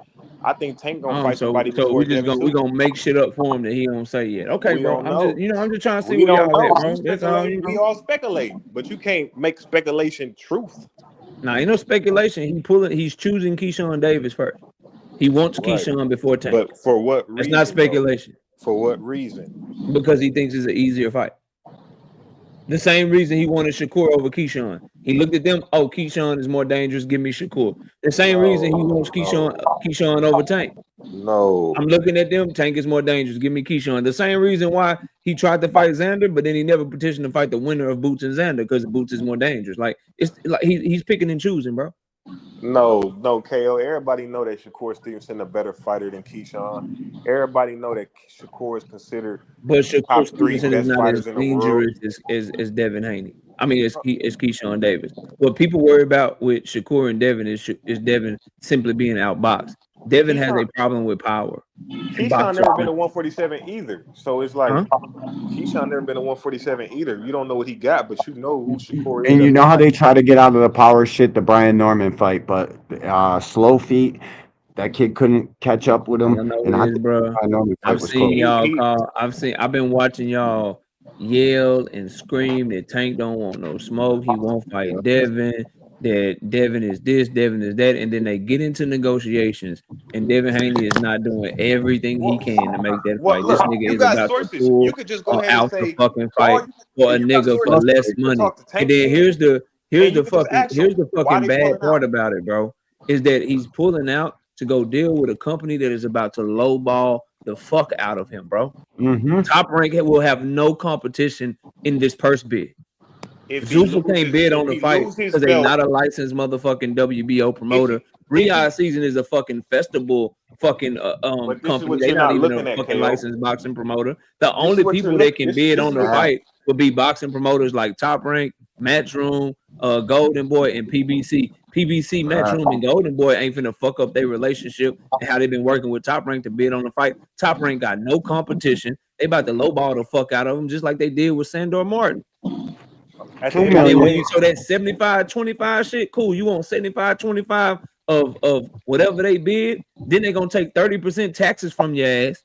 [SPEAKER 4] gonna fight somebody.
[SPEAKER 22] So we gonna make shit up for him that he don't say yet. Okay, bro. I'm just trying to see where y'all at, bro. That's all.
[SPEAKER 4] We all speculate, but you can't make speculation truth.
[SPEAKER 22] Nah, ain't no speculation. He's choosing Keyshawn Davis first. He wants Keyshawn before Tank.
[SPEAKER 4] But for what reason?
[SPEAKER 22] It's not speculation.
[SPEAKER 4] For what reason?
[SPEAKER 22] Because he thinks it's an easier fight. The same reason he wanted Shakur over Keyshawn. He looked at them. Oh, Keyshawn is more dangerous. Give me Shakur. The same reason he wants Keyshawn over Tank.
[SPEAKER 4] No.
[SPEAKER 22] I'm looking at them. Tank is more dangerous. Give me Keyshawn. The same reason why he tried to fight Xander, but then he never petitioned to fight the winner of Boots and Xander because Boots is more dangerous. Like it's like he's picking and choosing, bro.
[SPEAKER 4] No, KO. Everybody know that Shakur Stevenson a better fighter than Keyshawn. Everybody know that Shakur is considered top 3 best fighters in the world.
[SPEAKER 22] As Devin Haney. I mean, it's Keyshawn Davis. What people worry about with Shakur and Devin is Devin simply being outboxed. Devin has a problem with power.
[SPEAKER 4] Keyshawn never been a 147 either. So it's like Keyshawn never been a 147 either. You don't know what he got, but you know who Shakur is.
[SPEAKER 19] And you know how they try to get out of the power shit, the Brian Norman fight, but slow feet. That kid couldn't catch up with him.
[SPEAKER 22] I've seen y'all call. I've been watching y'all yelled and screamed that Tank don't want no smoke. He won't fight Devin. That Devin is this, Devin is that, and then they get into negotiations, and Devin Haney is not doing everything he can to make that
[SPEAKER 4] Well,
[SPEAKER 22] fight. This
[SPEAKER 4] look,
[SPEAKER 22] nigga
[SPEAKER 4] you
[SPEAKER 22] is
[SPEAKER 4] got
[SPEAKER 22] about to
[SPEAKER 4] sources.
[SPEAKER 22] pull
[SPEAKER 4] You could just go ahead and
[SPEAKER 22] out the
[SPEAKER 4] say
[SPEAKER 22] fucking
[SPEAKER 4] all
[SPEAKER 22] fight for a
[SPEAKER 4] you got
[SPEAKER 22] nigga for
[SPEAKER 4] sources.
[SPEAKER 22] less
[SPEAKER 4] You could
[SPEAKER 22] money.
[SPEAKER 4] talk to Tank
[SPEAKER 22] And then
[SPEAKER 4] then, and you could just ask
[SPEAKER 22] here's
[SPEAKER 4] them
[SPEAKER 22] the
[SPEAKER 4] why
[SPEAKER 22] fucking
[SPEAKER 4] they
[SPEAKER 22] bad
[SPEAKER 4] pulling
[SPEAKER 22] part
[SPEAKER 4] out.
[SPEAKER 22] about it, bro, is that he's pulling out to go deal with a company that is about to lowball the fuck out of him, bro. Top Rank will have no competition in this purse bid.
[SPEAKER 4] If he
[SPEAKER 22] Zuffa can't
[SPEAKER 4] loses,
[SPEAKER 22] bid
[SPEAKER 4] if
[SPEAKER 22] on the
[SPEAKER 4] he
[SPEAKER 22] fight
[SPEAKER 4] lose his
[SPEAKER 22] because they
[SPEAKER 4] belt,
[SPEAKER 22] not a licensed motherfucking WBO
[SPEAKER 4] if
[SPEAKER 22] promoter.
[SPEAKER 4] he,
[SPEAKER 22] Riyadh Season is a fucking festival fucking
[SPEAKER 4] but this is
[SPEAKER 22] company.
[SPEAKER 4] what
[SPEAKER 22] They
[SPEAKER 4] you're
[SPEAKER 22] not
[SPEAKER 4] not
[SPEAKER 22] even a
[SPEAKER 4] looking at,
[SPEAKER 22] fucking
[SPEAKER 4] KO.
[SPEAKER 22] licensed boxing promoter. The
[SPEAKER 4] This is
[SPEAKER 22] only
[SPEAKER 4] what you're
[SPEAKER 22] people that can bid
[SPEAKER 4] This
[SPEAKER 22] on
[SPEAKER 4] is
[SPEAKER 22] the
[SPEAKER 4] what
[SPEAKER 22] fight would be boxing promoters like Top Rank, Matchroom, Golden Boy, and PBC. PBC, Matchroom, and Golden Boy ain't finna fuck up their relationship and how they've been working with Top Rank to bid on the fight. Top Rank got no competition. They about to lowball the fuck out of them just like they did with Sandor Martin.
[SPEAKER 4] At the
[SPEAKER 22] And
[SPEAKER 4] end of the
[SPEAKER 22] then when
[SPEAKER 4] day,
[SPEAKER 22] you show that 75-25 shit, cool. You want 75-25 of whatever they bid, then they're gonna take 30% taxes from your ass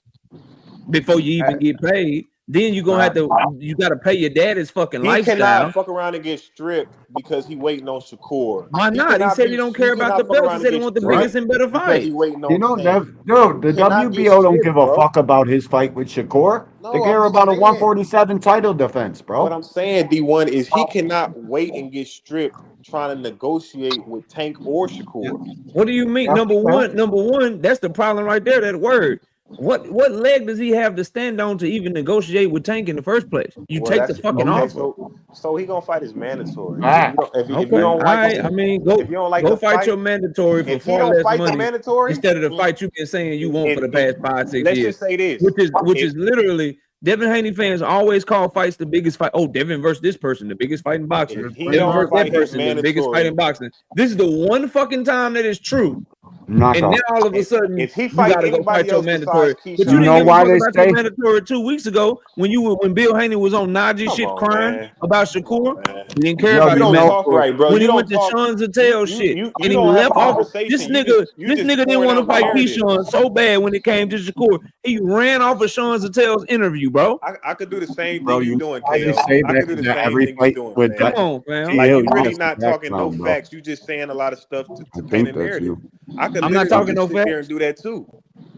[SPEAKER 22] before you even get paid. Then you gotta pay your daddy's fucking
[SPEAKER 4] he
[SPEAKER 22] lifestyle.
[SPEAKER 4] cannot fuck around and get stripped because he waiting on Shakur.
[SPEAKER 22] Why not? He said he don't care about the
[SPEAKER 4] fuck
[SPEAKER 22] belts.
[SPEAKER 4] around
[SPEAKER 22] He
[SPEAKER 4] and
[SPEAKER 22] said he
[SPEAKER 4] get
[SPEAKER 22] want the
[SPEAKER 4] stripped
[SPEAKER 22] biggest and better
[SPEAKER 4] because he
[SPEAKER 22] fight.
[SPEAKER 4] waiting
[SPEAKER 19] You
[SPEAKER 4] on
[SPEAKER 19] know,
[SPEAKER 4] Tank.
[SPEAKER 19] dude, the
[SPEAKER 4] You cannot get
[SPEAKER 19] WBO don't
[SPEAKER 4] stripped,
[SPEAKER 19] give a
[SPEAKER 4] bro.
[SPEAKER 19] fuck about his fight with Shakur. They
[SPEAKER 4] No,
[SPEAKER 19] care
[SPEAKER 4] I'm just
[SPEAKER 19] about a
[SPEAKER 4] saying.
[SPEAKER 19] 147 title defense, bro.
[SPEAKER 4] What I'm saying, D1, is he cannot wait and get stripped trying to negotiate with Tank or Shakur.
[SPEAKER 22] What do you mean?
[SPEAKER 19] Yeah,
[SPEAKER 22] Number one, that's the problem right there. That word. What leg does he have to stand on to even negotiate with Tank in the first place? You
[SPEAKER 4] Well,
[SPEAKER 22] take the
[SPEAKER 4] that's
[SPEAKER 22] fucking
[SPEAKER 4] okay.
[SPEAKER 22] offer.
[SPEAKER 4] So he gonna fight his mandatory.
[SPEAKER 19] Ah,
[SPEAKER 4] If you
[SPEAKER 22] Okay, all
[SPEAKER 4] don't like
[SPEAKER 22] right.
[SPEAKER 4] him,
[SPEAKER 22] I mean,
[SPEAKER 4] if you don't like
[SPEAKER 22] go
[SPEAKER 4] the
[SPEAKER 22] fight
[SPEAKER 4] fight,
[SPEAKER 22] your mandatory for
[SPEAKER 4] if he
[SPEAKER 22] far
[SPEAKER 4] don't
[SPEAKER 22] less
[SPEAKER 4] fight the
[SPEAKER 22] money
[SPEAKER 4] mandatory,
[SPEAKER 22] instead of the fight you've been saying you want for the
[SPEAKER 4] and
[SPEAKER 22] past 5-6
[SPEAKER 4] let's
[SPEAKER 22] years.
[SPEAKER 4] just say this,
[SPEAKER 22] Which is literally Devin Haney fans always call fights the biggest fight. Oh, Devin versus this person, the biggest fight in boxing.
[SPEAKER 4] if he
[SPEAKER 22] Devin
[SPEAKER 4] don't
[SPEAKER 22] versus that
[SPEAKER 4] fight his
[SPEAKER 22] person, the biggest fight in
[SPEAKER 4] mandatory,
[SPEAKER 22] boxing. This is the one fucking time that is true. And
[SPEAKER 19] knockout.
[SPEAKER 22] now all of a sudden
[SPEAKER 4] if he
[SPEAKER 22] you
[SPEAKER 4] fight
[SPEAKER 22] gotta go
[SPEAKER 4] anybody
[SPEAKER 22] fight your
[SPEAKER 4] else
[SPEAKER 22] mandatory.
[SPEAKER 4] besides
[SPEAKER 22] But
[SPEAKER 19] You
[SPEAKER 22] you
[SPEAKER 4] Keyshawn
[SPEAKER 22] didn't
[SPEAKER 19] know
[SPEAKER 22] give a
[SPEAKER 19] why
[SPEAKER 22] fuck
[SPEAKER 19] they
[SPEAKER 22] about your
[SPEAKER 19] say?
[SPEAKER 22] mandatory 2 weeks ago when Bill Haney was on Najee
[SPEAKER 4] come
[SPEAKER 22] shit
[SPEAKER 4] on,
[SPEAKER 22] crying
[SPEAKER 4] man.
[SPEAKER 22] about
[SPEAKER 4] Come on,
[SPEAKER 22] Shakur.
[SPEAKER 4] man.
[SPEAKER 22] He didn't care
[SPEAKER 19] Yo,
[SPEAKER 22] about
[SPEAKER 4] You
[SPEAKER 22] his
[SPEAKER 19] you
[SPEAKER 4] don't
[SPEAKER 19] know,
[SPEAKER 4] talk
[SPEAKER 22] mandatory.
[SPEAKER 4] right, bro.
[SPEAKER 22] When
[SPEAKER 4] You
[SPEAKER 22] he
[SPEAKER 4] don't
[SPEAKER 22] went to
[SPEAKER 4] talk.
[SPEAKER 22] Sean Zattel shit
[SPEAKER 4] You
[SPEAKER 22] and he
[SPEAKER 4] don't have a
[SPEAKER 22] left off, this
[SPEAKER 4] conversation.
[SPEAKER 22] nigga didn't
[SPEAKER 4] pouring
[SPEAKER 22] want to
[SPEAKER 4] out
[SPEAKER 22] fight
[SPEAKER 4] narratives.
[SPEAKER 22] Keyshawn so bad when it came to Shakur. He ran off of Sean Zattel's interview, bro.
[SPEAKER 4] I could do the same
[SPEAKER 19] bro,
[SPEAKER 4] thing
[SPEAKER 19] you
[SPEAKER 4] you
[SPEAKER 19] know
[SPEAKER 4] doing,
[SPEAKER 19] why they
[SPEAKER 4] KO.
[SPEAKER 19] say
[SPEAKER 4] I could do the
[SPEAKER 19] that
[SPEAKER 4] same
[SPEAKER 19] every
[SPEAKER 4] thing you
[SPEAKER 19] fight
[SPEAKER 4] doing,
[SPEAKER 19] with
[SPEAKER 22] Come
[SPEAKER 4] fam.
[SPEAKER 19] that
[SPEAKER 22] on, fam.
[SPEAKER 4] Like
[SPEAKER 19] GL,
[SPEAKER 4] you
[SPEAKER 19] you
[SPEAKER 4] really
[SPEAKER 19] got some
[SPEAKER 4] not talking no
[SPEAKER 19] background, bro.
[SPEAKER 4] facts. You just saying a lot of stuff
[SPEAKER 19] I
[SPEAKER 4] to paint a
[SPEAKER 19] think that's
[SPEAKER 4] narrative.
[SPEAKER 19] you.
[SPEAKER 4] I could
[SPEAKER 22] I'm not
[SPEAKER 4] literally
[SPEAKER 22] talking
[SPEAKER 4] just
[SPEAKER 22] no
[SPEAKER 4] sit there and
[SPEAKER 22] facts.
[SPEAKER 4] do that too.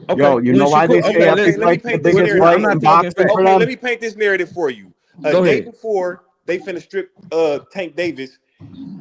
[SPEAKER 22] Okay,
[SPEAKER 19] Yo, you
[SPEAKER 22] when
[SPEAKER 19] know why
[SPEAKER 22] Shakur,
[SPEAKER 19] they say
[SPEAKER 22] okay,
[SPEAKER 19] every
[SPEAKER 22] listen,
[SPEAKER 4] Let me
[SPEAKER 19] fight's the
[SPEAKER 4] paint this
[SPEAKER 19] biggest
[SPEAKER 4] narrative
[SPEAKER 22] I'm
[SPEAKER 19] fight
[SPEAKER 4] for
[SPEAKER 22] not
[SPEAKER 19] in
[SPEAKER 4] you.
[SPEAKER 22] talking
[SPEAKER 19] boxing
[SPEAKER 22] facts.
[SPEAKER 19] for
[SPEAKER 4] Okay, let
[SPEAKER 19] them?
[SPEAKER 4] me paint this narrative for you. A
[SPEAKER 22] Go
[SPEAKER 4] day
[SPEAKER 22] ahead.
[SPEAKER 4] before they finna strip Tank Davis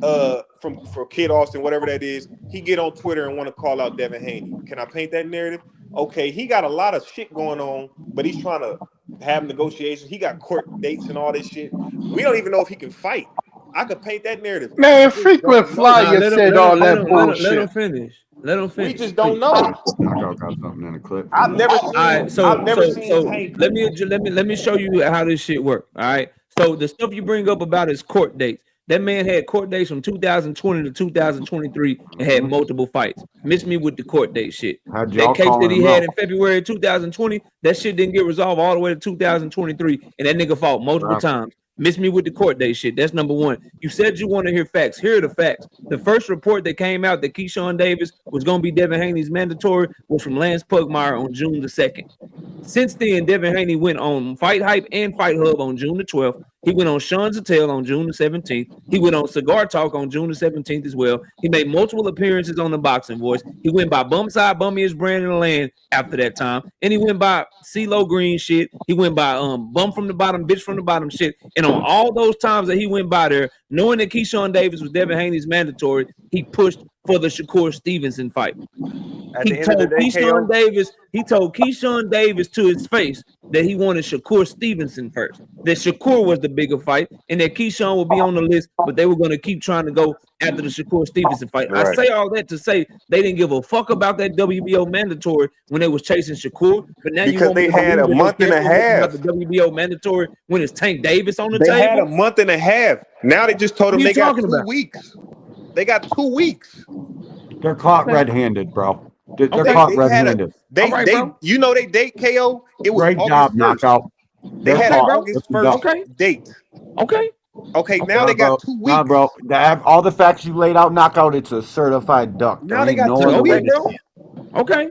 [SPEAKER 4] from for Kid Austin, whatever that is, he get on Twitter and want to call out Devin Haney. Can I paint that narrative? Okay, he got a lot of shit going on, but he's trying to have negotiations. He got court dates and all this shit. We don't even know if he can fight. I could paint that narrative.
[SPEAKER 16] Man,
[SPEAKER 4] We just
[SPEAKER 16] frequent
[SPEAKER 4] don't know.
[SPEAKER 16] flyer said all that
[SPEAKER 22] Let him
[SPEAKER 16] bullshit.
[SPEAKER 22] finish. Let him
[SPEAKER 4] We
[SPEAKER 22] finish,
[SPEAKER 4] just don't
[SPEAKER 22] please.
[SPEAKER 4] know.
[SPEAKER 19] Knockout got something in the clip.
[SPEAKER 4] I've never
[SPEAKER 22] All right,
[SPEAKER 4] seen
[SPEAKER 22] so
[SPEAKER 4] Tank.
[SPEAKER 22] let me show you how this shit work. All right, so the stuff you bring up about his court dates. That man had court dates from 2020 to 2023 and had multiple fights. Miss me with the court date shit.
[SPEAKER 19] Had
[SPEAKER 22] That
[SPEAKER 19] y'all
[SPEAKER 22] case that
[SPEAKER 19] calling
[SPEAKER 22] he
[SPEAKER 19] him
[SPEAKER 22] had
[SPEAKER 19] out.
[SPEAKER 22] in February 2020, that shit didn't get resolved all the way to 2023, and that nigga fought multiple
[SPEAKER 19] Exactly.
[SPEAKER 22] times. Miss me with the court date shit. That's number one. You said you want to hear facts. Here are the facts. The first report that came out that Keyshawn Davis was going to be Devin Haney's mandatory was from Lance Pugmire on June the 2nd. Since then, Devin Haney went on Fight Hype and Fight Hub on June the 12th. He went on Sean Zattel on June the 17th. He went on Cigar Talk on June the 17th as well. He made multiple appearances on the Boxing Voice. He went by Bumside Bummiest Brand in the Land after that time. And he went by CeeLo Green shit. He went by Bum from the Bottom, Bitch from the Bottom shit. And on all those times that he went by there, knowing that Keyshawn Davis was Devin Haney's mandatory, he pushed for the Shakur Stevenson fight.
[SPEAKER 4] At the end of the day, KO,
[SPEAKER 22] He told Keyshawn Davis to his face that he wanted Shakur Stevenson first. That Shakur was the bigger fight, and that Keyshawn would be on the list, but they were going to keep trying to go after the Shakur Stevenson fight.
[SPEAKER 4] Right.
[SPEAKER 22] I say all that to say they didn't give a fuck about that WBO mandatory when they was chasing Shakur. But now you
[SPEAKER 4] because
[SPEAKER 22] want me
[SPEAKER 4] they
[SPEAKER 22] to
[SPEAKER 4] had a
[SPEAKER 22] believe that
[SPEAKER 4] month and a
[SPEAKER 22] care so much
[SPEAKER 4] half.
[SPEAKER 22] about the WBO mandatory when it's Tank Davis on the
[SPEAKER 4] They
[SPEAKER 22] table?
[SPEAKER 4] had a month and a half. Now they just told
[SPEAKER 22] What
[SPEAKER 4] them
[SPEAKER 22] are
[SPEAKER 4] they
[SPEAKER 22] you
[SPEAKER 4] got
[SPEAKER 22] talking
[SPEAKER 4] 2
[SPEAKER 22] about?
[SPEAKER 4] weeks. They got 2 weeks.
[SPEAKER 19] They're caught red-handed, bro. They're
[SPEAKER 22] Okay.
[SPEAKER 19] caught
[SPEAKER 4] They had a
[SPEAKER 19] red-handed.
[SPEAKER 22] All right, bro.
[SPEAKER 4] you know they date KO. It was
[SPEAKER 19] Great
[SPEAKER 4] August
[SPEAKER 19] job,
[SPEAKER 4] 1st.
[SPEAKER 19] knockout.
[SPEAKER 4] They
[SPEAKER 19] They're
[SPEAKER 4] had
[SPEAKER 22] Okay,
[SPEAKER 4] an
[SPEAKER 19] caught.
[SPEAKER 22] bro.
[SPEAKER 4] August
[SPEAKER 19] Look it
[SPEAKER 4] 1st
[SPEAKER 19] up.
[SPEAKER 22] Okay.
[SPEAKER 4] date.
[SPEAKER 22] Okay.
[SPEAKER 4] Okay, now
[SPEAKER 19] Nah,
[SPEAKER 4] they
[SPEAKER 19] bro.
[SPEAKER 4] got 2
[SPEAKER 19] Nah,
[SPEAKER 4] weeks.
[SPEAKER 19] bro. They have all the facts you laid out, knockout. It's a certified duck.
[SPEAKER 4] Now
[SPEAKER 19] There
[SPEAKER 4] they
[SPEAKER 19] ain't
[SPEAKER 4] got
[SPEAKER 19] no
[SPEAKER 4] 2
[SPEAKER 19] other way
[SPEAKER 22] Okay,
[SPEAKER 19] to
[SPEAKER 4] weeks.
[SPEAKER 22] bro.
[SPEAKER 19] say it.
[SPEAKER 22] Okay.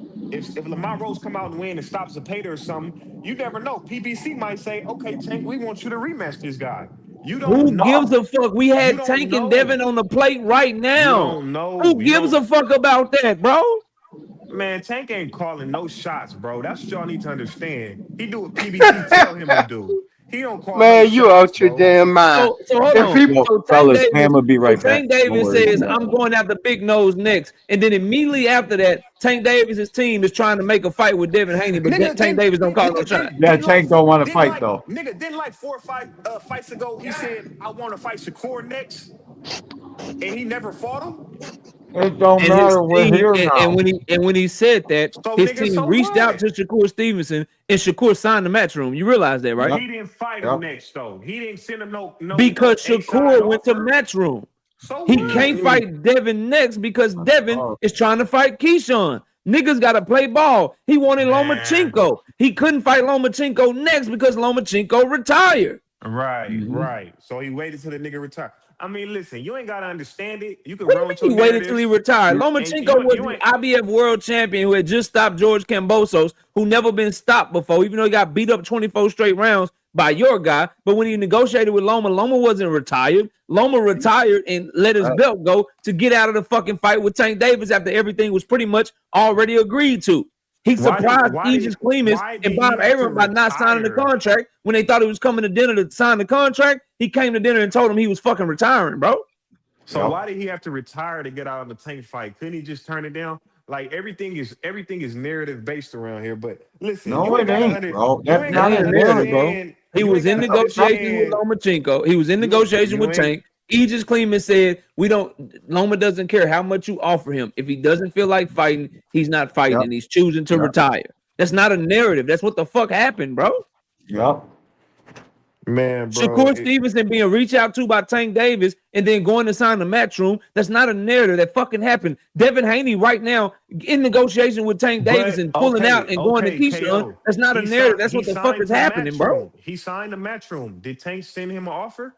[SPEAKER 15] if Lamar Rose come out and win and stops the Pater or something, you never know. PBC might say, okay, Tank, we want you to rematch this guy. You don't
[SPEAKER 22] Who
[SPEAKER 15] know.
[SPEAKER 22] gives a fuck? We had
[SPEAKER 15] don't
[SPEAKER 22] Tank and
[SPEAKER 15] know.
[SPEAKER 22] Devin on the plate right now.
[SPEAKER 15] don't know.
[SPEAKER 22] Who gives a fuck about that, bro?
[SPEAKER 15] Man, Tank ain't calling no shots, bro. That's what y'all need to understand. He do what PBC tell him to do. He don't call
[SPEAKER 16] Man,
[SPEAKER 15] no
[SPEAKER 16] you
[SPEAKER 15] shots,
[SPEAKER 16] out your
[SPEAKER 15] bro.
[SPEAKER 16] damn mind.
[SPEAKER 22] So hold
[SPEAKER 16] If
[SPEAKER 22] on.
[SPEAKER 16] people,
[SPEAKER 22] So Tank
[SPEAKER 19] fellas,
[SPEAKER 22] Davis,
[SPEAKER 19] Cam will be right back.
[SPEAKER 22] Tank Davis
[SPEAKER 19] Don't worry
[SPEAKER 22] says,
[SPEAKER 19] about
[SPEAKER 22] I'm going after Big Nose next. And then immediately after that, Tank Davis's team is trying to make a fight with Devin Haney, but Tank Davis don't call no shot.
[SPEAKER 19] Yeah, Tank don't want to fight though.
[SPEAKER 15] Nigga, didn't like 4 or 5 fights ago, he said, I want to fight Shakur next. And he never fought him?
[SPEAKER 19] It don't matter. We're here now.
[SPEAKER 22] And when he said that,
[SPEAKER 15] So,
[SPEAKER 22] his
[SPEAKER 15] nigga,
[SPEAKER 22] team
[SPEAKER 15] so
[SPEAKER 22] reached out to Shakur Stevenson, and Shakur signed the Matchroom. You realize that, right?
[SPEAKER 15] He didn't fight him next, though. He didn't send him no
[SPEAKER 22] Because Shakur went to
[SPEAKER 15] offer.
[SPEAKER 22] Matchroom.
[SPEAKER 15] So
[SPEAKER 22] he
[SPEAKER 15] what?
[SPEAKER 22] can't fight Devin next because Devin is trying to fight Keyshawn. Niggas got to play ball. He wanted Lomachenko. He couldn't fight Lomachenko next because Lomachenko retired.
[SPEAKER 15] Right, right. So he waited till the nigga retired. I mean, listen, you ain't gotta understand it. You can
[SPEAKER 22] What
[SPEAKER 15] run
[SPEAKER 22] do
[SPEAKER 15] with
[SPEAKER 22] you
[SPEAKER 15] your
[SPEAKER 22] mean he waited till he retired?
[SPEAKER 15] And
[SPEAKER 22] Lomachenko was the IBF world champion who had just stopped George Kambosos, who never been stopped before, even though he got beat up 24 straight rounds by your guy. But when he negotiated with Loma, Loma wasn't retired. Loma retired and let his belt go to get out of the fucking fight with Tank Davis after everything was pretty much already agreed to. He surprised Aegis Clemus and Bob Arum by not signing the contract when they thought he was coming to dinner to sign the contract. He came to dinner and told him he was fucking retiring, bro.
[SPEAKER 15] So why did he have to retire to get out of the Tank fight? Couldn't he just turn it down? Like everything is narrative based around here. But listen,
[SPEAKER 19] no, it ain't, bro. That's not a narrative, bro.
[SPEAKER 22] He was in negotiation with Lomachenko. He was in negotiation with Tank. Aegis Clemus said, Loma doesn't care how much you offer him. If he doesn't feel like fighting, he's not fighting, and he's choosing to retire. That's not a narrative. That's what the fuck happened, bro.
[SPEAKER 19] Yep.
[SPEAKER 15] Man, bro.
[SPEAKER 22] Shakur Stevenson being reached out to by Tank Davis and then going to sign the Matchroom. That's not a narrative. That fucking happened. Devin Haney right now in negotiation with Tank Davis and pulling out and going to Keyshawn. That's not a narrative. That's what the fuck is happening, bro.
[SPEAKER 15] He signed the Matchroom. Did Tank send him an offer?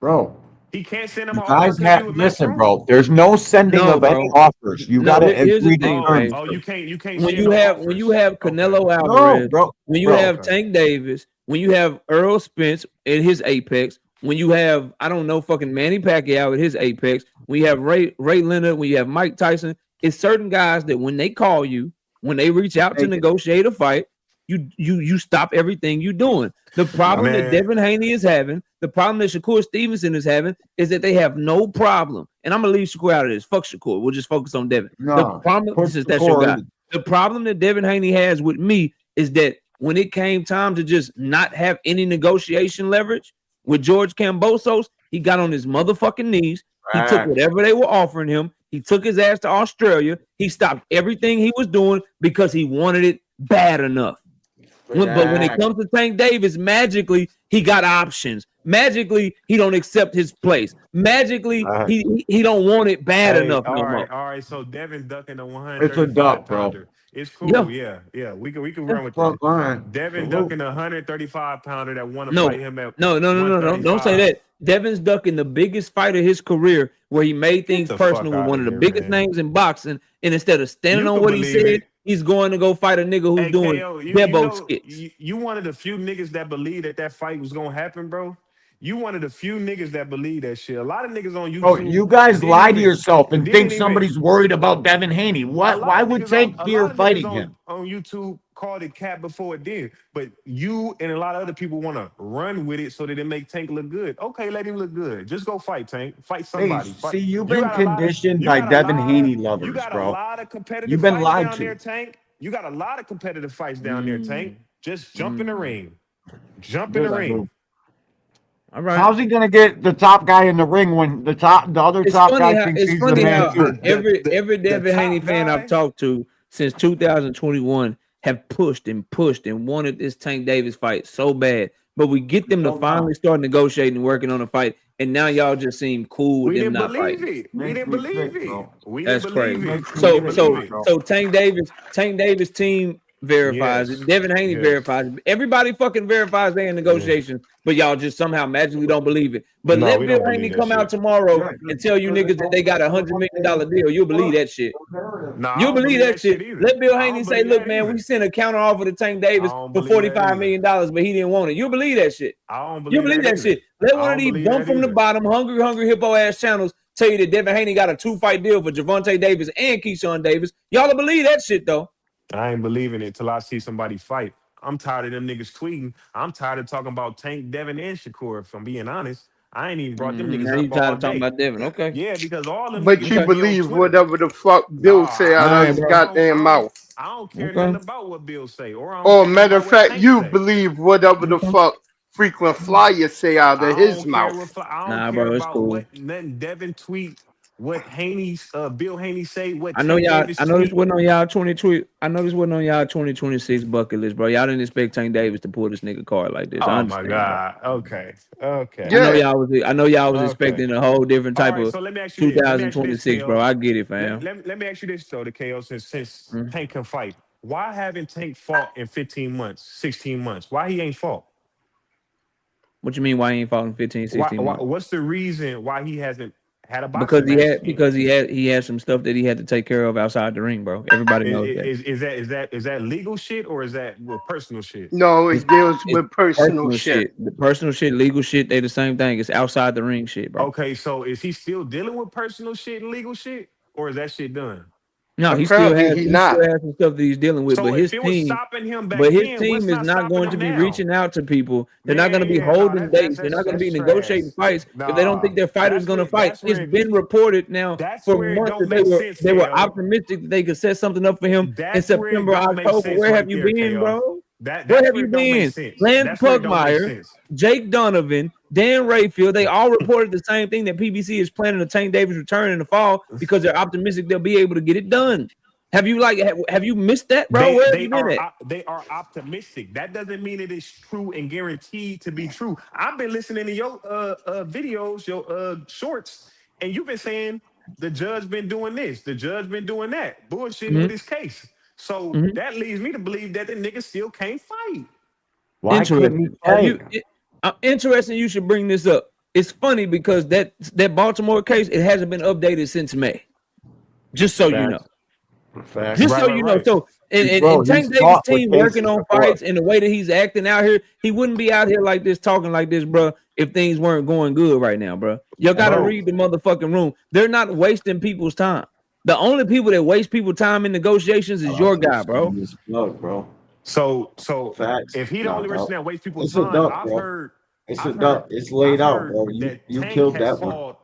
[SPEAKER 19] Bro.
[SPEAKER 15] He can't send him an
[SPEAKER 19] guys
[SPEAKER 15] offer.
[SPEAKER 19] have listen, bro. There's no sending of any offers. You gotta agree to terms.
[SPEAKER 15] Oh, you can't.
[SPEAKER 22] When you have Canelo Alvarez, when you have Tank Davis, when you have Earl Spence at his apex, when you have fucking Manny Pacquiao at his apex, when you have Ray Leonard, when you have Mike Tyson, it's certain guys that when they call you, when they reach out to negotiate a fight, you stop everything you're doing. The problem that Devin Haney is having, the problem that Shakur Stevenson is having, is that they have no problem. And I'm gonna leave Shakur out of this. Fuck Shakur. We'll just focus on Devin. The problem, that's your guy. The problem that Devin Haney has with me is that when it came time to just not have any negotiation leverage with George Kambosos, he got on his motherfucking knees. He took whatever they were offering him. He took his ass to Australia. He stopped everything he was doing because he wanted it bad enough. But when it comes to Tank Davis, magically he got options. Magically he don't accept his place. Magically he don't want it bad enough no more.
[SPEAKER 15] All right. So Devin's ducking the 135
[SPEAKER 19] It's a duck, bro.
[SPEAKER 15] It's cool. Yeah. We can run with that. Devin ducking a 135 pounder that want to fight him at
[SPEAKER 22] No. Don't say that. Devin's ducking the biggest fight of his career, where he made things personal with one of the biggest names in boxing, and instead of standing on what he said, he's going to go fight a nigga who's doing debo skits.
[SPEAKER 15] You one of the few niggas that believe that fight was gonna happen, bro. You one of the few niggas that believe that shit. A lot of niggas on YouTube.
[SPEAKER 19] Oh, you guys lie to yourself and think somebody's worried about Devin Haney. Why would Tank fear fighting him?
[SPEAKER 15] On YouTube called it cap before it did. But you and a lot of other people want to run with it so that it make Tank look good. Okay, let him look good. Just go fight, Tank. Fight somebody.
[SPEAKER 19] See, you've been conditioned by Devin Haney lovers,
[SPEAKER 15] you got
[SPEAKER 19] bro.
[SPEAKER 15] a lot of competitive
[SPEAKER 19] You've been
[SPEAKER 15] fights
[SPEAKER 19] lied
[SPEAKER 15] down
[SPEAKER 19] to.
[SPEAKER 15] there, Tank. You got a lot of competitive fights down there, Tank. Just jump in the ring. Jump in the ring.
[SPEAKER 22] All right.
[SPEAKER 19] How's he gonna get the top guy in the ring when the other top guy thinks he's the man too?
[SPEAKER 22] Every Devin Haney fan I've talked to since 2021 have pushed and wanted this Tank Davis fight so bad, but we get them to finally start negotiating and working on a fight, and now y'all just seem cool with them not fighting.
[SPEAKER 15] We didn't believe it.
[SPEAKER 22] That's crazy. So Tank Davis team verifies it. Devin Haney verifies it. Everybody fucking verifies they in negotiations, but y'all just somehow magically don't believe it. But
[SPEAKER 15] No,
[SPEAKER 22] let
[SPEAKER 15] we
[SPEAKER 22] Bill
[SPEAKER 15] don't
[SPEAKER 22] Haney
[SPEAKER 15] believe that
[SPEAKER 22] come out
[SPEAKER 15] shit.
[SPEAKER 22] tomorrow and tell you niggas that they got $100 million deal. You'll believe that shit.
[SPEAKER 15] No, I
[SPEAKER 22] You'll
[SPEAKER 15] don't
[SPEAKER 22] believe
[SPEAKER 15] believe
[SPEAKER 22] that
[SPEAKER 15] that
[SPEAKER 22] shit.
[SPEAKER 15] shit either.
[SPEAKER 22] Let Bill
[SPEAKER 15] I
[SPEAKER 22] Haney
[SPEAKER 15] don't
[SPEAKER 22] say,
[SPEAKER 15] believe
[SPEAKER 22] look,
[SPEAKER 15] that
[SPEAKER 22] man,
[SPEAKER 15] either.
[SPEAKER 22] we sent a counter offer to Tank Davis
[SPEAKER 15] don't
[SPEAKER 22] for
[SPEAKER 15] believe that
[SPEAKER 22] $45
[SPEAKER 15] either.
[SPEAKER 22] million, but he didn't want it. You'll believe that shit.
[SPEAKER 15] I don't
[SPEAKER 22] You
[SPEAKER 15] believe
[SPEAKER 22] believe
[SPEAKER 15] that
[SPEAKER 22] that
[SPEAKER 15] either.
[SPEAKER 22] shit. Let
[SPEAKER 15] I
[SPEAKER 22] one of
[SPEAKER 15] don't
[SPEAKER 22] these
[SPEAKER 15] believe
[SPEAKER 22] bum
[SPEAKER 15] that
[SPEAKER 22] from the
[SPEAKER 15] either.
[SPEAKER 22] bottom, hungry hippo ass channels tell you that Devin Haney got a 2-fight deal for Javante Davis and Keyshawn Davis. Y'all will believe that shit though.
[SPEAKER 15] I ain't believing it till I see somebody fight. I'm tired of them niggas tweeting. I'm tired of talking about Tank, Devin, and Shakur. If I'm being honest, I ain't even brought them niggas
[SPEAKER 22] Now you
[SPEAKER 15] up all
[SPEAKER 22] tired of talking
[SPEAKER 15] day.
[SPEAKER 22] about Devin. Okay.
[SPEAKER 15] Yeah, because all them
[SPEAKER 16] But
[SPEAKER 15] niggas
[SPEAKER 16] you
[SPEAKER 15] that be on
[SPEAKER 16] believe
[SPEAKER 15] Twitter.
[SPEAKER 16] whatever the fuck Bill say
[SPEAKER 15] Nah,
[SPEAKER 16] out of
[SPEAKER 22] right,
[SPEAKER 16] his
[SPEAKER 22] bro.
[SPEAKER 16] goddamn mouth.
[SPEAKER 15] I don't care
[SPEAKER 22] Okay.
[SPEAKER 15] nothing about what Bill say, or I don't
[SPEAKER 16] Or
[SPEAKER 15] care nothing
[SPEAKER 16] matter
[SPEAKER 15] about
[SPEAKER 16] of
[SPEAKER 15] what
[SPEAKER 16] fact,
[SPEAKER 15] Tank
[SPEAKER 16] you
[SPEAKER 15] say.
[SPEAKER 16] believe whatever the fuck frequent flyer say out of
[SPEAKER 15] I
[SPEAKER 16] his
[SPEAKER 15] don't care
[SPEAKER 16] mouth.
[SPEAKER 15] what I don't
[SPEAKER 22] Nah,
[SPEAKER 15] care
[SPEAKER 22] bro, it's
[SPEAKER 15] about
[SPEAKER 22] cool.
[SPEAKER 15] what nothing Devin tweet, what Haney's Bill Haney say, what
[SPEAKER 22] I know
[SPEAKER 15] Tank
[SPEAKER 22] y'all.
[SPEAKER 15] Davis
[SPEAKER 22] I know this
[SPEAKER 15] tweet.
[SPEAKER 22] wasn't on y'all 2020. I know this wasn't on y'all 2026 bucket list, bro. Y'all didn't expect Tank Davis to pull this nigga card like this. I
[SPEAKER 15] Oh my
[SPEAKER 22] understand, bro.
[SPEAKER 15] God. Okay.
[SPEAKER 22] I know
[SPEAKER 16] Yeah.
[SPEAKER 22] y'all was. I know y'all was
[SPEAKER 15] Okay.
[SPEAKER 22] expecting a whole different
[SPEAKER 15] All
[SPEAKER 22] type
[SPEAKER 15] right.
[SPEAKER 22] of
[SPEAKER 15] So let me ask you this. Let me ask you this,
[SPEAKER 22] 2026,
[SPEAKER 15] KO.
[SPEAKER 22] bro. I get it,
[SPEAKER 15] Let,
[SPEAKER 22] fam.
[SPEAKER 15] let, let me ask you this though, the KO, since
[SPEAKER 22] Mhm.
[SPEAKER 15] Tank can fight. Why haven't Tank fought in 15 months, 16 months? Why he ain't fought?
[SPEAKER 22] What you mean? Why he ain't fought in 15, 16 months?
[SPEAKER 15] What's the reason why he hasn't had a
[SPEAKER 22] Because
[SPEAKER 15] boxing match?
[SPEAKER 22] he had some stuff that he had to take care of outside the ring, bro. Everybody knows that.
[SPEAKER 15] Is that legal shit or is that personal shit?
[SPEAKER 16] No,
[SPEAKER 22] It's,
[SPEAKER 16] it deals
[SPEAKER 22] it's
[SPEAKER 16] with personal
[SPEAKER 22] personal
[SPEAKER 16] shit.
[SPEAKER 22] shit. The personal shit, legal shit, they the same thing. It's outside the ring shit, bro.
[SPEAKER 15] Okay, so is he still dealing with personal shit and legal shit, or is that shit done?
[SPEAKER 22] No,
[SPEAKER 16] Apparently he
[SPEAKER 22] he still
[SPEAKER 16] not.
[SPEAKER 22] has some stuff that he's dealing with,
[SPEAKER 15] So if it was stopping him back then, what's
[SPEAKER 22] is
[SPEAKER 15] not
[SPEAKER 22] not
[SPEAKER 15] stopping
[SPEAKER 22] going
[SPEAKER 15] him
[SPEAKER 22] to be
[SPEAKER 15] now?
[SPEAKER 22] reaching out to people. They're not going to
[SPEAKER 15] Man,
[SPEAKER 22] be
[SPEAKER 15] yeah, no,
[SPEAKER 22] holding dates. They're not going to be
[SPEAKER 15] that's trash.
[SPEAKER 22] negotiating fights if they don't think
[SPEAKER 15] Nah,
[SPEAKER 22] their fighter's going to fight. It's been reported now
[SPEAKER 15] that's
[SPEAKER 22] for
[SPEAKER 15] where it
[SPEAKER 22] months
[SPEAKER 15] don't
[SPEAKER 22] that
[SPEAKER 15] make sense,
[SPEAKER 22] they were
[SPEAKER 15] KO.
[SPEAKER 22] optimistic that they could set something up for him in
[SPEAKER 15] That's where it
[SPEAKER 22] September,
[SPEAKER 15] don't make
[SPEAKER 22] October.
[SPEAKER 15] sense
[SPEAKER 22] Where
[SPEAKER 15] right
[SPEAKER 22] have you
[SPEAKER 15] there,
[SPEAKER 22] been,
[SPEAKER 15] KO.
[SPEAKER 22] bro? Where
[SPEAKER 15] That's
[SPEAKER 22] have
[SPEAKER 15] where
[SPEAKER 22] you
[SPEAKER 15] it don't make
[SPEAKER 22] been?
[SPEAKER 15] sense.
[SPEAKER 22] Lance
[SPEAKER 15] That's where it don't make
[SPEAKER 22] Pugmire,
[SPEAKER 15] sense.
[SPEAKER 22] Jake Donovan, Dan Rayfield, they all reported the same thing, that PBC is planning to Tank Davis return in the fall because they're optimistic they'll be able to get it done. Have you missed that, bro? Where have you been at?
[SPEAKER 15] They are optimistic. That doesn't mean it is true and guaranteed to be true. I've been listening to your videos, your shorts, and you've been saying the judge been doing this, the judge been doing that, bullshitting with his case. So that leads me to believe that the nigga still can't fight.
[SPEAKER 19] Why couldn't he fight?
[SPEAKER 22] I'm interested. You should bring this up. It's funny because that Baltimore case, it hasn't been updated since May. Just so you know.
[SPEAKER 19] Facts.
[SPEAKER 22] Just so you know. So
[SPEAKER 19] Bro,
[SPEAKER 22] and
[SPEAKER 19] he's
[SPEAKER 22] Tank Davis'
[SPEAKER 19] fought with
[SPEAKER 22] team working
[SPEAKER 19] cases
[SPEAKER 22] on
[SPEAKER 19] before.
[SPEAKER 22] fights and the way that he's acting out here, he wouldn't be out here like this, talking like this, bro, if things weren't going good right now, bro. You got to read the motherfucking room. They're not wasting people's time. The only people that waste people's time in negotiations is your guy, bro.
[SPEAKER 19] Bro.
[SPEAKER 15] So
[SPEAKER 19] Facts.
[SPEAKER 15] if he the only person that wastes people's
[SPEAKER 19] It's a
[SPEAKER 15] time,
[SPEAKER 19] duck,
[SPEAKER 15] I've
[SPEAKER 19] bro.
[SPEAKER 15] heard
[SPEAKER 19] It's a duck. It's laid out, bro. You
[SPEAKER 15] Tank
[SPEAKER 19] killed
[SPEAKER 15] has
[SPEAKER 19] that one.
[SPEAKER 15] called.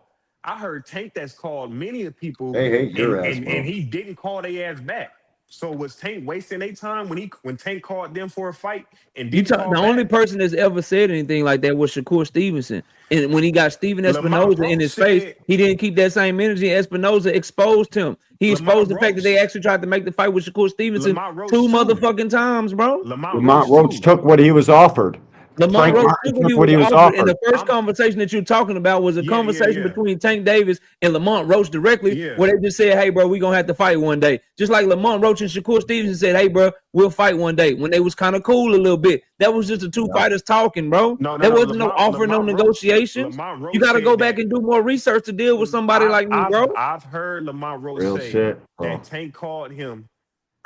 [SPEAKER 15] I heard Tank that's called many of people,
[SPEAKER 19] They hate your ass,
[SPEAKER 15] and
[SPEAKER 19] bro.
[SPEAKER 15] he didn't call their ass back. So was Tank wasting their time when Tank called them for a fight and didn't call
[SPEAKER 22] The
[SPEAKER 15] back?
[SPEAKER 22] only person that's ever said anything like that was Shakur Stevenson. And when he got Steven
[SPEAKER 15] Lamont
[SPEAKER 22] Espinoza in
[SPEAKER 15] Roach
[SPEAKER 22] his face,
[SPEAKER 15] said-
[SPEAKER 22] he didn't keep that same energy. Espinoza exposed him. He exposed the fact that they actually tried to make the fight with Shakur Stevenson
[SPEAKER 15] Lamont Roach
[SPEAKER 22] 2
[SPEAKER 15] too.
[SPEAKER 22] motherfucking times, bro.
[SPEAKER 19] Lamont Roach took what he was offered.
[SPEAKER 22] Lamont
[SPEAKER 19] Frank
[SPEAKER 22] Roach
[SPEAKER 19] Martin
[SPEAKER 22] took
[SPEAKER 19] took
[SPEAKER 22] what he was offered, and
[SPEAKER 19] offered.
[SPEAKER 22] the first conversation that you're talking about was a conversation between Tank Davis and Lamont Roach directly, where they just said, "Hey, bro, we gonna have to fight one day." Just like Lamont Roach and Shakur Stevenson said, "Hey, bro, we'll fight one day." When they was kind of cool a little bit, that was just the two fighters talking, bro. There wasn't no offer, no negotiations. You got to go back and do more research to deal with somebody like me, bro.
[SPEAKER 15] I've heard Lamont Roach
[SPEAKER 19] Real
[SPEAKER 15] say
[SPEAKER 19] shit, bro.
[SPEAKER 15] that Tank called him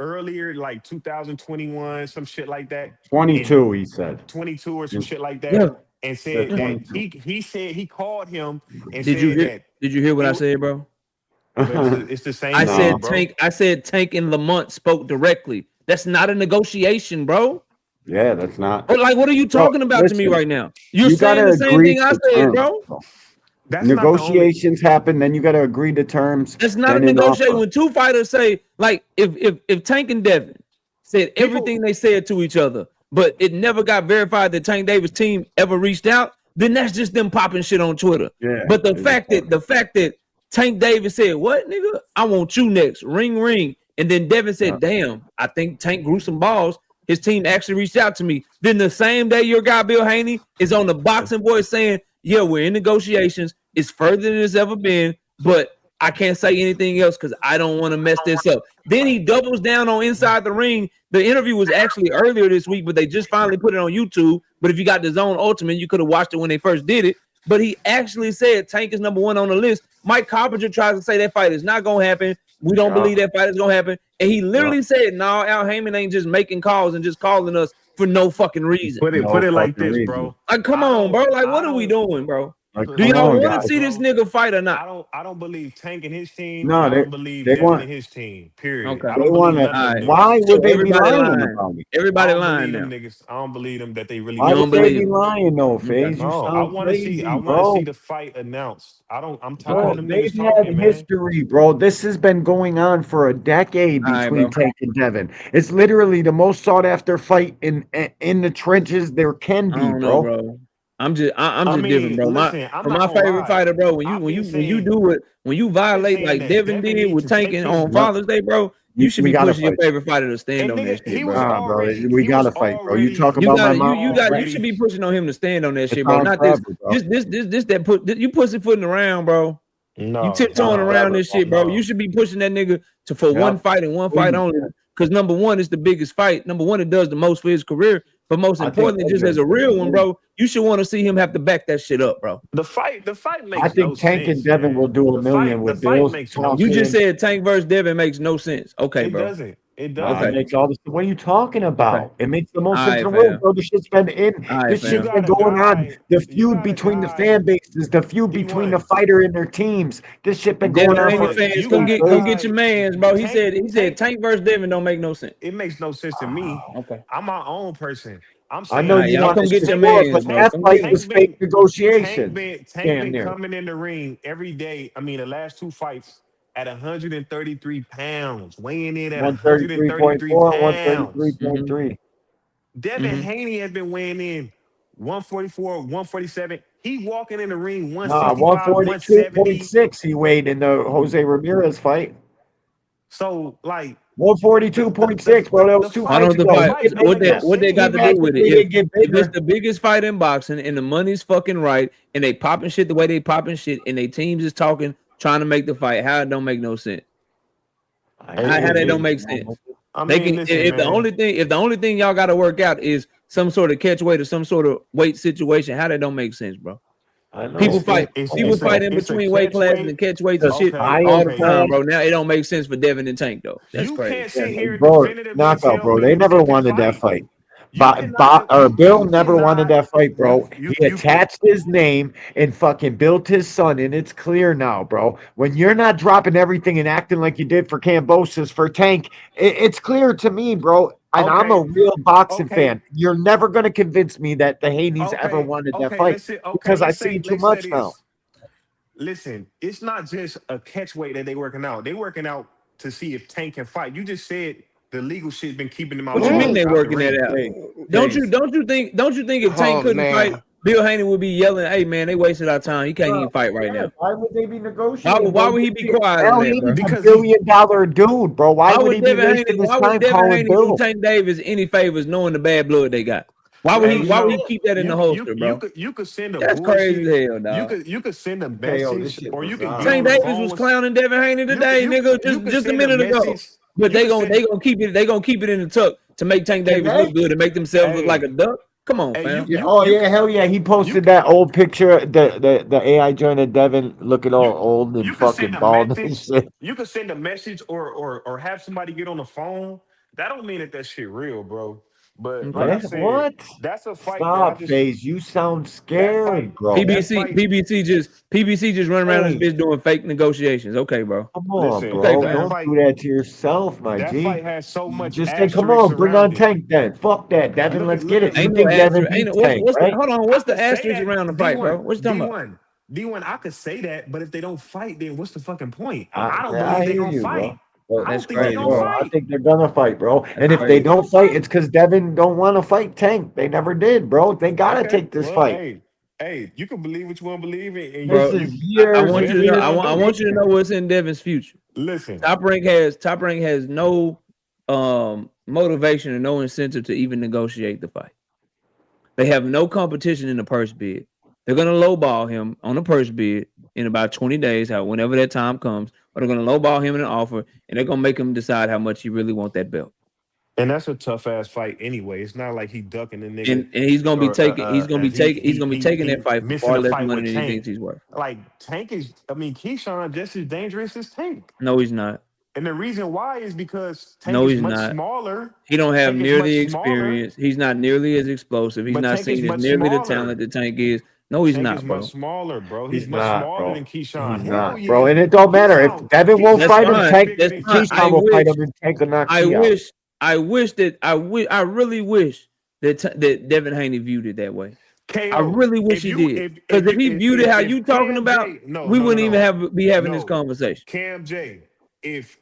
[SPEAKER 15] earlier, like 2021, some shit like that.
[SPEAKER 19] 22, he said.
[SPEAKER 15] 22 or some shit like that,
[SPEAKER 22] Yeah.
[SPEAKER 15] and said that
[SPEAKER 19] 22.
[SPEAKER 15] he said he called him and
[SPEAKER 22] Did you
[SPEAKER 15] said that.
[SPEAKER 22] hear what I said, bro?
[SPEAKER 15] But it's the same
[SPEAKER 22] I
[SPEAKER 15] thing,
[SPEAKER 22] said
[SPEAKER 15] bro.
[SPEAKER 22] Tank and Lamont spoke directly. That's not a negotiation, bro.
[SPEAKER 19] Yeah, that's not.
[SPEAKER 22] But like, what are you talking about to me right now? You're
[SPEAKER 19] you
[SPEAKER 22] saying
[SPEAKER 19] gotta
[SPEAKER 22] the same
[SPEAKER 19] agree
[SPEAKER 22] thing I
[SPEAKER 19] to
[SPEAKER 22] said,
[SPEAKER 19] terms,
[SPEAKER 22] bro.
[SPEAKER 15] That's not the only.
[SPEAKER 19] Negotiations happen, then you gotta agree to terms.
[SPEAKER 22] That's not a
[SPEAKER 19] then an
[SPEAKER 22] negotiation.
[SPEAKER 19] offer.
[SPEAKER 22] When two fighters say, like, if Tank and Devin said everything they said to each other, but it never got verified that Tank Davis' team ever reached out, then that's just them popping shit on Twitter.
[SPEAKER 19] Yeah.
[SPEAKER 22] But the fact that Tank Davis said, "What, nigga? I want you next. Ring, ring." And then Devin said, "Damn, I think Tank grew some balls. His team actually reached out to me." Then the same day, your guy Bill Haney is on the Boxing Voice saying, "Yeah, we're in negotiations. It's further than it's ever been, but I can't say anything else because I don't want to mess this up. Then he doubles down on Inside the Ring. The interview was actually earlier this week, but they just finally put it on YouTube. But if you got the Zone Ultimate, you could have watched it when they first did it. But he actually said Tank is number 1 on the list. Mike Carpenter tries to say that fight is not going to happen. We don't believe that fight is going to happen. And he literally said, no, Al Heyman ain't just making calls and just calling us for no fucking reason.
[SPEAKER 15] Put it like this, bro.
[SPEAKER 22] Like, come on, bro. Like, what are we doing, bro?
[SPEAKER 19] Like,
[SPEAKER 22] do y'all want to see this nigga fight or not?
[SPEAKER 15] I don't believe Tank and his team.
[SPEAKER 19] No,
[SPEAKER 15] I don't believe Devin and his team. Period.
[SPEAKER 22] Okay.
[SPEAKER 15] I don't believe none of them.
[SPEAKER 19] Why would they be
[SPEAKER 22] Everybody
[SPEAKER 19] lying
[SPEAKER 22] lying.
[SPEAKER 19] about me?
[SPEAKER 22] Everybody
[SPEAKER 15] I don't
[SPEAKER 22] lying
[SPEAKER 15] believe
[SPEAKER 22] now.
[SPEAKER 15] them niggas. I don't believe them that they really.
[SPEAKER 19] Why
[SPEAKER 22] don't
[SPEAKER 19] would they
[SPEAKER 22] believe
[SPEAKER 19] be
[SPEAKER 22] it.
[SPEAKER 19] lying though, FaZe? You
[SPEAKER 15] No, I
[SPEAKER 19] sound
[SPEAKER 15] want to
[SPEAKER 19] crazy,
[SPEAKER 15] see. I want to
[SPEAKER 19] bro.
[SPEAKER 15] see the fight announced. I'm tired
[SPEAKER 19] Bro,
[SPEAKER 15] of them
[SPEAKER 19] they've
[SPEAKER 15] niggas
[SPEAKER 19] had
[SPEAKER 15] talking, man.
[SPEAKER 19] history, bro. This has been going on for a decade
[SPEAKER 22] All right,
[SPEAKER 19] between
[SPEAKER 22] bro.
[SPEAKER 19] Tank and Devin. It's literally the most sought after fight in the trenches there can
[SPEAKER 22] I
[SPEAKER 19] be,
[SPEAKER 22] don't know,
[SPEAKER 19] bro.
[SPEAKER 22] bro. I'm just
[SPEAKER 15] I
[SPEAKER 22] different, bro.
[SPEAKER 15] mean, listen, I'm
[SPEAKER 22] For
[SPEAKER 15] not
[SPEAKER 22] my
[SPEAKER 15] gonna
[SPEAKER 22] favorite
[SPEAKER 15] lie.
[SPEAKER 22] fighter, bro. When
[SPEAKER 15] I've been
[SPEAKER 22] you
[SPEAKER 15] saying
[SPEAKER 22] do it, when you violate
[SPEAKER 15] saying
[SPEAKER 22] like
[SPEAKER 15] that
[SPEAKER 22] Devin
[SPEAKER 15] Devin
[SPEAKER 22] did
[SPEAKER 15] need
[SPEAKER 22] with
[SPEAKER 15] to
[SPEAKER 22] tanking
[SPEAKER 15] take his
[SPEAKER 22] on Father's Day, bro, you should
[SPEAKER 19] We
[SPEAKER 22] be
[SPEAKER 19] gotta
[SPEAKER 22] pushing your
[SPEAKER 19] fight.
[SPEAKER 22] favorite fighter to stand
[SPEAKER 15] and
[SPEAKER 22] on
[SPEAKER 15] nigga,
[SPEAKER 22] that shit,
[SPEAKER 15] he was
[SPEAKER 22] bro.
[SPEAKER 19] Nah, bro.
[SPEAKER 15] already.
[SPEAKER 19] We
[SPEAKER 15] He was
[SPEAKER 19] gotta fight, bro. You
[SPEAKER 15] already.
[SPEAKER 19] talk
[SPEAKER 22] You
[SPEAKER 19] about
[SPEAKER 22] got
[SPEAKER 19] my
[SPEAKER 22] to
[SPEAKER 19] mom
[SPEAKER 22] you
[SPEAKER 19] already.
[SPEAKER 22] should be pushing on him to stand on that
[SPEAKER 19] It's
[SPEAKER 22] shit, bro.
[SPEAKER 19] on
[SPEAKER 22] Not
[SPEAKER 19] forever, bro.
[SPEAKER 22] this that put you pussyfooting around, bro.
[SPEAKER 15] No,
[SPEAKER 22] You tiptoeing around this shit, bro.
[SPEAKER 15] no.
[SPEAKER 22] You should be pushing that nigga for
[SPEAKER 19] Yep.
[SPEAKER 22] one fight and one fight
[SPEAKER 19] Please.
[SPEAKER 22] only. Because number one is the biggest fight. Number one, it does the most for his career. But most
[SPEAKER 19] I think
[SPEAKER 22] importantly, just as a real one, bro, you should want to see him have to back that shit up, bro.
[SPEAKER 15] The fight makes
[SPEAKER 19] I think
[SPEAKER 15] no
[SPEAKER 19] Tank and
[SPEAKER 15] sense,
[SPEAKER 19] Devin
[SPEAKER 15] man.
[SPEAKER 19] will do a million
[SPEAKER 15] The
[SPEAKER 19] with
[SPEAKER 15] fight
[SPEAKER 19] Bills
[SPEAKER 15] makes no
[SPEAKER 22] You
[SPEAKER 15] sense.
[SPEAKER 22] just said Tank versus Devin makes no sense. Okay,
[SPEAKER 15] It
[SPEAKER 22] bro.
[SPEAKER 15] doesn't. It
[SPEAKER 19] Nah,
[SPEAKER 15] doesn't.
[SPEAKER 19] it makes all this. What are you talking about?
[SPEAKER 22] Okay.
[SPEAKER 19] It makes the most
[SPEAKER 22] All
[SPEAKER 19] sense
[SPEAKER 22] right,
[SPEAKER 19] in the world,
[SPEAKER 22] fam.
[SPEAKER 19] bro. This shit's been in.
[SPEAKER 22] All right,
[SPEAKER 19] This
[SPEAKER 22] fam.
[SPEAKER 19] shit's
[SPEAKER 15] You
[SPEAKER 19] been
[SPEAKER 15] got a
[SPEAKER 19] going on.
[SPEAKER 15] guy.
[SPEAKER 19] The
[SPEAKER 15] You
[SPEAKER 19] feud
[SPEAKER 15] got a
[SPEAKER 19] between the
[SPEAKER 15] guy.
[SPEAKER 19] fan bases, the feud between the
[SPEAKER 15] D1.
[SPEAKER 19] fighter and their teams. This shit been
[SPEAKER 22] Devin
[SPEAKER 19] going on
[SPEAKER 22] ain't
[SPEAKER 19] for.
[SPEAKER 22] the fans.
[SPEAKER 15] You
[SPEAKER 22] Come
[SPEAKER 15] got a
[SPEAKER 22] get
[SPEAKER 15] guy.
[SPEAKER 22] your mans, bro. He
[SPEAKER 15] Tank.
[SPEAKER 22] said Tank versus Devin don't make no sense.
[SPEAKER 15] It makes no sense to me.
[SPEAKER 22] Okay.
[SPEAKER 15] I'm my own person. I'm
[SPEAKER 19] I
[SPEAKER 15] saying
[SPEAKER 19] know
[SPEAKER 22] All right,
[SPEAKER 19] you
[SPEAKER 22] y'all
[SPEAKER 19] want
[SPEAKER 22] come
[SPEAKER 19] to
[SPEAKER 22] get your
[SPEAKER 19] support, but
[SPEAKER 22] mans, bro.
[SPEAKER 19] that
[SPEAKER 22] Come
[SPEAKER 19] fight
[SPEAKER 22] get
[SPEAKER 19] was
[SPEAKER 22] them.
[SPEAKER 19] fake negotiations.
[SPEAKER 15] Tank
[SPEAKER 19] Damn
[SPEAKER 15] been
[SPEAKER 19] near.
[SPEAKER 15] coming in the ring every day. I mean, the last 2 fights at 133 pounds, weighing in at 133
[SPEAKER 19] 133.4,
[SPEAKER 15] pounds.
[SPEAKER 19] 133.3.
[SPEAKER 15] Devin Haney has been weighing in 144, 147. He walking in the ring
[SPEAKER 19] Nah,
[SPEAKER 15] 165, 170.
[SPEAKER 19] 142.6 he weighed in the Jose Ramirez fight.
[SPEAKER 15] So like
[SPEAKER 19] 142.6, bro. That was 2
[SPEAKER 22] Why
[SPEAKER 19] fights
[SPEAKER 22] don't the
[SPEAKER 19] ago.
[SPEAKER 22] fight?
[SPEAKER 19] He
[SPEAKER 22] What
[SPEAKER 19] didn't
[SPEAKER 22] they
[SPEAKER 19] make
[SPEAKER 22] got to do with it?
[SPEAKER 19] He didn't get
[SPEAKER 22] If it's
[SPEAKER 19] bigger.
[SPEAKER 22] the biggest fight in boxing and the money's fucking right and they popping shit the way they popping shit and they teams is talking trying to make the fight, how it don't make no sense? How that don't make sense?
[SPEAKER 15] I
[SPEAKER 22] They
[SPEAKER 15] mean,
[SPEAKER 22] can
[SPEAKER 15] listen,
[SPEAKER 22] if
[SPEAKER 15] man.
[SPEAKER 22] the only thing y'all got to work out is some sort of catch weight or some sort of weight situation, how that don't make sense, bro?
[SPEAKER 19] I know.
[SPEAKER 22] People fight in
[SPEAKER 15] it's a
[SPEAKER 22] between weight
[SPEAKER 15] catch
[SPEAKER 22] classes
[SPEAKER 15] weight.
[SPEAKER 22] and catch weights and shit
[SPEAKER 15] Okay,
[SPEAKER 22] all the
[SPEAKER 15] okay.
[SPEAKER 22] time, bro. Now it don't make sense for Devin and Tank though. That's
[SPEAKER 15] You
[SPEAKER 22] crazy.
[SPEAKER 15] can't sit here and
[SPEAKER 19] Bro,
[SPEAKER 15] definitively
[SPEAKER 19] knockout,
[SPEAKER 15] tell
[SPEAKER 19] bro.
[SPEAKER 15] me
[SPEAKER 19] They
[SPEAKER 15] that
[SPEAKER 19] never
[SPEAKER 15] Tank can
[SPEAKER 19] wanted that
[SPEAKER 15] fight.
[SPEAKER 19] fight. Bill never wanted that fight, bro.
[SPEAKER 15] You
[SPEAKER 19] He attached his name and fucking built his son, and it's clear now, bro. When you're not dropping everything and acting like you did for Cambosis for Tank, it's clear to me, bro. And I'm a real boxing fan. You're never gonna convince me that the Haney's ever wanted that fight because I see too much now.
[SPEAKER 15] Listen, it's not just a catch weight that they working out. They working out to see if Tank can fight. You just said the legal shit been keeping them out.
[SPEAKER 22] What you mean they working that out? Don't you think if Tank couldn't fight, Bill Haney would be yelling, "Hey man, they wasted our time. He can't even fight right now."
[SPEAKER 19] Why would they be negotiating?
[SPEAKER 22] Why would he be quiet on that, bro?
[SPEAKER 19] He's a $1 billion dude, bro. Why would he be wasting his time calling
[SPEAKER 22] do
[SPEAKER 19] Bill?
[SPEAKER 22] Tank Davis any favors knowing the bad blood they got? Why would he keep that in the holster, bro?
[SPEAKER 15] You could send a
[SPEAKER 22] That's crazy as hell, dog.
[SPEAKER 15] You could send a
[SPEAKER 19] KO,
[SPEAKER 15] message, or you could get
[SPEAKER 22] Tank
[SPEAKER 15] on the
[SPEAKER 22] Davis
[SPEAKER 15] phone
[SPEAKER 22] was
[SPEAKER 15] with-
[SPEAKER 22] clowning Devin Haney today, nigga, just a minute ago. But they gonna keep it in the tuck to make Tank Davis look good and make themselves look like a duck. Come on, fam.
[SPEAKER 19] Hell yeah. He posted that old picture, the AI joint of Devin looking all old and fucking bald and shit.
[SPEAKER 15] You could send a message or have somebody get on the phone. That don't mean that shit real, bro. But like I said,
[SPEAKER 19] What?
[SPEAKER 15] that's a fight.
[SPEAKER 19] Stop, FaZe. You sound scared, bro.
[SPEAKER 22] PBC just run around this bitch doing fake negotiations. Okay, bro.
[SPEAKER 19] Come on,
[SPEAKER 15] Listen,
[SPEAKER 19] bro.
[SPEAKER 15] that
[SPEAKER 19] Don't
[SPEAKER 15] fight-
[SPEAKER 19] do that to yourself, my
[SPEAKER 15] That
[SPEAKER 19] G.
[SPEAKER 15] fight has so much.
[SPEAKER 19] Just say, come on, bring on Tank then. Fuck that, Devin. Let's get it. You
[SPEAKER 22] Ain't
[SPEAKER 19] think
[SPEAKER 22] no
[SPEAKER 19] Devin
[SPEAKER 22] asterisk.
[SPEAKER 19] beats Tank, right?
[SPEAKER 22] Hold on. What's the
[SPEAKER 15] I could say
[SPEAKER 22] asterisk
[SPEAKER 15] that,
[SPEAKER 22] around the fight, bro?
[SPEAKER 15] D1,
[SPEAKER 22] What you talking about?
[SPEAKER 15] D1, I could say that, but if they don't fight, then what's the fucking point?
[SPEAKER 19] I
[SPEAKER 15] I don't
[SPEAKER 19] hear
[SPEAKER 15] believe they're
[SPEAKER 19] you,
[SPEAKER 15] gonna fight.
[SPEAKER 19] bro.
[SPEAKER 15] I don't think they're gonna
[SPEAKER 19] Bro,
[SPEAKER 15] fight.
[SPEAKER 19] I think they're gonna fight, bro. And if they don't fight, it's because Devin don't want to fight Tank. They never did, bro. They gotta take this fight.
[SPEAKER 15] Hey, you can believe what you want to believe in.
[SPEAKER 19] This is years.
[SPEAKER 22] I want you to know. I want you to know what's in Devin's future.
[SPEAKER 15] Listen,
[SPEAKER 22] Top Rank has no motivation and no incentive to even negotiate the fight. They have no competition in the purse bid. they're gonna lowball him on a purse bid in about 20 days, whenever that time comes, or they're gonna lowball him in an offer, and they're gonna make him decide how much he really want that belt.
[SPEAKER 15] And that's a tough ass fight anyway. It's not like he ducking the nigga,
[SPEAKER 22] And he's gonna be
[SPEAKER 15] or
[SPEAKER 22] taking he's gonna be taking that fight for
[SPEAKER 15] missing
[SPEAKER 22] far
[SPEAKER 15] a
[SPEAKER 22] less
[SPEAKER 15] fight
[SPEAKER 22] money
[SPEAKER 15] with
[SPEAKER 22] than he
[SPEAKER 15] Tank.
[SPEAKER 22] thinks he's worth.
[SPEAKER 15] Like Tank is, I mean, Keyshawn just as dangerous as Tank.
[SPEAKER 22] No, he's not.
[SPEAKER 15] And the reason why is because Tank
[SPEAKER 22] No,
[SPEAKER 15] is
[SPEAKER 22] he's
[SPEAKER 15] much
[SPEAKER 22] not.
[SPEAKER 15] smaller.
[SPEAKER 22] He don't have
[SPEAKER 15] Tank is
[SPEAKER 22] near
[SPEAKER 15] much
[SPEAKER 22] the
[SPEAKER 15] smaller,
[SPEAKER 22] experience. He's not nearly as explosive. He's
[SPEAKER 15] but
[SPEAKER 22] not
[SPEAKER 15] Tank is
[SPEAKER 22] seen as
[SPEAKER 15] much
[SPEAKER 22] nearly the
[SPEAKER 15] smaller.
[SPEAKER 22] talent that Tank is. No, he's
[SPEAKER 15] Tank
[SPEAKER 22] not,
[SPEAKER 15] is
[SPEAKER 22] bro.
[SPEAKER 15] much smaller, bro.
[SPEAKER 19] He's
[SPEAKER 15] He's much
[SPEAKER 19] not,
[SPEAKER 15] smaller
[SPEAKER 19] bro.
[SPEAKER 15] than Keyshawn.
[SPEAKER 19] He's
[SPEAKER 15] Hell
[SPEAKER 19] not,
[SPEAKER 15] yeah.
[SPEAKER 19] bro. And it don't matter if Devin won't
[SPEAKER 22] That's
[SPEAKER 19] fight him.
[SPEAKER 22] fine.
[SPEAKER 19] Tank,
[SPEAKER 22] That's fine.
[SPEAKER 19] Keyshawn will fight him, and Tank will knock
[SPEAKER 22] I
[SPEAKER 19] Key out.
[SPEAKER 22] I really wish that Devin Haney viewed it that way.
[SPEAKER 15] KO,
[SPEAKER 22] I really wish he did. Because if he viewed it how you talking about, we wouldn't even be having this conversation.
[SPEAKER 15] Cam J, if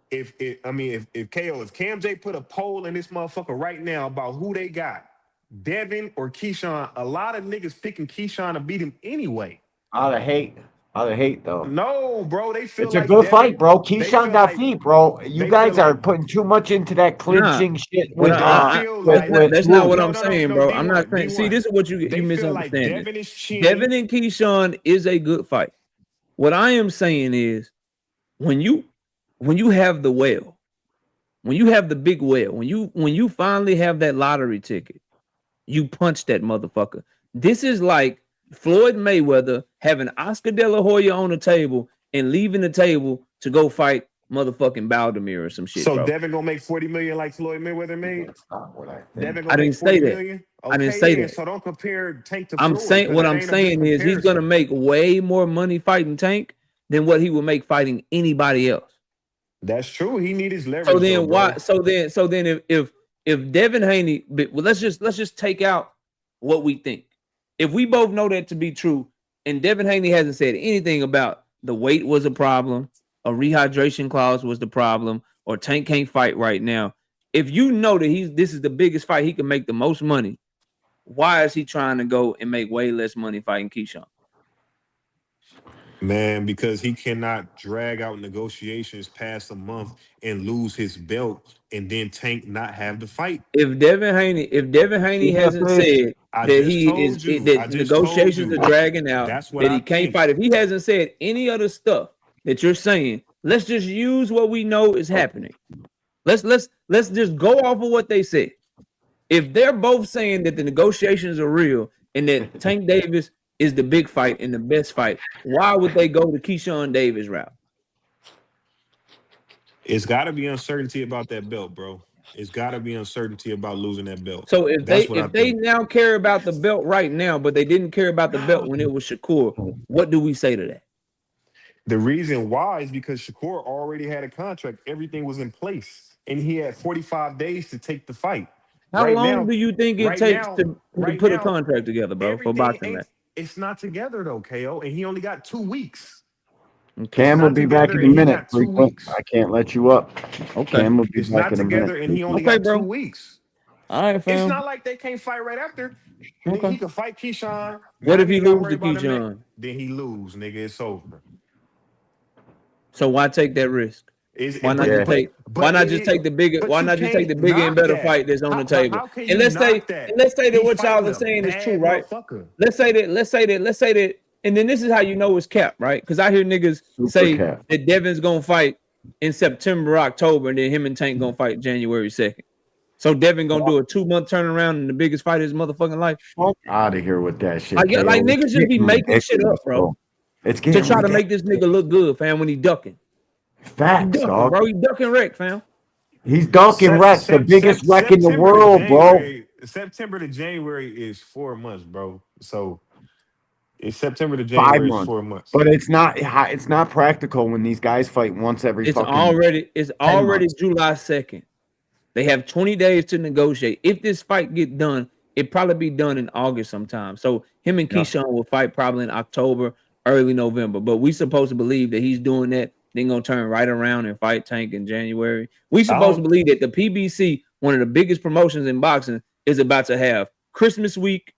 [SPEAKER 15] KO, if Cam J put a poll in this motherfucker right now about who they got, Devin or Keyshawn, a lot of niggas picking Keyshawn to beat him anyway.
[SPEAKER 19] Out of hate though.
[SPEAKER 15] No, bro, they feel
[SPEAKER 19] It's a
[SPEAKER 15] like
[SPEAKER 19] good
[SPEAKER 15] Devin,
[SPEAKER 19] fight, bro.
[SPEAKER 15] they
[SPEAKER 19] Keyshawn
[SPEAKER 15] feel
[SPEAKER 19] got
[SPEAKER 15] like
[SPEAKER 19] feet, bro. You
[SPEAKER 15] they
[SPEAKER 19] guys
[SPEAKER 15] feel
[SPEAKER 19] are
[SPEAKER 15] like
[SPEAKER 19] putting too much into that clinching shit with
[SPEAKER 15] they feel like
[SPEAKER 22] that's not what
[SPEAKER 15] no,
[SPEAKER 22] I'm
[SPEAKER 15] no,
[SPEAKER 22] saying,
[SPEAKER 15] no,
[SPEAKER 22] bro.
[SPEAKER 15] no,
[SPEAKER 22] I'm not
[SPEAKER 15] D1,
[SPEAKER 22] saying. See,
[SPEAKER 15] D1.
[SPEAKER 22] this is what you
[SPEAKER 15] They feel like
[SPEAKER 22] misunderstand.
[SPEAKER 15] Devin is chinny.
[SPEAKER 22] Devin and Keyshawn is a good fight. What I am saying is, when you have the whale, when you have the big whale, when you finally have that lottery ticket, you punch that motherfucker. This is like Floyd Mayweather having Oscar De La Hoya on the table and leaving the table to go fight motherfucking Baldomir or some shit,
[SPEAKER 15] So
[SPEAKER 22] bro.
[SPEAKER 15] Devin gonna make 40 million like Floyd Mayweather made?
[SPEAKER 19] That's not what I think.
[SPEAKER 15] Devin
[SPEAKER 22] I
[SPEAKER 15] gonna
[SPEAKER 22] didn't
[SPEAKER 15] make 40
[SPEAKER 22] say that.
[SPEAKER 15] million?
[SPEAKER 22] I didn't
[SPEAKER 15] Okay,
[SPEAKER 22] say
[SPEAKER 15] then.
[SPEAKER 22] that.
[SPEAKER 15] So don't compare Tank to
[SPEAKER 22] I'm
[SPEAKER 15] Floyd.
[SPEAKER 22] saying
[SPEAKER 15] 'cause
[SPEAKER 22] what
[SPEAKER 15] it
[SPEAKER 22] I'm
[SPEAKER 15] ain't a good
[SPEAKER 22] saying is he's gonna
[SPEAKER 15] comparison.
[SPEAKER 22] make way more money fighting Tank than what he would make fighting anybody else.
[SPEAKER 15] That's true. He need his leverage.
[SPEAKER 22] So then
[SPEAKER 15] though,
[SPEAKER 22] why?
[SPEAKER 15] bro.
[SPEAKER 22] So then if Devin Haney, well, let's just take out what we think. If we both know that to be true, and Devin Haney hasn't said anything about the weight was a problem, a rehydration clause was the problem, or Tank can't fight right now. If you know that this is the biggest fight he can make the most money, why is he trying to go and make way less money fighting Keyshawn?
[SPEAKER 15] Man, because he cannot drag out negotiations past a month and lose his belt and then Tank not have the fight.
[SPEAKER 22] If Devin Haney hasn't said that negotiations are dragging out, that he can't fight. If he hasn't said any other stuff that you're saying, let's just use what we know is happening. Let's just go off of what they said. If they're both saying that the negotiations are real and that Tank Davis is the big fight and the best fight, why would they go the Keyshawn Davis route?
[SPEAKER 15] It's got to be uncertainty about that belt, bro. It's got to be uncertainty about losing that belt.
[SPEAKER 22] So if they now care about the belt right now, but they didn't care about the belt when it was Shakur, what do we say to that?
[SPEAKER 15] The reason why is because Shakur already had a contract. Everything was in place, and he had 45 days to take the fight.
[SPEAKER 22] How long do you think it takes to put a contract together, bro, for boxing match?
[SPEAKER 15] It's not together though, KO, and he only got 2 weeks.
[SPEAKER 19] Cam will be back in a minute. I can't let you up.
[SPEAKER 22] Okay.
[SPEAKER 19] Cam will be
[SPEAKER 15] It's
[SPEAKER 19] back
[SPEAKER 15] not
[SPEAKER 19] in a
[SPEAKER 15] together,
[SPEAKER 19] minute.
[SPEAKER 15] and he only got 2 weeks.
[SPEAKER 22] All right, fam.
[SPEAKER 15] It's not like they can't fight right after.
[SPEAKER 22] Okay.
[SPEAKER 15] He could fight Keyshawn.
[SPEAKER 22] What if he
[SPEAKER 15] gotta
[SPEAKER 22] lose
[SPEAKER 15] worry
[SPEAKER 22] to
[SPEAKER 15] about him
[SPEAKER 22] Keyshawn?
[SPEAKER 15] Then he lose, nigga. It's over.
[SPEAKER 22] So why take that risk? Why not just take the bigger? Why not just take the bigger and better fight that's on the table? And let's say that what y'all are saying is true, right? Let's say that, and then this is how you know it's cap, right? Because I hear niggas say that Devin's gonna fight in September, October, and then him and Tank gonna fight January 2nd. So Devin gonna do a 2-month turnaround in the biggest fight of his motherfucking life.
[SPEAKER 19] Fuck out of here with that shit.
[SPEAKER 22] Like niggas just be making shit up, bro.
[SPEAKER 19] It's
[SPEAKER 22] to try to make this nigga look good, fam, when he ducking.
[SPEAKER 19] Facts, dog.
[SPEAKER 22] Bro, he ducking wreck, fam.
[SPEAKER 19] He's ducking wreck, the biggest wreck in the world, bro.
[SPEAKER 15] September to January is 4 months, bro. So it's September to
[SPEAKER 19] 5
[SPEAKER 15] January is
[SPEAKER 19] months.
[SPEAKER 15] 4 months.
[SPEAKER 19] But it's not practical when these guys fight once every
[SPEAKER 22] It's
[SPEAKER 19] fucking
[SPEAKER 22] already
[SPEAKER 19] months.
[SPEAKER 22] July 2nd. They have 20 days to negotiate. If this fight get done, it'd probably be done in August sometime. So him and Keyshawn will fight probably in October, early November. But we supposed to believe that he's doing that, then gonna turn right around and fight Tank in January. We supposed to believe that the PBC, one of the biggest promotions in boxing, is about to have Christmas week,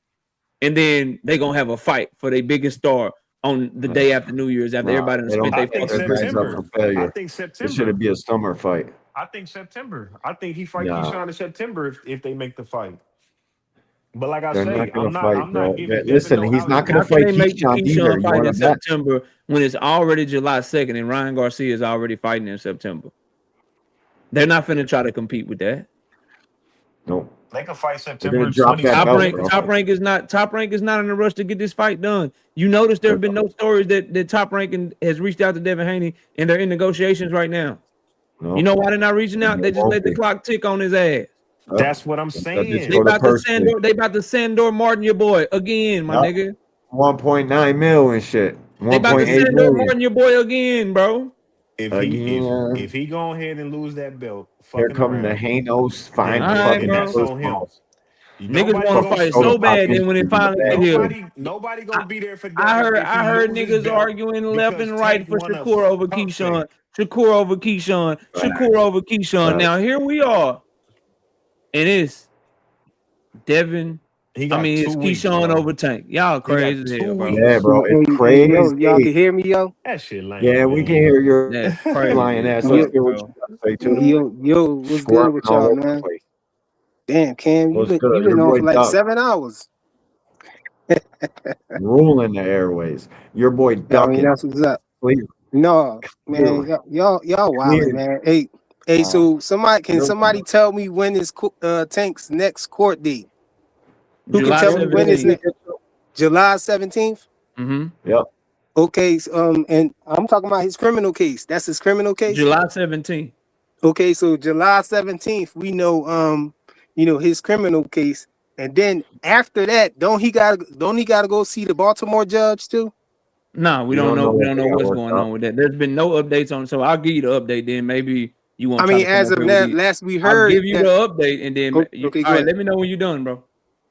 [SPEAKER 22] and then they gonna have a fight for their biggest star on the day after New Year's, after everybody done spent their fucking
[SPEAKER 15] September.
[SPEAKER 19] failure.
[SPEAKER 15] I think September.
[SPEAKER 19] It should be a summer fight.
[SPEAKER 15] I think September. I think he fight Keyshawn in September if they make the fight. But like I
[SPEAKER 19] They're not
[SPEAKER 15] say,
[SPEAKER 19] gonna
[SPEAKER 15] I'm not.
[SPEAKER 19] fight,
[SPEAKER 15] I'm not
[SPEAKER 19] bro.
[SPEAKER 15] giving Devin
[SPEAKER 19] Listen,
[SPEAKER 15] no
[SPEAKER 19] he's
[SPEAKER 15] out
[SPEAKER 19] not
[SPEAKER 15] here.
[SPEAKER 19] gonna
[SPEAKER 22] How can
[SPEAKER 19] fight
[SPEAKER 22] they make
[SPEAKER 19] Keyshawn either.
[SPEAKER 22] Keyshawn
[SPEAKER 19] You
[SPEAKER 22] fight
[SPEAKER 19] want
[SPEAKER 22] in
[SPEAKER 19] to bet?
[SPEAKER 22] September when it's already July 2nd and Ryan Garcia is already fighting in September? They're not finna try to compete with that.
[SPEAKER 19] No.
[SPEAKER 15] They can fight
[SPEAKER 19] They're gonna
[SPEAKER 15] September
[SPEAKER 19] drop that belt,
[SPEAKER 15] 27th.
[SPEAKER 19] bro.
[SPEAKER 22] Top rank is not in a rush to get this fight done. You notice there have been no stories that Top Rank has reached out to Devin Haney and they're in negotiations right now.
[SPEAKER 19] No.
[SPEAKER 22] You know why they're not reaching out? They just
[SPEAKER 19] won't
[SPEAKER 22] let the
[SPEAKER 19] be.
[SPEAKER 22] clock tick on his ass.
[SPEAKER 15] That's what I'm
[SPEAKER 19] Just
[SPEAKER 15] saying.
[SPEAKER 22] They
[SPEAKER 19] go to
[SPEAKER 22] about to
[SPEAKER 19] purse strings.
[SPEAKER 22] Sandor. They about to Sandor Martin your boy again, my
[SPEAKER 19] Yup.
[SPEAKER 22] nigga.
[SPEAKER 19] 1.9 mil and shit.
[SPEAKER 22] They about to
[SPEAKER 19] 1.8
[SPEAKER 22] Sandor
[SPEAKER 19] million.
[SPEAKER 22] Martin your boy again, bro.
[SPEAKER 19] Again.
[SPEAKER 15] If he go ahead and lose that belt,
[SPEAKER 19] Here
[SPEAKER 15] fucking
[SPEAKER 19] come the
[SPEAKER 15] around,
[SPEAKER 19] Hanos fine
[SPEAKER 22] All right,
[SPEAKER 19] fucking
[SPEAKER 22] bro.
[SPEAKER 15] that's on him.
[SPEAKER 19] balls.
[SPEAKER 22] Niggas
[SPEAKER 15] Nobody
[SPEAKER 22] want to
[SPEAKER 15] gonna
[SPEAKER 22] fight
[SPEAKER 19] Soda
[SPEAKER 22] so
[SPEAKER 15] show.
[SPEAKER 19] pop
[SPEAKER 22] bad. Then when it
[SPEAKER 19] industry
[SPEAKER 22] finally get here,
[SPEAKER 15] Nobody gonna be there for
[SPEAKER 22] I
[SPEAKER 15] Devin
[SPEAKER 22] heard
[SPEAKER 15] if he loses
[SPEAKER 22] niggas
[SPEAKER 15] belt
[SPEAKER 22] arguing left
[SPEAKER 15] because
[SPEAKER 22] and right
[SPEAKER 15] Tank
[SPEAKER 22] for
[SPEAKER 15] won a
[SPEAKER 22] Shakur over
[SPEAKER 15] perfect.
[SPEAKER 22] Keyshawn. Shakur over Keyshawn. Shakur over Keyshawn. Now here we are, and it's Devin.
[SPEAKER 15] He got
[SPEAKER 22] It's
[SPEAKER 15] 2 weeks,
[SPEAKER 22] Keyshawn
[SPEAKER 15] bro.
[SPEAKER 22] over Tank. Y'all
[SPEAKER 15] He got
[SPEAKER 22] crazy as
[SPEAKER 15] 2
[SPEAKER 22] hell, bro.
[SPEAKER 19] Yeah,
[SPEAKER 15] weeks.
[SPEAKER 19] bro. It's
[SPEAKER 9] Yo, y'all
[SPEAKER 19] crazy.
[SPEAKER 9] can hear me, yo?
[SPEAKER 15] That shit
[SPEAKER 19] Yeah,
[SPEAKER 15] lame,
[SPEAKER 19] we can
[SPEAKER 15] man.
[SPEAKER 19] hear your
[SPEAKER 22] That's crazy
[SPEAKER 19] lying
[SPEAKER 22] as
[SPEAKER 19] ass.
[SPEAKER 22] fuck,
[SPEAKER 19] Let's hear what
[SPEAKER 22] bro.
[SPEAKER 19] you got to say too.
[SPEAKER 9] Yo, what's good
[SPEAKER 19] Squirming
[SPEAKER 9] with
[SPEAKER 19] all
[SPEAKER 9] y'all,
[SPEAKER 19] over the
[SPEAKER 9] man?
[SPEAKER 19] place.
[SPEAKER 9] Damn, Cam,
[SPEAKER 19] What's good?
[SPEAKER 9] you
[SPEAKER 19] Your
[SPEAKER 9] been on
[SPEAKER 19] boy
[SPEAKER 9] for like
[SPEAKER 19] Duck
[SPEAKER 9] 7 hours.
[SPEAKER 19] ruling the airways. Your boy
[SPEAKER 9] I mean,
[SPEAKER 19] Ducking.
[SPEAKER 9] that's what's up.
[SPEAKER 19] Clear.
[SPEAKER 9] No, man,
[SPEAKER 19] Clearly.
[SPEAKER 9] y'all wildin', man. Hey, so somebody tell me when is Tank's next court date? Who can
[SPEAKER 22] July
[SPEAKER 9] tell me when is
[SPEAKER 22] 17th.
[SPEAKER 9] next? July 17th?
[SPEAKER 22] Mm-hmm.
[SPEAKER 19] Yep.
[SPEAKER 9] Okay, so, and I'm talking about his criminal case. That's his criminal case?
[SPEAKER 22] July 17th.
[SPEAKER 9] Okay, so July 17th, we know his criminal case. And then after that, don't he gotta go see the Baltimore judge too?
[SPEAKER 22] No, we don't know. We don't know what's going on with that. There's been no updates on. So I'll give you the update. Then maybe you won't
[SPEAKER 9] I
[SPEAKER 22] try
[SPEAKER 9] mean,
[SPEAKER 22] to come
[SPEAKER 9] as
[SPEAKER 22] up
[SPEAKER 9] of
[SPEAKER 22] here with
[SPEAKER 9] now,
[SPEAKER 22] these.
[SPEAKER 9] last we
[SPEAKER 22] I'll
[SPEAKER 9] heard
[SPEAKER 22] give you
[SPEAKER 9] that.
[SPEAKER 22] the update, and then
[SPEAKER 9] Okay,
[SPEAKER 22] all right. Let me know when you're done, bro.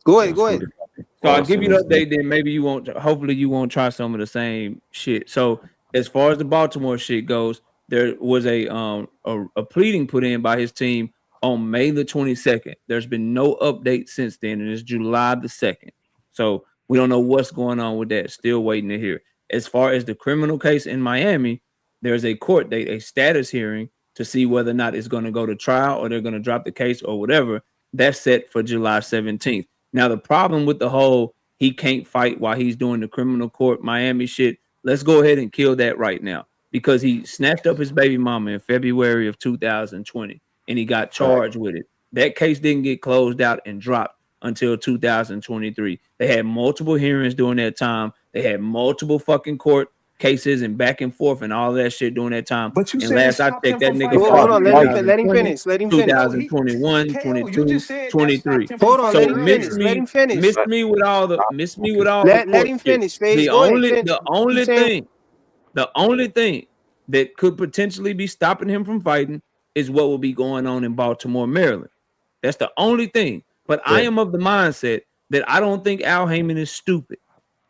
[SPEAKER 9] Go ahead.
[SPEAKER 22] So I'll give you the update. Then maybe you won't. Hopefully, you won't try some of the same shit. So as far as the Baltimore shit goes, there was a pleading put in by his team on May the 22nd. There's been no update since then, and it's July the 2nd. So we don't know what's going on with that. Still waiting to hear. As far as the criminal case in Miami, there's a court date, a status hearing to see whether or not it's going to go to trial or they're going to drop the case or whatever. That's set for July 17th. Now, the problem with the whole he can't fight while he's doing the criminal court Miami shit, let's go ahead and kill that right now because he snatched up his baby mama in February of 2020 and he got charged with it. That case didn't get closed out and dropped until 2023. They had multiple hearings during that time. They had multiple fucking court cases and back and forth and all that shit during that time.
[SPEAKER 15] But you
[SPEAKER 22] And
[SPEAKER 15] said it
[SPEAKER 22] last I
[SPEAKER 15] stopped
[SPEAKER 22] checked,
[SPEAKER 15] him
[SPEAKER 22] that
[SPEAKER 15] from
[SPEAKER 22] nigga
[SPEAKER 15] fighting
[SPEAKER 9] Hold
[SPEAKER 22] fought
[SPEAKER 9] on,
[SPEAKER 22] in
[SPEAKER 15] earlier.
[SPEAKER 9] let him
[SPEAKER 22] 2020,
[SPEAKER 9] finish. Let him finish.
[SPEAKER 22] 2021,
[SPEAKER 15] KO, you
[SPEAKER 22] 22,
[SPEAKER 15] just said that
[SPEAKER 22] 23.
[SPEAKER 15] stopped him from
[SPEAKER 9] Hold on,
[SPEAKER 22] So
[SPEAKER 9] let
[SPEAKER 15] fighting
[SPEAKER 9] him
[SPEAKER 15] earlier.
[SPEAKER 9] finish. Let him finish.
[SPEAKER 22] miss me with all the
[SPEAKER 9] Let
[SPEAKER 22] court
[SPEAKER 9] him
[SPEAKER 22] shit.
[SPEAKER 9] finish, Faze. Go ahead.
[SPEAKER 22] The only thing that could potentially be stopping him from fighting is what will be going on in Baltimore, Maryland. That's the only thing. But I am of the mindset that I don't think Al Heyman is stupid.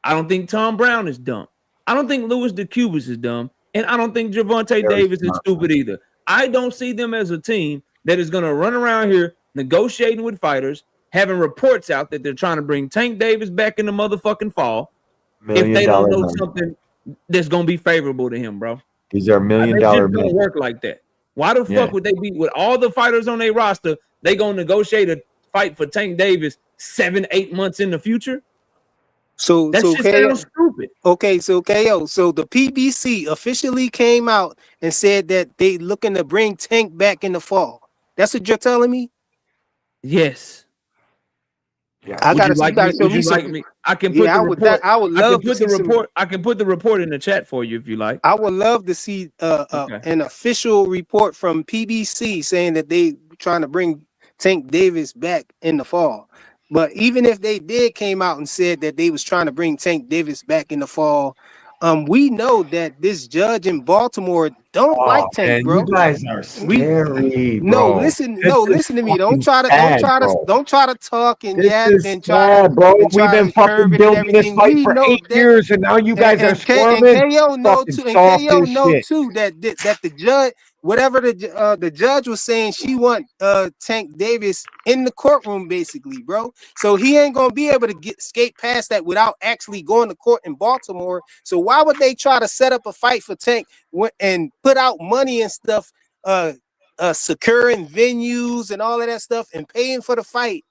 [SPEAKER 22] I don't think Tom Brown is dumb. I don't think Louis DeCubas is dumb. And I don't think Gervonta Davis is stupid either. I don't see them as a team that is going to run around here negotiating with fighters, having reports out that they're trying to bring Tank Davis back in the motherfucking fall if they don't know something that's going to be favorable to him, bro.
[SPEAKER 19] These are $1 million
[SPEAKER 22] That shit
[SPEAKER 19] men.
[SPEAKER 22] don't work like that. Why the fuck would they be with all the fighters on their roster? They gonna negotiate a fight for Tank Davis 7-8 months in the future?
[SPEAKER 9] So
[SPEAKER 22] That shit
[SPEAKER 9] KO,
[SPEAKER 22] sounds stupid.
[SPEAKER 9] Okay, so KO, so the PBC officially came out and said that they looking to bring Tank back in the fall. That's what you're telling me?
[SPEAKER 22] Yes.
[SPEAKER 9] I
[SPEAKER 22] Would you
[SPEAKER 9] gotta, you
[SPEAKER 22] like
[SPEAKER 9] gotta
[SPEAKER 22] me?
[SPEAKER 9] show
[SPEAKER 22] Would
[SPEAKER 9] me
[SPEAKER 22] you
[SPEAKER 9] some.
[SPEAKER 22] like me? I can put
[SPEAKER 9] Yeah,
[SPEAKER 22] the report.
[SPEAKER 9] I would love to see some.
[SPEAKER 22] I can put the report in the chat for you if you like.
[SPEAKER 9] I would love to see an official report from PBC saying that they trying to bring Tank Davis back in the fall. But even if they did came out and said that they was trying to bring Tank Davis back in the fall, we know that this judge in Baltimore don't like Tank,
[SPEAKER 19] Man,
[SPEAKER 9] bro.
[SPEAKER 19] you guys are scary,
[SPEAKER 9] No,
[SPEAKER 19] bro.
[SPEAKER 9] listen to me.
[SPEAKER 19] Don't try
[SPEAKER 9] to talk and
[SPEAKER 19] This
[SPEAKER 9] yap
[SPEAKER 19] is
[SPEAKER 9] and try to
[SPEAKER 19] sad, bro.
[SPEAKER 9] and
[SPEAKER 19] We've
[SPEAKER 9] try
[SPEAKER 19] been
[SPEAKER 9] to curve
[SPEAKER 19] fucking
[SPEAKER 9] it and
[SPEAKER 19] building this
[SPEAKER 9] everything.
[SPEAKER 19] fight
[SPEAKER 9] We
[SPEAKER 19] for
[SPEAKER 9] know
[SPEAKER 19] 8
[SPEAKER 9] that
[SPEAKER 19] years, and now you guys are
[SPEAKER 9] and
[SPEAKER 19] squirming.
[SPEAKER 9] KO know
[SPEAKER 19] Fucking
[SPEAKER 9] too, and
[SPEAKER 19] soft
[SPEAKER 9] KO
[SPEAKER 19] as
[SPEAKER 9] know
[SPEAKER 19] shit.
[SPEAKER 9] too that the judge, whatever the judge was saying, she want Tank Davis in the courtroom basically, bro. So he ain't gonna be able to skate past that without actually going to court in Baltimore. So why would they try to set up a fight for Tank and put out money and stuff, securing venues and all of that stuff and paying for the fight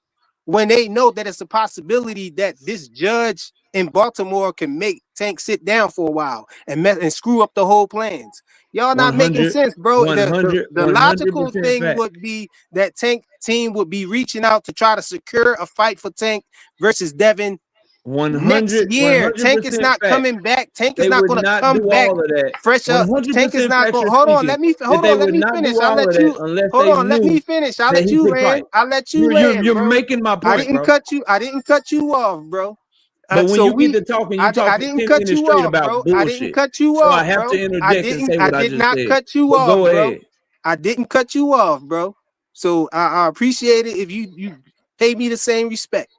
[SPEAKER 9] when they know that it's a possibility that this judge in Baltimore can make Tank sit down for a while and screw up the whole plans. Y'all not making
[SPEAKER 22] 100,
[SPEAKER 9] sense, bro. The
[SPEAKER 22] 100%
[SPEAKER 9] logical thing
[SPEAKER 22] fact.
[SPEAKER 9] would be that Tank team would be reaching out to try to secure a fight for Tank versus Devin
[SPEAKER 22] 100,
[SPEAKER 9] next year. Tank is
[SPEAKER 22] 100%
[SPEAKER 9] not
[SPEAKER 22] fact.
[SPEAKER 9] coming back. Tank is
[SPEAKER 22] They
[SPEAKER 9] not
[SPEAKER 22] would
[SPEAKER 9] going to
[SPEAKER 22] not
[SPEAKER 9] come
[SPEAKER 22] do
[SPEAKER 9] back
[SPEAKER 22] all of that.
[SPEAKER 9] fresh up. Tank is
[SPEAKER 22] 100%
[SPEAKER 9] not going.
[SPEAKER 22] factual
[SPEAKER 9] Hold on,
[SPEAKER 22] speaking.
[SPEAKER 9] let me finish. I'll let you.
[SPEAKER 22] Unless
[SPEAKER 9] Hold
[SPEAKER 22] they
[SPEAKER 9] on, let me
[SPEAKER 22] knew
[SPEAKER 9] finish. I'll
[SPEAKER 22] that
[SPEAKER 9] let
[SPEAKER 22] he
[SPEAKER 9] you
[SPEAKER 22] could
[SPEAKER 9] land.
[SPEAKER 22] fight.
[SPEAKER 9] I'll let you land,
[SPEAKER 22] You're
[SPEAKER 9] bro.
[SPEAKER 22] making my
[SPEAKER 9] I
[SPEAKER 22] point,
[SPEAKER 9] didn't
[SPEAKER 22] bro.
[SPEAKER 9] cut you. I didn't cut you off, bro.
[SPEAKER 22] But when
[SPEAKER 9] So
[SPEAKER 22] you get to talking, you talk
[SPEAKER 9] I
[SPEAKER 22] for
[SPEAKER 9] didn't
[SPEAKER 22] 10
[SPEAKER 9] cut
[SPEAKER 22] minutes
[SPEAKER 9] you
[SPEAKER 22] straight
[SPEAKER 9] off,
[SPEAKER 22] about
[SPEAKER 9] bro. I didn't
[SPEAKER 22] bullshit.
[SPEAKER 9] cut you
[SPEAKER 22] So I
[SPEAKER 9] off,
[SPEAKER 22] have
[SPEAKER 9] bro.
[SPEAKER 22] to interject and say
[SPEAKER 9] I
[SPEAKER 22] what I
[SPEAKER 9] did
[SPEAKER 22] just
[SPEAKER 9] not
[SPEAKER 22] said.
[SPEAKER 9] cut you
[SPEAKER 22] But
[SPEAKER 9] off,
[SPEAKER 22] go
[SPEAKER 9] bro.
[SPEAKER 22] ahead.
[SPEAKER 9] I didn't cut you off, bro. So I appreciate it if you pay me the same respect.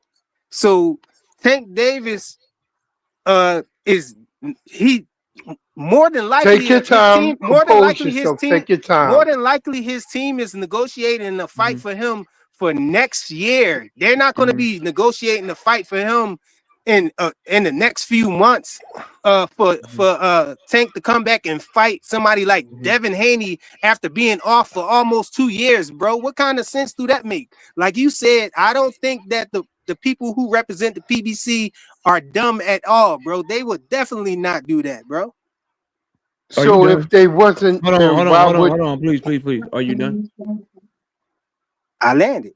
[SPEAKER 9] So Tank Davis is he more than likely
[SPEAKER 16] Take your
[SPEAKER 9] his team
[SPEAKER 16] time. Compose yourself. Take your
[SPEAKER 9] more
[SPEAKER 16] time.
[SPEAKER 9] than likely his team is negotiating a fight for him for next year. They're not going to be negotiating a fight for him in the next few months for Tank to come back and fight somebody like Devin Haney after being off for almost 2 years, bro. What kind of sense do that make? Like you said, I don't think that the people who represent the PBC are dumb at all, bro. They would definitely not do that, bro.
[SPEAKER 22] Are you
[SPEAKER 16] So
[SPEAKER 22] done?
[SPEAKER 16] if they wasn't, then why would?
[SPEAKER 22] Hold on, please. Are you done?
[SPEAKER 9] I landed.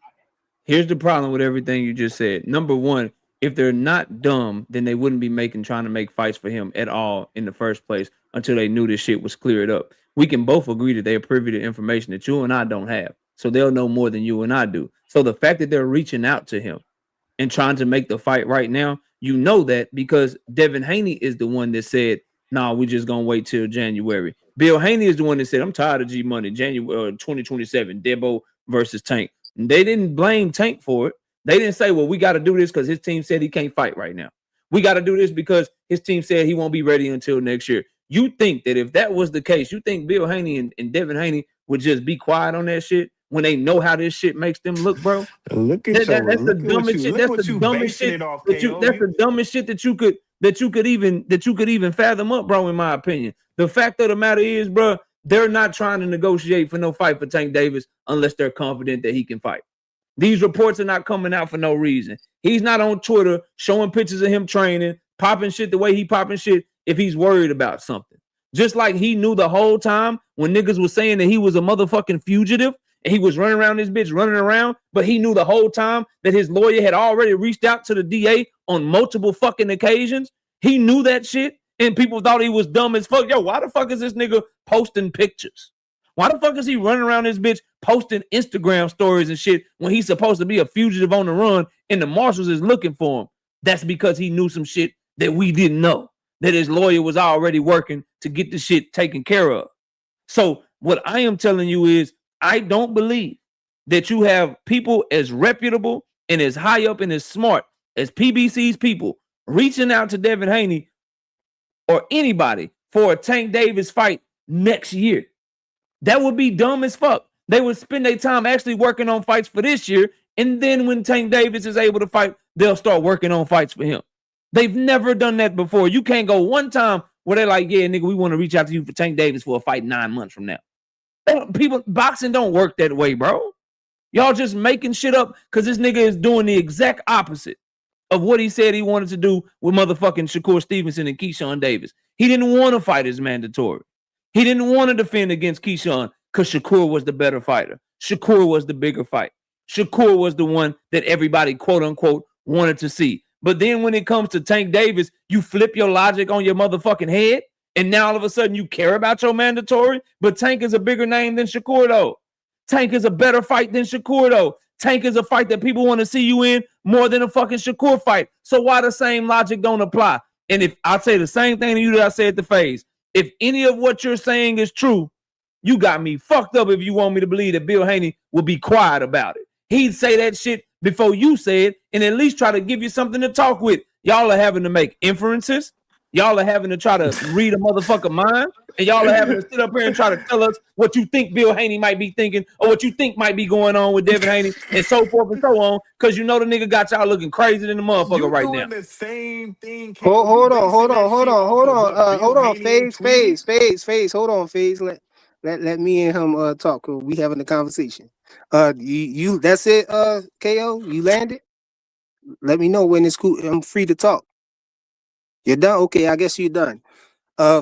[SPEAKER 22] Here's the problem with everything you just said. Number one, if they're not dumb, then they wouldn't be trying to make fights for him at all in the first place until they knew this shit was cleared up. We can both agree that they are privy to information that you and I don't have. So they'll know more than you and I do. So the fact that they're reaching out to him and trying to make the fight right now, you know that because Devin Haney is the one that said, nah, we just gonna wait till January. Bill Haney is the one that said, I'm tired of G Money, January 2027, Debo versus Tank. They didn't blame Tank for it. They didn't say, well, we got to do this because his team said he can't fight right now. We got to do this because his team said he won't be ready until next year. You think that if that was the case, you think Bill Haney and Devin Haney would just be quiet on that shit when they know how this shit makes them look, bro?
[SPEAKER 15] Look at
[SPEAKER 22] That's
[SPEAKER 15] look
[SPEAKER 22] the
[SPEAKER 15] at
[SPEAKER 22] dumbest shit. That's the dumbest shit that's the dumbest shit that you could even fathom up, bro, in my opinion. The fact of the matter is, bro, they're not trying to negotiate for no fight for Tank Davis unless they're confident that he can fight. These reports are not coming out for no reason. He's not on Twitter showing pictures of him training, popping shit the way he popping shit if he's worried about something. Just like he knew the whole time when niggas was saying that he was a motherfucking fugitive and he was running around this bitch running around, but he knew the whole time that his lawyer had already reached out to the DA on multiple fucking occasions. He knew that shit and people thought he was dumb as fuck. Yo, why the fuck is this nigga posting pictures? Why the fuck is he running around this bitch posting Instagram stories and shit when he's supposed to be a fugitive on the run and the marshals is looking for him? That's because he knew some shit that we didn't know, that his lawyer was already working to get the shit taken care of. So what I am telling you is I don't believe that you have people as reputable and as high up and as smart as PBC's people reaching out to Devin Haney or anybody for a Tank Davis fight next year. That would be dumb as fuck. They would spend their time actually working on fights for this year, and then when Tank Davis is able to fight, they'll start working on fights for him. They've never done that before. You can't go one time where they're like, yeah, nigga, we want to reach out to you for Tank Davis for a fight 9 months from now. Boxing don't work that way, bro. Y'all just making shit up because this nigga is doing the exact opposite of what he said he wanted to do with motherfucking Shakur Stevenson and Keyshawn Davis. He didn't want to fight as mandatory. He didn't want to defend against Keyshawn because Shakur was the better fighter. Shakur was the bigger fight. Shakur was the one that everybody, quote unquote, wanted to see. But then when it comes to Tank Davis, you flip your logic on your motherfucking head, and now all of a sudden you care about your mandatory, but Tank is a bigger name than Shakur, though. Tank is a better fight than Shakur, though. Tank is a fight that people want to see you in more than a fucking Shakur fight. So why the same logic don't apply? And if I say the same thing to you that I said to FaZe, if any of what you're saying is true, you got me fucked up if you want me to believe that Bill Haney will be quiet about it. He'd say that shit before you say it and at least try to give you something to talk with. Y'all are having to make inferences. Y'all are having to try to read a motherfucker mind. And y'all are having to sit up here and try to tell us what you think Bill Haney might be thinking or what you think might be going on with Devin Haney and so forth and so on, because you know the nigga got y'all looking crazy than the motherfucker right now.
[SPEAKER 15] The same thing.
[SPEAKER 9] Hold on, FaZe. Hold on, FaZe. Let me and him talk. We having a conversation. You that's it, KO. You landed. Let me know when it's cool. I'm free to talk. You're done? Okay, I guess you're done.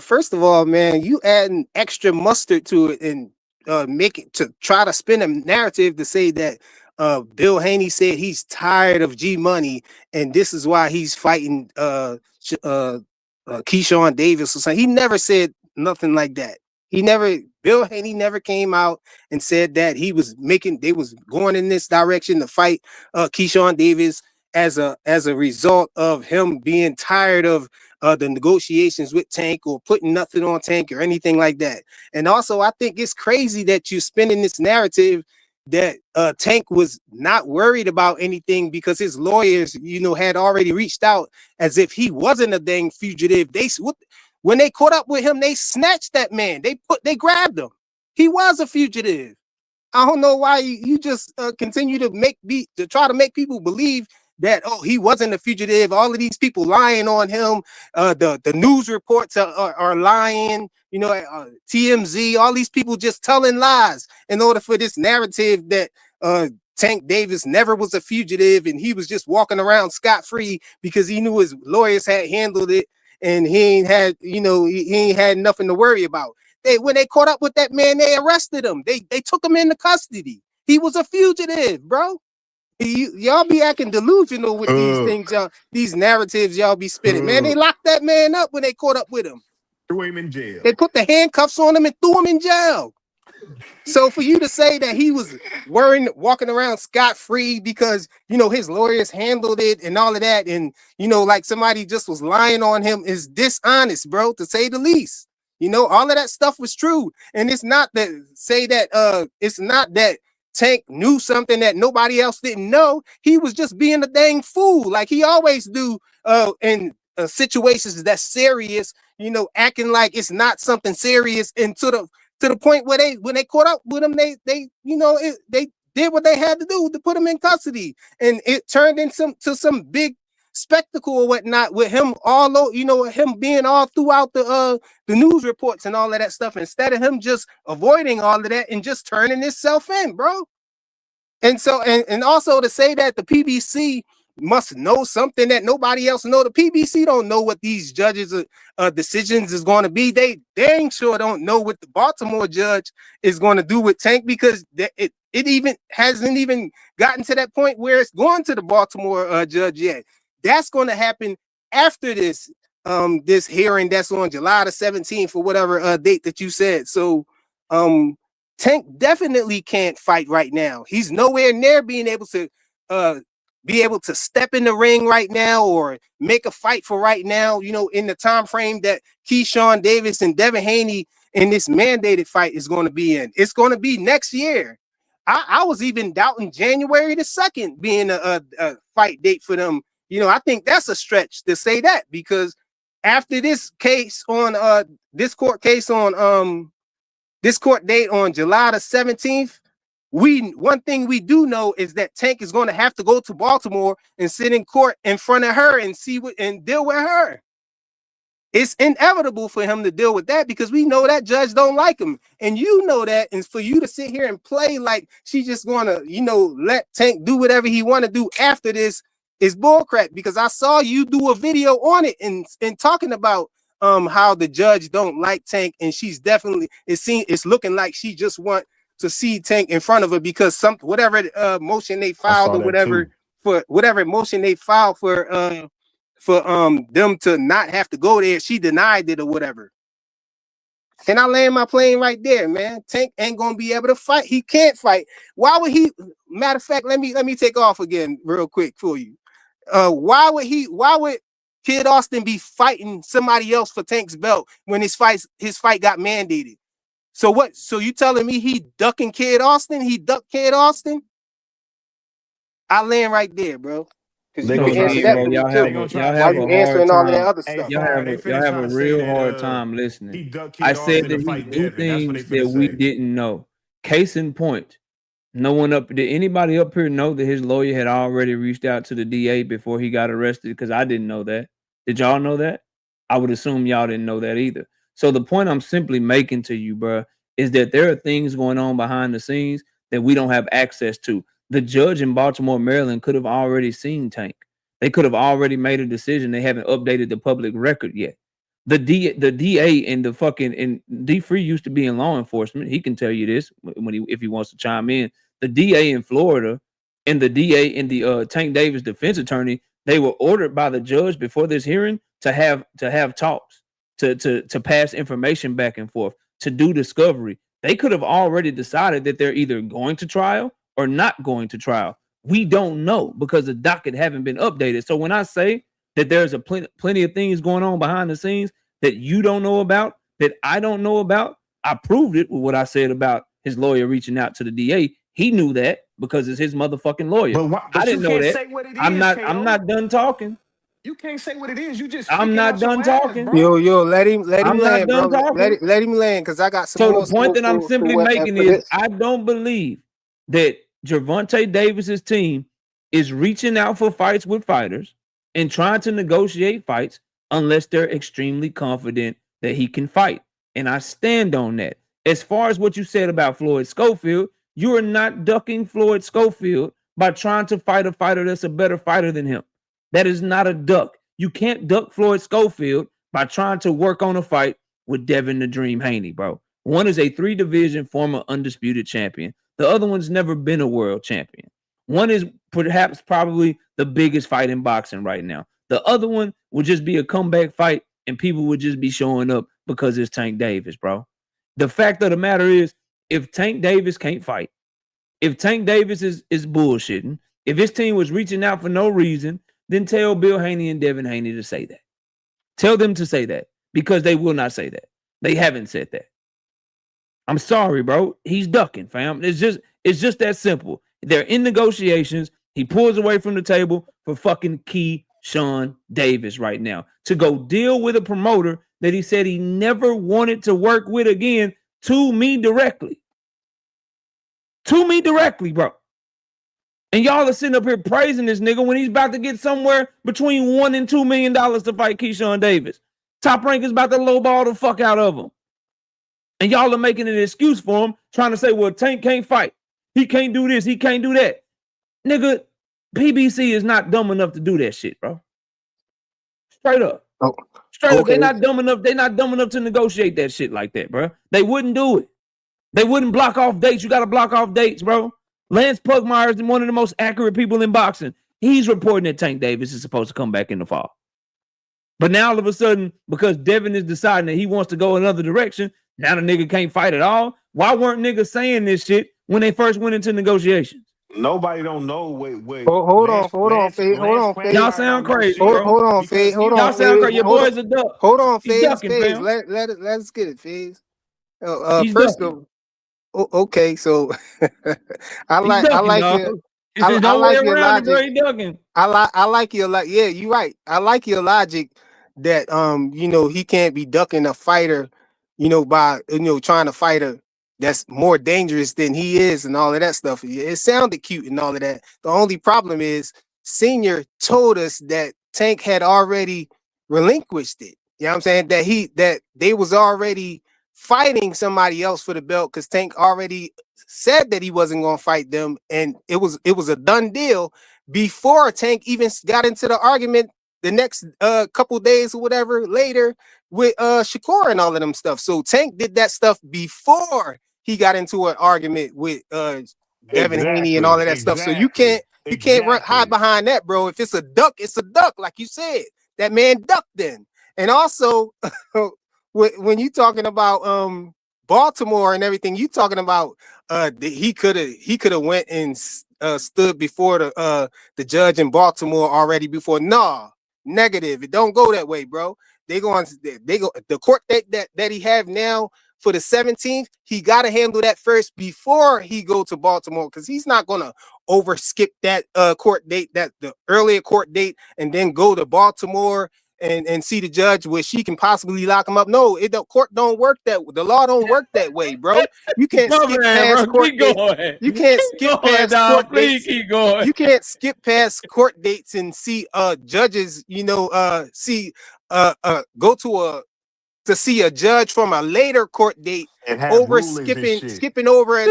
[SPEAKER 9] First of all, man, you adding extra mustard to it and make it to try to spin a narrative to say that Bill Haney said he's tired of G Money and this is why he's fighting Keyshawn Davis or something. He never said nothing like that. Bill Haney never came out and said that they was going in this direction to fight Keyshawn Davis as a result of him being tired of the negotiations with Tank or putting nothing on Tank or anything like that. And also, I think it's crazy that you're spinning this narrative that Tank was not worried about anything because his lawyers, had already reached out as if he wasn't a dang fugitive. When they caught up with him, they snatched that man. They grabbed him. He was a fugitive. I don't know why you just continue to try to make people believe that he wasn't a fugitive. All of these people lying on him. The news reports are lying. TMZ. All these people just telling lies in order for this narrative that Tank Davis never was a fugitive and he was just walking around scot-free because he knew his lawyers had handled it and he ain't had nothing to worry about. When they caught up with that man, they arrested him. They took him into custody. He was a fugitive, bro. Y'all be acting delusional with these things, these narratives y'all be spinning. Man, they locked that man up when they caught up with him.
[SPEAKER 15] Threw him in jail.
[SPEAKER 9] They put the handcuffs on him and threw him in jail. So for you to say that he was walking around scot-free because his lawyers handled it and all of that, and like somebody just was lying on him is dishonest, bro, to say the least. All of that stuff was true. And it's not that Tank knew something that nobody else didn't know. He was just being a dang fool, like he always do in situations that's serious, acting like it's not something serious, and to the point where when they caught up with him, they did what they had to do to put him in custody, and it turned into some big spectacle or whatnot with him him being all throughout the news reports and all of that stuff, instead of him just avoiding all of that and just turning himself in, bro. And so and also to say that the PBC must know something that nobody else know. The PBC don't know what these judges decisions is going to be. They dang sure don't know what the Baltimore judge is going to do with Tank, because it even hasn't even gotten to that point where it's going to the Baltimore judge yet. That's going to happen after this hearing that's on July the 17th or whatever date that you said. So Tank definitely can't fight right now. He's nowhere near being able to step in the ring right now or make a fight for right now, in the time frame that Keyshawn Davis and Devin Haney in this mandated fight is going to be in. It's going to be next year. I was even doubting January the 2nd being a fight date for them. I think that's a stretch to say that, because after this case on this court date on July the 17th, one thing we do know is that Tank is going to have to go to Baltimore and sit in court in front of her and and deal with her. It's inevitable for him to deal with that, because we know that judge don't like him, and that. And for you to sit here and play like she's just going to, let Tank do whatever he want to do after this is bullcrap, because I saw you do a video on it and talking about how the judge don't like Tank, and she's definitely it's looking like she just want to see Tank in front of her because whatever motion they filed or whatever too. For whatever motion they filed for them to not have to go there, she denied it or whatever. And I land my plane right there, man. Tank ain't gonna be able to fight. He can't fight. Why would he? Matter of fact, let me take off again real quick for you. Why would Kid Austin be fighting somebody else for Tank's belt when his fight got mandated? So what? So you telling me he ducking Kid Austin? He ducked Kid Austin? I land right there, bro. Because you can answer that for me too. While you answering all that other stuff.
[SPEAKER 22] Y'all have a real hard time listening. I said that he do things that we didn't know. Case in point, did anybody up here know that his lawyer had already reached out to the DA before he got arrested? Because I didn't know that. Did y'all know that? I would assume y'all didn't know that either. So the point I'm simply making to you, bro, is that there are things going on behind the scenes that we don't have access to. The judge in Baltimore, Maryland could have already seen Tank. They could have already made a decision. They haven't updated the public record yet. The DA and the fucking and D Free used to be in law enforcement. He can tell you this if he wants to chime in. The DA in Florida and the DA and the Tank Davis defense attorney, they were ordered by the judge before this hearing to have talks, to pass information back and forth, to do discovery. They could have already decided that they're either going to trial or not going to trial. We don't know because the docket haven't been updated. So when I say that there's a plenty of things going on behind the scenes that you don't know about, that I don't know about, I proved it with what I said about his lawyer reaching out to the DA. He knew that because it's his motherfucking lawyer.
[SPEAKER 15] But
[SPEAKER 22] I didn't know that.
[SPEAKER 15] Say what it
[SPEAKER 22] I'm
[SPEAKER 15] is,
[SPEAKER 22] not done talking.
[SPEAKER 15] You can't say what it is. You just
[SPEAKER 22] I'm not done talking.
[SPEAKER 9] Yo, let him
[SPEAKER 22] I'm
[SPEAKER 9] land,
[SPEAKER 22] not
[SPEAKER 9] bro.
[SPEAKER 22] done talking.
[SPEAKER 9] Let him land because I got some
[SPEAKER 22] So
[SPEAKER 9] more.
[SPEAKER 22] the point that I'm simply making is
[SPEAKER 9] this.
[SPEAKER 22] I don't believe that Gervonta Davis's team is reaching out for fights with fighters and trying to negotiate fights unless they're extremely confident that he can fight. And I stand on that. As far as what you said about Floyd Schofield, you are not ducking Floyd Schofield by trying to fight a fighter that's a better fighter than him. That is not a duck. You can't duck Floyd Schofield by trying to work on a fight with Devin the Dream Haney, bro. One is a 3-division former undisputed champion. The other one's never been a world champion. One is probably the biggest fight in boxing right now. The other one would just be a comeback fight and people would just be showing up because it's Tank Davis, bro. The fact of the matter is, if Tank Davis can't fight, if Tank Davis is bullshitting, if his team was reaching out for no reason, then tell Bill Haney and Devin Haney to say that. Tell them to say that because they will not say that. They haven't said that. I'm sorry, bro. He's ducking, fam. It's just that simple. They're in negotiations. He pulls away from the table for fucking Keyshawn Davis right now to go deal with a promoter that he said he never wanted to work with again to me directly. To me directly, bro. And y'all are sitting up here praising this nigga when he's about to get somewhere between $1 and $2 million to fight Keyshawn Davis. Top Rank is about to lowball the fuck out of him. And y'all are making an excuse for him, trying to say, well, Tank can't fight. He can't do this. He can't do that. Nigga, PBC is not dumb enough to do that shit, bro. Straight up.
[SPEAKER 9] Oh,
[SPEAKER 22] Straight up.
[SPEAKER 9] okay.
[SPEAKER 22] They're not dumb enough to negotiate that shit like that, bro. They wouldn't do it. They wouldn't block off dates. You got to block off dates, bro. Lance Pugmire is one of the most accurate people in boxing. He's reporting that Tank Davis is supposed to come back in the fall. But now all of a sudden, because Devin is deciding that he wants to go another direction, now the nigga can't fight at all. Why weren't niggas saying this shit when they first went into negotiations?
[SPEAKER 15] Nobody don't know. Wait.
[SPEAKER 9] Hold on, Fade.
[SPEAKER 22] Y'all sound crazy, bro.
[SPEAKER 9] Hold on, Fade.
[SPEAKER 22] Y'all sound crazy. Your boy's a duck.
[SPEAKER 9] Hold on, Fade.
[SPEAKER 22] Ducking,
[SPEAKER 9] Let's get it, Fade.
[SPEAKER 22] He's
[SPEAKER 9] First
[SPEAKER 22] ducking.
[SPEAKER 9] of okay, so I like your logic. I like your logic. Yeah, you're right. I like your logic that he can't be ducking a fighter, by trying to fight a that's more dangerous than he is and all of that stuff. It sounded cute and all of that. The only problem is Senior told us that Tank had already relinquished it. You know what I'm saying? That they was already fighting somebody else for the belt because Tank already said that he wasn't going to fight them, and it was a done deal before Tank even got into the argument the next couple days or whatever later with Shakur and all of them stuff. So Tank did that stuff before he got into an argument with Devin Haney and all of that stuff. So you can't hide behind that, bro. If it's a duck, it's a duck, like you said. That man ducked then. And also, when you talking about Baltimore and everything, you talking about he could have went and stood before the judge in Baltimore already before. Nah, negative. It don't go that way, bro. They go the court date that he have now for the 17th. He got to handle that first before he go to Baltimore, because he's not gonna overskip that court date, that the earlier court date, and then go to Baltimore and see the judge where she can possibly lock him up. No, the court don't work the law don't work that way, bro. You can't skip past court dates. You can't skip past court dates. You can't skip past court dates and see judges, go to to see a judge from a later court date
[SPEAKER 15] And have
[SPEAKER 9] over
[SPEAKER 15] rulings and shit.
[SPEAKER 9] skipping over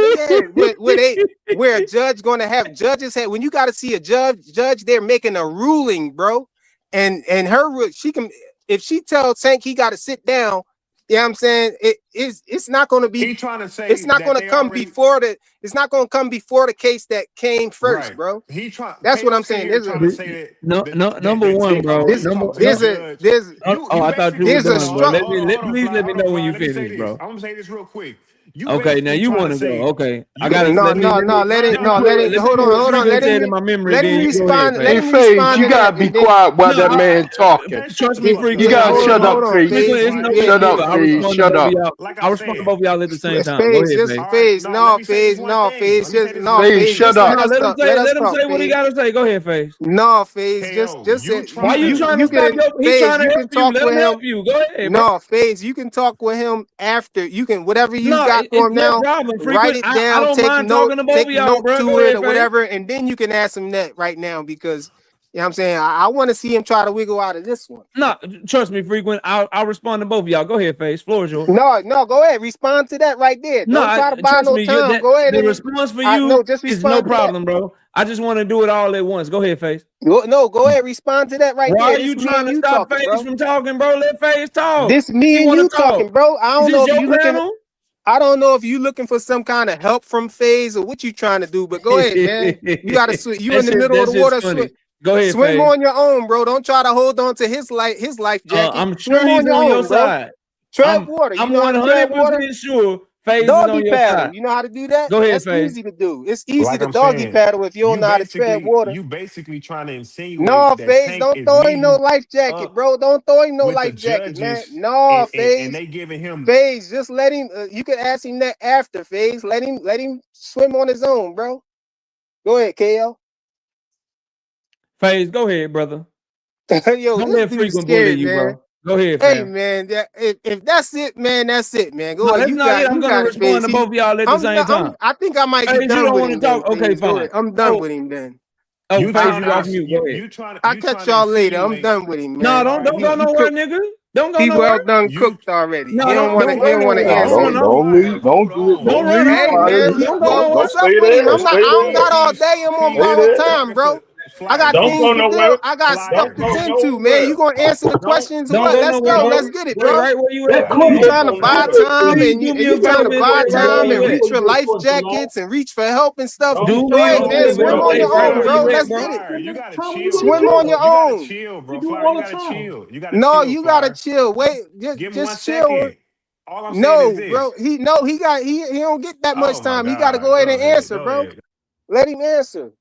[SPEAKER 9] where a judge going to have judges have when you got to see a judge they're making a ruling, bro, and she can if she tells Tank he got to sit down. You know what I'm saying? It's not going to be.
[SPEAKER 15] He trying to say
[SPEAKER 9] it's not
[SPEAKER 15] that
[SPEAKER 9] going to
[SPEAKER 15] they
[SPEAKER 9] come
[SPEAKER 15] already-
[SPEAKER 9] before the. It's not going to come before the case that came first,
[SPEAKER 15] Right.
[SPEAKER 9] bro.
[SPEAKER 15] He trying.
[SPEAKER 9] That's what I'm saying.
[SPEAKER 15] Trying to say that.
[SPEAKER 22] Number one, bro.
[SPEAKER 9] There's
[SPEAKER 22] I thought you were done, bro. Let me know when you finish, bro.
[SPEAKER 15] I'm gonna say this real quick.
[SPEAKER 22] Okay, now you want to go. Okay, I gotta
[SPEAKER 9] let it. Hold on. Let him respond. Let him respond.
[SPEAKER 16] You gotta be quiet while that man talking.
[SPEAKER 22] Trust me, Freak.
[SPEAKER 16] You gotta shut up, Freak. Shut up, Freak. Shut up.
[SPEAKER 22] I'll respond to both of y'all at the same time.
[SPEAKER 9] FaZe,
[SPEAKER 22] Shut up. Let him say what he gotta say. Go ahead, FaZe.
[SPEAKER 9] No, FaZe, just
[SPEAKER 22] why you trying to stop your? He's trying to help you. Let him help you. Go ahead.
[SPEAKER 9] No, FaZe, you can talk with him after. You can whatever you got for him now. Write it down. Take note to it or whatever, and then you can ask him that right now because you know what I'm saying. I want to see him try to wiggle out of this one.
[SPEAKER 22] No, trust me, Frequent. I'll respond to both of y'all. Go ahead, FaZe. Floor is yours.
[SPEAKER 9] No, go ahead. Respond to that right there. Don't try to buy no time. Go ahead.
[SPEAKER 22] The response for you is no problem, bro. I just want to do it all at once. Go ahead, FaZe.
[SPEAKER 9] No, go ahead. Respond to that right there.
[SPEAKER 22] Why are you trying to stop FaZe from talking, bro? Let FaZe talk.
[SPEAKER 9] This me and you talking, bro. I don't know if you
[SPEAKER 22] looking.
[SPEAKER 9] I don't know if you looking for some kind of help from FaZe or what you trying to do, but go ahead, man. You gotta swim. You in the middle of the water.
[SPEAKER 22] Go ahead,
[SPEAKER 9] swim
[SPEAKER 22] FaZe.
[SPEAKER 9] on your own, bro. Don't try to hold on to his life jacket.
[SPEAKER 22] I'm sure he's on your side.
[SPEAKER 9] Tread water.
[SPEAKER 22] I'm 100% sure FaZe is on your side.
[SPEAKER 9] You know how to do that?
[SPEAKER 22] Go ahead,
[SPEAKER 9] That's
[SPEAKER 22] FaZe.
[SPEAKER 9] easy to do. It's easy to doggy paddle if you don't know how to tread water.
[SPEAKER 15] You basically trying to insinuate.
[SPEAKER 9] No, FaZe, don't throw him no life jacket, bro. Don't throw him no life jacket, man. No, FaZe.
[SPEAKER 15] And they giving him
[SPEAKER 9] FaZe. Just let him. You can ask him that after FaZe. Let him swim on his own, bro. Go ahead, KL.
[SPEAKER 22] FaZe, go ahead, brother.
[SPEAKER 9] Yo,
[SPEAKER 22] don't let Frequent bully you, bro. Go ahead,
[SPEAKER 9] hey,
[SPEAKER 22] fam.
[SPEAKER 9] man. If that's it, man, that's it, man. Go ahead.
[SPEAKER 22] That's not it. I'm gonna respond to both of y'all at the same time.
[SPEAKER 9] I think I might
[SPEAKER 22] FaZe,
[SPEAKER 9] be done
[SPEAKER 22] you don't
[SPEAKER 9] with
[SPEAKER 22] want
[SPEAKER 9] him.
[SPEAKER 22] to talk? Okay, fine.
[SPEAKER 9] I'm done with him then.
[SPEAKER 22] Oh, FaZe, you off mute. Go ahead.
[SPEAKER 9] I'll catch y'all later. I'm done with him, man.
[SPEAKER 22] No, don't go nowhere, nigga. Don't go
[SPEAKER 9] he
[SPEAKER 22] nowhere.
[SPEAKER 9] well done cooked already.
[SPEAKER 22] No,
[SPEAKER 9] he don't want to answer.
[SPEAKER 2] Don't leave. Don't do it. Don't leave.
[SPEAKER 9] Hey, man, what's up with him? I don't got all day. I'm on borrowed time, bro. I got things to do. I got stuff to tend to, man. You gonna answer the questions? Let's go. Let's get it, bro.
[SPEAKER 22] Right where you at?
[SPEAKER 9] You trying to buy time and you trying to buy time and reach for life jackets and reach for help and stuff. Go ahead, man. Swim on your own, bro. Let's get it.
[SPEAKER 15] You gotta chill.
[SPEAKER 9] Swim on your own.
[SPEAKER 15] Chill, bro. You gotta chill. You gotta
[SPEAKER 9] no,
[SPEAKER 15] chill,
[SPEAKER 9] you gotta chill. Wait, just chill.
[SPEAKER 15] All I'm saying is this.
[SPEAKER 9] Bro. He don't get that much time. He gotta go ahead and answer, bro. Let him answer.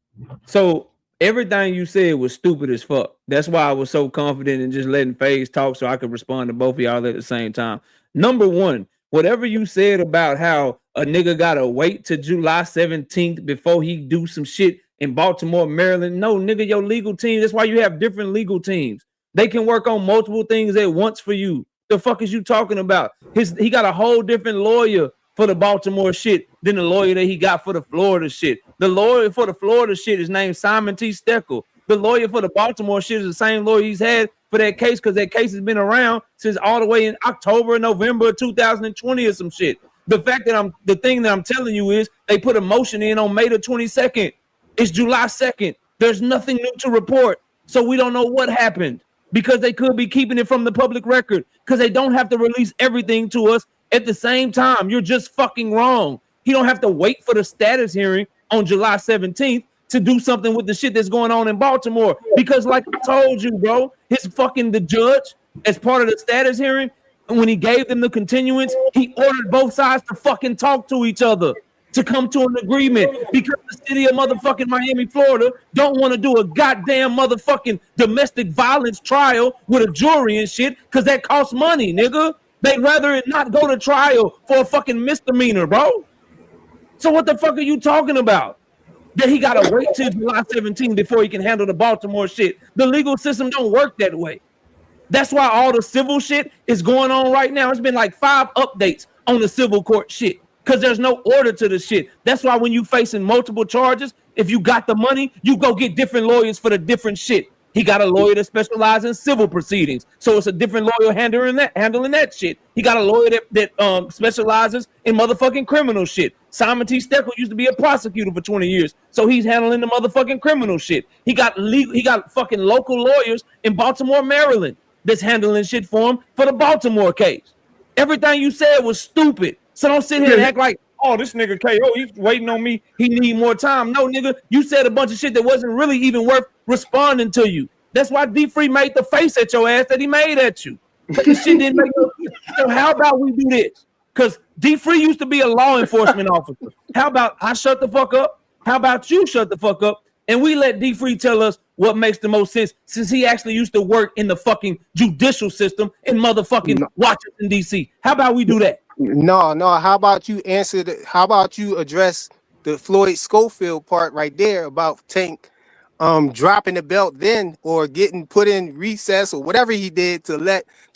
[SPEAKER 22] So everything you said was stupid as fuck. That's why I was so confident in just letting FaZe talk so I could respond to both of y'all at the same time. Number one, whatever you said about how a nigga gotta wait till July 17th before he do some shit in Baltimore, Maryland. No, nigga, your legal team. That's why you have different legal teams. They can work on multiple things at once for you. The fuck is you talking about? He got a whole different lawyer for the Baltimore shit than the lawyer that he got for the Florida shit. The lawyer for the Florida shit is named Simon T. Steckel. The lawyer for the Baltimore shit is the same lawyer he's had for that case because that case has been around since all the way in October, November 2020 or some shit. The thing that I'm telling you is they put a motion in on May the 22nd. It's July 2nd. There's nothing new to report. So we don't know what happened because they could be keeping it from the public record because they don't have to release everything to us at the same time. You're just fucking wrong. He don't have to wait for the status hearing on July 17th to do something with the shit that's going on in Baltimore. Because like I told you, bro, the judge, as part of the status hearing, when he gave them the continuance, he ordered both sides to fucking talk to each other, to come to an agreement, because the city of motherfucking Miami, Florida don't want to do a goddamn motherfucking domestic violence trial with a jury and shit because that costs money, nigga. They'd rather it not go to trial for a fucking misdemeanor, bro. So what the fuck are you talking about? That he got to wait till July 17th before he can handle the Baltimore shit. The legal system don't work that way. That's why all the civil shit is going on right now. It's been like 5 updates on the civil court shit because there's no order to the shit. That's why when you facing multiple charges, if you got the money, you go get different lawyers for the different shit. He got a lawyer that specializes in civil proceedings, so it's a different lawyer handling that shit. He got a lawyer that specializes in motherfucking criminal shit. Simon T. Steckel used to be a prosecutor for 20 years, so he's handling the motherfucking criminal shit. He got fucking local lawyers in Baltimore, Maryland, that's handling shit for him for the Baltimore case. Everything you said was stupid. So don't sit here and act like, oh, this nigga KO, he's waiting on me. He need more time. No, nigga, you said a bunch of shit that wasn't really even worth responding to you. That's why D-Free made the face at your ass that he made at you. This shit didn't make no sense. So how about we do this? Because D-Free used to be a law enforcement officer. How about I shut the fuck up? How about you shut the fuck up? And we let D-Free tell us what makes the most sense, since he actually used to work in the fucking judicial system in motherfucking Washington, D.C. How about we do that?
[SPEAKER 9] No. How about you how about you address the Floyd Schofield part right there about Tank dropping the belt then, or getting put in recess or whatever he did to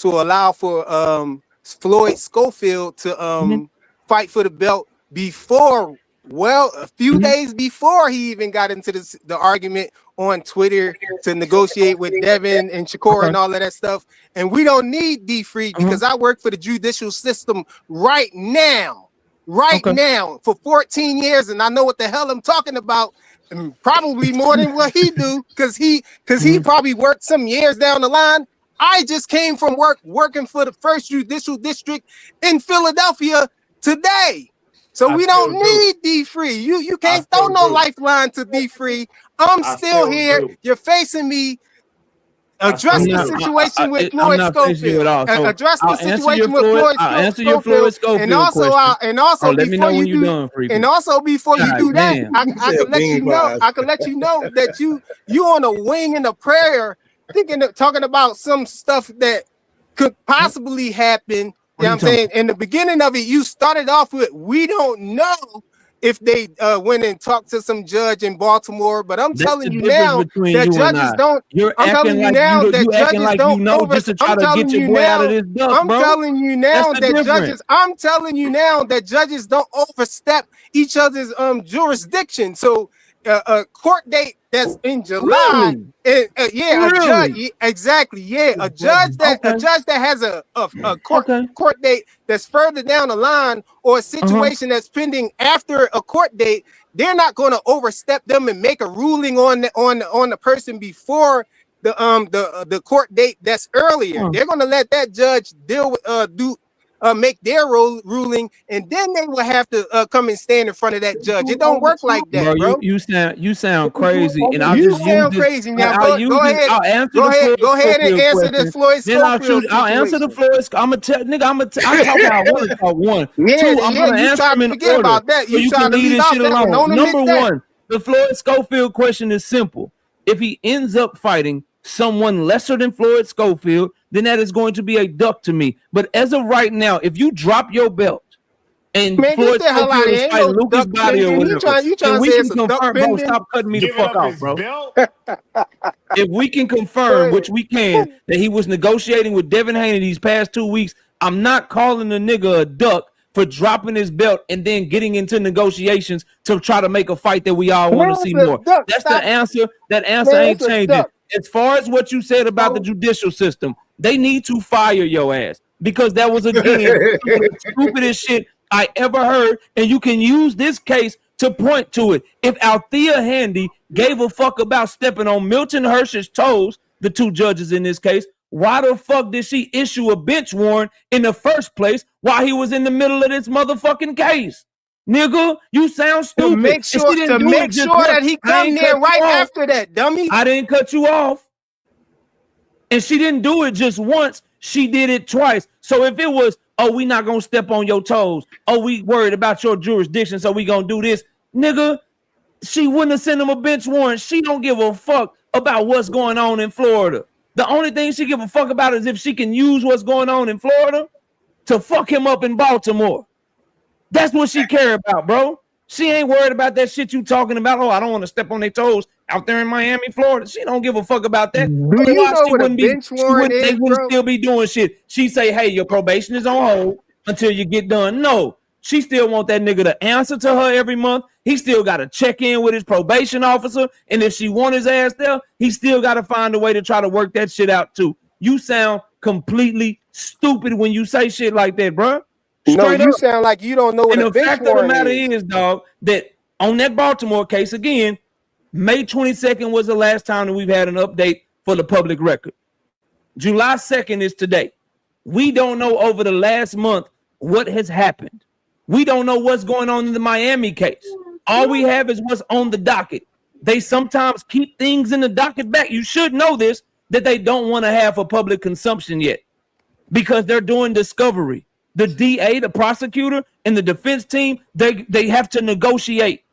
[SPEAKER 9] allow for Floyd Schofield to fight for the belt before, a few days before he even got into the argument on Twitter to negotiate with Devin and Shakur and all of that stuff. And we don't need D-Free because I work for the judicial system right now for 14 years, and I know what the hell I'm talking about, and probably more than what he do, because he probably worked some years down the line. I just came from working for the first judicial district in Philadelphia today. So we don't need D-Free. You can't throw no lifeline to D-Free. I'm still here. You're facing me. Address the situation with Floyd Schofield. Address the situation with Floyd Schofield.
[SPEAKER 22] I'll answer your Floyd Schofield
[SPEAKER 9] and also before you do that, I can let you know that you on a wing in a prayer, talking about some stuff that could possibly happen. You know what I'm saying? In the beginning of it, you started off with, we don't know if they went and talked to some judge in Baltimore, but I'm telling you now that judges don't. I'm telling you now that judges don't I'm telling you now that judges don't overstep each other's jurisdiction. So a court date that's in July, a judge, exactly, a judge that has a court date that's further down the line, or a situation that's pending after a court date, they're not going to overstep them and make a ruling on the person before the court date that's earlier. They're going to let that judge deal with make their ruling, and then they will have to come and stand in front of that judge. It don't work like that, bro.
[SPEAKER 22] You sound crazy, and I'll
[SPEAKER 9] you
[SPEAKER 22] just
[SPEAKER 9] sound
[SPEAKER 22] use
[SPEAKER 9] crazy
[SPEAKER 22] this,
[SPEAKER 9] now.
[SPEAKER 22] Go ahead
[SPEAKER 9] and answer this Floyd Schofield.
[SPEAKER 22] I'll answer the Floyd. I'm gonna tell nigga. I talk how I want to talk. One, two. I'm gonna answer them in order.
[SPEAKER 9] About that.
[SPEAKER 22] So you can leave this shit alone. Number one, the Floyd Schofield question is simple. If he ends up fighting someone lesser than Floyd Schofield, then that is going to be a duck to me. But as of right now, if you drop your belt and Floyd Schofield is fighting Lucas Body or whatever, and we can confirm, bro, stop cutting me the fuck off, bro. If we can confirm, which we can, that he was negotiating with Devin Haney these past 2 weeks, I'm not calling the nigga a duck for dropping his belt and then getting into negotiations to try to make a fight that we all want to see more. That's the answer. That answer ain't changing. As far as what you said about the judicial system, they need to fire your ass, because that was, again, the stupidest shit I ever heard. And you can use this case to point to it. If Althea Handy gave a fuck about stepping on Milton Hirsch's toes, the two judges in this case, why the fuck did she issue a bench warrant in the first place while he was in the middle of this motherfucking case? Nigga, you sound stupid.
[SPEAKER 9] To make sure that he come there right after that, dummy.
[SPEAKER 22] I didn't cut you off. And she didn't do it just once. She did it twice. So if it was, oh, we not going to step on your toes. Oh, we worried about your jurisdiction, so we going to do this. Nigga, she wouldn't have sent him a bench warrant. She don't give a fuck about what's going on in Florida. The only thing she give a fuck about is if she can use what's going on in Florida to fuck him up in Baltimore. That's what she care about, bro. She ain't worried about that shit you talking about. Oh, I don't want to step on their toes out there in Miami, Florida. She don't give a fuck about that.
[SPEAKER 9] Do you know what a bench warrant is,
[SPEAKER 22] they wouldn't still be doing shit. She say, hey, your probation is on hold until you get done. No, She still want that nigga to answer to her every month. He still got to check in with his probation officer. And if she want his ass there, he still got to find a way to try to work that shit out too. You sound completely stupid when you say shit like that, bro.
[SPEAKER 9] No, you sound like you don't know what
[SPEAKER 22] and
[SPEAKER 9] a
[SPEAKER 22] the
[SPEAKER 9] bench
[SPEAKER 22] fact of the
[SPEAKER 9] warrant
[SPEAKER 22] matter
[SPEAKER 9] is,
[SPEAKER 22] dog, that on that Baltimore case, again, May 22nd was the last time that we've had an update for the public record. July 2nd is today. We don't know over the last month what has happened. We don't know what's going on in the Miami case. All we have is what's on the docket. They sometimes keep things in the docket back. You should know this, that they don't want to have for public consumption yet because they're doing discovery. The DA, the prosecutor, and the defense team, they have to negotiate.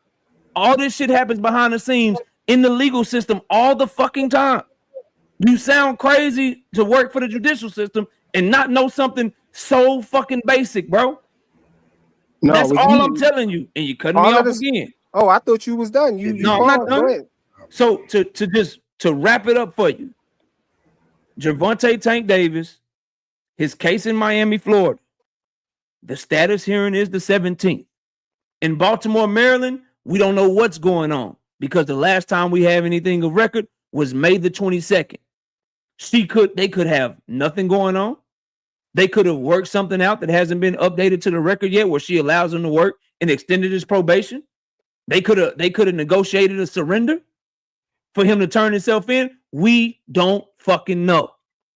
[SPEAKER 22] All this shit happens behind the scenes in the legal system all the fucking time. You sound crazy to work for the judicial system and not know something so fucking basic, bro.
[SPEAKER 9] No,
[SPEAKER 22] that's
[SPEAKER 9] with
[SPEAKER 22] all
[SPEAKER 9] you-
[SPEAKER 22] I'm telling you. And you cutting
[SPEAKER 9] all
[SPEAKER 22] me
[SPEAKER 9] of
[SPEAKER 22] off
[SPEAKER 9] this-
[SPEAKER 22] again.
[SPEAKER 9] Oh, I thought you was done. You
[SPEAKER 22] No, I'm not
[SPEAKER 9] paused. Go
[SPEAKER 22] done.
[SPEAKER 9] ahead.
[SPEAKER 22] So to wrap it up for you, Gervonta Tank Davis, his case in Miami, Florida, the status hearing is the 17th. In Baltimore, Maryland, we don't know what's going on because the last time we have anything of record was May the 22nd. They could have nothing going on. They could have worked something out that hasn't been updated to the record yet, where she allows him to work and extended his probation. They could have negotiated a surrender for him to turn himself in. We don't fucking know.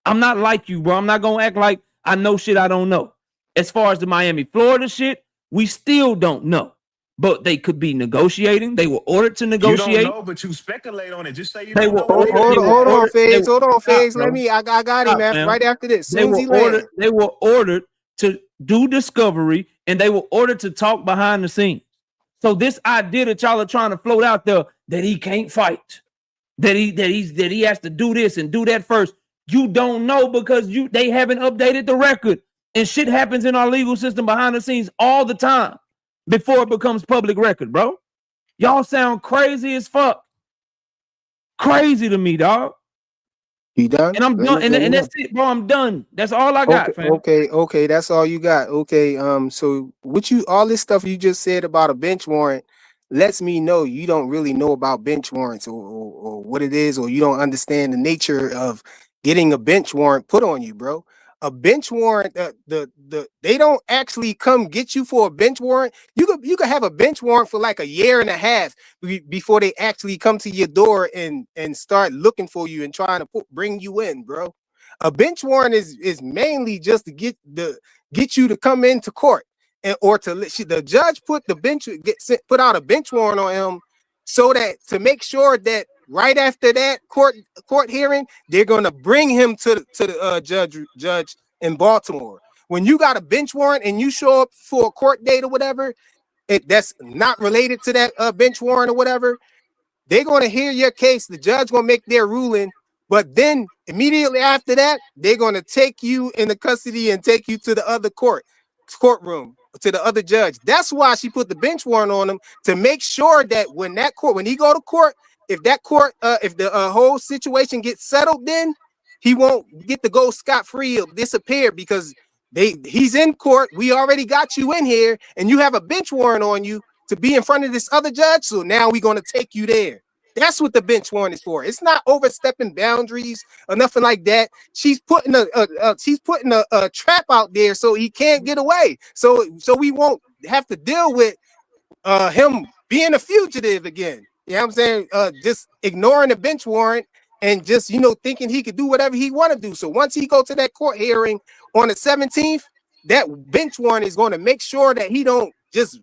[SPEAKER 22] I'm not like you, bro. I'm not gonna act like I know shit I don't know. As far as the Miami, Florida shit, we still don't know. But they could be negotiating. They were ordered to
[SPEAKER 15] You
[SPEAKER 22] negotiate.
[SPEAKER 15] don't know, but you speculate on it. Just say you
[SPEAKER 22] They
[SPEAKER 15] don't
[SPEAKER 22] were
[SPEAKER 15] know.
[SPEAKER 22] ordered.
[SPEAKER 9] Hold on, Faze. Hold on,
[SPEAKER 22] Stop,
[SPEAKER 9] Faze.
[SPEAKER 22] bro.
[SPEAKER 9] Let me. I got him,
[SPEAKER 22] Stop,
[SPEAKER 9] man.
[SPEAKER 22] man.
[SPEAKER 9] Right after this.
[SPEAKER 22] They
[SPEAKER 9] Soon as
[SPEAKER 22] were
[SPEAKER 9] he land.
[SPEAKER 22] ordered. They were ordered to do discovery, and they were ordered to talk behind the scenes. So this idea that y'all are trying to float out there that he can't fight, that he has to do this and do that first, you don't know because they haven't updated the record, and shit happens in our legal system behind the scenes all the time before it becomes public record, bro. Y'all sound crazy as fuck. Crazy to me, dog.
[SPEAKER 9] You done?
[SPEAKER 22] And I'm done. And that's it, bro. I'm done. That's all I got, fam.
[SPEAKER 9] Okay, that's all you got. Okay, so all this stuff you just said about a bench warrant lets me know you don't really know about bench warrants or what it is, or you don't understand the nature of getting a bench warrant put on you, bro. A bench warrant, they don't actually come get you for a bench warrant. You could have a bench warrant for like a year and a half before they actually come to your door and start looking for you and trying to bring you in, bro. A bench warrant is mainly just to get you to come into court, or to the judge put out a bench warrant on him so that to make sure that right after that court hearing, they're gonna bring him to the judge in Baltimore. When you got a bench warrant and you show up for a court date or whatever, that's not related to that bench warrant or whatever, they're gonna hear your case. The judge gonna make their ruling, but then immediately after that, they're gonna take you into custody and take you to the other courtroom, to the other judge. That's why she put the bench warrant on him, to make sure that when he go to court, if the whole situation gets settled, then he won't get to go scot-free or disappear because he's in court. We already got you in here, and you have a bench warrant on you to be in front of this other judge. So now we're going to take you there. That's what the bench warrant is for. It's not overstepping boundaries or nothing like that. She's putting a trap out there so he can't get away. So we won't have to deal with him being a fugitive again. You know what I'm saying? Just ignoring the bench warrant and just, thinking he could do whatever he want to do. So once he go to that court hearing on the 17th, that bench warrant is going to make sure that he don't just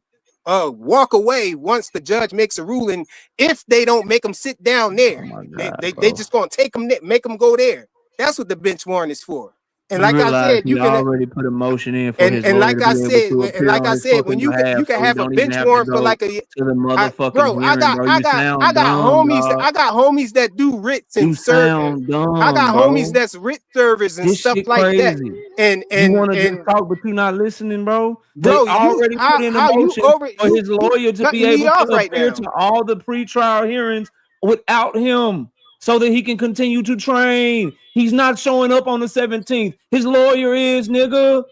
[SPEAKER 9] walk away once the judge makes a ruling. If they don't make him sit down there, they just going to take him, make him go there. That's what the bench warrant is for. And like I said, you can
[SPEAKER 22] already put a motion in for his
[SPEAKER 9] and
[SPEAKER 22] lawyer
[SPEAKER 9] like
[SPEAKER 22] to
[SPEAKER 9] I
[SPEAKER 22] be able
[SPEAKER 9] said,
[SPEAKER 22] to
[SPEAKER 9] and like
[SPEAKER 22] appear
[SPEAKER 9] I
[SPEAKER 22] on his
[SPEAKER 9] said, when you
[SPEAKER 22] fucking
[SPEAKER 9] can
[SPEAKER 22] behalf,
[SPEAKER 9] have
[SPEAKER 22] so
[SPEAKER 9] a
[SPEAKER 22] he
[SPEAKER 9] bench
[SPEAKER 22] don't even
[SPEAKER 9] warrant
[SPEAKER 22] have
[SPEAKER 9] for
[SPEAKER 22] to
[SPEAKER 9] like
[SPEAKER 22] go
[SPEAKER 9] a
[SPEAKER 22] to the motherfucking
[SPEAKER 9] bro,
[SPEAKER 22] hearing, bro. You sound
[SPEAKER 9] I got
[SPEAKER 22] dumb,
[SPEAKER 9] homies
[SPEAKER 22] dog.
[SPEAKER 9] I got homies that do writs and
[SPEAKER 22] You
[SPEAKER 9] serve.
[SPEAKER 22] sound dumb,
[SPEAKER 9] I got
[SPEAKER 22] bro.
[SPEAKER 9] homies that's writ servers and
[SPEAKER 22] This
[SPEAKER 9] stuff
[SPEAKER 22] shit
[SPEAKER 9] like that.
[SPEAKER 22] crazy.
[SPEAKER 9] And
[SPEAKER 22] You want to just talk, but you not listening, bro. They
[SPEAKER 9] bro,
[SPEAKER 22] already put in a motion for his lawyer to be
[SPEAKER 9] cutting me
[SPEAKER 22] able
[SPEAKER 9] off
[SPEAKER 22] to
[SPEAKER 9] right
[SPEAKER 22] appear
[SPEAKER 9] now.
[SPEAKER 22] to all the pretrial hearings without him, so that he can continue to train. He's not showing up on the 17th. His lawyer is, nigga.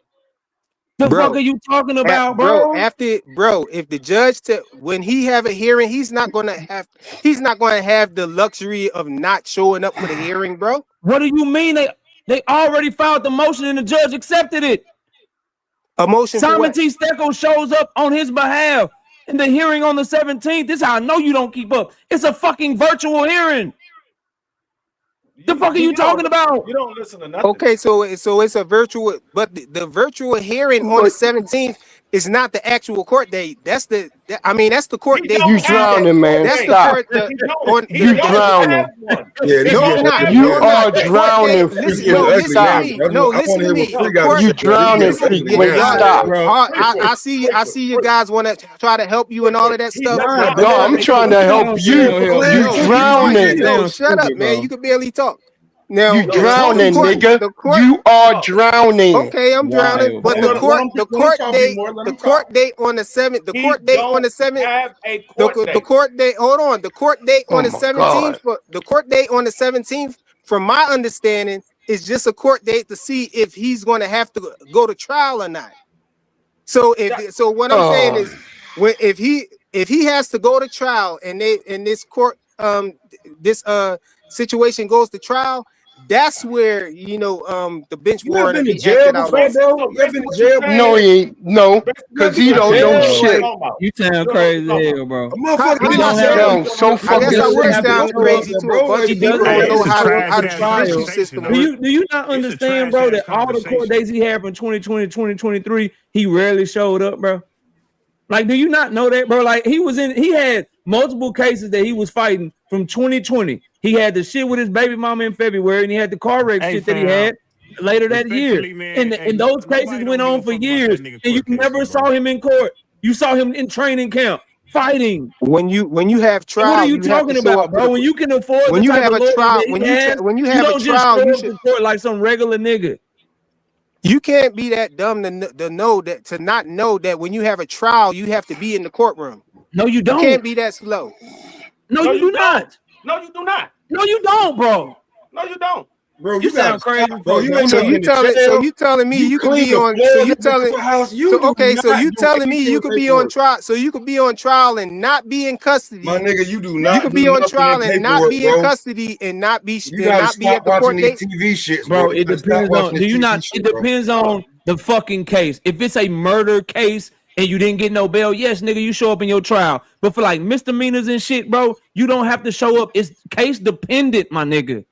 [SPEAKER 22] The fuck are you talking about, bro?
[SPEAKER 9] If the judge when he have a hearing, he's not gonna have the luxury of not showing up for the hearing, bro.
[SPEAKER 22] What do you mean they already filed the motion and the judge accepted it?
[SPEAKER 9] A motion
[SPEAKER 22] Simon
[SPEAKER 9] for what?
[SPEAKER 22] T. Stecco shows up on his behalf in the hearing on the 17th. This is how I know you don't keep up. It's a fucking virtual hearing. The fuck are you talking about?
[SPEAKER 7] You don't listen to nothing.
[SPEAKER 9] Okay, so it's a virtual, but the virtual hearing on the 17th is not the actual court date. That's the court date.
[SPEAKER 16] You drowning, man.
[SPEAKER 9] That's
[SPEAKER 16] Stop.
[SPEAKER 9] the court.
[SPEAKER 16] You drowning. You are drowning.
[SPEAKER 9] Listen to me.
[SPEAKER 16] You drowning, freak. Wait, stop.
[SPEAKER 9] I see you guys want to try to help you and all of that stuff.
[SPEAKER 16] No, I'm trying to help you. You drowning.
[SPEAKER 9] No, shut up, man. You can barely talk. Now
[SPEAKER 16] you drowning, nigga. You are drowning.
[SPEAKER 9] Okay, I'm drowning. But the court date on the 7th. The court date on the 7th. The court date. Hold on. The court date on the 17th. The court date on the 17th, from my understanding, is just a court date to see if he's going to have to go to trial or not. So what I'm saying is, if he has to go to trial and this court situation goes to trial, that's where the bench warrant.
[SPEAKER 17] Been in jail before, bro? You ever been in jail?
[SPEAKER 16] No, he ain't. No, because he don't know shit.
[SPEAKER 22] You sound crazy as hell, bro.
[SPEAKER 16] So fucking.
[SPEAKER 9] I would sound crazy to a bunch of people who don't know how the trial system works.
[SPEAKER 22] Do you not understand, bro, that all the court dates he had from 2020 to 2023, he rarely showed up, bro? Like, do you not know that, bro? Like, he had multiple cases that he was fighting from 2020. He had the shit with his baby mama in February, and he had the car wreck shit that he had later that year. Man, and those cases went on for years, and you never saw him in court. You saw him in training camp fighting.
[SPEAKER 9] When you have trial,
[SPEAKER 22] what are you talking about, bro? When you can afford,
[SPEAKER 9] when you have a trial, when you have a trial, you should
[SPEAKER 22] court like some regular nigga.
[SPEAKER 9] You can't be that dumb to not know that when you have a trial, you have to be in the courtroom.
[SPEAKER 22] No, you don't.
[SPEAKER 9] You can't be that slow.
[SPEAKER 22] No, you do not.
[SPEAKER 7] No, you do not.
[SPEAKER 22] No, you don't, bro.
[SPEAKER 7] No, you don't.
[SPEAKER 17] Bro,
[SPEAKER 22] you sound crazy.
[SPEAKER 17] Bro,
[SPEAKER 9] so you telling me you could be on? So you telling? So you telling me you could be on trial? So you could be on trial and not be in custody?
[SPEAKER 17] My nigga, you do not.
[SPEAKER 9] You could be on trial and not be in custody and not be at the court date.
[SPEAKER 17] TV shit,
[SPEAKER 22] bro. It depends on. Do you not? It depends on the fucking case. If it's a murder case and you didn't get no bail, yes, nigga, you show up in your trial. But for like misdemeanors and shit, bro, you don't have to show up. It's case dependent, my nigga.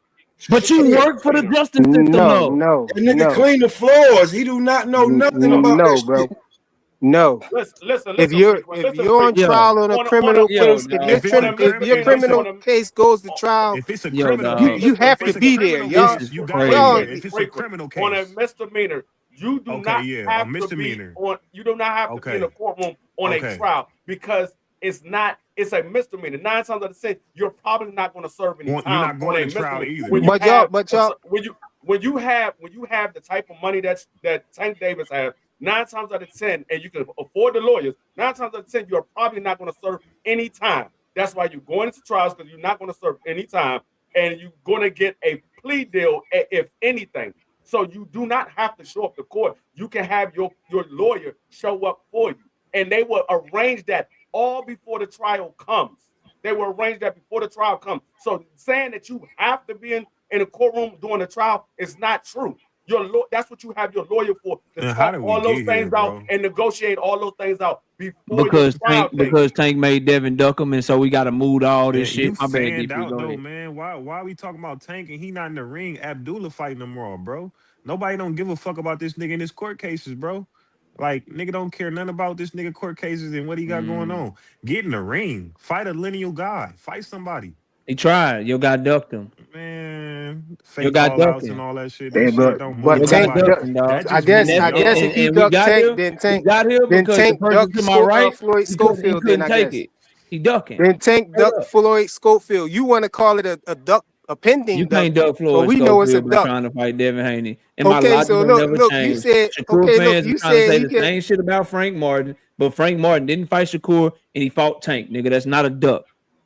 [SPEAKER 22] But you work for the justice system,
[SPEAKER 9] no.
[SPEAKER 17] That nigga clean the floors. He do not know nothing about that
[SPEAKER 9] bro.
[SPEAKER 17] shit.
[SPEAKER 9] No.
[SPEAKER 7] Listen.
[SPEAKER 9] If you're on trial on a criminal case, if your criminal case goes to trial,
[SPEAKER 15] if it's a criminal,
[SPEAKER 9] you have to be there, y'all.
[SPEAKER 15] If it's a criminal case
[SPEAKER 7] on a misdemeanor, you do not have to be on. You do not have to be in a courtroom on a trial because it's a misdemeanor. 9 times out of 10, you're probably not going to serve any time.
[SPEAKER 15] You're not going to trial either.
[SPEAKER 7] When you have the type of money that Tank Davis has, 9 times out of 10, and you can afford the lawyers, 9 times out of 10, you're probably not going to serve any time. That's why you're going into trials, because you're not going to serve any time, and you're going to get a plea deal, if anything. So you do not have to show up to court. You can have your lawyer show up for you, and they will arrange that all before the trial comes. They will arrange that before the trial comes. So saying that you have to be in a courtroom during the trial is not true. That's what you have your lawyer for, to talk all those things out and negotiate all those things out before
[SPEAKER 22] because Tank made Devin Duckham, and so we got to move all this shit. My bad,
[SPEAKER 15] man. Why are we talking about Tank and he not in the ring? Abdullah fighting him raw, bro. Nobody don't give a fuck about this nigga in his court cases, bro. Like, nigga don't care nothing about this nigga court cases and what he got going on. Get in the ring. Fight a lineal guy. Fight somebody.
[SPEAKER 22] He tried. Your guy ducked him.
[SPEAKER 15] Man, fake call-outs and all that shit. That shit don't
[SPEAKER 9] but Tank ducked, I guess if he ducked Tank, then Tank ducked to my right, Floyd Schofield, then I guess.
[SPEAKER 22] He ducking.
[SPEAKER 9] Then Tank ducked Floyd Schofield. You want to call it a duck, a pending duck.
[SPEAKER 22] You can't duck Floyd Schofield.
[SPEAKER 9] We know it's a duck.
[SPEAKER 22] Trying to fight Devin Haney. And
[SPEAKER 9] okay, so look, you said,
[SPEAKER 22] you said the same shit about Frank Martin, but Frank Martin didn't fight Shakur and he fought Tank, nigga. That's not a duck.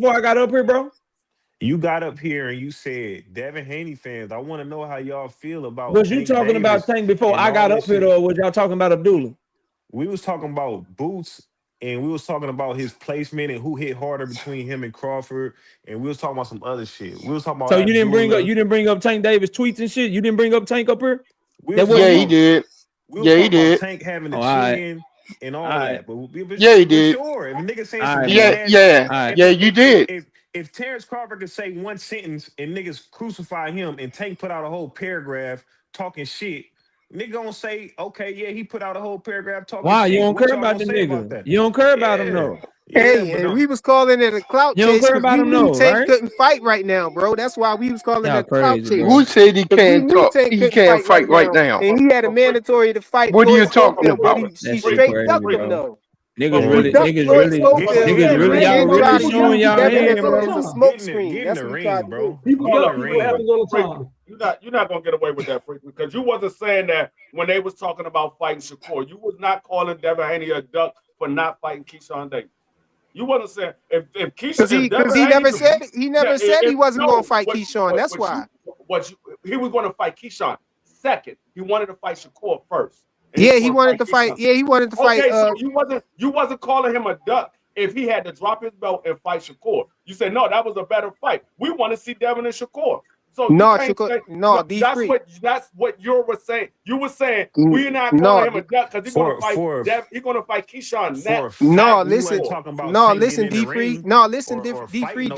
[SPEAKER 22] before I got up here, bro?
[SPEAKER 15] You got up here and you said, Devin Haney fans, I want to know how y'all feel about
[SPEAKER 22] Was you
[SPEAKER 15] Tank
[SPEAKER 22] talking about
[SPEAKER 15] Davis
[SPEAKER 22] Tank before
[SPEAKER 15] and
[SPEAKER 22] I
[SPEAKER 15] all
[SPEAKER 22] got up
[SPEAKER 15] this
[SPEAKER 22] here,
[SPEAKER 15] shit.
[SPEAKER 22] or was y'all talking about Abdullah?
[SPEAKER 15] We was talking about Boots, and we was talking about his placement and who hit harder between him and Crawford, and we was talking about some other shit. We was talking about
[SPEAKER 22] So you
[SPEAKER 15] Abdullah.
[SPEAKER 22] didn't bring up Tank Davis tweets and shit. You didn't bring up Tank up here.
[SPEAKER 15] We
[SPEAKER 22] That
[SPEAKER 15] was
[SPEAKER 22] wasn't
[SPEAKER 15] talking
[SPEAKER 16] Yeah, he
[SPEAKER 22] you.
[SPEAKER 15] about
[SPEAKER 16] did.
[SPEAKER 15] we was
[SPEAKER 16] Yeah, he
[SPEAKER 15] talking about
[SPEAKER 16] did.
[SPEAKER 15] Tank having the
[SPEAKER 22] Oh, all right.
[SPEAKER 15] chin and all
[SPEAKER 22] All
[SPEAKER 15] of
[SPEAKER 22] right.
[SPEAKER 15] that. But
[SPEAKER 16] Yeah, he
[SPEAKER 15] for
[SPEAKER 16] did.
[SPEAKER 15] sure, if a nigga saying
[SPEAKER 22] All
[SPEAKER 15] some
[SPEAKER 22] right,
[SPEAKER 15] mean
[SPEAKER 22] bro.
[SPEAKER 16] Yeah,
[SPEAKER 15] ass,
[SPEAKER 16] yeah,
[SPEAKER 22] All right.
[SPEAKER 16] yeah, you did.
[SPEAKER 15] if Terrence Crawford could say one sentence and niggas crucify him, and Tank put out a whole paragraph talking shit, nigga gonna say, okay, yeah, he put out a whole paragraph talking
[SPEAKER 22] Why you
[SPEAKER 15] shit.
[SPEAKER 22] don't
[SPEAKER 15] What
[SPEAKER 22] care
[SPEAKER 15] y'all
[SPEAKER 22] about
[SPEAKER 15] gonna
[SPEAKER 22] the
[SPEAKER 15] say about
[SPEAKER 22] nigga?
[SPEAKER 15] that?
[SPEAKER 22] You don't care about him
[SPEAKER 15] Yeah,
[SPEAKER 22] though.
[SPEAKER 15] yeah,
[SPEAKER 9] Hey,
[SPEAKER 15] but
[SPEAKER 9] and
[SPEAKER 15] no,
[SPEAKER 9] we was calling it a clout
[SPEAKER 22] You don't
[SPEAKER 9] chase
[SPEAKER 22] care
[SPEAKER 9] because
[SPEAKER 22] about
[SPEAKER 9] we
[SPEAKER 22] him
[SPEAKER 9] knew
[SPEAKER 22] though,
[SPEAKER 9] Tank
[SPEAKER 22] right?
[SPEAKER 9] couldn't fight right now, bro. That's why we was calling
[SPEAKER 22] Y'all
[SPEAKER 9] it a clout
[SPEAKER 22] crazy,
[SPEAKER 9] chase.
[SPEAKER 16] Who
[SPEAKER 22] bro.
[SPEAKER 16] said he
[SPEAKER 9] Because we
[SPEAKER 16] can't
[SPEAKER 9] knew
[SPEAKER 16] talk?
[SPEAKER 9] Tank
[SPEAKER 16] He
[SPEAKER 9] couldn't
[SPEAKER 16] can't
[SPEAKER 9] fight right
[SPEAKER 16] fight right
[SPEAKER 9] now.
[SPEAKER 16] now.
[SPEAKER 9] And he had a
[SPEAKER 7] But Freak,
[SPEAKER 9] mandatory to fight
[SPEAKER 16] What are you
[SPEAKER 9] Floyd
[SPEAKER 16] talking
[SPEAKER 9] Schofield, but
[SPEAKER 16] about?
[SPEAKER 22] That
[SPEAKER 9] he
[SPEAKER 22] shit
[SPEAKER 9] straight
[SPEAKER 22] crazy,
[SPEAKER 9] ducked
[SPEAKER 7] Freak,
[SPEAKER 9] him
[SPEAKER 22] bro.
[SPEAKER 9] though.
[SPEAKER 7] but
[SPEAKER 22] Niggas
[SPEAKER 9] He
[SPEAKER 7] Freak,
[SPEAKER 22] really,
[SPEAKER 9] ducked
[SPEAKER 22] niggas
[SPEAKER 9] Floyd
[SPEAKER 22] really,
[SPEAKER 15] get in the
[SPEAKER 9] Schofield
[SPEAKER 22] niggas
[SPEAKER 15] ring,
[SPEAKER 22] really,
[SPEAKER 9] and
[SPEAKER 22] y'all
[SPEAKER 15] bro.
[SPEAKER 9] then
[SPEAKER 22] really
[SPEAKER 9] tried to
[SPEAKER 22] showing
[SPEAKER 9] use
[SPEAKER 22] y'all
[SPEAKER 9] Devin as
[SPEAKER 22] hand,
[SPEAKER 9] a,
[SPEAKER 22] bro.
[SPEAKER 9] as a
[SPEAKER 15] Get
[SPEAKER 9] smoke
[SPEAKER 15] in the
[SPEAKER 9] screen.
[SPEAKER 15] get in
[SPEAKER 9] That's
[SPEAKER 15] the
[SPEAKER 9] what he tried
[SPEAKER 15] ring,
[SPEAKER 9] to do.
[SPEAKER 15] bro. Get in the ring.
[SPEAKER 7] Freak, you're not gonna get away with that, Freak, because you wasn't saying that when they was talking about fighting Shakur. You was not calling Devin Haney a duck for not fighting Keyshawn Davis. You wasn't saying if
[SPEAKER 9] Because
[SPEAKER 7] Devin
[SPEAKER 9] he
[SPEAKER 7] Haney
[SPEAKER 9] never
[SPEAKER 7] could
[SPEAKER 9] said
[SPEAKER 7] beat,
[SPEAKER 9] he
[SPEAKER 7] yeah,
[SPEAKER 9] never said he wasn't gonna
[SPEAKER 7] no,
[SPEAKER 9] fight Keyshawn. That's
[SPEAKER 7] what
[SPEAKER 9] why.
[SPEAKER 7] he was going to fight Keyshawn second. He wanted to fight Shakur first, and he
[SPEAKER 9] Yeah,
[SPEAKER 7] was
[SPEAKER 9] he
[SPEAKER 7] going to
[SPEAKER 9] wanted
[SPEAKER 7] fight
[SPEAKER 9] to fight.
[SPEAKER 7] Keyshawn.
[SPEAKER 9] Yeah, he wanted to fight.
[SPEAKER 7] Okay, so you wasn't calling him a duck if he had to drop his belt and fight Shakur. You said no, that was a better fight. We want to see Devin and Shakur. So
[SPEAKER 9] No,
[SPEAKER 7] you can't say
[SPEAKER 9] no,
[SPEAKER 7] that's what you were saying. You were saying we're not calling him a duck because he's gonna fight. He's gonna fight Keyshawn.
[SPEAKER 9] No, listen. No, listen, D-Free. No, listen, D-Free.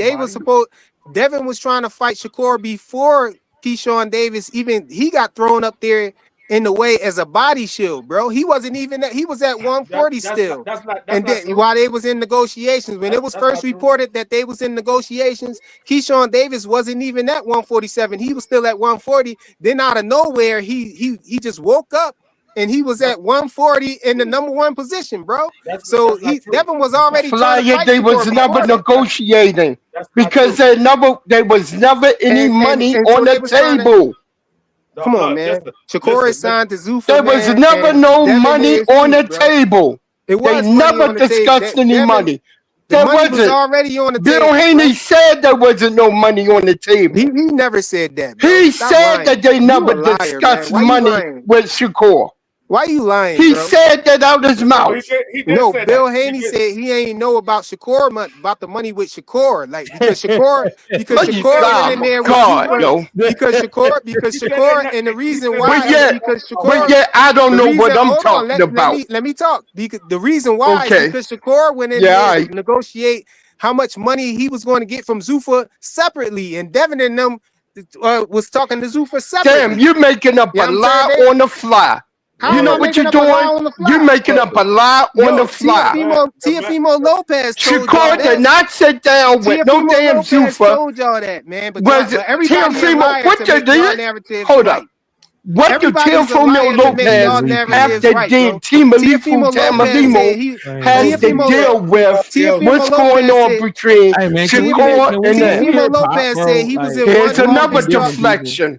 [SPEAKER 9] Devin was trying to fight Shakur before Keyshawn Davis. Even he got thrown up there in the way as a body shield, bro. He wasn't even that. He was at 140 still. And then while they was in negotiations, when it was first reported that they was in negotiations, Keyshawn Davis wasn't even at 147. He was still at 140. Then out of nowhere, he just woke up and he was at 140 in the number one position, bro. Devin was already trying to fight
[SPEAKER 16] they was never negotiating because there was never any money on the table.
[SPEAKER 9] Come on, man. Shakur is signed to Zuffa.
[SPEAKER 16] There was never no money on the table. They never discussed any money. There wasn't.
[SPEAKER 9] Already on the
[SPEAKER 16] Bill Haney said there wasn't no money on the table.
[SPEAKER 9] He never said that.
[SPEAKER 16] He said that they never discussed money with Shakur.
[SPEAKER 9] Why you lying?
[SPEAKER 16] He said that out his mouth.
[SPEAKER 9] No, Bill Haney said he ain't know about Shakur about the money with Shakur, like because Shakur went in there with Shakur, and the reason why because Shakur.
[SPEAKER 16] But yet I don't know what I'm talking about.
[SPEAKER 9] Let me talk. Because the reason why is because Shakur went in there to negotiate how much money he was going to get from Zuffa separately, and Devin and them was talking to Zuffa separately.
[SPEAKER 16] Damn, you're making up a lie on the fly. You know what you're doing? You're making up a lie on the fly.
[SPEAKER 9] Teofimo Lopez told
[SPEAKER 16] Shakur did not sit down with no damn Zuffa.
[SPEAKER 9] Told y'all that, man. But
[SPEAKER 16] Teofimo, what you did? Hold up. What do Teofimo Lopez have to do? Timalifu Tamalimo has to deal with what's going on between Shakur and that?
[SPEAKER 9] Teofimo Lopez said he was in
[SPEAKER 16] Here's another deflection.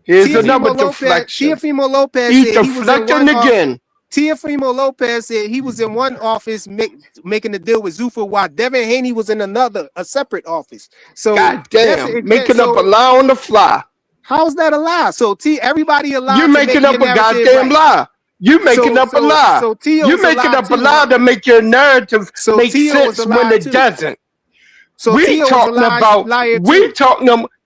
[SPEAKER 16] Here's another deflection.
[SPEAKER 9] Teofimo Lopez
[SPEAKER 16] He's deflecting again.
[SPEAKER 9] Teofimo Lopez said he was in one office making a deal with Zuffa while Devin Haney was in a separate office. So
[SPEAKER 16] God damn, making up a lie on the fly.
[SPEAKER 9] How's that a lie? So everybody allowed.
[SPEAKER 16] You're making up a goddamn lie. You're making up a lie. You're making up a lie to make your narrative make sense when it doesn't. We talking about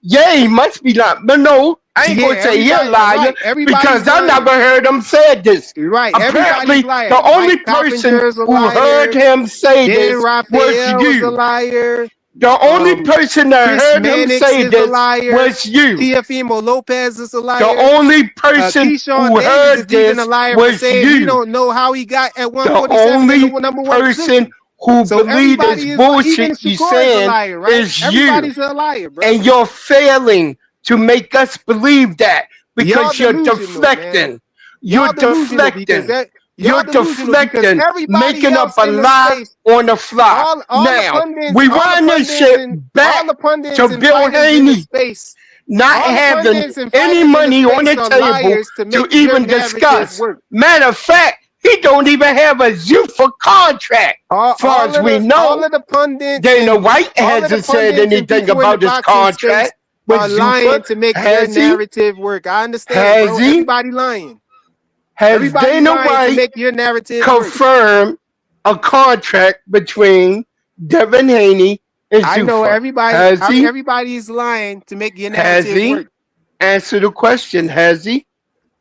[SPEAKER 16] he must be lying. But no, I ain't gonna say he's a liar because I never heard him say this.
[SPEAKER 9] Right.
[SPEAKER 16] Apparently, the only person who heard him say this was you. The only person that heard him say this was you.
[SPEAKER 9] Teofimo Lopez is a liar.
[SPEAKER 16] The only person who heard this was you.
[SPEAKER 9] You don't know how he got at 147.
[SPEAKER 16] The only person who believe this bullshit he's saying is you.
[SPEAKER 9] A liar, bro.
[SPEAKER 16] And you're failing to make us believe that because you're deflecting. You're deflecting. You're deflecting, making up a lie on the fly. Now, we run this shit back to Bill Haney not having any money on the table to even discuss. Matter of fact, he don't even have a Zuffa contract, as far as we know. Dana White hasn't said anything about this contract.
[SPEAKER 9] But lying to make their narrative work. I understand, bro. Everybody lying.
[SPEAKER 16] Has Dana White confirmed a contract between Devin Haney and Zuffa?
[SPEAKER 9] I know everybody's lying to make your narrative work.
[SPEAKER 16] Answer the question. Has he?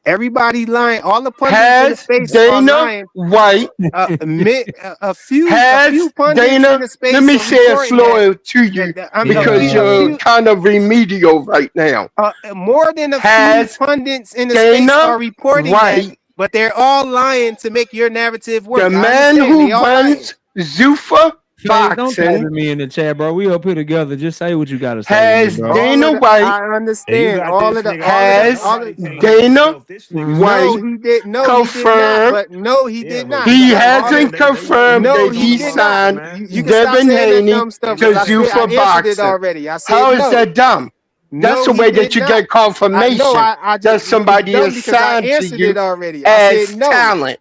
[SPEAKER 9] Everybody lying. All the pundits in the space are lying.
[SPEAKER 16] White.
[SPEAKER 9] A few pundits in the space.
[SPEAKER 16] Let me say it slower to you because you're kind of remedial right now.
[SPEAKER 9] More than a few pundits in the space are reporting that, but they're all lying to make your narrative work.
[SPEAKER 16] The man who runs Zuffa boxing.
[SPEAKER 22] Don't talk to me in the chat, bro. We up here together. Just say what you gotta say.
[SPEAKER 16] Has Dana White?
[SPEAKER 9] I understand all of the.
[SPEAKER 16] Has Dana White confirmed?
[SPEAKER 9] No, he did not.
[SPEAKER 16] He hasn't confirmed that he signed Devin Haney to Zuffa boxing. How is that dumb? That's the way that you get confirmation that somebody is signed to you as talent.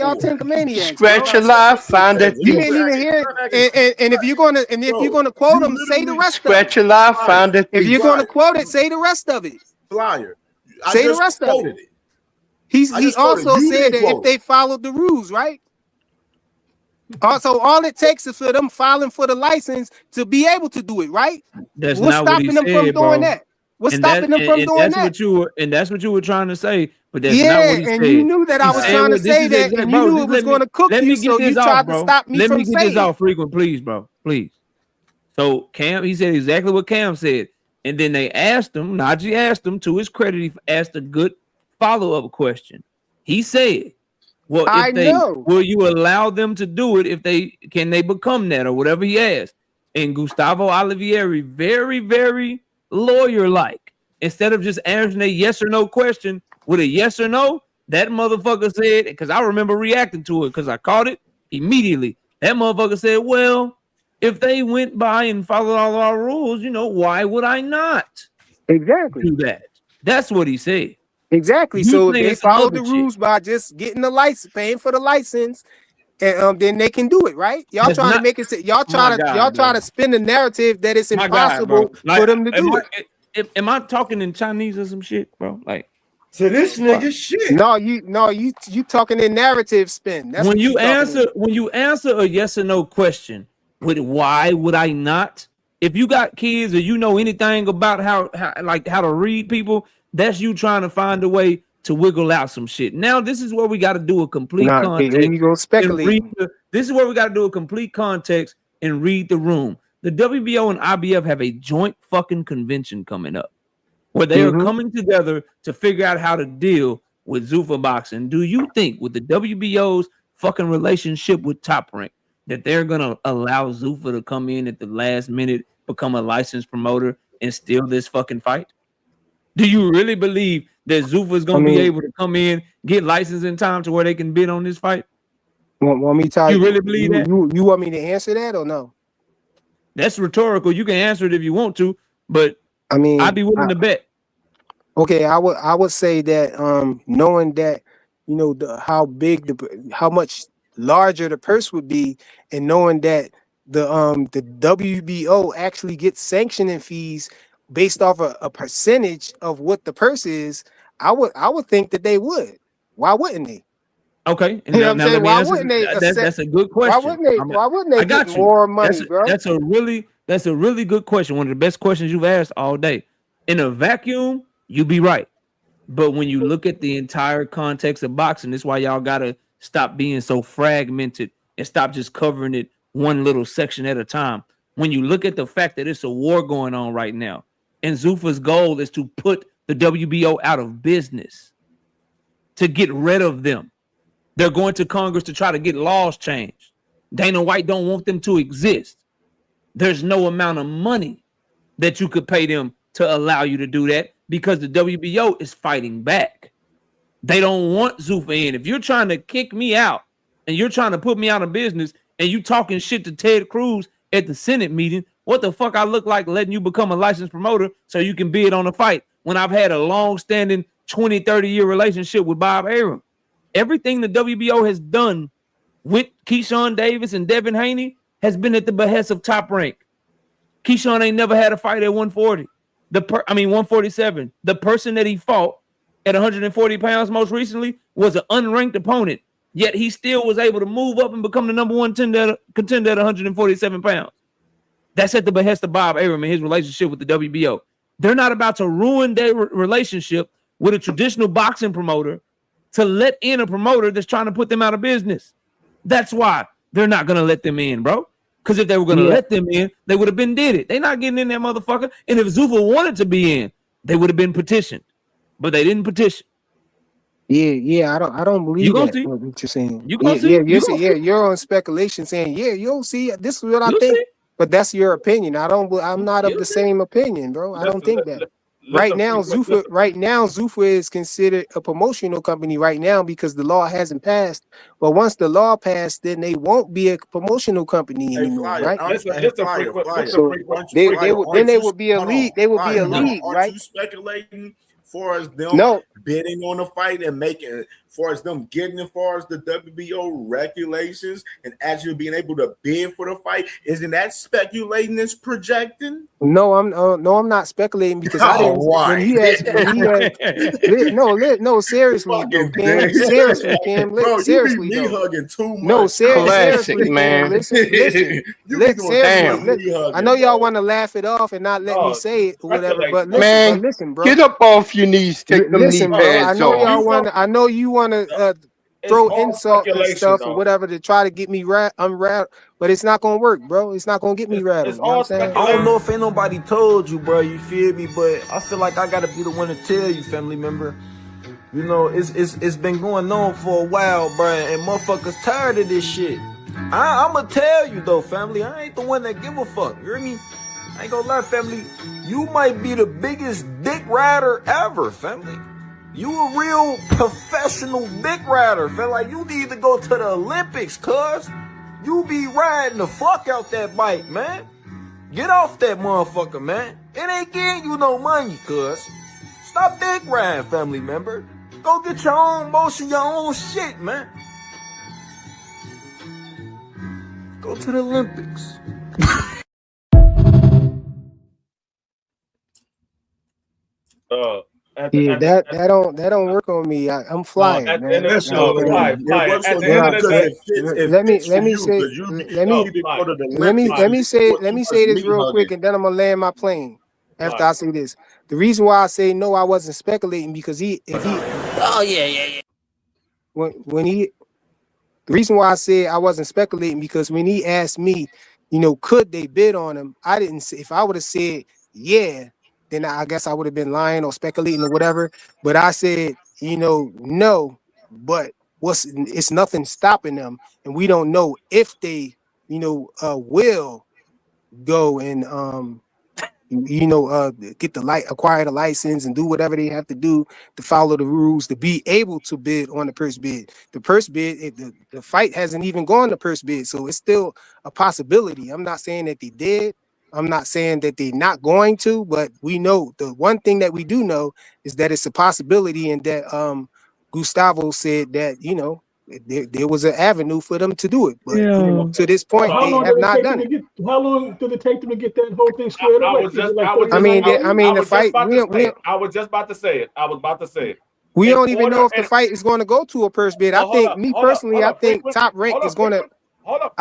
[SPEAKER 9] y'all Tinkamaniacs.
[SPEAKER 16] Scratch a lie, find a
[SPEAKER 9] You
[SPEAKER 16] thief.
[SPEAKER 9] didn't even hear it. And if you're gonna quote them, say the rest of
[SPEAKER 16] Scratch
[SPEAKER 9] it.
[SPEAKER 16] a lie, find a thief.
[SPEAKER 9] If you're gonna quote it, say the rest of it.
[SPEAKER 17] Flyer.
[SPEAKER 9] Say the rest of it. He also said that if they followed the rules, right? Also, all it takes is for them filing for the license to be able to do it, right?
[SPEAKER 22] That's
[SPEAKER 9] What's
[SPEAKER 22] not what he
[SPEAKER 9] stopping them
[SPEAKER 22] said,
[SPEAKER 9] from
[SPEAKER 22] bro.
[SPEAKER 9] doing that? What's stopping them from doing that?
[SPEAKER 22] And that's what you were trying to say. but that's not what he said.
[SPEAKER 9] And you knew that I was trying to say that, and you knew it was going to cook you, so you tried to stop me from saying.
[SPEAKER 22] Let me get this off, frequent, please, bro, please. So Cam, he said exactly what Cam said, and then they asked him. Najee asked him, to his credit, he asked a good follow-up question. He said, "Well, will you allow them to do it if they become that or whatever?" He asked, and Gustavo Olivieri, very, very lawyer-like, instead of just answering a yes or no question with a yes or no, that motherfucker said, because I remember reacting to it because I caught it immediately. That motherfucker said, "Well, if they went by and followed all our rules, why would I not do that?" That's what he said.
[SPEAKER 9] Exactly. So if they follow the rules by just getting the license, paying for the license, and then they can do it, right? Y'all trying to make it. Y'all try to spin the narrative that it's impossible for them to do
[SPEAKER 22] it. Am I talking in Chinese or some shit, bro? Like
[SPEAKER 16] to this nigga shit.
[SPEAKER 9] No, you talking in narrative spin. That's
[SPEAKER 22] when you answer a yes or no question with why would I not? If you got kids or you know anything about how to read people, that's you trying to find a way to wiggle out some shit. Now this is where we got to do a complete context.
[SPEAKER 9] You go speculate.
[SPEAKER 22] This is where we got to do a complete context and read the room. The WBO and IBF have a joint fucking convention coming up where they are coming together to figure out how to deal with Zuffa boxing. Do you think with the WBO's fucking relationship with Top Rank that they're gonna allow Zuffa to come in at the last minute, become a licensed promoter, and steal this fucking fight? Do you really believe that Zuffa is gonna be able to come in, get licensed in time to where they can bid on this fight?
[SPEAKER 9] Want me to tell you?
[SPEAKER 22] You really believe that?
[SPEAKER 9] You want me to answer that or no?
[SPEAKER 22] That's rhetorical. You can answer it if you want to, but I'd be willing to bet.
[SPEAKER 9] Okay, I would say that knowing that how much larger the purse would be, and knowing that the WBO actually gets sanctioning fees based off a percentage of what the purse is, I would think that they would. Why wouldn't they?
[SPEAKER 22] Okay,
[SPEAKER 9] you know what I'm saying? Why wouldn't they?
[SPEAKER 22] That's a good question.
[SPEAKER 9] Why wouldn't they get more money, bro?
[SPEAKER 22] That's a really good question. One of the best questions you've asked all day. In a vacuum, you'd be right. But when you look at the entire context of boxing, that's why y'all gotta stop being so fragmented and stop just covering it one little section at a time. When you look at the fact that it's a war going on right now, and Zuffa's goal is to put the WBO out of business, to get rid of them. They're going to Congress to try to get laws changed. Dana White don't want them to exist. There's no amount of money that you could pay them to allow you to do that because the WBO is fighting back. They don't want Zuffa in. If you're trying to kick me out and you're trying to put me out of business and you talking shit to Ted Cruz at the Senate meeting, what the fuck I look like letting you become a licensed promoter so you can bid on a fight when I've had a long-standing 20, 30-year relationship with Bob Arum? Everything the WBO has done with Keyshawn Davis and Devin Haney has been at the behest of Top Rank. Keyshawn ain't never had a fight at 140. 147. The person that he fought at 140 pounds most recently was an unranked opponent, yet he still was able to move up and become the number one contender at 147 pounds. That's at the behest of Bob Arum and his relationship with the WBO. They're not about to ruin their relationship with a traditional boxing promoter to let in a promoter that's trying to put them out of business. That's why they're not going to let them in, bro. Because if they were going to let them in, they would have been did it. They're not getting in that motherfucker. And if Zuffa wanted to be in, they would have been petitioned. But they didn't petition.
[SPEAKER 9] Yeah, I don't believe
[SPEAKER 22] you gonna
[SPEAKER 9] that.
[SPEAKER 22] See?
[SPEAKER 9] What you're saying.
[SPEAKER 22] You gonna see?
[SPEAKER 9] You're on speculation saying, you'll see. This is what I think. See? But that's your opinion. I'm not of the same opinion, bro. I don't think that. Right now, Zuffa is considered a promotional company right now because the law hasn't passed. But once the law passed, then they won't be a promotional company anymore, right?
[SPEAKER 17] So
[SPEAKER 9] they would be a league. They would be a league, right?
[SPEAKER 17] Are you speculating for us them bidding on the fight and making far as them getting as far as the WBO regulations and actually being able to bid for the fight? Isn't that speculating is projecting?
[SPEAKER 9] No, I'm not speculating because I didn't. When he has, no, seriously though, Cam. Seriously, Cam.
[SPEAKER 17] Bro,
[SPEAKER 9] Seriously
[SPEAKER 17] you be me
[SPEAKER 9] though.
[SPEAKER 17] hugging too much.
[SPEAKER 9] No, seriously,
[SPEAKER 17] Classic,
[SPEAKER 9] Cam. Listen.
[SPEAKER 17] you be doing
[SPEAKER 9] Seriously,
[SPEAKER 17] me hugging,
[SPEAKER 9] I know y'all
[SPEAKER 17] bro.
[SPEAKER 9] want to laugh it off and not let me say it or whatever, but
[SPEAKER 16] Man,
[SPEAKER 9] listen, bro.
[SPEAKER 16] get up off your knees, take them knee
[SPEAKER 9] Listen, bro. I
[SPEAKER 16] pads
[SPEAKER 9] know
[SPEAKER 16] off.
[SPEAKER 9] y'all want. I know you want to throw insult and stuff or whatever to try to get me unrattled, but it's not gonna work, bro. It's not gonna get me rattled. You know what I'm saying?
[SPEAKER 6] I don't know if ain't nobody told you, bro. You feel me? But I feel like I gotta be the one to tell you, family member. You know, it's been going on for a while, bro, and motherfuckers tired of this shit. I'ma tell you though, family. I ain't the one that give a fuck. You hear me? I ain't gonna lie, family. You might be the biggest dick rider ever, family. You a real professional dick rider, feel like you need to go to the Olympics, cuz. You be riding the fuck out that bike, man. Get off that motherfucker, man. It ain't getting you no money, cuz. Stop dick riding, family member. Go get your own motion, your own shit, man. Go to the Olympics.
[SPEAKER 9] Yeah, that don't work on me. I'm flying, man.
[SPEAKER 17] Let me say
[SPEAKER 9] this real quick, and then I'm gonna land my plane. After I say this, the reason why I say no, I wasn't speculating because the reason why I said I wasn't speculating because when he asked me, could they bid on him, I didn't say. If I would have said yeah, then I guess I would have been lying or speculating or whatever. But I said, no, but it's nothing stopping them, and we don't know if they, will go and get acquire the license and do whatever they have to do to follow the rules to be able to bid on the purse bid. The purse bid, the fight hasn't even gone to purse bid, so it's still a possibility. I'm not saying that they did. I'm not saying that they're not going to, but we know the one thing that we do know is that it's a possibility, and that Gustavo said that there was an avenue for them to do it, but to this point they have not done it.
[SPEAKER 21] How long did it take them to get that whole thing squared away?
[SPEAKER 7] I was just about to say it.
[SPEAKER 9] We don't even know if the fight is going to go to a purse bid. I think, I think Top Rank is going to.
[SPEAKER 7] Hold up.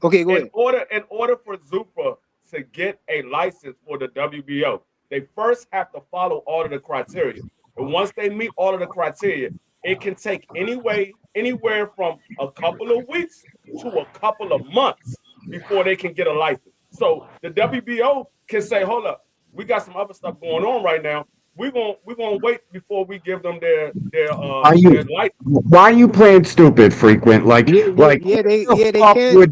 [SPEAKER 9] Okay, go ahead.
[SPEAKER 7] In order for Zuffa to get a license for the WBO, they first have to follow all of the criteria. And once they meet all of the criteria, it can take anywhere from a couple of weeks to a couple of months before they can get a license. So the WBO can say, hold up, we got some other stuff going on right now. We're gonna wait before we give them their license.
[SPEAKER 19] Why are you playing stupid, frequent? They can with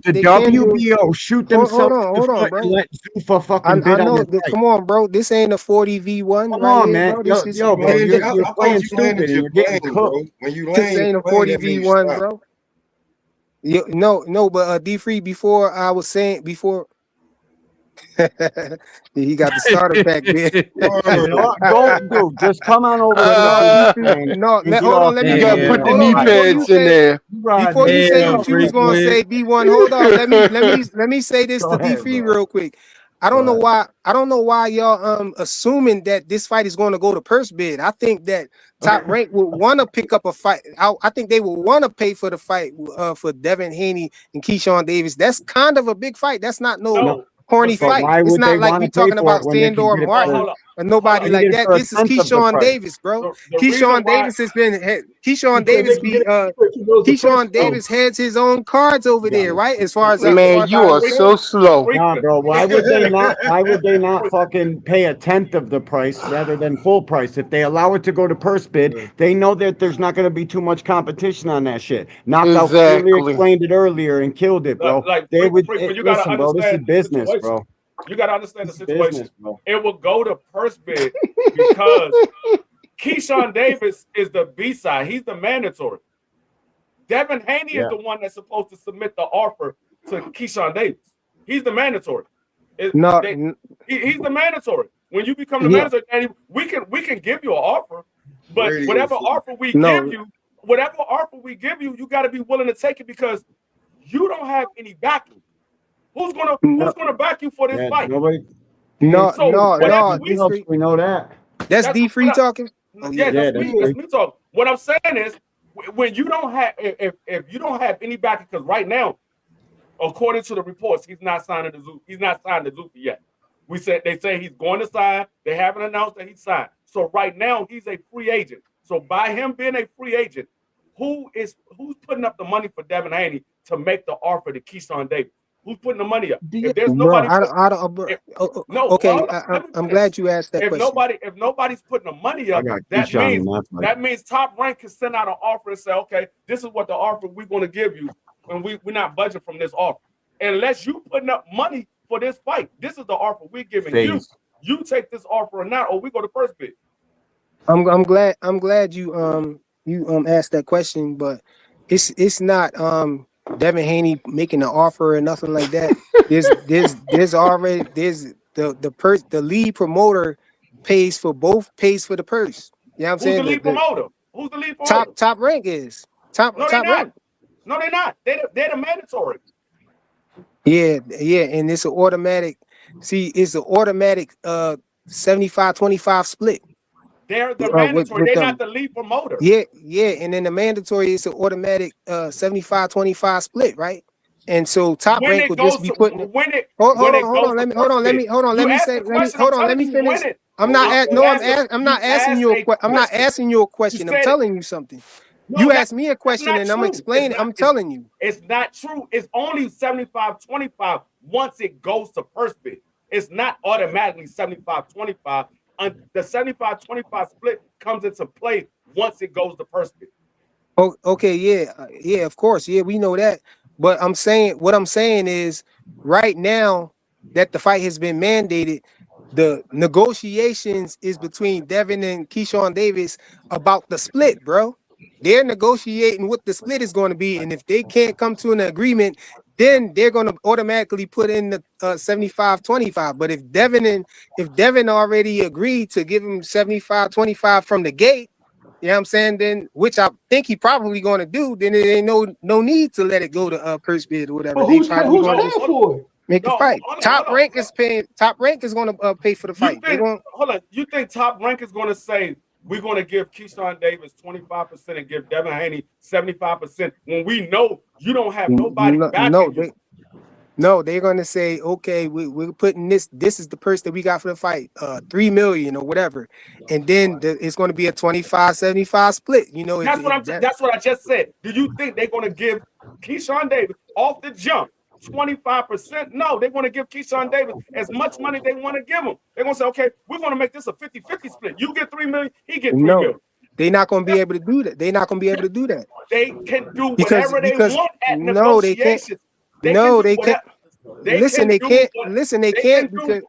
[SPEAKER 19] the WBO shoot themselves in the foot and let Zuffa fucking bid on the fight.
[SPEAKER 9] Come on, bro. This ain't a 40v1.
[SPEAKER 19] Come on, man. Bro, you're playing stupid and you're getting cooked.
[SPEAKER 9] This ain't a 40v1, bro. No, but D-Free, before I was saying he got the starter pack there.
[SPEAKER 19] Dude, just come on over.
[SPEAKER 9] Hold on. Let me
[SPEAKER 16] put the knee pads in there.
[SPEAKER 9] Before you say what you was gonna say, B1. Hold on. Let me say this to D3 real quick. I don't know why y'all assuming that this fight is going to go to purse bid. I think that Top Rank would want to pick up a fight. I think they would want to pay for the fight for Devin Haney and Keyshawn Davis. That's kind of a big fight. That's not no corny fight. It's not like we talking about Sandor Martin or nobody like that. This is Keyshawn Davis, bro. Keyshawn Davis has been Keyshawn Davis has his own cards over there, right? As far as
[SPEAKER 16] you are so slow.
[SPEAKER 19] Nah, bro. Why would they not? Why would they not fucking pay a tenth of the price rather than full price? If they allow it to go to purse bid, they know that there's not going to be too much competition on that shit. Knockout clearly explained it earlier and killed it, bro. They would listen, bro. This is business, bro.
[SPEAKER 7] You got to understand the situation. It will go to purse bid because Keyshawn Davis is the B-side. He's the mandatory. Devin Haney is the one that's supposed to submit the offer to Keyshawn Davis. He's the mandatory. He's the mandatory. When you become the mandatory, and we can give you an offer, But
[SPEAKER 18] Radio
[SPEAKER 7] whatever
[SPEAKER 18] free.
[SPEAKER 7] offer we give you, you got to be willing to take it because you don't have any backing. Who's gonna back you for this
[SPEAKER 19] Yeah,
[SPEAKER 7] fight?
[SPEAKER 19] nobody.
[SPEAKER 9] No,
[SPEAKER 7] So
[SPEAKER 9] no,
[SPEAKER 7] whatever
[SPEAKER 9] no.
[SPEAKER 7] we,
[SPEAKER 9] D3.
[SPEAKER 19] We know that.
[SPEAKER 9] That's
[SPEAKER 7] that's
[SPEAKER 9] D3
[SPEAKER 7] what I,
[SPEAKER 9] talking. Oh
[SPEAKER 7] yeah,
[SPEAKER 9] yeah.
[SPEAKER 7] that's me.
[SPEAKER 19] that's
[SPEAKER 7] That's me talking. What I'm saying is, when you don't have, if you don't have any backing, because right now, according to the reports, he's not signing the Zufi. He's not signed the Zufi yet. They say he's going to sign. They haven't announced that he signed. So right now he's a free agent. So by him being a free agent, who's putting up the money for Devin Haney to make the offer to Keyshawn Davis? Who's putting the money up? If there's
[SPEAKER 9] Bro,
[SPEAKER 7] nobody,
[SPEAKER 9] okay. I'm glad you asked that question.
[SPEAKER 7] If nobody's putting the money
[SPEAKER 19] I
[SPEAKER 7] up,
[SPEAKER 19] got
[SPEAKER 7] that
[SPEAKER 19] Keyshawn in that fight.
[SPEAKER 7] means Top Rank can send out an offer and say, okay, this is what the offer we're going to give you, and we're not budging from this offer. Unless you putting up money for this fight, this is the offer we're giving you. You take this offer or not, or we go to first bid.
[SPEAKER 9] I'm glad you asked that question, but it's not Devin Haney making an offer or nothing like that. There's already the lead promoter pays for the purse. You know what I'm saying?
[SPEAKER 7] Who's the lead promoter? Who's the lead promoter?
[SPEAKER 9] Top Rank is top.
[SPEAKER 7] No,
[SPEAKER 9] top
[SPEAKER 7] they're
[SPEAKER 9] rank.
[SPEAKER 7] not. No, they're not. They're the mandatory.
[SPEAKER 9] Yeah, and it's an automatic. See, it's an automatic 75-25 split.
[SPEAKER 7] They're the mandatory. They're not the lead promoter.
[SPEAKER 9] Yeah, and then the mandatory is an automatic 75-25 split, right? And so Top Rank will just be putting. Hold on. Let me finish. I'm not asking you a question. I'm telling you something. You asked me a question and I'm explaining. I'm telling you.
[SPEAKER 7] It's not true. It's only 75-25 once it goes to first bid. It's not automatically 75-25. The 75-25 split comes into play once it goes to first bid.
[SPEAKER 9] Oh, okay, yeah, of course, yeah, we know that. But what I'm saying is, right now that the fight has been mandated, the negotiations is between Devin and Keyshawn Davis about the split, bro. They're negotiating what the split is going to be, and if they can't come to an agreement, then they're going to automatically put in the 75-25. But if Devin already agreed to give him 75-25 from the gate, you know what I'm saying? Then, which I think he probably going to do, then there ain't no need to let it go to first bid or whatever.
[SPEAKER 21] But who's paying for it?
[SPEAKER 9] Make the fight. Top Rank is paying. Top Rank is going to pay for the fight.
[SPEAKER 7] Hold on. You think Top Rank is going to say we're going to give Keyshawn Davis 25% and give Devin Haney 75% when we know you don't have nobody backing you?
[SPEAKER 9] No, they're going to say, okay, we're putting this. This is the purse that we got for the fight, $3 million or whatever, and then it's going to be a 25-75 split. You know,
[SPEAKER 7] that's what I just said. Do you think they're going to give Keyshawn Davis off the jump 25%? No, they're going to give Keyshawn Davis as much money they want to give him. They're going to say, okay, we're going to make this a 50-50 split. You get $3 million, he get $3 million.
[SPEAKER 9] They're not going to be able to do that. They're not going to be able to do that.
[SPEAKER 7] They can do whatever they want at negotiations.
[SPEAKER 9] No, they can't. They can't. Listen, they can't. Listen, they can't because.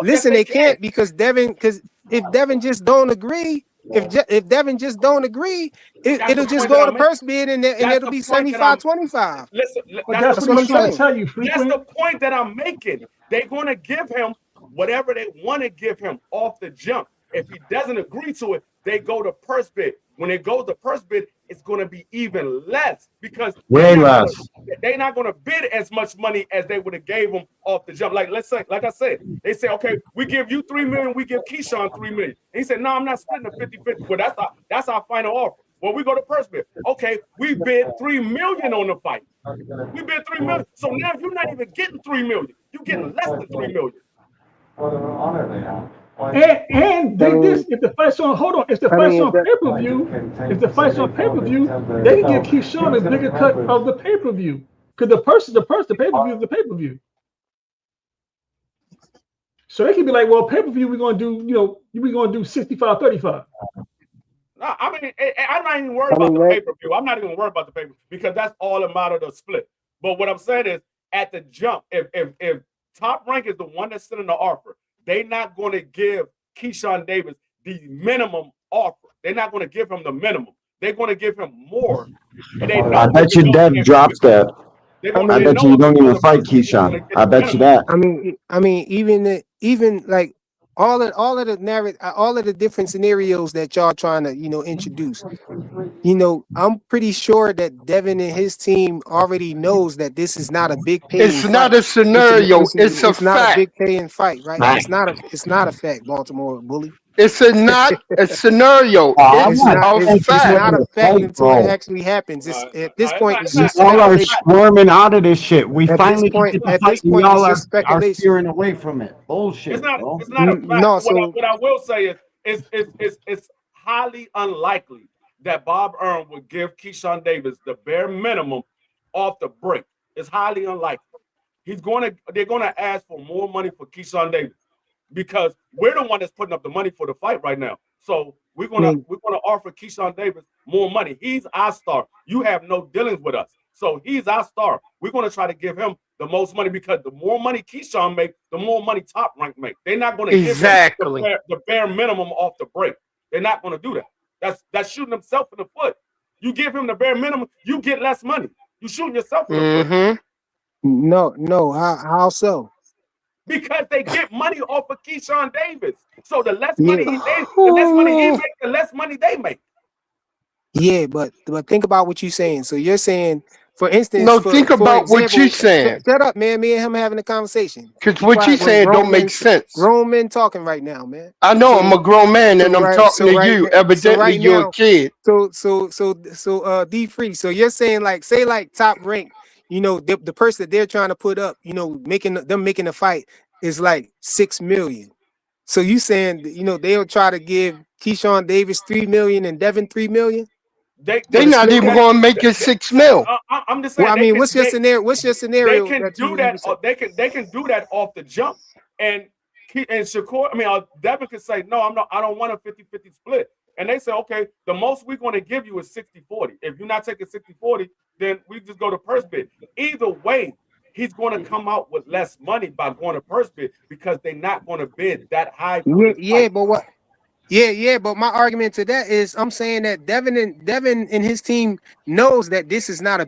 [SPEAKER 9] Listen, they can't because Devin. Because if Devin just don't agree, if Devin just don't agree, it'll just go to first bid and it'll be 75-25.
[SPEAKER 7] Listen,
[SPEAKER 21] that's what I'm trying to tell you.
[SPEAKER 7] That's the point that I'm making. They're going to give him whatever they want to give him off the jump. If he doesn't agree to it, they go to first bid. When it goes to first bid, it's going to be even less because
[SPEAKER 19] way less.
[SPEAKER 7] They're not going to bid as much money as they would have gave him off the jump. Like I said, they say, okay, we give you $3 million, we give Keyshawn $3 million. And he said, no, I'm not splitting the 50-50. Well, that's our final offer. Well, we go to first bid. Okay, we bid $3 million on the fight. We bid $3 million. So now you're not even getting $3 million. You're getting less than $3 million.
[SPEAKER 21] And if the fight's on, hold on, if the fight's on pay-per-view, they can give Keyshawn a bigger cut of the pay-per-view. Because the pay-per-view is the pay-per-view. So they can be like, well, pay-per-view, we're gonna do 65-35.
[SPEAKER 7] No, I mean, I'm not even worried about the pay-per-view. I'm not even worried about the pay-per-view because that's all a matter of the split. But what I'm saying is, at the jump, if Top Rank is the one that's sending the offer, they're not going to give Keyshawn Davis the minimum offer. They're not going to give him the minimum. They're going to give him more. And
[SPEAKER 19] I bet you Dev drops that. I bet you don't even fight Keyshawn. I bet you that.
[SPEAKER 9] I mean, even like all of the narrative, all of the different scenarios that y'all trying to introduce. I'm pretty sure that Devin and his team already knows that this is not a big paying
[SPEAKER 16] It's not
[SPEAKER 9] fight.
[SPEAKER 16] a scenario. It's a
[SPEAKER 9] It's not a
[SPEAKER 16] fact.
[SPEAKER 9] big paying fight, right? It's not a fact, Baltimore Bully.
[SPEAKER 16] It's not a scenario.
[SPEAKER 19] I'm
[SPEAKER 9] It's
[SPEAKER 16] It's
[SPEAKER 19] not
[SPEAKER 9] not.
[SPEAKER 16] a
[SPEAKER 9] It's
[SPEAKER 16] fact.
[SPEAKER 9] not a
[SPEAKER 19] the
[SPEAKER 9] fact
[SPEAKER 19] fight,
[SPEAKER 9] until it
[SPEAKER 19] bro.
[SPEAKER 9] actually happens. It's at this point. It's
[SPEAKER 19] You
[SPEAKER 9] just
[SPEAKER 19] all are
[SPEAKER 9] speculation.
[SPEAKER 19] squirming out of this shit. We
[SPEAKER 9] At this
[SPEAKER 19] finally can
[SPEAKER 9] point,
[SPEAKER 19] get the fight, and
[SPEAKER 9] it's
[SPEAKER 19] y'all
[SPEAKER 9] just
[SPEAKER 19] are
[SPEAKER 9] speculation.
[SPEAKER 19] steering away from it. Bullshit, bro.
[SPEAKER 7] It's not a fact.
[SPEAKER 9] No,
[SPEAKER 7] What I will say is it's highly unlikely that Bob Earl would give Keyshawn Davis the bare minimum off the break. It's highly unlikely. They're gonna ask for more money for Keyshawn Davis because we're the one that's putting up the money for the fight right now. So we're gonna offer Keyshawn Davis more money. He's our star. You have no dealings with us. So he's our star. We're gonna try to give him the most money because the more money Keyshawn make, the more money Top Rank make. They're not gonna give him the bare minimum off the break. They're not gonna do that. That's shooting himself in the foot. You give him the bare minimum, you get less money. You shooting yourself in the foot.
[SPEAKER 9] No. How so?
[SPEAKER 7] Because they get money off of Keyshawn Davis. So the less
[SPEAKER 9] Yeah.
[SPEAKER 7] money he makes, the less money they make.
[SPEAKER 9] Yeah, but think about what you're saying. So you're saying, for instance,
[SPEAKER 16] No, think
[SPEAKER 9] for
[SPEAKER 16] about what
[SPEAKER 9] example,
[SPEAKER 16] you're saying.
[SPEAKER 9] shut up, man. Me and him having a conversation.
[SPEAKER 16] Because what you're saying don't make sense.
[SPEAKER 9] Grown men talking right now, man.
[SPEAKER 16] I know I'm a grown man and I'm talking to you. Evidently, you're a kid.
[SPEAKER 9] So D free. So you're saying say Top Rank, the person that they're trying to put up, making the fight is like 6 million. So you saying they'll try to give Keyshawn Davis 3 million and Devin 3 million?
[SPEAKER 16] They're not even going to make it 6 mil.
[SPEAKER 7] I'm just saying.
[SPEAKER 9] Well, I mean, what's your scenario? What's your scenario?
[SPEAKER 7] They can
[SPEAKER 9] that
[SPEAKER 7] do
[SPEAKER 9] you
[SPEAKER 7] that.
[SPEAKER 9] say?
[SPEAKER 7] They can do that off the jump. And Shakur, Devin could say, no, I don't want a 50-50 split. And they say, okay, the most we're going to give you is 60-40. If you're not taking 60-40, then we just go to purse bid. Either way, he's going to come out with less money by going to purse bid because they're not going to bid that high.
[SPEAKER 9] But my argument to that is I'm saying that Devin and his team knows that this is not a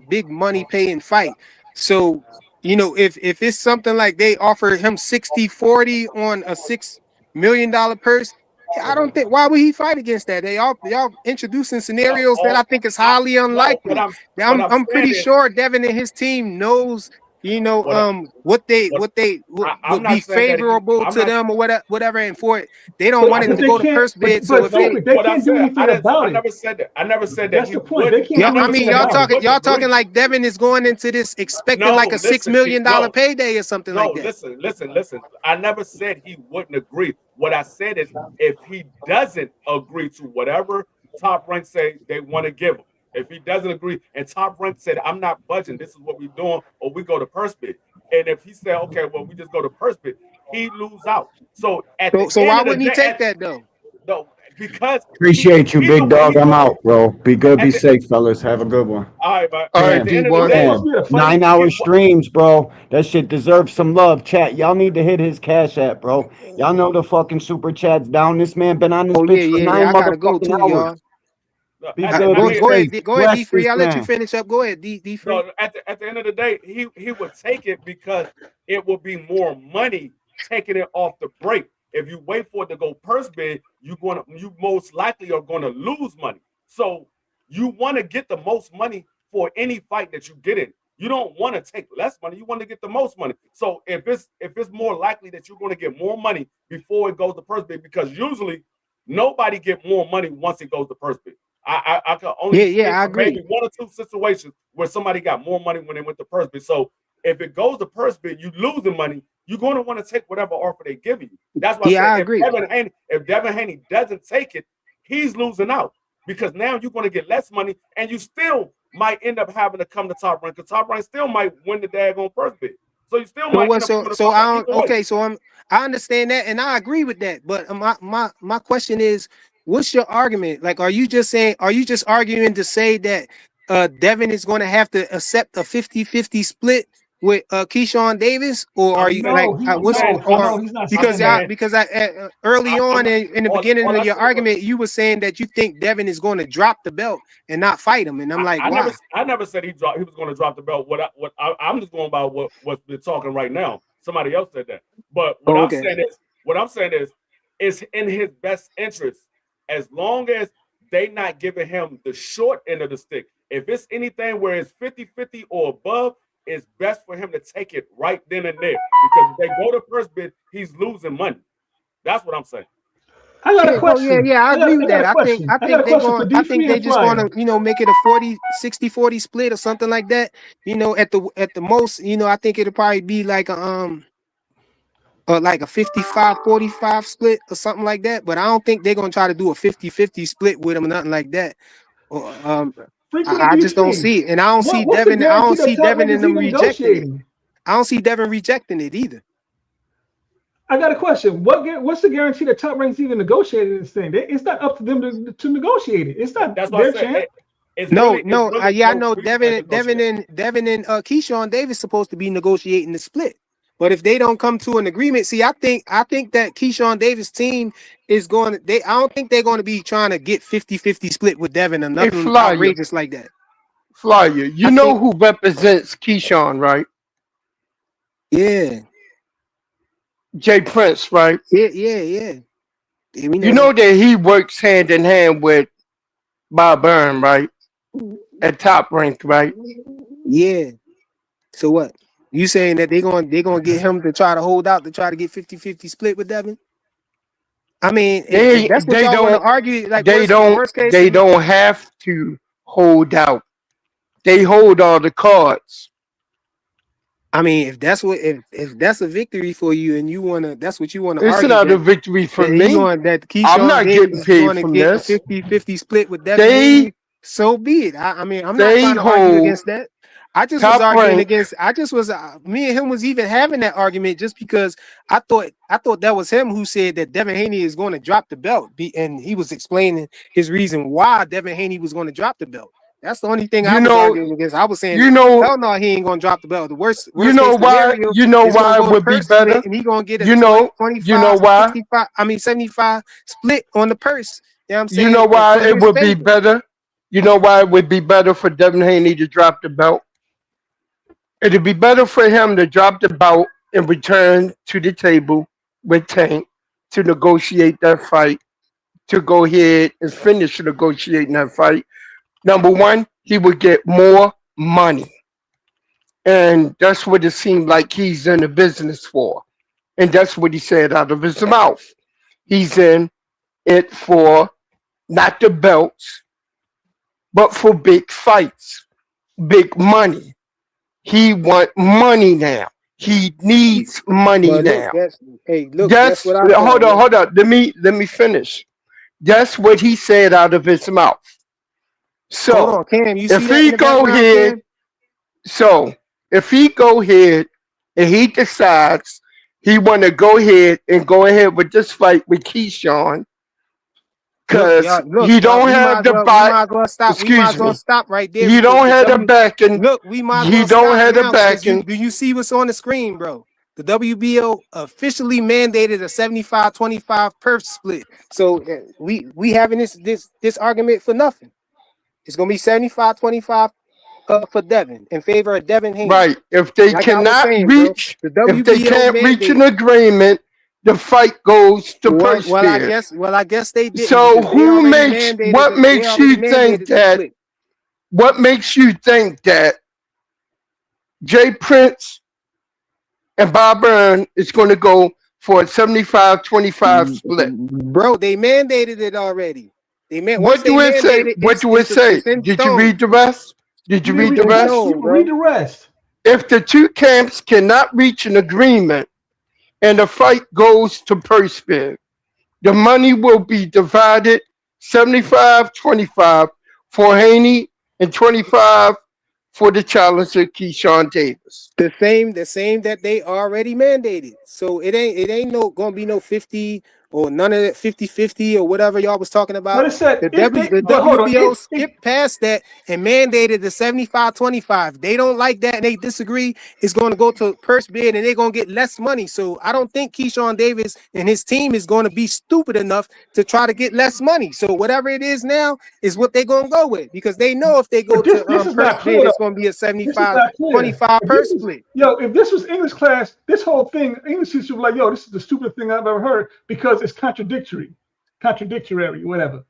[SPEAKER 9] big money paying fight. So, if it's something like they offer him 60-40 on a $6 million purse, I don't think why would he fight against that? Y'all introducing scenarios that I think is highly unlikely. I'm pretty sure Devin and his team knows what would be favorable to them or whatever, and for it they don't want it to go to purse bid. So if
[SPEAKER 21] they can't do anything about it.
[SPEAKER 7] I never said that. I never said
[SPEAKER 21] That's
[SPEAKER 7] that.
[SPEAKER 21] the point. They can't.
[SPEAKER 9] I mean, y'all talking like Devin is going into this expecting like a $6 million payday or something like that.
[SPEAKER 7] Listen. I never said he wouldn't agree. What I said is if he doesn't agree to whatever Top Rank say they want to give him, if he doesn't agree, and Top Rank said, I'm not budging, this is what we're doing, or we go to purse bid. And if he said, okay, well, we just go to purse bid, he lose out. So
[SPEAKER 9] why wouldn't he take that though?
[SPEAKER 7] No, because
[SPEAKER 19] Appreciate you, big dog. I'm out, bro. Be good, be safe, fellas. Have a good one.
[SPEAKER 7] All right, man.
[SPEAKER 16] All right, D1.
[SPEAKER 19] 9-hour streams, bro. That shit deserves some love. Chat, y'all need to hit his cash app, bro. Y'all know the fucking super chat's down. This man been on this bitch for 9
[SPEAKER 9] I gotta go too,
[SPEAKER 19] motherfucking
[SPEAKER 9] y'all.
[SPEAKER 19] hours. Be good, be safe.
[SPEAKER 9] Go ahead,
[SPEAKER 19] Bless
[SPEAKER 9] D free.
[SPEAKER 19] this
[SPEAKER 9] I'll let you
[SPEAKER 19] man.
[SPEAKER 9] finish up. Go ahead, D free.
[SPEAKER 7] No, at the end of the day, he would take it because it would be more money taking it off the break. If you wait for it to go purse bid, you most likely are gonna lose money. So you want to get the most money for any fight that you get in. You don't want to take less money. You want to get the most money. So if it's more likely that you're going to get more money before it goes to purse bid, because usually nobody get more money once it goes to purse bid. I can only
[SPEAKER 9] I agree.
[SPEAKER 7] Maybe 1 or 2 situations where somebody got more money when they went to purse bid. So if it goes to purse bid, you lose the money. You're going to want to take whatever offer they give you. That's why
[SPEAKER 9] I agree.
[SPEAKER 7] If Devin Haney doesn't take it, he's losing out because now you're going to get less money and you still might end up having to come to Top Rank because Top Rank still might win the daggone purse bid. So you still might.
[SPEAKER 9] I understand that and I agree with that. But my question is, what's your argument? Like, are you just arguing to say that Devin is going to have to accept a 50-50 split with Keyshawn Davis, or are you because early on in the beginning of your argument you were saying that you think Devin is going to drop the belt and not fight him, and I'm like, why?
[SPEAKER 7] I never said he was going to drop the belt. I'm just going by what's been talking right now. Somebody else said that, but what I'm saying is what I'm saying is, it's in his best interest as long as they not giving him the short end of the stick. If it's anything where it's 50-50 or above, it's best for him to take it right then and there. Because if they go to first bid, he's losing money. That's what I'm saying.
[SPEAKER 21] I got a
[SPEAKER 9] Yeah, no, yeah,
[SPEAKER 21] question.
[SPEAKER 9] I agree with that.
[SPEAKER 21] I got a
[SPEAKER 9] They
[SPEAKER 21] question for
[SPEAKER 9] going I think
[SPEAKER 21] D3
[SPEAKER 9] they
[SPEAKER 21] and
[SPEAKER 9] just
[SPEAKER 21] Flyer.
[SPEAKER 9] gonna, make it a 40-60-40 split or something like that. At the most, I think it'll probably be like like a 55-45 split or something like that. But I don't think they're gonna try to do a 50-50 split with him or nothing like that. Or
[SPEAKER 21] Freaky
[SPEAKER 9] I just don't
[SPEAKER 21] D3.
[SPEAKER 9] see it. And I don't see
[SPEAKER 21] What's the
[SPEAKER 9] Devin,
[SPEAKER 21] guarantee that top rank
[SPEAKER 9] and
[SPEAKER 21] is
[SPEAKER 9] them
[SPEAKER 21] even
[SPEAKER 9] rejecting it.
[SPEAKER 21] negotiating?
[SPEAKER 9] I don't see Devin rejecting it either.
[SPEAKER 21] I got a question. What's the guarantee that top rank's even negotiating this thing? It's not up to them to negotiate it. It's not
[SPEAKER 7] That's what
[SPEAKER 21] their
[SPEAKER 7] I said.
[SPEAKER 21] champ.
[SPEAKER 9] No,
[SPEAKER 7] It's
[SPEAKER 9] yeah, I
[SPEAKER 7] no
[SPEAKER 9] know
[SPEAKER 7] reason to
[SPEAKER 9] Devin
[SPEAKER 7] negotiate.
[SPEAKER 9] and Keyshawn Davis supposed to be negotiating the split. But if they don't come to an agreement, see, I think that Keyshawn Davis team is going to I don't think they're going to be trying to get 50-50 split with Devin or
[SPEAKER 16] Hey,
[SPEAKER 9] nothing
[SPEAKER 16] Flyer,
[SPEAKER 9] outrageous like that.
[SPEAKER 16] you
[SPEAKER 9] I
[SPEAKER 16] know
[SPEAKER 9] think,
[SPEAKER 16] who represents Keyshawn, right?
[SPEAKER 9] yeah.
[SPEAKER 16] Jay Prince, right?
[SPEAKER 9] Yeah. Yeah, we
[SPEAKER 16] You
[SPEAKER 9] know
[SPEAKER 16] know
[SPEAKER 9] that.
[SPEAKER 16] that he works hand in hand with Bob Byrne, right? At Top Rank, right?
[SPEAKER 9] Yeah. So what? You saying that they're going to get him to try to hold out to try to get 50-50 split with Devin? I mean, if that's what y'all want to argue, like worst case,
[SPEAKER 16] they don't have to hold out. They hold all the cards.
[SPEAKER 9] I mean, if that's a victory for you and that's what you want to
[SPEAKER 16] It's
[SPEAKER 9] argue,
[SPEAKER 16] not a victory for
[SPEAKER 9] that you
[SPEAKER 16] me.
[SPEAKER 9] want that
[SPEAKER 16] I'm
[SPEAKER 9] Keyshawn
[SPEAKER 16] not
[SPEAKER 9] Davis
[SPEAKER 16] getting
[SPEAKER 9] is
[SPEAKER 16] paid
[SPEAKER 9] going to
[SPEAKER 16] from
[SPEAKER 9] get a
[SPEAKER 16] this.
[SPEAKER 9] 50-50 split with Devin Haney, so be it. I mean, I'm not
[SPEAKER 16] They
[SPEAKER 9] trying to argue
[SPEAKER 16] hold
[SPEAKER 9] against that. I just was
[SPEAKER 16] Top
[SPEAKER 9] arguing
[SPEAKER 16] Rank.
[SPEAKER 9] against. Me and him was even having that argument just because I thought that was him who said that Devin Haney is going to drop the belt, and he was explaining his reason why Devin Haney was going to drop the belt. That's the only thing I was arguing against. I was saying, hell no, he ain't gonna drop the belt. The worst case scenario
[SPEAKER 16] You know
[SPEAKER 9] is gonna
[SPEAKER 16] why
[SPEAKER 9] go
[SPEAKER 16] it
[SPEAKER 9] to
[SPEAKER 16] would be
[SPEAKER 9] purse split,
[SPEAKER 16] better?
[SPEAKER 9] and he gonna get a
[SPEAKER 16] You know
[SPEAKER 9] 25,
[SPEAKER 16] why?
[SPEAKER 9] 65, 75 split on the purse. You know what I'm saying?
[SPEAKER 16] You know why
[SPEAKER 9] For
[SPEAKER 16] it
[SPEAKER 9] his
[SPEAKER 16] would be
[SPEAKER 9] favor.
[SPEAKER 16] better? You know why it would be better for Devin Haney to drop the belt? It'd be better for him to drop the belt and return to the table with Tank to negotiate that fight, to go ahead and finish negotiating that fight. Number one, he would get more money. And that's what it seemed like he's in the business for. And that's what he said out of his mouth. He's in it for not the belts, but for big fights, big money. He want money now. He needs money
[SPEAKER 9] But look,
[SPEAKER 16] now.
[SPEAKER 9] that's what I thought.
[SPEAKER 16] Hold on. Let me finish. That's what he said out of his mouth. So
[SPEAKER 9] Hold on, Cam. You see
[SPEAKER 16] if
[SPEAKER 9] that in
[SPEAKER 16] he
[SPEAKER 9] the
[SPEAKER 16] go
[SPEAKER 9] background,
[SPEAKER 16] ahead,
[SPEAKER 9] Cam?
[SPEAKER 16] and he decides he want to go ahead with this fight with Keyshawn, because he don't have the
[SPEAKER 9] we
[SPEAKER 16] back.
[SPEAKER 9] might as well stop. We might
[SPEAKER 16] Excuse
[SPEAKER 9] as well
[SPEAKER 16] me.
[SPEAKER 9] stop right there
[SPEAKER 16] He
[SPEAKER 9] because
[SPEAKER 16] don't have the backing.
[SPEAKER 9] look, we might as
[SPEAKER 16] He
[SPEAKER 9] well
[SPEAKER 16] don't
[SPEAKER 9] stop
[SPEAKER 16] have the
[SPEAKER 9] now because
[SPEAKER 16] backing.
[SPEAKER 9] do you see what's on the screen, bro? The WBO officially mandated a 75-25 purse split. So we having this argument for nothing. It's gonna be 75-25 for Devin in favor of Devin Haney.
[SPEAKER 16] Right. If they
[SPEAKER 9] Like I was
[SPEAKER 16] cannot
[SPEAKER 9] saying, bro,
[SPEAKER 16] reach,
[SPEAKER 9] the
[SPEAKER 16] if they
[SPEAKER 9] WBO
[SPEAKER 16] can't reach an
[SPEAKER 9] mandated.
[SPEAKER 16] agreement, the fight goes to purse
[SPEAKER 9] I
[SPEAKER 16] bid.
[SPEAKER 9] guess they didn't
[SPEAKER 16] So
[SPEAKER 9] because they already mandated the split.
[SPEAKER 16] What makes you think that Jay Prince and Bob Byrne is going to go for a 75-25 split?
[SPEAKER 9] Bro, they mandated it already.
[SPEAKER 16] What do it say? What do it say? Did you read the rest? Did you read the rest?
[SPEAKER 21] Read the rest.
[SPEAKER 16] If the two camps cannot reach an agreement and the fight goes to purse bid, the money will be divided 75-25 for Haney and 25 for the challenger Keyshawn Davis.
[SPEAKER 9] The same that they already mandated. So it ain't gonna be no 50 or none of that 50-50 or whatever y'all was talking about.
[SPEAKER 21] But it said
[SPEAKER 9] The
[SPEAKER 21] if they,
[SPEAKER 9] the
[SPEAKER 21] but hold on,
[SPEAKER 9] WBO
[SPEAKER 21] if
[SPEAKER 9] skipped past that and mandated the 75-25. They don't like that and they disagree. It's going to go to purse bid and they're going to get less money. So I don't think Keyshawn Davis and his team is going to be stupid enough to try to get less money. So whatever it is now is what they're going to go with, because they know if they go
[SPEAKER 21] but this
[SPEAKER 9] to
[SPEAKER 21] is
[SPEAKER 9] purse
[SPEAKER 21] not clear
[SPEAKER 9] bid,
[SPEAKER 21] though.
[SPEAKER 9] it's going to be a
[SPEAKER 21] This is not clear.
[SPEAKER 9] 75-25
[SPEAKER 21] If
[SPEAKER 9] purse
[SPEAKER 21] this was,
[SPEAKER 9] split.
[SPEAKER 21] if this was English class, this whole thing, English teacher was like, yo, this is the stupidest thing I've ever heard because it's contradictory, whatever.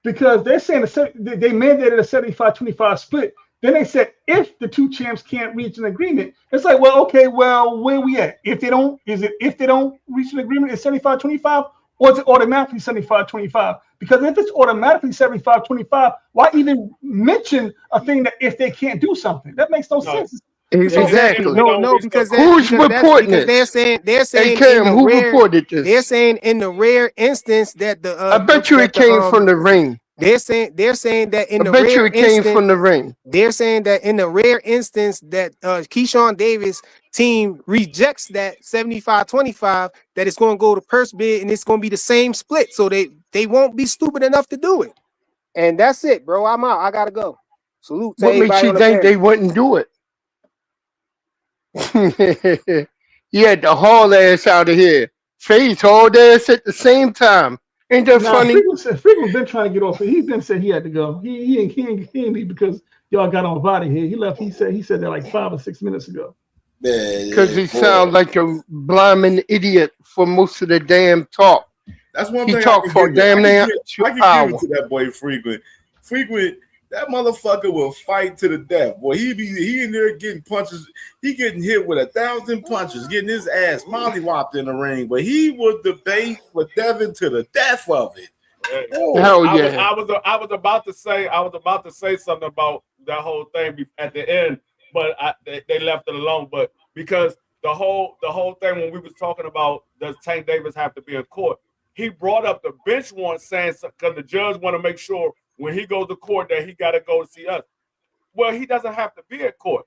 [SPEAKER 21] Because they're saying they mandated a 75-25 split. Then they said if the two champs can't reach an agreement, it's like, well, okay, well, where we at? If they don't reach an agreement, it's 75-25, or is it automatically 75-25? Because if it's automatically 75-25, why even mention a thing that if they can't do something? That makes no sense.
[SPEAKER 19] Exactly.
[SPEAKER 9] No, because
[SPEAKER 19] who's reporting
[SPEAKER 9] because
[SPEAKER 19] this?
[SPEAKER 9] they're saying
[SPEAKER 19] Hey,
[SPEAKER 9] in
[SPEAKER 19] Cam,
[SPEAKER 9] the
[SPEAKER 19] who
[SPEAKER 9] rare
[SPEAKER 19] reported this?
[SPEAKER 9] they're saying in the rare instance that
[SPEAKER 19] I bet you it came from the ring.
[SPEAKER 9] they're saying that in
[SPEAKER 19] I
[SPEAKER 9] the
[SPEAKER 19] bet you
[SPEAKER 9] rare
[SPEAKER 19] it came
[SPEAKER 9] instance
[SPEAKER 19] from the ring.
[SPEAKER 9] they're saying that in the rare instance that Keyshawn Davis team rejects that 75-25, that it's going to go to purse bid and it's going to be the same split, so they won't be stupid enough to do it. And that's it, bro. I'm out. I gotta go. Salute to
[SPEAKER 19] What makes
[SPEAKER 9] everybody
[SPEAKER 19] you
[SPEAKER 9] on the
[SPEAKER 19] think
[SPEAKER 9] panel.
[SPEAKER 19] they wouldn't do it? He had to haul ass out of here. Face hauled ass at the same time. Ain't that
[SPEAKER 21] Nah,
[SPEAKER 19] funny?
[SPEAKER 21] Freeman's been trying to get off. He's been said he had to go. He ain't leave because y'all got on Vada here. He left. He said that like 5 or 6 minutes ago.
[SPEAKER 19] Because he sounds like a blimey idiot for most of the damn talk.
[SPEAKER 17] That's one
[SPEAKER 19] he
[SPEAKER 17] thing
[SPEAKER 19] talked for damn near
[SPEAKER 17] I can give it to that boy Frequent. Frequent, that motherfucker will fight to the death. Boy, he in there getting punches. He getting hit with 1,000 punches, getting his ass mollywopped in the ring. But he would debate with Devin to the death of it.
[SPEAKER 19] Hell yeah.
[SPEAKER 7] I was about to say something about that whole thing at the end, but they left it alone. But because the whole thing when we was talking about does Tank Davis have to be in court, he brought up the bench warrant saying because the judge want to make sure when he goes to court that he got to go to see us. Well, he doesn't have to be at court.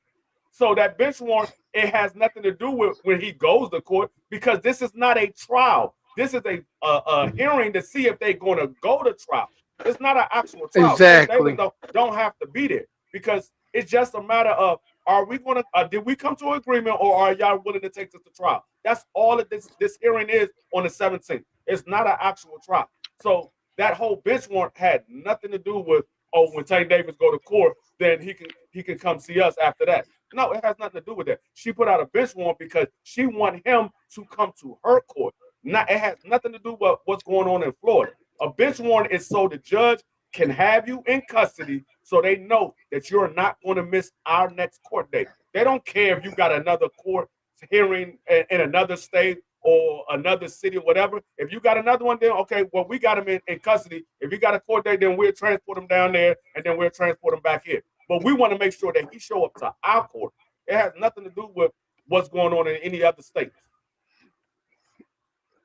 [SPEAKER 7] So that bench warrant, it has nothing to do with when he goes to court, because this is not a trial. This is a hearing to see if they're going to go to trial. It's not an actual trial.
[SPEAKER 19] Exactly.
[SPEAKER 7] Davis don't have to be there, because it's just a matter of, are we going to did we come to an agreement, or are y'all willing to take this to trial? That's all that this hearing is on the 17th. It's not an actual trial. So that whole bench warrant had nothing to do with, oh, when Tank Davis go to court, then he can come see us after that. No, it has nothing to do with that. She put out a bench warrant because she want him to come to her court. It has nothing to do with what's going on in Florida. A bench warrant is so the judge can have you in custody, so they know that you're not going to miss our next court date. They don't care if you got another court hearing in another state or another city or whatever. If you got another one, then okay, well, we got him in custody. If you got a court date, then we'll transport him down there, and then we'll transport him back here. But we want to make sure that he show up to our court. It has nothing to do with what's going on in any other states.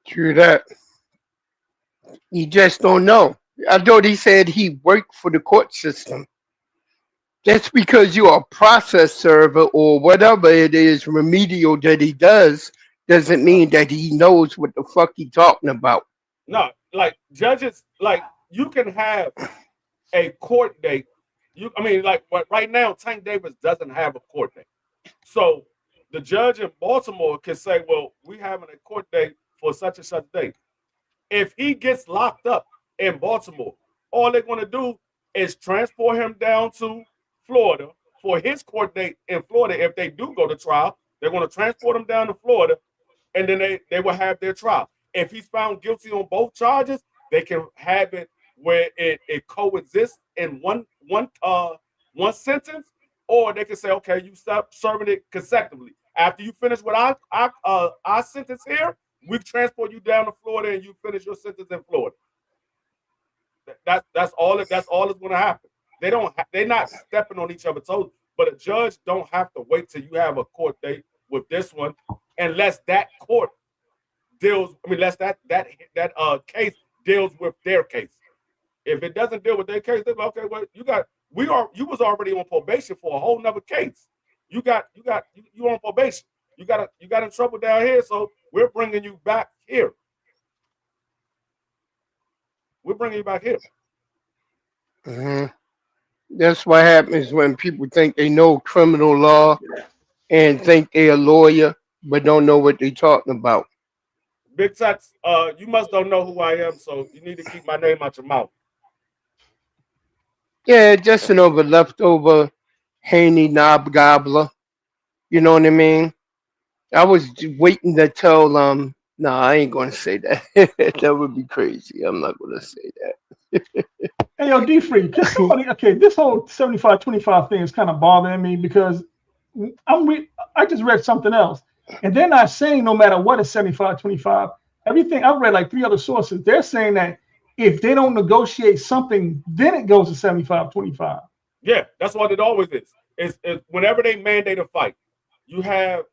[SPEAKER 19] True that. You just don't know. I thought he said he worked for the court system. Just because you're a process server or whatever it is remedial that he doesn't mean that he knows what the fuck he talking about.
[SPEAKER 7] No, like judges, like you can have a court date. Right now, Tank Davis doesn't have a court date. So the judge in Baltimore can say, well, we having a court date for such and such date. If he gets locked up in Baltimore, all they're going to do is transport him down to Florida for his court date in Florida. If they do go to trial, they're going to transport him down to Florida, and then they will have their trial. If he's found guilty on both charges, they can have it where it coexists in one sentence, or they can say, okay, you stop serving it consecutively. After you finish with our sentence here, we transport you down to Florida, and you finish your sentence in Florida. That's all that's going to happen. They're not stepping on each other's toes. But a judge don't have to wait till you have a court date with this one, unless that court deals. Unless that case deals with their case. If it doesn't deal with their case, they're like, okay, well, you was already on probation for a whole nother case. You on probation. You got in trouble down here, so we're bringing you back here. We're bringing you back here.
[SPEAKER 16] That's what happens when people think they know criminal law and think they're a lawyer, but don't know what they're talking about.
[SPEAKER 7] Big Tots, you must don't know who I am, so you need to keep my name out your mouth.
[SPEAKER 16] Yeah, just an leftover Haney knob gobbler. You know what I mean? I was waiting to tell no, I ain't gonna say that. That would be crazy. I'm not gonna say that.
[SPEAKER 21] Hey, yo, D Free, can somebody, okay, this whole 75-25 thing is kind of bothering me because I just read something else. And they're not saying no matter what is 75-25. Everything I've read, like 3 other sources, they're saying that if they don't negotiate something, then it goes to 75-25.
[SPEAKER 7] Yeah, that's what it always is. It's whenever they mandate a fight, you have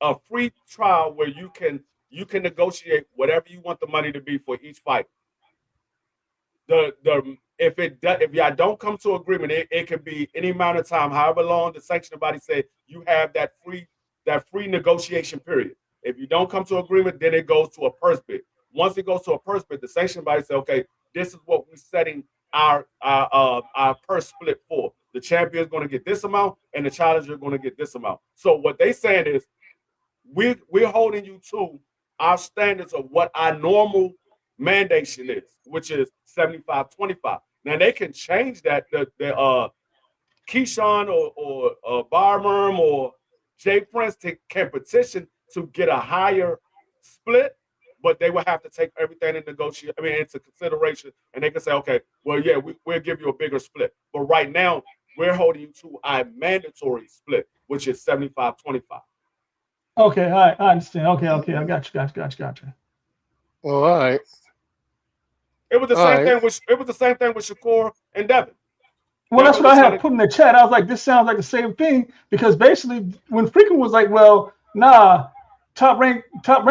[SPEAKER 7] a free trial where you can negotiate whatever you want the money to be for each fight. If y'all don't come to agreement, it can be any amount of time, however long the sanctioning body said you have that free negotiation period. If you don't come to agreement, then it goes to a purse bid. Once it goes to a purse bid, the sanctioning body says, okay, this is what we're setting our purse split for. The champion is going to get this amount, and the challenger is going to get this amount. So what they saying is, we're holding you to our standards of what our normal mandation is, which is 75-25. Now they can change that. The Keyshawn or Barmerm or Jay Prince can petition to get a higher split, but they will have to take everything into consideration, and they can say, okay, well, yeah, we'll give you a bigger split. But right now, we're holding you to our mandatory split, which is 75-25.
[SPEAKER 21] Okay, all right, I understand. Okay, I got you.
[SPEAKER 16] All right.
[SPEAKER 7] It was the same thing with Shakur and Devin.
[SPEAKER 21] Well, that's what I have put in the chat. I was like, this sounds like the same thing because basically, when Freakin was like, well, nah, top rank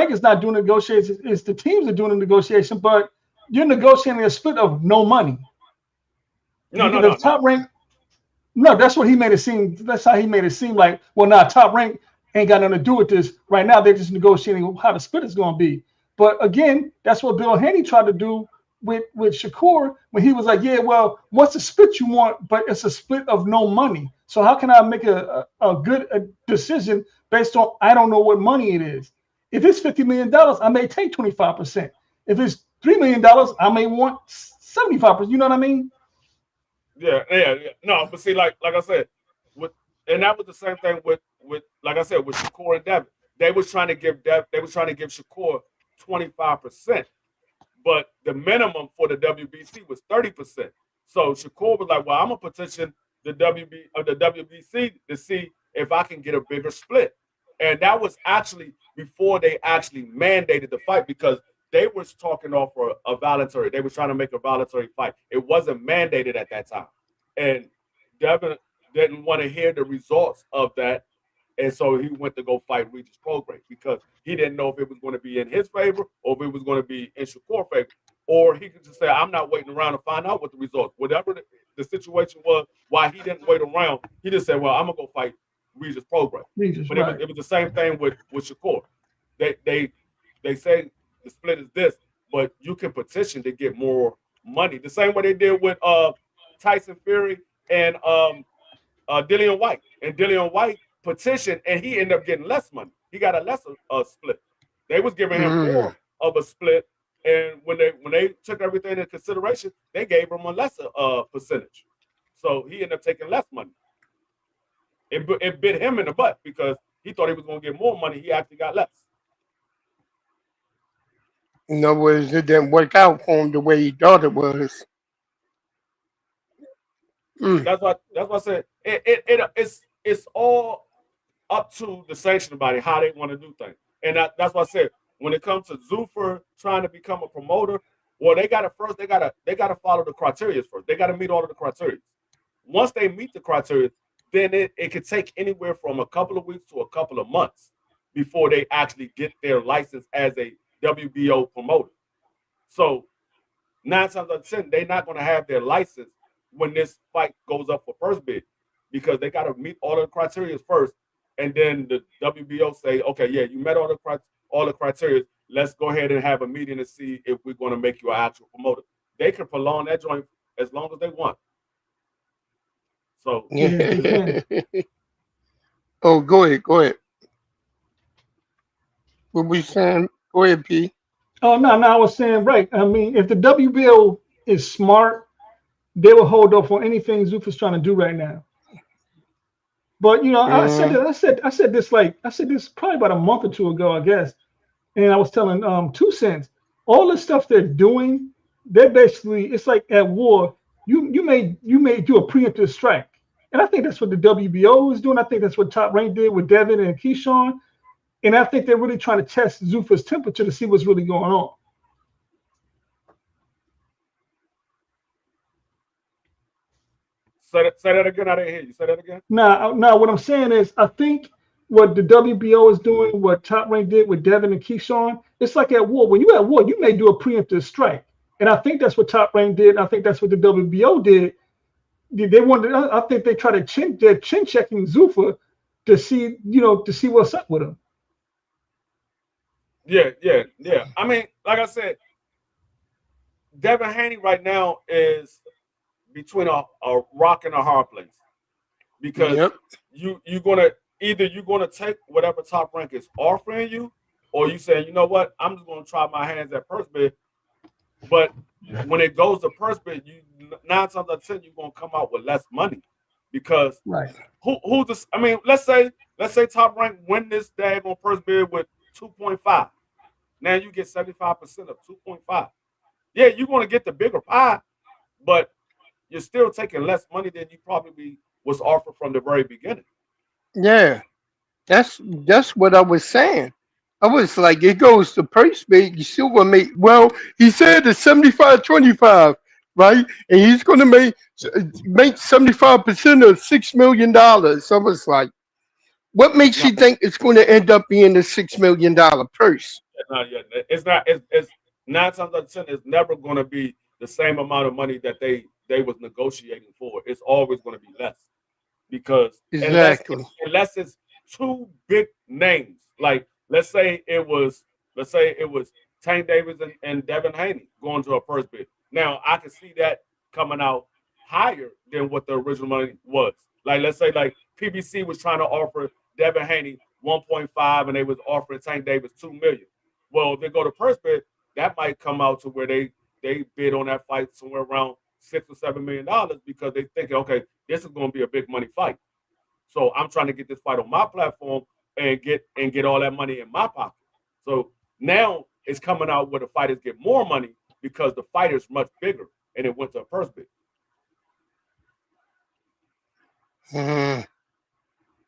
[SPEAKER 21] is not doing negotiations. It's the teams that are doing the negotiation, but you're negotiating a split of no money. No. Top rank. No, that's what he made it seem. That's how he made it seem like, well, nah, top rank ain't got nothing to do with this. Right now, they're just negotiating how the split is going to be. But again, that's what Bill Haney tried to do with Shakur when he was like, yeah, well, what's the split you want? But it's a split of no money. So how can I make a good decision based on I don't know what money it is? If it's $50 million, I may take 25%. If it's $3 million, I may want 75%. You know what I mean?
[SPEAKER 7] Yeah. No, but see, like I said, and that was the same thing with like I said with Shakur and Devin. They was trying to give Shakur 25%, but the minimum for the WBC was 30%. So Shakur was like, well, I'm gonna petition the WBC to see if I can get a bigger split. And that was actually before they actually mandated the fight because they were talking off for a voluntary. They were trying to make a voluntary fight. It wasn't mandated at that time. And Devin didn't want to hear the results of that. And so he went to go fight Regis Prograis because he didn't know if it was going to be in his favor or if it was going to be in Shakur's favor. Or he could just say, I'm not waiting around to find out what the results. Whatever the situation was, why he didn't wait around, he just said, well, I'm going to go fight Regis Prograis. But right. it was the same thing with Shakur. They say the split is this, but you can petition to get more money. The same way they did with Tyson Fury and Dillian White. And Dillian White petitioned, and he ended up getting less money. He got a lesser split. They was giving him more of a split, and when they took everything into consideration, they gave him a lesser percentage. So he ended up taking less money. It bit him in the butt because he thought he was going to get more money. He actually got less.
[SPEAKER 16] In other words, it didn't work out for him the way he thought it was.
[SPEAKER 7] That's what I said. It's all up to the sanctioning body how they want to do things, and that's what I said. When it comes to Zuffer trying to become a promoter, well, they got to follow the criteria first. They got to meet all of the criteria. Once they meet the criteria, then it could take anywhere from a couple of weeks to a couple of months before they actually get their license as a WBO promoter. So 9 times out of 10, they're not going to have their license when this fight goes up for first bid because they got to meet all the criteria first, and then the WBO say, okay, yeah, you met all the criteria. let's go ahead and have a meeting to see if we're going to make you an actual promoter. They can prolong that joint as long as they want. So
[SPEAKER 16] oh, go ahead. What we saying? Go ahead, P.
[SPEAKER 21] Oh no, I was saying right. I mean, if the WBO is smart, they will hold off on anything Zuffa's trying to do right now. But you know, I said this probably about a month or two ago, I guess, and I was telling 2 Cents, all the stuff they're doing, they're basically, it's like at war. You may do a preemptive strike, and I think that's what the WBO is doing. I think that's what Top Rank did with Devin and Keyshawn, and I think they're really trying to test Zuffa's temperature to see what's really going on.
[SPEAKER 7] Say that again. I didn't hear you. Say that again.
[SPEAKER 21] Now, what I'm saying is, I think what the WBO is doing, what Top Rank did with Devin and Keyshawn, it's like at war. When you're at war, you may do a preemptive strike, and I think that's what Top Rank did. And I think that's what the WBO did. They wanted. I think they tried to chin checking Zuffa to see, to see what's up with him.
[SPEAKER 7] Yeah. I mean, like I said, Devin Haney right now is between a rock and a hard place, because you're gonna take whatever Top Rank is offering you, or you say, you know what, I'm just gonna try my hands at purse bid. But when it goes to purse bid, 9 times out of 10 you're gonna come out with less money, because who this? I mean, let's say Top Rank win this daggone purse bid with 2.5. Now you get 75% of 2.5. Yeah, you're gonna get the bigger pie, but you're still taking less money than you probably was offered from the very beginning.
[SPEAKER 16] Yeah, that's what I was saying. I was like, it goes to purse bid. You still gonna make, well, he said it's 75-25, right? And he's gonna make 75% of $6 million. So I was like, what makes you think it's gonna end up being a $6 million purse?
[SPEAKER 7] It's not. It's 9 times out of 10. It's never gonna be the same amount of money that they was negotiating for. It's always going to be less, because unless it's two big names, like let's say it was Tank Davis and Devin Haney going to a purse bid. Now I can see that coming out higher than what the original money was. Like let's say like PBC was trying to offer Devin Haney 1.5 and they was offering Tank Davis $2 million. Well, if they go to purse bid, that might come out to where they bid on that fight somewhere around $6 or $7 million, because they think, okay, this is going to be a big money fight. So I'm trying to get this fight on my platform and get all that money in my pocket. So now it's coming out where the fighters get more money because the fighter's much bigger and it went to a purse bid.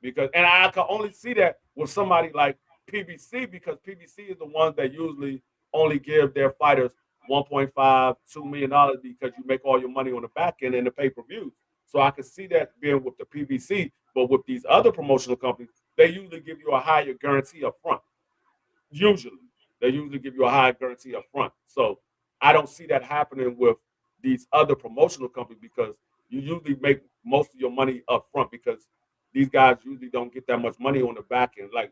[SPEAKER 7] Because, and I can only see that with somebody like PBC, because PBC is the ones that usually only give their fighters $1.5, $2 million, because you make all your money on the back end and the pay-per-views. So I can see that being with the PBC, but with these other promotional companies, they usually give you a higher guarantee up front. They usually give you a higher guarantee up front. So I don't see that happening with these other promotional companies, because you usually make most of your money up front, because these guys usually don't get that much money on the back end. Like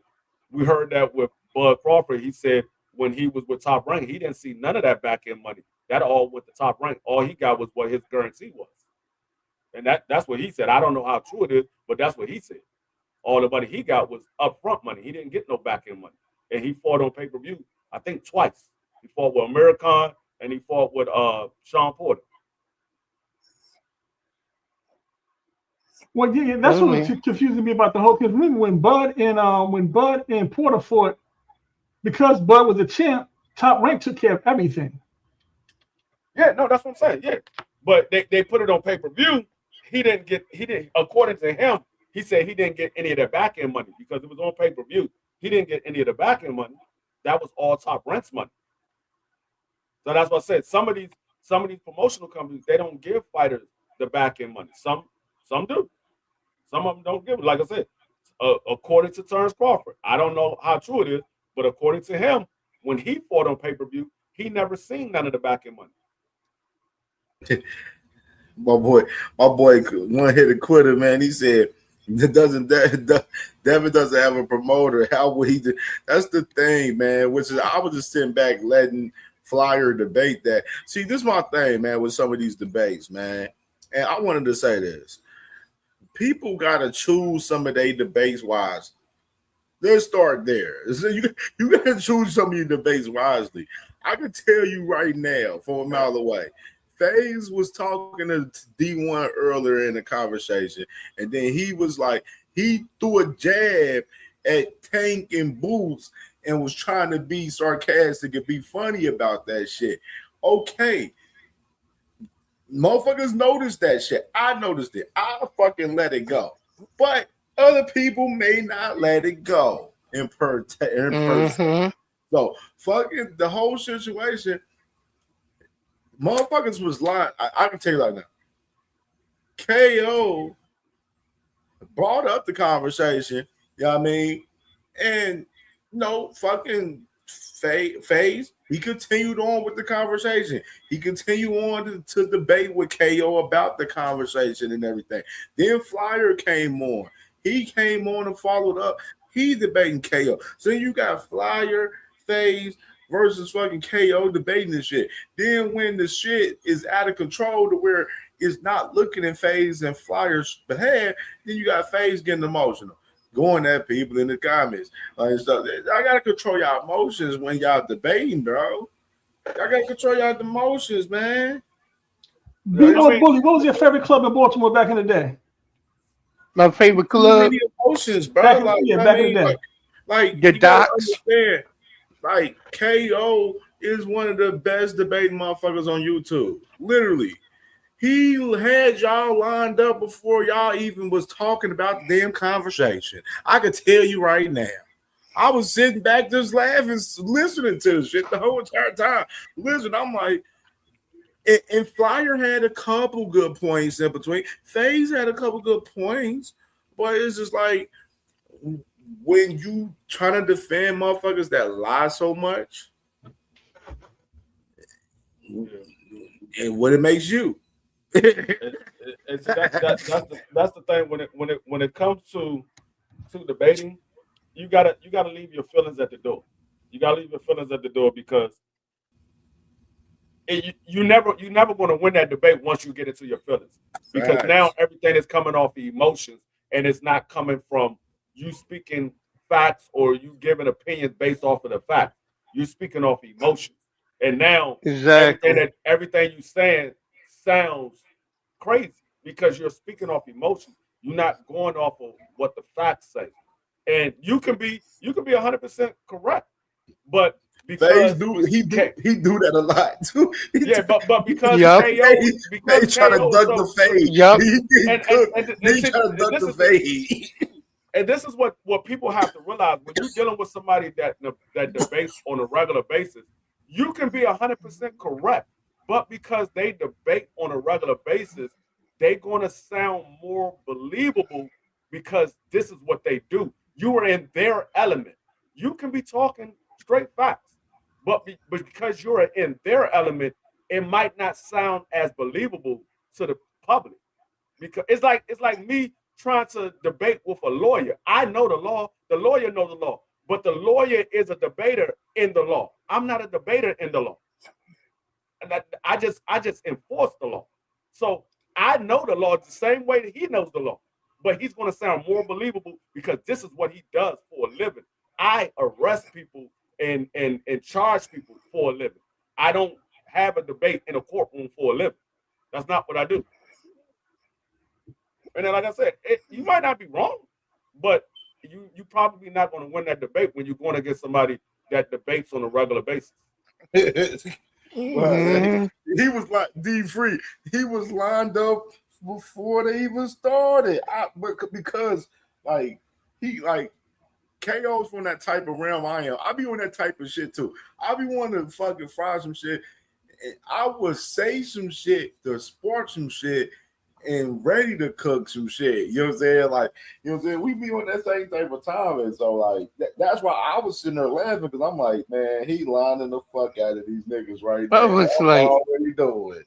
[SPEAKER 7] we heard that with Bud Crawford. He said when he was with Top Rank, he didn't see none of that back end money. That all went to Top Rank. All he got was what his guarantee was. And that's what he said. I don't know how true it is, but that's what he said. All the money he got was upfront money. He didn't get no back end money. And he fought on pay-per-view, I think twice. He fought with Americon and he fought with Sean Porter.
[SPEAKER 21] Well, yeah, that's what was confusing me about the whole thing. Remember when Bud and Porter fought, because Bud was a champ, Top Rank took care of everything.
[SPEAKER 7] Yeah, no, that's what I'm saying. Yeah, but they put it on pay-per-view. He didn't. According to him, he said he didn't get any of that back end money because it was on pay-per-view. He didn't get any of the back end money. That was all Top Rank's money. So that's what I said. Some of these promotional companies, they don't give fighters the back end money. Some do. Some of them don't give it. Like I said, according to Terrence Crawford, I don't know how true it is, but according to him, when he fought on pay-per-view, he never seen none of the back end money.
[SPEAKER 17] My boy, one hit a quitter, man. He said Devin doesn't have a promoter. How would he do? That's the thing, man. Which is I was just sitting back letting Flyer debate that. See, this is my thing, man, with some of these debates, man. And I wanted to say this. People gotta choose some of their debates wisely. Let's start there. So you gotta choose some of your debates wisely. I can tell you right now, from a mile away, FaZe was talking to D1 earlier in the conversation, and then he was like, he threw a jab at Tank and Boots and was trying to be sarcastic and be funny about that shit. Okay. Motherfuckers noticed that shit. I noticed it. I fucking let it go. But other people may not let it go in person. So fucking the whole situation, motherfuckers was lying. I can tell you right now. KO brought up the conversation, you know what I mean? And no fucking FaZe, he continued on with the conversation. He continued on to debate with KO about the conversation and everything. Then Flyer came on. He came on and followed up. He debating KO. So you got Flyer, FaZe versus fucking KO debating this shit. Then when the shit is out of control to where it's not looking in FaZe and Flyer's behalf, then you got FaZe getting emotional, going at people in the comments. Like stuff. I gotta control y'all emotions when y'all debating, bro. I gotta control y'all emotions, man.
[SPEAKER 21] B-Boy Bully, what was your favorite club in Baltimore back in the day?
[SPEAKER 16] My favorite club.
[SPEAKER 17] Many emotions, bro.
[SPEAKER 21] Back in,
[SPEAKER 17] Like,
[SPEAKER 21] yeah, back in the day.
[SPEAKER 17] Like
[SPEAKER 16] The
[SPEAKER 17] you gotta
[SPEAKER 16] Docs.
[SPEAKER 17] understand, like KO is one of the best debating motherfuckers on YouTube. Literally. He had y'all lined up before y'all even was talking about the damn conversation. I could tell you right now. I was sitting back just laughing, listening to the shit the whole entire time. Listen, I'm like, and Flyer had a couple good points in between. FaZe had a couple good points, but it's just like when you trying to defend motherfuckers that lie so much, and what it makes you.
[SPEAKER 7] That's the thing when it comes to debating, you gotta leave your feelings at the door. You gotta leave your feelings at the door because you never going to win that debate once you get into your feelings, because now everything is coming off the emotions and it's not coming from you speaking facts or you giving opinions based off of the facts. You're speaking off emotions, and now everything you saying sounds crazy because you're speaking off emotion. You're not going off of what the facts say, and you can be 100% correct, but because
[SPEAKER 17] he do that a lot too.
[SPEAKER 7] but because
[SPEAKER 17] KO
[SPEAKER 7] KO
[SPEAKER 17] trying to duck the fade.
[SPEAKER 16] Yep.
[SPEAKER 17] He trying to duck the fade.
[SPEAKER 7] And this is what people have to realize when you're dealing with somebody that debates on a regular basis. You can be 100% correct, but because they debate on a regular basis, they're going to sound more believable because this is what they do. You are in their element. You can be talking straight facts, but because you're in their element, it might not sound as believable to the public. Because it's like me trying to debate with a lawyer. I know the law, the lawyer knows the law, but the lawyer is a debater in the law. I'm not a debater in the law. And I just enforce the law. So I know the law the same way that he knows the law, but he's going to sound more believable because this is what he does for a living. I arrest people and charge people for a living. I don't have a debate in a courtroom for a living. That's not what I do. And then, like I said, you might not be wrong, but you probably not going to win that debate when you're going against somebody that debates on a regular basis.
[SPEAKER 17] He was like D-Free. He was lined up before they even started. Because KO's from that type of realm I am. I be on that type of shit too. I be wanting to fucking fry some shit. And I would say some shit to spark some shit and ready to cook some shit. You know what I'm saying? Like, you know what I'm saying? We be on that same type of time. And so, like, that's why I was sitting there laughing because I'm like, man, he lining the fuck out of these niggas right now.
[SPEAKER 16] I was like,
[SPEAKER 17] already doing.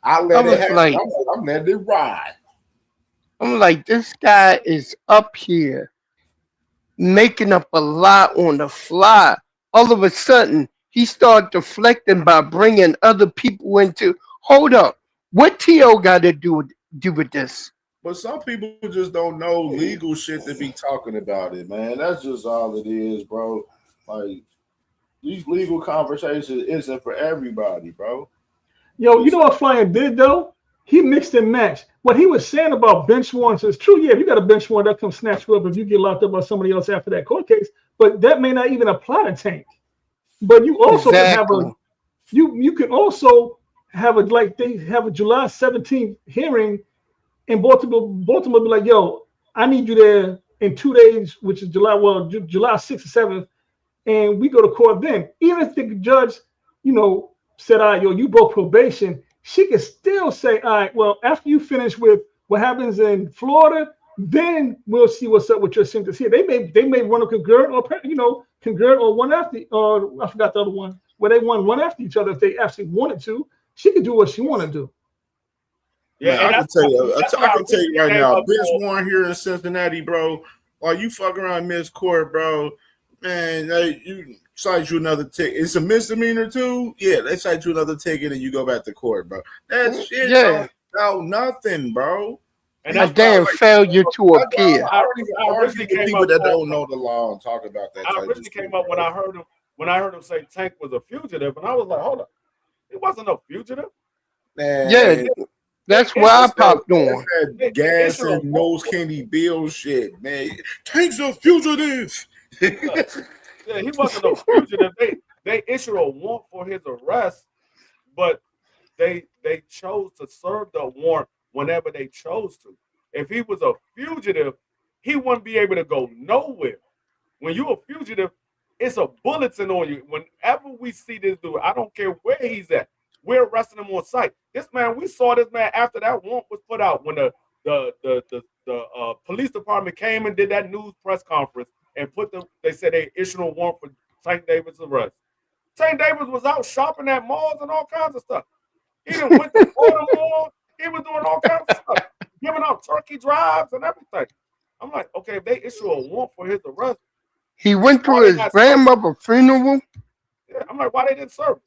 [SPEAKER 17] I let it happen. I'm letting it ride.
[SPEAKER 16] I'm like, this guy is up here making up a lie on the fly. All of a sudden, he started deflecting by bringing other people into. Hold up, what T.O. got to do with this?
[SPEAKER 17] But some people just don't know legal shit to be talking about it, man. That's just all it is, bro. Like these legal conversations isn't for everybody, bro.
[SPEAKER 21] Yo, you know what Flyer did though? He mixed and matched. What he was saying about bench warrants is true. Yeah, if you got a bench warrant, that comes snatch you up if you get locked up by somebody else after that court case. But that may not even apply to Tank. But you also can have a you can also have a like they have a July 17th hearing in Baltimore. Baltimore be like, yo, I need you there in 2 days, which is July 6th or 7th, and we go to court then. Even if the judge, said, all right, yo, you broke probation, she can still say, all right, well, after you finish with what happens in Florida, then we'll see what's up with your sentence here. They may run a concurrent or one after, or I forgot the other one, where they run one after each other if they actually wanted to. She could do what she want to do.
[SPEAKER 17] Yeah, man, I can tell you right now, bench warrant here in Cincinnati, bro. While you fuck around miss court, bro, man, you cite you another ticket. It's a misdemeanor too. Yeah, they cite you another ticket and you go back to court, bro. That shit don't nothing, bro.
[SPEAKER 16] And a damn failure to appear.
[SPEAKER 17] I originally came people that don't know the law and talk about that.
[SPEAKER 7] I originally came up when I heard him say Tank was a fugitive, and I was like, hold up, he wasn't a fugitive.
[SPEAKER 17] Man,
[SPEAKER 16] yeah, that's where I popped on.
[SPEAKER 17] That gas and nose candy bill shit, man. Tank's a fugitive.
[SPEAKER 7] Yeah, he wasn't a fugitive. They issued a warrant for his arrest, but they chose to serve the warrant whenever they chose to. If he was a fugitive, he wouldn't be able to go nowhere. When you're a fugitive, it's a bulletin on you. Whenever we see this dude, I don't care where he's at, we're arresting him on site. This man, we saw this man after that warrant was put out when the police department came and did that news press conference and they said they issued a warrant for Tank Davis' arrest. Tank Davis was out shopping at malls and all kinds of stuff. He didn't went to Baltimore. He was doing all kinds of stuff, giving out turkey drives and everything. I'm like, okay, if they issue a warrant for his arrest,
[SPEAKER 16] he went to his grandmother's funeral.
[SPEAKER 7] Yeah, I'm like, why they didn't serve?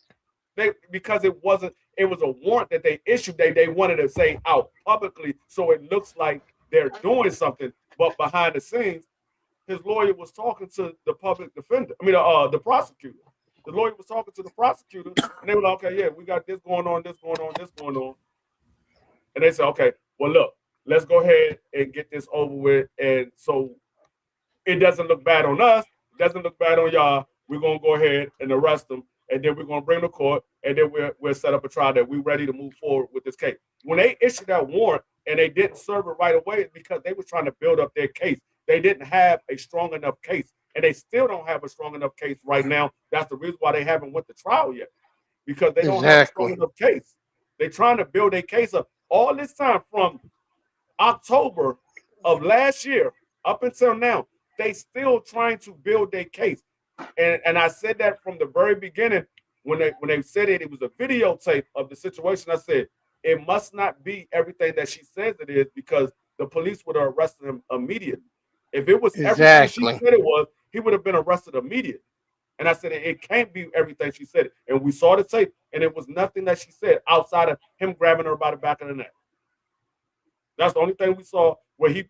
[SPEAKER 7] Because it was a warrant that they issued. They wanted to say out publicly, so it looks like they're doing something, but behind the scenes, his lawyer was talking to the public defender. I mean, the prosecutor. The lawyer was talking to the prosecutor, and they were like, okay, yeah, we got this going on, this going on, this going on. And they said, okay, well, look, let's go ahead and get this over with. And so it doesn't look bad on us. It doesn't look bad on y'all. We're going to go ahead and arrest them. And then we're going to bring them to court. And then we'll set up a trial that we're ready to move forward with this case. When they issued that warrant and they didn't serve it right away, it's because they were trying to build up their case. They didn't have a strong enough case. And they still don't have a strong enough case right now. That's the reason why they haven't went to trial yet. Because they don't have a strong enough case. They're trying to build a case up. All this time from October of last year up until now, they still trying to build their case. And I said that from the very beginning when they said it was a videotape of the situation. I said it must not be everything that she says it is, because the police would have arrested him immediately. If it was everything she said it was, he would have been arrested immediately. And I said it can't be everything she said. And we saw the tape, and it was nothing that she said outside of him grabbing her by the back of the neck. That's the only thing we saw where he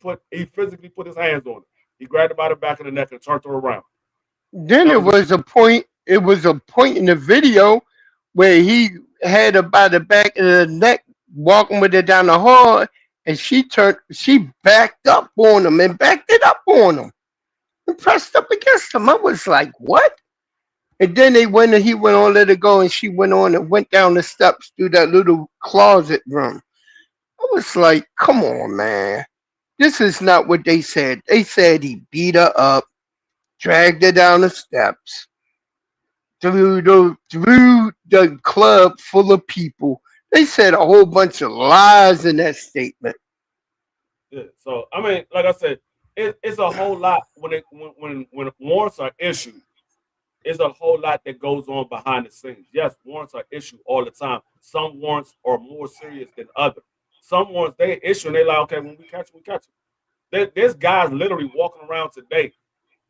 [SPEAKER 7] physically put his hands on her. He grabbed her by the back of the neck and turned her around.
[SPEAKER 16] Then it was a point in the video where he had her by the back of the neck, walking with her down the hall, and she backed up on him and backed it up on him and pressed up against him. I was like, what? And then he went on, let her go, and she went on and went down the steps through that little closet room. I was like, come on, man. This is not what they said. They said he beat her up, dragged her down the steps, through the club full of people. They said a whole bunch of lies in that statement.
[SPEAKER 7] Yeah. So I mean, like I said, it's a whole lot when warrants are issued. It's a whole lot that goes on behind the scenes. Yes, warrants are issued all the time. Some warrants are more serious than others. someone's they issue and they like, okay, when we catch you, we catch you. There's guys literally walking around today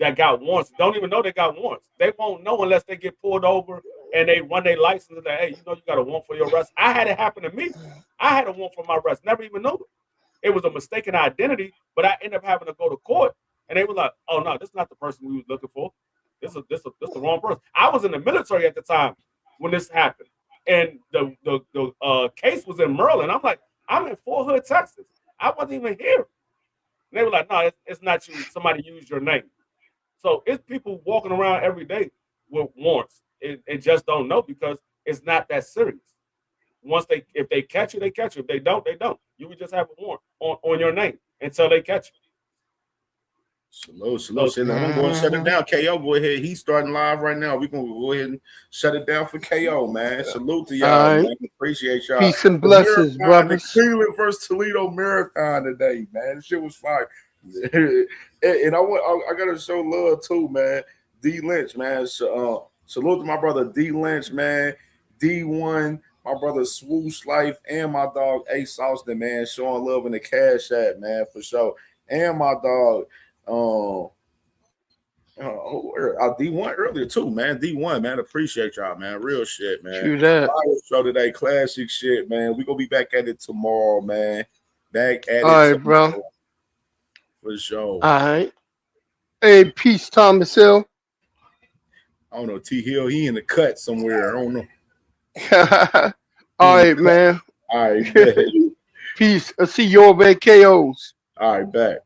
[SPEAKER 7] that got warrants. Don't even know they got warrants. They won't know unless they get pulled over and they run their license and like, hey, you know you got a warrant for your arrest. I had it happen to me. I had a warrant for my arrest. Never even knew it. It was a mistaken identity, but I ended up having to go to court and they were like, oh no, this is not the person we was looking for. This is the wrong person. I was in the military at the time when this happened. And the case was in Maryland. I'm like, I'm in Fort Hood, Texas. I wasn't even here. And they were like, no, it's not you. Somebody used your name. So it's people walking around every day with warrants and just don't know because it's not that serious. If they catch you, they catch you. If they don't, they don't. You would just have a warrant on your name until they catch you.
[SPEAKER 17] Salute. I'm going to shut it down. KO, go ahead. He's starting live right now. We're going to go ahead and shut it down for KO, man. Salute to y'all, man. Appreciate y'all.
[SPEAKER 16] Peace and blessings, brothers.
[SPEAKER 17] The Cleveland versus Toledo marathon today, man. This shit was fire. And I got to show love too, man. D Lynch, man. Salute to my brother D Lynch, man. D1, my brother Swoosh Life, and my dog Ace Austin, man. Showing love in the Cash App, man, for sure. And my dog, D1 earlier too, man. D1, man. Appreciate y'all, man. Real shit, man.
[SPEAKER 16] True that.
[SPEAKER 17] Show today, classic shit, man. We gonna be back at it tomorrow, man. Back at
[SPEAKER 16] All
[SPEAKER 17] it
[SPEAKER 16] right,
[SPEAKER 17] tomorrow.
[SPEAKER 16] bro.
[SPEAKER 17] For sure.
[SPEAKER 16] All right. Hey, peace, Thomas Hill.
[SPEAKER 17] I don't know. T Hill, he in the cut somewhere. I don't know.
[SPEAKER 16] All right, man.
[SPEAKER 17] All right.
[SPEAKER 16] Peace. I see you over at KO's.
[SPEAKER 17] All right, back.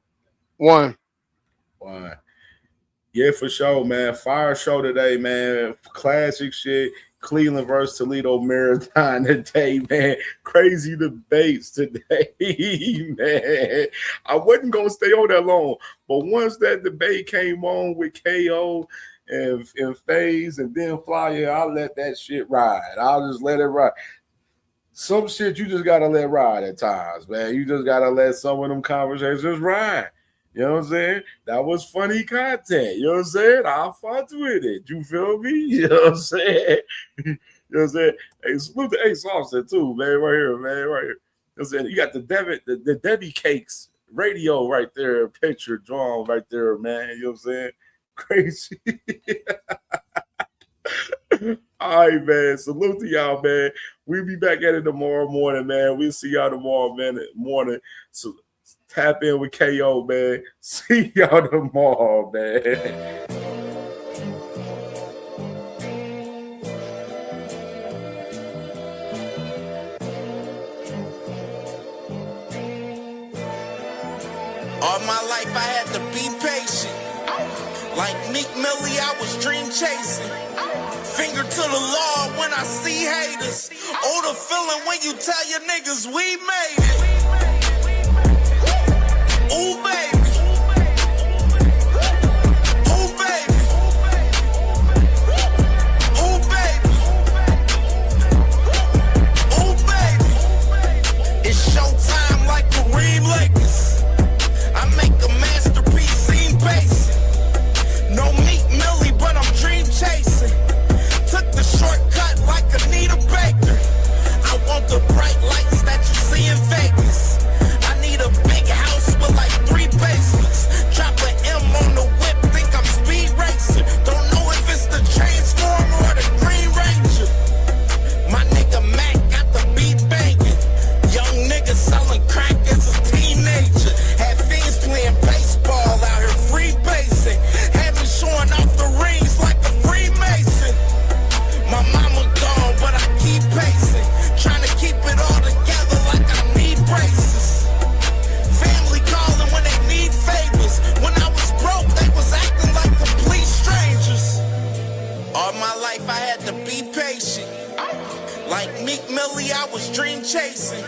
[SPEAKER 16] One.
[SPEAKER 17] Yeah, for sure, man. Fire show today, man. Classic shit. Cleveland versus Toledo marathon today, man. Crazy debates today, man. I wasn't going to stay on that long, but once that debate came on with KO and FaZe and then Flyer, I'll let that shit ride. I'll just let it ride. Some shit you just got to let ride at times, man. You just got to let some of them conversations ride. You know what I'm saying? That was funny content. You know what I'm saying? I fought with it. You feel me? You know what I'm saying? You know what I'm saying? Hey, salute to Ace Austin too, man. Right here, man. Right here. You know what I'm saying? You got the Debbie Cakes radio right there, picture drawn right there, man. You know what I'm saying? Crazy. All right, man. Salute to y'all, man. We'll be back at it tomorrow morning, man. We'll see y'all tomorrow morning. So tap in with KO, man. See y'all tomorrow, man.
[SPEAKER 8] All my life I had to be patient. Like Meek Millie, I was dream chasing. Finger to the law when I see haters. Oh, the feeling when you tell your niggas we made it. Ooh, baby. Ooh, baby. Ooh, baby. Ooh, baby. It's showtime like Kareem Lakers. I make a masterpiece, seem basic. No Meek Millie, but I'm dream chasing. Took the shortcut like Anita Baker. I want the bright lights that you see in Vegas. I need a big house with like 3 basements. Drop an M on the whip, think I'm speed racing. Don't know if it's the Transformer or the Green Ranger. My nigga Mac got the beat banging. Young nigga selling crack as a teenager. Had fiends playing baseball out here free basing. Had me showing off the rings like a Freemason. My mama gone, but I keep pacing. Trying to keep it all together like I need braces. Family calling when they need favors. When I was broke, they was acting like complete strangers. All my life I had to be patient. Like Meek Millie, I was dream chasing.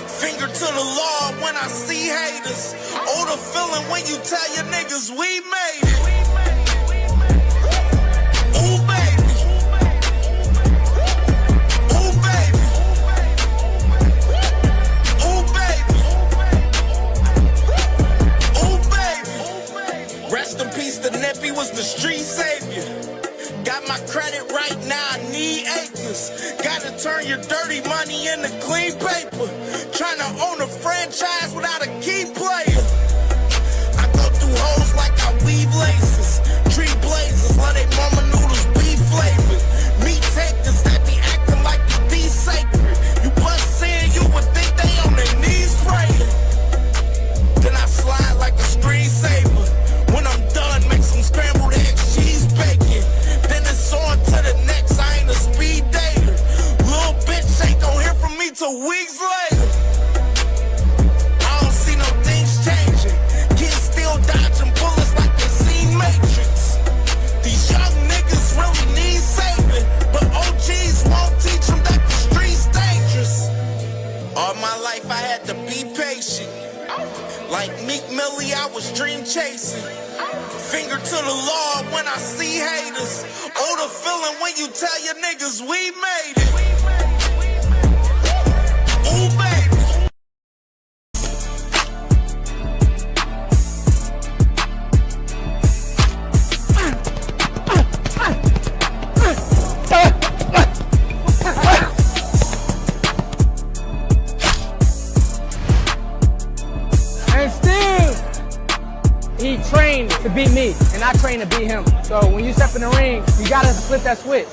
[SPEAKER 8] Finger to the law when I see haters. Oh, the feeling when you tell your niggas we made it. Ooh, baby. Ooh, baby. Ooh, baby. Ooh, baby. Rest in peace, the Nippy was the street savior. Got my credit right now, I need acres. Gotta turn your dirty money into clean paper. Trying to own a franchise without a key player. I go through holes like I weave laces. Tree blazers, let they mama noodles be flavored. Meat takers that be acting like the D sacred. You bust in, you would think they on their knees praying. Then I slide like a screensaver. When I'm done, make some scrambled eggs, cheese bacon. Then it's on to the next, I ain't a speed dater. Little bitch ain't gon' hear from me till weeks later. I don't see no things changing. Kids still dodging bullets like they seen Matrix. These young niggas really need saving, but OGs won't teach them that the street's dangerous. All my life I had to be patient. Like Meek Millie, I was dream chasing. Finger to the Lord when I see haters. Oh, the feeling when you tell your niggas we made it. Ooh, baby.
[SPEAKER 1] And still, he trained to beat me, and I trained to beat him. So when you step in the ring, you gotta flip that switch.